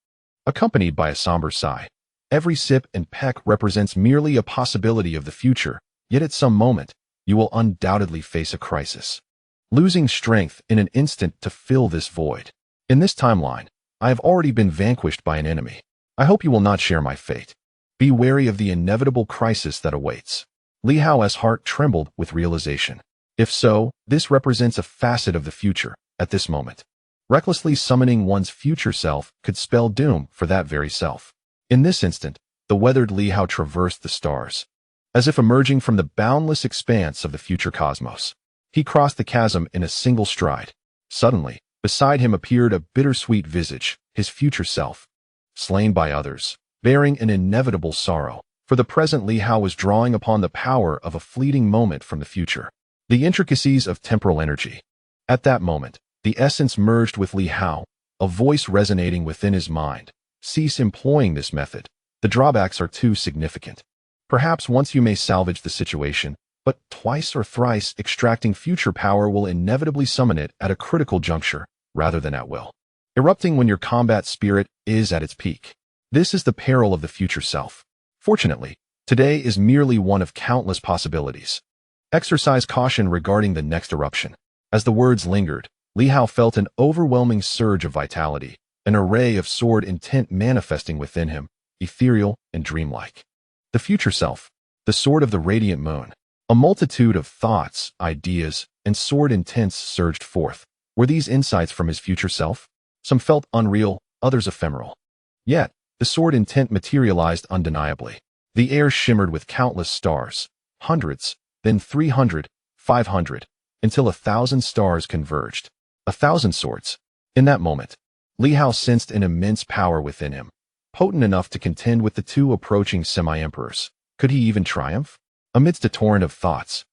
Accompanied by a somber sigh, every sip and peck represents merely a possibility of the future, yet at some moment, you will undoubtedly face a crisis, losing strength in an instant to fill this void. In this timeline, I have already been vanquished by an enemy. I hope you will not share my fate. Be wary of the inevitable crisis that awaits. Li Hao's heart trembled with realization. If so, this represents a facet of the future, at this moment. Recklessly summoning one's future self could spell doom for that very self. In this instant, the weathered Li Hao traversed the stars, as if emerging from the boundless expanse of the future cosmos. He crossed the chasm in a single stride. Suddenly, beside him appeared a bittersweet visage, his future self, slain by others, bearing an inevitable sorrow. For the present, Li Hao was drawing upon the power of a fleeting moment from the future. The intricacies of temporal energy, At that moment, the essence merged with Li Hao, a voice resonating within his mind. Cease employing this method. The drawbacks are too significant. Perhaps once you may salvage the situation, but twice or thrice extracting future power will inevitably summon it at a critical juncture, rather than at will. Erupting when your combat spirit is at its peak. This is the peril of the future self. Fortunately, today is merely one of countless possibilities. Exercise caution regarding the next eruption. As the words lingered, Li Hao felt an overwhelming surge of vitality, an array of soared intent manifesting within him, ethereal and dreamlike. The future self, the sword of the radiant moon. A multitude of thoughts, ideas, and soared intents surged forth. Were these insights from his future self? Some felt unreal, others ephemeral. Yet, the soared intent materialized undeniably. The air shimmered with countless stars, hundreds, then 300, 500, until 1,000 stars converged. 1,000 swords. In that moment, Li Hao sensed an immense power within him, potent enough to contend with the two approaching semi-emperors. Could he even triumph? Amidst a torrent of thoughts,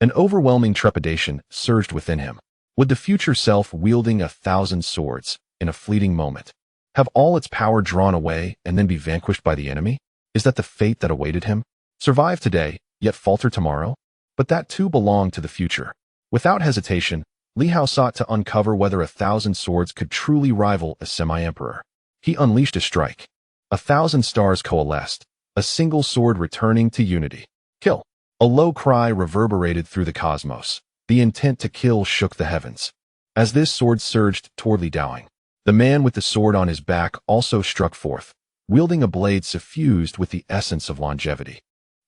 an overwhelming trepidation surged within him. Would the future self, wielding 1,000 swords, in a fleeting moment, have all its power drawn away and then be vanquished by the enemy? Is that the fate that awaited him? Survive today, yet falter tomorrow? But that too belonged to the future. Without hesitation, Li Hao sought to uncover whether 1,000 swords could truly rival a semi-emperor. He unleashed a strike. 1,000 stars coalesced, a single sword returning to unity. Kill. A low cry reverberated through the cosmos. The intent to kill shook the heavens. As this sword surged toward Li Hao, the man with the sword on his back also struck forth, wielding a blade suffused with the essence of longevity,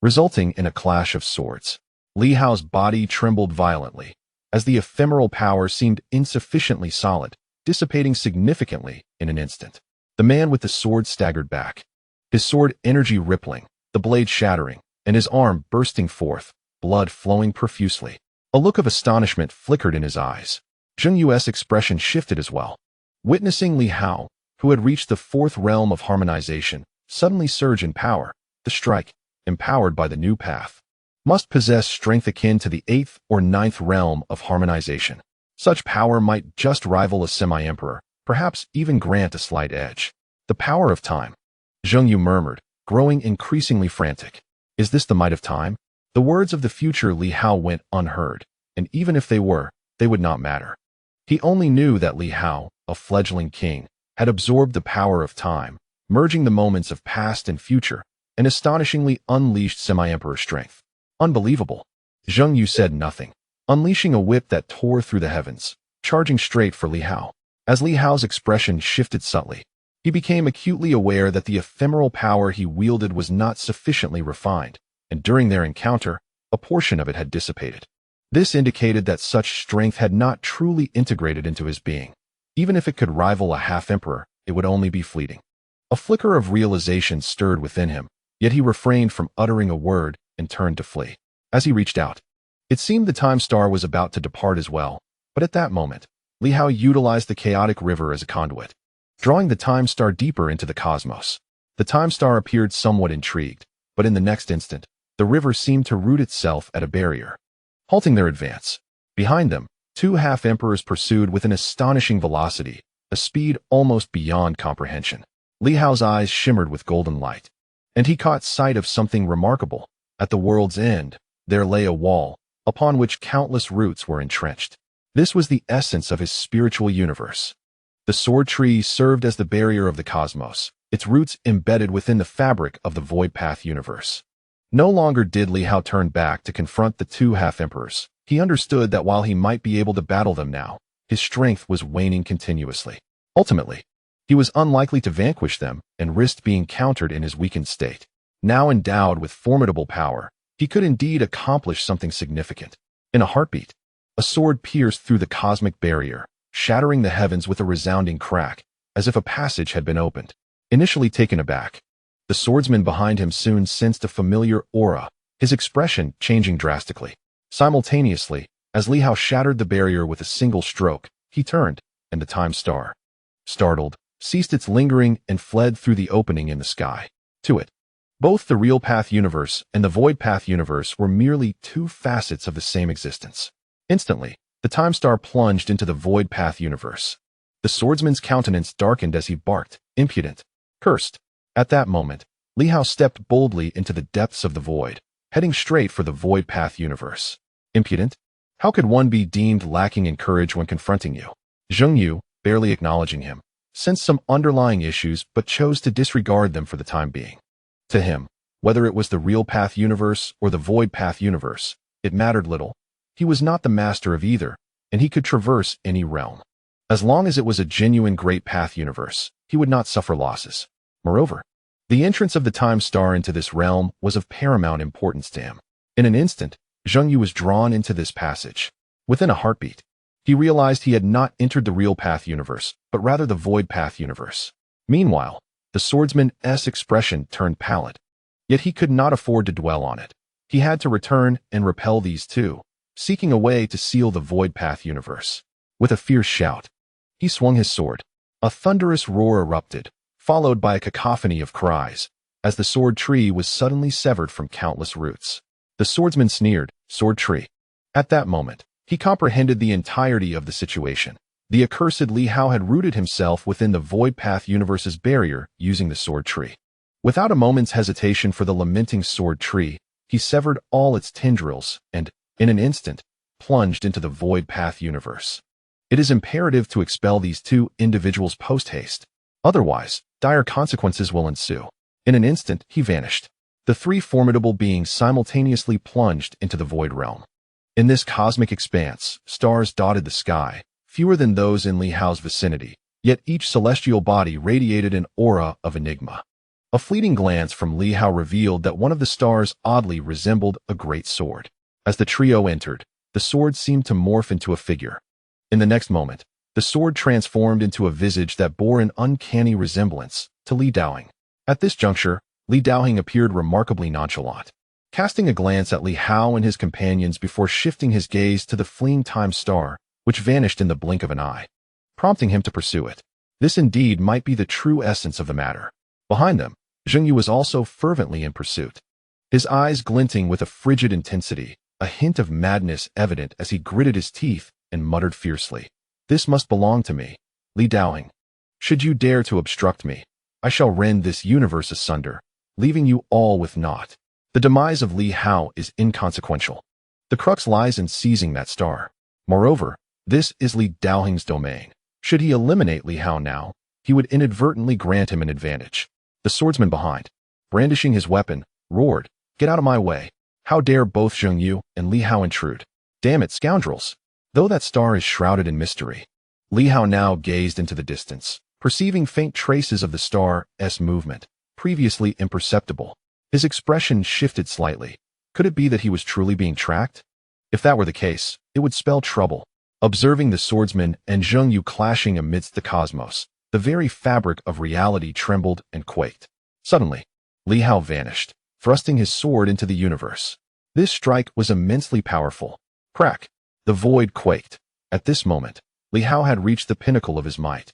resulting in a clash of swords. Li Hao's body trembled violently, as the ephemeral power seemed insufficiently solid, dissipating significantly in an instant. The man with the sword staggered back, his sword energy rippling, the blade shattering, and his arm bursting forth, blood flowing profusely. A look of astonishment flickered in his eyes. Zheng Yu's expression shifted as well. Witnessing Li Hao, who had reached the fourth realm of harmonization, suddenly surge in power, the strike, empowered by the new path, must possess strength akin to the 8th or 9th realm of harmonization. Such power might just rival a semi-emperor, perhaps even grant a slight edge. The power of time. Zheng Yu murmured, growing increasingly frantic. Is this the might of time? The words of the future Li Hao went unheard, and even if they were, they would not matter. He only knew that Li Hao, a fledgling king, had absorbed the power of time, merging the moments of past and future, and astonishingly unleashed semi-emperor strength. Unbelievable. Zheng Yu said nothing, unleashing a whip that tore through the heavens, charging straight for Li Hao. As Li Hao's expression shifted subtly, he became acutely aware that the ephemeral power he wielded was not sufficiently refined, and during their encounter, a portion of it had dissipated. This indicated that such strength had not truly integrated into his being. Even if it could rival a half-emperor, it would only be fleeting. A flicker of realization stirred within him, yet he refrained from uttering a word and turned to flee. As he reached out, it seemed the time star was about to depart as well, but at that moment, Li Hao utilized the chaotic river as a conduit, drawing the time star deeper into the cosmos. The time star appeared somewhat intrigued, but in the next instant, the river seemed to root itself at a barrier, halting their advance. Behind them, two half-emperors pursued with an astonishing velocity, a speed almost beyond comprehension. Li Hao's eyes shimmered with golden light, and he caught sight of something remarkable. At the world's end, there lay a wall, upon which countless roots were entrenched. This was the essence of his spiritual universe. The sword tree served as the barrier of the cosmos, its roots embedded within the fabric of the void path universe. No longer did Li Hao turn back to confront the two half-emperors. He understood that while he might be able to battle them now, his strength was waning continuously. Ultimately, he was unlikely to vanquish them and risked being countered in his weakened state. Now endowed with formidable power, he could indeed accomplish something significant. In a heartbeat, a sword pierced through the cosmic barrier, shattering the heavens with a resounding crack, as if a passage had been opened. Initially taken aback, the swordsman behind him soon sensed a familiar aura, his expression changing drastically. Simultaneously, as Li Hao shattered the barrier with a single stroke, he turned, and the time star, startled, ceased its lingering and fled through the opening in the sky. To it, both the real path universe and the void path universe were merely two facets of the same existence. Instantly, The time star plunged into the void path universe. The swordsman's countenance darkened as he barked, impudent, cursed. At that moment, Li Hao stepped boldly into the depths of the void, heading straight for the void path universe. Impudent? How could one be deemed lacking in courage when confronting you? Zheng Yu, barely acknowledging him, sensed some underlying issues but chose to disregard them for the time being. To him, whether it was the real path universe or the void path universe, it mattered little. He was not the master of either, and he could traverse any realm. As long as it was a genuine great path universe, he would not suffer losses. Moreover, the entrance of the time star into this realm was of paramount importance to him. In an instant, Zheng Yu was drawn into this passage. Within a heartbeat, he realized he had not entered the real path universe, but rather the void path universe. Meanwhile, the swordsman's expression turned pallid. Yet he could not afford to dwell on it. He had to return and repel these two, seeking a way to seal the void path universe. With a fierce shout, he swung his sword. A thunderous roar erupted, followed by a cacophony of cries, as the sword tree was suddenly severed from countless roots. The swordsman sneered, "Sword tree." At that moment, he comprehended the entirety of the situation. The accursed Li Hao had rooted himself within the void path universe's barrier using the sword tree. Without a moment's hesitation for the lamenting sword tree, he severed all its tendrils and, in an instant, plunged into the void path universe. It is imperative to expel these two individuals post-haste. Otherwise, dire consequences will ensue. In an instant, he vanished. The three formidable beings simultaneously plunged into the void realm. In this cosmic expanse, stars dotted the sky, fewer than those in Li Hao's vicinity, yet each celestial body radiated an aura of enigma. A fleeting glance from Li Hao revealed that one of the stars oddly resembled a great sword. As the trio entered, the sword seemed to morph into a figure. In the next moment, the sword transformed into a visage that bore an uncanny resemblance to Li Daoing. At this juncture, Li Daoing appeared remarkably nonchalant, casting a glance at Li Hao and his companions before shifting his gaze to the fleeing time star, which vanished in the blink of an eye, prompting him to pursue it. This indeed might be the true essence of the matter. Behind them, Zheng Yu was also fervently in pursuit, his eyes glinting with a frigid intensity, a hint of madness evident as he gritted his teeth and muttered fiercely, "This must belong to me, Li Daoing. Should you dare to obstruct me, I shall rend this universe asunder, leaving you all with naught." The demise of Li Hao is inconsequential. The crux lies in seizing that star. Moreover, this is Li Daoing's domain. Should he eliminate Li Hao now, he would inadvertently grant him an advantage. The swordsman behind, brandishing his weapon, roared, "Get out of my way. How dare both Zheng Yu and Li Hao intrude? Damn it, scoundrels!" Though that star is shrouded in mystery, Li Hao now gazed into the distance, perceiving faint traces of the star's movement, previously imperceptible. His expression shifted slightly. Could it be that he was truly being tracked? If that were the case, it would spell trouble. Observing the swordsman and Zheng Yu clashing amidst the cosmos, the very fabric of reality trembled and quaked. Suddenly, Li Hao vanished, thrusting his sword into the universe. This strike was immensely powerful. Crack! The void quaked. At this moment, Li Hao had reached the pinnacle of his might.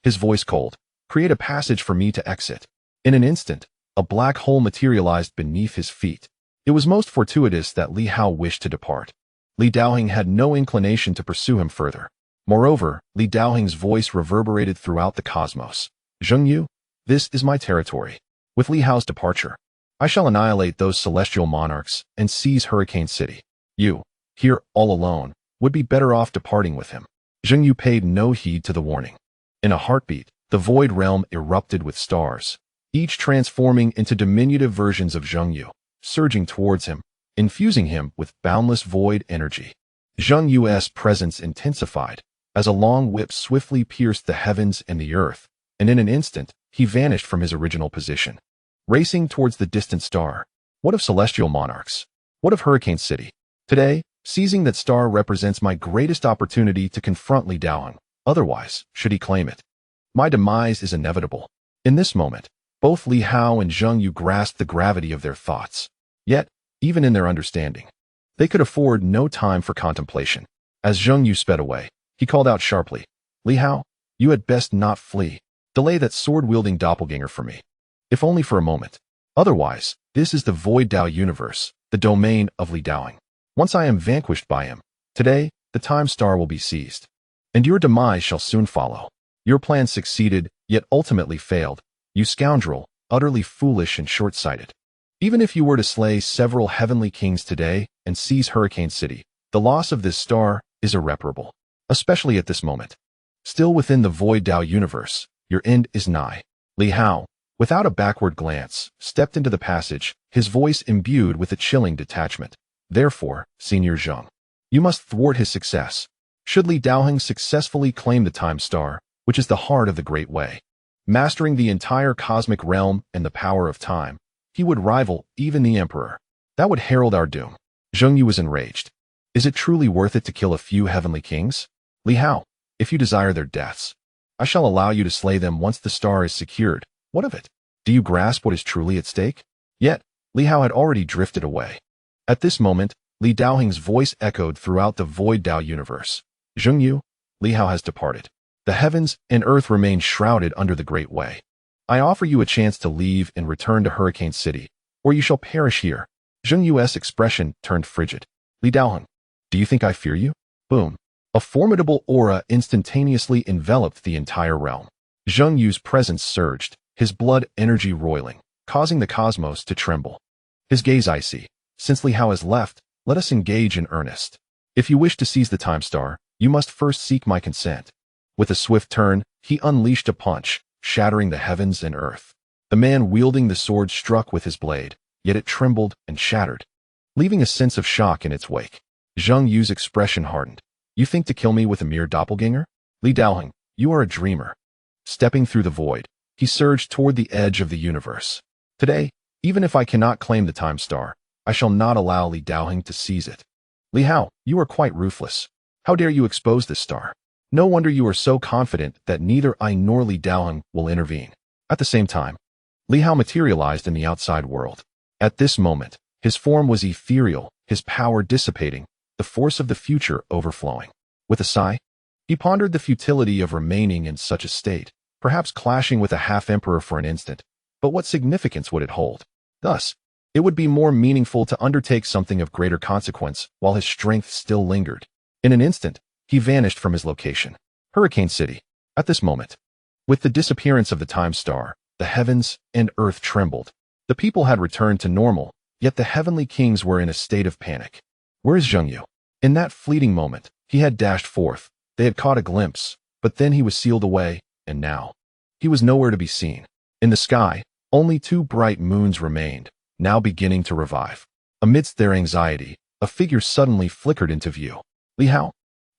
His voice cold, "Create a passage for me to exit." In an instant, a black hole materialized beneath his feet. It was most fortuitous that Li Hao wished to depart. Li Daoing had no inclination to pursue him further. Moreover, Li Daoing's voice reverberated throughout the cosmos. "Zheng Yu, this is my territory. With Li Hao's departure, I shall annihilate those celestial monarchs and seize Hurricane City. You, here all alone, would be better off departing with him." Zheng Yu paid no heed to the warning. In a heartbeat, the void realm erupted with stars, each transforming into diminutive versions of Zheng Yu, surging towards him, infusing him with boundless void energy. Zheng Yu's presence intensified, as a long whip swiftly pierced the heavens and the earth, and in an instant, he vanished from his original position. Racing towards the distant star. What of celestial monarchs? What of Hurricane City? Today, seizing that star represents my greatest opportunity to confront Li Daoing. Otherwise, should he claim it, my demise is inevitable. In this moment, both Li Hao and Zheng Yu grasped the gravity of their thoughts. Yet, even in their understanding, they could afford no time for contemplation. As Zheng Yu sped away, he called out sharply, "Li Hao, you had best not flee. Delay that sword-wielding doppelganger for me, if only for a moment. Otherwise, this is the Void Dao universe, the domain of Li Daoing. Once I am vanquished by him, today, the time star will be seized, and your demise shall soon follow. Your plan succeeded, yet ultimately failed, you scoundrel, utterly foolish and short-sighted. Even if you were to slay several heavenly kings today and seize Hurricane City, the loss of this star is irreparable, especially at this moment. Still within the void Tao universe, your end is nigh. Li Hao, without a backward glance, stepped into the passage, his voice imbued with a chilling detachment. Therefore, Senior Zheng, you must thwart his success. Should Li Daoheng successfully claim the Time Star, which is the heart of the Great Way, mastering the entire cosmic realm and the power of time, he would rival even the Emperor. That would herald our doom. Zheng Yu was enraged. Is it truly worth it to kill a few heavenly kings? Li Hao, if you desire their deaths, I shall allow you to slay them once the star is secured. What of it? Do you grasp what is truly at stake? Yet, Li Hao had already drifted away. At this moment, Li Daoheng's voice echoed throughout the void Tao universe. Zheng Yu, Li Hao has departed. The heavens and earth remain shrouded under the Great Way. I offer you a chance to leave and return to Hurricane City, or you shall perish here. Zheng Yu's expression turned frigid. Li Daoheng, do you think I fear you? Boom. A formidable aura instantaneously enveloped the entire realm. Zheng Yu's presence surged, his blood energy roiling, causing the cosmos to tremble. His gaze icy. Since Li Hao has left, let us engage in earnest. If you wish to seize the Time Star, you must first seek my consent. With a swift turn, he unleashed a punch, shattering the heavens and earth. The man wielding the sword struck with his blade, yet it trembled and shattered, leaving a sense of shock in its wake. Zheng Yu's expression hardened. You think to kill me with a mere doppelganger? Li Daoheng, you are a dreamer. Stepping through the void, he surged toward the edge of the universe. Today, even if I cannot claim the Time Star, I shall not allow Li Daoheng to seize it. Li Hao, you are quite ruthless. How dare you expose this star? No wonder you are so confident that neither I nor Li Daoheng will intervene. At the same time, Li Hao materialized in the outside world. At this moment, his form was ethereal, his power dissipating, the force of the future overflowing. With a sigh, he pondered the futility of remaining in such a state, perhaps clashing with a half-emperor for an instant, but what significance would it hold? Thus, it would be more meaningful to undertake something of greater consequence while his strength still lingered. In an instant, he vanished from his location. Hurricane City. At this moment, with the disappearance of the Time Star, the heavens and earth trembled. The people had returned to normal, yet the heavenly kings were in a state of panic. Where is Zheng Yu? In that fleeting moment, he had dashed forth. They had caught a glimpse, but then he was sealed away, and now he was nowhere to be seen. In the sky, only two bright moons remained, now beginning to revive. Amidst their anxiety, a figure suddenly flickered into view. Li Hao.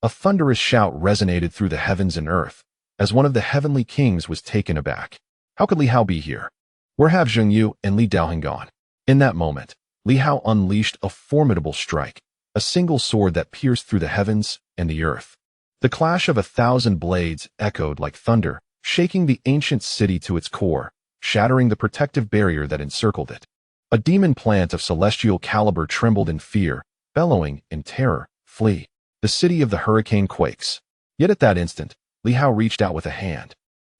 A thunderous shout resonated through the heavens and earth, as one of the heavenly kings was taken aback. How could Li Hao be here? Where have Zheng Yu and Li Daoheng gone? In that moment, Li Hao unleashed a formidable strike, a single sword that pierced through the heavens and the earth. The clash of 1,000 blades echoed like thunder, shaking the ancient city to its core, shattering the protective barrier that encircled it. A demon plant of celestial caliber trembled in fear, bellowing in terror, "Flee! The city of the hurricane quakes." Yet at that instant, Li Hao reached out with a hand,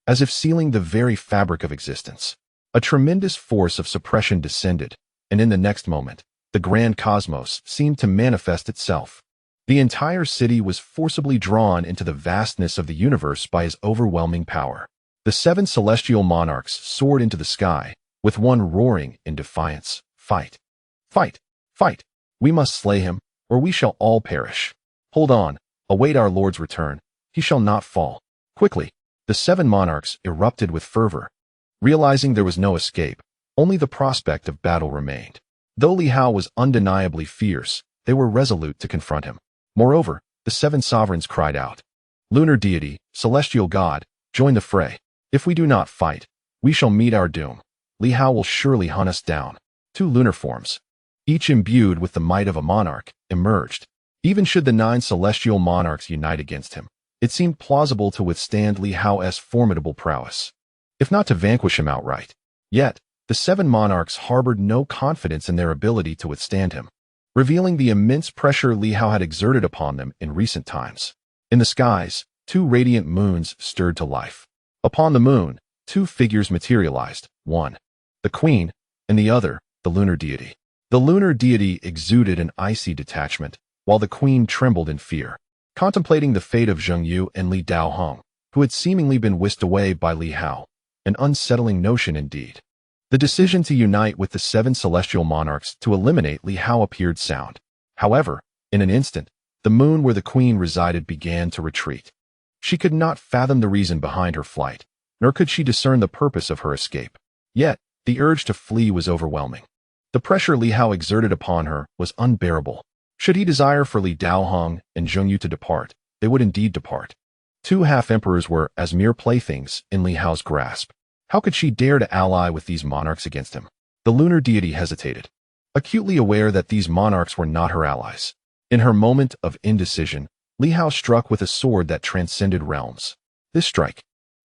as if sealing the very fabric of existence. A tremendous force of suppression descended, and in the next moment, the grand cosmos seemed to manifest itself. The entire city was forcibly drawn into the vastness of the universe by his overwhelming power. The 7 celestial monarchs soared into the sky, with one roaring in defiance. Fight! Fight! Fight! We must slay him, or we shall all perish. Hold on, await our Lord's return. He shall not fall. Quickly, the 7 monarchs erupted with fervor. Realizing there was no escape, only the prospect of battle remained. Though Li Hao was undeniably fierce, they were resolute to confront him. Moreover, the 7 sovereigns cried out, "Lunar deity, celestial god, join the fray. If we do not fight, we shall meet our doom. Li Hao will surely hunt us down." 2 lunar forms, each imbued with the might of a monarch, emerged. Even should the 9 celestial monarchs unite against him, it seemed plausible to withstand Li Hao's formidable prowess, if not to vanquish him outright. Yet, the 7 monarchs harbored no confidence in their ability to withstand him, revealing the immense pressure Li Hao had exerted upon them in recent times. In the skies, 2 radiant moons stirred to life. Upon the moon, 2 figures materialized, one, the queen, and the other, the lunar deity. The lunar deity exuded an icy detachment, while the queen trembled in fear. contemplating the fate of Zheng Yu and Li Hong, who had seemingly been whisked away by Li Hao. An unsettling notion indeed. The decision to unite with the 7 celestial monarchs to eliminate Li Hao appeared sound. However, in an instant, the moon where the queen resided began to retreat. She could not fathom the reason behind her flight, nor could she discern the purpose of her escape. Yet, the urge to flee was overwhelming. The pressure Li Hao exerted upon her was unbearable. Should he desire for Li Hong and Zheng Yu to depart, they would indeed depart. 2 half-emperors were as mere playthings in Li Hao's grasp. How could she dare to ally with these monarchs against him? The lunar deity hesitated, acutely aware that these monarchs were not her allies. In her moment of indecision, Li Hao struck with a sword that transcended realms. This strike,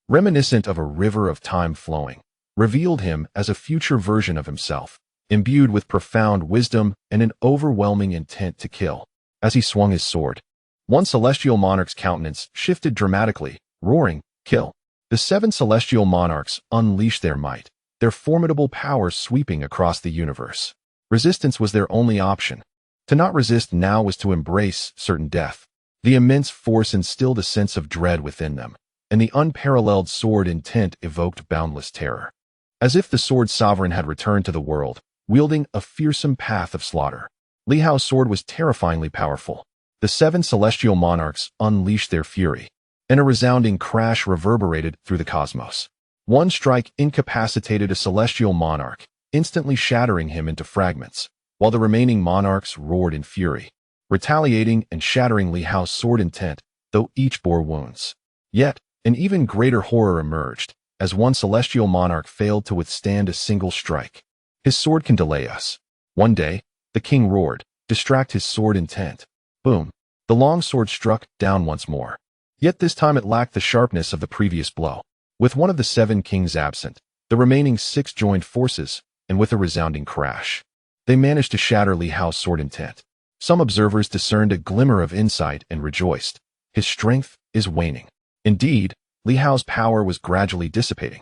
reminiscent of a river of time flowing, revealed him as a future version of himself, imbued with profound wisdom and an overwhelming intent to kill. As he swung his sword, one celestial monarch's countenance shifted dramatically, roaring, "Kill!" The 7 celestial monarchs unleashed their might, their formidable power sweeping across the universe. Resistance was their only option. To not resist now was to embrace certain death. The immense force instilled a sense of dread within them, and the unparalleled sword intent evoked boundless terror. As if the sword sovereign had returned to the world, wielding a fearsome path of slaughter. Li Hao's sword was terrifyingly powerful. The 7 celestial monarchs unleashed their fury, and a resounding crash reverberated through the cosmos. One strike incapacitated a celestial monarch, instantly shattering him into fragments, while the remaining monarchs roared in fury, retaliating and shattering Li Hao's sword intent, though each bore wounds. Yet, an even greater horror emerged, as one celestial monarch failed to withstand a single strike. His sword can delay us. One day, the king roared, distract his sword intent. Boom. The long sword struck down once more. Yet this time it lacked the sharpness of the previous blow. With one of the 7 kings absent, the remaining 6 joined forces, and with a resounding crash, they managed to shatter Li Hao's sword intent. Some observers discerned a glimmer of insight and rejoiced. His strength is waning. Indeed, Li Hao's power was gradually dissipating.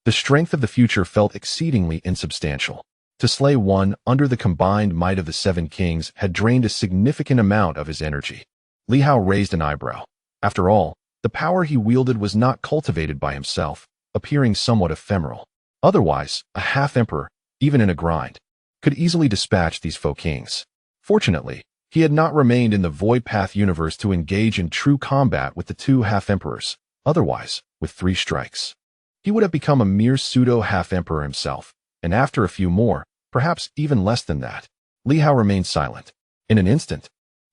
The strength of the future felt exceedingly insubstantial. To slay one under the combined might of the 7 kings had drained a significant amount of his energy. Li Hao raised an eyebrow. After all, the power he wielded was not cultivated by himself, appearing somewhat ephemeral. Otherwise, a half-emperor, even in a grind, could easily dispatch these foe kings. Fortunately, he had not remained in the Void Path universe to engage in true combat with the 2 half-emperors. Otherwise, with 3 strikes, he would have become a mere pseudo-half-emperor himself, and after a few more, perhaps even less than that. Li Hao remained silent. In an instant,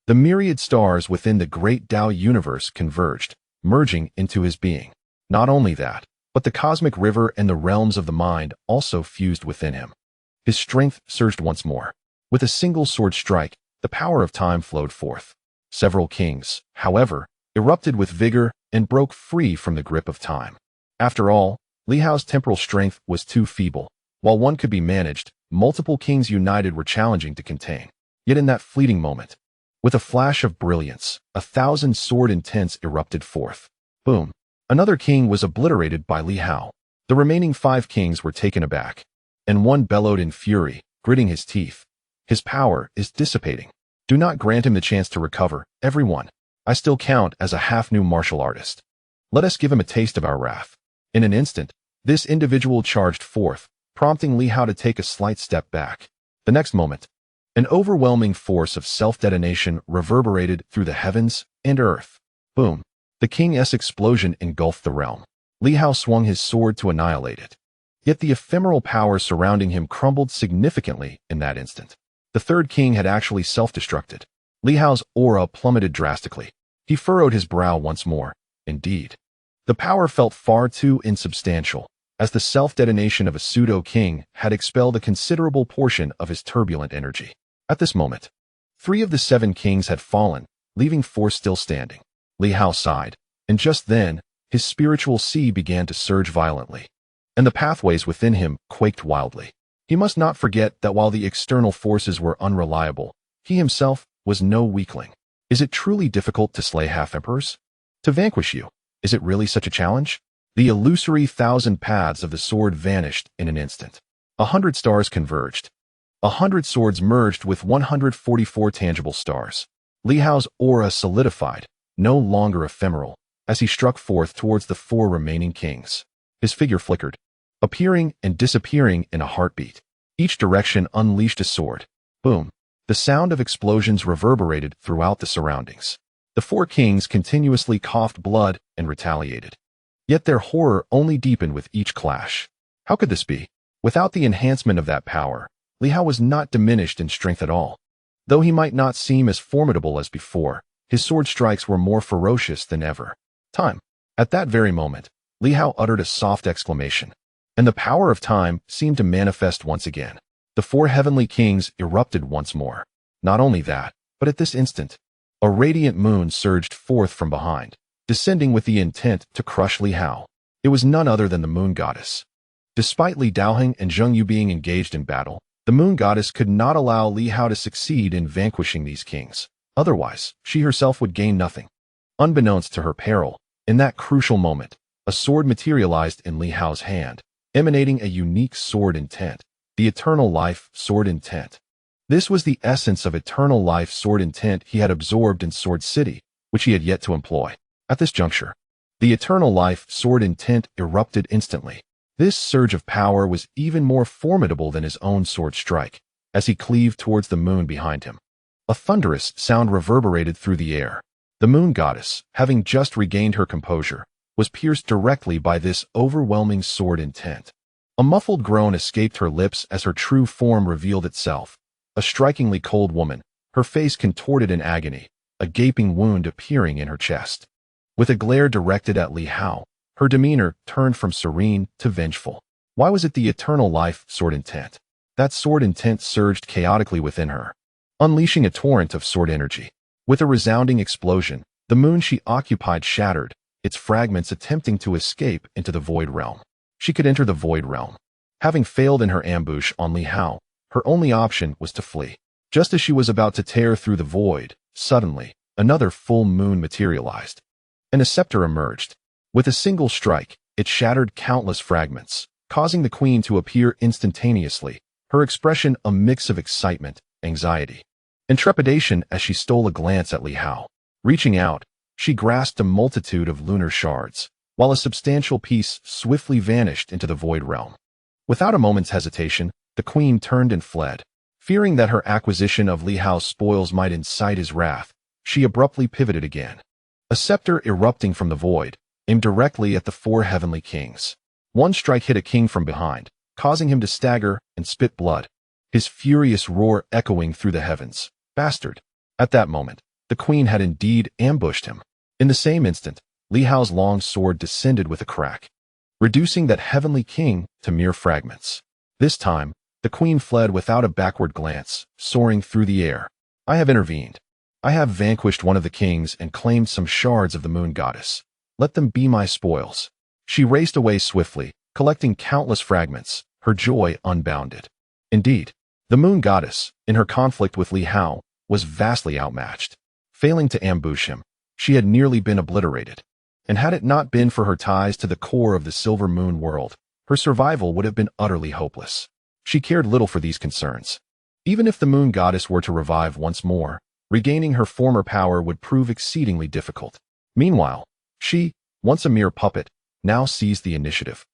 the myriad stars within the great Tao universe converged, merging into his being. Not only that, but the cosmic river and the realms of the mind also fused within him. His strength surged once more. With a single sword strike, the power of time flowed forth. Several kings, however, erupted with vigor and broke free from the grip of time. After all, Li Hao's temporal strength was too feeble. While one could be managed, multiple kings united were challenging to contain. Yet in that fleeting moment, with a flash of brilliance, 1,000 sword intents erupted forth. Boom. Another king was obliterated by Li Hao. The remaining 5 kings were taken aback, and one bellowed in fury, gritting his teeth. His power is dissipating. Do not grant him the chance to recover, everyone. I still count as a half-new martial artist. Let us give him a taste of our wrath. In an instant, this individual charged forth, prompting Li Hao to take a slight step back. The next moment, an overwhelming force of self-detonation reverberated through the heavens and earth. Boom. The king's explosion engulfed the realm. Li Hao swung his sword to annihilate it. Yet the ephemeral power surrounding him crumbled significantly in that instant. The 3rd king had actually self-destructed. Li Hao's aura plummeted drastically. He furrowed his brow once more. Indeed, the power felt far too insubstantial, as the self-detonation of a pseudo-king had expelled a considerable portion of his turbulent energy. At this moment, 3 of the 7 kings had fallen, leaving 4 still standing. Li Hao sighed, and just then, his spiritual sea began to surge violently, and the pathways within him quaked wildly. He must not forget that while the external forces were unreliable, he himself was no weakling. Is it truly difficult to slay half-emperors? To vanquish you, is it really such a challenge? The illusory 1,000 paths of the sword vanished in an instant. 100 stars converged. 100 swords merged with 144 tangible stars. Li Hao's aura solidified, no longer ephemeral, as he struck forth towards the 4 remaining kings. His figure flickered, appearing and disappearing in a heartbeat. Each direction unleashed a sword. Boom. The sound of explosions reverberated throughout the surroundings. The 4 kings continuously coughed blood and retaliated. Yet their horror only deepened with each clash. How could this be? Without the enhancement of that power, Li Hao was not diminished in strength at all. Though he might not seem as formidable as before, his sword strikes were more ferocious than ever. Time. At that very moment, Li Hao uttered a soft exclamation, and the power of time seemed to manifest once again. The 4 heavenly kings erupted once more. Not only that, but at this instant, a radiant moon surged forth from behind, descending with the intent to crush Li Hao. It was none other than the moon goddess. Despite Li Daoheng and Zheng Yu being engaged in battle, the moon goddess could not allow Li Hao to succeed in vanquishing these kings. Otherwise, she herself would gain nothing. Unbeknownst to her peril, in that crucial moment, a sword materialized in Li Hao's hand, emanating a unique sword intent, the eternal life sword intent. This was the essence of eternal life sword intent he had absorbed in Sword City, which he had yet to employ. At this juncture, the eternal life sword intent erupted instantly. This surge of power was even more formidable than his own sword strike, as he cleaved towards the moon behind him. A thunderous sound reverberated through the air. The moon goddess, having just regained her composure, was pierced directly by this overwhelming sword intent. A muffled groan escaped her lips as her true form revealed itself. A strikingly cold woman, her face contorted in agony, a gaping wound appearing in her chest. With a glare directed at Li Hao, her demeanor turned from serene to vengeful. Why was it the eternal life sword intent? That sword intent surged chaotically within her, unleashing a torrent of sword energy. With a resounding explosion, the moon she occupied shattered, its fragments attempting to escape into the void realm. She could enter the void realm. Having failed in her ambush on Li Hao, her only option was to flee. Just as she was about to tear through the void, suddenly, another full moon materialized. A scepter emerged. With a single strike, it shattered countless fragments, causing the queen to appear instantaneously, her expression a mix of excitement, anxiety, and trepidation as she stole a glance at Li Hao. Reaching out, she grasped a multitude of lunar shards, while a substantial piece swiftly vanished into the void realm. Without a moment's hesitation, the queen turned and fled. Fearing that her acquisition of Li Hao's spoils might incite his wrath, she abruptly pivoted again. A scepter erupting from the void, aimed directly at the 4 heavenly kings. One strike hit a king from behind, causing him to stagger and spit blood, his furious roar echoing through the heavens. Bastard! At that moment, the queen had indeed ambushed him. In the same instant, Li Hao's long sword descended with a crack, reducing that heavenly king to mere fragments. This time, the queen fled without a backward glance, soaring through the air. I have intervened. I have vanquished one of the kings and claimed some shards of the moon goddess. Let them be my spoils. She raced away swiftly, collecting countless fragments, her joy unbounded. Indeed, the moon goddess, in her conflict with Li Hao, was vastly outmatched. Failing to ambush him, she had nearly been obliterated. And had it not been for her ties to the core of the Silver Moon world, her survival would have been utterly hopeless. She cared little for these concerns. Even if the moon goddess were to revive once more, regaining her former power would prove exceedingly difficult. Meanwhile, she, once a mere puppet, now seized the initiative,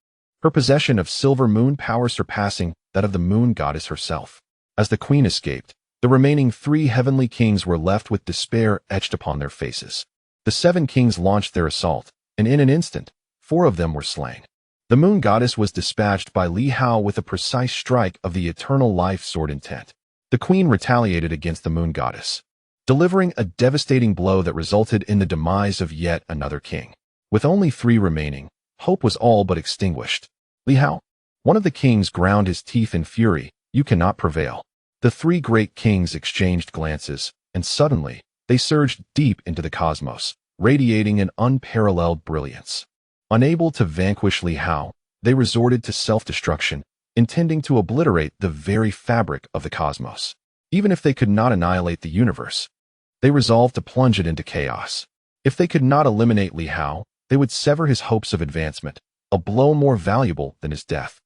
her possession of Silver Moon power surpassing that of the moon goddess herself. As the queen escaped, the remaining 3 heavenly kings were left with despair etched upon their faces. The 7 kings launched their assault, and in an instant, 4 of them were slain. The moon goddess was dispatched by Li Hao with a precise strike of the eternal life sword intent. The queen retaliated against the moon goddess, delivering a devastating blow that resulted in the demise of yet another king. With only 3 remaining, hope was all but extinguished. Li Hao, one of the kings, ground his teeth in fury. You cannot prevail. The 3 great kings exchanged glances, and suddenly, they surged deep into the cosmos, radiating an unparalleled brilliance. Unable to vanquish Li Hao, they resorted to self-destruction, intending to obliterate the very fabric of the cosmos. Even if they could not annihilate the universe, they resolved to plunge it into chaos. If they could not eliminate Li Hao, they would sever his hopes of advancement, a blow more valuable than his death.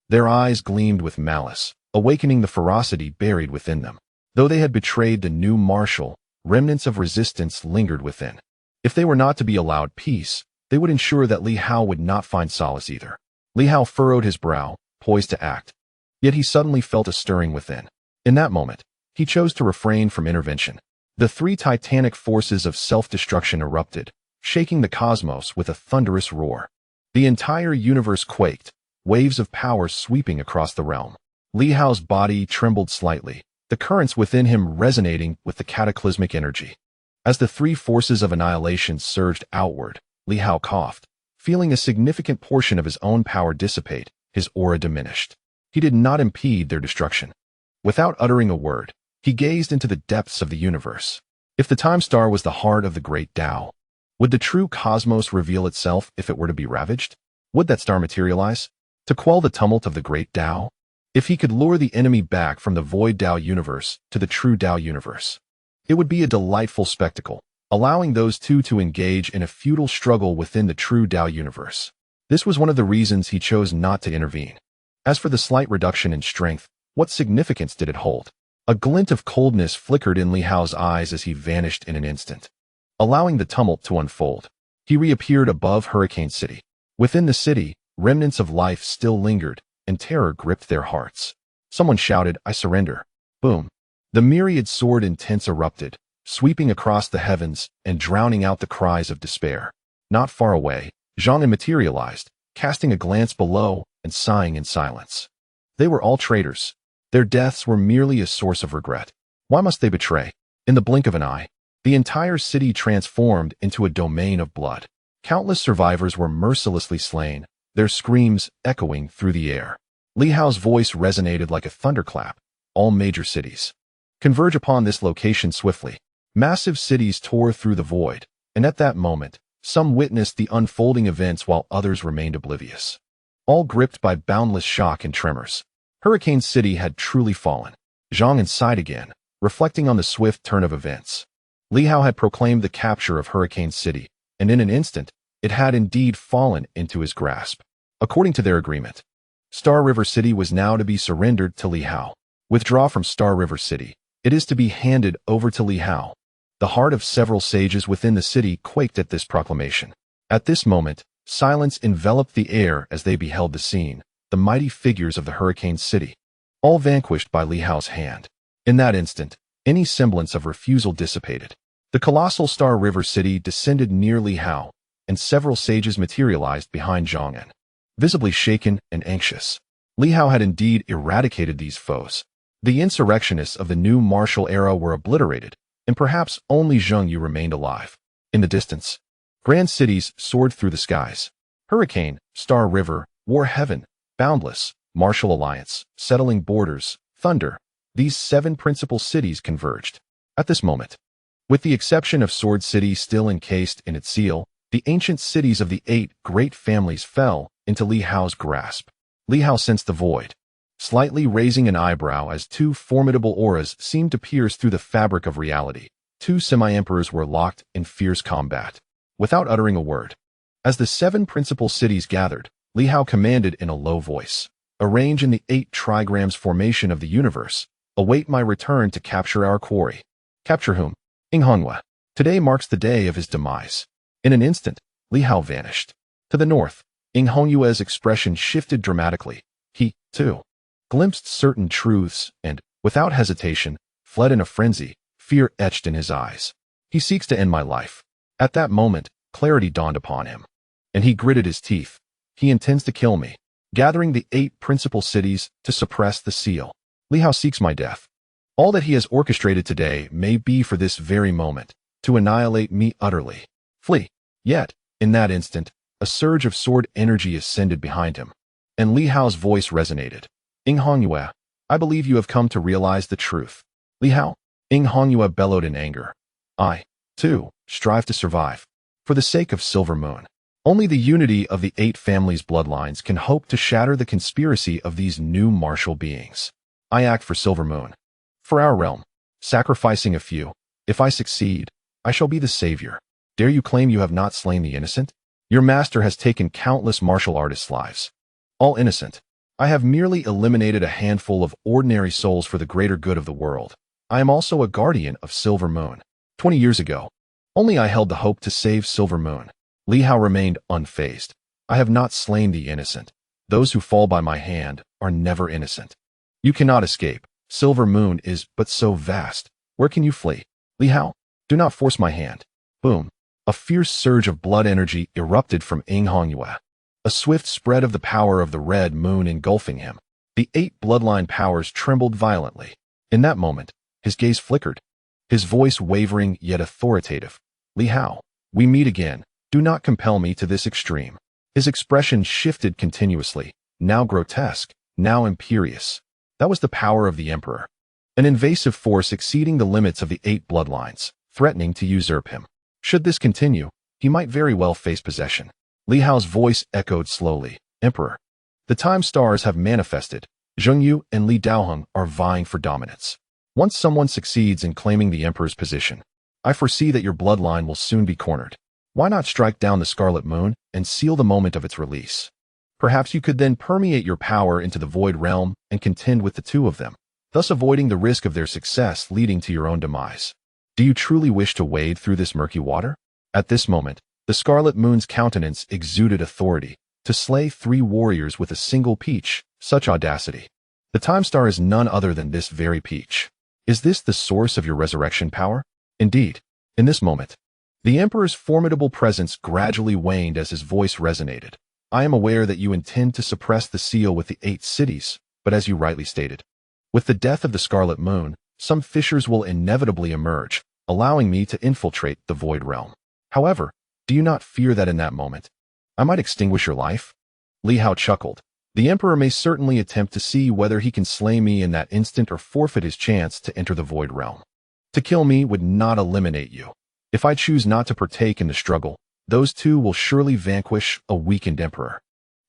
Their eyes gleamed with malice, awakening the ferocity buried within them. Though they had betrayed the new marshal, remnants of resistance lingered within. If they were not to be allowed peace, they would ensure that Li Hao would not find solace either. Li Hao furrowed his brow, poised to act. Yet he suddenly felt a stirring within. In that moment, he chose to refrain from intervention. The three titanic forces of self-destruction erupted, shaking the cosmos with a thunderous roar. The entire universe quaked, waves of power sweeping across the realm. Li Hao's body trembled slightly, the currents within him resonating with the cataclysmic energy. As the three forces of annihilation surged outward, Li Hao coughed, feeling a significant portion of his own power dissipate. His aura diminished. He did not impede their destruction. Without uttering a word, he gazed into the depths of the universe. If the time star was the heart of the great Tao, would the true cosmos reveal itself if it were to be ravaged? Would that star materialize, to quell the tumult of the great Tao? If he could lure the enemy back from the void Tao universe to the true Tao universe, it would be a delightful spectacle, allowing those two to engage in a futile struggle within the true Tao universe. This was one of the reasons he chose not to intervene. As for the slight reduction in strength, what significance did it hold? A glint of coldness flickered in Li Hao's eyes as he vanished in an instant. Allowing the tumult to unfold, he reappeared above Hurricane City. Within the city, remnants of life still lingered, and terror gripped their hearts. Someone shouted, "I surrender." Boom. The myriad sword intents erupted, sweeping across the heavens and drowning out the cries of despair. Not far away, Zhang materialized, casting a glance below and sighing in silence. They were all traitors. Their deaths were merely a source of regret. Why must they betray? In the blink of an eye, the entire city transformed into a domain of blood. Countless survivors were mercilessly slain, their screams echoing through the air. Li Hao's voice resonated like a thunderclap. All major cities converge upon this location swiftly. Massive cities tore through the void, and at that moment, some witnessed the unfolding events while others remained oblivious. All gripped by boundless shock and tremors. Hurricane City had truly fallen. Zhang sighed again, reflecting on the swift turn of events. Li Hao had proclaimed the capture of Hurricane City, and in an instant, it had indeed fallen into his grasp. According to their agreement, Star River City was now to be surrendered to Li Hao. Withdraw from Star River City. It is to be handed over to Li Hao. The heart of several sages within the city quaked at this proclamation. At this moment, silence enveloped the air as they beheld the scene, the mighty figures of the Hurricane City, all vanquished by Li Hao's hand. In that instant, any semblance of refusal dissipated. The colossal Star River City descended near Li Hao, and several sages materialized behind Zhang. Visibly shaken and anxious, Li Hao had indeed eradicated these foes. The insurrectionists of the new martial era were obliterated, and perhaps only Zheng Yu remained alive. In the distance, grand cities soared through the skies. Hurricane, Star River, War Heaven, Boundless, Martial Alliance, Settling Borders, Thunder. These 7 principal cities converged. At this moment, with the exception of Sword City still encased in its seal, the ancient cities of the 8 great families fell into Li Hao's grasp. Li Hao sensed the void, slightly raising an eyebrow as 2 formidable auras seemed to pierce through the fabric of reality. 2 semi-emperors were locked in fierce combat, without uttering a word. As the 7 principal cities gathered, Li Hao commanded in a low voice, "Arrange in the 8 trigrams formation of the universe. Await my return to capture our quarry." Capture whom? Honghua. Today marks the day of his demise. In an instant, Li Hao vanished. To the north, Honghua's expression shifted dramatically. He, too, glimpsed certain truths and, without hesitation, fled in a frenzy, fear etched in his eyes. He seeks to end my life. At that moment, clarity dawned upon him, and he gritted his teeth. He intends to kill me, gathering the 8 principal cities to suppress the seal. Li Hao seeks my death. All that he has orchestrated today may be for this very moment, to annihilate me utterly. Flee. Yet, in that instant, a surge of sword energy ascended behind him, and Li Hao's voice resonated. Honghua, I believe you have come to realize the truth. Li Hao? Honghua bellowed in anger. I, too, strive to survive. For the sake of Silver Moon. Only the unity of the 8 families' bloodlines can hope to shatter the conspiracy of these new martial beings. I act for Silver Moon. For our realm. Sacrificing a few. If I succeed, I shall be the savior. Dare you claim you have not slain the innocent? Your master has taken countless martial artists' lives. All innocent. I have merely eliminated a handful of ordinary souls for the greater good of the world. I am also a guardian of Silver Moon. 20 years ago, Only I held the hope to save Silver Moon. Li Hao remained unfazed. I have not slain the innocent. Those who fall by my hand are never innocent. You cannot escape. Silver Moon is but so vast. Where can you flee? Li Hao, do not force my hand. Boom. A fierce surge of blood energy erupted from Ing Hongyue. A swift spread of the power of the red moon engulfing him. The 8 bloodline powers trembled violently. In that moment, his gaze flickered, his voice wavering yet authoritative. Li Hao, we meet again. Do not compel me to this extreme. His expression shifted continuously, now grotesque, now imperious. That was the power of the Emperor. An invasive force exceeding the limits of the 8 bloodlines, threatening to usurp him. Should this continue, he might very well face possession. Li Hao's voice echoed slowly. Emperor, the time stars have manifested. Zhengyu and Li Daoheng are vying for dominance. Once someone succeeds in claiming the Emperor's position, I foresee that your bloodline will soon be cornered. Why not strike down the Scarlet Moon and seal the moment of its release? Perhaps you could then permeate your power into the Void Realm and contend with the two of them, thus avoiding the risk of their success leading to your own demise. Do you truly wish to wade through this murky water? At this moment, the Scarlet Moon's countenance exuded authority. To slay 3 warriors with a single peach, such audacity. The Time Star is none other than this very peach. Is this the source of your resurrection power? Indeed. In this moment, the Emperor's formidable presence gradually waned as his voice resonated. I am aware that you intend to suppress the seal with the 8 cities, but as you rightly stated, with the death of the Scarlet Moon, some fissures will inevitably emerge, allowing me to infiltrate the Void Realm. However, do you not fear that in that moment, I might extinguish your life? Li Hao chuckled. The Emperor may certainly attempt to see whether he can slay me in that instant or forfeit his chance to enter the Void Realm. To kill me would not eliminate you. If I choose not to partake in the struggle, those two will surely vanquish a weakened Emperor.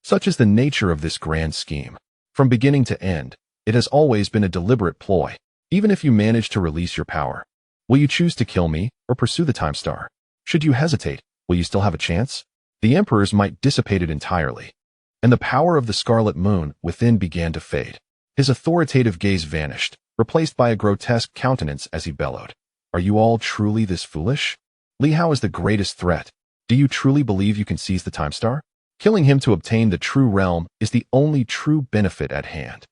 Such is the nature of this grand scheme. From beginning to end, it has always been a deliberate ploy, even if you manage to release your power. Will you choose to kill me or pursue the Time Star? Should you hesitate, will you still have a chance? The Emperor's might dissipated entirely, and the power of the Scarlet Moon within began to fade. His authoritative gaze vanished, replaced by a grotesque countenance as he bellowed. Are you all truly this foolish? Li Hao is the greatest threat. Do you truly believe you can seize the Time Star? Killing him to obtain the true realm is the only true benefit at hand.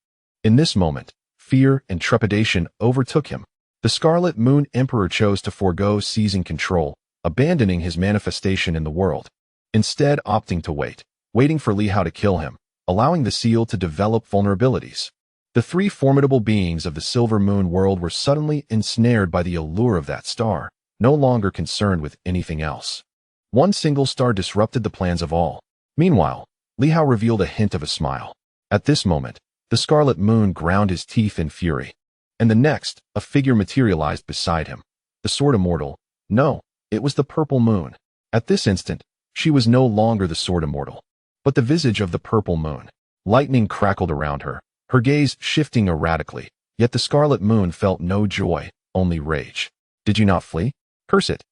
In this moment, fear and trepidation overtook him. The Scarlet Moon Emperor chose to forego seizing control, abandoning his manifestation in the world, instead opting to waiting for Li Hao to kill him, allowing the seal to develop vulnerabilities. The 3 formidable beings of the Silver Moon world were suddenly ensnared by the allure of that star, no longer concerned with anything else. One single star disrupted the plans of all. Meanwhile, Li Hao revealed a hint of a smile. At this moment, the Scarlet Moon ground his teeth in fury. And the next, a figure materialized beside him. The Sword Immortal. No, it was the Purple Moon. At this instant, she was no longer the Sword Immortal, but the visage of the Purple Moon. Lightning crackled around her, her gaze shifting erratically, yet the Scarlet Moon felt no joy, only rage. Did you not flee? Curse it.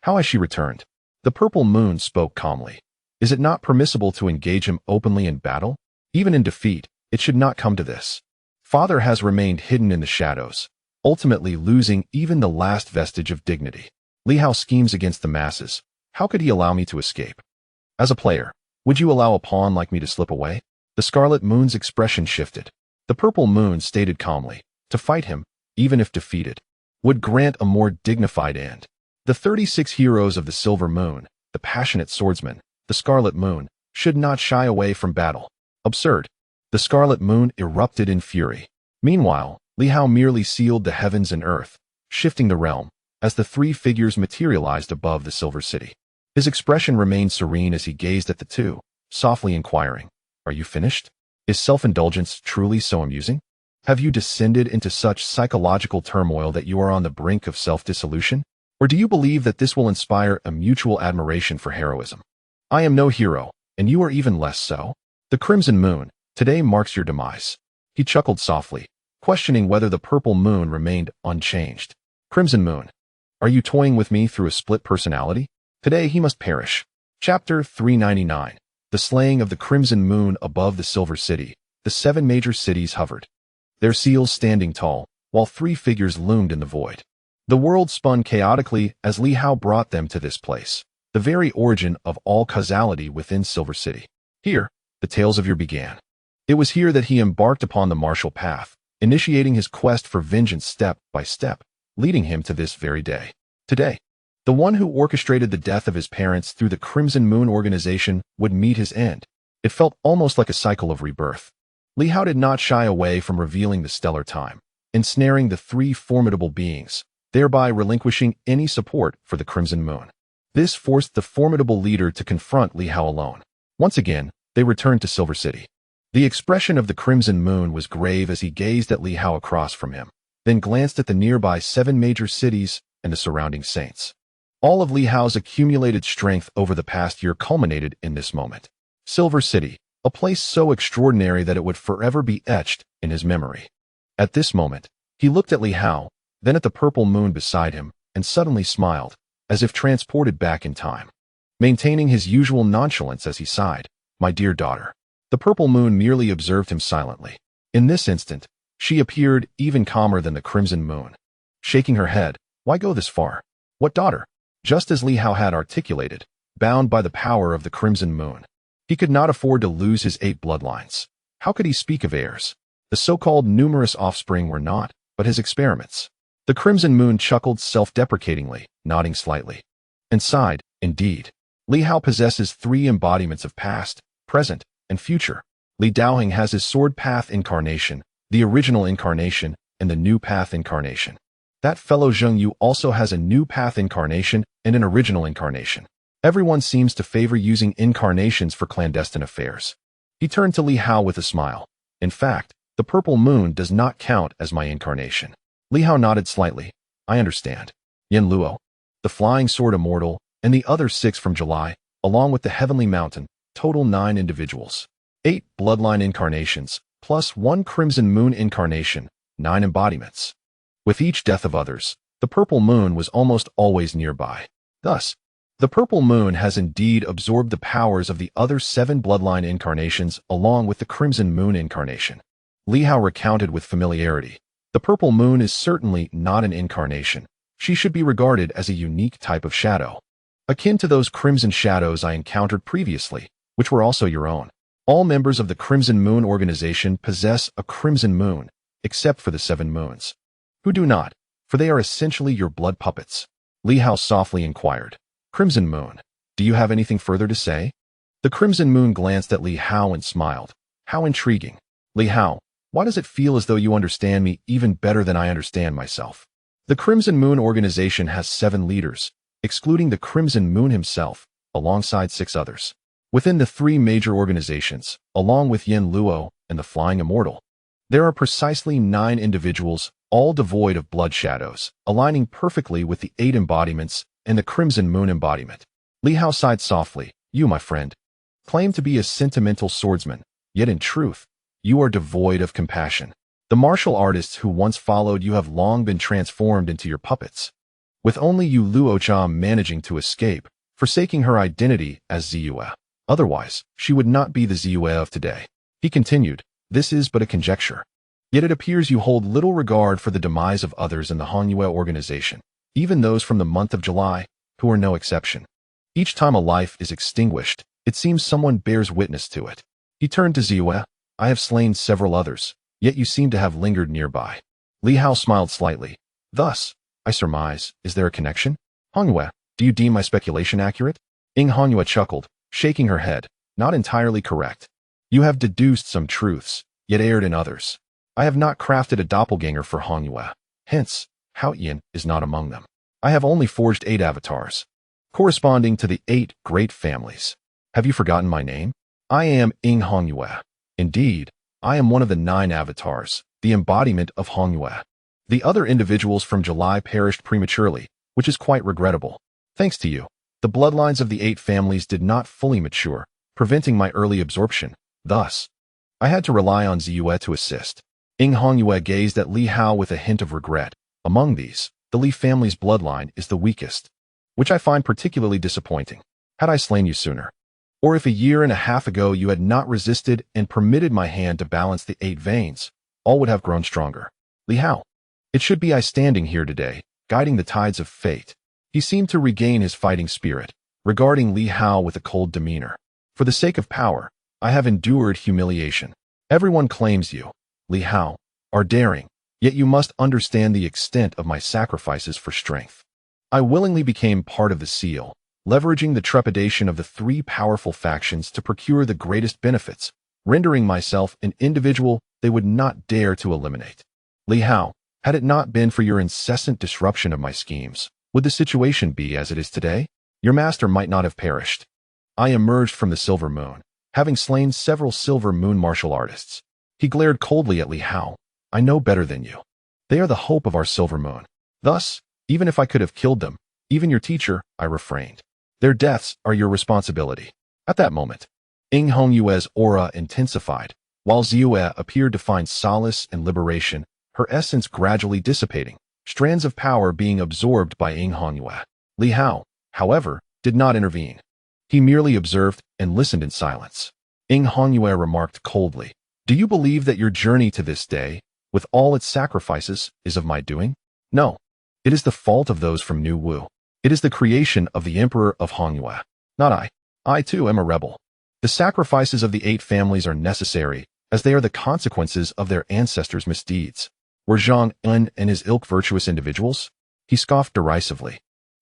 How has she returned? The Purple Moon spoke calmly. Is it not permissible to engage him openly in battle? Even in defeat, it should not come to this. Father has remained hidden in the shadows, ultimately losing even the last vestige of dignity. Li Hao schemes against the masses. How could he allow me to escape? As a player, would you allow a pawn like me to slip away? The Scarlet Moon's expression shifted. The Purple Moon stated calmly, to fight him, even if defeated, would grant a more dignified end. The 36 heroes of the Silver Moon, the passionate swordsmen, the Scarlet Moon, should not shy away from battle. Absurd. The Scarlet Moon erupted in fury. Meanwhile, Li Hao merely sealed the heavens and earth, shifting the realm, as the 3 figures materialized above the Silver City. His expression remained serene as he gazed at the two, softly inquiring, Are you finished? Is self-indulgence truly so amusing? Have you descended into such psychological turmoil that you are on the brink of self-dissolution? Or do you believe that this will inspire a mutual admiration for heroism? I am no hero, and you are even less so. The Crimson Moon, today marks your demise. He chuckled softly, questioning whether the Purple Moon remained unchanged. Crimson Moon, are you toying with me through a split personality? Today he must perish. Chapter 399. The Slaying of the Crimson Moon. Above the Silver City, the 7 major cities hovered, their seals standing tall, while 3 figures loomed in the void. The world spun chaotically as Li Hao brought them to this place, the very origin of all causality within Silver City. Here, the tales of year began. It was here that he embarked upon the martial path, initiating his quest for vengeance step by step, leading him to this very day. Today, the one who orchestrated the death of his parents through the Crimson Moon organization would meet his end. It felt almost like a cycle of rebirth. Li Hao did not shy away from revealing the stellar time, ensnaring the three formidable beings, thereby relinquishing any support for the Crimson Moon. This forced the formidable leader to confront Li Hao alone. Once again, they returned to Silver City. The expression of the Crimson Moon was grave as he gazed at Li Hao across from him, then glanced at the nearby 7 major cities and the surrounding saints. All of Li Hao's accumulated strength over the past year culminated in this moment. Silver City, a place so extraordinary that it would forever be etched in his memory. At this moment, he looked at Li Hao, then at the purple moon beside him, and suddenly smiled, as if transported back in time. Maintaining his usual nonchalance as he sighed, "My dear daughter." The purple moon merely observed him silently. In this instant, she appeared even calmer than the Crimson Moon. Shaking her head, "Why go this far? What daughter?" Just as Li Hao had articulated, bound by the power of the Crimson Moon. He could not afford to lose his 8 bloodlines. How could he speak of heirs? The so-called numerous offspring were not, but his experiments. The Crimson Moon chuckled self-deprecatingly, nodding slightly, and sighed, "Indeed. Li Hao possesses 3 embodiments of past, present, and future. Li Daoheng has his sword path incarnation, the original incarnation, and the new path incarnation. That fellow Zheng Yu also has a new path incarnation and an original incarnation. Everyone seems to favor using incarnations for clandestine affairs." He turned to Li Hao with a smile. "In fact, the purple moon does not count as my incarnation." Li Hao nodded slightly. "I understand. Yan Luo, the flying sword immortal, and the other 6 from July, along with the heavenly mountain, total 9 individuals. 8 bloodline incarnations, plus 1 Crimson Moon incarnation, 9 embodiments. With each death of others, the purple moon was almost always nearby. Thus, the purple moon has indeed absorbed the powers of the other 7 bloodline incarnations along with the Crimson Moon incarnation." Li Hao recounted with familiarity. "The purple moon is certainly not an incarnation. She should be regarded as a unique type of shadow, akin to those crimson shadows I encountered previously, which were also your own. All members of the Crimson Moon organization possess a Crimson Moon, except for the 7 moons, who do not, for they are essentially your blood puppets." Li Hao softly inquired, "Crimson Moon, do you have anything further to say?" The Crimson Moon glanced at Li Hao and smiled. "How intriguing. Li Hao, why does it feel as though you understand me even better than I understand myself?" The Crimson Moon organization has 7 leaders, excluding the Crimson Moon himself, alongside 6 others. Within the 3 major organizations, along with Yan Luo and the Flying Immortal, there are precisely 9 individuals, all devoid of blood shadows, aligning perfectly with the 8 embodiments and the Crimson Moon embodiment. Li Hao sighed softly. "You, my friend, claim to be a sentimental swordsman, yet in truth, you are devoid of compassion. The martial artists who once followed you have long been transformed into your puppets, with only Yu Luocham managing to escape, forsaking her identity as Ziyue. Otherwise, she would not be the Ziyue of today." He continued, "This is but a conjecture. Yet it appears you hold little regard for the demise of others in the Hongyue organization, even those from the month of July, who are no exception. Each time a life is extinguished, it seems someone bears witness to it." He turned to Ziyue. "I have slain several others, yet you seem to have lingered nearby." Li Hao smiled slightly. "Thus, I surmise, is there a connection? Hongyue, do you deem my speculation accurate?" Hongyue chuckled, shaking her head. "Not entirely correct. You have deduced some truths, yet erred in others. I have not crafted a doppelganger for Hongyue. Hence, Haotian is not among them. I have only forged 8 avatars, corresponding to the 8 great families. Have you forgotten my name? I am Hongyue. Indeed, I am one of the 9 avatars, the embodiment of Hongyue. The other individuals from July perished prematurely, which is quite regrettable. Thanks to you, the bloodlines of the 8 families did not fully mature, preventing my early absorption. Thus, I had to rely on Ziyue to assist." Hongyue gazed at Li Hao with a hint of regret. "Among these, the Li family's bloodline is the weakest, which I find particularly disappointing. Had I slain you sooner, or if a year and a half ago you had not resisted and permitted my hand to balance the 8 veins, all would have grown stronger. Li Hao, it should be I standing here today, guiding the tides of fate. He seemed to regain his fighting spirit, regarding Li Hao with a cold demeanor. For the sake of power, I have endured humiliation. Everyone claims you, Li Hao, are daring, yet you must understand the extent of my sacrifices for strength. I willingly became part of the seal, leveraging the trepidation of the three powerful factions to procure the greatest benefits, rendering myself an individual they would not dare to eliminate. Li Hao, had it not been for your incessant disruption of my schemes, would the situation be as it is today? Your master might not have perished. I emerged from the Silver Moon, having slain several Silver Moon martial artists. He glared coldly at Li Hao. I know better than you. They are the hope of our Silver Moon. Thus, even if I could have killed them, even your teacher, I refrained. Their deaths are your responsibility. At that moment, Ing Hongyue's aura intensified, while Ziyue appeared to find solace and liberation, her essence gradually dissipating, strands of power being absorbed by Ing Hongyue. Li Hao, however, did not intervene. He merely observed and listened in silence. Ing Hongyue remarked coldly, "Do you believe that your journey to this day, with all its sacrifices, is of my doing? No. It is the fault of those from New Wu. It is the creation of the Emperor of Hongyue. Not I. I too am a rebel. The sacrifices of the 8 families are necessary, as they are the consequences of their ancestors' misdeeds. Were Zhang En and his ilk virtuous individuals?" He scoffed derisively.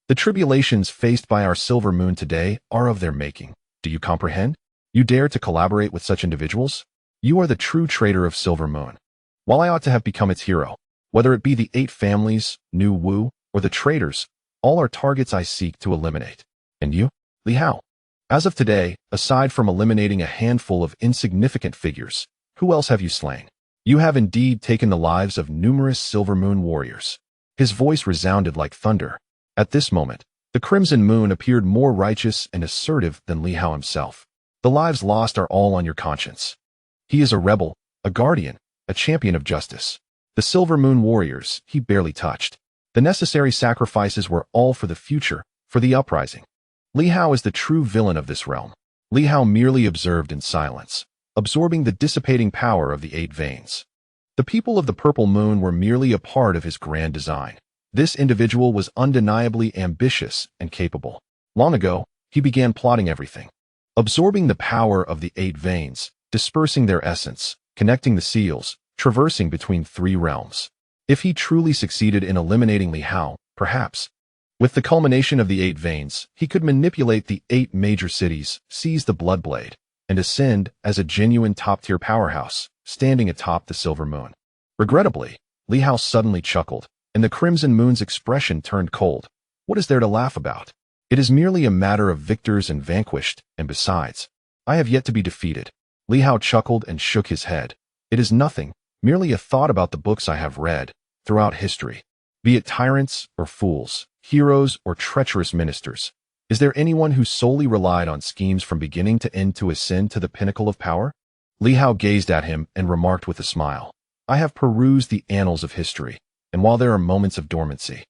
"The tribulations faced by our Silver Moon today are of their making. Do you comprehend? You dare to collaborate with such individuals? You are the true traitor of Silver Moon. While I ought to have become its hero, whether it be the 8 families, New Wu, or the traitors, all are targets I seek to eliminate. And you, Li Hao? As of today, aside from eliminating a handful of insignificant figures, who else have you slain? You have indeed taken the lives of numerous Silver Moon warriors." His voice resounded like thunder. At this moment, the Crimson Moon appeared more righteous and assertive than Li Hao himself. "The lives lost are all on your conscience. He is a rebel, a guardian, a champion of justice. The Silver Moon warriors he barely touched. The necessary sacrifices were all for the future, for the uprising. Li Hao is the true villain of this realm." Li Hao merely observed in silence, absorbing the dissipating power of the 8 veins. The people of the Purple Moon were merely a part of his grand design. This individual was undeniably ambitious and capable. Long ago, he began plotting everything. Absorbing the power of the 8 veins, dispersing their essence, connecting the seals, traversing between 3 realms. If he truly succeeded in eliminating Li Hao, perhaps, with the culmination of the 8 veins, he could manipulate the 8 major cities, seize the Bloodblade, and ascend as a genuine top-tier powerhouse, standing atop the Silver Moon. Regrettably, Li Hao suddenly chuckled, and the Crimson Moon's expression turned cold. What is there to laugh about? It is merely a matter of victors and vanquished, and besides, I have yet to be defeated. Li Hao chuckled and shook his head. It is nothing, merely a thought about the books I have read, throughout history. Be it tyrants or fools, heroes or treacherous ministers, is there anyone who solely relied on schemes from beginning to end to ascend to the pinnacle of power? Li Hao gazed at him and remarked with a smile, "I have perused the annals of history, and while there are moments of dormancy,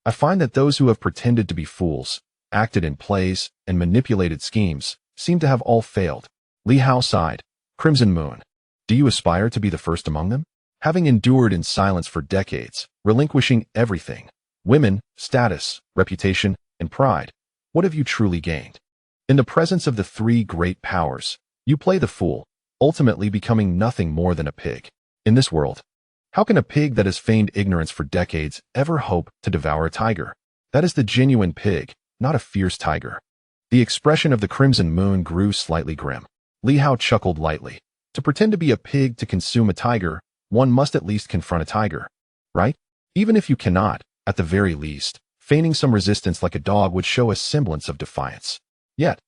I find that those who have pretended to be fools, acted in plays, and manipulated schemes, seem to have all failed." Li Hao sighed. "Crimson Moon, do you aspire to be the first among them? Having endured in silence for decades, relinquishing everything, women, status, reputation, and pride, what have you truly gained? In the presence of the 3 great powers, you play the fool, ultimately becoming nothing more than a pig. In this world, how can a pig that has feigned ignorance for decades ever hope to devour a tiger? That is the genuine pig, not a fierce tiger." The expression of the Crimson Moon grew slightly grim. Li Hao chuckled lightly. To pretend to be a pig to consume a tiger, one must at least confront a tiger, right? Even if you cannot, at the very least, feigning some resistance like a dog would show a semblance of defiance. Yet,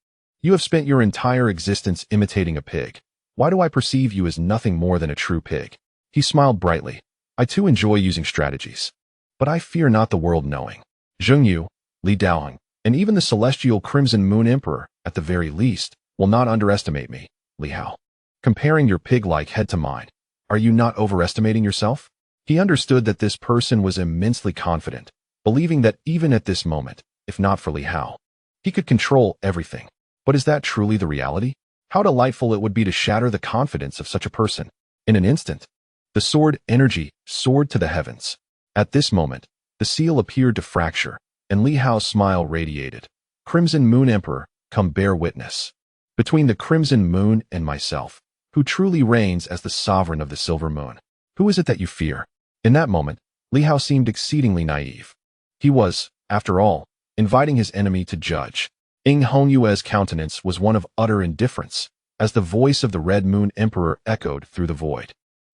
you have spent your entire existence imitating a pig. Why do I perceive you as nothing more than a true pig? He smiled brightly. "I too enjoy using strategies. But I fear not the world knowing. Zhengyu, Li Daoheng, and even the celestial Crimson Moon Emperor, at the very least, will not underestimate me, Li Hao. Comparing your pig-like head to mine, are you not overestimating yourself?" He understood that this person was immensely confident, believing that even at this moment, if not for Li Hao, he could control everything. But is that truly the reality? How delightful it would be to shatter the confidence of such a person. In an instant, the sword energy soared to the heavens. At this moment, the seal appeared to fracture, and Li Hao's smile radiated. Crimson Moon Emperor, come bear witness. Between the Crimson Moon and myself, who truly reigns as the sovereign of the Silver Moon? Who is it that you fear? In that moment, Li Hao seemed exceedingly naive. He was, after all, inviting his enemy to judge. Hongyue's countenance was one of utter indifference, as the voice of the Red Moon Emperor echoed through the void.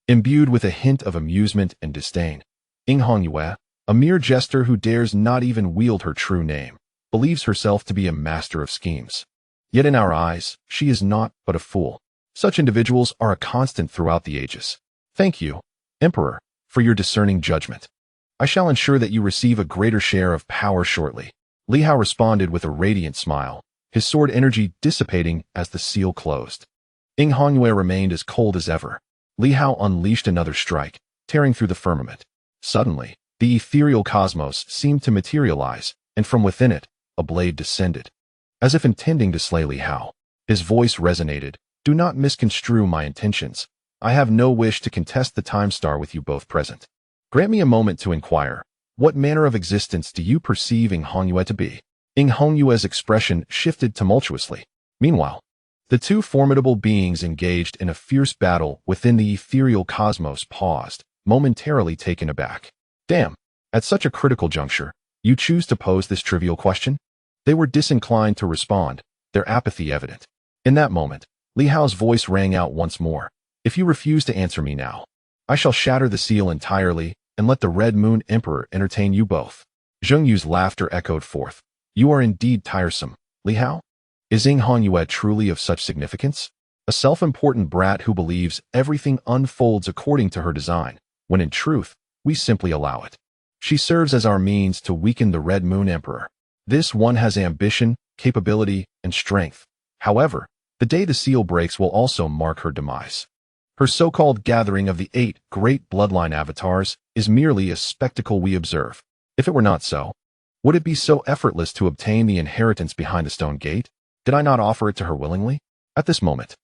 Imbued with a hint of amusement and disdain, Hongyue, a mere jester who dares not even wield her true name, believes herself to be a master of schemes. Yet in our eyes, she is naught but a fool. Such individuals are a constant throughout the ages. Thank you, Emperor, for your discerning judgment. I shall ensure that you receive a greater share of power shortly. Li Hao responded with a radiant smile, his sword energy dissipating as the seal closed. Hongyue remained as cold as ever. Li Hao unleashed another strike, tearing through the firmament. Suddenly, the ethereal cosmos seemed to materialize, and from within it, a blade descended. As if intending to slay Li Hao, his voice resonated. Do not misconstrue my intentions. I have no wish to contest the time star with you both present. Grant me a moment to inquire. What manner of existence do you perceive Hongyue to be? Hongyue's expression shifted tumultuously. Meanwhile, the two formidable beings engaged in a fierce battle within the ethereal cosmos paused, momentarily taken aback. Damn, at such a critical juncture, you choose to pose this trivial question? They were disinclined to respond, their apathy evident. In that moment, Li Hao's voice rang out once more. If you refuse to answer me now, I shall shatter the seal entirely and let the Red Moon Emperor entertain you both. Zheng Yu's laughter echoed forth. You are indeed tiresome, Li Hao. Is Hongyue truly of such significance? A self-important brat who believes everything unfolds according to her design, when in truth, we simply allow it. She serves as our means to weaken the Red Moon Emperor. This one has ambition, capability, and strength. However, the day the seal breaks will also mark her demise. Her so-called gathering of the 8 great bloodline avatars is merely a spectacle we observe. If it were not so, would it be so effortless to obtain the inheritance behind the stone gate? Did I not offer it to her willingly? At this moment,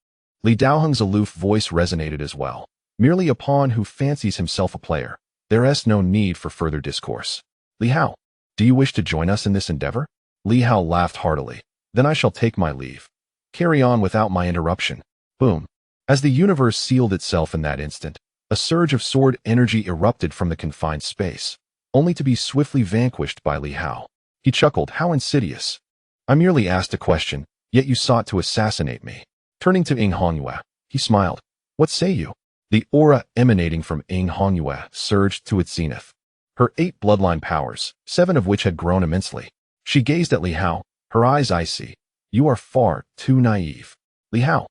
Li Daoheng's aloof voice resonated as well. Merely a pawn who fancies himself a player. There is no need for further discourse. Li Hao, do you wish to join us in this endeavor? Li Hao laughed heartily. Then I shall take my leave. Carry on without my interruption. Boom. As the universe sealed itself in that instant, a surge of sword energy erupted from the confined space, only to be swiftly vanquished by Li Hao. He chuckled, how insidious. I merely asked a question, yet you sought to assassinate me. Turning to Hongyue, he smiled. What say you? The aura emanating from Hongyue surged to its zenith. Her 8 bloodline powers, 7 of which had grown immensely. She gazed at Li Hao, her eyes icy. You are far too naive. Li Hao,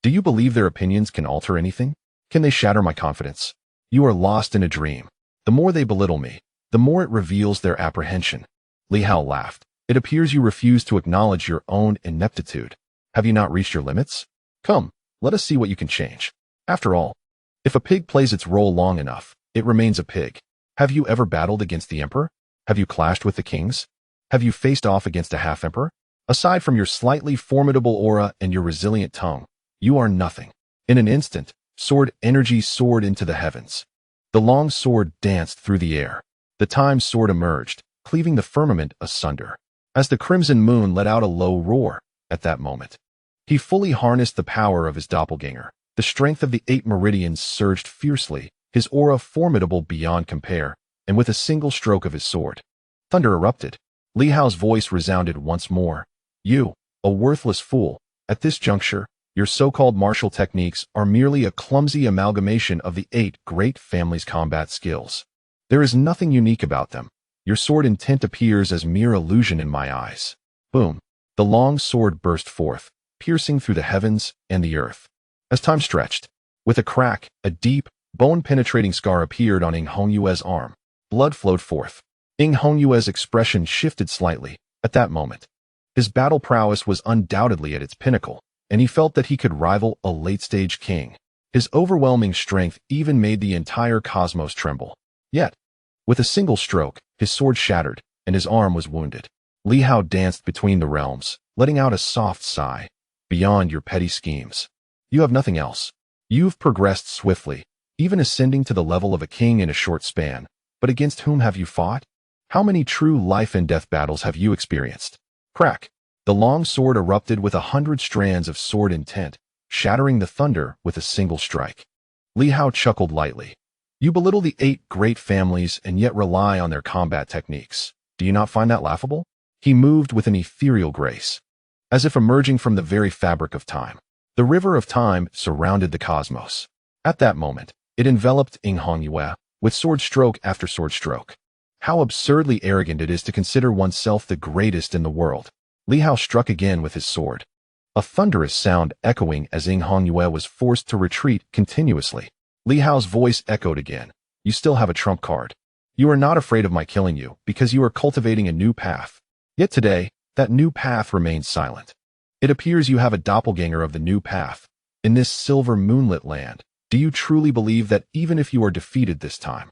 do you believe their opinions can alter anything? Can they shatter my confidence? You are lost in a dream. The more they belittle me, the more it reveals their apprehension. Li Hao laughed. It appears you refuse to acknowledge your own ineptitude. Have you not reached your limits? Come, let us see what you can change. After all, if a pig plays its role long enough, it remains a pig. Have you ever battled against the emperor? Have you clashed with the kings? Have you faced off against a half-emperor? Aside from your slightly formidable aura and your resilient tongue, you are nothing. In an instant, sword energy soared into the heavens. The long sword danced through the air. The time sword emerged, cleaving the firmament asunder. As the crimson moon let out a low roar, at that moment, he fully harnessed the power of his doppelganger. The strength of the 8 meridians surged fiercely, his aura formidable beyond compare, and with a single stroke of his sword, thunder erupted. Li Hao's voice resounded once more. You, a worthless fool, at this juncture, your so-called martial techniques are merely a clumsy amalgamation of the 8 great families' combat skills. There is nothing unique about them. Your sword intent appears as mere illusion in my eyes. Boom. The long sword burst forth, piercing through the heavens and the earth. As time stretched, with a crack, a deep, bone-penetrating scar appeared on Hongyue's arm. Blood flowed forth. Hongyue's expression shifted slightly. At that moment, his battle prowess was undoubtedly at its pinnacle, and he felt that he could rival a late-stage king. His overwhelming strength even made the entire cosmos tremble. Yet, with a single stroke, his sword shattered, and his arm was wounded. Li Hao danced between the realms, letting out a soft sigh. Beyond your petty schemes, you have nothing else. You've progressed swiftly, even ascending to the level of a king in a short span. But against whom have you fought? How many true life and death battles have you experienced? Crack! The long sword erupted with 100 strands of sword intent, shattering the thunder with a single strike. Li Hao chuckled lightly. You belittle the 8 great families and yet rely on their combat techniques. Do you not find that laughable? He moved with an ethereal grace, as if emerging from the very fabric of time. The river of time surrounded the cosmos. At that moment, it enveloped Yue with sword stroke after sword stroke. How absurdly arrogant it is to consider oneself the greatest in the world. Li Hao struck again with his sword. A thunderous sound echoing as Yue was forced to retreat continuously. Li Hao's voice echoed again. You still have a trump card. You are not afraid of my killing you because you are cultivating a new path. Yet today, that new path remains silent. It appears you have a doppelganger of the new path. In this silver moonlit land, do you truly believe that even if you are defeated this time,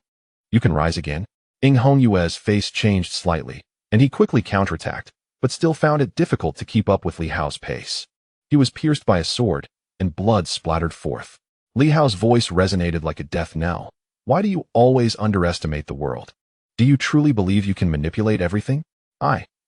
you can rise again? Yue's face changed slightly, and he quickly counterattacked, but still found it difficult to keep up with Li Hao's pace. He was pierced by a sword, and blood splattered forth. Li Hao's voice resonated like a death knell. Why do you always underestimate the world? Do you truly believe you can manipulate everything?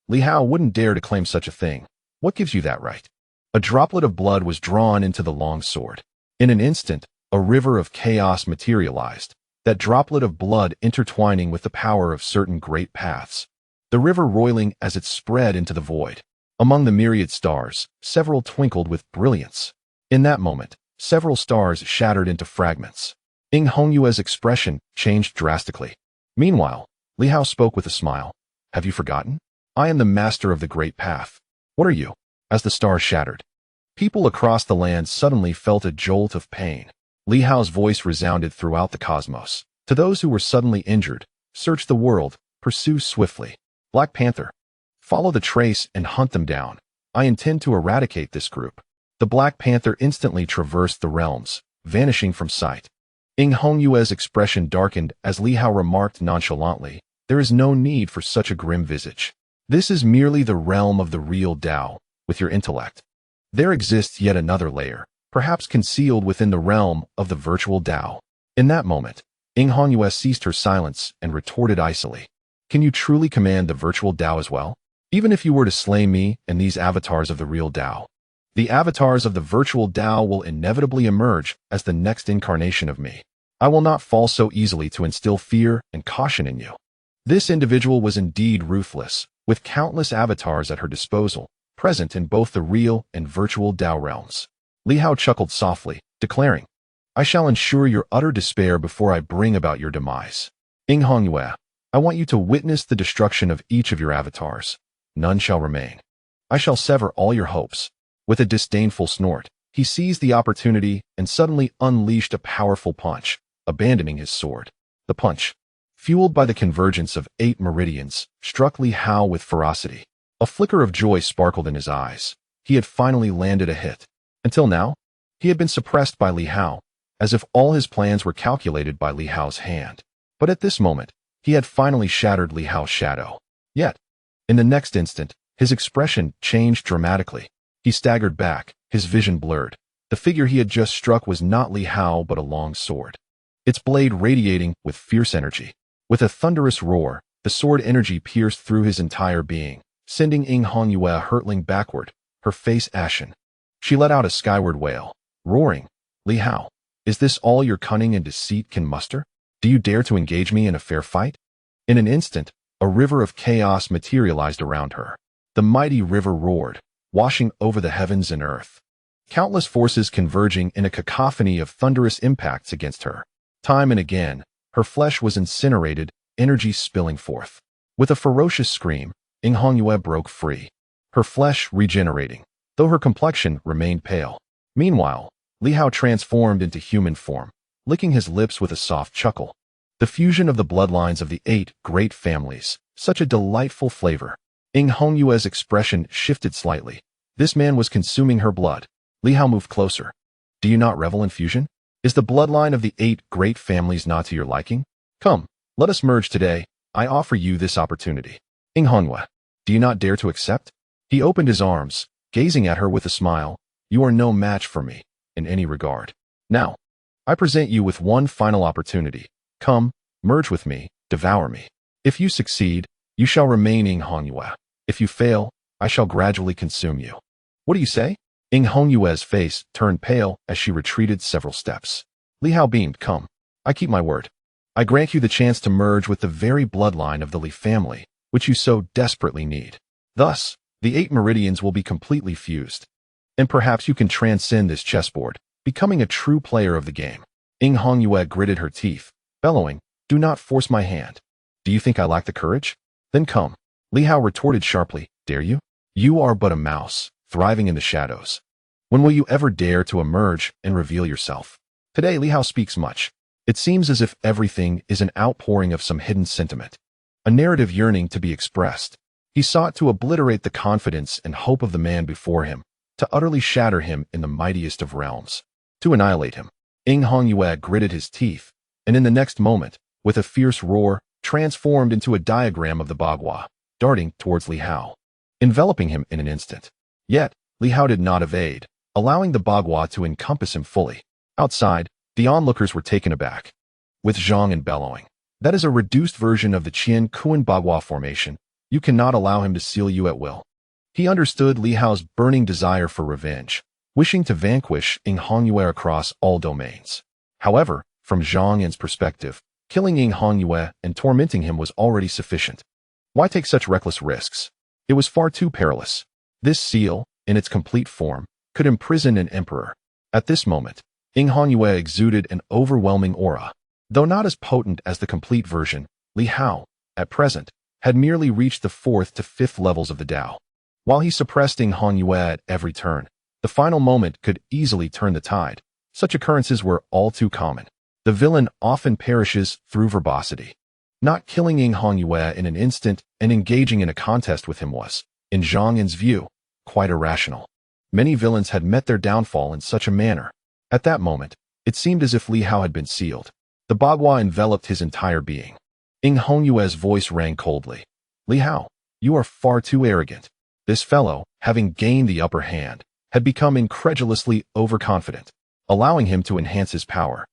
Li Hao wouldn't dare to claim such a thing. What gives you that right? A droplet of blood was drawn into the long sword. In an instant, a river of chaos materialized, that droplet of blood intertwining with the power of certain great paths. The river roiling as it spread into the void. Among the myriad stars, several twinkled with brilliance. In that moment, several stars shattered into fragments. Yue's expression changed drastically. Meanwhile, Li Hao spoke with a smile. Have you forgotten? I am the master of the great path. What are you? As the stars shattered, people across the land suddenly felt a jolt of pain. Li Hao's voice resounded throughout the cosmos. To those who were suddenly injured, search the world, pursue swiftly. Black Panther, follow the trace and hunt them down. I intend to eradicate this group. The Black Panther instantly traversed the realms, vanishing from sight. Yue's expression darkened as Li Hao remarked nonchalantly, there is no need for such a grim visage. This is merely the realm of the real Tao, with your intellect. There exists yet another layer, perhaps concealed within the realm of the virtual Tao. In that moment, Yue ceased her silence and retorted icily. Can you truly command the virtual Tao as well? Even if you were to slay me and these avatars of the real Tao, the avatars of the virtual Tao will inevitably emerge as the next incarnation of me. I will not fall so easily to instill fear and caution in you. This individual was indeed ruthless, with countless avatars at her disposal, present in both the real and virtual Tao realms. Li Hao chuckled softly, declaring, I shall ensure your utter despair before I bring about your demise. Yue, I want you to witness the destruction of each of your avatars. None shall remain. I shall sever all your hopes. With a disdainful snort, he seized the opportunity and suddenly unleashed a powerful punch, abandoning his sword. The punch, fueled by the convergence of 8 meridians, struck Li Hao with ferocity. A flicker of joy sparkled in his eyes. He had finally landed a hit. Until now, he had been suppressed by Li Hao, as if all his plans were calculated by Li Hao's hand. But at this moment, he had finally shattered Li Hao's shadow. Yet, in the next instant, his expression changed dramatically. He staggered back, his vision blurred. The figure he had just struck was not Li Hao but a long sword, its blade radiating with fierce energy. With a thunderous roar, the sword energy pierced through his entire being, sending Yue hurtling backward, her face ashen. She let out a skyward wail, roaring, Li Hao, is this all your cunning and deceit can muster? Do you dare to engage me in a fair fight? In an instant, a river of chaos materialized around her. The mighty river roared, washing over the heavens and earth. Countless forces converging in a cacophony of thunderous impacts against her. Time and again, her flesh was incinerated, energy spilling forth. With a ferocious scream, Yue broke free, her flesh regenerating, though her complexion remained pale. Meanwhile, Li Hao transformed into human form, licking his lips with a soft chuckle. The fusion of the bloodlines of the 8 great families, such a delightful flavor. Yue's expression shifted slightly. This man was consuming her blood. Li Hao moved closer. Do you not revel in fusion? Is the bloodline of the 8 great families not to your liking? Come, let us merge today. I offer you this opportunity. Yue, do you not dare to accept? He opened his arms, gazing at her with a smile. You are no match for me, in any regard. Now, I present you with one final opportunity. Come, merge with me, devour me. If you succeed, You shall remain Ing Hongyue. If you fail, I shall gradually consume you. What do you say? Ing Hongyue's face turned pale as she retreated several steps. Li Hao beamed, come. I keep my word. I grant you the chance to merge with the very bloodline of the Li family, which you so desperately need. Thus, the 8 meridians will be completely fused. And perhaps you can transcend this chessboard, becoming a true player of the game. Ing Hongyue gritted her teeth, bellowing, do not force my hand. Do you think I lack the courage? Then come. Li Hao retorted sharply, dare you? You are but a mouse, thriving in the shadows. When will you ever dare to emerge and reveal yourself? Today Li Hao speaks much. It seems as if everything is an outpouring of some hidden sentiment, a narrative yearning to be expressed. He sought to obliterate the confidence and hope of the man before him, to utterly shatter him in the mightiest of realms, to annihilate him. Ing Hongyue gritted his teeth, and in the next moment, with a fierce roar, transformed into a diagram of the Bagua, darting towards Li Hao, enveloping him in an instant. Yet, Li Hao did not evade, allowing the Bagua to encompass him fully. Outside, the onlookers were taken aback, with Zhang and bellowing. That is a reduced version of the Qian Kuan Bagua formation. You cannot allow him to seal you at will. He understood Li Hao's burning desire for revenge, wishing to vanquish Ing Hongyue across all domains. However, from Zhang Yan's perspective, killing Ing Hongyue and tormenting him was already sufficient. Why take such reckless risks? It was far too perilous. This seal, in its complete form, could imprison an emperor. At this moment, Ing Hongyue exuded an overwhelming aura. Though not as potent as the complete version, Li Hao, at present, had merely reached the 4th to 5th levels of the Tao. While he suppressed Ing Hongyue at every turn, the final moment could easily turn the tide. Such occurrences were all too common. The villain often perishes through verbosity. Not killing Ing Hongyue in an instant and engaging in a contest with him was, in Zhang Yan's view, quite irrational. Many villains had met their downfall in such a manner. At that moment, it seemed as if Li Hao had been sealed. The Bagua enveloped his entire being. Ing Hongyue's voice rang coldly. Li Hao, you are far too arrogant. This fellow, having gained the upper hand, had become incredulously overconfident, allowing him to enhance his power.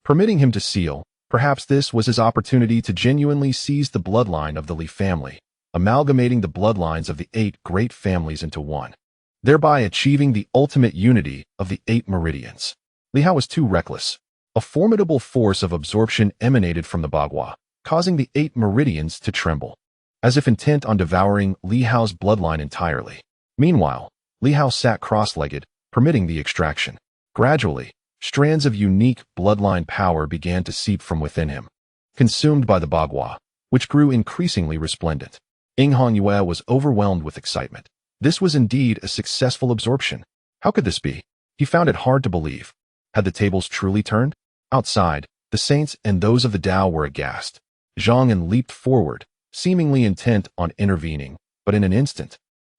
Permitting him to seal, perhaps this was his opportunity to genuinely seize the bloodline of the Li family, amalgamating the bloodlines of the 8 great families into one, thereby achieving the ultimate unity of the 8 meridians. Li Hao was too reckless. A formidable force of absorption emanated from the Bagua, causing the 8 meridians to tremble, as if intent on devouring Li Hao's bloodline entirely. Meanwhile, Li Hao sat cross-legged, permitting the extraction. Gradually, strands of unique bloodline power began to seep from within him, consumed by the Bagua, which grew increasingly resplendent. Ing Hongyue was overwhelmed with excitement. This was indeed a successful absorption. How could this be? He found it hard to believe. Had the tables truly turned? Outside, the saints and those of the Tao were aghast. Zhang Yan leaped forward, seemingly intent on intervening, but in an instant,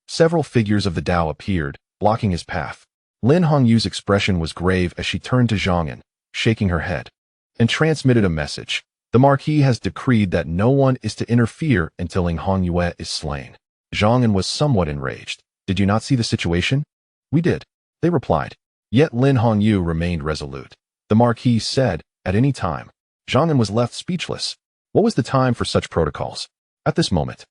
several figures of the Tao appeared, blocking his path. Lin Hongyu's expression was grave as she turned to Zhang Yan, shaking her head, and transmitted a message. The Marquis has decreed that no one is to interfere until Ing Hongyue is slain. Zhang Yan was somewhat enraged. Did you not see the situation? We did, they replied. Yet Lin Hongyu remained resolute. The Marquis said, at any time. Zhang Yan was left speechless. What was the time for such protocols? At this moment,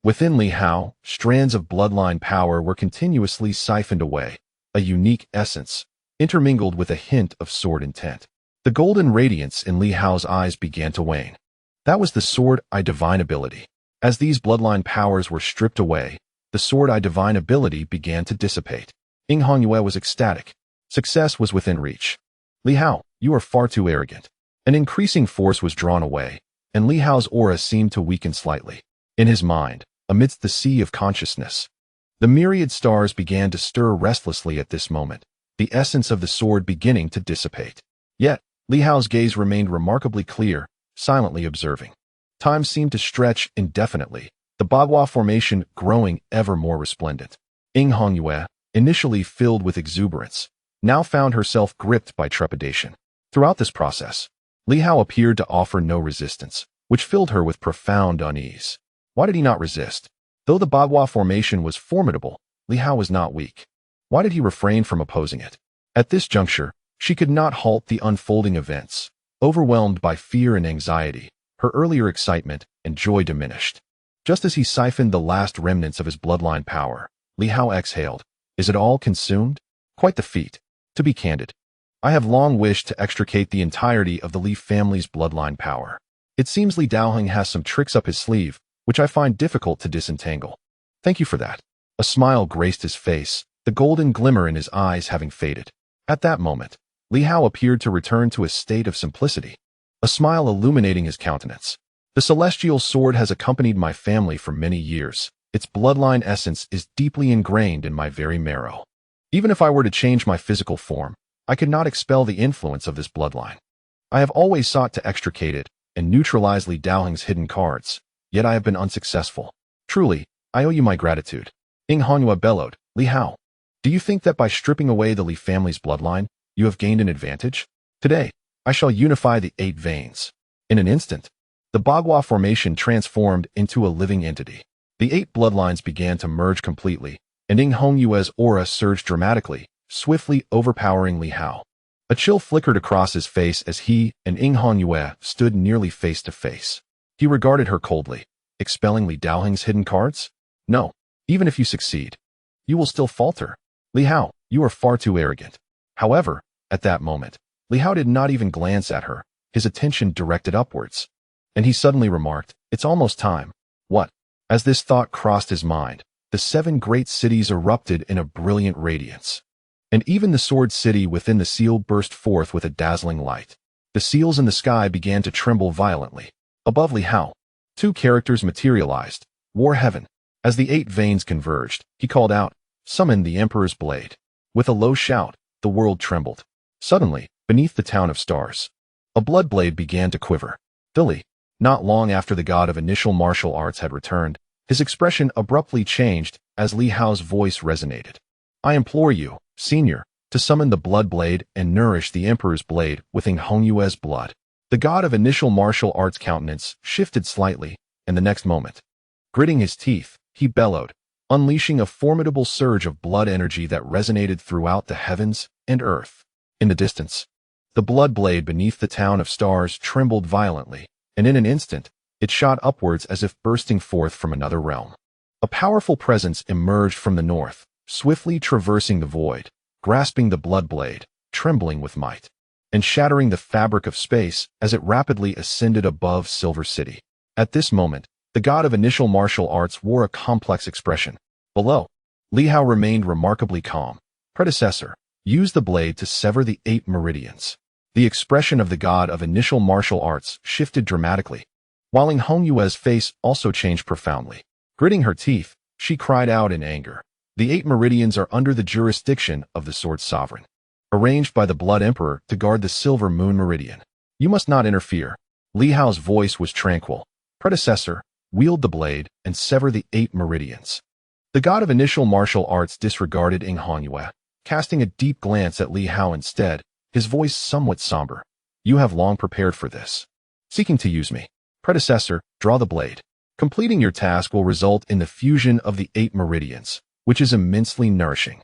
within Li Hao, strands of bloodline power were continuously siphoned away, a unique essence, intermingled with a hint of sword intent. The golden radiance in Li Hao's eyes began to wane. That was the sword I divine ability. As these bloodline powers were stripped away, the sword I divine ability began to dissipate. Ing Hongyue was ecstatic. Success was within reach. Li Hao, you are far too arrogant. An increasing force was drawn away, and Li Hao's aura seemed to weaken slightly. In his mind, amidst the sea of consciousness, the myriad stars began to stir restlessly at this moment, the essence of the sword beginning to dissipate. Yet, Li Hao's gaze remained remarkably clear, silently observing. Time seemed to stretch indefinitely, the Bagua formation growing ever more resplendent. Ing Hongyue, initially filled with exuberance, now found herself gripped by trepidation. Throughout this process, Li Hao appeared to offer no resistance, which filled her with profound unease. Why did he not resist? Though the Bagua formation was formidable, Li Hao was not weak. Why did he refrain from opposing it? At this juncture, she could not halt the unfolding events. Overwhelmed by fear and anxiety, her earlier excitement and joy diminished. Just as he siphoned the last remnants of his bloodline power, Li Hao exhaled. Is it all consumed? Quite the feat. To be candid, I have long wished to extricate the entirety of the Li family's bloodline power. It seems Li Daoheng has some tricks up his sleeve, which I find difficult to disentangle. Thank you for that. A smile graced his face, the golden glimmer in his eyes having faded. At that moment, Li Hao appeared to return to a state of simplicity, a smile illuminating his countenance. The celestial sword has accompanied my family for many years. Its bloodline essence is deeply ingrained in my very marrow. Even if I were to change my physical form, I could not expel the influence of this bloodline. I have always sought to extricate it and neutralize Li Daoheng's hidden cards, yet I have been unsuccessful. Truly, I owe you my gratitude. Ing Hongyue bellowed. Li Hao, do you think that by stripping away the Li family's bloodline, you have gained an advantage? Today, I shall unify the 8 veins. In an instant, the Bagua formation transformed into a living entity. The 8 bloodlines began to merge completely, and Ing Hongyue's aura surged dramatically, swiftly overpowering Li Hao. A chill flickered across his face as he and Ing Hongyue stood nearly face to face. He regarded her coldly. Expelling Li Daoheng's hidden cards? No. Even if you succeed, you will still falter. Li Hao, you are far too arrogant. However, at that moment, Li Hao did not even glance at her, his attention directed upwards. And he suddenly remarked, it's almost time. What? As this thought crossed his mind, the 7 great cities erupted in a brilliant radiance. And even the sword city within the seal burst forth with a dazzling light. The seals in the sky began to tremble violently. Above Li Hao, 2 characters materialized, War Heaven. As the 8 veins converged, he called out, summon the Emperor's blade. With a low shout, the world trembled. Suddenly, beneath the town of stars, a blood blade began to quiver. Li, not long after the god of initial martial arts had returned, his expression abruptly changed as Li Hao's voice resonated. I implore you, Senior, to summon the blood blade and nourish the Emperor's blade with Ing Hongyue's blood. The god of initial martial arts' countenance shifted slightly, and the next moment, gritting his teeth, he bellowed, unleashing a formidable surge of blood energy that resonated throughout the heavens and earth. In the distance, the blood blade beneath the town of stars trembled violently, and in an instant, it shot upwards as if bursting forth from another realm. A powerful presence emerged from the north, swiftly traversing the void, grasping the blood blade, trembling with might, and shattering the fabric of space as it rapidly ascended above Silver City. At this moment, the god of initial martial arts wore a complex expression. Below, Li Hao remained remarkably calm. Predecessor, use the blade to sever the 8 meridians. The expression of the god of initial martial arts shifted dramatically, while Ing Hongyue's face also changed profoundly. Gritting her teeth, she cried out in anger. The 8 meridians are under the jurisdiction of the Sword Sovereign, arranged by the Blood Emperor to guard the Silver Moon Meridian. You must not interfere. Li Hao's voice was tranquil. Predecessor, wield the blade and sever the 8 meridians. The god of initial martial arts disregarded Ing Hongyue, casting a deep glance at Li Hao instead, his voice somewhat somber. You have long prepared for this. Seeking to use me. Predecessor, draw the blade. Completing your task will result in the fusion of the 8 meridians, which is immensely nourishing.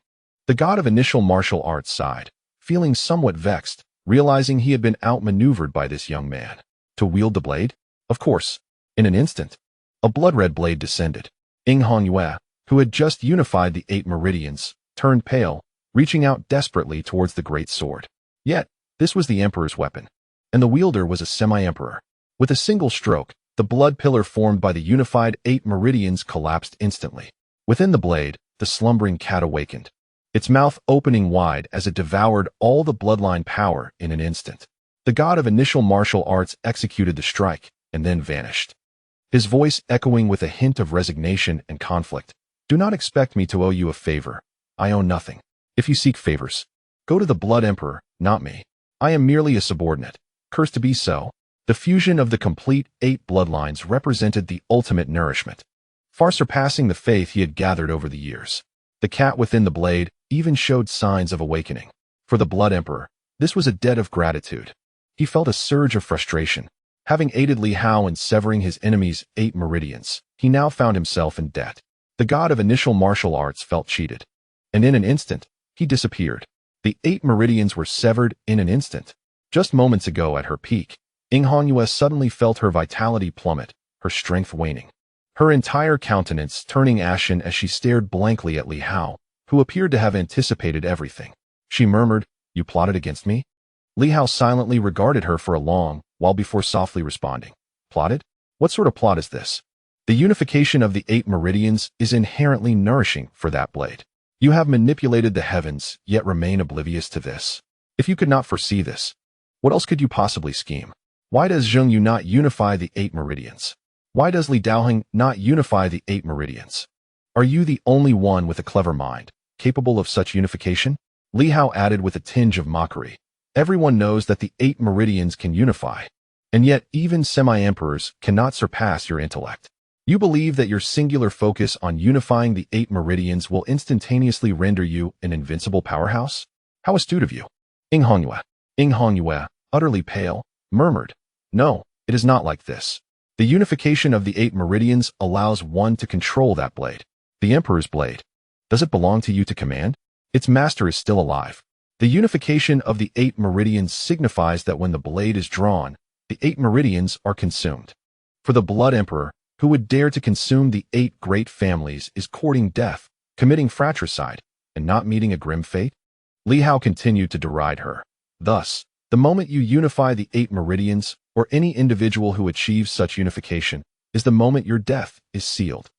The god of initial martial arts sighed, feeling somewhat vexed, realizing he had been outmaneuvered by this young man. To wield the blade? Of course. In an instant, a blood-red blade descended. Ing Hongyue, who had just unified the 8 meridians, turned pale, reaching out desperately towards the great sword. Yet, this was the Emperor's weapon, and the wielder was a semi-emperor. With a single stroke, the blood pillar formed by the unified 8 meridians collapsed instantly. Within the blade, the slumbering cat awakened, its mouth opening wide as it devoured all the bloodline power in an instant. The god of initial martial arts executed the strike, and then vanished, his voice echoing with a hint of resignation and conflict. Do not expect me to owe you a favor. I owe nothing. If you seek favors, go to the Blood Emperor, not me. I am merely a subordinate. Cursed to be so. The fusion of the complete 8 bloodlines represented the ultimate nourishment, far surpassing the faith he had gathered over the years. The cat within the blade even showed signs of awakening. For the Blood Emperor, this was a debt of gratitude. He felt a surge of frustration. Having aided Li Hao in severing his enemy's 8 meridians, he now found himself in debt. The god of initial martial arts felt cheated, and in an instant, he disappeared. The 8 meridians were severed in an instant. Just moments ago at her peak, Ing Hongyue suddenly felt her vitality plummet, her strength waning. her entire countenance turning ashen as she stared blankly at Li Hao, who appeared to have anticipated everything. She murmured, "You plotted against me?" Li Hao silently regarded her for a long while before softly responding. "Plotted? What sort of plot is this?" "The unification of the 8 meridians is inherently nourishing for that blade. You have manipulated the heavens, yet remain oblivious to this. If you could not foresee this, what else could you possibly scheme? Why does Zheng Yu not unify the 8 meridians? Why does Li Daoheng not unify the 8 meridians? Are you the only one with a clever mind, capable of such unification?" Li Hao added with a tinge of mockery. "Everyone knows that the 8 meridians can unify, and yet even semi-emperors cannot surpass your intellect. You believe that your singular focus on unifying the 8 meridians will instantaneously render you an invincible powerhouse? How astute of you." Ing Hongyue, utterly pale, murmured, "No, it is not like this. The unification of the 8 meridians allows one to control that blade. The Emperor's blade. Does it belong to you to command? Its master is still alive. The unification of the 8 meridians signifies that when the blade is drawn, the 8 meridians are consumed. For the Blood Emperor, who would dare to consume the 8 great families, is courting death, committing fratricide, and not meeting a grim fate." Li Hao continued to deride her. "Thus, the moment you unify the 8 meridians, or any individual who achieves such unification, is the moment your death is sealed.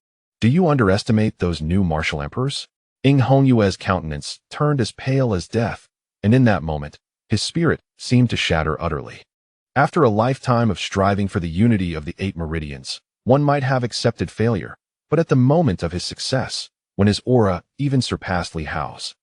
Do you underestimate those new martial emperors?" Ing Hongyue's countenance turned as pale as death, and in that moment, his spirit seemed to shatter utterly. After a lifetime of striving for the unity of the 8 meridians, one might have accepted failure, but at the moment of his success, when his aura even surpassed Li Hao's,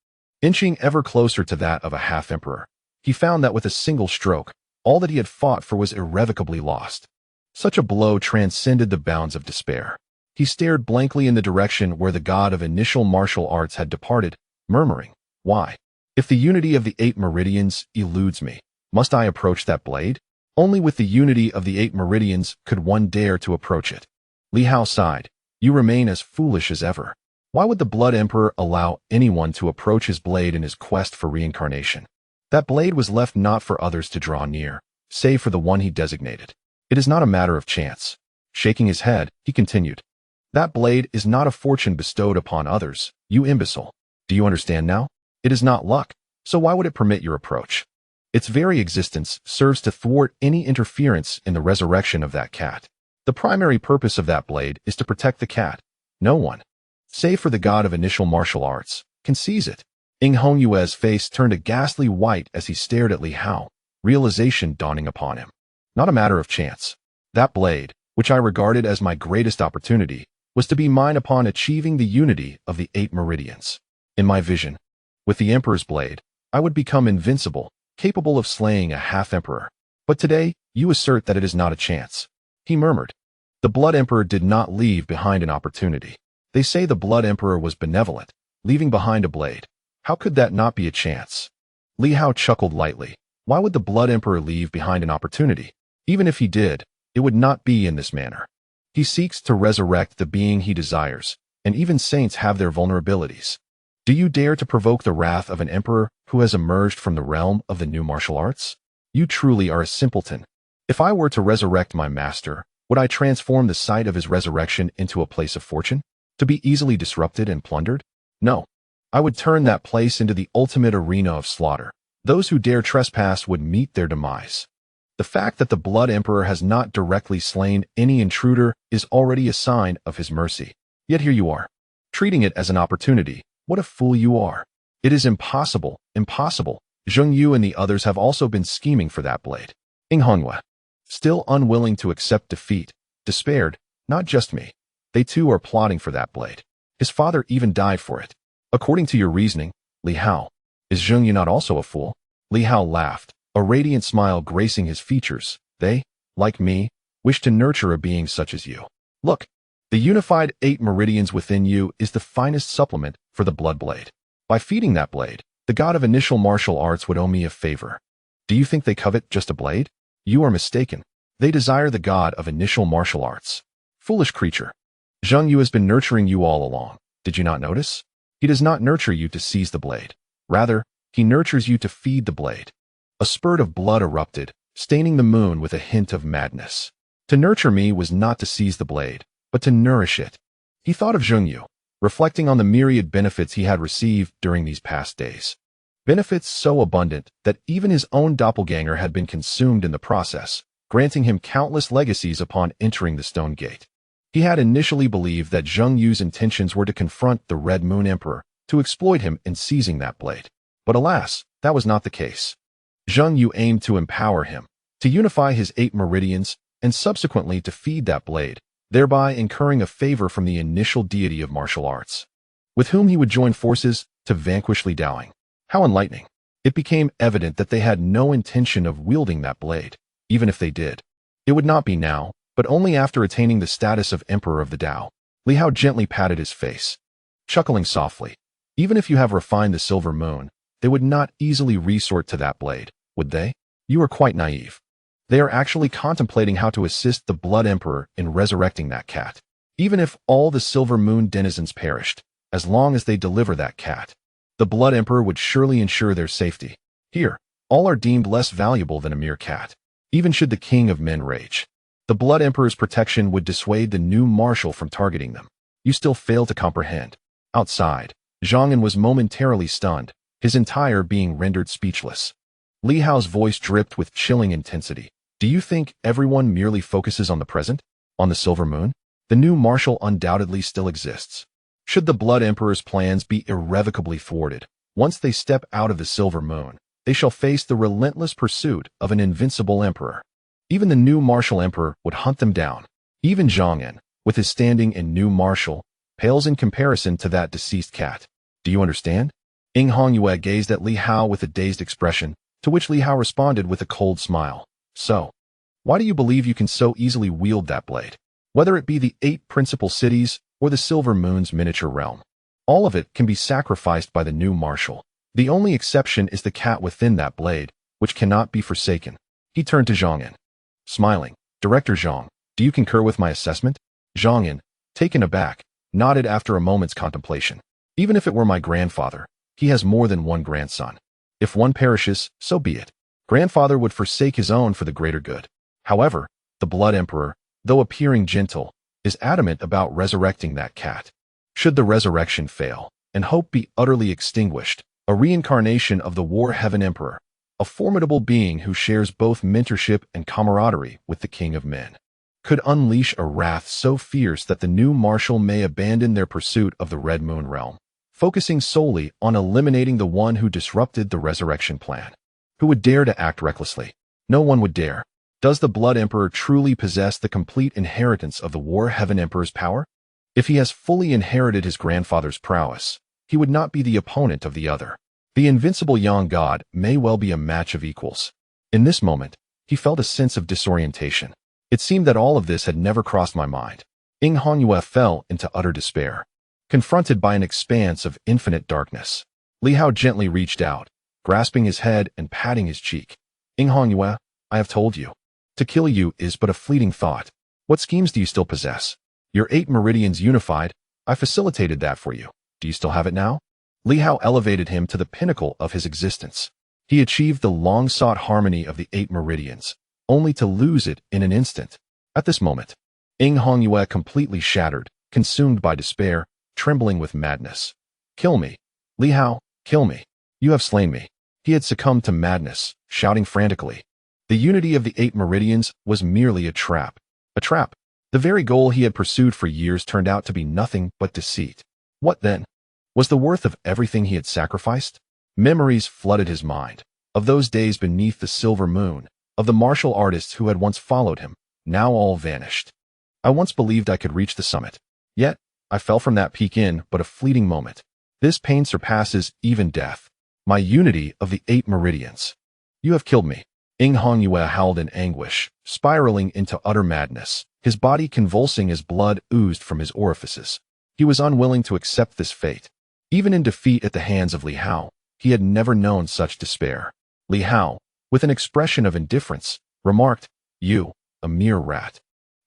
inching ever closer to that of a half-emperor, he found that with a single stroke, all that he had fought for was irrevocably lost. Such a blow transcended the bounds of despair. He stared blankly in the direction where the god of initial martial arts had departed, murmuring, "Why? If the unity of the 8 meridians eludes me, must I approach that blade? Only with the unity of the 8 meridians could one dare to approach it." Li Hao sighed, "You remain as foolish as ever. Why would the Blood Emperor allow anyone to approach his blade in his quest for reincarnation? That blade was left not for others to draw near, save for the one he designated. It is not a matter of chance." Shaking his head, he continued, "That blade is not a fortune bestowed upon others, you imbecile. Do you understand now? It is not luck, so why would it permit your approach? Its very existence serves to thwart any interference in the resurrection of that cat. The primary purpose of that blade is to protect the cat. No one, save for the god of initial martial arts, can seize it." Ing Hongyue's face turned a ghastly white as he stared at Li Hao, realization dawning upon him. Not a matter of chance. That blade, which I regarded as my greatest opportunity, was to be mine upon achieving the unity of the 8 meridians. In my vision, with the Emperor's blade, I would become invincible, capable of slaying a half-emperor. But today, you assert that it is not a chance." He murmured, "The Blood Emperor did not leave behind an opportunity. They say the Blood Emperor was benevolent, leaving behind a blade. How could that not be a chance?" Li Hao chuckled lightly. "Why would the Blood Emperor leave behind an opportunity? Even if he did, it would not be in this manner. He seeks to resurrect the being he desires, and even saints have their vulnerabilities. Do you dare to provoke the wrath of an emperor who has emerged from the realm of the new martial arts? You truly are a simpleton. If I were to resurrect my master, would I transform the site of his resurrection into a place of fortune, to be easily disrupted and plundered? No. I would turn that place into the ultimate arena of slaughter. Those who dare trespass would meet their demise. The fact that the Blood Emperor has not directly slain any intruder is already a sign of his mercy. Yet here you are, treating it as an opportunity. What a fool you are. It is impossible, impossible. Zheng Yu and the others have also been scheming for that blade." Ing Hongyue, still unwilling to accept defeat, despaired, "Not just me. They too are plotting for that blade. His father even died for it. According to your reasoning, Li Hao, is Zheng Yu not also a fool?" Li Hao laughed, a radiant smile gracing his features. "They, like me, wish to nurture a being such as you. Look, the unified 8 meridians within you is the finest supplement for the blood blade. By feeding that blade, the god of initial martial arts would owe me a favor. Do you think they covet just a blade? You are mistaken. They desire the god of initial martial arts. Foolish creature. Zheng Yu has been nurturing you all along. Did you not notice? He does not nurture you to seize the blade. Rather, he nurtures you to feed the blade." A spurt of blood erupted, staining the moon with a hint of madness. "To nurture me was not to seize the blade, but to nourish it. He thought of Zhengyu, reflecting on the myriad benefits he had received during these past days. Benefits so abundant that even his own doppelganger had been consumed in the process, granting him countless legacies upon entering the Stone Gate. He had initially believed that Zhengyu's intentions were to confront the Red Moon Emperor, to exploit him in seizing that blade. But alas, that was not the case. Zhengyu aimed to empower him, to unify his 8 meridians, and subsequently to feed that blade, thereby incurring a favor from the initial deity of martial arts, with whom he would join forces to vanquish Li Hao. How enlightening. It became evident that they had no intention of wielding that blade. Even if they did, it would not be now, but only after attaining the status of Emperor of the Tao. Li Hao gently patted his face, chuckling softly. Even if you have refined the Silver Moon, they would not easily resort to that blade, would they? You are quite naive. They are actually contemplating how to assist the Blood Emperor in resurrecting that cat. Even if all the Silver Moon denizens perished, as long as they deliver that cat, the Blood Emperor would surely ensure their safety. Here, all are deemed less valuable than a mere cat. Even should the King of Men rage, the Blood Emperor's protection would dissuade the new marshal from targeting them. You still fail to comprehend. Outside, Zhang was momentarily stunned, his entire being rendered speechless. Li Hao's voice dripped with chilling intensity. Do you think everyone merely focuses on the present? On the Silver Moon? The new marshal undoubtedly still exists. Should the Blood Emperor's plans be irrevocably thwarted, once they step out of the Silver Moon, they shall face the relentless pursuit of an invincible emperor. Even the new martial emperor would hunt them down. Even Zhang, with his standing in new martial, pales in comparison to that deceased cat. Do you understand? Hongyue gazed at Li Hao with a dazed expression, to which Li Hao responded with a cold smile. So, why do you believe you can so easily wield that blade? Whether it be the 8 principal cities or the Silver Moon's miniature realm, all of it can be sacrificed by the new marshal. The only exception is the cat within that blade, which cannot be forsaken. He turned to Zhang. Smiling, Director Zhang, do you concur with my assessment? Zhang, taken aback, nodded after a moment's contemplation. Even if it were my grandfather, he has more than one grandson. If one perishes, so be it. Grandfather would forsake his own for the greater good. However, the Blood Emperor, though appearing gentle, is adamant about resurrecting that cat. Should the resurrection fail, and hope be utterly extinguished, a reincarnation of the War Heaven Emperor, a formidable being who shares both mentorship and camaraderie with the King of Men, could unleash a wrath so fierce that the new marshal may abandon their pursuit of the Red Moon realm, focusing solely on eliminating the one who disrupted the resurrection plan. Who would dare to act recklessly? No one would dare. Does the Blood Emperor truly possess the complete inheritance of the War Heaven Emperor's power? If he has fully inherited his grandfather's prowess, he would not be the opponent of the other. The invincible young god may well be a match of equals. In this moment, he felt a sense of disorientation. It seemed that all of this had never crossed my mind. Hongyue fell into utter despair. Confronted by an expanse of infinite darkness, Li Hao gently reached out, grasping his head and patting his cheek. Hongyue, I have told you. To kill you is but a fleeting thought. What schemes do you still possess? Your 8 meridians unified, I facilitated that for you. Do you still have it now? Li Hao elevated him to the pinnacle of his existence. He achieved the long-sought harmony of the 8 meridians, only to lose it in an instant. At this moment, Hongyue completely shattered, consumed by despair, trembling with madness. Kill me. Li Hao, kill me. You have slain me. He had succumbed to madness, shouting frantically. The unity of the 8 meridians was merely a trap. A trap. The very goal he had pursued for years turned out to be nothing but deceit. What then? Was the worth of everything he had sacrificed? Memories flooded his mind, of those days beneath the Silver Moon, of the martial artists who had once followed him, now all vanished. I once believed I could reach the summit. Yet, I fell from that peak in but a fleeting moment. This pain surpasses even death. My unity of the 8 meridians. You have killed me. Hongyue howled in anguish, spiraling into utter madness, his body convulsing as blood oozed from his orifices. He was unwilling to accept this fate. Even in defeat at the hands of Li Hao, he had never known such despair. Li Hao, with an expression of indifference, remarked, You, a mere rat,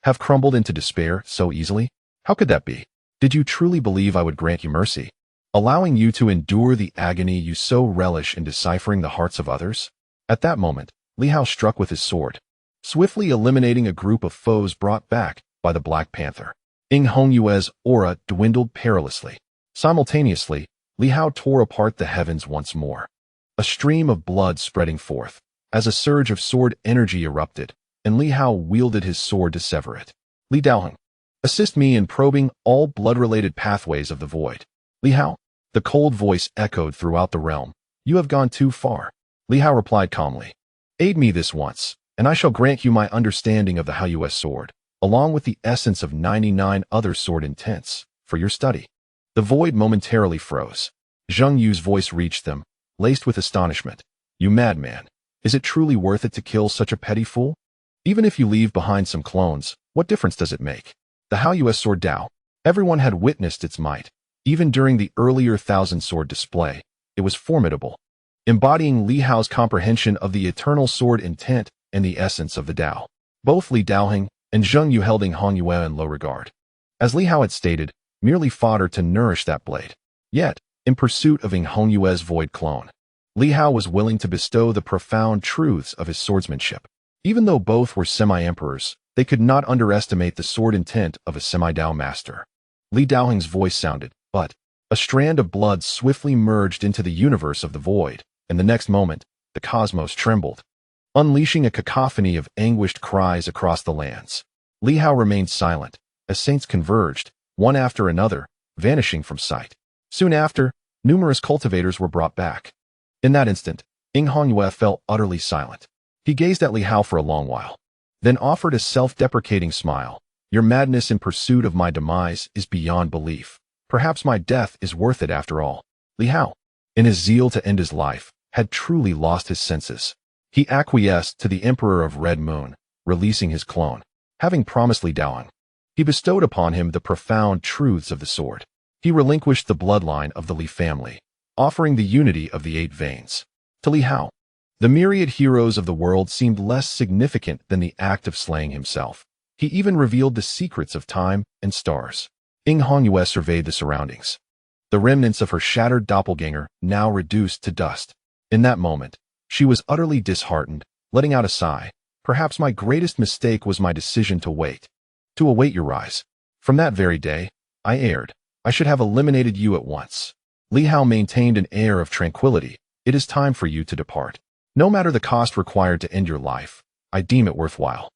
have crumbled into despair so easily? How could that be? Did you truly believe I would grant you mercy, allowing you to endure the agony you so relish in deciphering the hearts of others? At that moment, Li Hao struck with his sword, swiftly eliminating a group of foes brought back by the Black Panther. Ying Hongyue's aura dwindled perilously. Simultaneously, Li Hao tore apart the heavens once more. A stream of blood spreading forth, as a surge of sword energy erupted, and Li Hao wielded his sword to sever it. Li Daoheng, assist me in probing all blood-related pathways of the void. Li Hao, the cold voice echoed throughout the realm. You have gone too far. Li Hao replied calmly. Aid me this once, and I shall grant you my understanding of the Haoyue sword, along with the essence of 99 other sword intents, for your study. The void momentarily froze. Zheng Yu's voice reached them, laced with astonishment. You madman, is it truly worth it to kill such a petty fool? Even if you leave behind some clones, what difference does it make? The Haoyue sword Dao, everyone had witnessed its might. Even during the earlier Thousand Sword display, it was formidable, embodying Li Hao's comprehension of the eternal sword intent and the essence of the Dao. Both Li Daoheng and Zheng Yu held Ying Hongyue in low regard. As Li Hao had stated, merely fodder to nourish that blade. Yet, in pursuit of Ying Hongyue's void clone, Li Hao was willing to bestow the profound truths of his swordsmanship. Even though both were semi-emperors, they could not underestimate the sword intent of a semi-Dao master. Li Daoheng's voice sounded, but a strand of blood swiftly merged into the universe of the void, and the next moment, the cosmos trembled, unleashing a cacophony of anguished cries across the lands. Li Hao remained silent, as saints converged, one after another, vanishing from sight. Soon after, numerous cultivators were brought back. In that instant, Ying Hongyue fell utterly silent. He gazed at Li Hao for a long while, then offered a self-deprecating smile. Your madness in pursuit of my demise is beyond belief. Perhaps my death is worth it after all. Li Hao, in his zeal to end his life, had truly lost his senses. He acquiesced to the Emperor of Red Moon, releasing his clone. Having promised Li Daoheng, he bestowed upon him the profound truths of the sword. He relinquished the bloodline of the Li family, offering the unity of the 8 veins. To Li Hao, the myriad heroes of the world seemed less significant than the act of slaying himself. He even revealed the secrets of time and stars. Ying Hongyue surveyed the surroundings. The remnants of her shattered doppelganger now reduced to dust. In that moment, she was utterly disheartened, letting out a sigh. Perhaps my greatest mistake was my decision to await your rise. From that very day, I erred. I should have eliminated you at once. Li Hao maintained an air of tranquility. It is time for you to depart. No matter the cost required to end your life, I deem it worthwhile.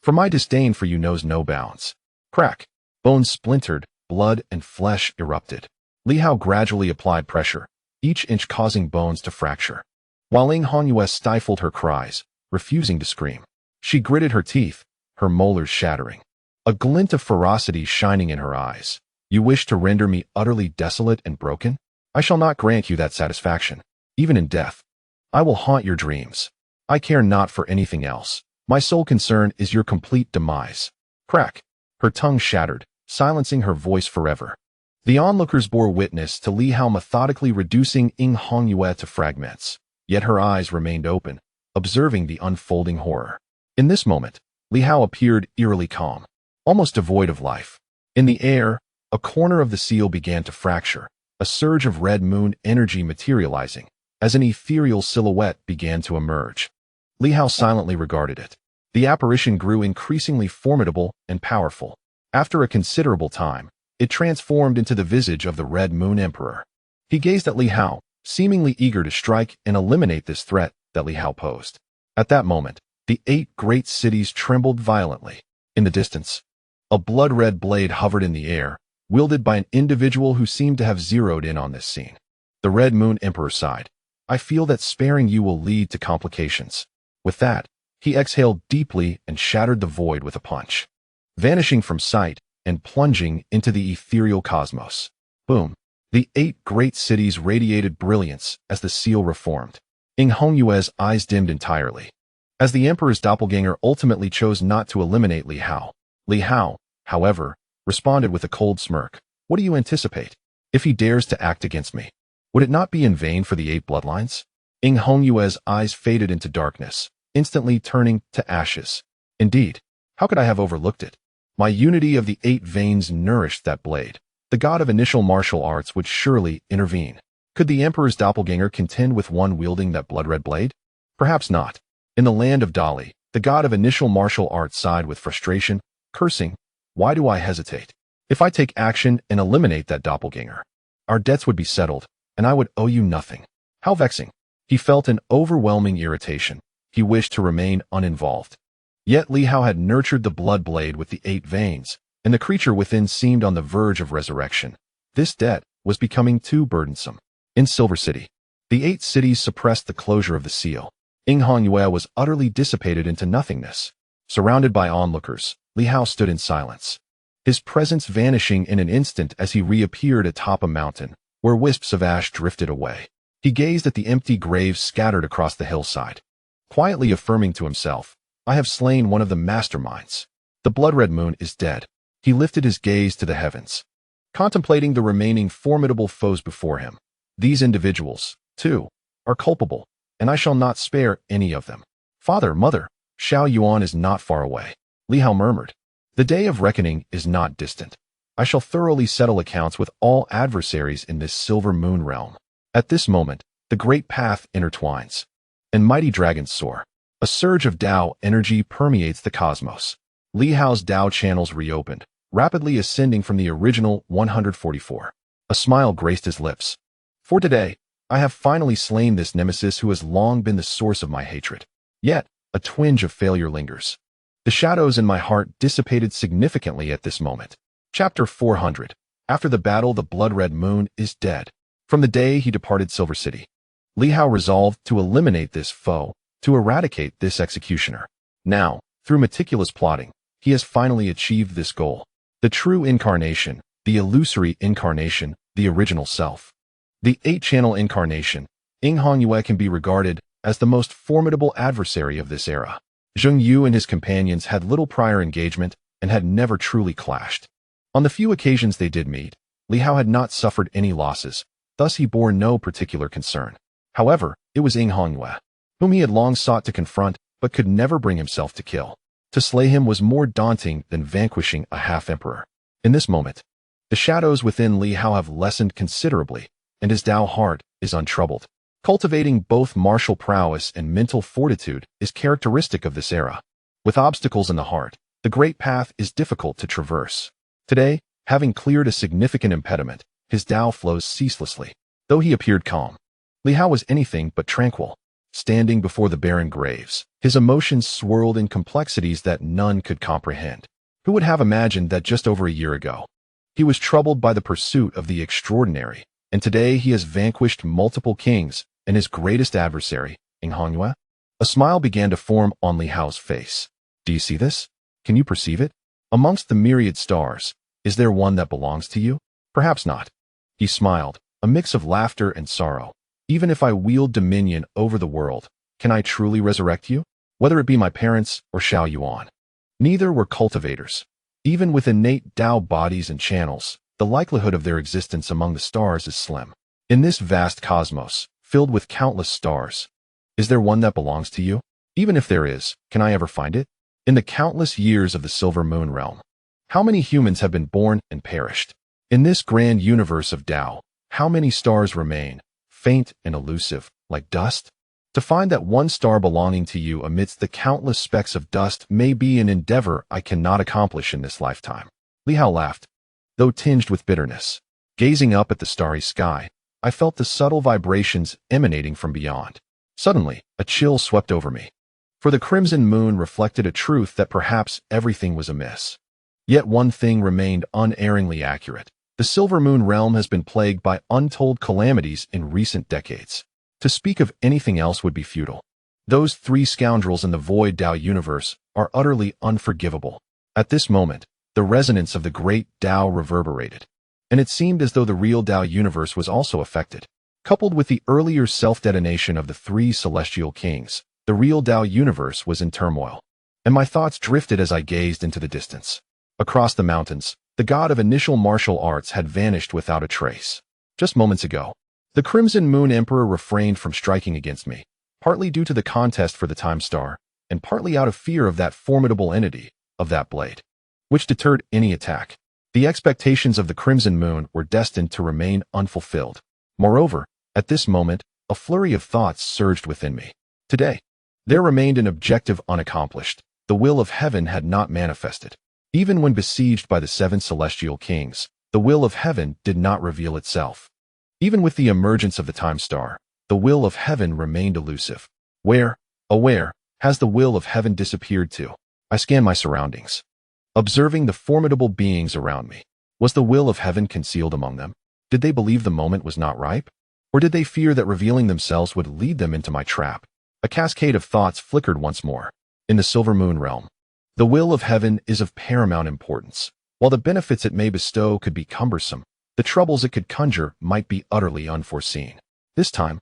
For my disdain for you knows no bounds. Crack. Bones splintered, blood and flesh erupted. Li Hao gradually applied pressure, each inch causing bones to fracture. While Ying Hongyue stifled her cries, refusing to scream. She gritted her teeth, her molars shattering, a glint of ferocity shining in her eyes. You wish to render me utterly desolate and broken? I shall not grant you that satisfaction. Even in death, I will haunt your dreams. I care not for anything else. My sole concern is your complete demise. Crack. Her tongue shattered, silencing her voice forever. The onlookers bore witness to Li Hao methodically reducing Ying Hongyue to fragments, yet her eyes remained open, observing the unfolding horror. In this moment, Li Hao appeared eerily calm, almost devoid of life. In the air, a corner of the seal began to fracture, a surge of red moon energy materializing, as an ethereal silhouette began to emerge. Li Hao silently regarded it. The apparition grew increasingly formidable and powerful. After a considerable time, it transformed into the visage of the Red Moon Emperor. He gazed at Li Hao, seemingly eager to strike and eliminate this threat that Li Hao posed. At that moment, the 8 great cities trembled violently. In the distance, a blood-red blade hovered in the air, wielded by an individual who seemed to have zeroed in on this scene. The Red Moon Emperor sighed. I feel that sparing you will lead to complications. With that, he exhaled deeply and shattered the void with a punch, vanishing from sight and plunging into the ethereal cosmos. Boom! The 8 great cities radiated brilliance as the seal reformed. Ying Hongyue's eyes dimmed entirely. As the Emperor's doppelganger ultimately chose not to eliminate Li Hao, however, responded with a cold smirk. What do you anticipate? If he dares to act against me, would it not be in vain for the 8 bloodlines? Ying Hongyue's eyes faded into darkness, instantly turning to ashes. Indeed, how could I have overlooked it? My unity of the 8 veins nourished that blade. The god of initial martial arts would surely intervene. Could the Emperor's doppelganger contend with one wielding that blood-red blade? Perhaps not. In the land of Dali, the god of initial martial arts sighed with frustration, cursing, why do I hesitate? If I take action and eliminate that doppelganger, our debts would be settled, and I would owe you nothing. How vexing. He felt an overwhelming irritation. He wished to remain uninvolved. Yet Li Hao had nurtured the blood blade with the 8 veins, and the creature within seemed on the verge of resurrection. This debt was becoming too burdensome. In Silver City, the 8 cities suppressed the closure of the seal. Yue was utterly dissipated into nothingness. Surrounded by onlookers, Li Hao stood in silence, his presence vanishing in an instant as he reappeared atop a mountain, where wisps of ash drifted away. He gazed at the empty graves scattered across the hillside, quietly affirming to himself, I have slain one of the masterminds. The blood-red moon is dead. He lifted his gaze to the heavens, contemplating the remaining formidable foes before him. These individuals, too, are culpable, and I shall not spare any of them. Father, mother, Xiao Yuan is not far away. Li Hao murmured. The day of reckoning is not distant. I shall thoroughly settle accounts with all adversaries in this silver moon realm. At this moment, the great path intertwines, and mighty dragons soar. A surge of Tao energy permeates the cosmos. Li Hao's Tao channels reopened, rapidly ascending from the original 144. A smile graced his lips. For today, I have finally slain this nemesis who has long been the source of my hatred. Yet, a twinge of failure lingers. The shadows in my heart dissipated significantly at this moment. Chapter 400. After the battle, the blood-red moon is dead. From the day he departed Silver City, Li Hao resolved to eliminate this foe, to eradicate this executioner. Now, through meticulous plotting, he has finally achieved this goal. The true incarnation, the illusory incarnation, the original self. The 8-channel incarnation, Yue can be regarded as the most formidable adversary of this era. Zheng Yu and his companions had little prior engagement and had never truly clashed. On the few occasions they did meet, Li Hao had not suffered any losses, thus he bore no particular concern. However, it was Yue, whom he had long sought to confront but could never bring himself to kill. To slay him was more daunting than vanquishing a half-emperor. In this moment, the shadows within Li Hao have lessened considerably, and his Tao heart is untroubled. Cultivating both martial prowess and mental fortitude is characteristic of this era. With obstacles in the heart, the great path is difficult to traverse. Today, having cleared a significant impediment, his Tao flows ceaselessly. Though he appeared calm, Li Hao was anything but tranquil. Standing before the barren graves, his emotions swirled in complexities that none could comprehend. Who would have imagined that just over a year ago, he was troubled by the pursuit of the extraordinary, and today he has vanquished multiple kings and his greatest adversary, Yue? A smile began to form on Li Hao's face. Do you see this? Can you perceive it? Amongst the myriad stars, is there one that belongs to you? Perhaps not. He smiled, a mix of laughter and sorrow. Even if I wield dominion over the world, can I truly resurrect you? Whether it be my parents or Xiao Yuan. Neither were cultivators. Even with innate Tao bodies and channels, the likelihood of their existence among the stars is slim. In this vast cosmos, filled with countless stars, is there one that belongs to you? Even if there is, can I ever find it? In the countless years of the Silver Moon realm, how many humans have been born and perished? In this grand universe of Tao, how many stars remain, faint and elusive, like dust? To find that one star belonging to you amidst the countless specks of dust may be an endeavor I cannot accomplish in this lifetime. Li Hao laughed, though tinged with bitterness. Gazing up at the starry sky, I felt the subtle vibrations emanating from beyond. Suddenly, a chill swept over me. For the crimson moon reflected a truth that perhaps everything was amiss. Yet one thing remained unerringly accurate. The Silver Moon realm has been plagued by untold calamities in recent decades. To speak of anything else would be futile. Those 3 scoundrels in the void Tao universe are utterly unforgivable. At this moment, the resonance of the great Tao reverberated, and it seemed as though the real Tao universe was also affected. Coupled with the earlier self-detonation of the 3 celestial kings, the real Tao universe was in turmoil, and my thoughts drifted as I gazed into the distance. Across the mountains, the god of initial martial arts had vanished without a trace. Just moments ago, the Crimson Moon Emperor refrained from striking against me, partly due to the contest for the Time Star, and partly out of fear of that formidable entity, of that blade, which deterred any attack. The expectations of the Crimson Moon were destined to remain unfulfilled. Moreover, at this moment, a flurry of thoughts surged within me. Today, there remained an objective unaccomplished. The will of heaven had not manifested. Even when besieged by the 7 celestial kings, the will of heaven did not reveal itself. Even with the emergence of the time star, the will of heaven remained elusive. Where, oh where, has the will of heaven disappeared to? I scanned my surroundings, observing the formidable beings around me. Was the will of heaven concealed among them? Did they believe the moment was not ripe? Or did they fear that revealing themselves would lead them into my trap? A cascade of thoughts flickered once more. In the Silver Moon realm, the will of heaven is of paramount importance. While the benefits it may bestow could be cumbersome, the troubles it could conjure might be utterly unforeseen. This time,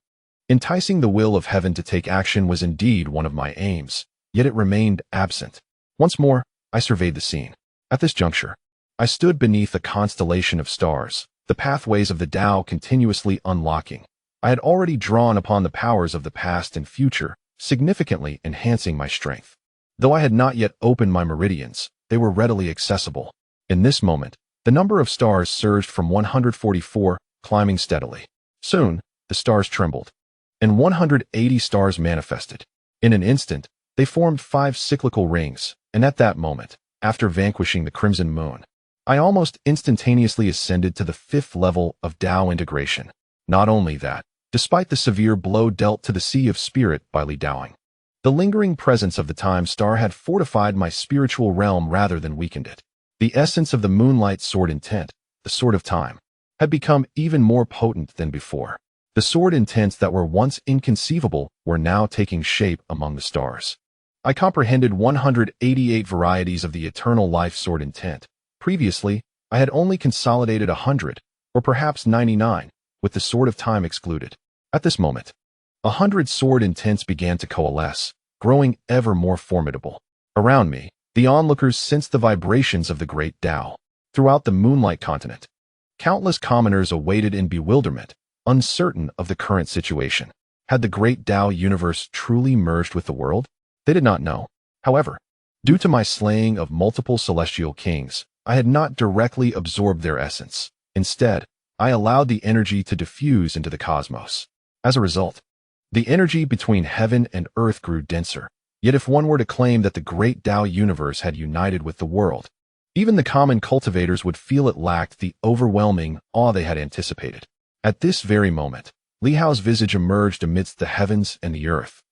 enticing the will of heaven to take action was indeed one of my aims, yet it remained absent. Once more, I surveyed the scene. At this juncture, I stood beneath a constellation of stars, the pathways of the Tao continuously unlocking. I had already drawn upon the powers of the past and future, significantly enhancing my strength. Though I had not yet opened my meridians, they were readily accessible. In this moment, the number of stars surged from 144, climbing steadily. Soon, the stars trembled, and 180 stars manifested. In an instant, they formed 5 cyclical rings, and at that moment, after vanquishing the crimson moon, I almost instantaneously ascended to the 5th level of Tao integration. Not only that, despite the severe blow dealt to the Sea of Spirit by Li Hao, the lingering presence of the time star had fortified my spiritual realm rather than weakened it. The essence of the moonlight sword intent, the sword of time, had become even more potent than before. The sword intents that were once inconceivable were now taking shape among the stars. I comprehended 188 varieties of the eternal life sword intent. Previously, I had only consolidated 100, or perhaps 99, with the sword of time excluded. At this moment, 100 sword intents began to coalesce, growing ever more formidable. Around me, the onlookers sensed the vibrations of the great Tao. Throughout the Moonlight continent, countless commoners awaited in bewilderment, uncertain of the current situation. Had the great Tao universe truly merged with the world? They did not know. However, due to my slaying of multiple celestial kings, I had not directly absorbed their essence. Instead, I allowed the energy to diffuse into the cosmos. As a result, the energy between heaven and earth grew denser. Yet if one were to claim that the great Tao universe had united with the world, even the common cultivators would feel it lacked the overwhelming awe they had anticipated. At this very moment, Li Hao's visage emerged amidst the heavens and the earth,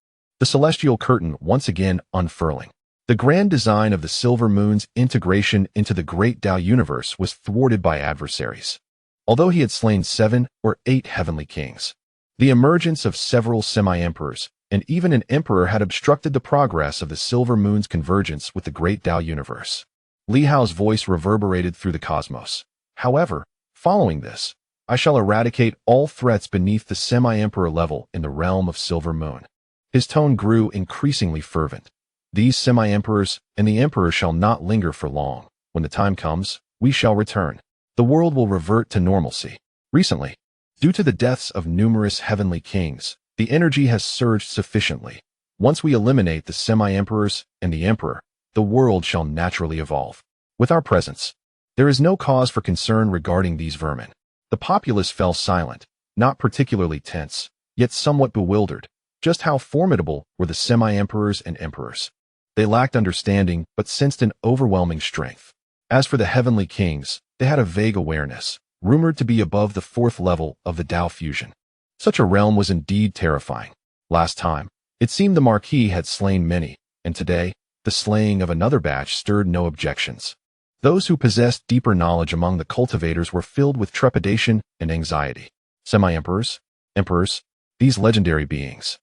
the celestial curtain once again unfurling. The grand design of the Silver Moon's integration into the great Tao universe was thwarted by adversaries. Although he had slain 7 or 8 heavenly kings, the emergence of several semi-emperors and even an emperor had obstructed the progress of the Silver Moon's convergence with the great Tao universe. Li Hao's voice reverberated through the cosmos. However, following this, I shall eradicate all threats beneath the semi-emperor level in the realm of Silver Moon. His tone grew increasingly fervent. These semi-emperors and the emperor shall not linger for long. When the time comes, we shall return. The world will revert to normalcy. Recently, due to the deaths of numerous heavenly kings, the energy has surged sufficiently. Once we eliminate the semi-emperors and the emperor, the world shall naturally evolve. With our presence, there is no cause for concern regarding these vermin. The populace fell silent, not particularly tense, yet somewhat bewildered. Just how formidable were the semi-emperors and emperors? They lacked understanding, but sensed an overwhelming strength. As for the heavenly kings, they had a vague awareness, rumored to be above the 4th level of the Tao fusion. Such a realm was indeed terrifying. Last time, it seemed the Marquis had slain many, and today, the slaying of another batch stirred no objections. Those who possessed deeper knowledge among the cultivators were filled with trepidation and anxiety. Semi-emperors, emperors, these legendary beings,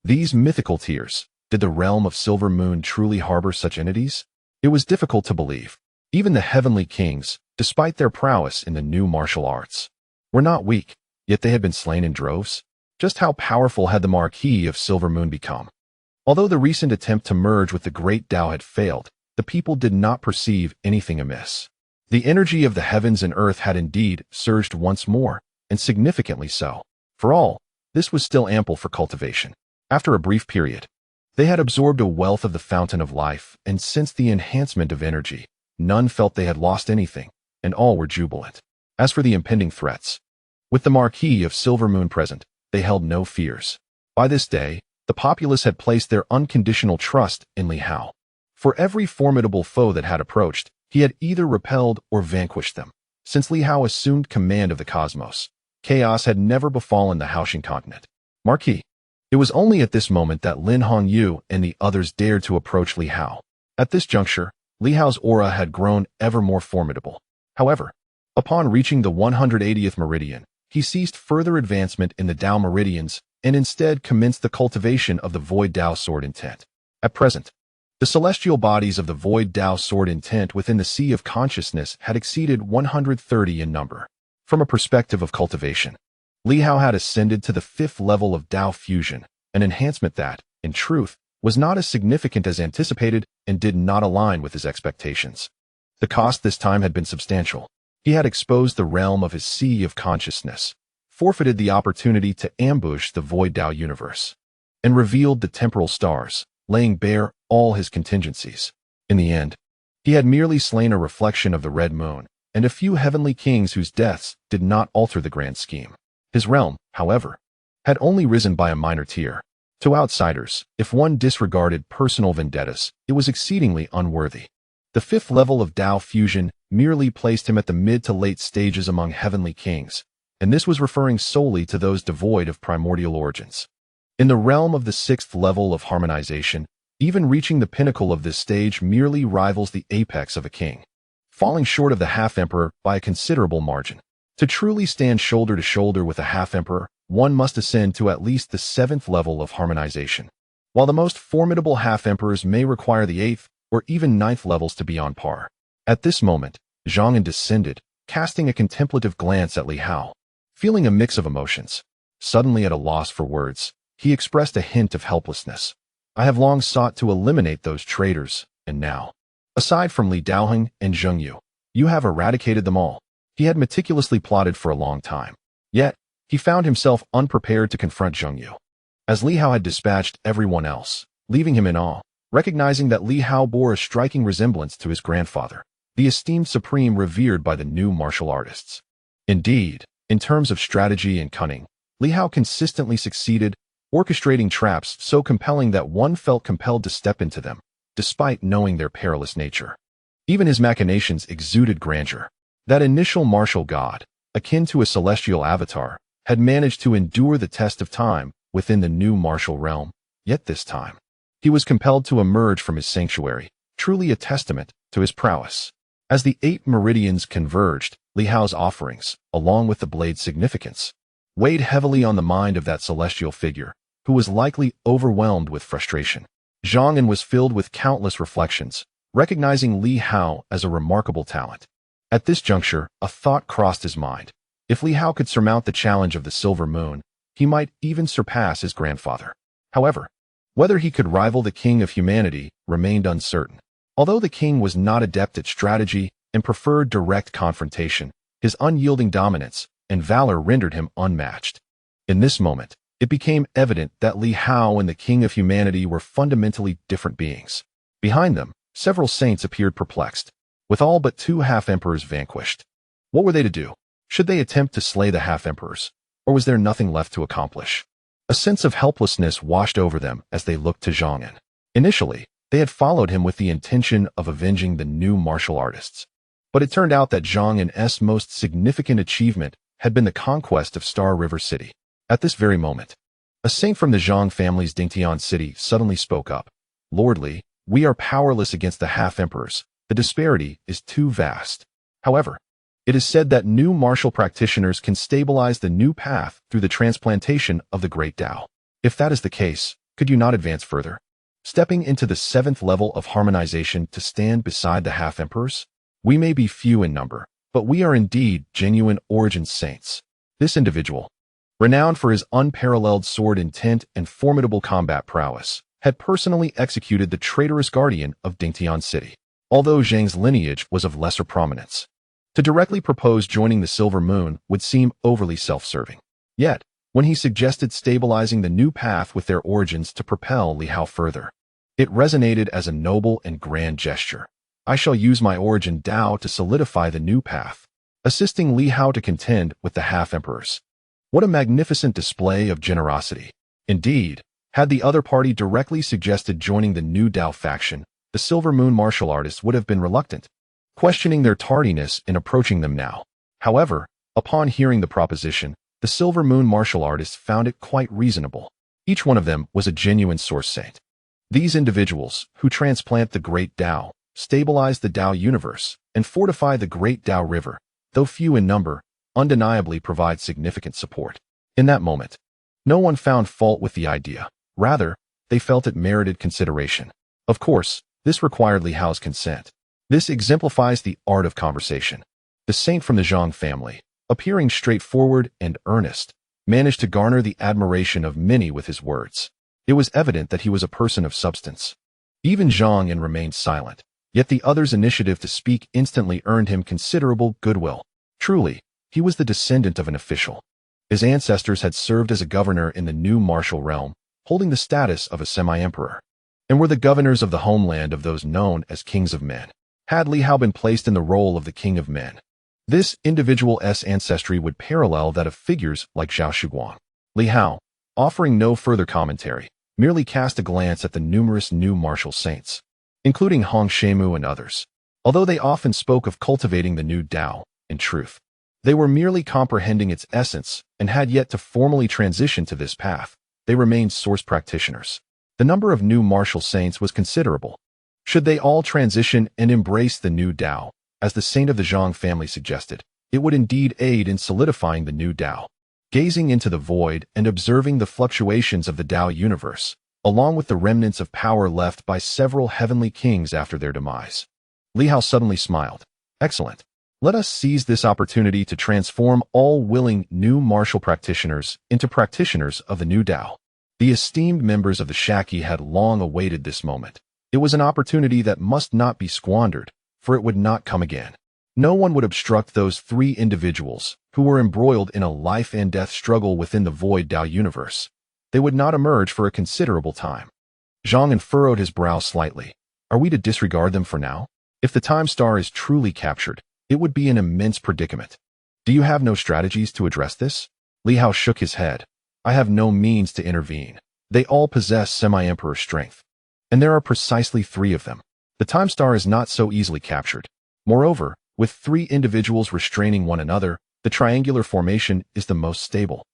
these mythical tiers, did the realm of Silver Moon truly harbor such entities? It was difficult to believe. Even the heavenly kings, despite their prowess in the new martial arts, were not weak, yet they had been slain in droves. Just how powerful had the Marquis of Silver Moon become? Although the recent attempt to merge with the great Tao had failed, the people did not perceive anything amiss. The energy of the heavens and earth had indeed surged once more, and significantly so. For all, this was still ample for cultivation. After a brief period, they had absorbed a wealth of the fountain of life, and since the enhancement of energy, none felt they had lost anything, and all were jubilant. As for the impending threats, with the Marquis of Silver Moon present, they held no fears. By this day, the populace had placed their unconditional trust in Li Hao. For every formidable foe that had approached, He had either repelled or vanquished them. Since Li Hao assumed command of the cosmos, chaos had never befallen the Haotian continent. Marquis. It was only at this moment that Lin Hongyu and the others dared to approach Li Hao. At this juncture, Li Hao's aura had grown ever more formidable. However, upon reaching the 180th meridian, he ceased further advancement in the Dao meridians and instead commenced the cultivation of the void Dao sword intent. At present, the celestial bodies of the void Dao sword intent within the sea of consciousness had exceeded 130 in number. From a perspective of cultivation, Li Hao had ascended to the 5th level of Dao fusion, an enhancement that, in truth, was not as significant as anticipated and did not align with his expectations. The cost this time had been substantial. He had exposed the realm of his sea of consciousness, forfeited the opportunity to ambush the void Dao universe, and revealed the temporal stars, laying bare all his contingencies. In the end, he had merely slain a reflection of the red moon and a few heavenly kings whose deaths did not alter the grand scheme. His realm, however, had only risen by a minor tier. To outsiders, if one disregarded personal vendettas, it was exceedingly unworthy. The 5th level of Dao fusion merely placed him at the mid to late stages among heavenly kings, and this was referring solely to those devoid of primordial origins. In the realm of the 6th level of harmonization, even reaching the pinnacle of this stage merely rivals the apex of a king, falling short of the half-emperor by a considerable margin. To truly stand shoulder to shoulder with a half-emperor, one must ascend to at least the 7th level of harmonization. While the most formidable half-emperors may require the 8th or even 9th levels to be on par. At this moment, Zhang An descended, casting a contemplative glance at Li Hao. Feeling a mix of emotions, suddenly at a loss for words, he expressed a hint of helplessness. I have long sought to eliminate those traitors, and now, aside from Li Daoheng and Zheng Yu, you have eradicated them all. He had meticulously plotted for a long time. Yet, he found himself unprepared to confront Zheng Yu. As Li Hao had dispatched everyone else, leaving him in awe, recognizing that Li Hao bore a striking resemblance to his grandfather, the esteemed supreme revered by the new martial artists. Indeed, in terms of strategy and cunning, Li Hao consistently succeeded, orchestrating traps so compelling that one felt compelled to step into them, despite knowing their perilous nature. Even his machinations exuded grandeur. That initial martial god, akin to a celestial avatar, had managed to endure the test of time within the new martial realm, yet this time, he was compelled to emerge from his sanctuary, truly a testament to his prowess. As the 8 meridians converged, Li Hao's offerings, along with the blade's significance, weighed heavily on the mind of that celestial figure, who was likely overwhelmed with frustration. Zhang An was filled with countless reflections, recognizing Li Hao as a remarkable talent. At this juncture, a thought crossed his mind. If Li Hao could surmount the challenge of the Silver Moon, he might even surpass his grandfather. However, whether he could rival the king of humanity remained uncertain. Although the king was not adept at strategy and preferred direct confrontation, his unyielding dominance and valor rendered him unmatched. In this moment, it became evident that Li Hao and the king of humanity were fundamentally different beings. Behind them, several saints appeared perplexed, with all but 2 half-emperors vanquished. What were they to do? Should they attempt to slay the half-emperors, or was there nothing left to accomplish? A sense of helplessness washed over them as they looked to Zhang An. Initially, they had followed him with the intention of avenging the new martial artists. But it turned out that Zhang An's most significant achievement had been the conquest of Star River City. At this very moment, a saint from the Zhang family's Dingtian city suddenly spoke up. Lord Li, we are powerless against the half-emperors. The disparity is too vast. However, it is said that new martial practitioners can stabilize the new path through the transplantation of the great Tao. If that is the case, could you not advance further, stepping into the 7th level of harmonization to stand beside the half-emperors? We may be few in number, but we are indeed genuine origin saints. This individual, renowned for his unparalleled sword intent and formidable combat prowess, had personally executed the traitorous guardian of Dingtian City, although Zhang's lineage was of lesser prominence. To directly propose joining the Silver Moon would seem overly self-serving. Yet, when he suggested stabilizing the new path with their origins to propel Li Hao further, it resonated as a noble and grand gesture. I shall use my origin Dao to solidify the new path, assisting Li Hao to contend with the half-emperors. What a magnificent display of generosity. Indeed, had the other party directly suggested joining the new Dao faction, the Silver Moon martial artists would have been reluctant. questioning their tardiness in approaching them now. However, upon hearing the proposition, the Silver Moon martial artists found it quite reasonable. Each one of them was a genuine source saint. These individuals, who transplant the great Tao, stabilize the Tao universe, and fortify the great Tao river, though few in number, undeniably provide significant support. In that moment, no one found fault with the idea. Rather, they felt it merited consideration. Of course, this required Li Hao's consent. This exemplifies the art of conversation. The saint from the Zhang family, appearing straightforward and earnest, managed to garner the admiration of many with his words. It was evident that he was a person of substance. Even Zhang remained silent, yet the other's initiative to speak instantly earned him considerable goodwill. Truly, he was the descendant of an official. His ancestors had served as a governor in the new martial realm, holding the status of a semi-emperor, and were the governors of the homeland of those known as kings of men. Had Li Hao been placed in the role of the king of men, this individual's ancestry would parallel that of figures like Zhao Shuguang. Li Hao, offering no further commentary, merely cast a glance at the numerous new martial saints, including Hong Shemu and others. Although they often spoke of cultivating the new Tao, in truth, they were merely comprehending its essence and had yet to formally transition to this path. They remained source practitioners. The number of new martial saints was considerable. Should they all transition and embrace the new Tao, as the saint of the Zhang family suggested, it would indeed aid in solidifying the new Tao. Gazing into the void and observing the fluctuations of the Tao universe, along with the remnants of power left by several heavenly kings after their demise, Li Hao suddenly smiled. Excellent. Let us seize this opportunity to transform all willing new martial practitioners into practitioners of the new Tao. The esteemed members of the Shaki had long awaited this moment. It was an opportunity that must not be squandered, for it would not come again. No one would obstruct those three individuals who were embroiled in a life and death struggle within the void Tao universe. They would not emerge for a considerable time. Zhang furrowed his brow slightly. Are we to disregard them for now? If the time star is truly captured, it would be an immense predicament. Do you have no strategies to address this? Li Hao shook his head. I have no means to intervene. They all possess semi-emperor strength. And there are precisely 3 of them. The time star is not so easily captured. Moreover, with 3 individuals restraining one another, the triangular formation is the most stable.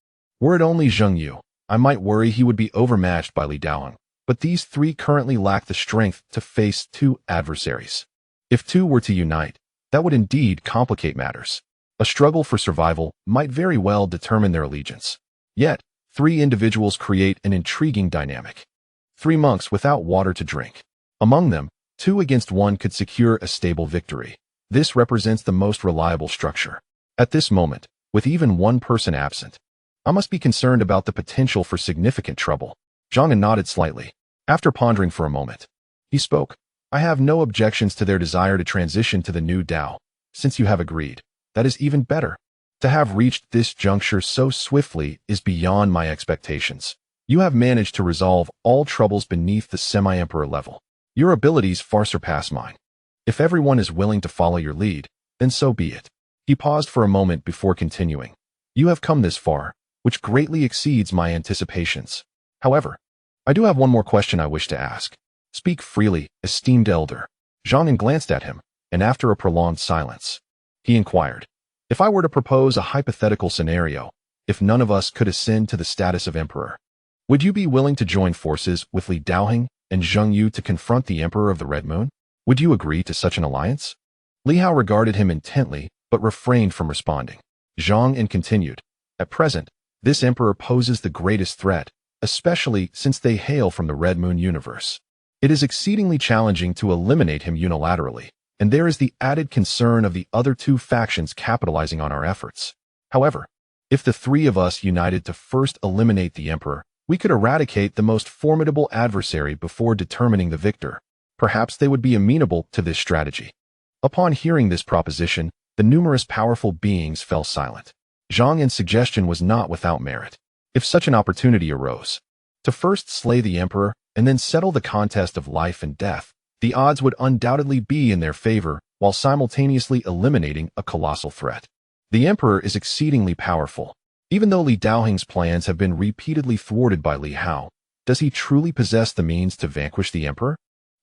Were it only Zheng Yu, I might worry he would be overmatched by Li Daoheng, but these 3 currently lack the strength to face 2 adversaries. If 2 were to unite, that would indeed complicate matters. A struggle for survival might very well determine their allegiance. Yet, 3 individuals create an intriguing dynamic. 3 monks without water to drink. Among them, 2 against 1 could secure a stable victory. This represents the most reliable structure. At this moment, with even 1 person absent, I must be concerned about the potential for significant trouble. Zhang nodded slightly. After pondering for a moment, he spoke. I have no objections to their desire to transition to the new Tao. Since you have agreed, that is even better. To have reached this juncture so swiftly is beyond my expectations. You have managed to resolve all troubles beneath the semi-emperor level. Your abilities far surpass mine. If everyone is willing to follow your lead, then so be it. He paused for a moment before continuing. You have come this far, which greatly exceeds my anticipations. However, I do have one more question I wish to ask. Speak freely, esteemed elder. Zhang glanced at him, and after a prolonged silence, he inquired, if I were to propose a hypothetical scenario, if none of us could ascend to the status of emperor, would you be willing to join forces with Li Daoheng and Zheng Yu to confront the emperor of the Red Moon? Would you agree to such an alliance? Li Hao regarded him intently, but refrained from responding. Zhang continued, at present, this emperor poses the greatest threat, especially since they hail from the Red Moon universe. It is exceedingly challenging to eliminate him unilaterally, and there is the added concern of the other 2 factions capitalizing on our efforts. However, if the 3 of us united to first eliminate the emperor, we could eradicate the most formidable adversary before determining the victor. Perhaps they would be amenable to this strategy. Upon hearing this proposition, the numerous powerful beings fell silent. Zhang's suggestion was not without merit. If such an opportunity arose, to first slay the emperor and then settle the contest of life and death, the odds would undoubtedly be in their favor while simultaneously eliminating a colossal threat. The emperor is exceedingly powerful. Even though Li Daoheng's plans have been repeatedly thwarted by Li Hao, does he truly possess the means to vanquish the emperor?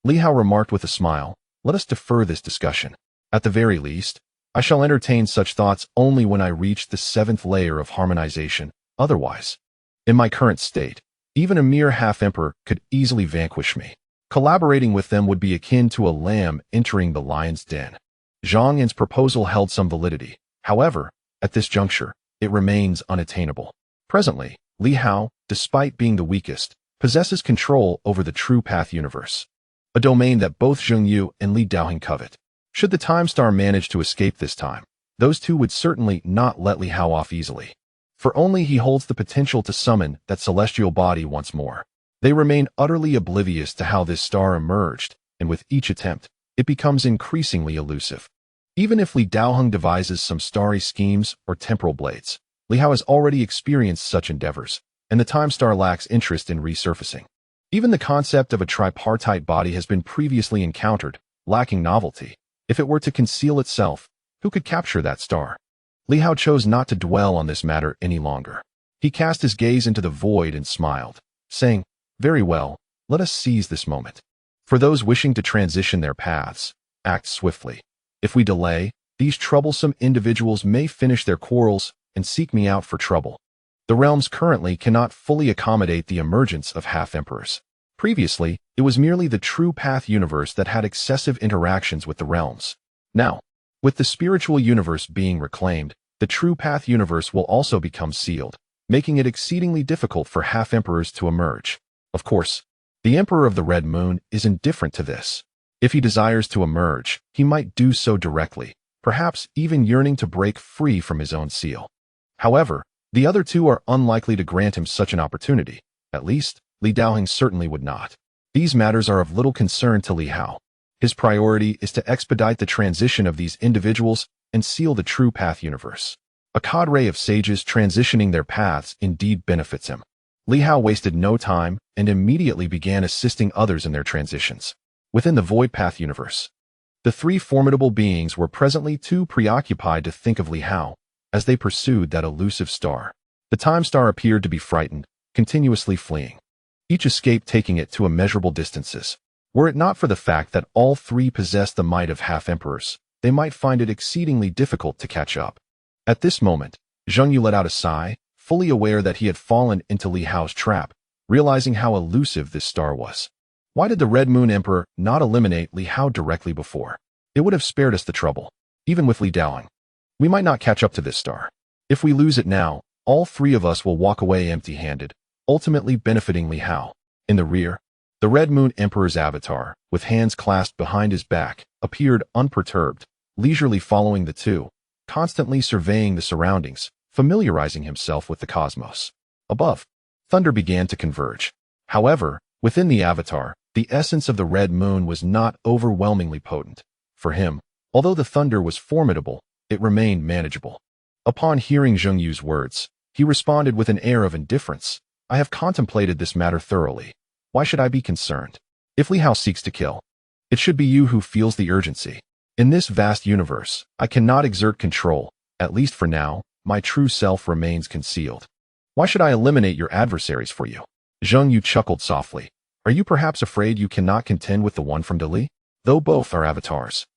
Li Hao remarked with a smile, let us defer this discussion. At the very least, I shall entertain such thoughts only when I reach the 7th layer of harmonization. Otherwise, in my current state, even a mere half-emperor could easily vanquish me. Collaborating with them would be akin to a lamb entering the lion's den. Zhang Yin's proposal held some validity. However, at this juncture, it remains unattainable. Presently, Li Hao, despite being the weakest, possesses control over the true path universe, a domain that both Zheng Yu and Li Daoheng covet. Should the Time Star manage to escape this time, those two would certainly not let Li Hao off easily, for only he holds the potential to summon that celestial body once more. They remain utterly oblivious to how this star emerged, and with each attempt, it becomes increasingly elusive. Even if Li Daoheng devises some starry schemes or temporal blades, Li Hao has already experienced such endeavors, and the Time Star lacks interest in resurfacing. Even the concept of a tripartite body has been previously encountered, lacking novelty. If it were to conceal itself, who could capture that star? Li Hao chose not to dwell on this matter any longer. He cast his gaze into the void and smiled, saying, "Very well, let us seize this moment. For those wishing to transition their paths, act swiftly. If we delay, these troublesome individuals may finish their quarrels and seek me out for trouble. The realms currently cannot fully accommodate the emergence of half-emperors. Previously, it was merely the true path universe that had excessive interactions with the realms. Now, with the spiritual universe being reclaimed, the true path universe will also become sealed, making it exceedingly difficult for half-emperors to emerge. Of course, the Emperor of the Red Moon is indifferent to this. If he desires to emerge, he might do so directly, perhaps even yearning to break free from his own seal. However, the other two are unlikely to grant him such an opportunity. At least, Li Daoheng certainly would not. These matters are of little concern to Li Hao. His priority is to expedite the transition of these individuals and seal the true path universe. A cadre of sages transitioning their paths indeed benefits him. Li Hao wasted no time and immediately began assisting others in their transitions. Within the void path universe, the three formidable beings were presently too preoccupied to think of Li Hao as they pursued that elusive star. The Time Star appeared to be frightened, continuously fleeing, each escape taking it to immeasurable distances. Were it not for the fact that all three possessed the might of half-emperors, they might find it exceedingly difficult to catch up. At this moment, Zheng Yu let out a sigh, fully aware that he had fallen into Li Hao's trap, realizing how elusive this star was. Why did the Red Moon Emperor not eliminate Li Hao directly before? It would have spared us the trouble, even with Li Daoheng. We might not catch up to this star. If we lose it now, all three of us will walk away empty-handed, ultimately benefiting Li Hao. In the rear, the Red Moon Emperor's avatar, with hands clasped behind his back, appeared unperturbed, leisurely following the two, constantly surveying the surroundings, familiarizing himself with the cosmos. Above, thunder began to converge. However, within the avatar, the essence of the Red Moon was not overwhelmingly potent. For him, although the thunder was formidable, it remained manageable. Upon hearing Zheng Yu's words, he responded with an air of indifference. "I have contemplated this matter thoroughly. Why should I be concerned? If Li Hao seeks to kill, it should be you who feels the urgency. In this vast universe, I cannot exert control. At least for now, my true self remains concealed. Why should I eliminate your adversaries for you?" Zheng Yu chuckled softly. "Are you perhaps afraid you cannot contend with the one from Dali? Though both are avatars.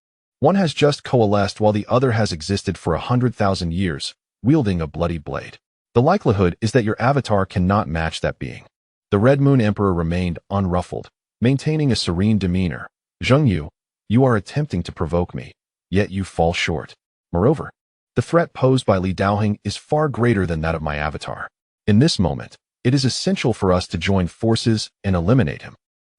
One has just coalesced while the other has existed for 100,000 years, wielding a bloody blade. The likelihood is that your avatar cannot match that being." The Red Moon Emperor remained unruffled, maintaining a serene demeanor. "Zheng Yu, you are attempting to provoke me, yet you fall short. Moreover, the threat posed by Li Daoheng is far greater than that of my avatar. In this moment, it is essential for us to join forces and eliminate him.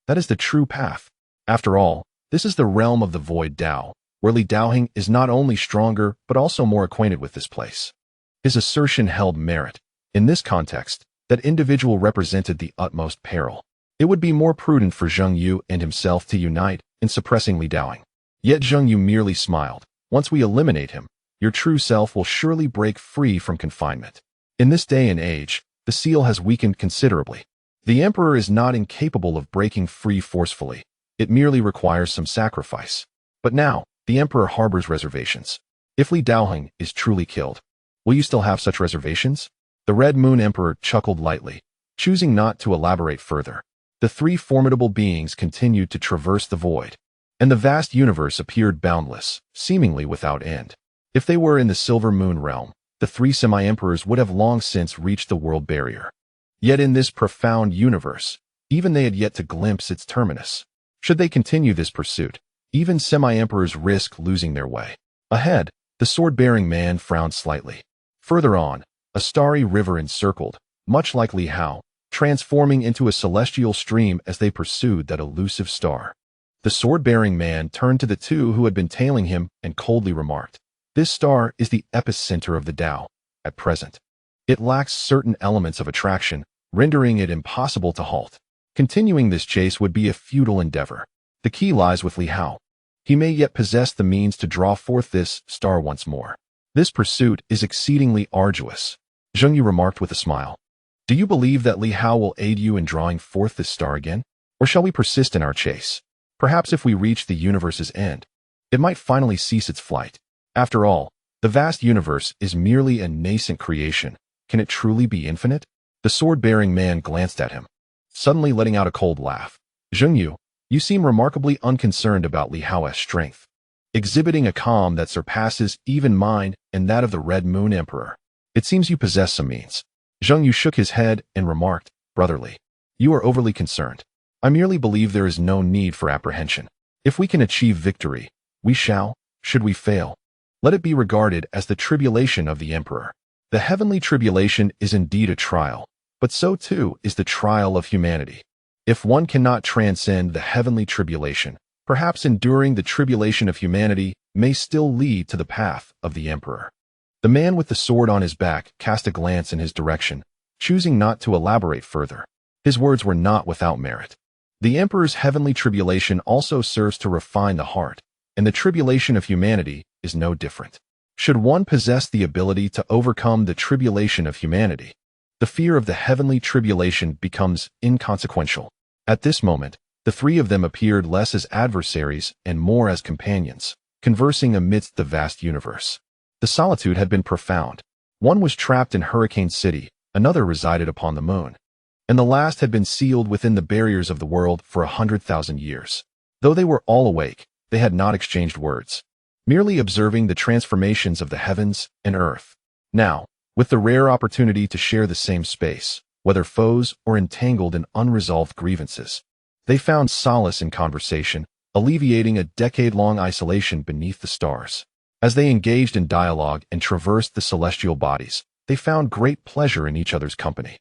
That is the true path. After all, this is the realm of the Void Dao, where Li Daoheng is not only stronger but also more acquainted with this place." His assertion held merit. In this context, that individual represented the utmost peril. It would be more prudent for Zheng Yu and himself to unite in suppressing Li Daoheng. Yet Zheng Yu merely smiled. "Once we eliminate him, your true self will surely break free from confinement. In this day and age, the seal has weakened considerably. The Emperor is not incapable of breaking free forcefully. It merely requires some sacrifice. But now, the Emperor harbors reservations. If Li Daoheng is truly killed, will you still have such reservations?" The Red Moon Emperor chuckled lightly, choosing not to elaborate further. The three formidable beings continued to traverse the void. and the vast universe appeared boundless, seemingly without end. If they were in the Silver Moon realm, the three semi-emperors would have long since reached the world barrier. Yet in this profound universe, even they had yet to glimpse its terminus. Should they continue this pursuit, even semi-emperors risk losing their way. Ahead, the sword-bearing man frowned slightly. Further on, a starry river encircled, much like Li Hao, transforming into a celestial stream as they pursued that elusive star. The sword-bearing man turned to the two who had been tailing him and coldly remarked, "This star is the epicenter of the Tao, at present. It lacks certain elements of attraction, rendering it impossible to halt. Continuing this chase would be a futile endeavor. The key lies with Li Hao. He may yet possess the means to draw forth this star once more. This pursuit is exceedingly arduous," Zheng Yu remarked with a smile. "Do you believe that Li Hao will aid you in drawing forth this star again? Or shall we persist in our chase? Perhaps if we reach the universe's end, it might finally cease its flight. After all, the vast universe is merely a nascent creation. Can it truly be infinite?" The sword-bearing man glanced at him, suddenly letting out a cold laugh. "Zheng Yu, you seem remarkably unconcerned about Li Hao's strength, exhibiting a calm that surpasses even mine and that of the Red Moon Emperor. It seems you possess some means." Zheng Yu shook his head and remarked, "Brotherly, you are overly concerned. I merely believe there is no need for apprehension. If we can achieve victory, we shall. Should we fail, let it be regarded as the tribulation of the Emperor. The heavenly tribulation is indeed a trial, but so too is the trial of humanity. If one cannot transcend the heavenly tribulation, perhaps enduring the tribulation of humanity may still lead to the path of the Emperor." The man with the sword on his back cast a glance in his direction, choosing not to elaborate further. His words were not without merit. The Emperor's heavenly tribulation also serves to refine the heart, and the tribulation of humanity is no different. Should one possess the ability to overcome the tribulation of humanity, the fear of the heavenly tribulation becomes inconsequential. At this moment, the three of them appeared less as adversaries and more as companions, conversing amidst the vast universe. The solitude had been profound. One was trapped in Hurricane City, another resided upon the moon, and the last had been sealed within the barriers of the world for 100,000 years. Though they were all awake, they had not exchanged words, merely observing the transformations of the heavens and earth. Now, with the rare opportunity to share the same space, whether foes or entangled in unresolved grievances, they found solace in conversation, alleviating a decade-long isolation beneath the stars. As they engaged in dialogue and traversed the celestial bodies, they found great pleasure in each other's company.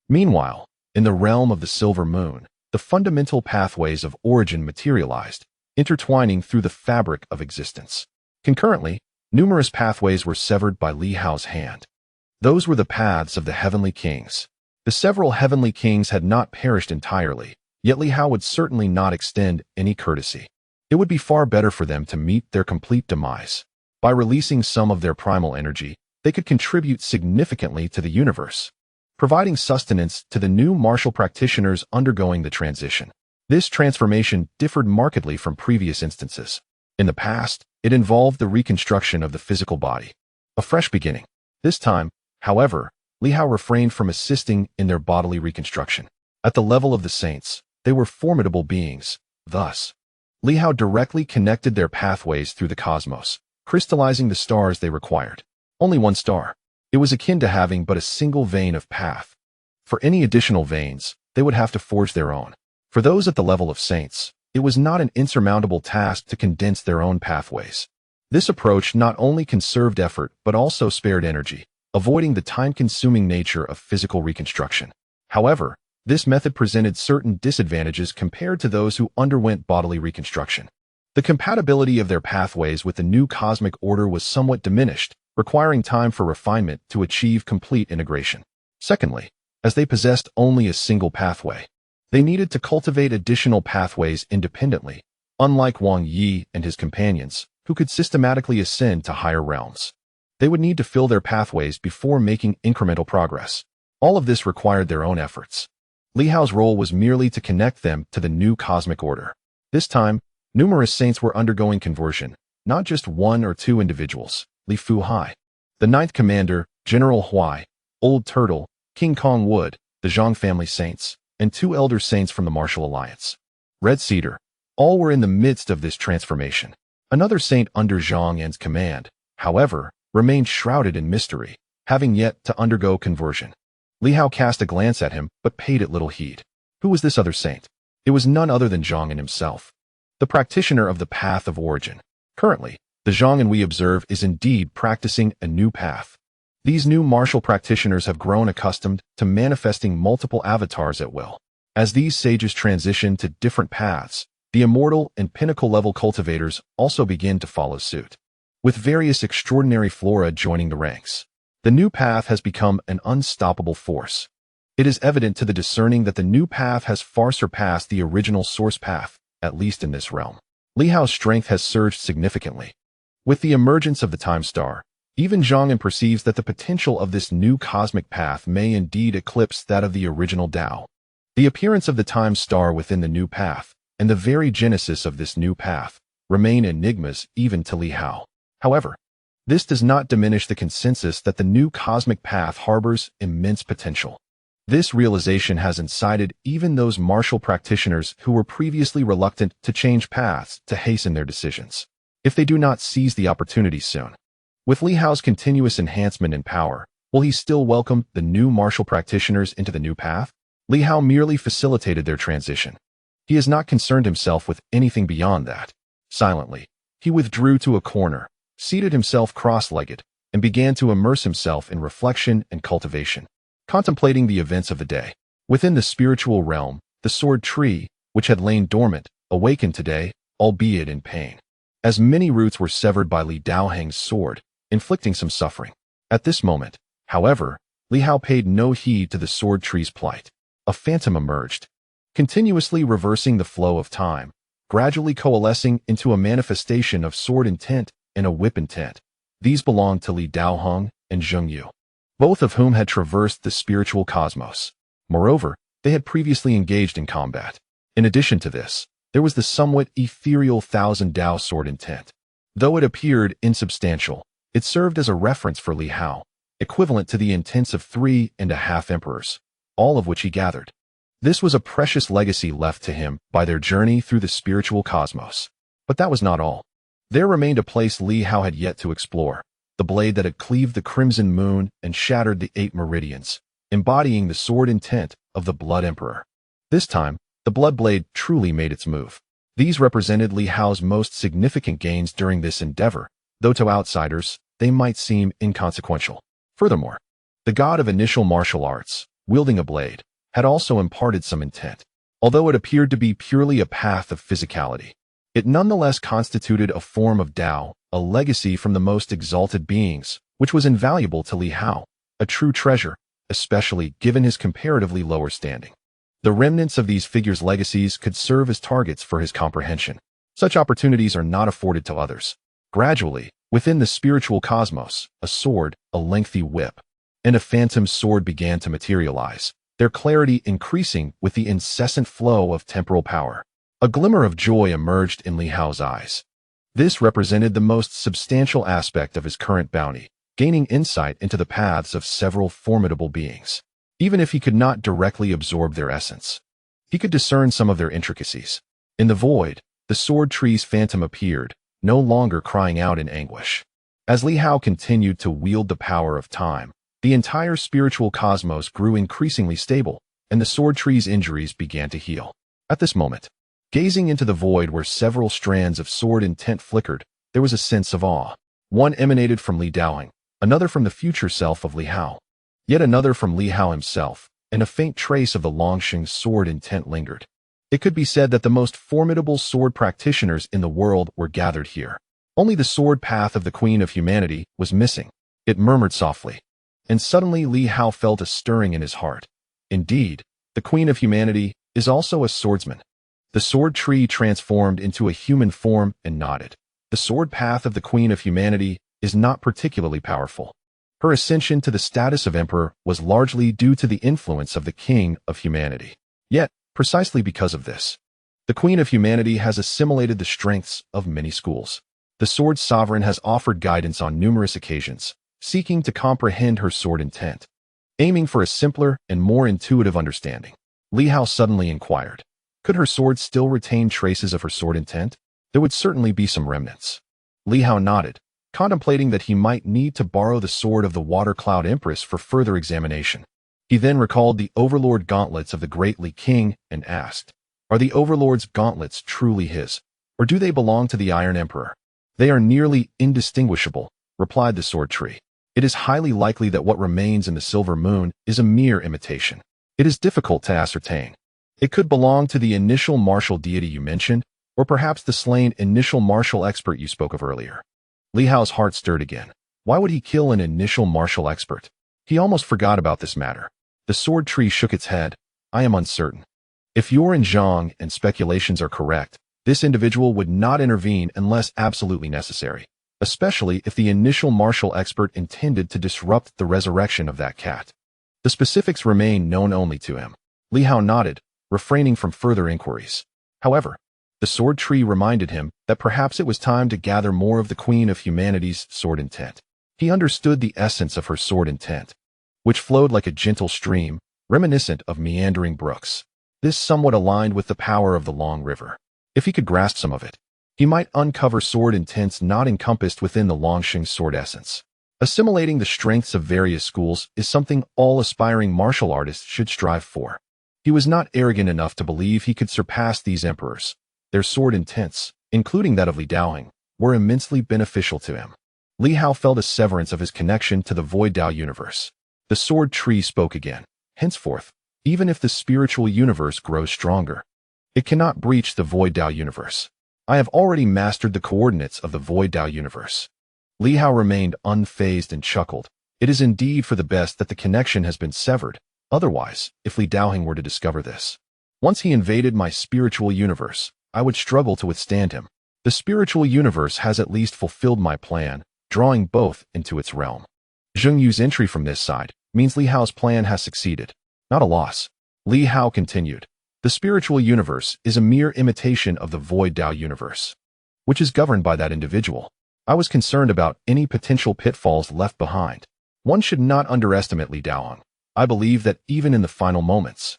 Meanwhile, in the realm of the Silver Moon, the fundamental pathways of origin materialized, intertwining through the fabric of existence. Concurrently, numerous pathways were severed by Li Hao's hand. Those were the paths of the heavenly kings. The several heavenly kings had not perished entirely, yet Li Hao would certainly not extend any courtesy. It would be far better for them to meet their complete demise. By releasing some of their primal energy, they could contribute significantly to the universe, providing sustenance to the new martial practitioners undergoing the transition. This transformation differed markedly from previous instances. In the past, it involved the reconstruction of the physical body, a fresh beginning. This time, however, Li Hao refrained from assisting in their bodily reconstruction. At the level of the saints, they were formidable beings. Thus, Li Hao directly connected their pathways through the cosmos, crystallizing the stars they required. Only one star. It was akin to having but a single vein of path. For any additional veins, they would have to forge their own. For those at the level of saints, it was not an insurmountable task to condense their own pathways. This approach not only conserved effort but also spared energy, avoiding the time-consuming nature of physical reconstruction. However, this method presented certain disadvantages compared to those who underwent bodily reconstruction. The compatibility of their pathways with the new cosmic order was somewhat diminished, requiring time for refinement to achieve complete integration. Secondly, as they possessed only a single pathway, they needed to cultivate additional pathways independently, unlike Wang Yi and his companions, who could systematically ascend to higher realms. They would need to fill their pathways before making incremental progress. All of this required their own efforts. Li Hao's role was merely to connect them to the new cosmic order. This time, numerous saints were undergoing conversion, not just one or two individuals. Li Fu Hai, the ninth commander, General Huai, Old Turtle, King Kong Wood, the Zhang family saints, and two elder saints from the Martial Alliance. Red Cedar, All were in the midst of this transformation. Another saint under Zhang Yan's command, however, remained shrouded in mystery, having yet to undergo conversion. Li Hao cast a glance at him, but paid it little heed. Who was this other saint? It was none other than Zhang Yan himself, the practitioner of the path of origin. Currently, the Zhang Yan we observe is indeed practicing a new path. These new martial practitioners have grown accustomed to manifesting multiple avatars at will. As these sages transition to different paths, the immortal and pinnacle-level cultivators also begin to follow suit, with various extraordinary flora joining the ranks. The new path has become an unstoppable force. It is evident to the discerning that the new path has far surpassed the original source path, at least in this realm. Li Hao's strength has surged significantly. With the emergence of the time star, even Zhang Yan perceives that the potential of this new cosmic path may indeed eclipse that of the original Tao. The appearance of the time star within the new path, and the very genesis of this new path, remain enigmas even to Li Hao. However, this does not diminish the consensus that the new cosmic path harbors immense potential. This realization has incited even those martial practitioners who were previously reluctant to change paths to hasten their decisions, if they do not seize the opportunity soon. With Li Hao's continuous enhancement in power, will he still welcome the new martial practitioners into the new path? Li Hao merely facilitated their transition. He has not concerned himself with anything beyond that. Silently, he withdrew to a corner, seated himself cross-legged, and began to immerse himself in reflection and cultivation, contemplating the events of the day. Within the spiritual realm, the sword tree, which had lain dormant, awakened today, albeit in pain, as many roots were severed by Li Daohang's sword, inflicting some suffering. At this moment, however, Li Hao paid no heed to the sword tree's plight. A phantom emerged, continuously reversing the flow of time, gradually coalescing into a manifestation of sword intent and a whip intent. These belonged to Li Daohang and Zheng Yu, both of whom had traversed the spiritual cosmos. Moreover, they had previously engaged in combat. In addition to this, there was the somewhat ethereal Thousand Dao sword intent. Though it appeared insubstantial, it served as a reference for Li Hao, equivalent to the intents of 3.5 emperors, all of which he gathered. This was a precious legacy left to him by their journey through the spiritual cosmos. But that was not all. There remained a place Li Hao had yet to explore, the blade that had cleaved the crimson moon and shattered the 8 meridians, embodying the sword intent of the Blood Emperor. This time, the Blood Blade truly made its move. These represented Li Hao's most significant gains during this endeavor, though to outsiders, they might seem inconsequential. Furthermore, the god of initial martial arts, wielding a blade, had also imparted some intent. Although it appeared to be purely a path of physicality, it nonetheless constituted a form of Tao, a legacy from the most exalted beings, which was invaluable to Li Hao, a true treasure, especially given his comparatively lower standing. The remnants of these figures' legacies could serve as targets for his comprehension. Such opportunities are not afforded to others. Gradually, within the spiritual cosmos, a sword, a lengthy whip, and a phantom sword began to materialize, their clarity increasing with the incessant flow of temporal power. A glimmer of joy emerged in Li Hao's eyes. This represented the most substantial aspect of his current bounty, gaining insight into the paths of several formidable beings. Even if he could not directly absorb their essence, he could discern some of their intricacies. In the void, the sword tree's phantom appeared, no longer crying out in anguish. As Li Hao continued to wield the power of time, the entire spiritual cosmos grew increasingly stable, and the sword tree's injuries began to heal. At this moment, gazing into the void where several strands of sword intent flickered, there was a sense of awe. One emanated from Li Daohang, another from the future self of Li Hao, yet another from Li Hao himself, and a faint trace of the Longsheng's sword intent lingered. It could be said that the most formidable sword practitioners in the world were gathered here. Only the sword path of the Queen of Humanity was missing. It murmured softly. And suddenly Li Hao felt a stirring in his heart. Indeed, the Queen of Humanity is also a swordsman. The sword tree transformed into a human form and nodded. The sword path of the Queen of Humanity is not particularly powerful. Her ascension to the status of emperor was largely due to the influence of the King of Humanity. Yet, precisely because of this, the Queen of Humanity has assimilated the strengths of many schools. The sword sovereign has offered guidance on numerous occasions, seeking to comprehend her sword intent, aiming for a simpler and more intuitive understanding. Li Hao suddenly inquired, Could her sword still retain traces of her sword intent? There would certainly be some remnants. Li Hao nodded, contemplating that he might need to borrow the sword of the Water Cloud Empress for further examination. He then recalled the Overlord gauntlets of the Great Li King and asked, "Are the Overlord's gauntlets truly his, or do they belong to the Iron Emperor?" "They are nearly indistinguishable," replied the sword tree. "It is highly likely that what remains in the Silver Moon is a mere imitation. It is difficult to ascertain. It could belong to the initial martial deity you mentioned, or perhaps the slain initial martial expert you spoke of earlier." Li Hao's heart stirred again. Why would he kill an initial martial expert? He almost forgot about this matter. The sword tree shook its head. "I am uncertain. If Yuan Zhang and speculations are correct, this individual would not intervene unless absolutely necessary, especially if the initial martial expert intended to disrupt the resurrection of that cat. The specifics remain known only to him." Li Hao nodded, refraining from further inquiries. However, the sword tree reminded him that perhaps it was time to gather more of the Queen of Humanity's sword intent. He understood the essence of her sword intent, which flowed like a gentle stream, reminiscent of meandering brooks. This somewhat aligned with the power of the long river. If he could grasp some of it, he might uncover sword intents not encompassed within the Longxing sword essence. Assimilating the strengths of various schools is something all aspiring martial artists should strive for. He was not arrogant enough to believe he could surpass these emperors. Their sword intents, including that of Li Daoing, were immensely beneficial to him. Li Hao felt a severance of his connection to the Void Dao universe. The sword tree spoke again. "Henceforth, even if the spiritual universe grows stronger, it cannot breach the Void Dao universe. I have already mastered the coordinates of the Void Dao universe." Li Hao remained unfazed and chuckled. "It is indeed for the best that the connection has been severed. Otherwise, if Li Daoing were to discover this, once he invaded my spiritual universe, I would struggle to withstand him. The spiritual universe has at least fulfilled my plan, drawing both into its realm. Zheng Yu's entry from this side means Li Hao's plan has succeeded, not a loss." Li Hao continued, "The spiritual universe is a mere imitation of the Void Dao universe, which is governed by that individual. I was concerned about any potential pitfalls left behind. One should not underestimate Li Daoing. I believe that even in the final moments,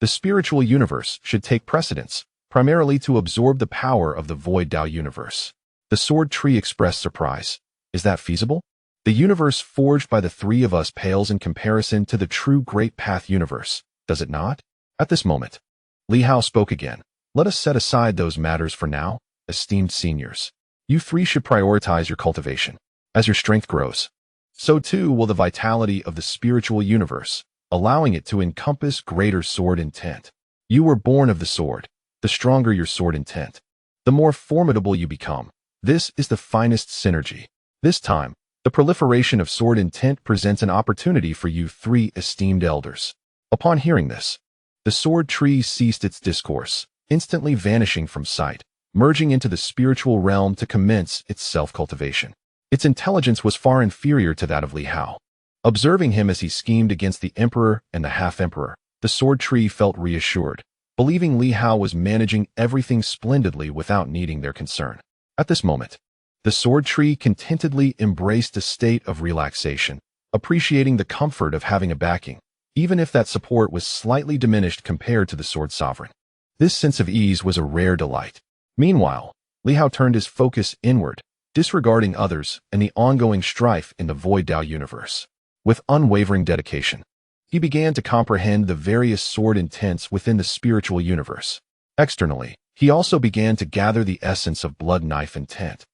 the spiritual universe should take precedence, primarily to absorb the power of the Void Dao universe." The sword tree expressed surprise. "Is that feasible? The universe forged by the three of us pales in comparison to the true Great Path universe, does it not?" At this moment, Li Hao spoke again. "Let us set aside those matters for now, esteemed seniors. You three should prioritize your cultivation. As your strength grows, so too will the vitality of the spiritual universe, allowing it to encompass greater sword intent. You were born of the sword. The stronger your sword intent, the more formidable you become. This is the finest synergy. This time, the proliferation of sword intent presents an opportunity for you three esteemed elders." Upon hearing this, the sword tree ceased its discourse, instantly vanishing from sight, merging into the spiritual realm to commence its self-cultivation. Its intelligence was far inferior to that of Li Hao. Observing him as he schemed against the emperor and the half-emperor, the sword tree felt reassured, believing Li Hao was managing everything splendidly without needing their concern. At this moment, the sword tree contentedly embraced a state of relaxation, appreciating the comfort of having a backing, even if that support was slightly diminished compared to the sword sovereign. This sense of ease was a rare delight. Meanwhile, Li Hao turned his focus inward, disregarding others and the ongoing strife in the Void Dao universe. With unwavering dedication, he began to comprehend the various sword intents within the spiritual universe. Externally, he also began to gather the essence of blood knife intent,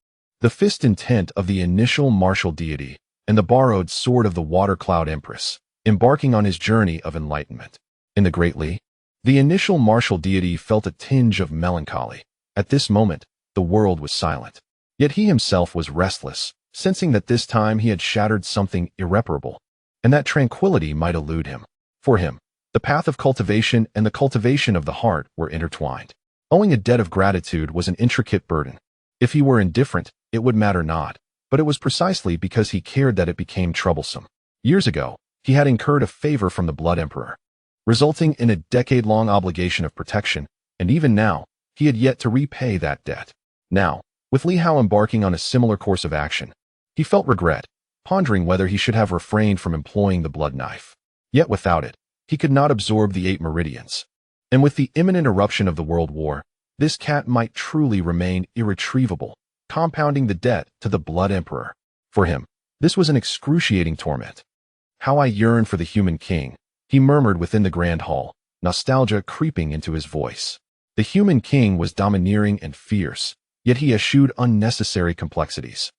the fist intent of the initial martial deity, and the borrowed sword of the Water Cloud Empress, embarking on his journey of enlightenment. In the Great Li, the initial martial deity felt a tinge of melancholy. At this moment, the world was silent. Yet he himself was restless, sensing that this time he had shattered something irreparable, and that tranquility might elude him. For him, the path of cultivation and the cultivation of the heart were intertwined. Owing a debt of gratitude was an intricate burden. If he were indifferent, it would matter not, but it was precisely because he cared that it became troublesome. Years ago, he had incurred a favor from the Blood Emperor, resulting in a decade-long obligation of protection, and even now, he had yet to repay that debt. Now, with Li Hao embarking on a similar course of action, he felt regret, pondering whether he should have refrained from employing the blood knife. Yet without it, he could not absorb the 8 meridians. And with the imminent eruption of the World War, this cat might truly remain irretrievable, compounding the debt to the Blood Emperor. For him, this was an excruciating torment. "How I yearn for the human king," he murmured within the grand hall, nostalgia creeping into his voice. The human king was domineering and fierce, yet he eschewed unnecessary complexities.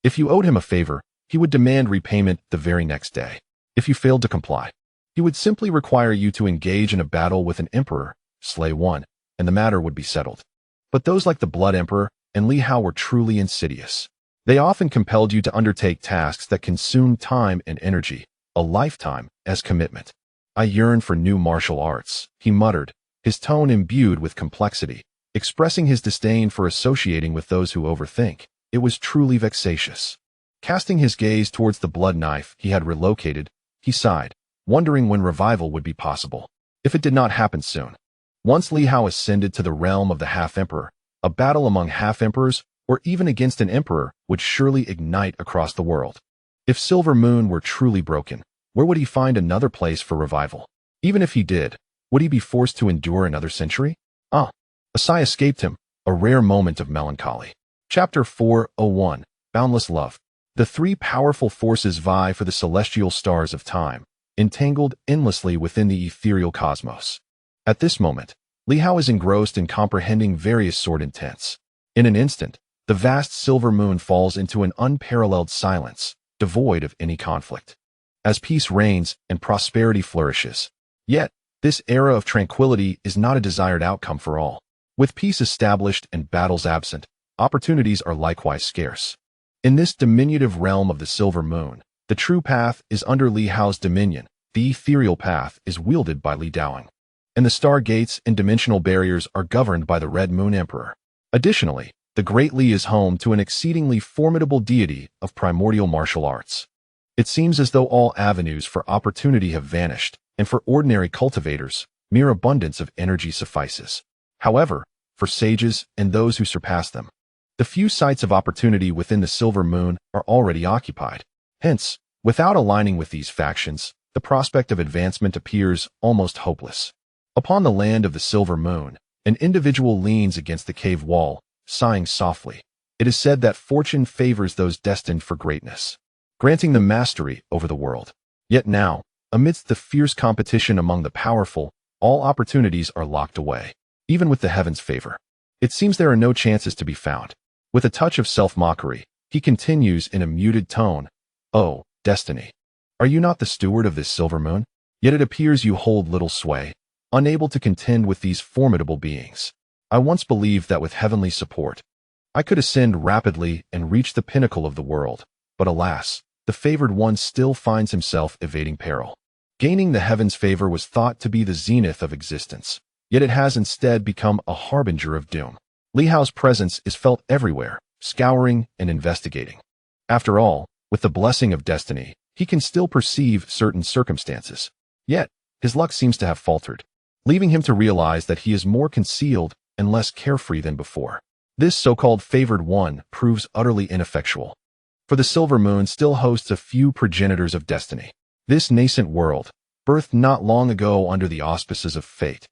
If you owed him a favor, he would demand repayment the very next day. If you failed to comply, he would simply require you to engage in a battle with an emperor, slay one, and the matter would be settled. But those like the Blood Emperor and Li Hao were truly insidious. They often compelled you to undertake tasks that consumed time and energy, a lifetime as commitment. "I yearn for new martial arts," he muttered, his tone imbued with complexity, expressing his disdain for associating with those who overthink. It was truly vexatious. Casting his gaze towards the blood knife he had relocated, he sighed, wondering when revival would be possible, if it did not happen soon. Once Li Hao ascended to the realm of the half-emperor, a battle among half-emperors, or even against an emperor, would surely ignite across the world. If Silver Moon were truly broken, where would he find another place for revival? Even if he did, would he be forced to endure another century? A sigh escaped him, a rare moment of melancholy. Chapter 401, Boundless Love. The three powerful forces vie for the celestial stars of time, entangled endlessly within the ethereal cosmos. At this moment, Li Hao is engrossed in comprehending various sword intents. In an instant, the vast silver moon falls into an unparalleled silence, devoid of any conflict. As peace reigns and prosperity flourishes. Yet, this era of tranquility is not a desired outcome for all. With peace established and battles absent, opportunities are likewise scarce. In this diminutive realm of the silver moon, the true path is under Li Hao's dominion, the ethereal path is wielded by Li Daoing, and the star gates and dimensional barriers are governed by the Red Moon Emperor. Additionally, the Great Li is home to an exceedingly formidable deity of primordial martial arts. It seems as though all avenues for opportunity have vanished, and for ordinary cultivators, mere abundance of energy suffices. However, for sages and those who surpass them, the few sites of opportunity within the silver moon are already occupied. Hence, without aligning with these factions, the prospect of advancement appears almost hopeless. Upon the land of the silver moon, an individual leans against the cave wall, sighing softly. It is said that fortune favors those destined for greatness, granting them mastery over the world. Yet now, amidst the fierce competition among the powerful, all opportunities are locked away. Even with the heavens' favor, it seems there are no chances to be found. With a touch of self-mockery, he continues in a muted tone, "Oh, destiny, are you not the steward of this silver moon? Yet it appears you hold little sway, unable to contend with these formidable beings. I once believed that with heavenly support, I could ascend rapidly and reach the pinnacle of the world, but alas, the favored one still finds himself evading peril. Gaining the heavens' favor was thought to be the zenith of existence, yet it has instead become a harbinger of doom. Li Hao's presence is felt everywhere, scouring and investigating. After all, with the blessing of destiny, he can still perceive certain circumstances. Yet, his luck seems to have faltered, leaving him to realize that he is more concealed and less carefree than before. This so-called favored one proves utterly ineffectual. For the silver moon still hosts a few progenitors of destiny. This nascent world, birthed not long ago under the auspices of fate,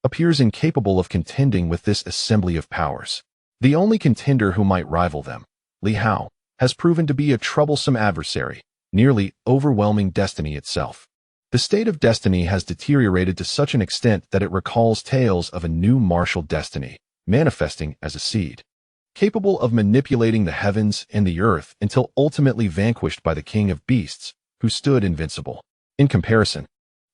appears incapable of contending with this assembly of powers. The only contender who might rival them, Li Hao, has proven to be a troublesome adversary, nearly overwhelming destiny itself. The state of destiny has deteriorated to such an extent that it recalls tales of a new martial destiny, manifesting as a seed, capable of manipulating the heavens and the earth until ultimately vanquished by the king of beasts, who stood invincible. In comparison,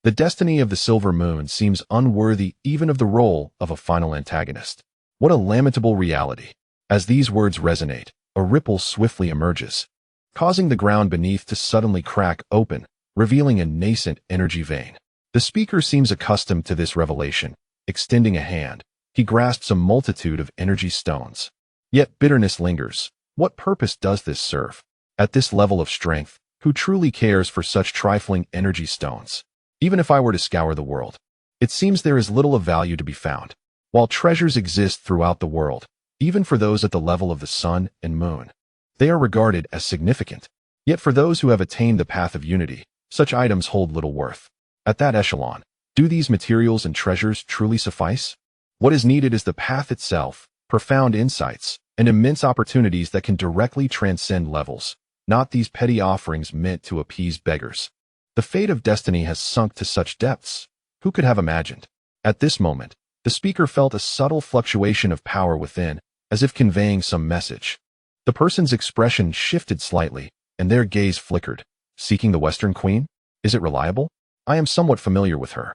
the destiny of the silver moon seems unworthy even of the role of a final antagonist. What a lamentable reality. As these words resonate, a ripple swiftly emerges, causing the ground beneath to suddenly crack open, revealing a nascent energy vein. The speaker seems accustomed to this revelation. Extending a hand, he grasps a multitude of energy stones. Yet bitterness lingers. What purpose does this serve? At this level of strength, who truly cares for such trifling energy stones? Even if I were to scour the world, it seems there is little of value to be found. While treasures exist throughout the world, even for those at the level of the sun and moon, they are regarded as significant. Yet for those who have attained the path of unity, such items hold little worth. At that echelon, Do these materials and treasures truly suffice? What is needed is the path itself, profound insights, and immense opportunities that can directly transcend levels, not these petty offerings meant to appease beggars. The fate of destiny has sunk to such depths. Who could have imagined? At this moment, the speaker felt a subtle fluctuation of power within, as if conveying some message. The person's expression shifted slightly, and their gaze flickered. Seeking the Western Queen? Is it reliable? I am somewhat familiar with her.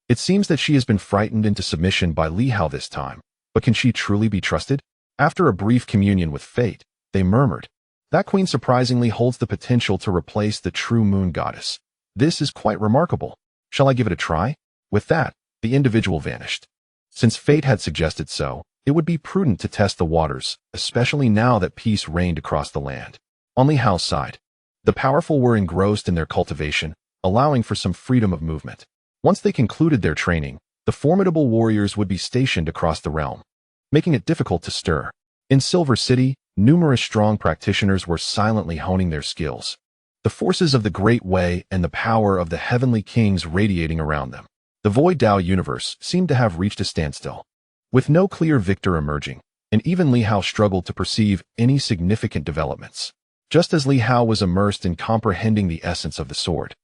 It seems that she has been frightened into submission by Li Hao this time, but can she truly be trusted? After a brief communion with fate, they murmured, "That queen surprisingly holds the potential to replace the true moon goddess. This is quite remarkable. Shall I give it a try?" With that, the individual vanished. Since fate had suggested so, it would be prudent to test the waters, especially now that peace reigned across the land. On Li Hao's side, the powerful were engrossed in their cultivation, allowing for some freedom of movement. Once they concluded their training, the formidable warriors would be stationed across the realm, making it difficult to stir. In Silver City, numerous strong practitioners were silently honing their skills, the forces of the Great Way and the power of the heavenly kings radiating around them. The Void Dao universe seemed to have reached a standstill, with no clear victor emerging, and even Li Hao struggled to perceive any significant developments. Just as Li Hao was immersed in comprehending the essence of the sword,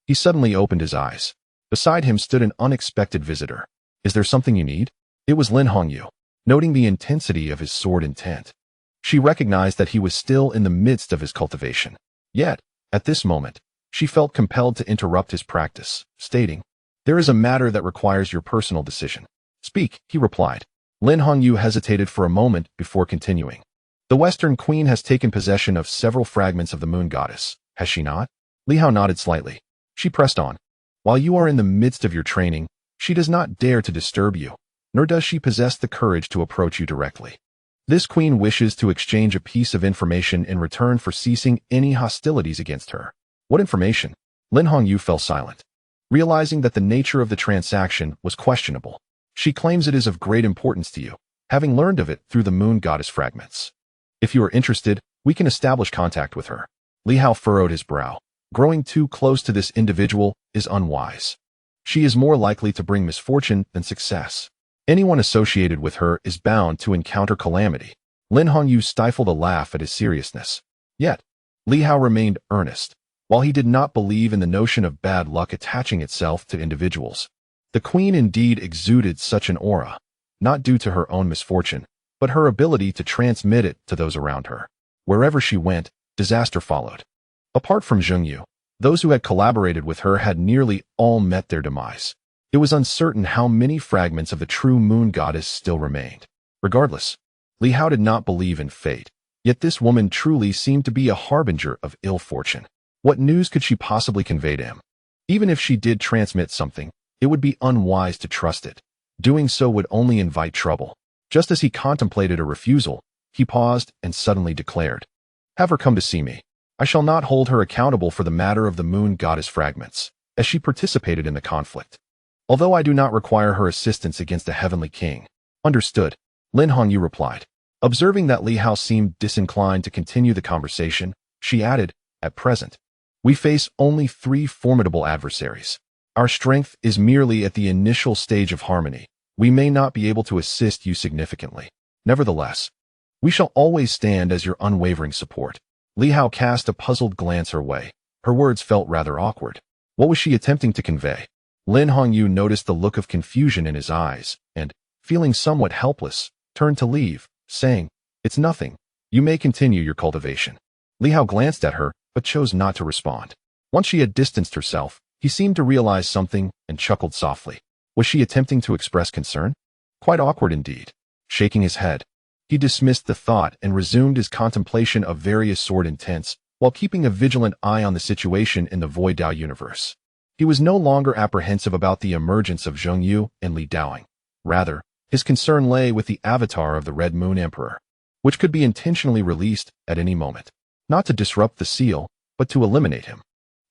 he suddenly opened his eyes. Beside him stood an unexpected visitor. "Is there something you need?" It was Lin Hongyu. Noting the intensity of his sword intent, she recognized that he was still in the midst of his cultivation. Yet, at this moment, she felt compelled to interrupt his practice, stating, "There is a matter that requires your personal decision." "Speak," he replied. Lin Hongyu hesitated for a moment before continuing. "The Western Queen has taken possession of several fragments of the moon goddess, has she not?" Li Hao nodded slightly. She pressed on. "While you are in the midst of your training, she does not dare to disturb you, nor does she possess the courage to approach you directly. This queen wishes to exchange a piece of information in return for ceasing any hostilities against her." "What information?" Lin Hongyu fell silent, realizing that the nature of the transaction was questionable. "She claims it is of great importance to you, having learned of it through the moon goddess fragments. If you are interested, we can establish contact with her." Li Hao furrowed his brow. Growing too close to this individual is unwise. She is more likely to bring misfortune than success. Anyone associated with her is bound to encounter calamity. Lin Hongyu stifled a laugh at his seriousness. Yet, Li Hao remained earnest. While he did not believe in the notion of bad luck attaching itself to individuals, the queen indeed exuded such an aura, not due to her own misfortune, but her ability to transmit it to those around her. Wherever she went, disaster followed. Apart from Zhengyu, those who had collaborated with her had nearly all met their demise. It was uncertain how many fragments of the true moon goddess still remained. Regardless, Li Hao did not believe in fate, yet this woman truly seemed to be a harbinger of ill fortune. What news could she possibly convey to him? Even if she did transmit something, it would be unwise to trust it. Doing so would only invite trouble. Just as he contemplated a refusal, he paused and suddenly declared, "Have her come to see me. I shall not hold her accountable for the matter of the moon goddess fragments, as she participated in the conflict. Although I do not require her assistance against a heavenly king." "Understood," Lin Hongyu replied. Observing that Li Hao seemed disinclined to continue the conversation, she added, "At present, we face only 3 formidable adversaries. Our strength is merely at the initial stage of harmony. We may not be able to assist you significantly. Nevertheless, we shall always stand as your unwavering support." Li Hao cast a puzzled glance her way. Her words felt rather awkward. What was she attempting to convey? Lin Hongyu noticed the look of confusion in his eyes, and, feeling somewhat helpless, turned to leave, saying, "It's nothing. You may continue your cultivation." Li Hao glanced at her, but chose not to respond. Once she had distanced herself, he seemed to realize something and chuckled softly. Was she attempting to express concern? Quite awkward indeed. Shaking his head, he dismissed the thought and resumed his contemplation of various sword intents, while keeping a vigilant eye on the situation in the Void Dao universe. He was no longer apprehensive about the emergence of Zhengyu and Li Daoing. Rather, his concern lay with the avatar of the Red Moon Emperor, which could be intentionally released at any moment. Not to disrupt the seal, but to eliminate him.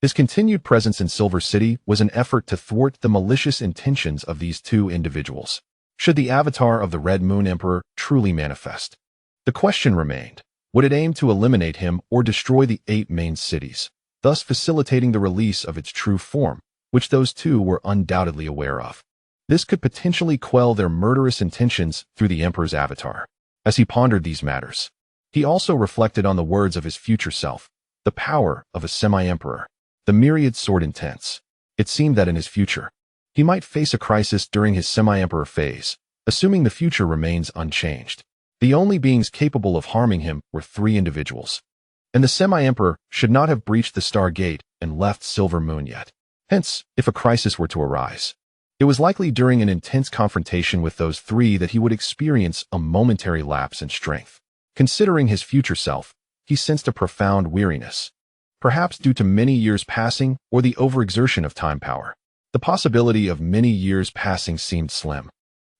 His continued presence in Silver City was an effort to thwart the malicious intentions of these 2 individuals. Should the avatar of the Red Moon Emperor truly manifest? The question remained, would it aim to eliminate him or destroy the 8 main cities, thus facilitating the release of its true form, which those two were undoubtedly aware of. This could potentially quell their murderous intentions through the Emperor's avatar. As he pondered these matters, he also reflected on the words of his future self, the power of a semi-emperor, the myriad sword intents. It seemed that in his future, he might face a crisis during his semi-emperor phase, assuming the future remains unchanged. The only beings capable of harming him were three individuals, and the semi-emperor should not have breached the Star Gate and left Silver Moon yet. Hence, if a crisis were to arise, it was likely during an intense confrontation with those three that he would experience a momentary lapse in strength. Considering his future self, he sensed a profound weariness, perhaps due to many years passing or the overexertion of time power. The possibility of many years passing seemed slim,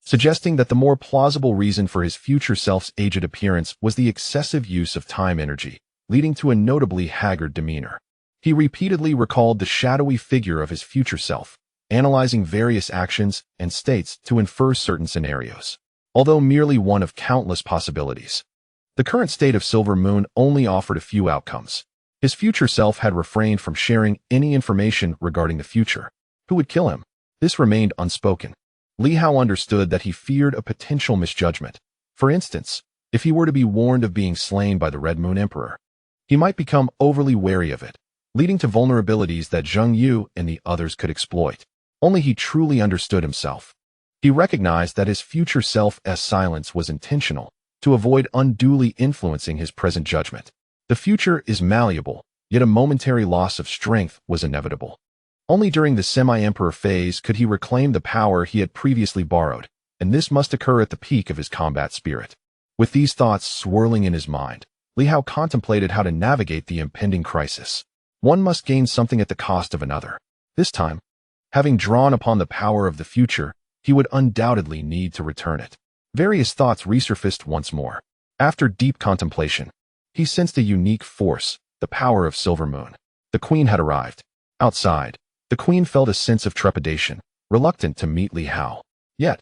suggesting that the more plausible reason for his future self's aged appearance was the excessive use of time energy, leading to a notably haggard demeanor. He repeatedly recalled the shadowy figure of his future self, analyzing various actions and states to infer certain scenarios. Although merely one of countless possibilities, the current state of Silver Moon only offered a few outcomes. His future self had refrained from sharing any information regarding the future. Who would kill him? This remained unspoken. Li Hao understood that he feared a potential misjudgment. For instance, if he were to be warned of being slain by the Red Moon Emperor, he might become overly wary of it, leading to vulnerabilities that Zheng Yu and the others could exploit. Only he truly understood himself. He recognized that his future self's silence was intentional, to avoid unduly influencing his present judgment. The future is malleable, yet a momentary loss of strength was inevitable. Only during the semi-emperor phase could he reclaim the power he had previously borrowed, and this must occur at the peak of his combat spirit. With these thoughts swirling in his mind, Li Hao contemplated how to navigate the impending crisis. One must gain something at the cost of another. This time, having drawn upon the power of the future, he would undoubtedly need to return it. Various thoughts resurfaced once more. After deep contemplation, he sensed a unique force, the power of Silver Moon. The Queen had arrived. Outside, the Queen felt a sense of trepidation, reluctant to meet Li Hao. Yet,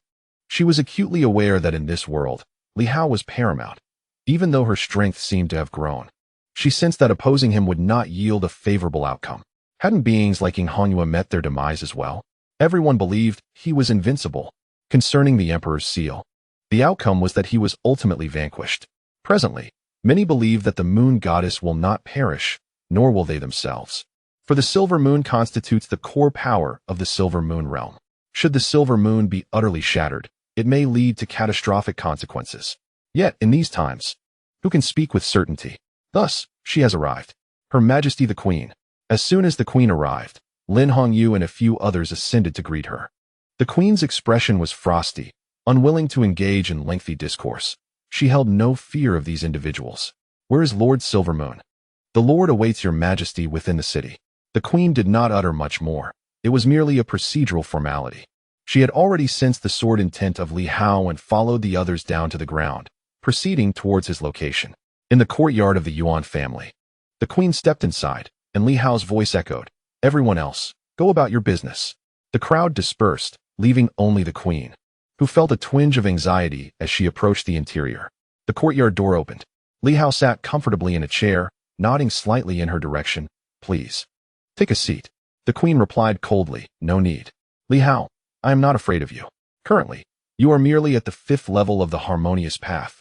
she was acutely aware that in this world, Li Hao was paramount. Even though her strength seemed to have grown, she sensed that opposing him would not yield a favorable outcome. Hadn't beings like King Hanyue met their demise as well? Everyone believed he was invincible. Concerning the Emperor's seal, the outcome was that he was ultimately vanquished. Presently, many believe that the Moon Goddess will not perish, nor will they themselves. For the Silver Moon constitutes the core power of the Silver Moon realm. Should the Silver Moon be utterly shattered, it may lead to catastrophic consequences. Yet, in these times, who can speak with certainty? Thus, she has arrived. Her Majesty the Queen. As soon as the Queen arrived, Lin Hongyu and a few others ascended to greet her. The Queen's expression was frosty, unwilling to engage in lengthy discourse. She held no fear of these individuals. Where is Lord Silver Moon? The Lord awaits your Majesty within the city. The Queen did not utter much more. It was merely a procedural formality. She had already sensed the sword intent of Li Hao and followed the others down to the ground, proceeding towards his location. In the courtyard of the Yuan family, the Queen stepped inside, and Li Hao's voice echoed, "Everyone else, go about your business." The crowd dispersed, leaving only the Queen, who felt a twinge of anxiety as she approached the interior. The courtyard door opened. Li Hao sat comfortably in a chair, nodding slightly in her direction. "Please, take a seat." The Queen replied coldly, "No need. Li Hao, I am not afraid of you. Currently, you are merely at the 5th level of the harmonious path,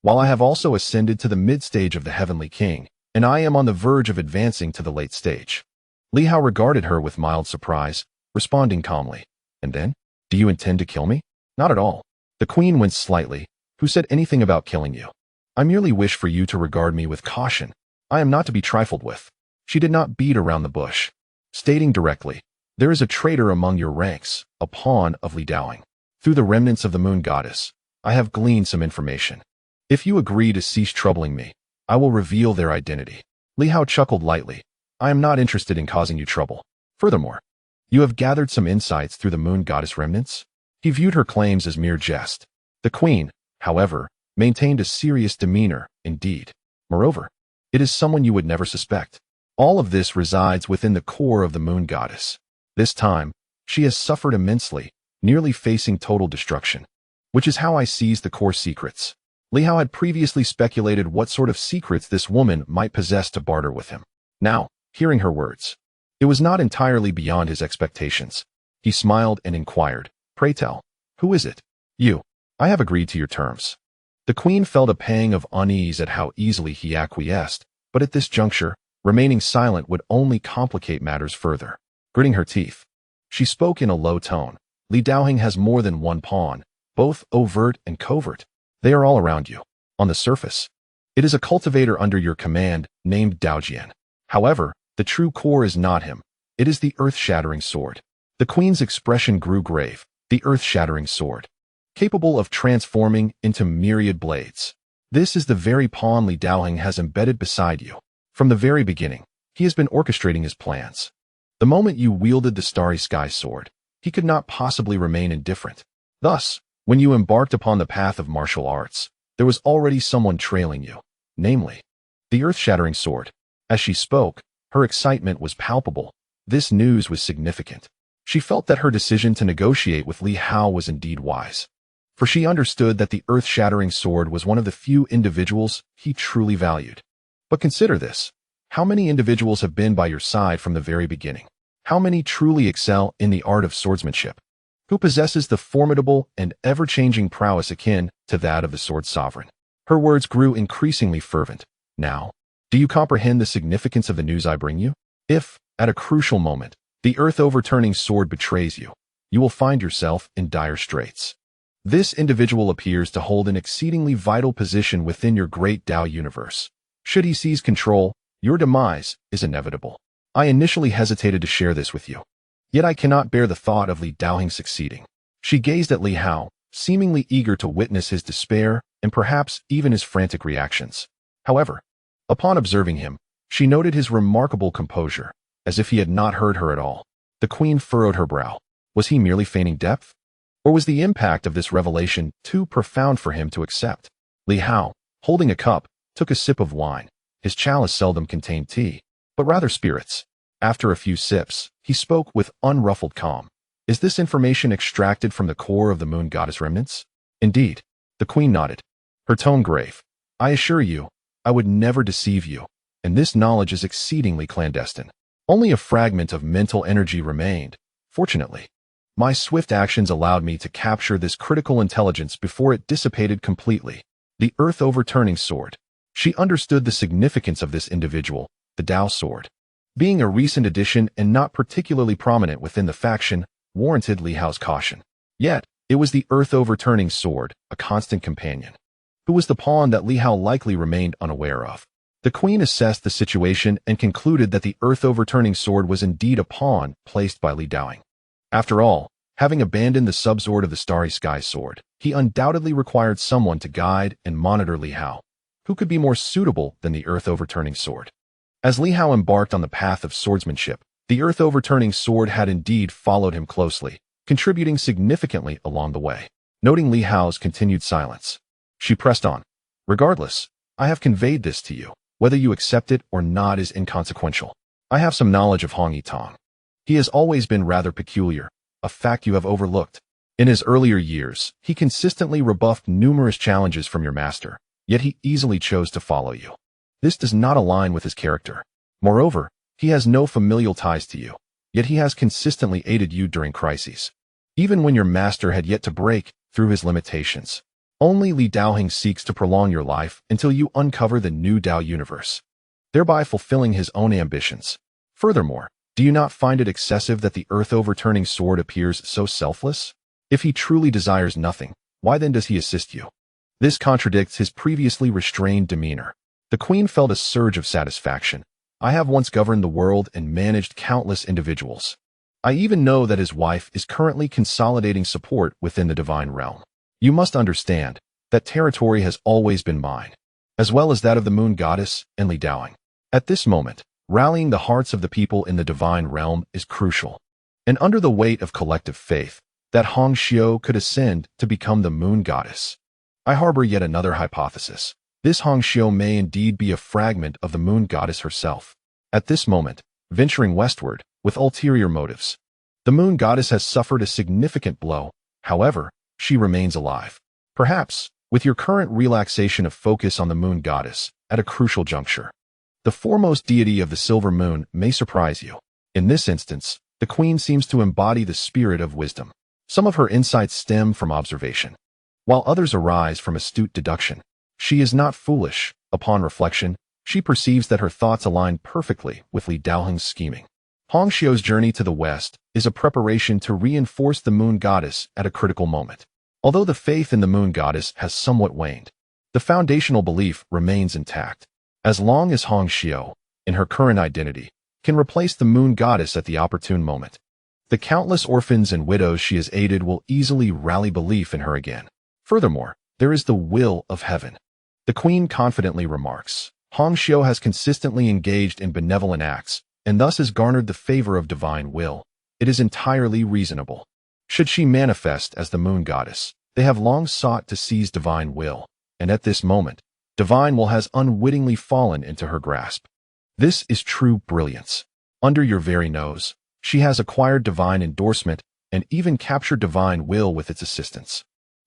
while I have also ascended to the mid-stage of the Heavenly King, and I am on the verge of advancing to the late stage." Li Hao regarded her with mild surprise, responding calmly, "And then? Do you intend to kill me?" "Not at all." The Queen winced slightly. "Who said anything about killing you? I merely wish for you to regard me with caution. I am not to be trifled with." She did not beat around the bush, stating directly, "There is a traitor among your ranks, a pawn of Li Daoing. Through the remnants of the Moon Goddess, I have gleaned some information. If you agree to cease troubling me, I will reveal their identity." Li Hao chuckled lightly. "I am not interested in causing you trouble. Furthermore, you have gathered some insights through the Moon Goddess remnants?" He viewed her claims as mere jest. The Queen, however, maintained a serious demeanor, indeed. "Moreover, it is someone you would never suspect. All of this resides within the core of the Moon Goddess. This time, she has suffered immensely, nearly facing total destruction, which is how I seized the core secrets." Li Hao had previously speculated what sort of secrets this woman might possess to barter with him. Now, hearing her words, It was not entirely beyond his expectations. He smiled and inquired, "Pray tell, who is it?" "You. I have agreed to your terms." The queen felt a pang of unease at how easily he acquiesced, but at this juncture, remaining silent would only complicate matters further. Gritting her teeth, she spoke in a low tone. "Li Daoheng has more than one pawn, both overt and covert. They are all around you. On the surface, it is a cultivator under your command named Daojian. However, the true core is not him. It is the earth-shattering sword." The queen's expression grew grave. The earth-shattering sword, capable of transforming into myriad blades. This is the very pawn Li Daoheng has embedded beside you. From the very beginning, he has been orchestrating his plans. The moment you wielded the starry sky sword, he could not possibly remain indifferent. Thus, when you embarked upon the path of martial arts, there was already someone trailing you, namely, the earth-shattering sword. As she spoke, her excitement was palpable. This news was significant. She felt that her decision to negotiate with Li Hao was indeed wise, for she understood that the earth-shattering sword was one of the few individuals he truly valued. But consider this. How many individuals have been by your side from the very beginning? How many truly excel in the art of swordsmanship? Who possesses the formidable and ever-changing prowess akin to that of the sword sovereign? Her words grew increasingly fervent. Now, do you comprehend the significance of the news I bring you? If, at a crucial moment, the earth-overturning sword betrays you, you will find yourself in dire straits. This individual appears to hold an exceedingly vital position within your great Tao universe. Should he seize control, your demise is inevitable. I initially hesitated to share this with you. Yet I cannot bear the thought of Li Daoheng succeeding. She gazed at Li Hao, seemingly eager to witness his despair and perhaps even his frantic reactions. However, upon observing him, she noted his remarkable composure, as if he had not heard her at all. The queen furrowed her brow. Was he merely feigning depth? Or was the impact of this revelation too profound for him to accept? Li Hao, holding a cup, took a sip of wine. His chalice seldom contained tea, but rather spirits. After a few sips, he spoke with unruffled calm. "Is this information extracted from the core of the moon goddess remnants?" "Indeed." The queen nodded, her tone grave. "I assure you, I would never deceive you, and this knowledge is exceedingly clandestine. Only a fragment of mental energy remained, fortunately. My swift actions allowed me to capture this critical intelligence before it dissipated completely. The earth-overturning sword." She understood the significance of this individual, the Tao sword. Being a recent addition and not particularly prominent within the faction, warranted Li Hao's caution. Yet, it was the earth-overturning sword, a constant companion. Who was the pawn that Li Hao likely remained unaware of? The queen assessed the situation and concluded that the earth-overturning sword was indeed a pawn placed by Li Daoheng. After all, having abandoned the subsword of the starry sky sword, he undoubtedly required someone to guide and monitor Li Hao. Who could be more suitable than the earth-overturning sword? As Li Hao embarked on the path of swordsmanship, the earth-overturning sword had indeed followed him closely, contributing significantly along the way. Noting Li Hao's continued silence, she pressed on. "Regardless, I have conveyed this to you. Whether you accept it or not is inconsequential. I have some knowledge of Hong Yitong. He has always been rather peculiar, a fact you have overlooked. In his earlier years, he consistently rebuffed numerous challenges from your master, yet he easily chose to follow you. This does not align with his character. Moreover, he has no familial ties to you, yet he has consistently aided you during crises, even when your master had yet to break through his limitations. Only Li Daoheng seeks to prolong your life until you uncover the new Tao universe, thereby fulfilling his own ambitions. Furthermore, do you not find it excessive that the earth-overturning sword appears so selfless? If he truly desires nothing, why then does he assist you? This contradicts his previously restrained demeanor." The queen felt a surge of satisfaction. "I have once governed the world and managed countless individuals. I even know that his wife is currently consolidating support within the divine realm. You must understand that territory has always been mine, as well as that of the moon goddess and Li Daoheng. At this moment, rallying the hearts of the people in the divine realm is crucial. And under the weight of collective faith, that Hong Xiu could ascend to become the moon goddess. I harbor yet another hypothesis. This Hong Xiu may indeed be a fragment of the moon goddess herself. At this moment, venturing westward, with ulterior motives. The moon goddess has suffered a significant blow. However, she remains alive. Perhaps, with your current relaxation of focus on the moon goddess, at a crucial juncture, the foremost deity of the silver moon may surprise you. In this instance, the queen seems to embody the spirit of wisdom. Some of her insights stem from observation, while others arise from astute deduction. She is not foolish. Upon reflection, she perceives that her thoughts align perfectly with Li Daoheng's scheming. Hongxiu's journey to the west is a preparation to reinforce the moon goddess at a critical moment. Although the faith in the moon goddess has somewhat waned, the foundational belief remains intact. As long as Hongxiu, in her current identity, can replace the moon goddess at the opportune moment, the countless orphans and widows she has aided will easily rally belief in her again. Furthermore, there is the will of heaven. The queen confidently remarks, Hongxiu has consistently engaged in benevolent acts, and thus has garnered the favor of divine will. It is entirely reasonable. Should she manifest as the moon goddess, they have long sought to seize divine will, and at this moment, divine will has unwittingly fallen into her grasp. This is true brilliance. Under your very nose, she has acquired divine endorsement and even captured divine will with its assistance.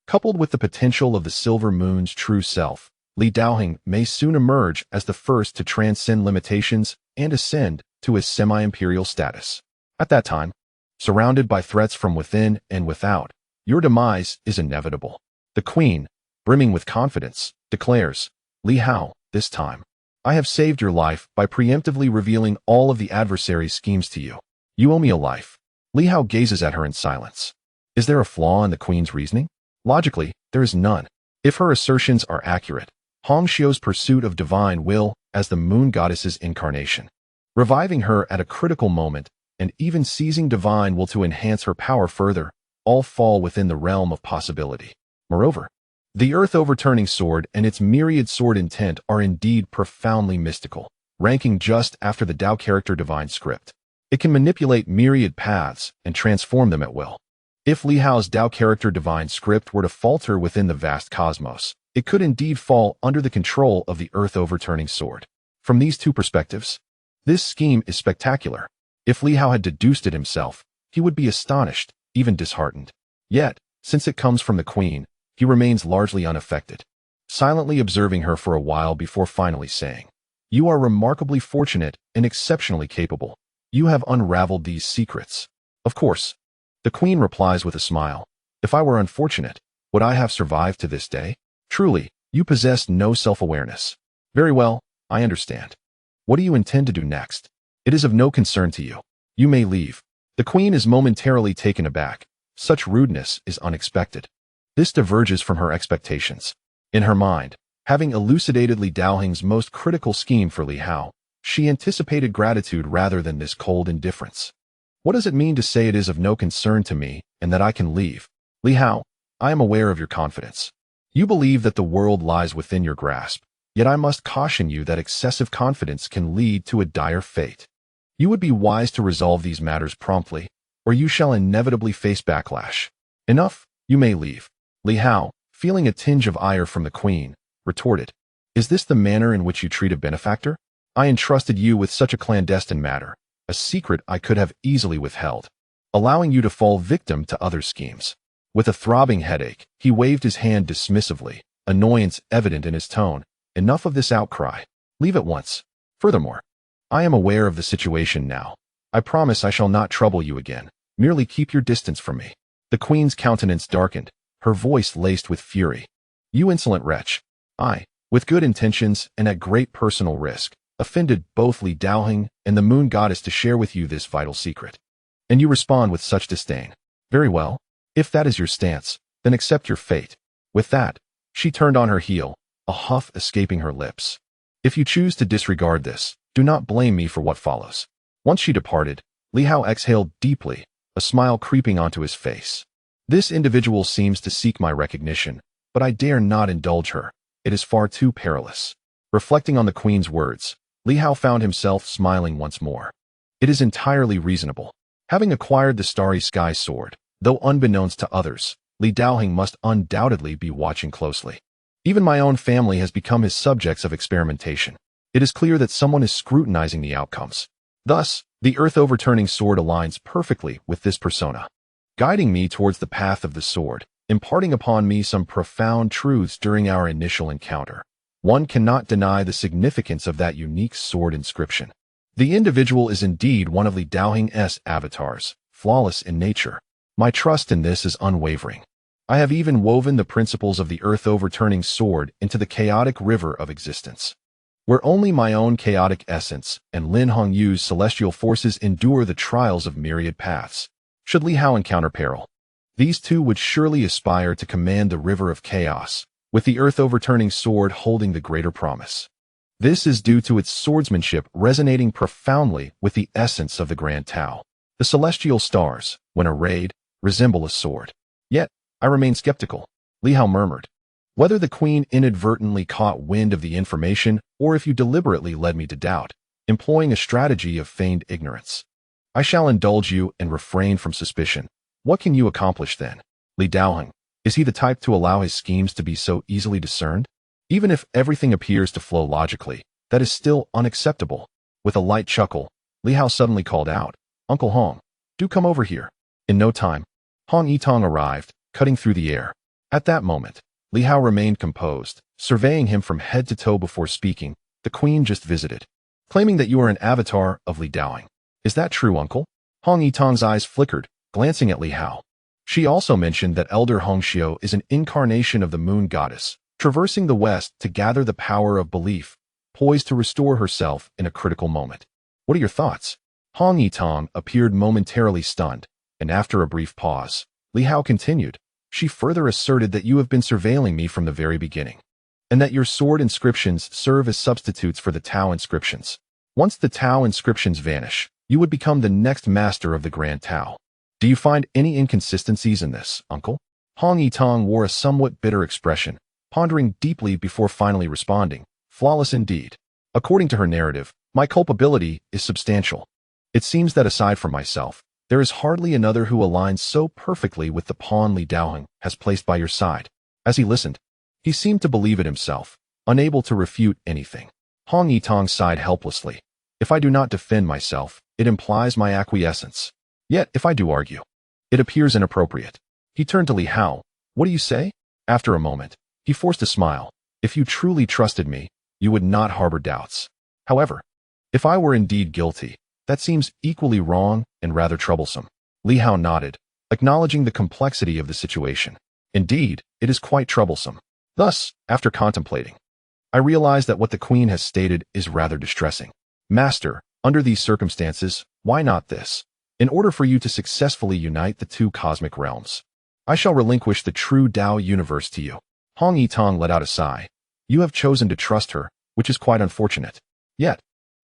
Coupled with the potential of the silver moon's true self, Li Daoheng may soon emerge as the first to transcend limitations and ascend to his semi-imperial status. At that time, surrounded by threats from within and without, your demise is inevitable. The queen, brimming with confidence, declares, Li Hao, this time, I have saved your life by preemptively revealing all of the adversary's schemes to you. You owe me a life. Li Hao gazes at her in silence. Is there a flaw in the queen's reasoning? Logically, there is none. If her assertions are accurate, Hongxiu's pursuit of divine will as the moon goddess's incarnation, reviving her at a critical moment, and even seizing divine will to enhance her power further, all fall within the realm of possibility. Moreover, the earth-overturning sword and its myriad sword intent are indeed profoundly mystical, ranking just after the Tao character divine script. It can manipulate myriad paths and transform them at will. If Li Hao's Tao character divine script were to falter within the vast cosmos, it could indeed fall under the control of the earth-overturning sword. From these two perspectives, this scheme is spectacular. If Li Hao had deduced it himself, he would be astonished, even disheartened. Yet, since it comes from the queen, he remains largely unaffected, silently observing her for a while before finally saying, You are remarkably fortunate and exceptionally capable. You have unraveled these secrets. Of course, the queen replies with a smile, If I were unfortunate, would I have survived to this day? Truly, you possess no self-awareness. Very well, I understand. What do you intend to do next? It is of no concern to you. You may leave. The queen is momentarily taken aback. Such rudeness is unexpected. This diverges from her expectations. In her mind, having elucidated Li Daoheng's most critical scheme for Li Hao, she anticipated gratitude rather than this cold indifference. What does it mean to say it is of no concern to me and that I can leave? Li Hao, I am aware of your confidence. You believe that the world lies within your grasp, yet I must caution you that excessive confidence can lead to a dire fate. You would be wise to resolve these matters promptly, or you shall inevitably face backlash. Enough, you may leave. Li Hao, feeling a tinge of ire from the queen, retorted, Is this the manner in which you treat a benefactor? I entrusted you with such a clandestine matter, a secret I could have easily withheld, allowing you to fall victim to other schemes. With a throbbing headache, he waved his hand dismissively, annoyance evident in his tone. Enough of this outcry. Leave at once. Furthermore, I am aware of the situation now. I promise I shall not trouble you again. Merely keep your distance from me. The queen's countenance darkened, her voice laced with fury. You insolent wretch. I, with good intentions and at great personal risk, offended both Li Daoheng and the moon goddess to share with you this vital secret. And you respond with such disdain. Very well. If that is your stance, then accept your fate. With that, she turned on her heel, a huff escaping her lips. If you choose to disregard this, do not blame me for what follows. Once she departed, Li Hao exhaled deeply, a smile creeping onto his face. This individual seems to seek my recognition, but I dare not indulge her. It is far too perilous. Reflecting on the queen's words, Li Hao found himself smiling once more. It is entirely reasonable. Having acquired the starry sky sword, though unbeknownst to others, Li Daoheng must undoubtedly be watching closely. Even my own family has become his subjects of experimentation. It is clear that someone is scrutinizing the outcomes. Thus, the earth-overturning sword aligns perfectly with this persona, guiding me towards the path of the sword, imparting upon me some profound truths during our initial encounter. One cannot deny the significance of that unique sword inscription. The individual is indeed one of Li Daohing's avatars, flawless in nature. My trust in this is unwavering. I have even woven the principles of the earth-overturning sword into the chaotic river of existence, where only my own chaotic essence and Lin Hongyu's celestial forces endure the trials of myriad paths. Should Li Hao encounter peril, these two would surely aspire to command the river of chaos, with the earth-overturning sword holding the greater promise. This is due to its swordsmanship resonating profoundly with the essence of the Grand Tao. The celestial stars, when arrayed, resemble a sword. Yet, I remain skeptical, Li Hao murmured. Whether the queen inadvertently caught wind of the information or if you deliberately led me to doubt, employing a strategy of feigned ignorance. I shall indulge you and refrain from suspicion. What can you accomplish then? Li Daohing, is he the type to allow his schemes to be so easily discerned? Even if everything appears to flow logically, that is still unacceptable. With a light chuckle, Li Hao suddenly called out, Uncle Hong, do come over here. In no time, Hong Yitong arrived, cutting through the air. At that moment, Li Hao remained composed, surveying him from head to toe before speaking. The queen just visited, claiming that you are an avatar of Li Daohing. Is that true, uncle? Hong Yitong's eyes flickered, glancing at Li Hao. She also mentioned that Elder Hongxiu is an incarnation of the moon goddess, traversing the west to gather the power of belief, poised to restore herself in a critical moment. What are your thoughts? Hong Yitong appeared momentarily stunned, and after a brief pause, Li Hao continued. She further asserted that you have been surveilling me from the very beginning, and that your sword inscriptions serve as substitutes for the Tao inscriptions. Once the Tao inscriptions vanish, you would become the next master of the Grand Tao. Do you find any inconsistencies in this, uncle? Hong Yitong wore a somewhat bitter expression, pondering deeply before finally responding. Flawless indeed. According to her narrative, my culpability is substantial. It seems that aside from myself, there is hardly another who aligns so perfectly with the pawn Li Daohing has placed by your side. As he listened, he seemed to believe it himself, unable to refute anything. Hong Yitong sighed helplessly. If I do not defend myself, it implies my acquiescence. Yet, if I do argue, it appears inappropriate. He turned to Li Hao. What do you say? After a moment, he forced a smile. If you truly trusted me, you would not harbor doubts. However, if I were indeed guilty, that seems equally wrong and rather troublesome. Li Hao nodded, acknowledging the complexity of the situation. Indeed, it is quite troublesome. Thus, after contemplating, I realize that what the queen has stated is rather distressing. Master, under these circumstances, why not this? In order for you to successfully unite the two cosmic realms, I shall relinquish the true Tao universe to you. Hong Yitong let out a sigh. You have chosen to trust her, which is quite unfortunate. Yet,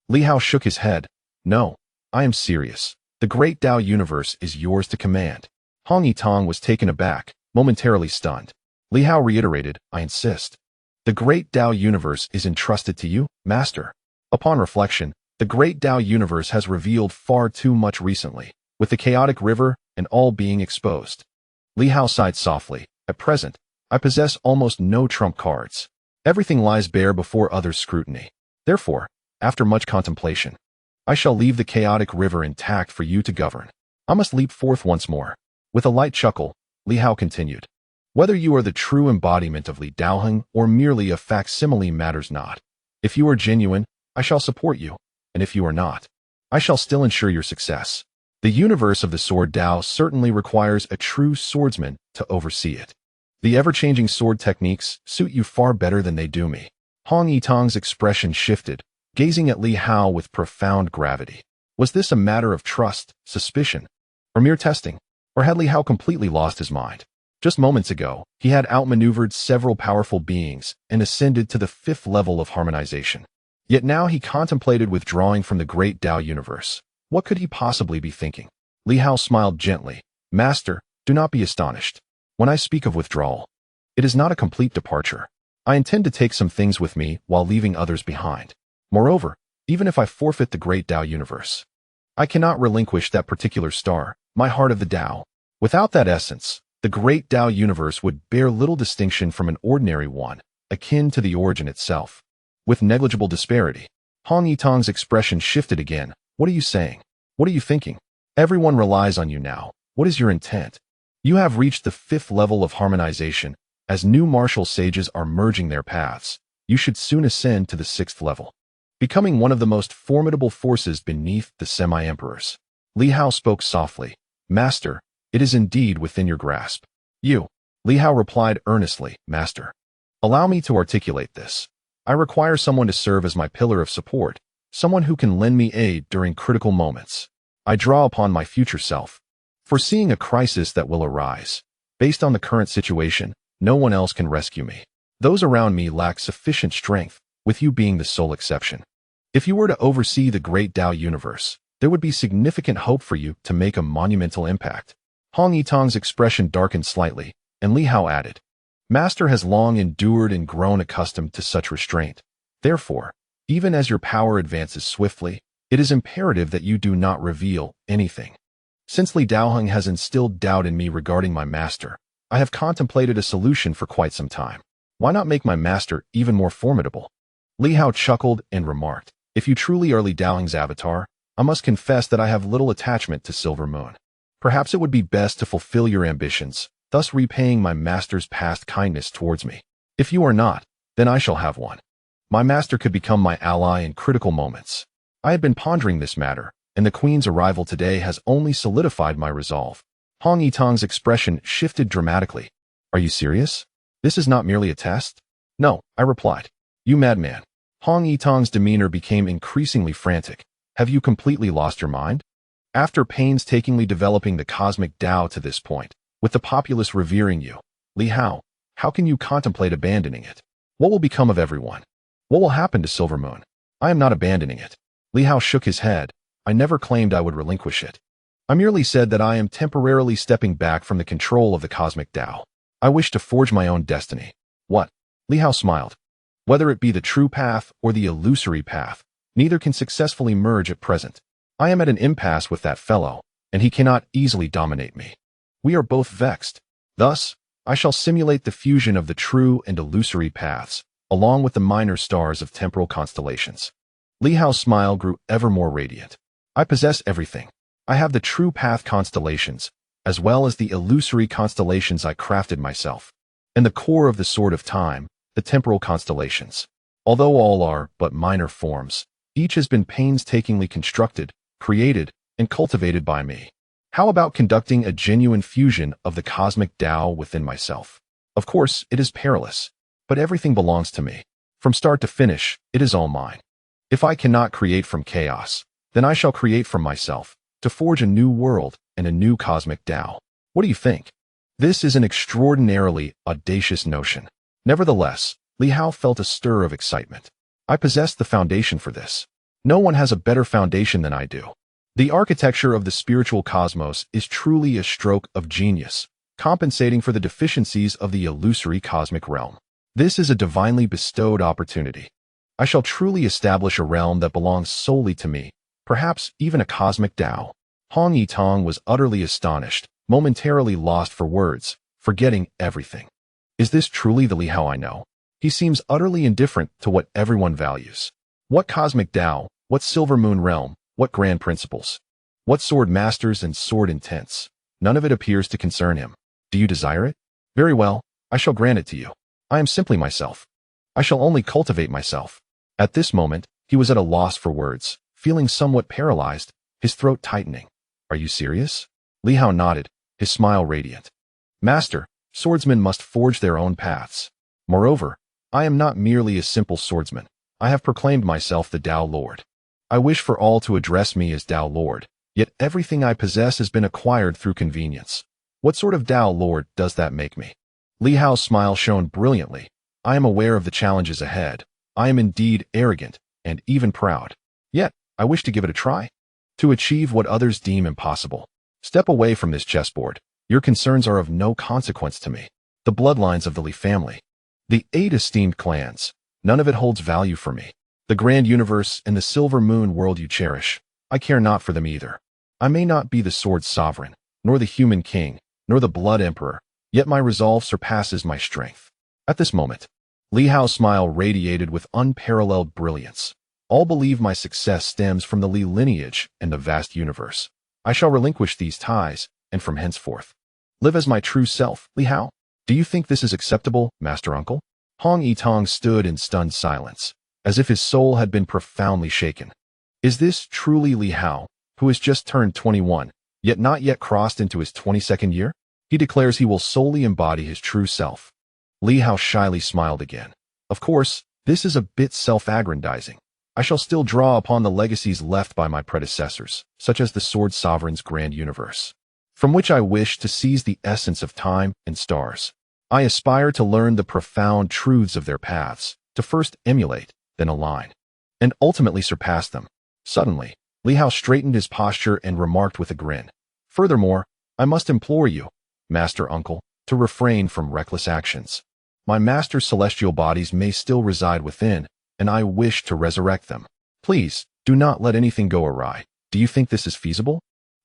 Li Hao shook his head. No, I am serious. The great Tao universe is yours to command. Hong Yitong was taken aback, momentarily stunned. Li Hao reiterated, I insist. The great Tao universe is entrusted to you, master. Upon reflection, the great Tao universe has revealed far too much recently, with the chaotic river and all being exposed. Li Hao sighed softly. At present, I possess almost no trump cards. Everything lies bare before others' scrutiny. Therefore, after much contemplation, I shall leave the chaotic river intact for you to govern. I must leap forth once more. With a light chuckle, Li Hao continued. Whether you are the true embodiment of Li Daohing or merely a facsimile matters not. If you are genuine, I shall support you, and if you are not, I shall still ensure your success. The universe of the sword Tao certainly requires a true swordsman to oversee it. The ever-changing sword techniques suit you far better than they do me. Hong Yitong's expression shifted, gazing at Li Hao with profound gravity. Was this a matter of trust, suspicion, or mere testing? Or had Li Hao completely lost his mind? Just moments ago, he had outmaneuvered several powerful beings and ascended to the 5th level of harmonization. Yet now he contemplated withdrawing from the great Tao universe. What could he possibly be thinking? Li Hao smiled gently. Master, do not be astonished. When I speak of withdrawal, it is not a complete departure. I intend to take some things with me while leaving others behind. Moreover, even if I forfeit the great Tao universe, I cannot relinquish that particular star, my heart of the Tao. Without that essence, the great Tao universe would bear little distinction from an ordinary one, akin to the origin itself. With negligible disparity, Hong Yitong's expression shifted again. What are you saying? What are you thinking? Everyone relies on you now. What is your intent? You have reached the 5th level of harmonization. As new martial sages are merging their paths, you should soon ascend to the 6th level. becoming one of the most formidable forces beneath the semi-emperors. Li Hao spoke softly. Master, it is indeed within your grasp. You. Li Hao replied earnestly, Master. Allow me to articulate this. I require someone to serve as my pillar of support, someone who can lend me aid during critical moments. I draw upon my future self, foreseeing a crisis that will arise. Based on the current situation, no one else can rescue me. Those around me lack sufficient strength, with you being the sole exception. If you were to oversee the great Tao universe, there would be significant hope for you to make a monumental impact. Hong Yitong's expression darkened slightly, and Li Hao added, Master has long endured and grown accustomed to such restraint. Therefore, even as your power advances swiftly, it is imperative that you do not reveal anything. Since Li Daoheng has instilled doubt in me regarding my master, I have contemplated a solution for quite some time. Why not make my master even more formidable? Li Hao chuckled and remarked, If you truly are Li Daoheng's avatar, I must confess that I have little attachment to Silver Moon. Perhaps it would be best to fulfill your ambitions, thus repaying my master's past kindness towards me. If you are not, then I shall have one. My master could become my ally in critical moments. I had been pondering this matter, and the Queen's arrival today has only solidified my resolve. Hong Yitong's expression shifted dramatically. Are you serious? This is not merely a test? No, I replied. You madman. Hong Yitong's demeanor became increasingly frantic. Have you completely lost your mind? After painstakingly developing the cosmic Tao to this point, with the populace revering you, Li Hao, how can you contemplate abandoning it? What will become of everyone? What will happen to Silver Moon? I am not abandoning it. Li Hao shook his head. I never claimed I would relinquish it. I merely said that I am temporarily stepping back from the control of the cosmic Tao. I wish to forge my own destiny. What? Li Hao smiled. Whether it be the true path or the illusory path, neither can successfully merge at present. I am at an impasse with that fellow, and he cannot easily dominate me. We are both vexed. Thus, I shall simulate the fusion of the true and illusory paths, along with the minor stars of temporal constellations. Li Hao's smile grew ever more radiant. I possess everything. I have the true path constellations, as well as the illusory constellations I crafted myself, and the core of the sword of time, the temporal constellations. Although all are but minor forms, each has been painstakingly constructed, created, and cultivated by me. How about conducting a genuine fusion of the cosmic Tao within myself? Of course, it is perilous, but everything belongs to me. From start to finish, it is all mine. If I cannot create from chaos, then I shall create from myself, to forge a new world and a new cosmic Tao. What do you think? This is an extraordinarily audacious notion. Nevertheless, Li Hao felt a stir of excitement. I possess the foundation for this. No one has a better foundation than I do. The architecture of the spiritual cosmos is truly a stroke of genius, compensating for the deficiencies of the illusory cosmic realm. This is a divinely bestowed opportunity. I shall truly establish a realm that belongs solely to me, perhaps even a cosmic Tao. Hong Yitong was utterly astonished, momentarily lost for words, forgetting everything. Is this truly the Li Hao I know? He seems utterly indifferent to what everyone values. What cosmic Tao, what Silver Moon realm, what grand principles? What sword masters and sword intents? None of it appears to concern him. Do you desire it? Very well, I shall grant it to you. I am simply myself. I shall only cultivate myself. At this moment, he was at a loss for words, feeling somewhat paralyzed, his throat tightening. Are you serious? Li Hao nodded, his smile radiant. Master, swordsmen must forge their own paths. Moreover, I am not merely a simple swordsman. I have proclaimed myself the Tao Lord. I wish for all to address me as Tao Lord, yet everything I possess has been acquired through convenience. What sort of Tao Lord does that make me? Li Hao's smile shone brilliantly. I am aware of the challenges ahead. I am indeed arrogant, and even proud. Yet, I wish to give it a try. To achieve what others deem impossible. Step away from this chessboard. Your concerns are of no consequence to me. The bloodlines of the Li family. The 8 esteemed clans. None of it holds value for me. The grand universe and the Silver Moon world you cherish. I care not for them either. I may not be the sword sovereign, nor the human king, nor the blood emperor, yet my resolve surpasses my strength. At this moment, Li Hao's smile radiated with unparalleled brilliance. All believe my success stems from the Li lineage and the vast universe. I shall relinquish these ties, and from henceforth, live as my true self. Li Hao, do you think this is acceptable, Master Uncle? Hong Yitong stood in stunned silence. as if his soul had been profoundly shaken. Is this truly Li Hao, who has just turned 21, yet not yet crossed into his 22nd year? He declares he will solely embody his true self. Li Hao shyly smiled again. Of course, this is a bit self-aggrandizing. I shall still draw upon the legacies left by my predecessors, such as the Sword Sovereign's grand universe, from which I wish to seize the essence of time and stars. I aspire to learn the profound truths of their paths, to first emulate, then align, and ultimately surpass them. Suddenly, Li Hao straightened his posture and remarked with a grin. Furthermore, I must implore you, Master Uncle, to refrain from reckless actions. My master's celestial bodies may still reside within, and I wish to resurrect them. Please, do not let anything go awry. Do you think this is feasible?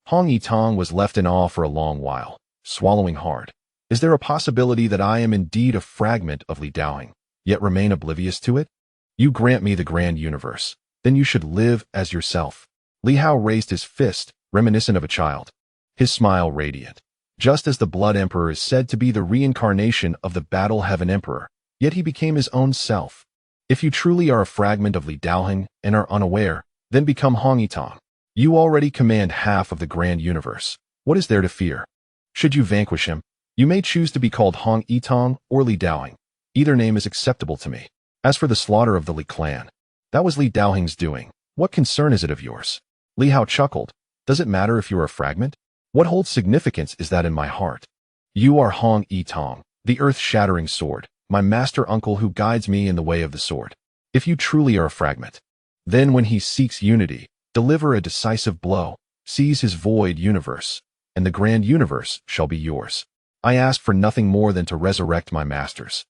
Hong Yitong was left in awe for a long while, swallowing hard. Is there a possibility that I am indeed a fragment of Li Daoing, yet remain oblivious to it? You grant me the grand universe, then you should live as yourself. Li Hao raised his fist, reminiscent of a child, his smile radiant. Just as the Blood Emperor is said to be the reincarnation of the Battle Heaven Emperor, yet he became his own self. If you truly are a fragment of Li Daoing and are unaware, then become Hong Yitong. You already command half of the grand universe. What is there to fear? Should you vanquish him, you may choose to be called Hong Yitong or Li Daoing. Either name is acceptable to me. As for the slaughter of the Li clan, that was Li Daoing's doing. What concern is it of yours? Li Hao chuckled. Does it matter if you are a fragment? What holds significance is that in my heart, you are Hong Yitong, the earth-shattering sword, my master uncle who guides me in the way of the sword. If you truly are a fragment, then when he seeks unity, deliver a decisive blow, seize his void universe, and the grand universe shall be yours. I ask for nothing more than to resurrect my masters.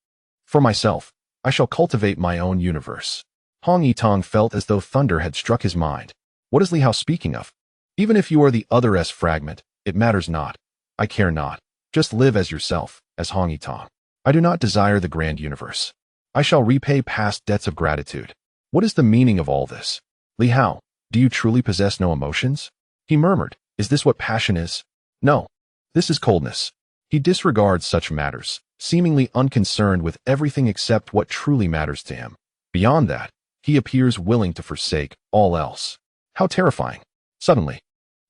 For myself, I shall cultivate my own universe. Hong Yitong felt as though thunder had struck his mind. What is Li Hao speaking of? Even if you are the other's fragment, it matters not. I care not. Just live as yourself, as Hong Yitong. I do not desire the grand universe. I shall repay past debts of gratitude. What is the meaning of all this? Li Hao, do you truly possess no emotions? He murmured. Is this what passion is? No. This is coldness. He disregards such matters, seemingly unconcerned with everything except what truly matters to him. Beyond that, he appears willing to forsake all else. How terrifying. Suddenly,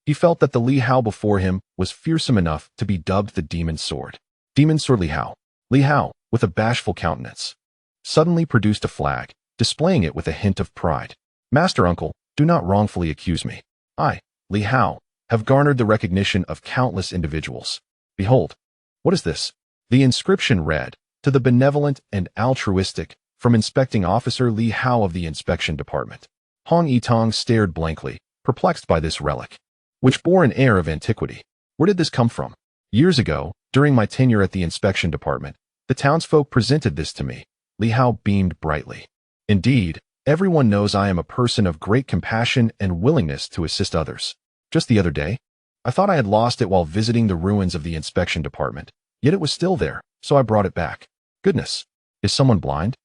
he felt that the Li Hao before him was fearsome enough to be dubbed the Demon Sword. Demon Sword Li Hao. Li Hao, with a bashful countenance, suddenly produced a flag, displaying it with a hint of pride. Master Uncle, do not wrongfully accuse me. I, Li Hao, have garnered the recognition of countless individuals. Behold. What is this? The inscription read, to the benevolent and altruistic, from Inspecting Officer Li Hao of the Inspection Department. Hong Yitong stared blankly, perplexed by this relic, which bore an air of antiquity. Where did this come from? Years ago, during my tenure at the inspection department, the townsfolk presented this to me. Li Hao beamed brightly. Indeed, everyone knows I am a person of great compassion and willingness to assist others. Just the other day, I thought I had lost it while visiting the ruins of the inspection department, yet it was still there, so I brought it back. Goodness, is someone blind?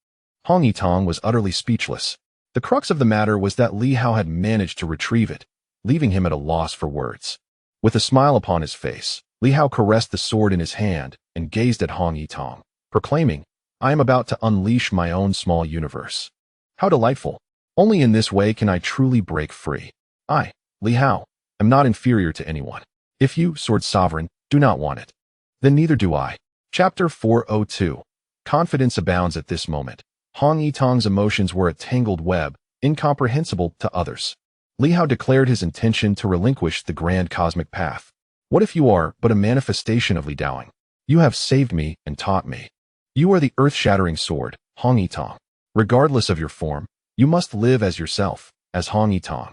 Hong Yitong was utterly speechless. The crux of the matter was that Li Hao had managed to retrieve it, leaving him at a loss for words. With a smile upon his face, Li Hao caressed the sword in his hand and gazed at Hong Yitong, proclaiming, I am about to unleash my own small universe. How delightful. Only in this way can I truly break free. I, Li Hao, am not inferior to anyone. If you, Sword Sovereign, do not want it, then neither do I. Chapter 402. Confidence abounds at this moment. Hong Yitong's emotions were a tangled web, incomprehensible to others. Li Hao declared his intention to relinquish the grand cosmic path. What if you are but a manifestation of Li Daoing? You have saved me and taught me. You are the earth-shattering sword, Hong Yitong. Regardless of your form, you must live as yourself, as Hong Yitong.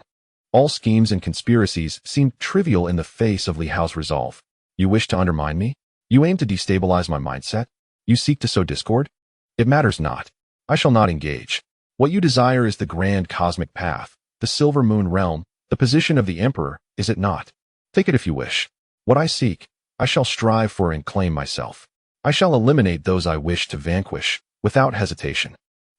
All schemes and conspiracies seemed trivial in the face of Li Hao's resolve. You wish to undermine me? You aim to destabilize my mindset? You seek to sow discord? It matters not. I shall not engage. What you desire is the grand cosmic path, the Silver Moon realm, the position of the Emperor, is it not? Take it if you wish. What I seek, I shall strive for and claim myself. I shall eliminate those I wish to vanquish, without hesitation.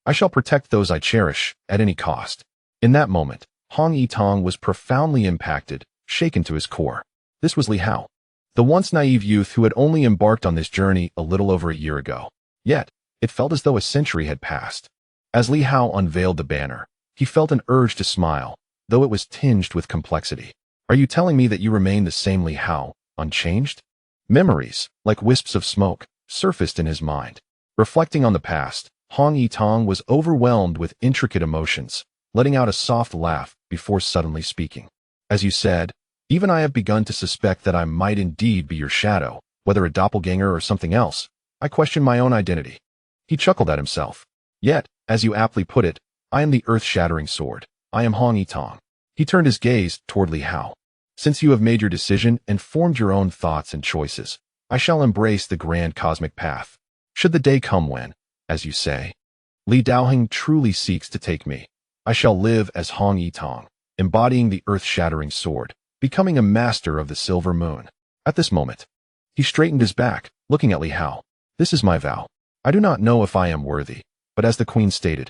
I shall protect those I cherish, at any cost. In that moment, Hong Yitong was profoundly impacted, shaken to his core. This was Li Hao, the once naive youth who had only embarked on this journey a little over a year ago. Yet, it felt as though a century had passed. As Li Hao unveiled the banner, he felt an urge to smile, though it was tinged with complexity. Are you telling me that you remain the same Li Hao, unchanged? Memories, like wisps of smoke, surfaced in his mind. Reflecting on the past, Hong Yitong was overwhelmed with intricate emotions, letting out a soft laugh before suddenly speaking. As you said, even I have begun to suspect that I might indeed be your shadow, whether a doppelganger or something else. I question my own identity. He chuckled at himself. Yet, as you aptly put it, I am the earth-shattering sword. I am Hong Yitong. He turned his gaze toward Li Hao. Since you have made your decision and formed your own thoughts and choices, I shall embrace the grand cosmic path. Should the day come when, as you say, Li Daoheng truly seeks to take me, I shall live as Hong Yitong, embodying the earth-shattering sword, becoming a master of the silver moon. At this moment, he straightened his back, looking at Li Hao. This is my vow. I do not know if I am worthy, but as the queen stated,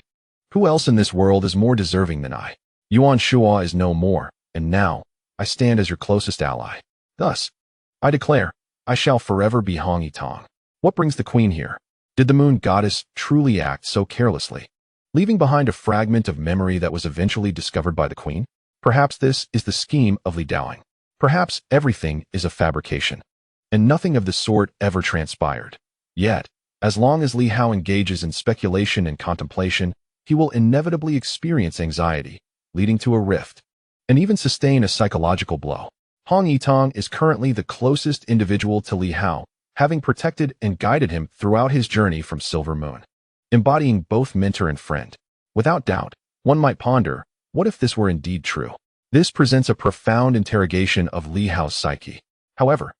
who else in this world is more deserving than I? Yuan Shua is no more, and now, I stand as your closest ally. Thus, I declare, I shall forever be Hong Yitong. What brings the queen here? Did the moon goddess truly act so carelessly, leaving behind a fragment of memory that was eventually discovered by the queen? Perhaps this is the scheme of Li Daoheng. Perhaps everything is a fabrication, and nothing of the sort ever transpired. Yet, as long as Li Hao engages in speculation and contemplation, he will inevitably experience anxiety, leading to a rift, and even sustain a psychological blow. Hong Yitong is currently the closest individual to Li Hao, having protected and guided him throughout his journey from Silver Moon, embodying both mentor and friend. Without doubt, one might ponder, what if this were indeed true? This presents a profound interrogation of Li Hao's psyche. However,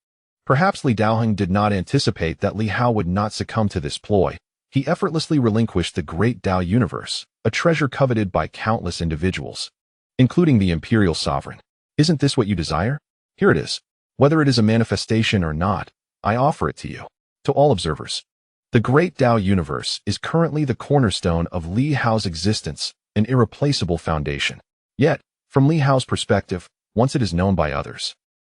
perhaps Li Daoheng did not anticipate that Li Hao would not succumb to this ploy. He effortlessly relinquished the great Tao universe, a treasure coveted by countless individuals, including the imperial sovereign. Isn't this what you desire? Here it is. Whether it is a manifestation or not, I offer it to you. To all observers, the great Tao universe is currently the cornerstone of Li Hao's existence, an irreplaceable foundation. Yet, from Li Hao's perspective, once it is known by others,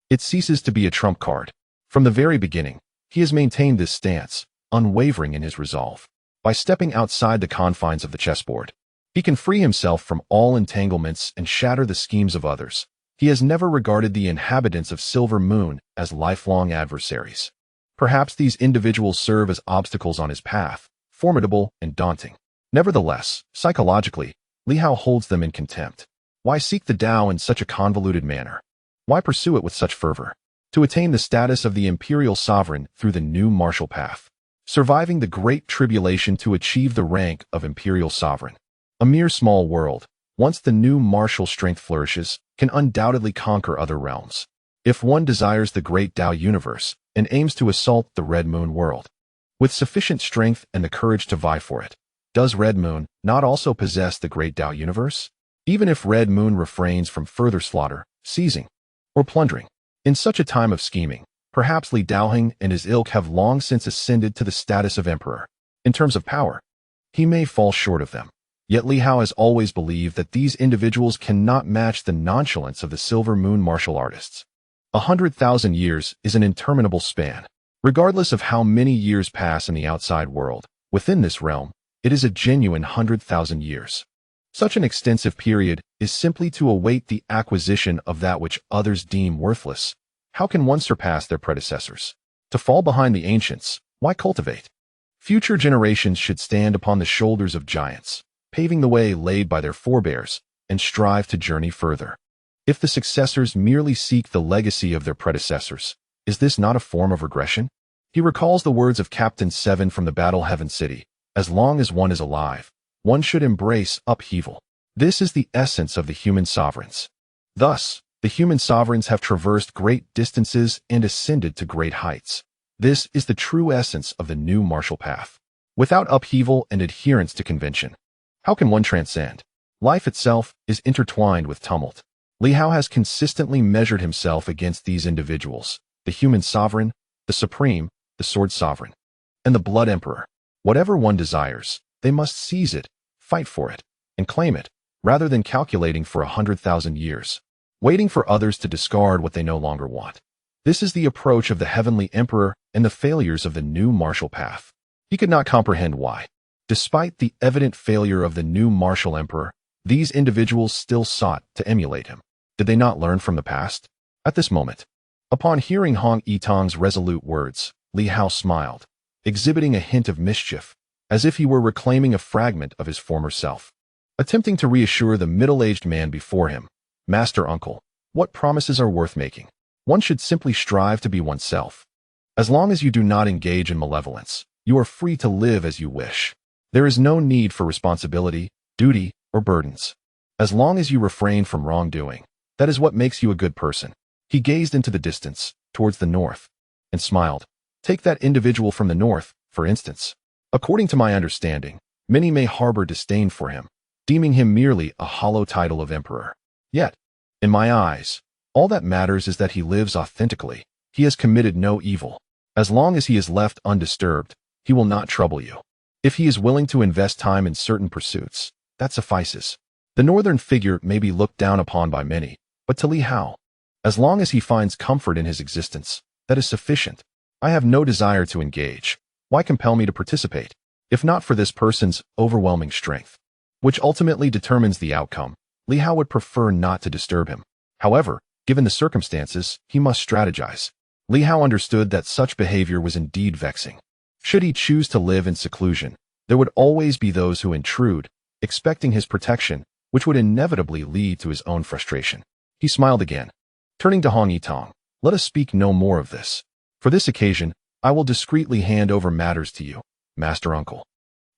it ceases to be a trump card. From the very beginning, he has maintained this stance, unwavering in his resolve. By stepping outside the confines of the chessboard, he can free himself from all entanglements and shatter the schemes of others. He has never regarded the inhabitants of Silver Moon as lifelong adversaries. Perhaps these individuals serve as obstacles on his path, formidable and daunting. Nevertheless, psychologically, Li Hao holds them in contempt. Why seek the Tao in such a convoluted manner? Why pursue it with such fervor? To attain the status of the imperial sovereign through the new martial path, surviving the great tribulation to achieve the rank of imperial sovereign. A mere small world, once the new martial strength flourishes, can undoubtedly conquer other realms. If one desires the great Tao universe and aims to assault the Red Moon world, with sufficient strength and the courage to vie for it, does Red Moon not also possess the great Tao universe? Even if Red Moon refrains from further slaughter, seizing, or plundering, in such a time of scheming, perhaps Li Daoheng and his ilk have long since ascended to the status of emperor. In terms of power, he may fall short of them. Yet Li Hao has always believed that these individuals cannot match the nonchalance of the Silver Moon martial artists. 100,000 years is an interminable span. Regardless of how many years pass in the outside world, within this realm, it is a genuine 100,000 years. Such an extensive period is simply to await the acquisition of that which others deem worthless. How can one surpass their predecessors? To fall behind the ancients, why cultivate? Future generations should stand upon the shoulders of giants, paving the way laid by their forebears, and strive to journey further. If the successors merely seek the legacy of their predecessors, is this not a form of regression? He recalls the words of Captain Seven from the Battle Heaven City. As long as one is alive, one should embrace upheaval. This is the essence of the human sovereigns. Thus, the human sovereigns have traversed great distances and ascended to great heights. This is the true essence of the new martial path. Without upheaval and adherence to convention, how can one transcend? Life itself is intertwined with tumult. Li Hao has consistently measured himself against these individuals, the human sovereign, the supreme, the sword sovereign, and the blood emperor. Whatever one desires, they must seize it, fight for it, and claim it, rather than calculating for 100,000 years, waiting for others to discard what they no longer want. This is the approach of the heavenly emperor and the failures of the new martial path. He could not comprehend why, Despite the evident failure of the new martial emperor, these individuals still sought to emulate him. Did they not learn from the past? At this moment, upon hearing Hong Yitong's resolute words, Li Hao smiled, exhibiting a hint of mischief, as if he were reclaiming a fragment of his former self. Attempting to reassure the middle-aged man before him, "Master Uncle, what promises are worth making? One should simply strive to be oneself. As long as you do not engage in malevolence, you are free to live as you wish. There is no need for responsibility, duty, or burdens. As long as you refrain from wrongdoing, that is what makes you a good person." He gazed into the distance, towards the north, and smiled. Take that individual from the north, for instance. According to my understanding, many may harbor disdain for him, deeming him merely a hollow title of emperor. Yet, in my eyes, all that matters is that he lives authentically. He has committed no evil. As long as he is left undisturbed, he will not trouble you. If he is willing to invest time in certain pursuits, that suffices. The northern figure may be looked down upon by many, but to Li Hao, as long as he finds comfort in his existence, that is sufficient. I have no desire to engage. Why compel me to participate, if not for this person's overwhelming strength, which ultimately determines the outcome? Li Hao would prefer not to disturb him. However, given the circumstances, he must strategize. Li Hao understood that such behavior was indeed vexing. Should he choose to live in seclusion, there would always be those who intrude, expecting his protection, which would inevitably lead to his own frustration. He smiled again. Turning to Hong Yitong, "Let us speak no more of this. For this occasion, I will discreetly hand over matters to you, Master Uncle.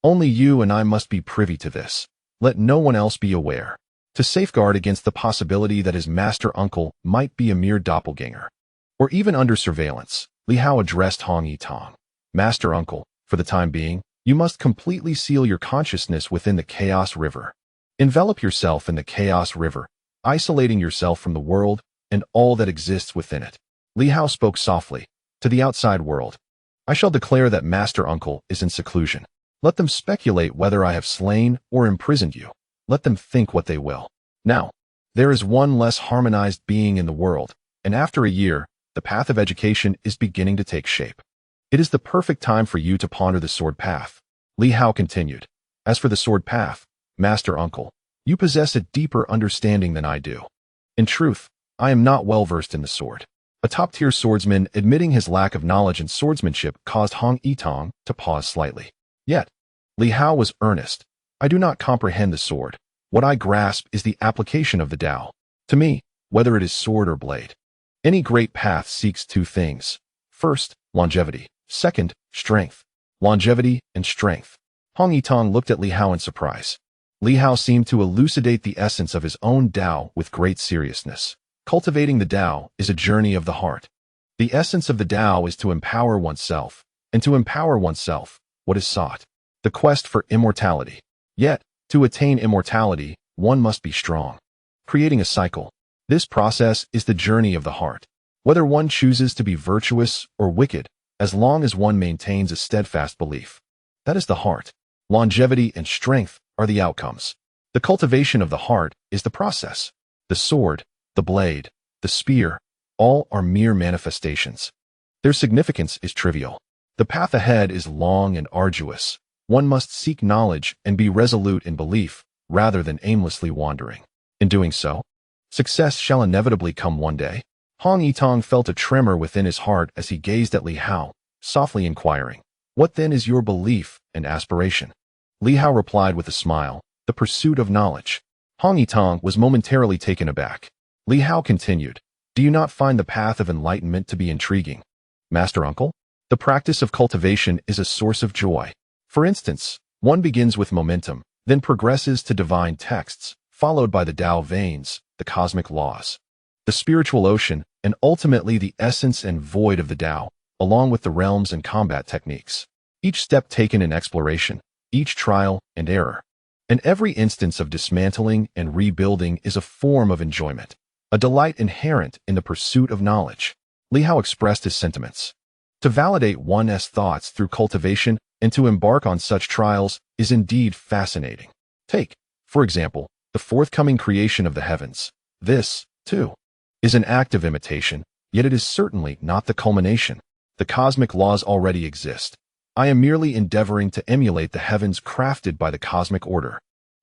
Only you and I must be privy to this. Let no one else be aware, to safeguard against the possibility that his Master Uncle might be a mere doppelganger, or even under surveillance." Li Hao addressed Hong Yitong. "Master Uncle, for the time being, you must completely seal your consciousness within the chaos river. Envelop yourself in the chaos river, isolating yourself from the world and all that exists within it." Li Hao spoke softly. To the outside world, "I shall declare that Master Uncle is in seclusion. Let them speculate whether I have slain or imprisoned you. Let them think what they will. Now, there is one less harmonized being in the world, and after a year, the path of education is beginning to take shape. It is the perfect time for you to ponder the sword path." Li Hao continued, "As for the sword path, Master Uncle, you possess a deeper understanding than I do. In truth, I am not well versed in the sword." A top-tier swordsman admitting his lack of knowledge in swordsmanship caused Hong Yitong to pause slightly. Yet, Li Hao was earnest. "I do not comprehend the sword. What I grasp is the application of the Tao. To me, whether it is sword or blade, any great path seeks two things. First, longevity. Second, strength. Longevity and strength." Hong Yitong looked at Li Hao in surprise. Li Hao seemed to elucidate the essence of his own Tao with great seriousness. Cultivating the Tao is a journey of the heart. The essence of the Tao is to empower oneself, and to empower oneself, what is sought? The quest for immortality. Yet, to attain immortality, one must be strong. Creating a cycle. This process is the journey of the heart. Whether one chooses to be virtuous or wicked, as long as one maintains a steadfast belief. That is the heart. Longevity and strength are the outcomes. The cultivation of the heart is the process. The sword, the blade, the spear, all are mere manifestations. Their significance is trivial. The path ahead is long and arduous. One must seek knowledge and be resolute in belief, rather than aimlessly wandering. In doing so, success shall inevitably come one day. Hong Yitong felt a tremor within his heart as he gazed at Li Hao, softly inquiring, "What then is your belief and aspiration?" Li Hao replied with a smile, "The pursuit of knowledge." Hong Yitong was momentarily taken aback. Li Hao continued, "Do you not find the path of enlightenment to be intriguing, Master Uncle? The practice of cultivation is a source of joy. For instance, one begins with momentum, then progresses to divine texts, followed by the Tao veins, the cosmic laws, the spiritual ocean, and ultimately the essence and void of the Tao, along with the realms and combat techniques. Each step taken in exploration, each trial and error, and every instance of dismantling and rebuilding is a form of enjoyment, a delight inherent in the pursuit of knowledge." Li Hao expressed his sentiments. To validate one's thoughts through cultivation and to embark on such trials is indeed fascinating. Take, for example, the forthcoming creation of the heavens. This, too, is an act of imitation, yet it is certainly not the culmination. The cosmic laws already exist. I am merely endeavoring to emulate the heavens crafted by the cosmic order.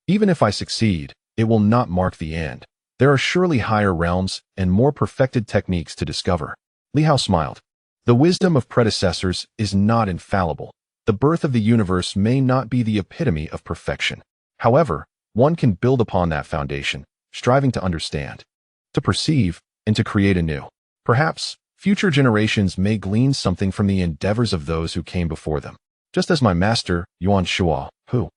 Even if I succeed, it will not mark the end. There are surely higher realms and more perfected techniques to discover. Li Hao smiled. The wisdom of predecessors is not infallible. The birth of the universe may not be the epitome of perfection. However, one can build upon that foundation, striving to understand, to perceive, and to create anew. Perhaps, future generations may glean something from the endeavors of those who came before them. Just as my master, Yuan Shuo, who,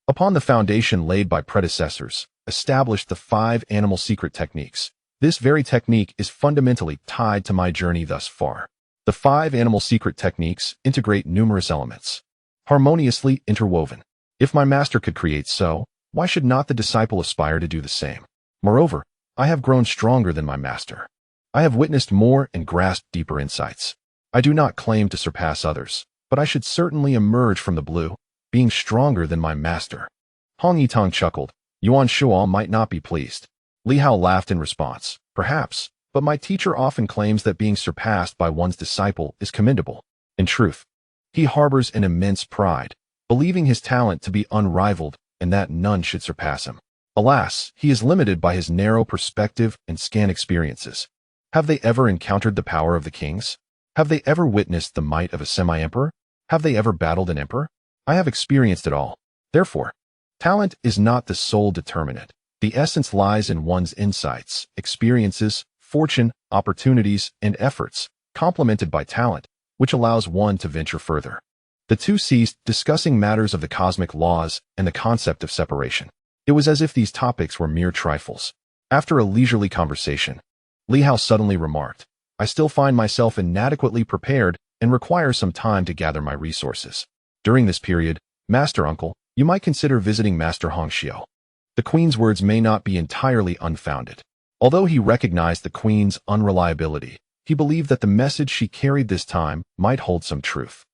upon the foundation laid by predecessors, established the 5 animal secret techniques. This very technique is fundamentally tied to my journey thus far. The 5 animal secret techniques integrate numerous elements, harmoniously interwoven. If my master could create so, why should not the disciple aspire to do the same? Moreover, I have grown stronger than my master. I have witnessed more and grasped deeper insights. I do not claim to surpass others, but I should certainly emerge from the blue, being stronger than my master. Hong Yitong chuckled. Yuan Shuo might not be pleased. Li Hao laughed in response. Perhaps, but my teacher often claims that being surpassed by one's disciple is commendable. In truth, he harbors an immense pride, believing his talent to be unrivaled and that none should surpass him. Alas, he is limited by his narrow perspective and scant experiences. Have they ever encountered the power of the kings? Have they ever witnessed the might of a semi-emperor? Have they ever battled an emperor? I have experienced it all. Therefore, talent is not the sole determinant. The essence lies in one's insights, experiences, fortune, opportunities, and efforts, complemented by talent, which allows one to venture further. The two ceased, discussing matters of the cosmic laws and the concept of separation. It was as if these topics were mere trifles. After a leisurely conversation, Li Hao suddenly remarked, I still find myself inadequately prepared and require some time to gather my resources. During this period, Master Uncle, you might consider visiting Master Hongxiu. The Queen's words may not be entirely unfounded. Although he recognized the Queen's unreliability, he believed that the message she carried this time might hold some truth.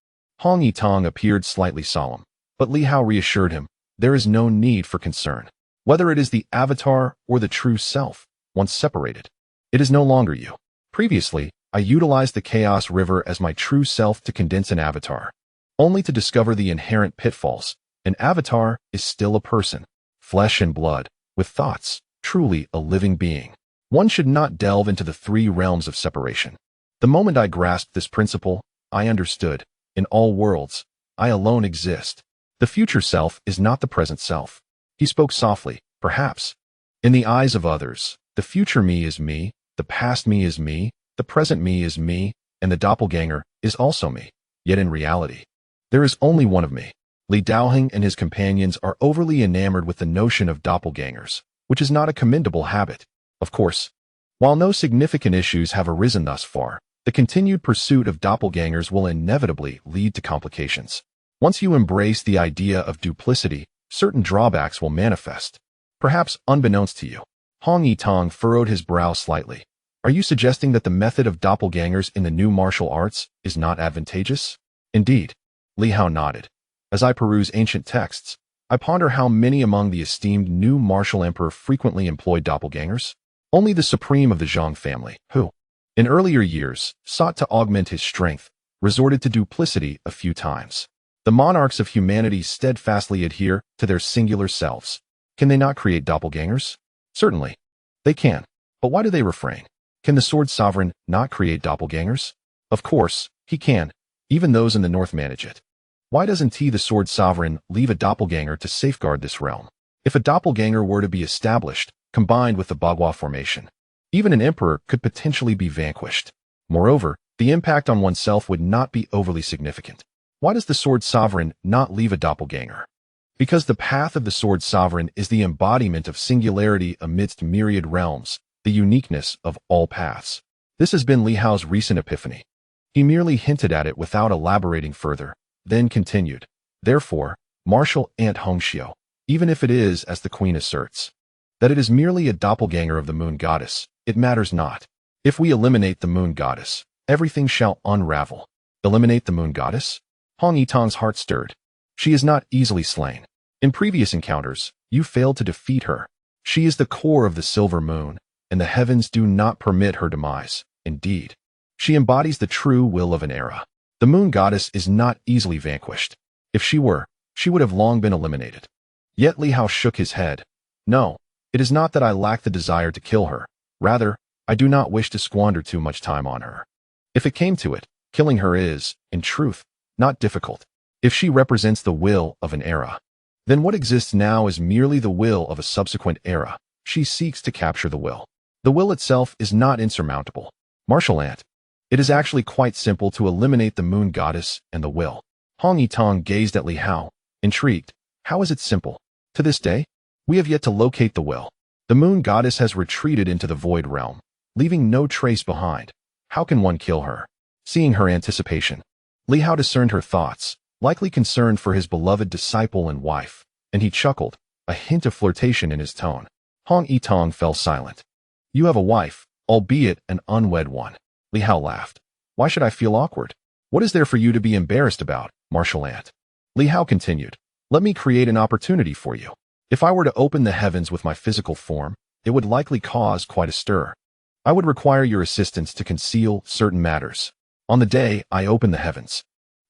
Hong Yitong appeared slightly solemn, but Li Hao reassured him, there is no need for concern. Whether it is the avatar or the true self, once separated, it is no longer you. Previously, I utilized the chaos river as my true self to condense an avatar, only to discover the inherent pitfalls. An avatar is still a person, flesh and blood, with thoughts, truly a living being. One should not delve into the 3 realms of separation. The moment I grasped this principle, I understood, in all worlds, I alone exist. The future self is not the present self. He spoke softly, perhaps. In the eyes of others, the future me is me, the past me is me, the present me is me, and the doppelganger is also me. Yet in reality, there is only one of me. Li Daoheng and his companions are overly enamored with the notion of doppelgangers, which is not a commendable habit. Of course, while no significant issues have arisen thus far, the continued pursuit of doppelgangers will inevitably lead to complications. Once you embrace the idea of duplicity, certain drawbacks will manifest, perhaps unbeknownst to you. Hong Yitong furrowed his brow slightly. Are you suggesting that the method of doppelgangers in the new martial arts is not advantageous? Indeed. Li Hao nodded. As I peruse ancient texts, I ponder how many among the esteemed new martial emperor frequently employed doppelgangers. Only the supreme of the Zhang family, who, in earlier years, sought to augment his strength, resorted to duplicity a few times. The monarchs of humanity steadfastly adhere to their singular selves. Can they not create doppelgangers? Certainly, they can. But why do they refrain? Can the sword sovereign not create doppelgangers? Of course, he can. Even those in the north manage it. Why doesn't he, the sword sovereign, leave a doppelganger to safeguard this realm? If a doppelganger were to be established, combined with the Bagua formation, even an emperor could potentially be vanquished. Moreover, the impact on oneself would not be overly significant. Why does the sword sovereign not leave a doppelganger? Because the path of the sword sovereign is the embodiment of singularity amidst myriad realms, the uniqueness of all paths. This has been Li Hao's recent epiphany. He merely hinted at it without elaborating further, then continued. Therefore, Marshal Aunt Hongxiu, even if it is, as the Queen asserts, that it is merely a doppelganger of the moon goddess, it matters not. If we eliminate the moon goddess, everything shall unravel. Eliminate the moon goddess? Hong Yitong's heart stirred. She is not easily slain. In previous encounters, you failed to defeat her. She is the core of the silver moon, and the heavens do not permit her demise. Indeed, she embodies the true will of an era. The moon goddess is not easily vanquished. If she were, she would have long been eliminated. Yet Li Hao shook his head. No, it is not that I lack the desire to kill her. Rather, I do not wish to squander too much time on her. If it came to it, killing her is, in truth, not difficult. If she represents the will of an era, then what exists now is merely the will of a subsequent era. She seeks to capture the will. The will itself is not insurmountable. Martial ant. It is actually quite simple to eliminate the moon goddess and the will. Hong Yitong gazed at Li Hao, intrigued. How is it simple? To this day, we have yet to locate the will. The moon goddess has retreated into the void realm, leaving no trace behind. How can one kill her? Seeing her anticipation, Li Hao discerned her thoughts, likely concerned for his beloved disciple and wife, and he chuckled, a hint of flirtation in his tone. Hong Yitong fell silent. You have a wife, albeit an unwed one. Li Hao laughed. Why should I feel awkward? What is there for you to be embarrassed about, martial ant? Li Hao continued. Let me create an opportunity for you. If I were to open the heavens with my physical form, it would likely cause quite a stir. I would require your assistance to conceal certain matters. On the day I open the heavens,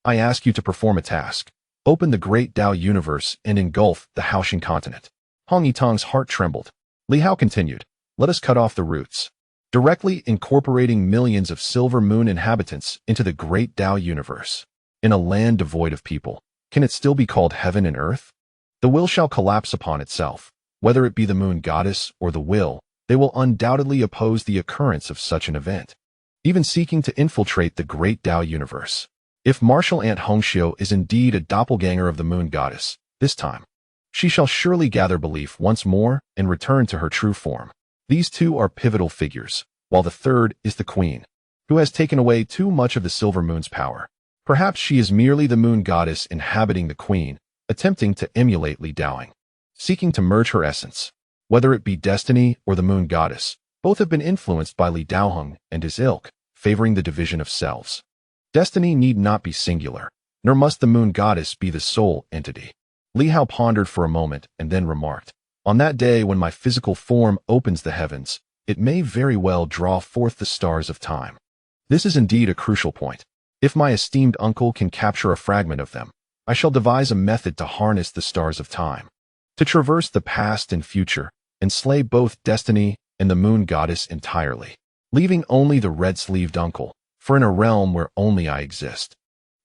I ask you to perform a task. Open the great Tao universe and engulf the Haotian continent. Hong Yitong's heart trembled. Li Hao continued. Let us cut off the roots. Directly incorporating millions of silver moon inhabitants into the great Tao universe. In a land devoid of people, can it still be called heaven and earth? The will shall collapse upon itself. Whether it be the moon goddess or the will, they will undoubtedly oppose the occurrence of such an event, even seeking to infiltrate the great Tao universe. If martial ant Hongxiu is indeed a doppelganger of the moon goddess, this time, she shall surely gather belief once more and return to her true form. These two are pivotal figures, while the third is the queen, who has taken away too much of the silver moon's power. Perhaps she is merely the moon goddess inhabiting the queen, attempting to emulate Li Daoing, seeking to merge her essence. Whether it be destiny or the moon goddess, both have been influenced by Li Daoheng and his ilk, favoring the division of selves. Destiny need not be singular, nor must the moon goddess be the sole entity. Li Hao pondered for a moment and then remarked, on that day when my physical form opens the heavens, it may very well draw forth the stars of time. This is indeed a crucial point. If my esteemed uncle can capture a fragment of them, I shall devise a method to harness the stars of time, to traverse the past and future, and slay both destiny and the moon goddess entirely, leaving only the red-sleeved uncle, for in a realm where only I exist,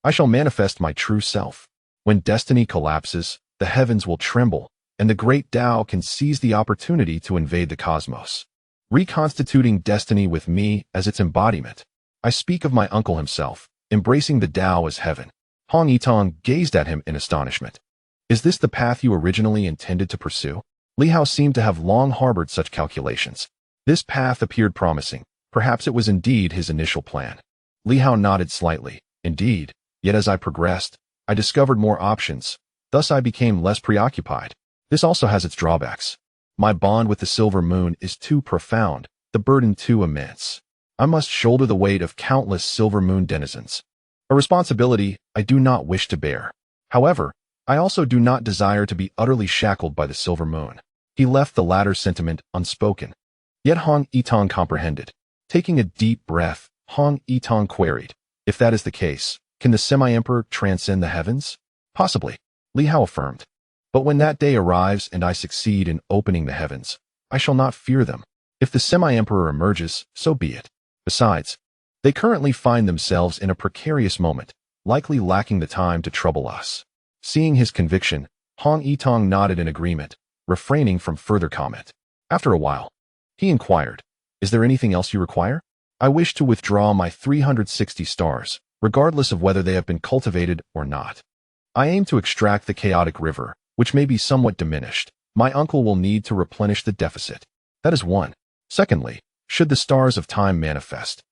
I shall manifest my true self. When destiny collapses, the heavens will tremble, and the great Tao can seize the opportunity to invade the cosmos, reconstituting destiny with me as its embodiment. I speak of my uncle himself, embracing the Tao as heaven. Hong Yitong gazed at him in astonishment. Is this the path you originally intended to pursue? Li Hao seemed to have long harbored such calculations. This path appeared promising. Perhaps it was indeed his initial plan. Li Hao nodded slightly. Indeed, yet as I progressed, I discovered more options. Thus I became less preoccupied. This also has its drawbacks. My bond with the silver moon is too profound, the burden too immense. I must shoulder the weight of countless silver moon denizens, a responsibility I do not wish to bear. However, I also do not desire to be utterly shackled by the silver moon. He left the latter sentiment unspoken. Yet Hong Yitong comprehended. Taking a deep breath, Hong Yitong queried, if that is the case, can the semi-emperor transcend the heavens? Possibly, Li Hao affirmed. But when that day arrives and I succeed in opening the heavens, I shall not fear them. If the semi-emperor emerges, so be it. Besides, they currently find themselves in a precarious moment, likely lacking the time to trouble us. Seeing his conviction, Hong Yitong nodded in agreement, refraining from further comment. After a while, he inquired, is there anything else you require? I wish to withdraw my 360 stars, regardless of whether they have been cultivated or not. I aim to extract the chaotic river, which may be somewhat diminished. My uncle will need to replenish the deficit. That is one. Secondly, should the stars of time manifest,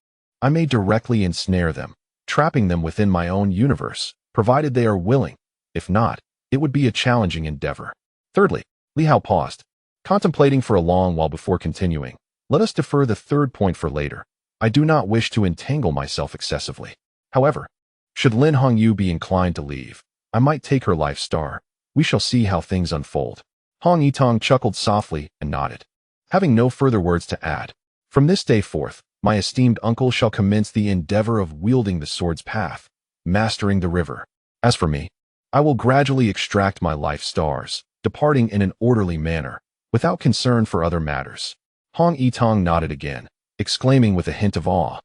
I may directly ensnare them, trapping them within my own universe, provided they are willing. If not, it would be a challenging endeavor. Thirdly, Li Hao paused, contemplating for a long while before continuing. Let us defer the third point for later. I do not wish to entangle myself excessively. However, should Lin Hongyu be inclined to leave, I might take her life star. We shall see how things unfold. Hong Yitong chuckled softly and nodded, having no further words to add. From this day forth, my esteemed uncle shall commence the endeavor of wielding the sword's path. mastering the river. As for me, I will gradually extract my life stars, departing in an orderly manner, without concern for other matters. Hong Yitong nodded again, exclaiming with a hint of awe,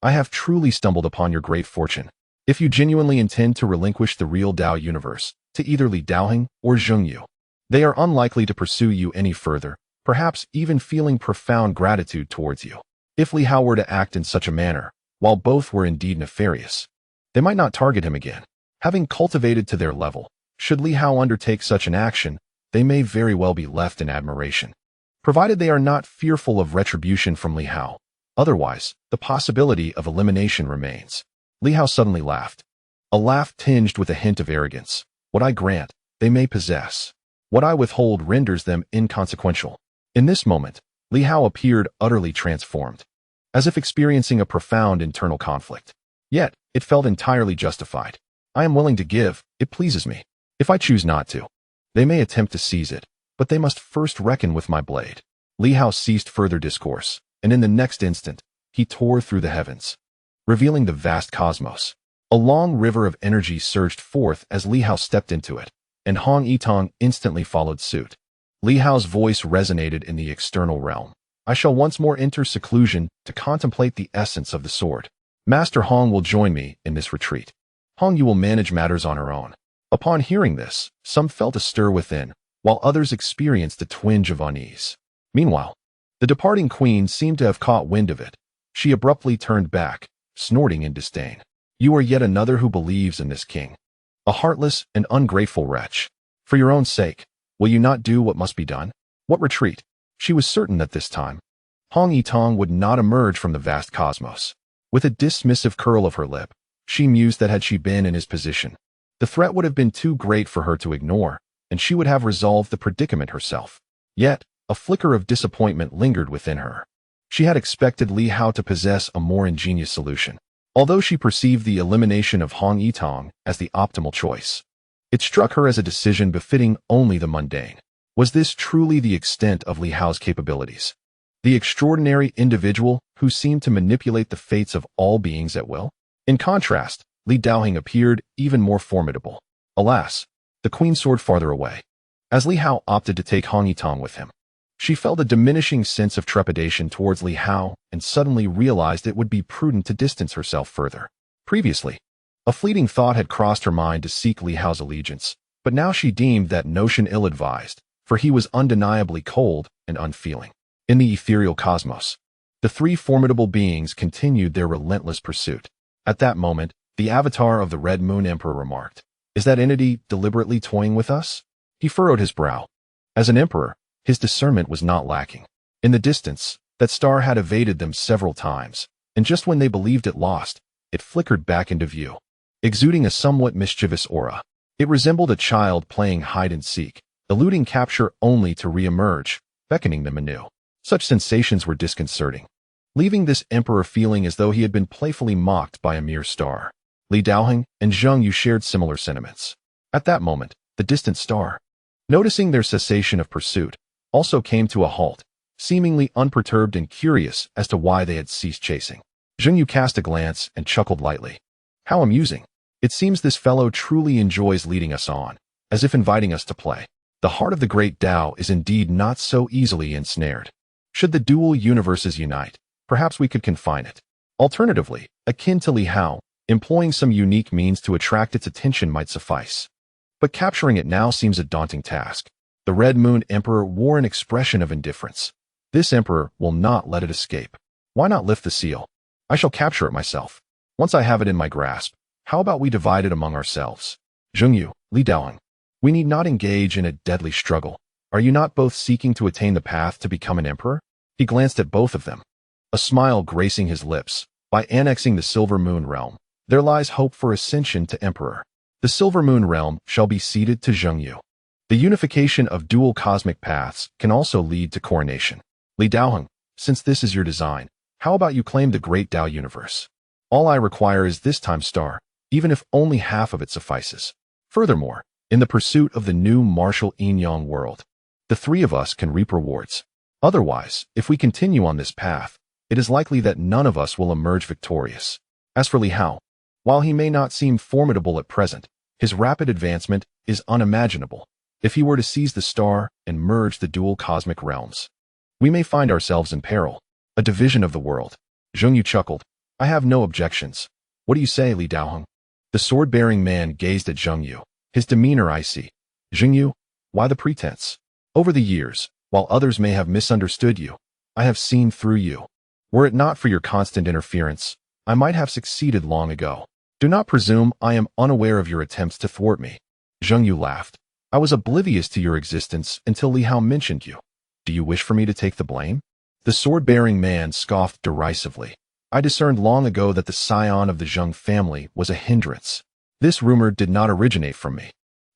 I have truly stumbled upon your great fortune. If you genuinely intend to relinquish the real Tao universe to either Li Daoheng or Zhengyu, they are unlikely to pursue you any further, perhaps even feeling profound gratitude towards you. If Li Hao were to act in such a manner, while both were indeed nefarious, they might not target him again. Having cultivated to their level, should Li Hao undertake such an action, they may very well be left in admiration, provided they are not fearful of retribution from Li Hao. Otherwise, the possibility of elimination remains. Li Hao suddenly laughed, a laugh tinged with a hint of arrogance. What I grant, they may possess. What I withhold renders them inconsequential. In this moment, Li Hao appeared utterly transformed, as if experiencing a profound internal conflict. Yet, it felt entirely justified. I am willing to give, it pleases me. If I choose not to, they may attempt to seize it, but they must first reckon with my blade. Li Hao ceased further discourse, and in the next instant, he tore through the heavens, revealing the vast cosmos. A long river of energy surged forth as Li Hao stepped into it, and Hong Yitong instantly followed suit. Li Hao's voice resonated in the external realm. I shall once more enter seclusion to contemplate the essence of the sword. Master Hong will join me in this retreat. Hong Yu will manage matters on her own. Upon hearing this, some felt a stir within, while others experienced a twinge of unease. Meanwhile, the departing queen seemed to have caught wind of it. She abruptly turned back, snorting in disdain. You are yet another who believes in this king. A heartless and ungrateful wretch. For your own sake, will you not do what must be done? What retreat? She was certain that this time, Hong Yitong would not emerge from the vast cosmos. With a dismissive curl of her lip, she mused that had she been in his position, the threat would have been too great for her to ignore, and she would have resolved the predicament herself. Yet, a flicker of disappointment lingered within her. She had expected Li Hao to possess a more ingenious solution. Although she perceived the elimination of Hong Yitong as the optimal choice, it struck her as a decision befitting only the mundane. Was this truly the extent of Li Hao's capabilities? The extraordinary individual who seemed to manipulate the fates of all beings at will? In contrast, Li Daoheng appeared even more formidable. Alas, the queen soared farther away. As Li Hao opted to take Hong Yitong with him, she felt a diminishing sense of trepidation towards Li Hao and suddenly realized it would be prudent to distance herself further. Previously, a fleeting thought had crossed her mind to seek Li Hao's allegiance, but now she deemed that notion ill-advised, for he was undeniably cold and unfeeling. In the ethereal cosmos, the three formidable beings continued their relentless pursuit. At that moment, the avatar of the Red Moon Emperor remarked, "Is that entity deliberately toying with us?" He furrowed his brow. As an emperor, his discernment was not lacking. In the distance, that star had evaded them several times, and just when they believed it lost, it flickered back into view, exuding a somewhat mischievous aura. It resembled a child playing hide-and-seek, eluding capture only to re-emerge, beckoning them anew. Such sensations were disconcerting, leaving this emperor feeling as though he had been playfully mocked by a mere star. Li Daoheng and Zheng Yu shared similar sentiments. At that moment, the distant star, noticing their cessation of pursuit, also came to a halt, seemingly unperturbed and curious as to why they had ceased chasing. Zheng Yu cast a glance and chuckled lightly. How amusing. It seems this fellow truly enjoys leading us on, as if inviting us to play. The heart of the great Tao is indeed not so easily ensnared. Should the dual universes unite, perhaps we could confine it. Alternatively, akin to Li Hao, employing some unique means to attract its attention might suffice. But capturing it now seems a daunting task. The Red Moon Emperor wore an expression of indifference. This emperor will not let it escape. Why not lift the seal? I shall capture it myself. Once I have it in my grasp, how about we divide it among ourselves? Zheng Yu, Li Daoheng, we need not engage in a deadly struggle. Are you not both seeking to attain the path to become an emperor? He glanced at both of them, a smile gracing his lips. By annexing the Silver Moon Realm, there lies hope for ascension to emperor. The Silver Moon Realm shall be ceded to Zheng Yu. The unification of dual cosmic paths can also lead to coronation. Li Daoheng, since this is your design, how about you claim the great Tao universe? All I require is this time star, even if only half of it suffices. Furthermore, in the pursuit of the new martial yin-yang world, the three of us can reap rewards. Otherwise, if we continue on this path, it is likely that none of us will emerge victorious. As for Li Hao, While he may not seem formidable at present, his rapid advancement is unimaginable. If he were to seize the star and merge the dual cosmic realms, we may find ourselves in peril, a division of the world. Zheng Yu chuckled. I have no objections. What do you say, Li Daoheng? The sword-bearing man gazed at Zheng Yu, his demeanor icy. Zheng Yu, why the pretense? Over the years, while others may have misunderstood you, I have seen through you. Were it not for your constant interference, I might have succeeded long ago. Do not presume I am unaware of your attempts to thwart me. Zheng Yu laughed. I was oblivious to your existence until Li Hao mentioned you. Do you wish for me to take the blame? The sword-bearing man scoffed derisively. I discerned long ago that the scion of the Zheng family was a hindrance. This rumor did not originate from me.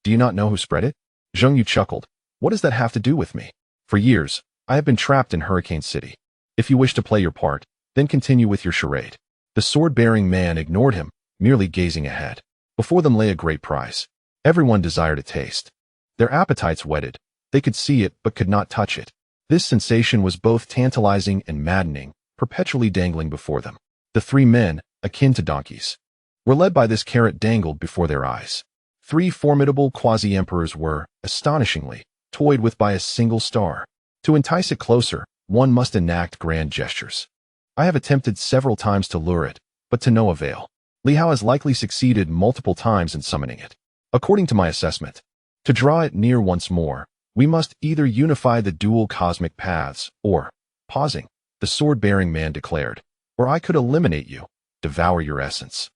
Do you not know who spread it? Zheng Yu chuckled. What does that have to do with me? For years, I have been trapped in Hurricane City. If you wish to play your part, then continue with your charade. The sword-bearing man ignored him, merely gazing ahead. Before them lay a great prize. Everyone desired a taste. Their appetites whetted. They could see it but could not touch it. This sensation was both tantalizing and maddening, perpetually dangling before them. The three men, akin to donkeys, were led by this carrot dangled before their eyes. Three formidable quasi-emperors were, astonishingly, toyed with by a single star. To entice it closer, one must enact grand gestures. I have attempted several times to lure it, but to no avail. Li Hao has likely succeeded multiple times in summoning it. According to my assessment, to draw it near once more, we must either unify the dual cosmic paths or, pausing, the sword-bearing man declared, or I could eliminate you, devour your essence,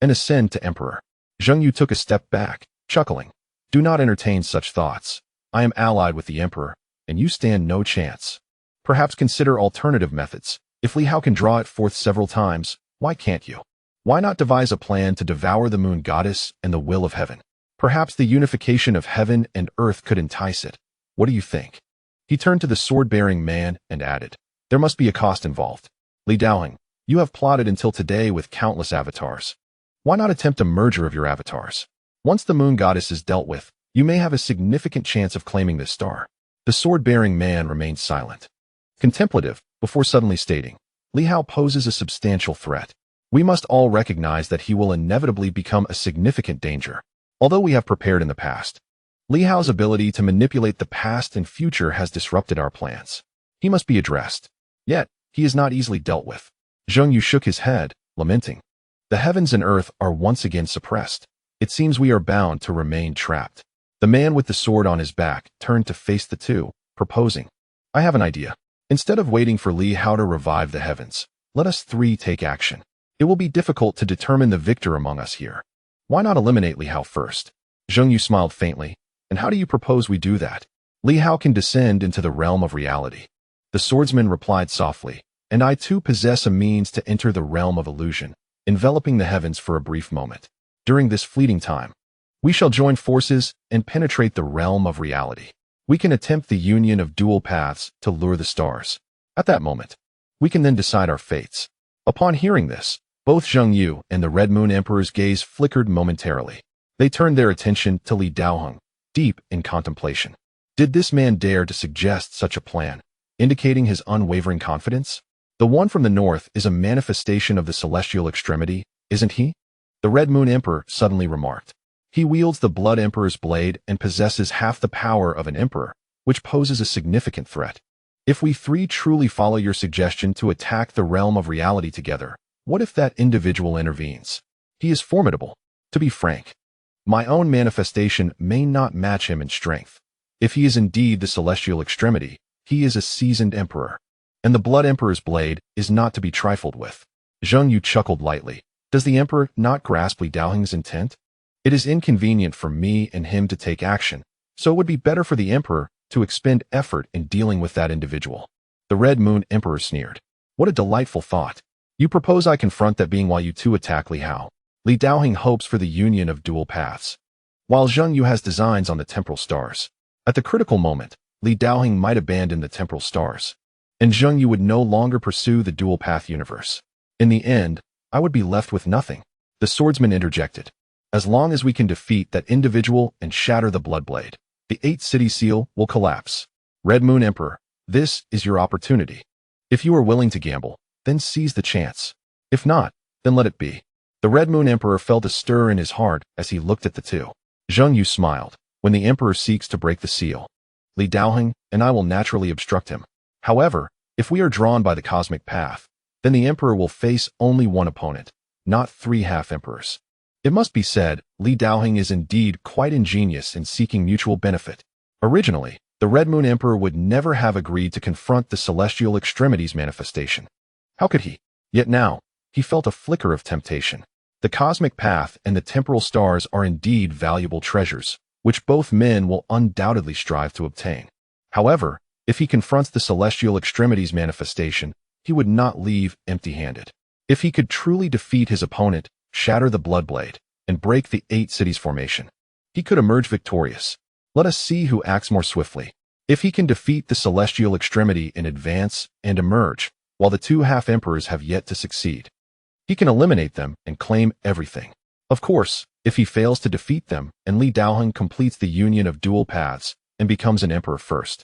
and ascend to emperor. Zheng Yu took a step back, chuckling. Do not entertain such thoughts. I am allied with the emperor, and you stand no chance. Perhaps consider alternative methods. If Li Hao can draw it forth several times, why can't you? Why not devise a plan to devour the moon goddess and the will of heaven? Perhaps the unification of heaven and earth could entice it. What do you think? He turned to the sword-bearing man and added, there must be a cost involved. Li Daoheng, you have plotted until today with countless avatars. Why not attempt a merger of your avatars? Once the moon goddess is dealt with, you may have a significant chance of claiming this star. The sword-bearing man remained silent, contemplative, before suddenly stating, Li Hao poses a substantial threat. We must all recognize that he will inevitably become a significant danger. Although we have prepared in the past, Li Hao's ability to manipulate the past and future has disrupted our plans. He must be addressed. Yet, he is not easily dealt with. Zheng Yu shook his head, lamenting. The heavens and earth are once again suppressed. It seems we are bound to remain trapped. The man with the sword on his back turned to face the two, proposing, I have an idea. Instead of waiting for Li Hao to revive the heavens, let us three take action. It will be difficult to determine the victor among us here. Why not eliminate Li Hao first? Zheng Yu smiled faintly. And how do you propose we do that? Li Hao can descend into the realm of reality. The swordsman replied softly, and I too possess a means to enter the realm of illusion, enveloping the heavens for a brief moment. During this fleeting time, we shall join forces and penetrate the realm of reality. We can attempt the union of dual paths to lure the stars. At that moment, we can then decide our fates. Upon hearing this, both Zheng Yu and the Red Moon Emperor's gaze flickered momentarily. They turned their attention to Li Daoheng, deep in contemplation. Did this man dare to suggest such a plan, indicating his unwavering confidence? The one from the north is a manifestation of the celestial extremity, isn't he? The Red Moon Emperor suddenly remarked. He wields the Blood Emperor's blade and possesses half the power of an emperor, which poses a significant threat. If we three truly follow your suggestion to attack the realm of reality together, what if that individual intervenes? He is formidable. To be frank, my own manifestation may not match him in strength. If he is indeed the celestial extremity, he is a seasoned emperor. And the Blood Emperor's blade is not to be trifled with. Zheng Yu chuckled lightly. Does the emperor not grasp Li Daoheng's intent? It is inconvenient for me and him to take action, so it would be better for the emperor to expend effort in dealing with that individual. The Red Moon Emperor sneered. What a delightful thought. You propose I confront that being while you two attack Li Hao. Li Daoheng hopes for the union of dual paths, while Zheng Yu has designs on the temporal stars. At the critical moment, Li Daoheng might abandon the temporal stars, and Zheng Yu would no longer pursue the dual path universe. In the end, I would be left with nothing. The swordsman interjected. As long as we can defeat that individual and shatter the Bloodblade, the 8th city seal will collapse. Red Moon Emperor, this is your opportunity. If you are willing to gamble, then seize the chance. If not, then let it be. The The Red Moon Emperor felt a stir in his heart as he looked at the two. Zheng Yu smiled. When the Emperor seeks to break the seal, Li Daoheng and I will naturally obstruct him. However, if we are drawn by the cosmic path, then the Emperor will face only one opponent, not three half-emperors. It must be said, Li Daoheng is indeed quite ingenious in seeking mutual benefit. Originally, the Red Moon Emperor would never have agreed to confront the celestial extremities manifestation. How could he? Yet now, he felt a flicker of temptation. The cosmic path and the temporal stars are indeed valuable treasures, which both men will undoubtedly strive to obtain. However, if he confronts the celestial extremities manifestation, he would not leave empty-handed. If he could truly defeat his opponent, shatter the Bloodblade, and break the 8 cities formation, he could emerge victorious. Let us see who acts more swiftly. If he can defeat the celestial extremity in advance and emerge, while the two half-emperors have yet to succeed, he can eliminate them and claim everything. Of course, if he fails to defeat them and Li Daoheng completes the union of dual paths and becomes an emperor first,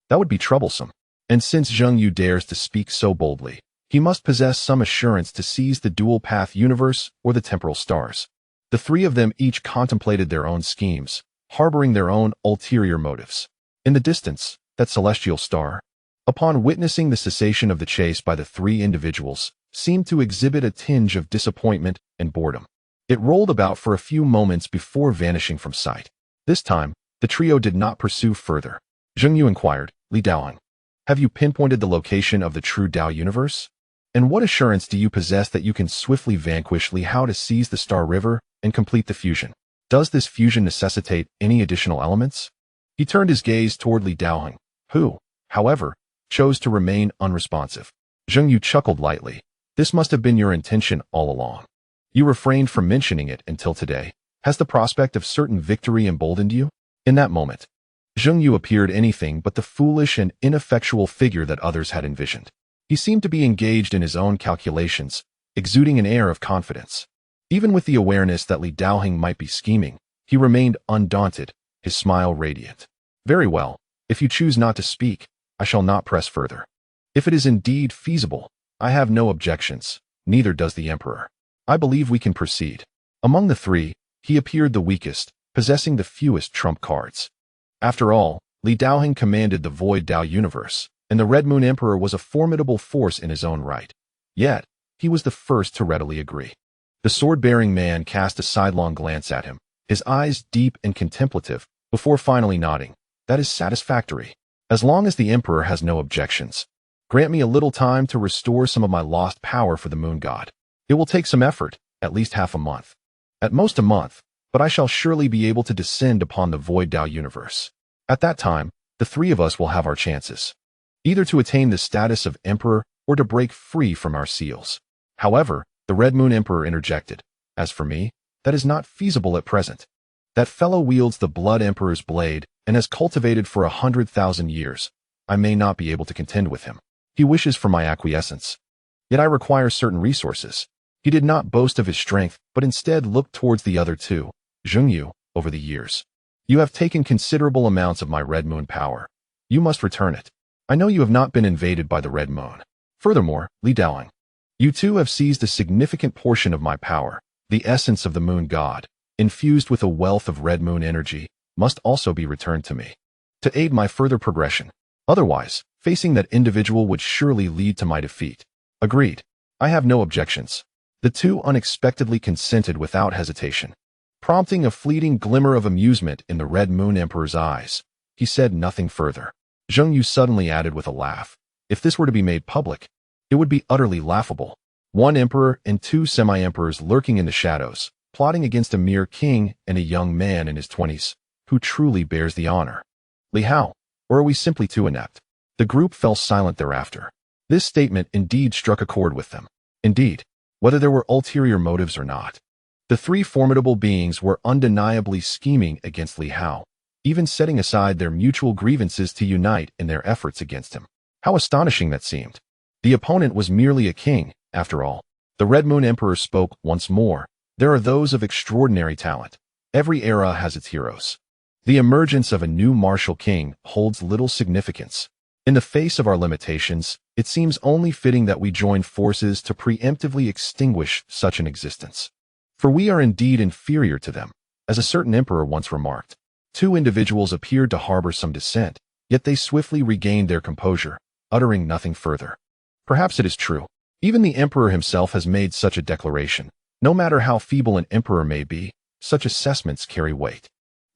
that would be troublesome. And since Zheng Yu dares to speak so boldly, he must possess some assurance to seize the dual path universe or the temporal stars. The three of them each contemplated their own schemes, harboring their own ulterior motives. In the distance, that celestial star, upon witnessing the cessation of the chase by the three individuals, seemed to exhibit a tinge of disappointment and boredom. It rolled about for a few moments before vanishing from sight. This time, the trio did not pursue further. Zheng Yu inquired, Li Daoheng, have you pinpointed the location of the true Dao universe? And what assurance do you possess that you can swiftly vanquish Li Hao to seize the Star River and complete the fusion? Does this fusion necessitate any additional elements? He turned his gaze toward Li Daoheng, who, however, chose to remain unresponsive. Zheng Yu chuckled lightly. This must have been your intention all along. You refrained from mentioning it until today. Has the prospect of certain victory emboldened you? In that moment, Zheng Yu appeared anything but the foolish and ineffectual figure that others had envisioned. He seemed to be engaged in his own calculations, exuding an air of confidence. Even with the awareness that Li Daoheng might be scheming, he remained undaunted, his smile radiant. Very well, if you choose not to speak, I shall not press further. If it is indeed feasible, I have no objections, neither does the Emperor. I believe we can proceed. Among the three, he appeared the weakest, possessing the fewest trump cards. After all, Li Daoheng commanded the Void Dao universe, and the Red Moon Emperor was a formidable force in his own right. Yet, he was the first to readily agree. The sword-bearing man cast a sidelong glance at him, his eyes deep and contemplative, before finally nodding. That is satisfactory. As long as the Emperor has no objections, grant me a little time to restore some of my lost power for the Moon God. It will take some effort, at least half a month. At most a month, but I shall surely be able to descend upon the Void Dao universe. At that time, the three of us will have our chances, either to attain the status of Emperor or to break free from our seals. However, the Red Moon Emperor interjected, as for me, that is not feasible at present. That fellow wields the Blood Emperor's blade and has cultivated for 100,000 years. I may not be able to contend with him. He wishes for my acquiescence. Yet I require certain resources. He did not boast of his strength, but instead looked towards the other two, Zheng Yu, over the years. You have taken considerable amounts of my Red Moon power. You must return it. I know you have not been invaded by the Red Moon. Furthermore, Li Daoheng, you too have seized a significant portion of my power. The essence of the Moon God, infused with a wealth of Red Moon energy, must also be returned to me, to aid my further progression. Otherwise, facing that individual would surely lead to my defeat. Agreed. I have no objections. The two unexpectedly consented without hesitation. Prompting a fleeting glimmer of amusement in the Red Moon Emperor's eyes, he said nothing further. Zheng Yu suddenly added with a laugh, if this were to be made public, it would be utterly laughable. One emperor and two semi-emperors lurking in the shadows, plotting against a mere king and a young man in his 20s, who truly bears the honor. Li Hao, or are we simply too inept? The group fell silent thereafter. This statement indeed struck a chord with them. Indeed, whether there were ulterior motives or not, the three formidable beings were undeniably scheming against Li Hao, even setting aside their mutual grievances to unite in their efforts against him. How astonishing that seemed. The opponent was merely a king, after all. The Red Moon Emperor spoke once more. There are those of extraordinary talent. Every era has its heroes. The emergence of a new martial king holds little significance. In the face of our limitations, it seems only fitting that we join forces to preemptively extinguish such an existence. For we are indeed inferior to them, as a certain emperor once remarked. Two individuals appeared to harbor some dissent, yet they swiftly regained their composure, uttering nothing further. Perhaps it is true. Even the emperor himself has made such a declaration. No matter how feeble an emperor may be, such assessments carry weight.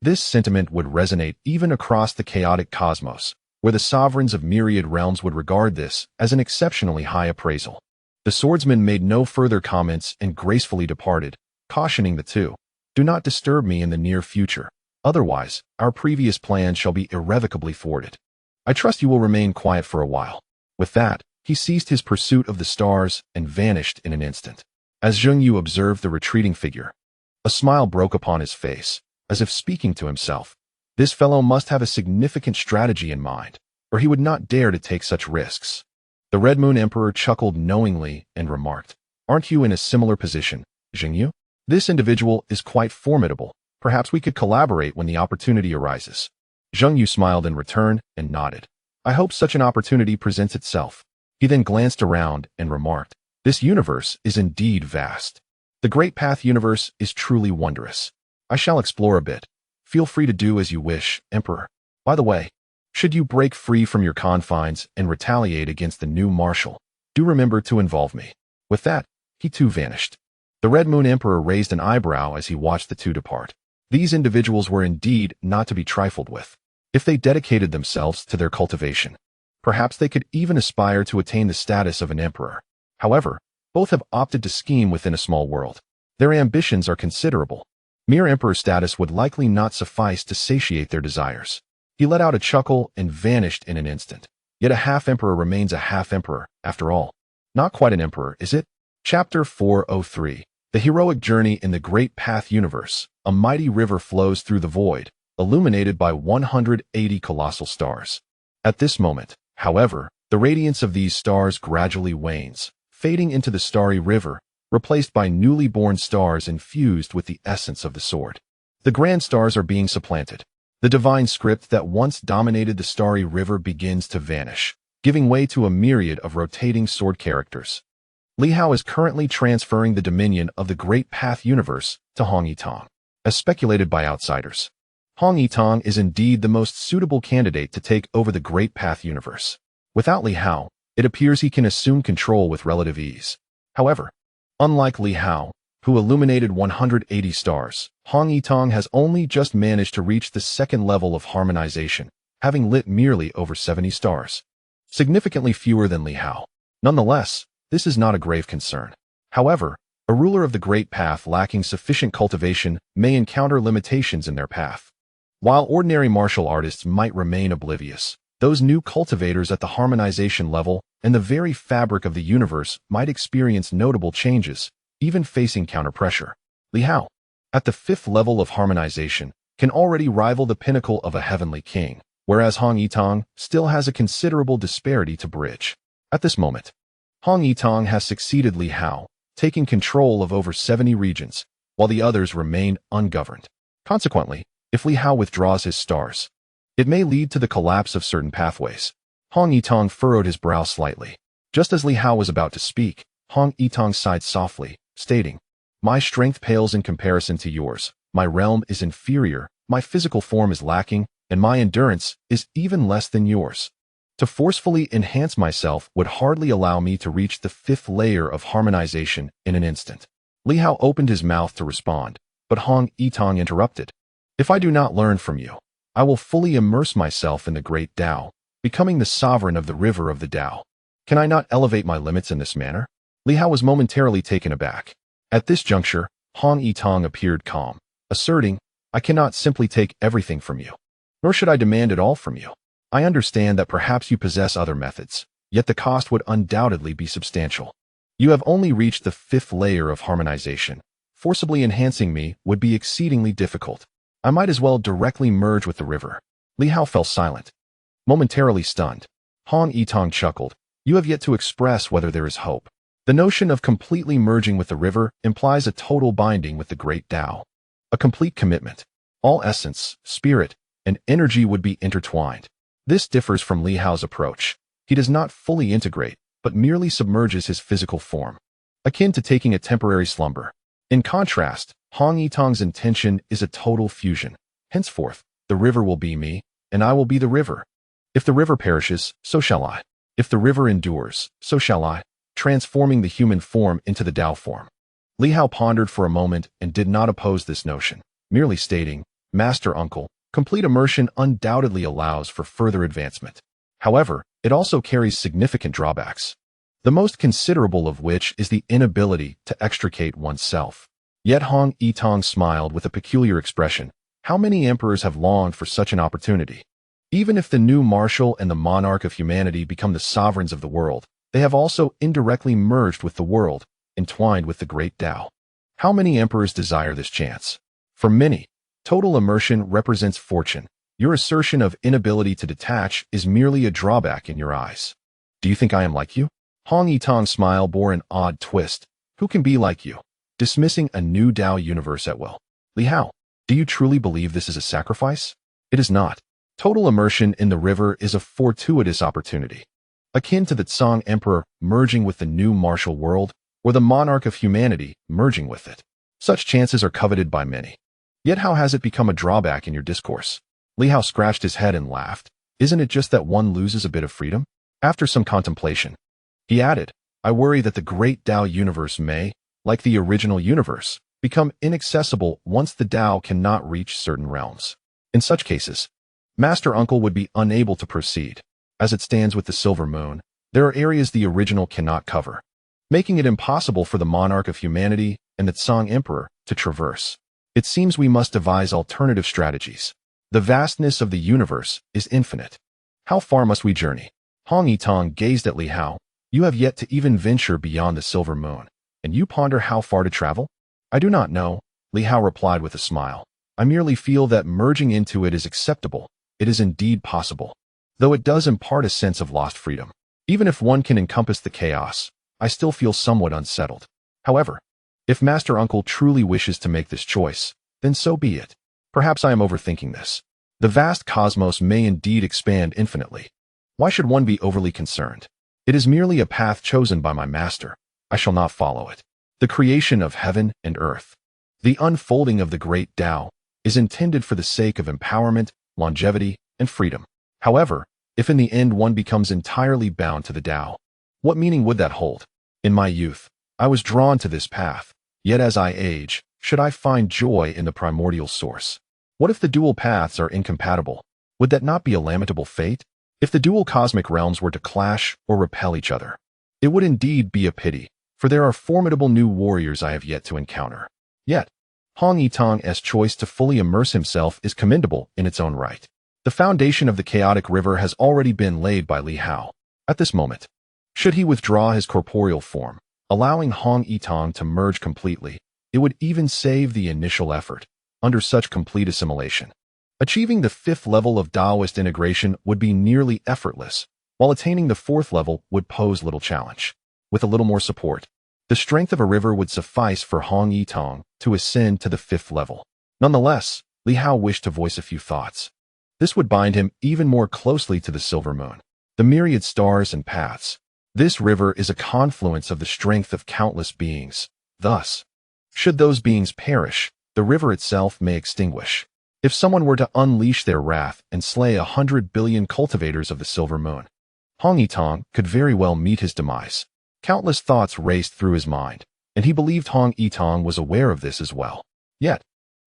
This sentiment would resonate even across the chaotic cosmos, where the sovereigns of myriad realms would regard this as an exceptionally high appraisal. The swordsman made no further comments and gracefully departed, cautioning the two, "Do not disturb me in the near future. Otherwise, our previous plan shall be irrevocably thwarted. I trust you will remain quiet for a while." With that, he ceased his pursuit of the stars and vanished in an instant. As Zheng Yu observed the retreating figure, a smile broke upon his face, as if speaking to himself. This fellow must have a significant strategy in mind, or he would not dare to take such risks. The Red Moon Emperor chuckled knowingly and remarked, "Aren't you in a similar position, Zheng Yu? This individual is quite formidable. Perhaps we could collaborate when the opportunity arises." Zheng Yu smiled in return and nodded. "I hope such an opportunity presents itself." He then glanced around and remarked, "This universe is indeed vast. The Great Path universe is truly wondrous. I shall explore a bit. Feel free to do as you wish, Emperor. By the way, should you break free from your confines and retaliate against the new marshal, do remember to involve me." With that, he too vanished. The Red Moon Emperor raised an eyebrow as he watched the two depart. These individuals were indeed not to be trifled with. If they dedicated themselves to their cultivation, perhaps they could even aspire to attain the status of an emperor. However, both have opted to scheme within a small world. Their ambitions are considerable. Mere emperor status would likely not suffice to satiate their desires. He let out a chuckle and vanished in an instant. Yet a half-emperor remains a half-emperor, after all. Not quite an emperor, is it? Chapter 403. The Heroic Journey in the Great Path Universe. A mighty river flows through the void, illuminated by 180 colossal stars. At this moment, however, the radiance of these stars gradually wanes, fading into the starry river, replaced by newly born stars infused with the essence of the sword. The grand stars are being supplanted. The divine script that once dominated the starry river begins to vanish, giving way to a myriad of rotating sword characters. Li Hao is currently transferring the dominion of the Great Path universe to Hong Yitong. As speculated by outsiders, Hong Yitong is indeed the most suitable candidate to take over the Great Path universe. Without Li Hao, it appears he can assume control with relative ease. However, unlike Li Hao, who illuminated 180 stars, Hong Yitong has only just managed to reach the second level of harmonization, having lit merely over 70 stars. Significantly fewer than Li Hao. Nonetheless, this is not a grave concern. However, a ruler of the Great Path lacking sufficient cultivation may encounter limitations in their path. While ordinary martial artists might remain oblivious, those new cultivators at the harmonization level and the very fabric of the universe might experience notable changes, even facing counter-pressure. Li Hao, at the 5th level of harmonization, can already rival the pinnacle of a heavenly king, whereas Hong Yitong still has a considerable disparity to bridge. At this moment, Hong Yitong has succeeded Li Hao, taking control of over 70 regions, while the others remain ungoverned. Consequently, if Li Hao withdraws his stars, it may lead to the collapse of certain pathways. Hong Yitong furrowed his brow slightly. Just as Li Hao was about to speak, Hong Yitong sighed softly, stating, "My strength pales in comparison to yours. My realm is inferior, my physical form is lacking, and my endurance is even less than yours. To forcefully enhance myself would hardly allow me to reach the 5th layer of harmonization in an instant." Li Hao opened his mouth to respond, but Hong Yitong interrupted. "If I do not learn from you, I will fully immerse myself in the great Tao, becoming the sovereign of the river of the Tao. Can I not elevate my limits in this manner?" Li Hao was momentarily taken aback. At this juncture, Hong Yitong appeared calm, asserting, "I cannot simply take everything from you, nor should I demand it all from you. I understand that perhaps you possess other methods, yet the cost would undoubtedly be substantial. You have only reached the 5th layer of harmonization. Forcibly enhancing me would be exceedingly difficult. I might as well directly merge with the river." Li Hao fell silent, momentarily stunned. Hong Yitong chuckled, "You have yet to express whether there is hope. The notion of completely merging with the river implies a total binding with the great Tao. A complete commitment. All essence, spirit, and energy would be intertwined. This differs from Li Hao's approach. He does not fully integrate, but merely submerges his physical form, akin to taking a temporary slumber. In contrast, Hong Yitong's intention is a total fusion. Henceforth, the river will be me, and I will be the river. If the river perishes, so shall I. If the river endures, so shall I, transforming the human form into the Tao form. Li Hao pondered for a moment and did not oppose this notion, merely stating, Master Uncle, complete immersion undoubtedly allows for further advancement. However, it also carries significant drawbacks, the most considerable of which is the inability to extricate oneself. Yet Hong Yitong smiled with a peculiar expression. How many emperors have longed for such an opportunity? Even if the new marshal and the monarch of humanity become the sovereigns of the world, they have also indirectly merged with the world, entwined with the great Tao. How many emperors desire this chance? For many, total immersion represents fortune. Your assertion of inability to detach is merely a drawback in your eyes. Do you think I am like you? Hong Yitong's smile bore an odd twist. Who can be like you? Dismissing a new Tao universe at will. Li Hao, do you truly believe this is a sacrifice? It is not. Total immersion in the river is a fortuitous opportunity, akin to the Tsang Emperor merging with the new martial world, or the monarch of humanity merging with it. Such chances are coveted by many. Yet how has it become a drawback in your discourse? Li Hao scratched his head and laughed. Isn't it just that one loses a bit of freedom? After some contemplation, he added, I worry that the great Tao universe may, like the original universe, become inaccessible once the Tao cannot reach certain realms. In such cases, Master Uncle would be unable to proceed. As it stands with the Silver Moon, there are areas the original cannot cover, making it impossible for the monarch of humanity and the Tsang Emperor to traverse. It seems we must devise alternative strategies. The vastness of the universe is infinite. How far must we journey? Hong Yitong gazed at Li Hao. You have yet to even venture beyond the Silver Moon, and you ponder how far to travel? I do not know, Li Hao replied with a smile. I merely feel that merging into it is acceptable. It is indeed possible, though it does impart a sense of lost freedom. Even if one can encompass the chaos, I still feel somewhat unsettled. However, if Master Uncle truly wishes to make this choice, then so be it. Perhaps I am overthinking this. The vast cosmos may indeed expand infinitely. Why should one be overly concerned? It is merely a path chosen by my master. I shall not follow it. The creation of heaven and earth, the unfolding of the great Tao, is intended for the sake of empowerment, longevity, and freedom. However, if in the end one becomes entirely bound to the Tao, what meaning would that hold? In my youth, I was drawn to this path, yet as I age, should I find joy in the primordial source? What if the dual paths are incompatible? Would that not be a lamentable fate? If the dual cosmic realms were to clash or repel each other, it would indeed be a pity, for there are formidable new warriors I have yet to encounter. Yet, Hong Yitong's choice to fully immerse himself is commendable in its own right. The foundation of the chaotic river has already been laid by Li Hao. At this moment, should he withdraw his corporeal form, allowing Hong Yitong to merge completely, it would even save the initial effort. Under such complete assimilation, achieving the 5th level of Taoist integration would be nearly effortless, while attaining the 4th level would pose little challenge. With a little more support, the strength of a river would suffice for Hong Yitong to ascend to the 5th level. Nonetheless, Li Hao wished to voice a few thoughts. This would bind him even more closely to the Silver Moon, the myriad stars and paths. This river is a confluence of the strength of countless beings. Thus, should those beings perish, the river itself may extinguish. If someone were to unleash their wrath and slay 100 billion cultivators of the Silver Moon, Hong Yitong could very well meet his demise. Countless thoughts raced through his mind, and he believed Hong Yitong was aware of this as well. Yet,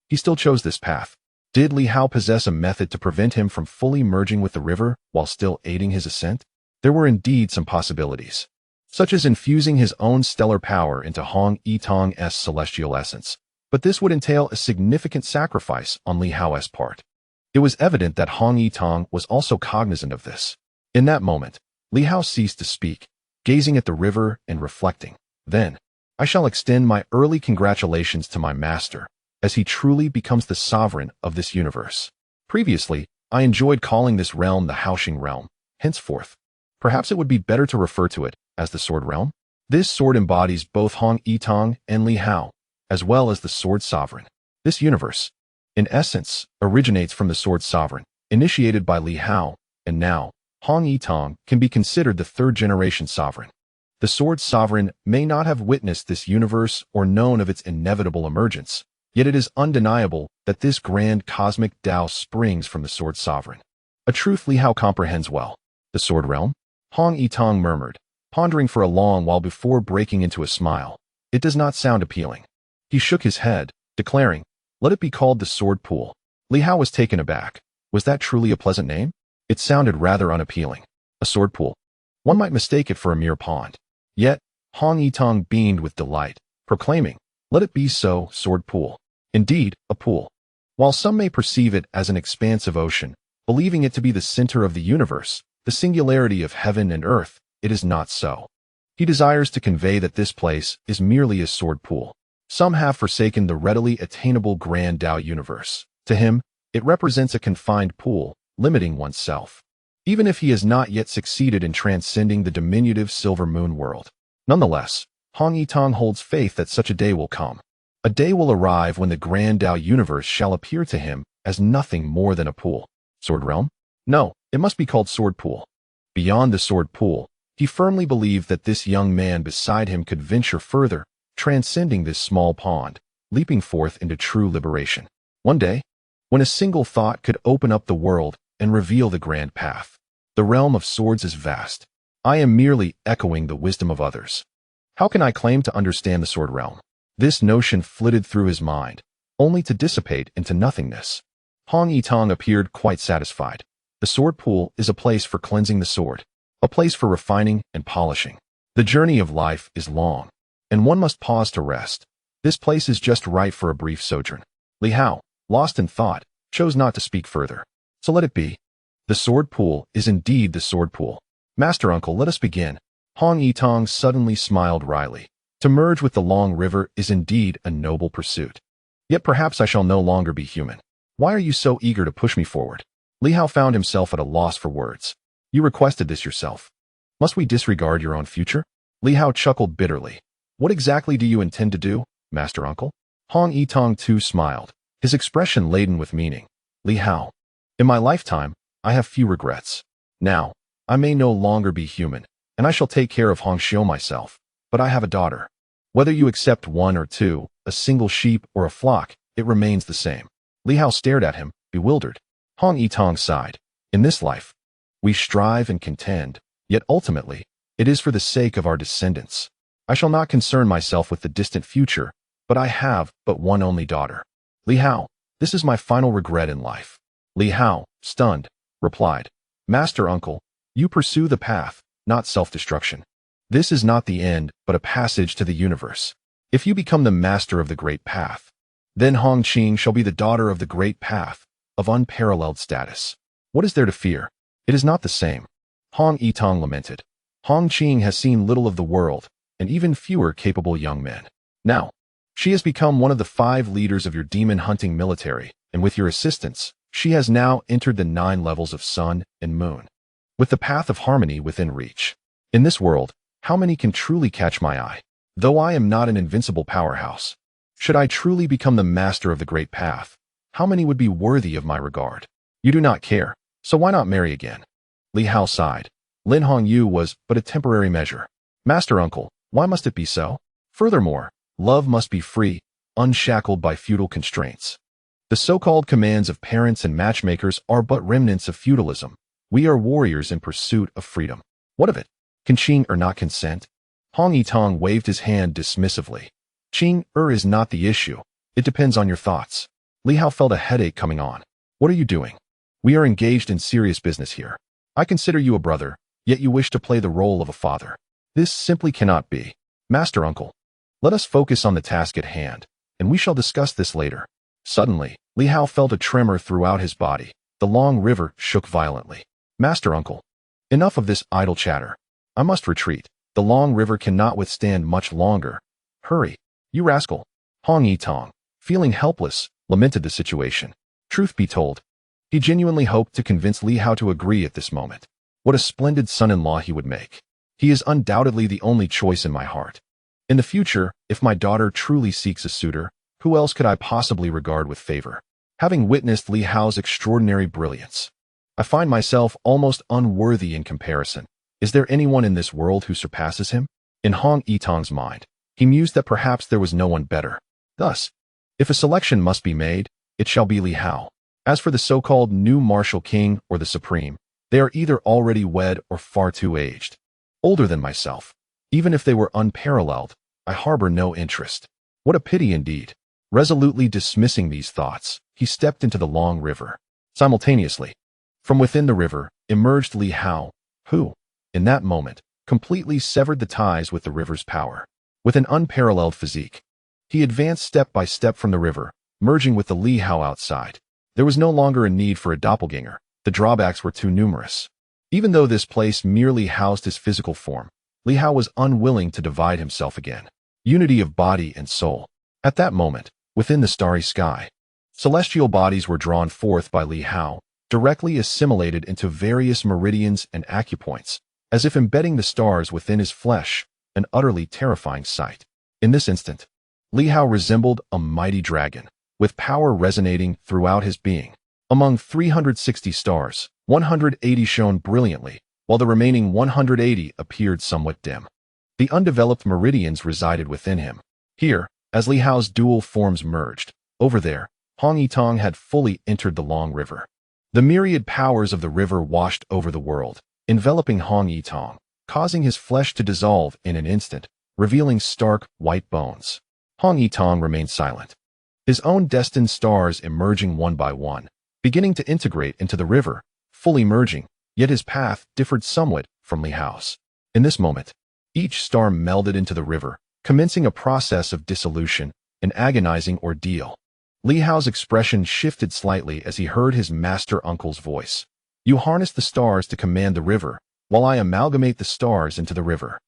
he still chose this path. Did Li Hao possess a method to prevent him from fully merging with the river while still aiding his ascent? There were indeed some possibilities, such as infusing his own stellar power into Hong Yitong's celestial essence. But this would entail a significant sacrifice on Li Hao's part. It was evident that Hong Yitong was also cognizant of this. In that moment, Li Hao ceased to speak, gazing at the river and reflecting. Then, I shall extend my early congratulations to my master, as he truly becomes the sovereign of this universe. Previously, I enjoyed calling this realm the Haoxing realm. Henceforth, perhaps it would be better to refer to it as the Sword realm. This sword embodies both Hong Yitong and Li Hao, as well as the Sword Sovereign. This universe, in essence, originates from the Sword Sovereign, initiated by Li Hao, and now, Hong Yitong can be considered the 3rd-generation sovereign. The sword sovereign may not have witnessed this universe or known of its inevitable emergence, yet it is undeniable that this grand cosmic Tao springs from the sword sovereign. A truth Li Hao comprehends well. The sword realm? Hong Yitong murmured, pondering for a long while before breaking into a smile. It does not sound appealing. He shook his head, declaring, "Let it be called the sword pool." Li Hao was taken aback. Was that truly a pleasant name? It sounded rather unappealing. A sword pool. One might mistake it for a mere pond. Yet, Hong Yitong beamed with delight, proclaiming, "Let it be so, sword pool." Indeed, a pool. While some may perceive it as an expansive ocean, believing it to be the center of the universe, the singularity of heaven and earth, it is not so. He desires to convey that this place is merely a sword pool. Some have forsaken the readily attainable grand Tao universe. To him, it represents a confined pool, limiting oneself. Even if he has not yet succeeded in transcending the diminutive silver moon world. Nonetheless, Hong Yitong holds faith that such a day will come. A day will arrive when the grand Tao universe shall appear to him as nothing more than a pool. Sword realm? No, it must be called sword pool. Beyond the sword pool, he firmly believed that this young man beside him could venture further, transcending this small pond, leaping forth into true liberation. One day, when a single thought could open up the world and reveal the grand path. The realm of swords is vast. I am merely echoing the wisdom of others. How can I claim to understand the sword realm? This notion flitted through his mind, only to dissipate into nothingness. Hong Yitong appeared quite satisfied. The sword pool is a place for cleansing the sword, a place for refining and polishing. The journey of life is long, and one must pause to rest. This place is just right for a brief sojourn. Li Hao, lost in thought, chose not to speak further. So let it be. The sword pool is indeed the sword pool. Master Uncle, let us begin. Hong Yitong suddenly smiled wryly. To merge with the long river is indeed a noble pursuit. Yet perhaps I shall no longer be human. Why are you so eager to push me forward? Li Hao found himself at a loss for words. You requested this yourself. Must we disregard your own future? Li Hao chuckled bitterly. What exactly do you intend to do, Master Uncle? Hong Yitong too smiled, his expression laden with meaning. Li Hao, in my lifetime, I have few regrets. Now, I may no longer be human, and I shall take care of Hong Xiu myself, but I have a daughter. Whether you accept one or two, a single sheep or a flock, it remains the same. Li Hao stared at him, bewildered. Hong Yitong sighed. In this life, we strive and contend, yet ultimately, it is for the sake of our descendants. I shall not concern myself with the distant future, but I have but one only daughter. Li Hao, this is my final regret in life. Li Hao, stunned, replied, Master Uncle, you pursue the path, not self-destruction. This is not the end, but a passage to the universe. If you become the master of the great path, then Hong Qing shall be the daughter of the great path, of unparalleled status. What is there to fear? It is not the same. Hong Yitong lamented. Hong Qing has seen little of the world, and even fewer capable young men. Now, she has become one of the 5 leaders of your demon-hunting military, and with your assistance, she has now entered the 9 levels of sun and moon, with the path of harmony within reach. In this world, how many can truly catch my eye? Though I am not an invincible powerhouse, should I truly become the master of the great path, how many would be worthy of my regard? You do not care, so why not marry again? Li Hao sighed. Lin Hongyu was but a temporary measure. Master Uncle, why must it be so? Furthermore, love must be free, unshackled by feudal constraints. The so-called commands of parents and matchmakers are but remnants of feudalism. We are warriors in pursuit of freedom. What of it? Can Qing not consent? Hong Yitong waved his hand dismissively. Qing is not the issue. It depends on your thoughts. Li Hao felt a headache coming on. What are you doing? We are engaged in serious business here. I consider you a brother, yet you wish to play the role of a father. This simply cannot be. Master Uncle, let us focus on the task at hand, and we shall discuss this later. Suddenly, Li Hao felt a tremor throughout his body. The long river shook violently. Master Uncle, enough of this idle chatter. I must retreat. The long river cannot withstand much longer. Hurry, you rascal. Hong Yitong, feeling helpless, lamented the situation. Truth be told, he genuinely hoped to convince Li Hao to agree at this moment. What a splendid son-in-law he would make. He is undoubtedly the only choice in my heart. In the future, if my daughter truly seeks a suitor, who else could I possibly regard with favor? Having witnessed Li Hao's extraordinary brilliance, I find myself almost unworthy in comparison. Is there anyone in this world who surpasses him? In Hong Yitong's mind, he mused that perhaps there was no one better. Thus, if a selection must be made, it shall be Li Hao. As for the so-called new martial king or the supreme, they are either already wed or far too aged. Older than myself. Even if they were unparalleled, I harbor no interest. What a pity indeed. Resolutely dismissing these thoughts, he stepped into the long river. Simultaneously, from within the river, emerged Li Hao, who, in that moment, completely severed the ties with the river's power. With an unparalleled physique, he advanced step by step from the river, merging with the Li Hao outside. There was no longer a need for a doppelganger. The drawbacks were too numerous. Even though this place merely housed his physical form, Li Hao was unwilling to divide himself again. Unity of body and soul. At that moment, within the starry sky, celestial bodies were drawn forth by Li Hao, directly assimilated into various meridians and acupoints, as if embedding the stars within his flesh, an utterly terrifying sight. In this instant, Li Hao resembled a mighty dragon, with power resonating throughout his being. Among 360 stars, 180 shone brilliantly, while the remaining 180 appeared somewhat dim. The undeveloped meridians resided within him. Here, as Li Hao's dual forms merged, over there, Hong Yitong had fully entered the long river. The myriad powers of the river washed over the world, enveloping Hong Yitong, causing his flesh to dissolve in an instant, revealing stark, white bones. Hong Yitong remained silent. His own destined stars emerging one by one, beginning to integrate into the river, fully merging, yet his path differed somewhat from Li Hao's. In this moment, each star melded into the river, commencing a process of dissolution, an agonizing ordeal. Li Hao's expression shifted slightly as he heard his master uncle's voice. You harness the stars to command the river, while I amalgamate the stars into the river.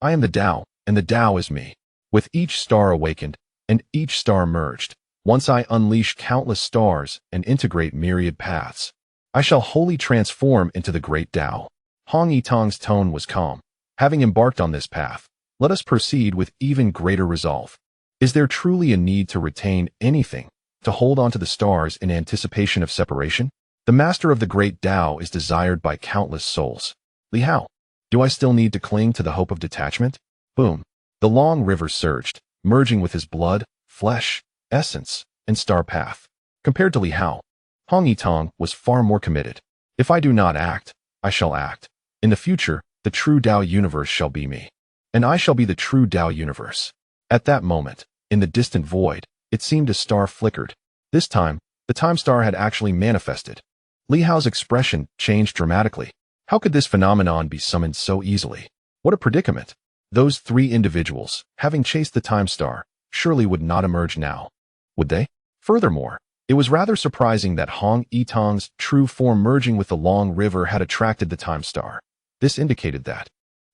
I am the Tao, and the Tao is me. With each star awakened, and each star merged, once I unleash countless stars and integrate myriad paths, I shall wholly transform into the great Tao. Hong Yitong's tone was calm. Having embarked on this path, let us proceed with even greater resolve. Is there truly a need to retain anything, to hold on to the stars in anticipation of separation? The master of the great Tao is desired by countless souls. Li Hao, do I still need to cling to the hope of detachment? Boom. The long river surged, merging with his blood, flesh, essence, and star path. Compared to Li Hao, Hong Yitong was far more committed. If I do not act, I shall act. In the future, the true Tao universe shall be me. And I shall be the true Tao universe. At that moment, in the distant void, it seemed a star flickered. This time, the time star had actually manifested. Li Hao's expression changed dramatically. How could this phenomenon be summoned so easily? What a predicament. Those three individuals, having chased the time star, surely would not emerge now. Would they? Furthermore, it was rather surprising that Hong Yitong's true form merging with the long river had attracted the time star. This indicated that,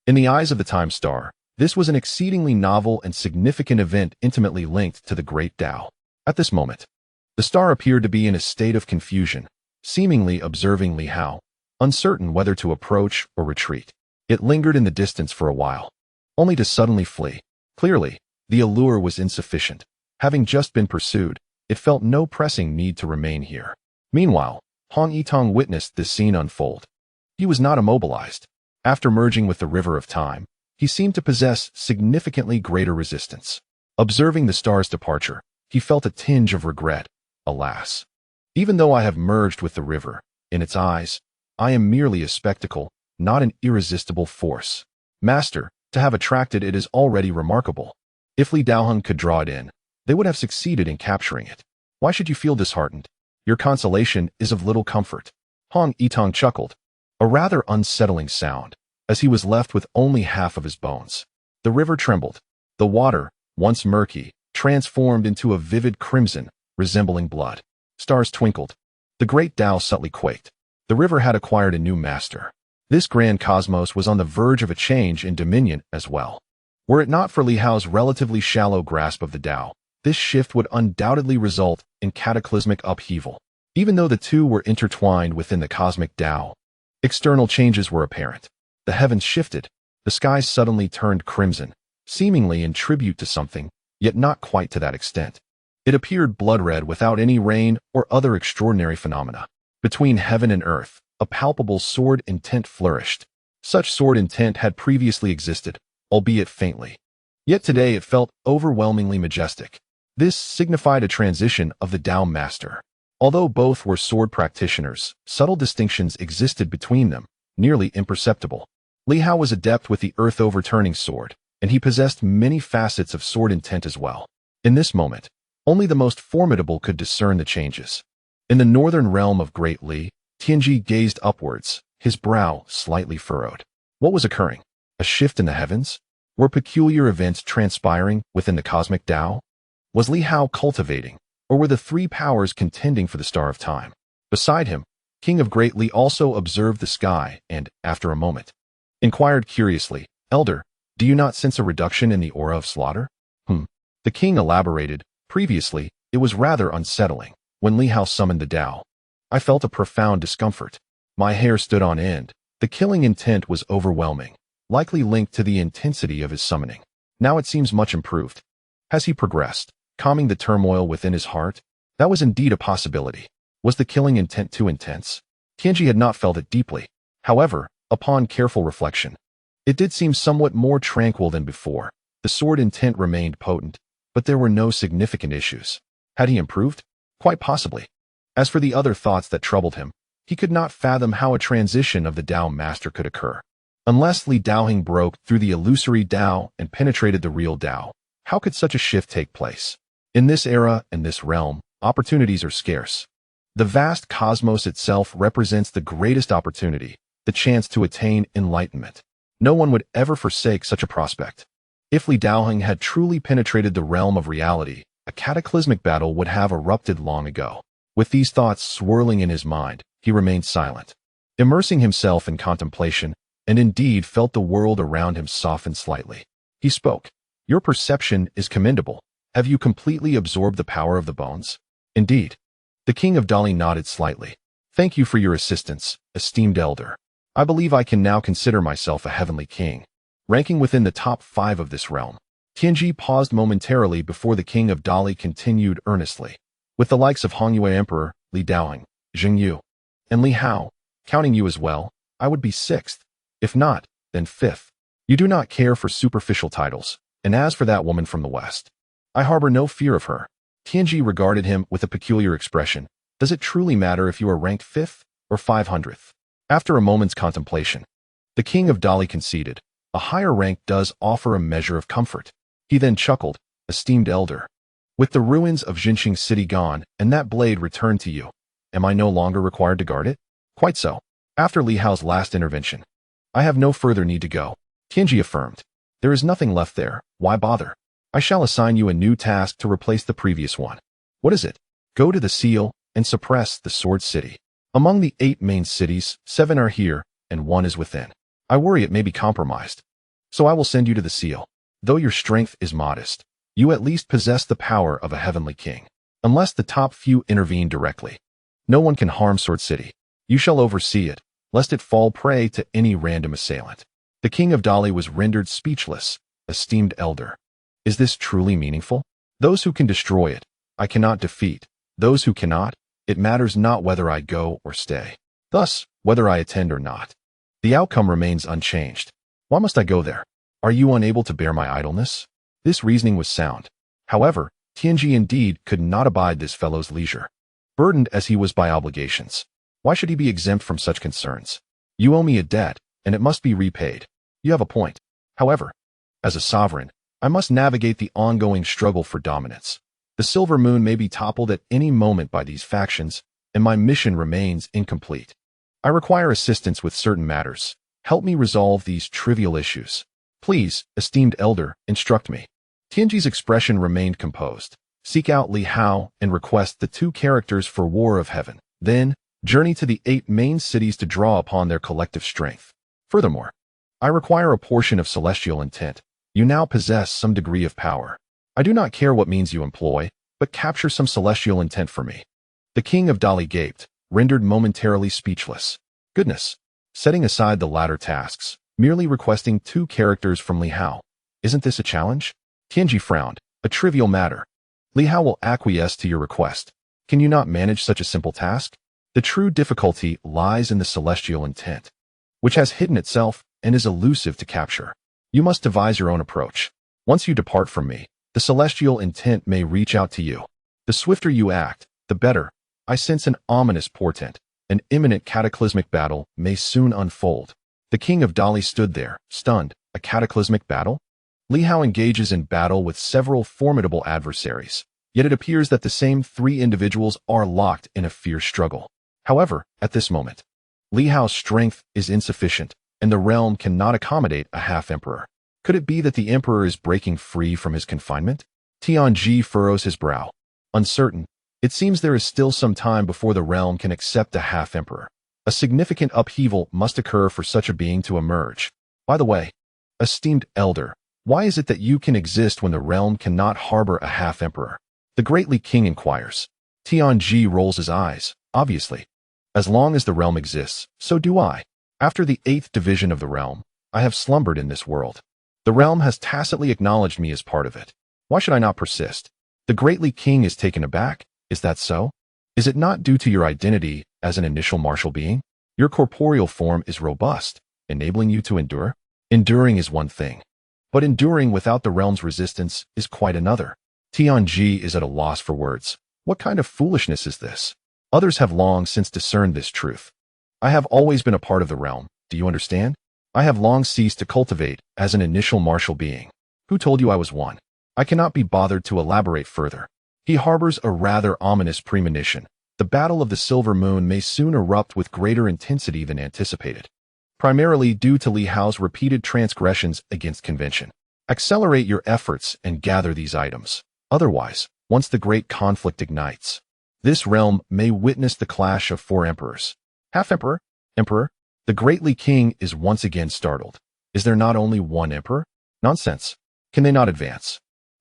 in the eyes of the time star, this was an exceedingly novel and significant event intimately linked to the great Tao. At this moment, the star appeared to be in a state of confusion, seemingly observing Li Hao, uncertain whether to approach or retreat. It lingered in the distance for a while, only to suddenly flee. Clearly, the allure was insufficient. Having just been pursued, it felt no pressing need to remain here. Meanwhile, Hong Yitong witnessed this scene unfold. He was not immobilized. After merging with the river of time, he seemed to possess significantly greater resistance. Observing the star's departure, he felt a tinge of regret. Alas! Even though I have merged with the river, in its eyes, I am merely a spectacle, not an irresistible force. Master, to have attracted it is already remarkable. If Li Daoheng could draw it in, they would have succeeded in capturing it. Why should you feel disheartened? Your consolation is of little comfort. Hong Yitong chuckled, a rather unsettling sound, as he was left with only half of his bones. The river trembled. The water, once murky, transformed into a vivid crimson, resembling blood. Stars twinkled. The great Tao subtly quaked. The river had acquired a new master. This grand cosmos was on the verge of a change in dominion as well. Were it not for Li Hao's relatively shallow grasp of the Tao, this shift would undoubtedly result in cataclysmic upheaval. Even though the two were intertwined within the cosmic Tao, external changes were apparent. The heavens shifted. The skies suddenly turned crimson, seemingly in tribute to something, yet not quite to that extent. It appeared blood-red without any rain or other extraordinary phenomena. Between heaven and earth, a palpable sword intent flourished. Such sword intent had previously existed, albeit faintly. Yet today it felt overwhelmingly majestic. This signified a transition of the Tao master. Although both were sword practitioners, subtle distinctions existed between them, nearly imperceptible. Li Hao was adept with the earth-overturning sword, and he possessed many facets of sword intent as well. In this moment, only the most formidable could discern the changes. In the northern realm of Great Li, Tianji gazed upwards, his brow slightly furrowed. What was occurring? A shift in the heavens? Were peculiar events transpiring within the cosmic Tao? Was Li Hao cultivating, or were the three powers contending for the star of time? Beside him, King of Great Li also observed the sky and, after a moment, inquired curiously, "Elder, do you not sense a reduction in the aura of slaughter?" The king elaborated, "Previously, it was rather unsettling. When Li Hao summoned the Tao, I felt a profound discomfort. My hair stood on end. The killing intent was overwhelming, likely linked to the intensity of his summoning. Now it seems much improved. Has he progressed, calming the turmoil within his heart? That was indeed a possibility. Was the killing intent too intense? Tianji had not felt it deeply. However, upon careful reflection, it did seem somewhat more tranquil than before. The sword intent remained potent, but there were no significant issues. Had he improved? Quite possibly. As for the other thoughts that troubled him, he could not fathom how a transition of the Tao master could occur. Unless Li Daoheng broke through the illusory Tao and penetrated the real Tao, how could such a shift take place? In this era and this realm, opportunities are scarce. The vast cosmos itself represents the greatest opportunity, the chance to attain enlightenment. No one would ever forsake such a prospect. If Li Daoheng had truly penetrated the realm of reality, a cataclysmic battle would have erupted long ago. With these thoughts swirling in his mind, he remained silent, immersing himself in contemplation, and indeed felt the world around him soften slightly. He spoke. "Your perception is commendable. Have you completely absorbed the power of the bones?" "Indeed." The king of Dali nodded slightly. "Thank you for your assistance, esteemed elder. I believe I can now consider myself a heavenly king, ranking within the top 5 of this realm." Tianji paused momentarily before the king of Dali continued earnestly. "With the likes of Hongyue Emperor, Li Daoheng, Jingyu, and Li Hao, counting you as well, I would be 6th. If not, then 5th. You do not care for superficial titles, and as for that woman from the west, I harbor no fear of her." Tianji regarded him with a peculiar expression. "Does it truly matter if you are ranked 5th or 500th? After a moment's contemplation, the king of Dali conceded, "A higher rank does offer a measure of comfort." He then chuckled, "Esteemed elder, with the ruins of Jinqing city gone and that blade returned to you, am I no longer required to guard it?" "Quite so. After Li Hao's last intervention, I have no further need to go," Tianji affirmed. "There is nothing left there. Why bother? I shall assign you a new task to replace the previous one." "What is it?" "Go to the seal and suppress the sword city. Among the 8 main cities, 7 are here and 1 is within. I worry it may be compromised. So I will send you to the seal. Though your strength is modest, you at least possess the power of a heavenly king. Unless the top few intervene directly, no one can harm Sword City. You shall oversee it, lest it fall prey to any random assailant." The king of Dali was rendered speechless. "Esteemed elder, is this truly meaningful? Those who can destroy it, I cannot defeat. Those who cannot, it matters not whether I go or stay. Thus, whether I attend or not, the outcome remains unchanged. Why must I go there? Are you unable to bear my idleness?" This reasoning was sound. However, Tianji indeed could not abide this fellow's leisure. Burdened as he was by obligations, why should he be exempt from such concerns? "You owe me a debt, and it must be repaid." You have a point. However, as a sovereign, I must navigate the ongoing struggle for dominance. The Silver Moon may be toppled at any moment by these factions, and my mission remains incomplete. I require assistance with certain matters. Help me resolve these trivial issues. Please, esteemed elder, instruct me." Tianji's expression remained composed. "Seek out Li Hao and request the 2 characters for War of Heaven. Then, journey to the 8 main cities to draw upon their collective strength. Furthermore, I require a portion of celestial intent. You now possess some degree of power. I do not care what means you employ, but capture some celestial intent for me." The king of Dali gaped, rendered momentarily speechless. Goodness! Setting aside the latter tasks, merely requesting 2 characters from Li Hao. Isn't this a challenge? Tianji frowned. "A trivial matter. Li Hao will acquiesce to your request. Can you not manage such a simple task? The true difficulty lies in the celestial intent, which has hidden itself and is elusive to capture. You must devise your own approach. Once you depart from me, the celestial intent may reach out to you. The swifter you act, the better. I sense an ominous portent. An imminent cataclysmic battle may soon unfold. The king of Dali stood there, stunned. A cataclysmic battle? Li Hao engages in battle with several formidable adversaries, yet it appears that the same three individuals are locked in a fierce struggle. However, at this moment, Li Hao's strength is insufficient, and the realm cannot accommodate a half-emperor. Could it be that the emperor is breaking free from his confinement? Tianji furrows his brow. Uncertain, it seems there is still some time before the realm can accept a half-emperor. A significant upheaval must occur for such a being to emerge. By the way, esteemed elder, why is it that you can exist when the realm cannot harbor a half-emperor? The great Li King inquires. Tianji rolls his eyes. Obviously, as long as the realm exists, so do I. After the 8th division of the realm, I have slumbered in this world. The realm has tacitly acknowledged me as part of it. Why should I not persist? The great Li King is taken aback. Is that so? Is it not due to your identity as an initial martial being? Your corporeal form is robust, enabling you to endure. Enduring is one thing, but enduring without the realm's resistance is quite another. Tianji is at a loss for words. What kind of foolishness is this? Others have long since discerned this truth. I have always been a part of the realm, do you understand? I have long ceased to cultivate as an initial martial being. Who told you I was one? I cannot be bothered to elaborate further. He harbors a rather ominous premonition. The Battle of the Silver Moon may soon erupt with greater intensity than anticipated, primarily due to Li Hao's repeated transgressions against convention. Accelerate your efforts and gather these items. Otherwise, once the great conflict ignites, this realm may witness the clash of 4 emperors. Half-emperor? Emperor? The great Li King is once again startled. Is there not only one emperor? Nonsense. Can they not advance?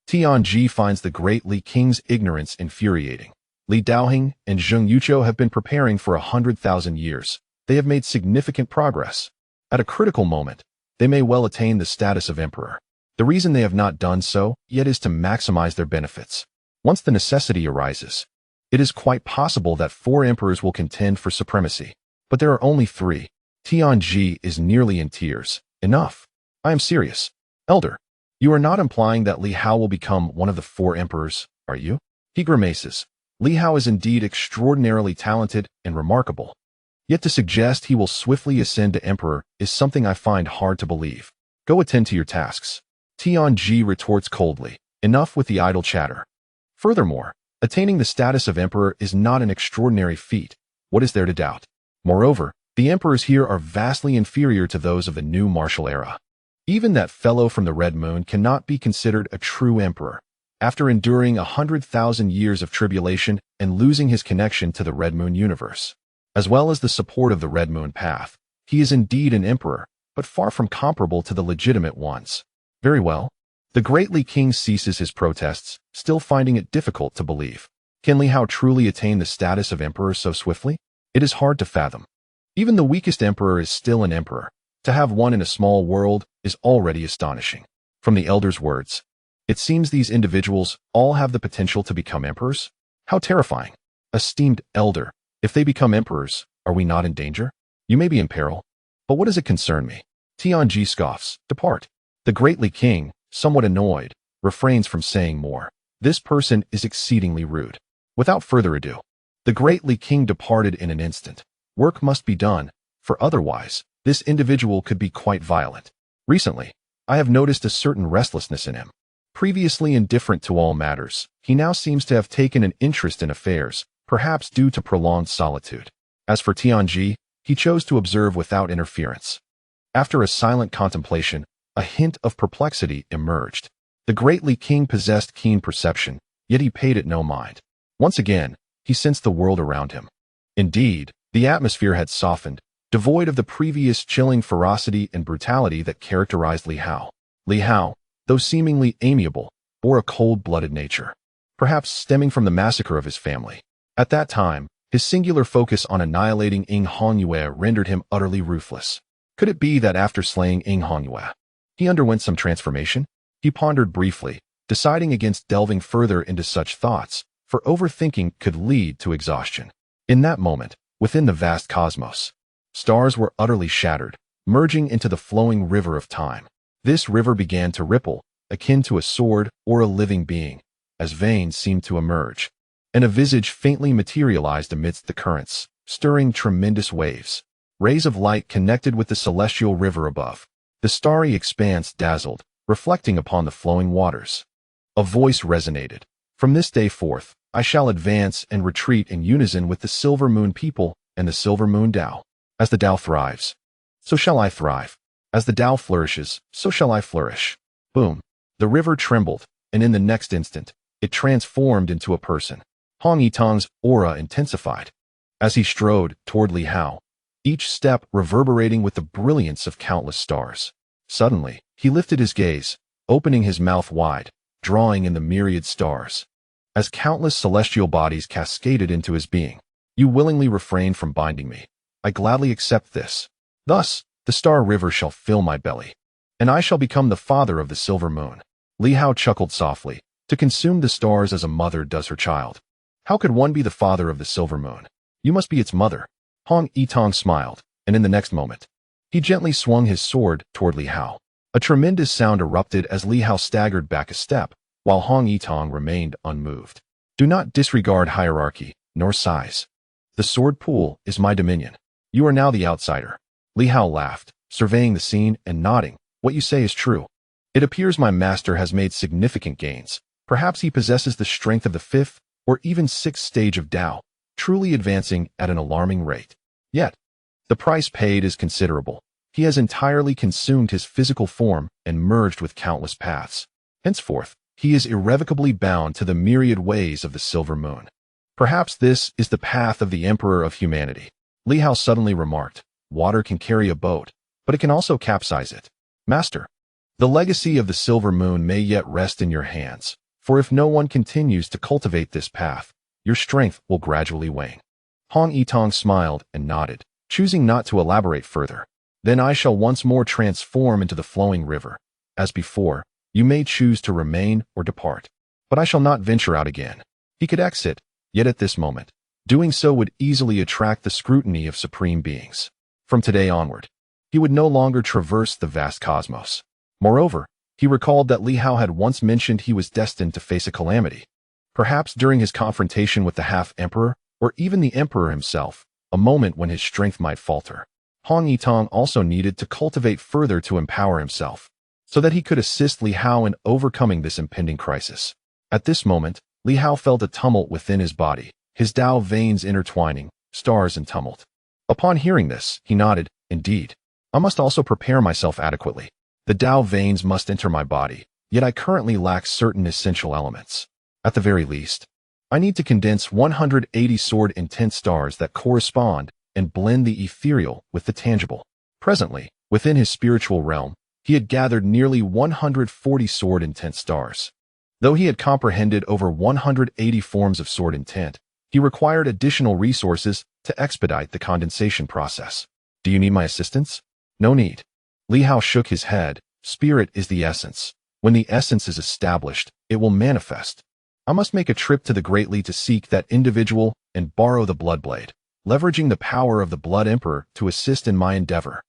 Tianji finds the great Li King's ignorance infuriating. Li Daoheng and Zheng Yuqiu have been preparing for 100,000 years. They have made significant progress. At a critical moment, they may well attain the status of emperor. The reason they have not done so yet is to maximize their benefits. Once the necessity arises, it is quite possible that 4 emperors will contend for supremacy. But there are only 3. Tianji is nearly in tears. Enough. I am serious. Elder, you are not implying that Li Hao will become one of the 4 emperors, are you? He grimaces. Li Hao is indeed extraordinarily talented and remarkable. Yet to suggest he will swiftly ascend to emperor is something I find hard to believe. Go attend to your tasks. Tianji retorts coldly. Enough with the idle chatter. Furthermore, attaining the status of emperor is not an extraordinary feat. What is there to doubt? Moreover, the emperors here are vastly inferior to those of the new martial era. Even that fellow from the Red Moon cannot be considered a true emperor. After enduring 100,000 years of tribulation and losing his connection to the Red Moon universe, as well as the support of the Red Moon path, he is indeed an emperor, but far from comparable to the legitimate ones. Very well. The great Li King ceases his protests, still finding it difficult to believe. Can Li Hao truly attain the status of emperor so swiftly? It is hard to fathom. Even the weakest emperor is still an emperor. To have one in a small world is already astonishing. From the elder's words, it seems these individuals all have the potential to become emperors? How terrifying. Esteemed elder, if they become emperors, are we not in danger? You may be in peril, but what does it concern me? Tianji scoffs. Depart. The great Li King, somewhat annoyed, refrains from saying more. This person is exceedingly rude. Without further ado, the great Li King departed in an instant. Work must be done, for otherwise, this individual could be quite violent. Recently, I have noticed a certain restlessness in him. Previously indifferent to all matters, he now seems to have taken an interest in affairs, perhaps due to prolonged solitude. As for Tianji, he chose to observe without interference. After a silent contemplation, a hint of perplexity emerged. The great Li King possessed keen perception, yet he paid it no mind. Once again, he sensed the world around him. Indeed, the atmosphere had softened, devoid of the previous chilling ferocity and brutality that characterized Li Hao. Li Hao, though seemingly amiable, bore a cold-blooded nature, perhaps stemming from the massacre of his family. At that time, his singular focus on annihilating Ing Hongyue rendered him utterly ruthless. Could it be that after slaying Ing Hongyue, he underwent some transformation? He pondered briefly, deciding against delving further into such thoughts, for overthinking could lead to exhaustion. In that moment, within the vast cosmos, stars were utterly shattered, merging into the flowing river of time. This river began to ripple, akin to a sword or a living being, as veins seemed to emerge, and a visage faintly materialized amidst the currents, stirring tremendous waves. Rays of light connected with the celestial river above. The starry expanse dazzled, reflecting upon the flowing waters. A voice resonated. From this day forth, I shall advance and retreat in unison with the Silver Moon people and the Silver Moon Tao. As the Tao thrives, so shall I thrive. As the Tao flourishes, so shall I flourish. Boom. The river trembled, and in the next instant, it transformed into a person. Hong Yitang's aura intensified as he strode toward Li Hao, each step reverberating with the brilliance of countless stars. Suddenly, he lifted his gaze, opening his mouth wide, drawing in the myriad stars. As countless celestial bodies cascaded into his being, you willingly refrained from binding me. I gladly accept this. Thus, the star river shall fill my belly, and I shall become the father of the silver moon. Li Hao chuckled softly, to consume the stars as a mother does her child. How could one be the father of the silver moon? You must be its mother. Hong Yitang smiled, and in the next moment, he gently swung his sword toward Li Hao. A tremendous sound erupted as Li Hao staggered back a step, while Hong Yitang remained unmoved. Do not disregard hierarchy, nor size. The sword pool is my dominion. You are now the outsider. Li Hao laughed, surveying the scene and nodding. What you say is true. It appears my master has made significant gains. Perhaps he possesses the strength of the 5th or even 6th stage of Tao, truly advancing at an alarming rate. Yet, the price paid is considerable. He has entirely consumed his physical form and merged with countless paths. Henceforth, he is irrevocably bound to the myriad ways of the silver moon. Perhaps this is the path of the Emperor of humanity. Li Hao suddenly remarked, water can carry a boat, but it can also capsize it. Master, the legacy of the silver moon may yet rest in your hands, for if no one continues to cultivate this path, your strength will gradually wane. Hong Yitang smiled and nodded, choosing not to elaborate further. Then I shall once more transform into the flowing river. As before, you may choose to remain or depart, but I shall not venture out again. He could exit, yet at this moment, doing so would easily attract the scrutiny of supreme beings. From today onward, he would no longer traverse the vast cosmos. Moreover, he recalled that Li Hao had once mentioned he was destined to face a calamity. Perhaps during his confrontation with the half-emperor, or even the emperor himself, a moment when his strength might falter. Hong Yitang also needed to cultivate further to empower himself, so that he could assist Li Hao in overcoming this impending crisis. At this moment, Li Hao felt a tumult within his body, his Tao veins intertwining, stars in tumult. Upon hearing this, he nodded, indeed. I must also prepare myself adequately. The Tao veins must enter my body, yet I currently lack certain essential elements. At the very least, I need to condense 180 sword intent stars that correspond and blend the ethereal with the tangible. Presently, within his spiritual realm, he had gathered nearly 140 sword intent stars. Though he had comprehended over 180 forms of sword intent, he required additional resources to expedite the condensation process. Do you need my assistance? No need. Li Hao shook his head. Spirit is the essence. When the essence is established, it will manifest. I must make a trip to the Great Li to seek that individual and borrow the Bloodblade, leveraging the power of the Blood Emperor to assist in my endeavor.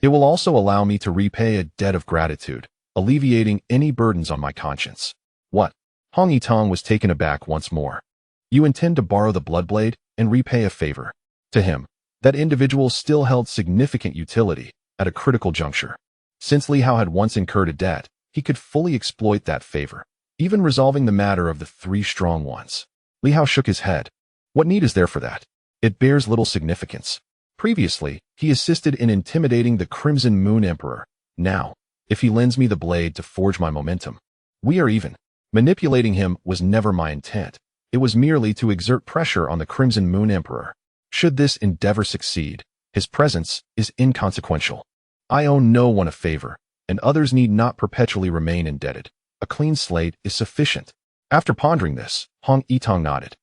It will also allow me to repay a debt of gratitude, alleviating any burdens on my conscience. What? Hong Yitang was taken aback once more. You intend to borrow the Bloodblade and repay a favor? To him, that individual still held significant utility at a critical juncture. Since Li Hao had once incurred a debt, he could fully exploit that favor, even resolving the matter of the 3 strong ones. Li Hao shook his head. What need is there for that? It bears little significance. Previously, he assisted in intimidating the Crimson Moon Emperor. Now, if he lends me the blade to forge my momentum, we are even. Manipulating him was never my intent. It was merely to exert pressure on the Crimson Moon Emperor. Should this endeavor succeed, his presence is inconsequential. I owe no one a favor, and others need not perpetually remain indebted. A clean slate is sufficient. After pondering this, Hong Yitang nodded.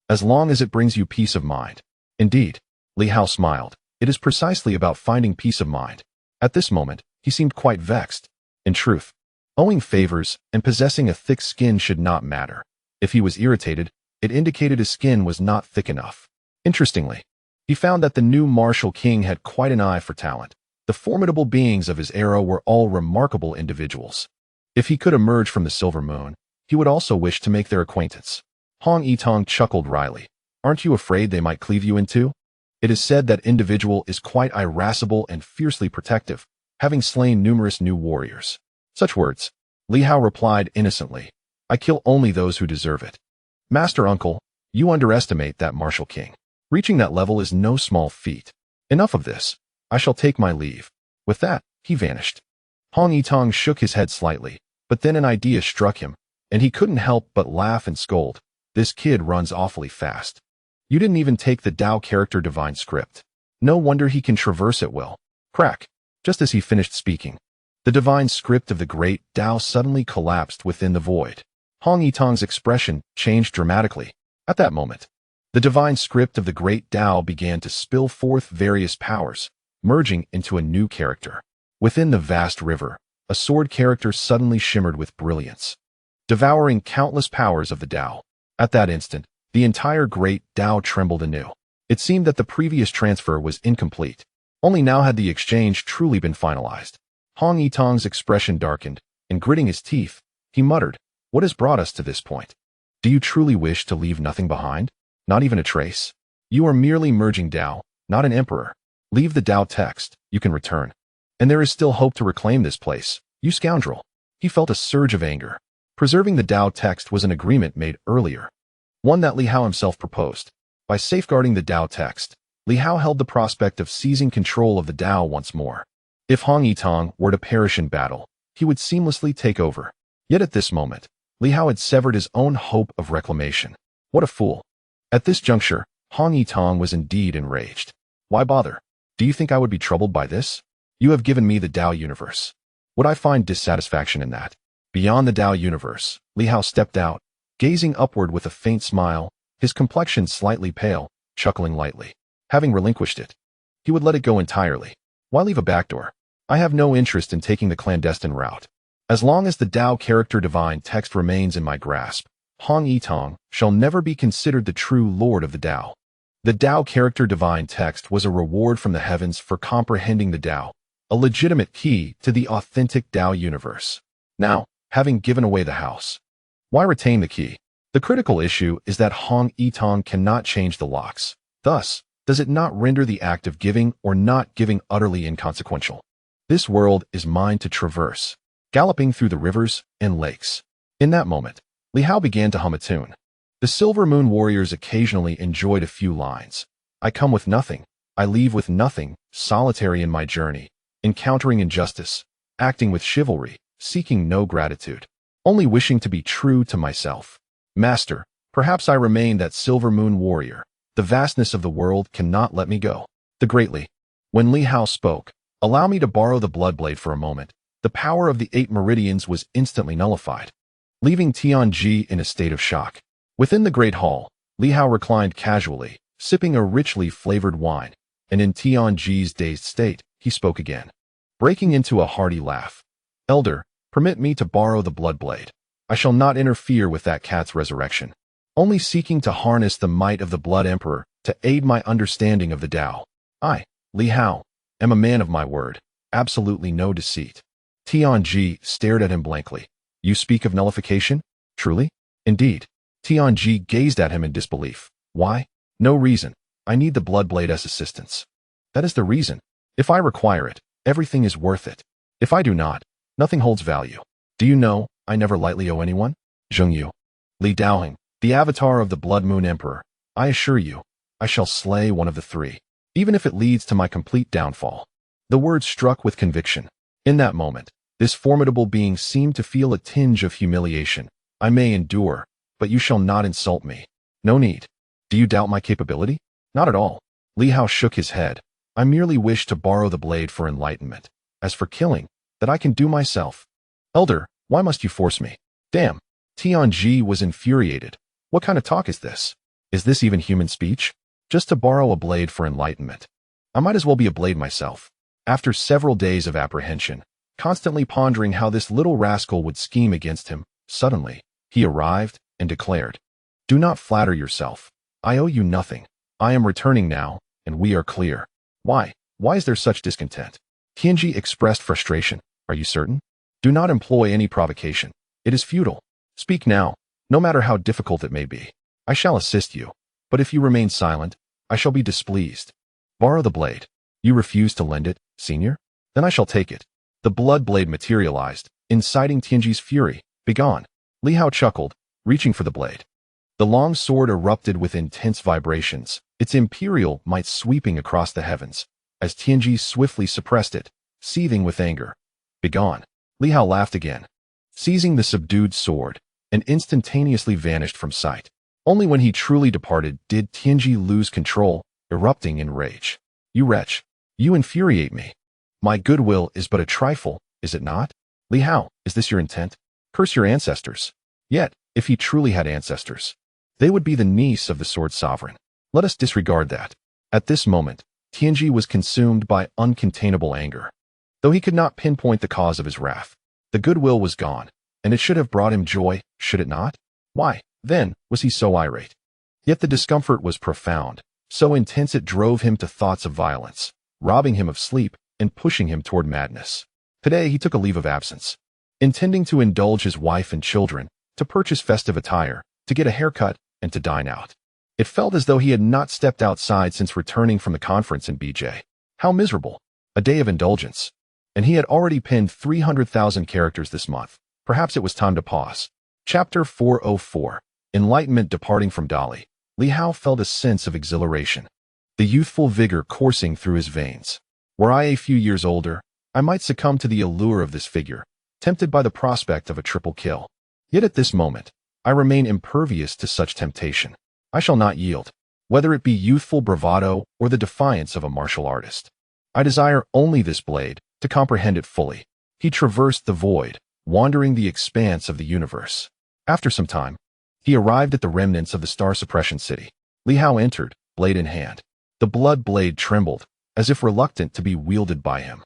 As long as it brings you peace of mind. Indeed, Li Hao smiled. It is precisely about finding peace of mind. At this moment, he seemed quite vexed. In truth, owing favors and possessing a thick skin should not matter. If he was irritated, it indicated his skin was not thick enough. Interestingly, he found that the new martial king had quite an eye for talent. The formidable beings of his era were all remarkable individuals. If he could emerge from the Silver Moon, he would also wish to make their acquaintance. Hong Yitong chuckled wryly. Aren't you afraid they might cleave you in two? It is said that individual is quite irascible and fiercely protective, having slain numerous new warriors. Such words. Li Hao replied innocently. I kill only those who deserve it. Master Uncle, you underestimate that martial king. Reaching that level is no small feat. Enough of this. I shall take my leave. With that, he vanished. Hong Yitong shook his head slightly, but then an idea struck him, and he couldn't help but laugh and scold. This kid runs awfully fast. You didn't even take the Tao character divine script. No wonder he can traverse at will. Crack. Just as he finished speaking, the divine script of the great Tao suddenly collapsed within the void. Hong Yitong's expression changed dramatically. At that moment, the divine script of the great Tao began to spill forth various powers, merging into a new character. Within the vast river, a sword character suddenly shimmered with brilliance, devouring countless powers of the Tao. At that instant, the entire great Tao trembled anew. It seemed that the previous transfer was incomplete. Only now had the exchange truly been finalized. Hong Yitong's expression darkened, and gritting his teeth, he muttered, What has brought us to this point? Do you truly wish to leave nothing behind? Not even a trace? You are merely merging Tao, not an emperor. Leave the Tao text, you can return. And there is still hope to reclaim this place, you scoundrel. He felt a surge of anger. Preserving the Tao text was an agreement made earlier, one that Li Hao himself proposed. By safeguarding the Tao text, Li Hao held the prospect of seizing control of the Tao once more. If Hong Yitong were to perish in battle, he would seamlessly take over. Yet at this moment, Li Hao had severed his own hope of reclamation. What a fool. At this juncture, Hong Yitong was indeed enraged. Why bother? Do you think I would be troubled by this? You have given me the Tao universe. Would I find dissatisfaction in that? Beyond the Tao universe, Li Hao stepped out, gazing upward with a faint smile, his complexion slightly pale, chuckling lightly. Having relinquished it, he would let it go entirely. Why leave a backdoor? I have no interest in taking the clandestine route. As long as the Tao character divine text remains in my grasp, Hong Yitong shall never be considered the true lord of the Tao. The Tao character divine text was a reward from the heavens for comprehending the Tao, a legitimate key to the authentic Tao universe. Now, having given away the house, why retain the key? The critical issue is that Hong Yitong cannot change the locks. Thus, does it not render the act of giving or not giving utterly inconsequential? This world is mine to traverse, galloping through the rivers and lakes. In that moment, Li Hao began to hum a tune. The Silver Moon warriors occasionally enjoyed a few lines. I come with nothing, I leave with nothing, solitary in my journey, encountering injustice, acting with chivalry, seeking no gratitude, only wishing to be true to myself. Master, perhaps I remain that Silver Moon warrior. The vastness of the world cannot let me go. The greatly. When Li Hao spoke, allow me to borrow the Bloodblade for a moment. The power of the 8 meridians was instantly nullified, leaving Tianji in a state of shock. Within the great hall, Li Hao reclined casually, sipping a richly flavored wine, and in Tianji's dazed state, he spoke again, breaking into a hearty laugh. Elder, permit me to borrow the Bloodblade. I shall not interfere with that cat's resurrection, only seeking to harness the might of the Blood Emperor to aid my understanding of the Tao. I, Li Hao, am a man of my word, absolutely no deceit. Tianji stared at him blankly. You speak of nullification? Truly? Indeed. Tianji gazed at him in disbelief. Why? No reason. I need the Bloodblade as assistance. That is the reason. If I require it, everything is worth it. If I do not, nothing holds value. Do you know, I never lightly owe anyone? Zhengyu. Li Daoheng, the avatar of the Blood Moon Emperor. I assure you, I shall slay one of the 3, even if it leads to my complete downfall. The words struck with conviction. In that moment, this formidable being seemed to feel a tinge of humiliation. I may endure, but you shall not insult me. No need. Do you doubt my capability? Not at all. Li Hao shook his head. I merely wish to borrow the blade for enlightenment. As for killing, that I can do myself. Elder, why must you force me? Damn. Tianji was infuriated. What kind of talk is this? Is this even human speech? Just to borrow a blade for enlightenment. I might as well be a blade myself. After several days of apprehension, constantly pondering how this little rascal would scheme against him, suddenly, he arrived and declared, Do not flatter yourself. I owe you nothing. I am returning now, and we are clear. Why? Why is there such discontent? Tianji expressed frustration. Are you certain? Do not employ any provocation. It is futile. Speak now, no matter how difficult it may be. I shall assist you, but if you remain silent, I shall be displeased. Borrow the blade. You refuse to lend it, senior? Then I shall take it. The blood blade materialized, inciting Tianji's fury. Begone. Li Hao chuckled, reaching for the blade. The long sword erupted with intense vibrations, its imperial might sweeping across the heavens, as Tianji swiftly suppressed it, seething with anger. Begone. Li Hao laughed again, seizing the subdued sword, and instantaneously vanished from sight. Only when he truly departed did Tianji lose control, erupting in rage. You wretch! You infuriate me. My goodwill is but a trifle, is it not? Li Hao, is this your intent? Curse your ancestors. Yet, if he truly had ancestors, they would be the niece of the sword sovereign. Let us disregard that. At this moment, Tianji was consumed by uncontainable anger. Though he could not pinpoint the cause of his wrath, the goodwill was gone, and it should have brought him joy, should it not? Why, then, was he so irate? Yet the discomfort was profound, so intense it drove him to thoughts of violence, robbing him of sleep and pushing him toward madness. Today he took a leave of absence, intending to indulge his wife and children, to purchase festive attire, to get a haircut, and to dine out. It felt as though he had not stepped outside since returning from the conference in BJ. How miserable. A day of indulgence. And he had already penned 300,000 characters this month. Perhaps it was time to pause. Chapter 404. Enlightenment departing from Dali. Li Hao felt a sense of exhilaration, the youthful vigor coursing through his veins. Were I a few years older, I might succumb to the allure of this figure, tempted by the prospect of a triple kill. Yet at this moment, I remain impervious to such temptation. I shall not yield, whether it be youthful bravado or the defiance of a martial artist. I desire only this blade, to comprehend it fully. He traversed the void, wandering the expanse of the universe. After some time, he arrived at the remnants of the star suppression city. Li Hao entered, blade in hand. The blood blade trembled, as if reluctant to be wielded by him.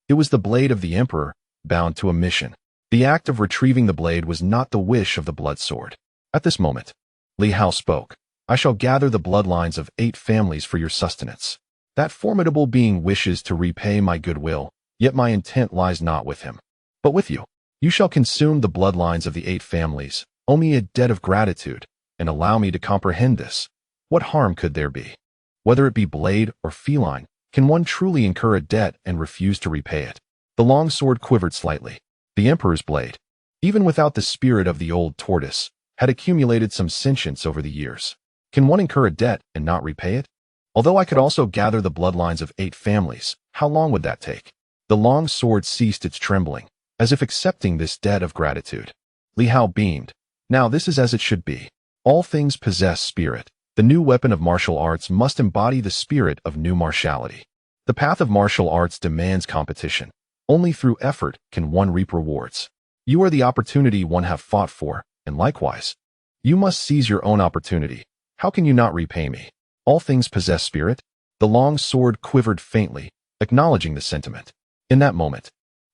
It was the blade of the emperor, bound to a mission. The act of retrieving the blade was not the wish of the blood sword. At this moment, Li Hao spoke. I shall gather the bloodlines of 8 families for your sustenance. That formidable being wishes to repay my goodwill, yet my intent lies not with him, but with you. You shall consume the bloodlines of the 8 families, owe me a debt of gratitude, and allow me to comprehend this. What harm could there be? Whether it be blade or feline, can one truly incur a debt and refuse to repay it? The long sword quivered slightly. The emperor's blade, even without the spirit of the old tortoise, had accumulated some sentience over the years. Can one incur a debt and not repay it? Although I could also gather the bloodlines of 8 families, how long would that take? The long sword ceased its trembling, as if accepting this debt of gratitude. Li Hao beamed. Now this is as it should be. All things possess spirit. The new weapon of martial arts must embody the spirit of new martiality. The path of martial arts demands competition. Only through effort can one reap rewards. You are the opportunity one have fought for, and likewise, you must seize your own opportunity. How can you not repay me? All things possess spirit. The long sword quivered faintly, acknowledging the sentiment. In that moment,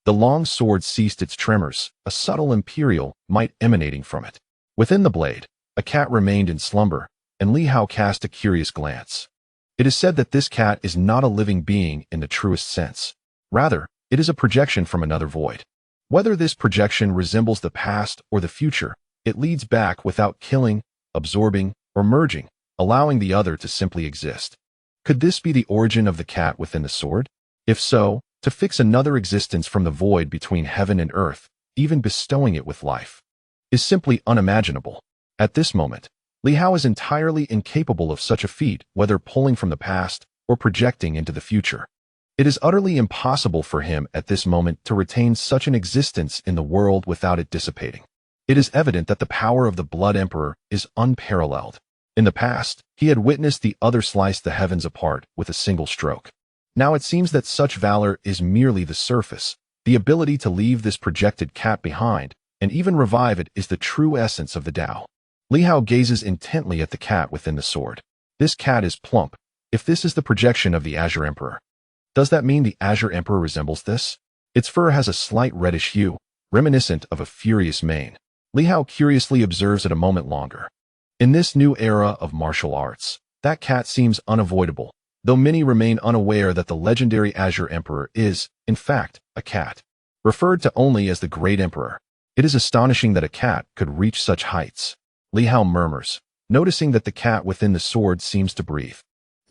the long sword ceased its tremors, a subtle imperial might emanating from it. Within the blade, a cat remained in slumber, and Li Hao cast a curious glance. It is said that this cat is not a living being in the truest sense. Rather, it is a projection from another void. Whether this projection resembles the past or the future, it leads back without killing, absorbing, or merging, allowing the other to simply exist. Could this be the origin of the cat within the sword? If so, to fix another existence from the void between heaven and earth, even bestowing it with life, is simply unimaginable. At this moment, Li Hao is entirely incapable of such a feat, whether pulling from the past or projecting into the future. It is utterly impossible for him at this moment to retain such an existence in the world without it dissipating. It is evident that the power of the Blood Emperor is unparalleled. In the past, he had witnessed the other slice the heavens apart with a single stroke. Now it seems that such valor is merely the surface. The ability to leave this projected cat behind, and even revive it, is the true essence of the Tao. Li Hao gazes intently at the cat within the sword. This cat is plump. If this is the projection of the Azure Emperor, does that mean the Azure Emperor resembles this? Its fur has a slight reddish hue, reminiscent of a furious mane. Li Hao curiously observes it a moment longer. In this new era of martial arts, that cat seems unavoidable, though many remain unaware that the legendary Azure Emperor is, in fact, a cat. Referred to only as the Great Emperor, it is astonishing that a cat could reach such heights. Li Hao murmurs, noticing that the cat within the sword seems to breathe.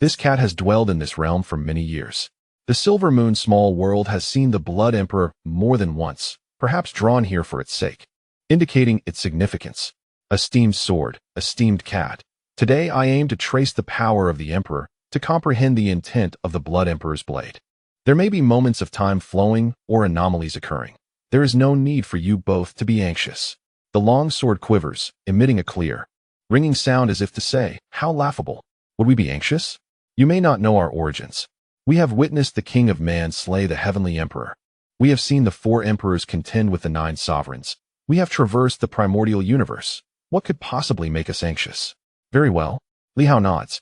This cat has dwelled in this realm for many years. The Silver Moon small world has seen the Blood Emperor more than once, perhaps drawn here for its sake, indicating its significance. Esteemed sword, esteemed cat, today I aim to trace the power of the Emperor, to comprehend the intent of the Blood Emperor's blade. There may be moments of time flowing or anomalies occurring. There is no need for you both to be anxious. The long sword quivers, emitting a clear, ringing sound as if to say, how laughable. Would we be anxious? You may not know our origins. We have witnessed the King of Man slay the Heavenly Emperor. We have seen the 4 emperors contend with the 9 sovereigns. We have traversed the primordial universe. What could possibly make us anxious? Very well. Li Hao nods,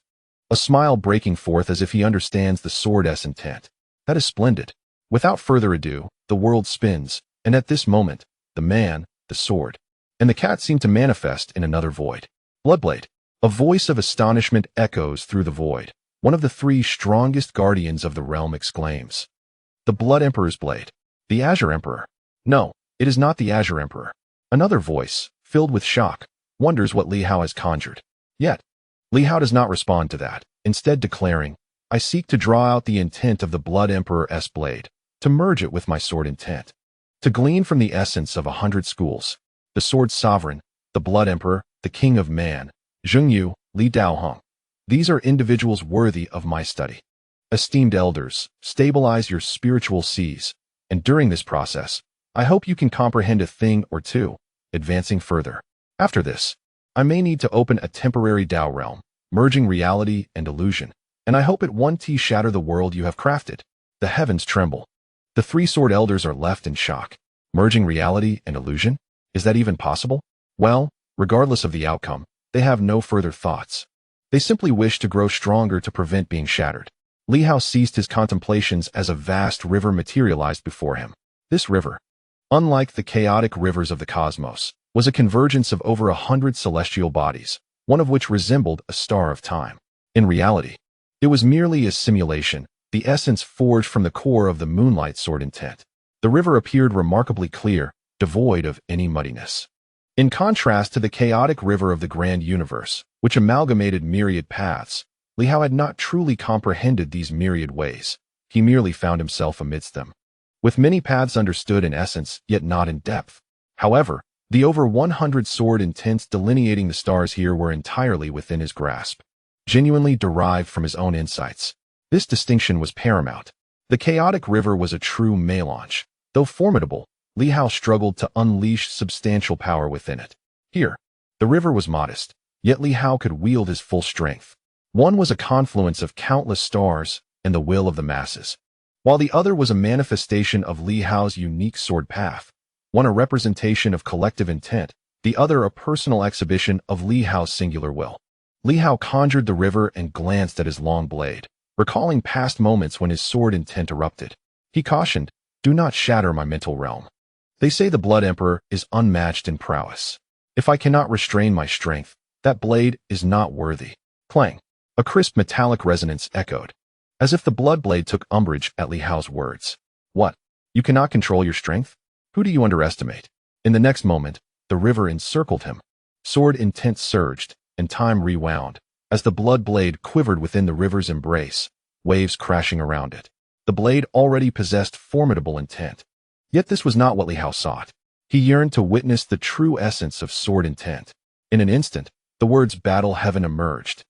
a smile breaking forth as if he understands the sword's intent. That is splendid. Without further ado, the world spins, and at this moment, the man, the sword, and the cat seem to manifest in another void. Bloodblade. A voice of astonishment echoes through the void. One of the 3 strongest guardians of the realm exclaims. The Blood Emperor's blade. The Azure Emperor. No, it is not the Azure Emperor. Another voice, filled with shock, wonders what Li Hao has conjured. Yet, Li Hao does not respond to that, instead declaring, I seek to draw out the intent of the Blood Emperor's blade, to merge it with my sword intent, to glean from the essence of 100 schools, the sword sovereign, the Blood Emperor, the King of Man, Zhengyu, Li Daohong. These are individuals worthy of my study. Esteemed elders, stabilize your spiritual seas, and during this process, I hope you can comprehend a thing or two, advancing further. After this, I may need to open a temporary Tao realm, merging reality and illusion, and I hope at one T shatter the world you have crafted. The heavens tremble. The 3 sword elders are left in shock. Merging reality and illusion? Is that even possible? Well, regardless of the outcome, they have no further thoughts. They simply wish to grow stronger to prevent being shattered. Li Hao ceased his contemplations as a vast river materialized before him. This river, unlike the chaotic rivers of the cosmos, was a convergence of over 100 celestial bodies, one of which resembled a star of time. In reality, it was merely a simulation, the essence forged from the core of the moonlight sword intent. The river appeared remarkably clear, devoid of any muddiness. In contrast to the chaotic river of the grand universe, which amalgamated myriad paths, Li Hao had not truly comprehended these myriad ways. He merely found himself amidst them, with many paths understood in essence, yet not in depth. However, the over 100 sword intents delineating the stars here were entirely within his grasp, genuinely derived from his own insights. This distinction was paramount. The chaotic river was a true melange. Though formidable, Li Hao struggled to unleash substantial power within it. Here, the river was modest, yet Li Hao could wield his full strength. One was a confluence of countless stars and the will of the masses, while the other was a manifestation of Li Hao's unique sword path. One a representation of collective intent, the other a personal exhibition of Li Hao's singular will. Li Hao conjured the river and glanced at his long blade, recalling past moments when his sword intent erupted. He cautioned, do not shatter my mental realm. They say the Blood Emperor is unmatched in prowess. If I cannot restrain my strength, that blade is not worthy. Clang. A crisp metallic resonance echoed, as if the blood blade took umbrage at Li Hao's words. What? You cannot control your strength? Who do you underestimate? In the next moment, the river encircled him. Sword intent surged, and time rewound, as the blood blade quivered within the river's embrace, waves crashing around it. The blade already possessed formidable intent. Yet this was not what Li Hao sought. He yearned to witness the true essence of sword intent. In an instant, the words battle heaven emerged,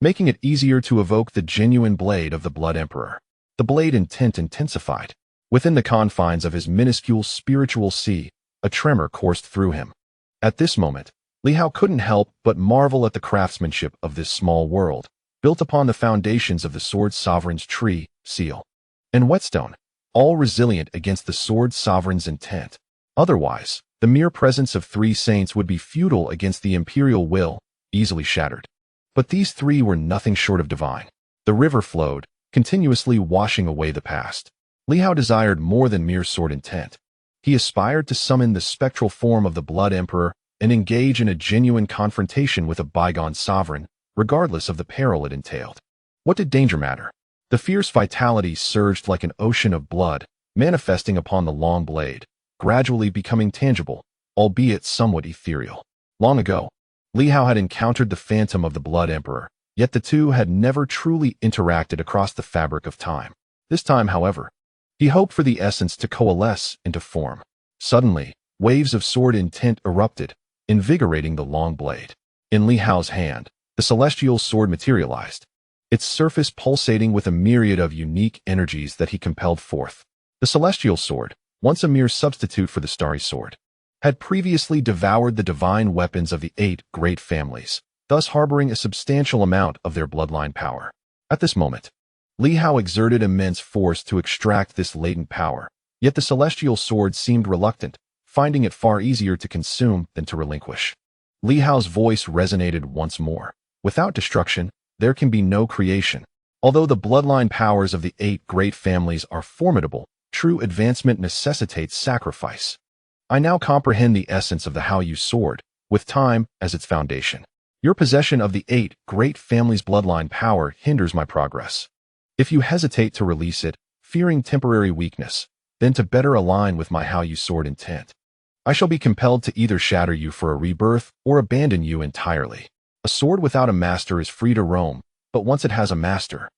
making it easier to evoke the genuine blade of the Blood Emperor. The blade intent intensified. Within the confines of his minuscule spiritual sea, a tremor coursed through him. At this moment, Li Hao couldn't help but marvel at the craftsmanship of this small world, built upon the foundations of the Sword Sovereign's tree, seal, and whetstone, all resilient against the Sword Sovereign's intent. Otherwise, the mere presence of 3 saints would be futile against the imperial will, easily shattered. But these 3 were nothing short of divine. The river flowed, continuously washing away the past. Li Hao desired more than mere sword intent. He aspired to summon the spectral form of the Blood Emperor and engage in a genuine confrontation with a bygone sovereign, regardless of the peril it entailed. What did danger matter? The fierce vitality surged like an ocean of blood, manifesting upon the long blade, gradually becoming tangible, albeit somewhat ethereal. Long ago, Li Hao had encountered the phantom of the Blood Emperor, yet the two had never truly interacted across the fabric of time. This time, however, he hoped for the essence to coalesce into form. Suddenly, waves of sword intent erupted, invigorating the long blade. In Li Hao's hand, the celestial sword materialized, its surface pulsating with a myriad of unique energies that he compelled forth. The celestial sword, once a mere substitute for the starry sword, had previously devoured the divine weapons of the 8 great families, thus harboring a substantial amount of their bloodline power. At this moment, Li Hao exerted immense force to extract this latent power, yet the celestial sword seemed reluctant, finding it far easier to consume than to relinquish. Li Hao's voice resonated once more. Without destruction, there can be no creation. Although the bloodline powers of the 8 great families are formidable, true advancement necessitates sacrifice. I now comprehend the essence of the Hao sword, with time as its foundation. Your possession of the 8 great families' bloodline power hinders my progress. If you hesitate to release it, fearing temporary weakness, then to better align with my Hao sword intent, I shall be compelled to either shatter you for a rebirth or abandon you entirely. A sword without a master is free to roam, but once it has a master,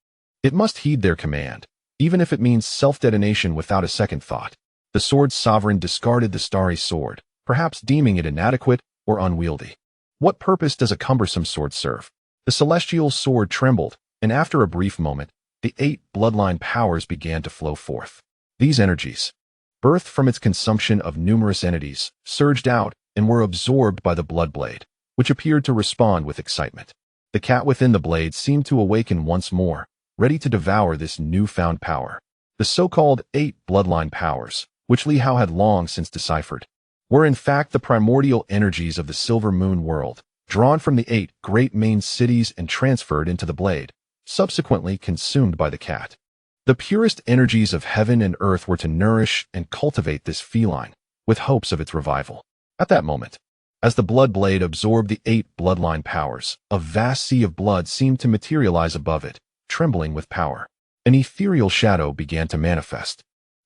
it must heed their command, even if it means self-detonation without a second thought. The sword's sovereign discarded the starry sword, perhaps deeming it inadequate or unwieldy. What purpose does a cumbersome sword serve? The celestial sword trembled, and after a brief moment, the 8 bloodline powers began to flow forth. These energies, birthed from its consumption of numerous entities, surged out and were absorbed by the blood blade, which appeared to respond with excitement. The cat within the blade seemed to awaken once more, ready to devour this newfound power. The so-called 8 bloodline powers, which Li Hao had long since deciphered, were in fact the primordial energies of the Silver Moon world, drawn from the 8 great main cities and transferred into the blade, subsequently consumed by the cat. The purest energies of heaven and earth were to nourish and cultivate this feline, with hopes of its revival. At that moment, as the blood blade absorbed the 8 bloodline powers, a vast sea of blood seemed to materialize above it, trembling with power. An ethereal shadow began to manifest,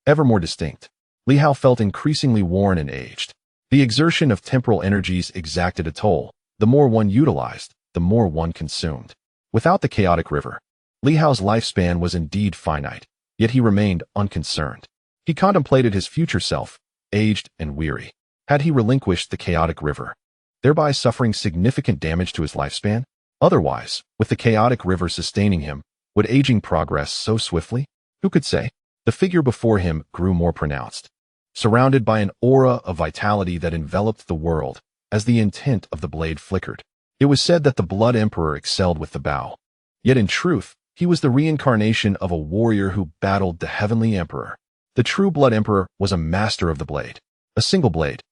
ever more distinct. Li Hao felt increasingly worn and aged. The exertion of temporal energies exacted a toll. The more one utilized, the more one consumed. Without the chaotic river, Li Hao's lifespan was indeed finite, yet he remained unconcerned. He contemplated his future self, aged and weary. Had he relinquished the chaotic river, thereby suffering significant damage to his lifespan? Otherwise, with the chaotic river sustaining him, would aging progress so swiftly? Who could say? The figure before him grew more pronounced, surrounded by an aura of vitality that enveloped the world as the intent of the blade flickered. It was said that the Blood Emperor excelled with the bow. Yet in truth, he was the reincarnation of a warrior who battled the Heavenly Emperor. The true Blood Emperor was a master of the blade, a single blade,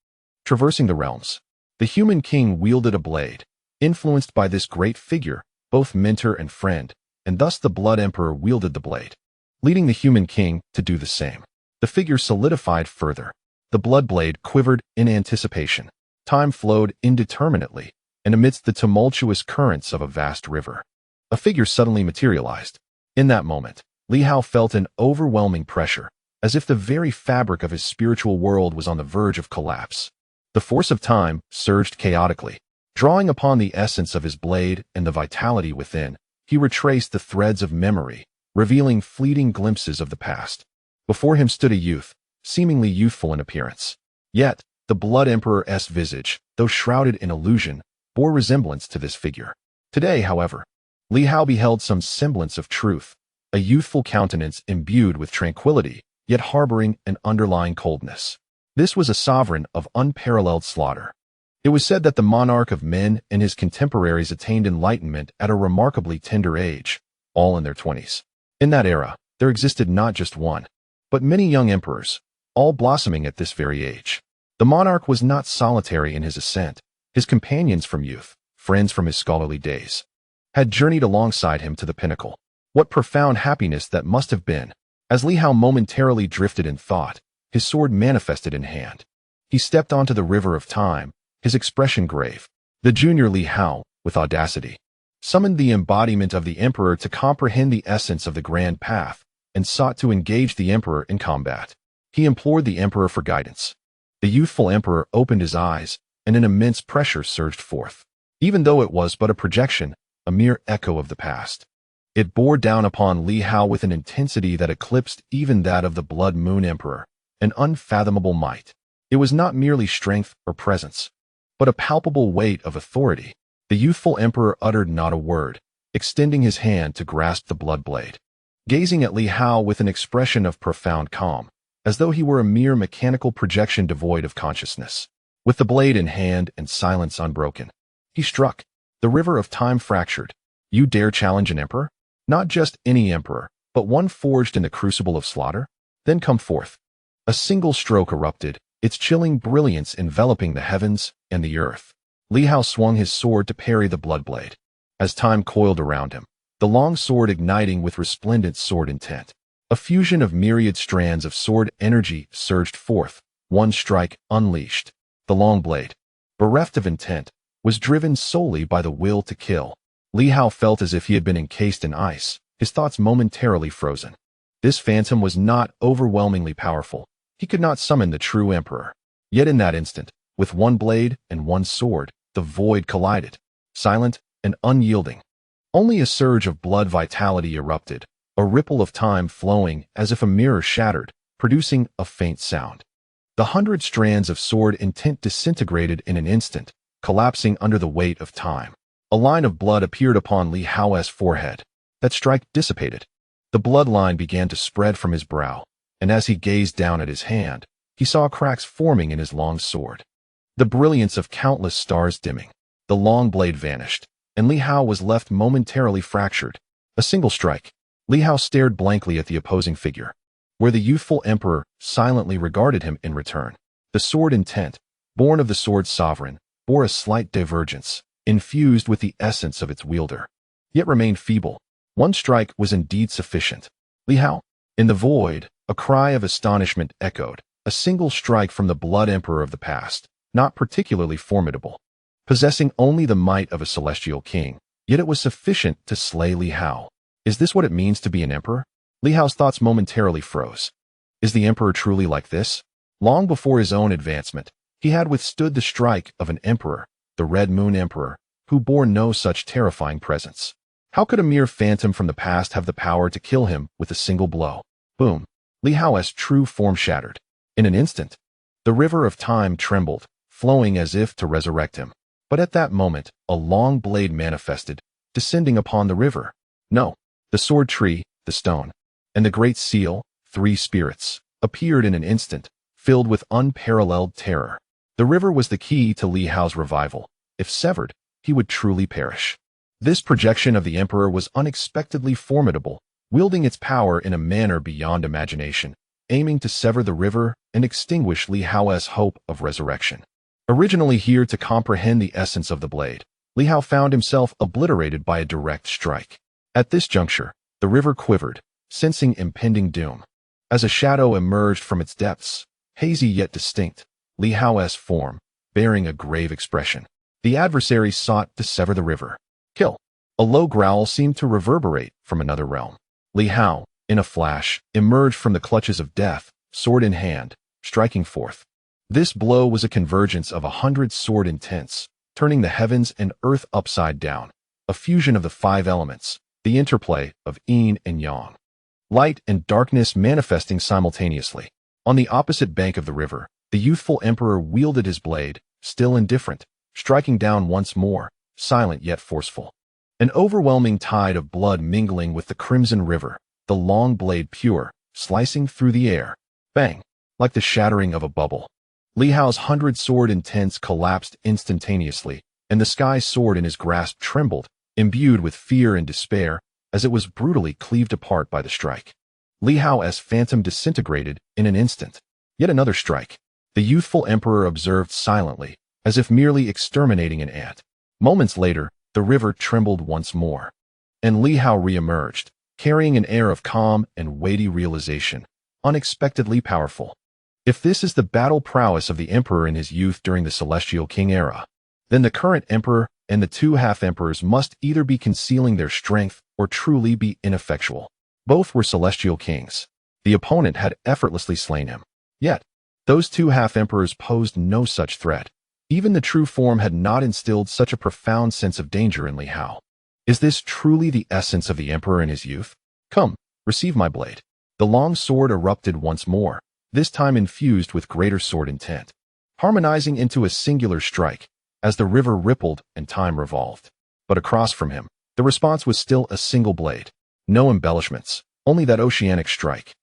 traversing the realms. The human king wielded a blade, influenced by this great figure, both mentor and friend, and thus the Blood Emperor wielded the blade, leading the human king to do the same. The figure solidified further. The blood blade quivered in anticipation. Time flowed indeterminately, and amidst the tumultuous currents of a vast river, a figure suddenly materialized. In that moment, Li Hao felt an overwhelming pressure, as if the very fabric of his spiritual world was on the verge of collapse. The force of time surged chaotically. Drawing upon the essence of his blade and the vitality within, he retraced the threads of memory, revealing fleeting glimpses of the past. Before him stood a youth, seemingly youthful in appearance. Yet, the Blood Emperor's visage, though shrouded in illusion, bore resemblance to this figure. Today, however, Li Hao beheld some semblance of truth, a youthful countenance imbued with tranquility, yet harboring an underlying coldness. This was a sovereign of unparalleled slaughter. It was said that the monarch of men and his contemporaries attained enlightenment at a remarkably tender age, all in their 20s. In that era, there existed not just one, but many young emperors, all blossoming at this very age. The monarch was not solitary in his ascent. His companions from youth, friends from his scholarly days, had journeyed alongside him to the pinnacle. What profound happiness that must have been! As Li Hao momentarily drifted in thought, his sword manifested in hand. He stepped onto the river of time, his expression grave. The junior Li Hao, with audacity, summoned the embodiment of the emperor to comprehend the essence of the grand path, and sought to engage the emperor in combat. He implored the emperor for guidance. The youthful emperor opened his eyes, and an immense pressure surged forth. Even though it was but a projection, a mere echo of the past, it bore down upon Li Hao with an intensity that eclipsed even that of the Blood Moon Emperor, an unfathomable might. It was not merely strength or presence, but a palpable weight of authority. The youthful emperor uttered not a word, extending his hand to grasp the blood blade, gazing at Li Hao with an expression of profound calm, as though he were a mere mechanical projection devoid of consciousness. With the blade in hand and silence unbroken, he struck. The river of time fractured. You dare challenge an emperor? Not just any emperor, but one forged in the crucible of slaughter? Then come forth. A single stroke erupted, its chilling brilliance enveloping the heavens and the earth. Li Hao swung his sword to parry the blood blade. As time coiled around him, the long sword igniting with resplendent sword intent. A fusion of myriad strands of sword energy surged forth, one strike unleashed. The long blade, bereft of intent, was driven solely by the will to kill. Li Hao felt as if he had been encased in ice, his thoughts momentarily frozen. This phantom was not overwhelmingly powerful. He could not summon the true emperor. Yet in that instant, with one blade and one sword, the void collided, silent and unyielding. Only a surge of blood vitality erupted, a ripple of time flowing as if a mirror shattered, producing a faint sound. The 100 strands of sword intent disintegrated in an instant, collapsing under the weight of time. A line of blood appeared upon Li Hao's forehead. That strike dissipated. The bloodline began to spread from his brow, and as he gazed down at his hand, he saw cracks forming in his long sword. The brilliance of countless stars dimming. The long blade vanished, and Li Hao was left momentarily fractured. A single strike. Li Hao stared blankly at the opposing figure, where the youthful emperor silently regarded him in return. The sword intent, born of the sword sovereign, bore a slight divergence, infused with the essence of its wielder, yet remained feeble. One strike was indeed sufficient. Li Hao. In the void, a cry of astonishment echoed, a single strike from the blood emperor of the past, not particularly formidable, possessing only the might of a celestial king, yet it was sufficient to slay Li Hao. Is this what it means to be an emperor? Li Hao's thoughts momentarily froze. Is the emperor truly like this? Long before his own advancement, he had withstood the strike of an emperor, the Red Moon Emperor, who bore no such terrifying presence. How could a mere phantom from the past have the power to kill him with a single blow? Boom! Li Hao's true form shattered. In an instant, the river of time trembled, flowing as if to resurrect him. But at that moment, a long blade manifested, descending upon the river. No, the sword tree, the stone, and the great seal, 3 spirits, appeared in an instant, filled with unparalleled terror. The river was the key to Li Hao's revival. If severed, he would truly perish. This projection of the emperor was unexpectedly formidable, wielding its power in a manner beyond imagination, aiming to sever the river and extinguish Li Hao's hope of resurrection. Originally here to comprehend the essence of the blade, Li Hao found himself obliterated by a direct strike. At this juncture, the river quivered, sensing impending doom. As a shadow emerged from its depths, hazy yet distinct, Li Hao's form, bearing a grave expression. The adversary sought to sever the river. Kill. A low growl seemed to reverberate from another realm. Li Hao, in a flash, emerged from the clutches of death, sword in hand, striking forth. This blow was a convergence of 100 sword intents, turning the heavens and earth upside down, a fusion of the 5 elements, the interplay of yin and yang. Light and darkness manifesting simultaneously. On the opposite bank of the river, the youthful emperor wielded his blade, still indifferent, striking down once more, silent yet forceful. An overwhelming tide of blood mingling with the crimson river, the long blade pure, slicing through the air. Bang! Like the shattering of a bubble. Li Hao's 100 sword intents collapsed instantaneously, and the sky sword in his grasp trembled, imbued with fear and despair, as it was brutally cleaved apart by the strike. Li Hao's phantom disintegrated in an instant. Yet another strike. The youthful emperor observed silently, as if merely exterminating an ant. Moments later, the river trembled once more, and Li Hao re-emerged, carrying an air of calm and weighty realization, unexpectedly powerful. If this is the battle prowess of the emperor in his youth during the Celestial King era, then the current emperor and the two half-emperors must either be concealing their strength or truly be ineffectual. Both were celestial kings. The opponent had effortlessly slain him. Yet, those two half-emperors posed no such threat. Even the true form had not instilled such a profound sense of danger in Li Hao. Is this truly the essence of the emperor in his youth? Come, receive my blade. The long sword erupted once more, this time infused with greater sword intent, harmonizing into a singular strike as the river rippled and time revolved. But across from him, the response was still a single blade. No embellishments, only that oceanic strike.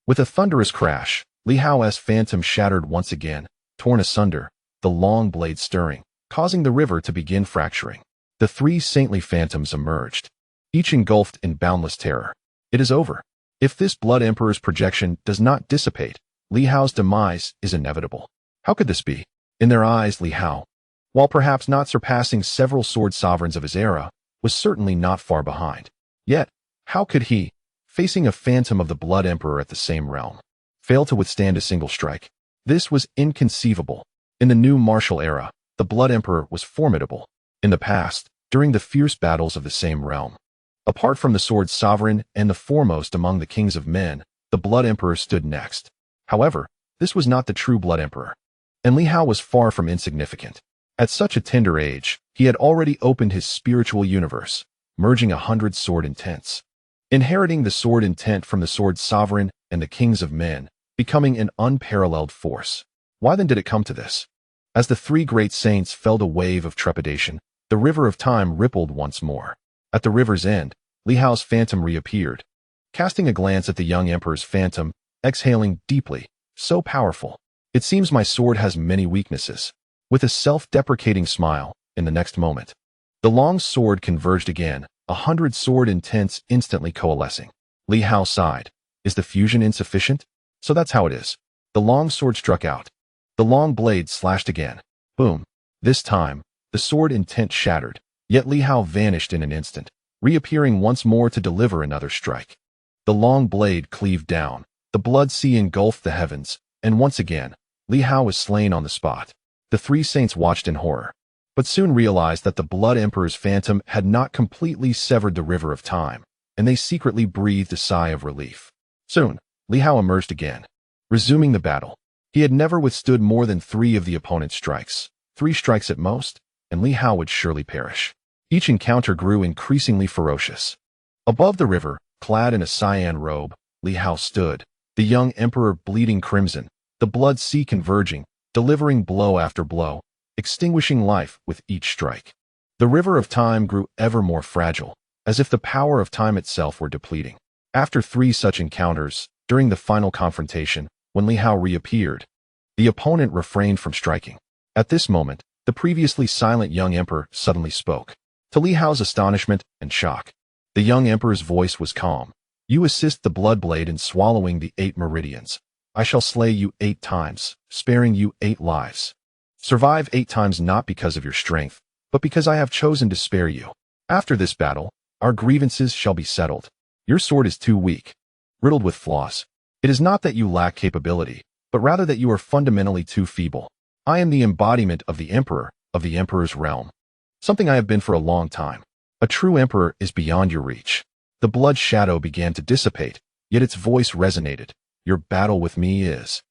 With a thunderous crash, Li Hao's phantom shattered once again, torn asunder, the long blade stirring, causing the river to begin fracturing. The three saintly phantoms emerged, each engulfed in boundless terror. It is over. If this Blood Emperor's projection does not dissipate, Li Hao's demise is inevitable. How could this be? In their eyes, Li Hao, while perhaps not surpassing several sword sovereigns of his era, was certainly not far behind. Yet, how could he, facing a phantom of the Blood Emperor at the same realm, fail to withstand a single strike? This was inconceivable. In the new martial era, the Blood Emperor was formidable. In the past, during the fierce battles of the same realm, apart from the sword sovereign and the foremost among the kings of men, the Blood Emperor stood next. However, this was not the true Blood Emperor, and Li Hao was far from insignificant. At such a tender age, he had already opened his spiritual universe, merging 100 sword intents, inheriting the sword intent from the sword sovereign and the kings of men, becoming an unparalleled force. Why then did it come to this? As the three great saints felt a wave of trepidation, the river of time rippled once more. At the river's end, Li Hao's phantom reappeared, casting a glance at the young emperor's phantom, exhaling deeply, so powerful. It seems my sword has many weaknesses. With a self-deprecating smile, in the next moment, the long sword converged again, 100 sword intents instantly coalescing. Li Hao sighed. Is the fusion insufficient? So that's how it is. The long sword struck out. The long blade slashed again. Boom. This time, the sword intent shattered, yet Li Hao vanished in an instant, reappearing once more to deliver another strike. The long blade cleaved down, the blood sea engulfed the heavens, and once again, Li Hao was slain on the spot. The three saints watched in horror, but soon realized that the Blood Emperor's phantom had not completely severed the river of time, and they secretly breathed a sigh of relief. Soon, Li Hao emerged again, resuming the battle. He had never withstood more than 3 of the opponent's strikes, 3 strikes at most, and Li Hao would surely perish. Each encounter grew increasingly ferocious. Above the river, clad in a cyan robe, Li Hao stood, the young emperor bleeding crimson, the blood sea converging, delivering blow after blow, extinguishing life with each strike. The river of time grew ever more fragile, as if the power of time itself were depleting. After 3 such encounters, during the final confrontation, when Li Hao reappeared, the opponent refrained from striking. At this moment, the previously silent young emperor suddenly spoke. To Li Hao's astonishment and shock, the young emperor's voice was calm. You assist the blood blade in swallowing the 8 meridians. I shall slay you 8 times, sparing you 8 lives. Survive 8 times not because of your strength, but because I have chosen to spare you. After this battle, our grievances shall be settled. Your sword is too weak, riddled with flaws. It is not that you lack capability, but rather that you are fundamentally too feeble. I am the embodiment of the emperor's realm. Something I have been for a long time. A true emperor is beyond your reach. The blood shadow began to dissipate, yet its voice resonated. Your battle with me is,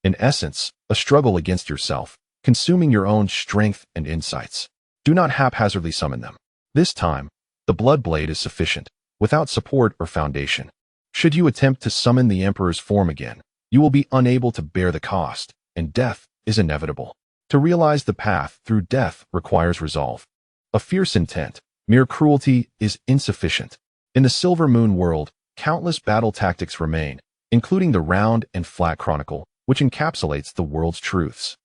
in essence, a struggle against yourself, consuming your own strength and insights. Do not haphazardly summon them. This time, the blood blade is sufficient, without support or foundation. Should you attempt to summon the emperor's form again, you will be unable to bear the cost, and death is inevitable. To realize the path through death requires resolve. A fierce intent, mere cruelty, is insufficient. In the Silver Moon world, countless battle tactics remain, including the round and flat chronicle, which encapsulates the world's truths.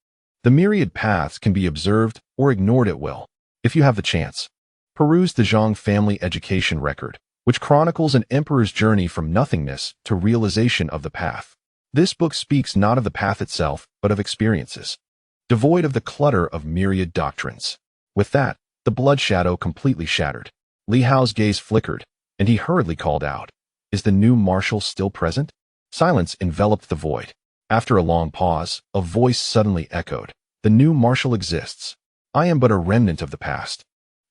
The myriad paths can be observed or ignored at will. If you have the chance, peruse the Zhang family education record, which chronicles an emperor's journey from nothingness to realization of the path. This book speaks not of the path itself, but of experiences, devoid of the clutter of myriad doctrines. With that, the blood shadow completely shattered. Li Hao's gaze flickered, and he hurriedly called out, Is the new marshal still present? Silence enveloped the void. After a long pause, a voice suddenly echoed, The new marshal exists. I am but a remnant of the past.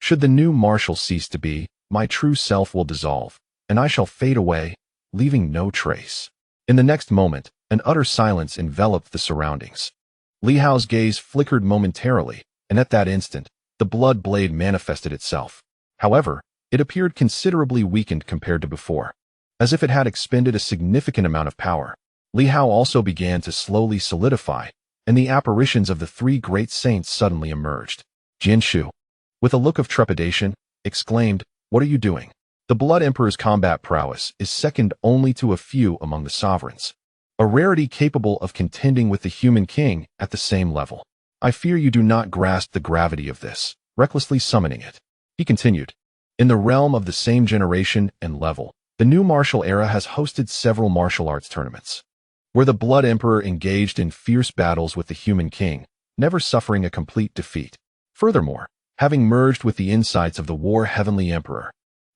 Should the new marshal cease to be, my true self will dissolve, and I shall fade away, leaving no trace. In the next moment, an utter silence enveloped the surroundings. Li Hao's gaze flickered momentarily, and at that instant, the blood blade manifested itself. However, it appeared considerably weakened compared to before. As if it had expended a significant amount of power, Li Hao also began to slowly solidify, and the apparitions of the three great saints suddenly emerged. Jianshu, with a look of trepidation, exclaimed, "What are you doing?" The Blood Emperor's combat prowess is second only to a few among the sovereigns, a rarity capable of contending with the human king at the same level. I fear you do not grasp the gravity of this, recklessly summoning it. He continued, in the realm of the same generation and level, the new martial era has hosted several martial arts tournaments, where the Blood Emperor engaged in fierce battles with the human king, never suffering a complete defeat. Furthermore, having merged with the insights of the War Heavenly Emperor,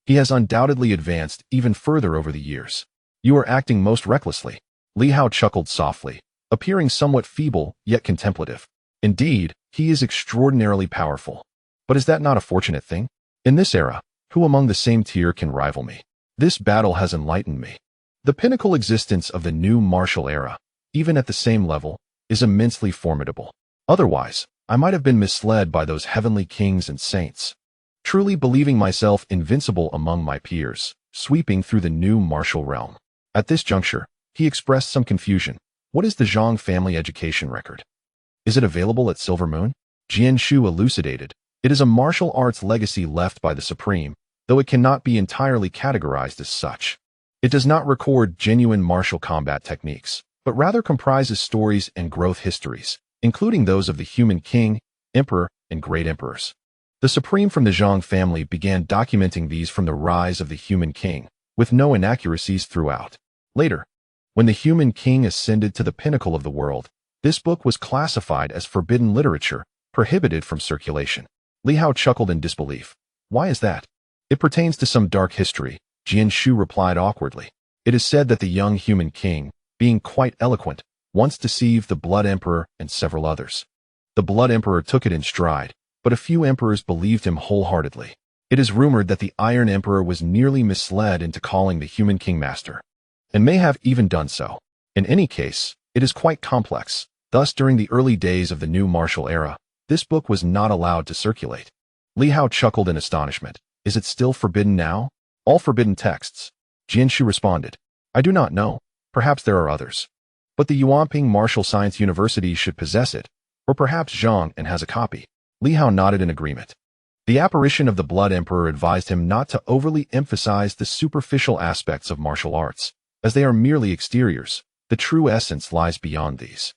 he has undoubtedly advanced even further over the years. You are acting most recklessly. Li Hao chuckled softly, appearing somewhat feeble yet contemplative. Indeed, he is extraordinarily powerful. But is that not a fortunate thing? In this era, who among the same tier can rival me? This battle has enlightened me. The pinnacle existence of the new martial era, even at the same level, is immensely formidable. Otherwise, I might have been misled by those heavenly kings and saints, truly believing myself invincible among my peers, sweeping through the new martial realm. At this juncture, he expressed some confusion. What is the Zhang family education record? Is it available at Silver Moon? Jianshu elucidated. It is a martial arts legacy left by the Supreme, though it cannot be entirely categorized as such. It does not record genuine martial combat techniques, but rather comprises stories and growth histories, including those of the human king, emperor, and great emperors. The Supreme from the Zhang family began documenting these from the rise of the human king, with no inaccuracies throughout. Later, when the human king ascended to the pinnacle of the world, this book was classified as forbidden literature, prohibited from circulation. Li Hao chuckled in disbelief. Why is that? It pertains to some dark history, Jianshu replied awkwardly. It is said that the young human king, being quite eloquent, once deceived the Blood Emperor and several others. The Blood Emperor took it in stride, but a few emperors believed him wholeheartedly. It is rumored that the Iron Emperor was nearly misled into calling the human king master, and may have even done so. In any case, it is quite complex. Thus, during the early days of the new martial era, this book was not allowed to circulate. Li Hao chuckled in astonishment. Is it still forbidden now? All forbidden texts. Jianshu responded. I do not know. Perhaps there are others. But the Yuanping Martial Science University should possess it, or perhaps Zhang and has a copy. Li Hao nodded in agreement. The apparition of the Blood Emperor advised him not to overly emphasize the superficial aspects of martial arts, as they are merely exteriors. The true essence lies beyond these.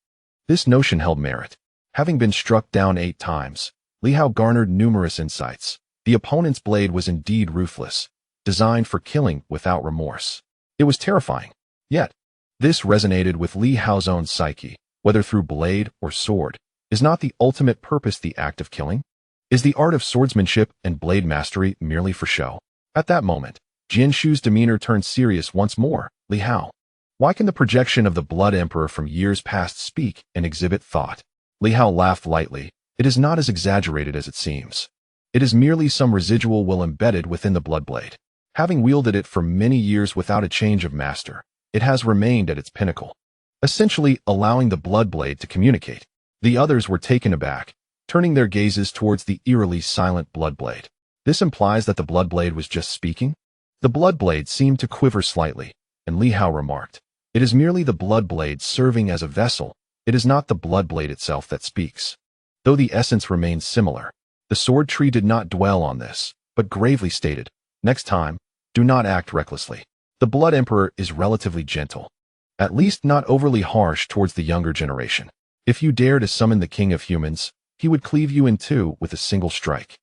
This notion held merit. Having been struck down 8 times, Li Hao garnered numerous insights. The opponent's blade was indeed ruthless, designed for killing without remorse. It was terrifying. Yet, this resonated with Li Hao's own psyche. Whether through blade or sword, is not the ultimate purpose the act of killing? Is the art of swordsmanship and blade mastery merely for show? At that moment, Jianshu's demeanor turned serious once more. Li Hao, why can the projection of the Blood Emperor from years past speak and exhibit thought? Li Hao laughed lightly. It is not as exaggerated as it seems. It is merely some residual will embedded within the blood blade. Having wielded it for many years without a change of master, it has remained at its pinnacle, essentially allowing the blood blade to communicate. The others were taken aback, turning their gazes towards the eerily silent blood blade. This implies that the blood blade was just speaking? The blood blade seemed to quiver slightly, and Li Hao remarked, it is merely the blood blade serving as a vessel. It is not the blood blade itself that speaks. Though the essence remains similar, the sword tree did not dwell on this, but gravely stated, next time, do not act recklessly. The Blood Emperor is relatively gentle, at least not overly harsh towards the younger generation. If you dare to summon the King of Humans, he would cleave you in two with a single strike.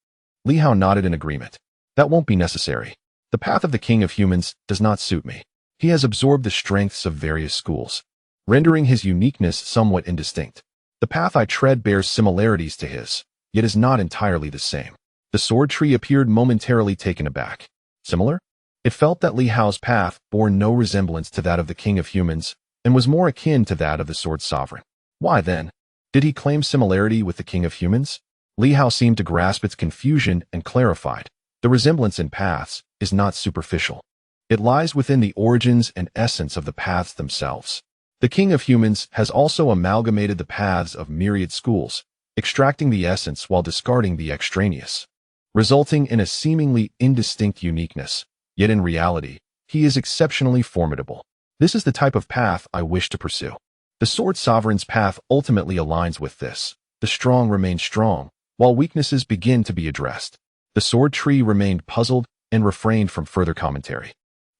Li Hao nodded in agreement. That won't be necessary. The path of the King of Humans does not suit me. He has absorbed the strengths of various schools, rendering his uniqueness somewhat indistinct. The path I tread bears similarities to his, yet is not entirely the same. The sword tree appeared momentarily taken aback. Similar? It felt that Li Hao's path bore no resemblance to that of the King of Humans, and was more akin to that of the Sword Sovereign. Why then? Did he claim similarity with the King of Humans? Li Hao seemed to grasp its confusion and clarified. The resemblance in paths is not superficial. It lies within the origins and essence of the paths themselves. The king of humans has also amalgamated the paths of myriad schools, extracting the essence while discarding the extraneous, resulting in a seemingly indistinct uniqueness. Yet in reality, he is exceptionally formidable. This is the type of path I wish to pursue. The Sword Sovereign's path ultimately aligns with this. The strong remain strong, while weaknesses begin to be addressed. The Sword Tree remained puzzled and refrained from further commentary,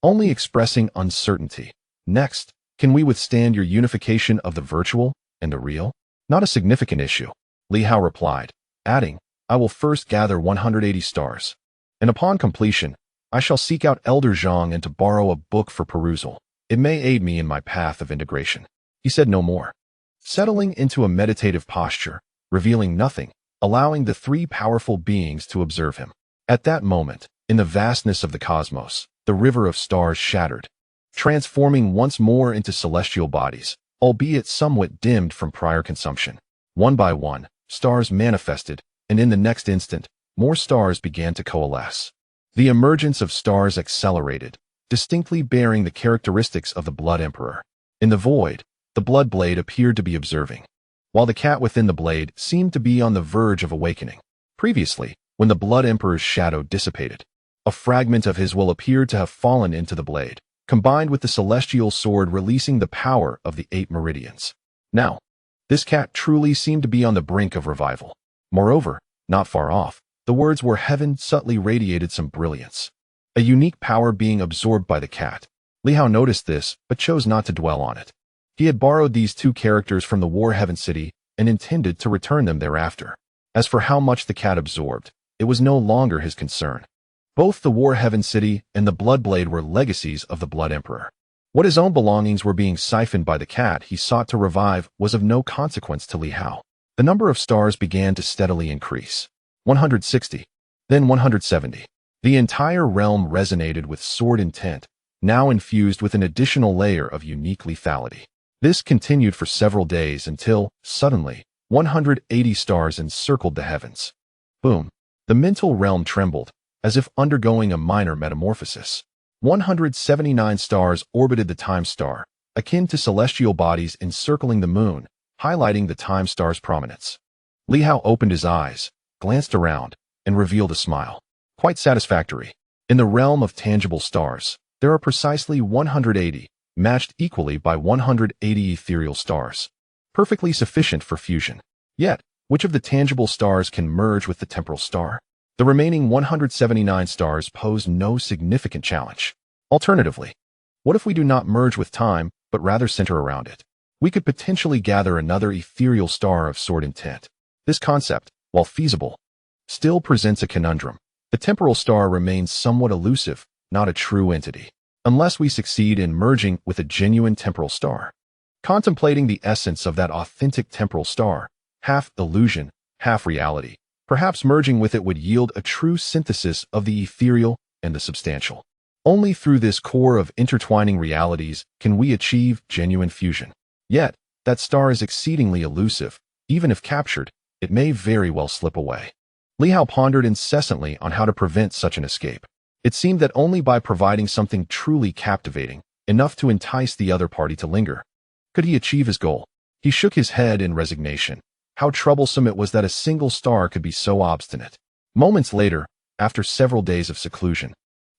only expressing uncertainty. Next, can we withstand your unification of the virtual and the real? Not a significant issue, Li Hao replied, adding, I will first gather 180 stars, and upon completion, I shall seek out Elder Zhang and to borrow a book for perusal. It may aid me in my path of integration. He said no more, settling into a meditative posture, revealing nothing, allowing the three powerful beings to observe him. At that moment, in the vastness of the cosmos, the river of stars shattered, transforming once more into celestial bodies, albeit somewhat dimmed from prior consumption. One by one, stars manifested, and in the next instant, more stars began to coalesce. The emergence of stars accelerated, distinctly bearing the characteristics of the Blood Emperor. In the void, the Blood Blade appeared to be observing, while the cat within the blade seemed to be on the verge of awakening. Previously, when the Blood Emperor's shadow dissipated, a fragment of his will appeared to have fallen into the blade, combined with the celestial sword releasing the power of the 8 meridians. Now, this cat truly seemed to be on the brink of revival. Moreover, not far off, the words were heaven subtly radiated some brilliance, a unique power being absorbed by the cat. Li Hao noticed this, but chose not to dwell on it. He had borrowed these 2 characters from the War Heaven City and intended to return them thereafter. As for how much the cat absorbed, it was no longer his concern. Both the War Heaven City and the Blood Blade were legacies of the Blood Emperor. What his own belongings were being siphoned by the cat he sought to revive was of no consequence to Li Hao. The number of stars began to steadily increase. 160, then 170. The entire realm resonated with sword intent, now infused with an additional layer of unique lethality. This continued for several days until, suddenly, 180 stars encircled the heavens. Boom! The mental realm trembled, as if undergoing a minor metamorphosis. 179 stars orbited the Time Star, akin to celestial bodies encircling the moon, highlighting the Time Star's prominence. Li Hao opened his eyes, glanced around, and revealed a smile. Quite satisfactory. In the realm of tangible stars, there are precisely 180, matched equally by 180 ethereal stars, perfectly sufficient for fusion. Yet, which of the tangible stars can merge with the temporal star? The remaining 179 stars pose no significant challenge. Alternatively, what if we do not merge with time, but rather center around it? We could potentially gather another ethereal star of sword intent. This concept, while feasible, still presents a conundrum. The temporal star remains somewhat elusive, not a true entity, unless we succeed in merging with a genuine temporal star. Contemplating the essence of that authentic temporal star, half illusion, half reality, perhaps merging with it would yield a true synthesis of the ethereal and the substantial. Only through this core of intertwining realities can we achieve genuine fusion. Yet, that star is exceedingly elusive. Even if captured, it may very well slip away. Li Hao pondered incessantly on how to prevent such an escape. It seemed that only by providing something truly captivating, enough to entice the other party to linger, could he achieve his goal. He shook his head in resignation. How troublesome it was that a single star could be so obstinate. Moments later, after several days of seclusion,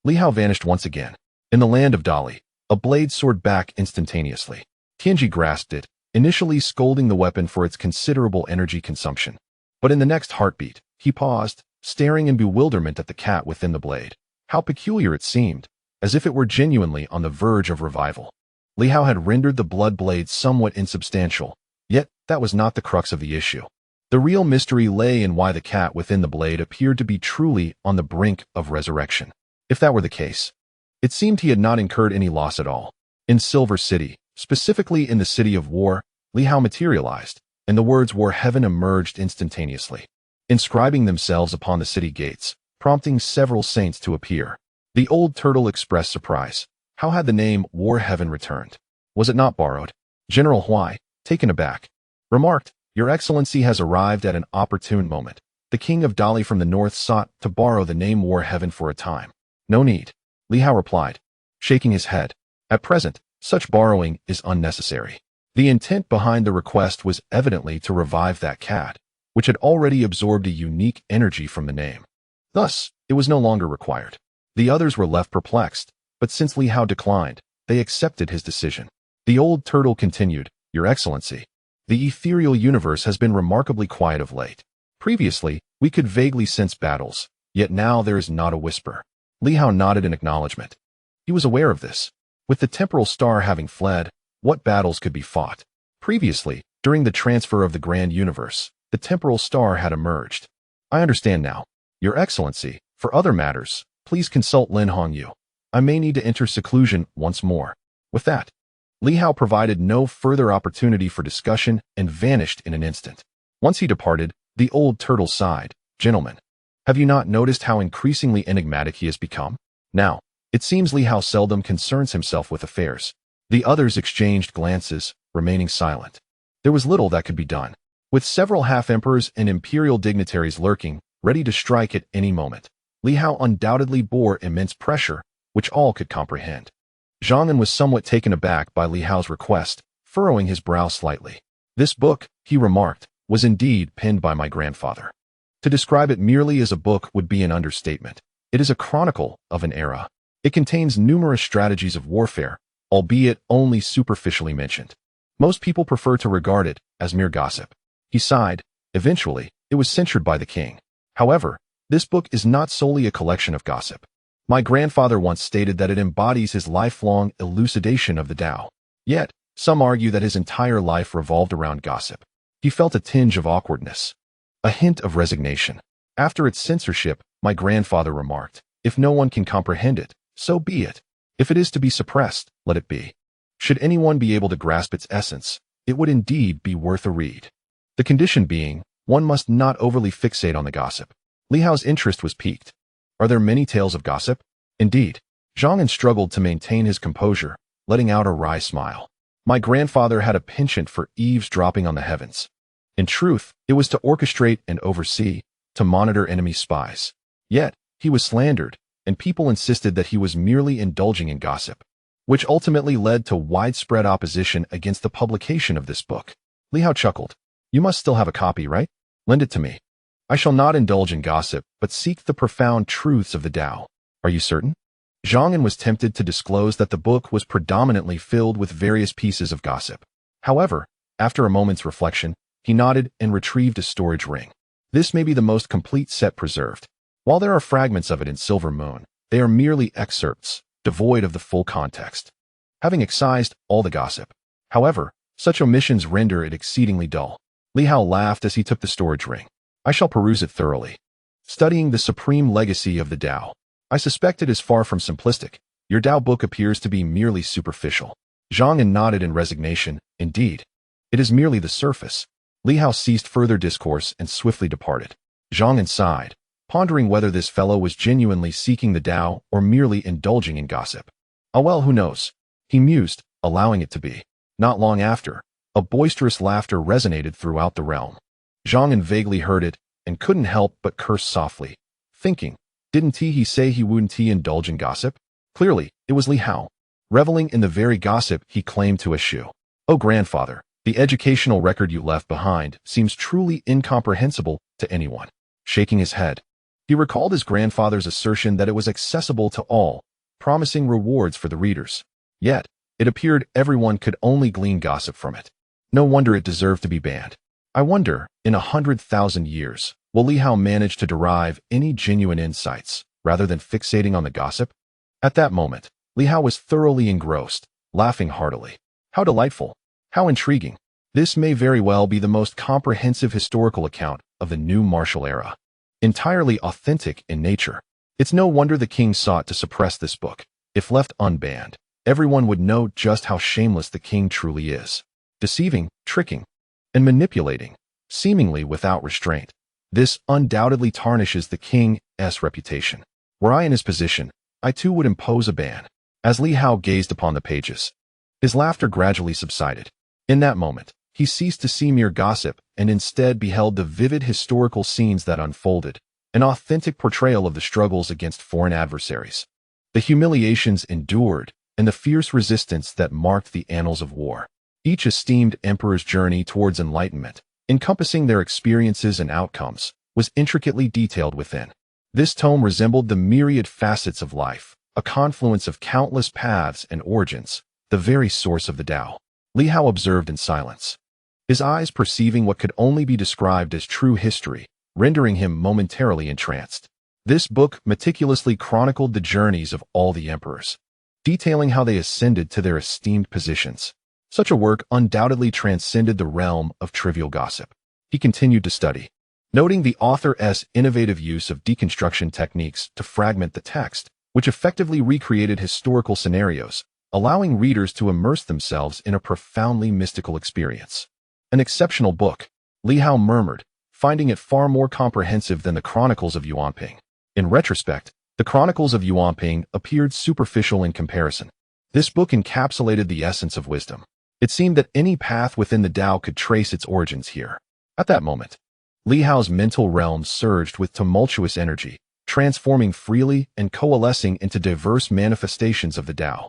Li Hao vanished once again. In the land of Dali, a blade soared back instantaneously. Tianji grasped it, initially scolding the weapon for its considerable energy consumption. But in the next heartbeat, he paused, staring in bewilderment at the cat within the blade. How peculiar it seemed, as if it were genuinely on the verge of revival. Li Hao had rendered the blood blade somewhat insubstantial, yet that was not the crux of the issue. The real mystery lay in why the cat within the blade appeared to be truly on the brink of resurrection. If that were the case, it seemed he had not incurred any loss at all. In Silver City, specifically in the City of War, Li Hao materialized, and the words War Heaven emerged instantaneously, inscribing themselves upon the city gates, prompting several saints to appear. The old turtle expressed surprise. How had the name War Heaven returned? Was it not borrowed? General Huai, taken aback, remarked, Your Excellency has arrived at an opportune moment. The king of Dali from the north sought to borrow the name War Heaven for a time. No need, Li Hao replied, shaking his head. At present, such borrowing is unnecessary. The intent behind the request was evidently to revive that cat, which had already absorbed a unique energy from the name. Thus, it was no longer required. The others were left perplexed, but since Li Hao declined, they accepted his decision. The old turtle continued, Your Excellency, the ethereal universe has been remarkably quiet of late. Previously, we could vaguely sense battles, yet now there is not a whisper. Li Hao nodded in acknowledgement. He was aware of this. With the temporal star having fled, what battles could be fought? Previously, during the transfer of the grand universe, the temporal star had emerged. I understand now. Your Excellency, for other matters, please consult Lin Hongyu. I may need to enter seclusion once more. With that, Li Hao provided no further opportunity for discussion and vanished in an instant. Once he departed, the old turtle sighed. Gentlemen, have you not noticed how increasingly enigmatic he has become? Now, it seems Li Hao seldom concerns himself with affairs. The others exchanged glances, remaining silent. There was little that could be done. With several half-emperors and imperial dignitaries lurking, ready to strike at any moment, Li Hao undoubtedly bore immense pressure, which all could comprehend. Zhang An was somewhat taken aback by Li Hao's request, furrowing his brow slightly. This book, he remarked, was indeed penned by my grandfather. To describe it merely as a book would be an understatement. It is a chronicle of an era. It contains numerous strategies of warfare, albeit only superficially mentioned. Most people prefer to regard it as mere gossip. He sighed. Eventually, it was censured by the king. However, this book is not solely a collection of gossip. My grandfather once stated that it embodies his lifelong elucidation of the Tao. Yet, some argue that his entire life revolved around gossip. He felt a tinge of awkwardness, a hint of resignation. After its censorship, my grandfather remarked, If no one can comprehend it, so be it. If it is to be suppressed, let it be. Should anyone be able to grasp its essence, it would indeed be worth a read. The condition being, one must not overly fixate on the gossip. Li Hao's interest was piqued. Are there many tales of gossip? Indeed. Zhang An struggled to maintain his composure, letting out a wry smile. My grandfather had a penchant for eavesdropping on the heavens. In truth, it was to orchestrate and oversee, to monitor enemy spies. Yet, he was slandered, and people insisted that he was merely indulging in gossip, which ultimately led to widespread opposition against the publication of this book. Li Hao chuckled. You must still have a copy, right? Lend it to me. I shall not indulge in gossip, but seek the profound truths of the Tao. Are you certain? Zhang An was tempted to disclose that the book was predominantly filled with various pieces of gossip. However, after a moment's reflection, he nodded and retrieved a storage ring. This may be the most complete set preserved. While there are fragments of it in Silver Moon, they are merely excerpts, devoid of the full context. Having excised all the gossip. However, such omissions render it exceedingly dull. Li Hao laughed as he took the storage ring. I shall peruse it thoroughly. Studying the supreme legacy of the Tao. I suspect it is far from simplistic. Your Tao book appears to be merely superficial. Zhang An nodded in resignation. Indeed. It is merely the surface. Li Hao ceased further discourse and swiftly departed. Zhang An sighed, pondering whether this fellow was genuinely seeking the Tao or merely indulging in gossip. Ah well, who knows? He mused, allowing it to be. Not long after, a boisterous laughter resonated throughout the realm. Zhang An vaguely heard it and couldn't help but curse softly, thinking, didn't he say he wouldn't indulge in gossip? Clearly, it was Li Hao, reveling in the very gossip he claimed to eschew. Oh grandfather, the educational record you left behind seems truly incomprehensible to anyone. Shaking his head, he recalled his grandfather's assertion that it was accessible to all, promising rewards for the readers. Yet, it appeared everyone could only glean gossip from it. No wonder it deserved to be banned. I wonder, in 100,000 years, will Li Hao manage to derive any genuine insights, rather than fixating on the gossip? At that moment, Li Hao was thoroughly engrossed, laughing heartily. How delightful! How intriguing! This may very well be the most comprehensive historical account of the new martial era. Entirely authentic in nature. It's no wonder the king sought to suppress this book. If left unbanned, everyone would know just how shameless the king truly is. Deceiving, tricking, and manipulating, seemingly without restraint. This undoubtedly tarnishes the king's reputation. Were I in his position, I too would impose a ban. As Li Hao gazed upon the pages, his laughter gradually subsided. In that moment, He ceased to see mere gossip and instead beheld the vivid historical scenes that unfolded, an authentic portrayal of the struggles against foreign adversaries, the humiliations endured, and the fierce resistance that marked the annals of war. Each esteemed emperor's journey towards enlightenment, encompassing their experiences and outcomes, was intricately detailed within. This tome resembled the myriad facets of life, a confluence of countless paths and origins, the very source of the Tao. Li Hao observed in silence, his eyes perceiving what could only be described as true history, rendering him momentarily entranced. This book meticulously chronicled the journeys of all the emperors, detailing how they ascended to their esteemed positions. Such a work undoubtedly transcended the realm of trivial gossip. He continued to study, noting the author's innovative use of deconstruction techniques to fragment the text, which effectively recreated historical scenarios, allowing readers to immerse themselves in a profoundly mystical experience. An exceptional book, Li Hao murmured, finding it far more comprehensive than the Chronicles of Yuanping. In retrospect, the Chronicles of Yuanping appeared superficial in comparison. This book encapsulated the essence of wisdom. It seemed that any path within the Tao could trace its origins here. At that moment, Li Hao's mental realm surged with tumultuous energy, transforming freely and coalescing into diverse manifestations of the Tao.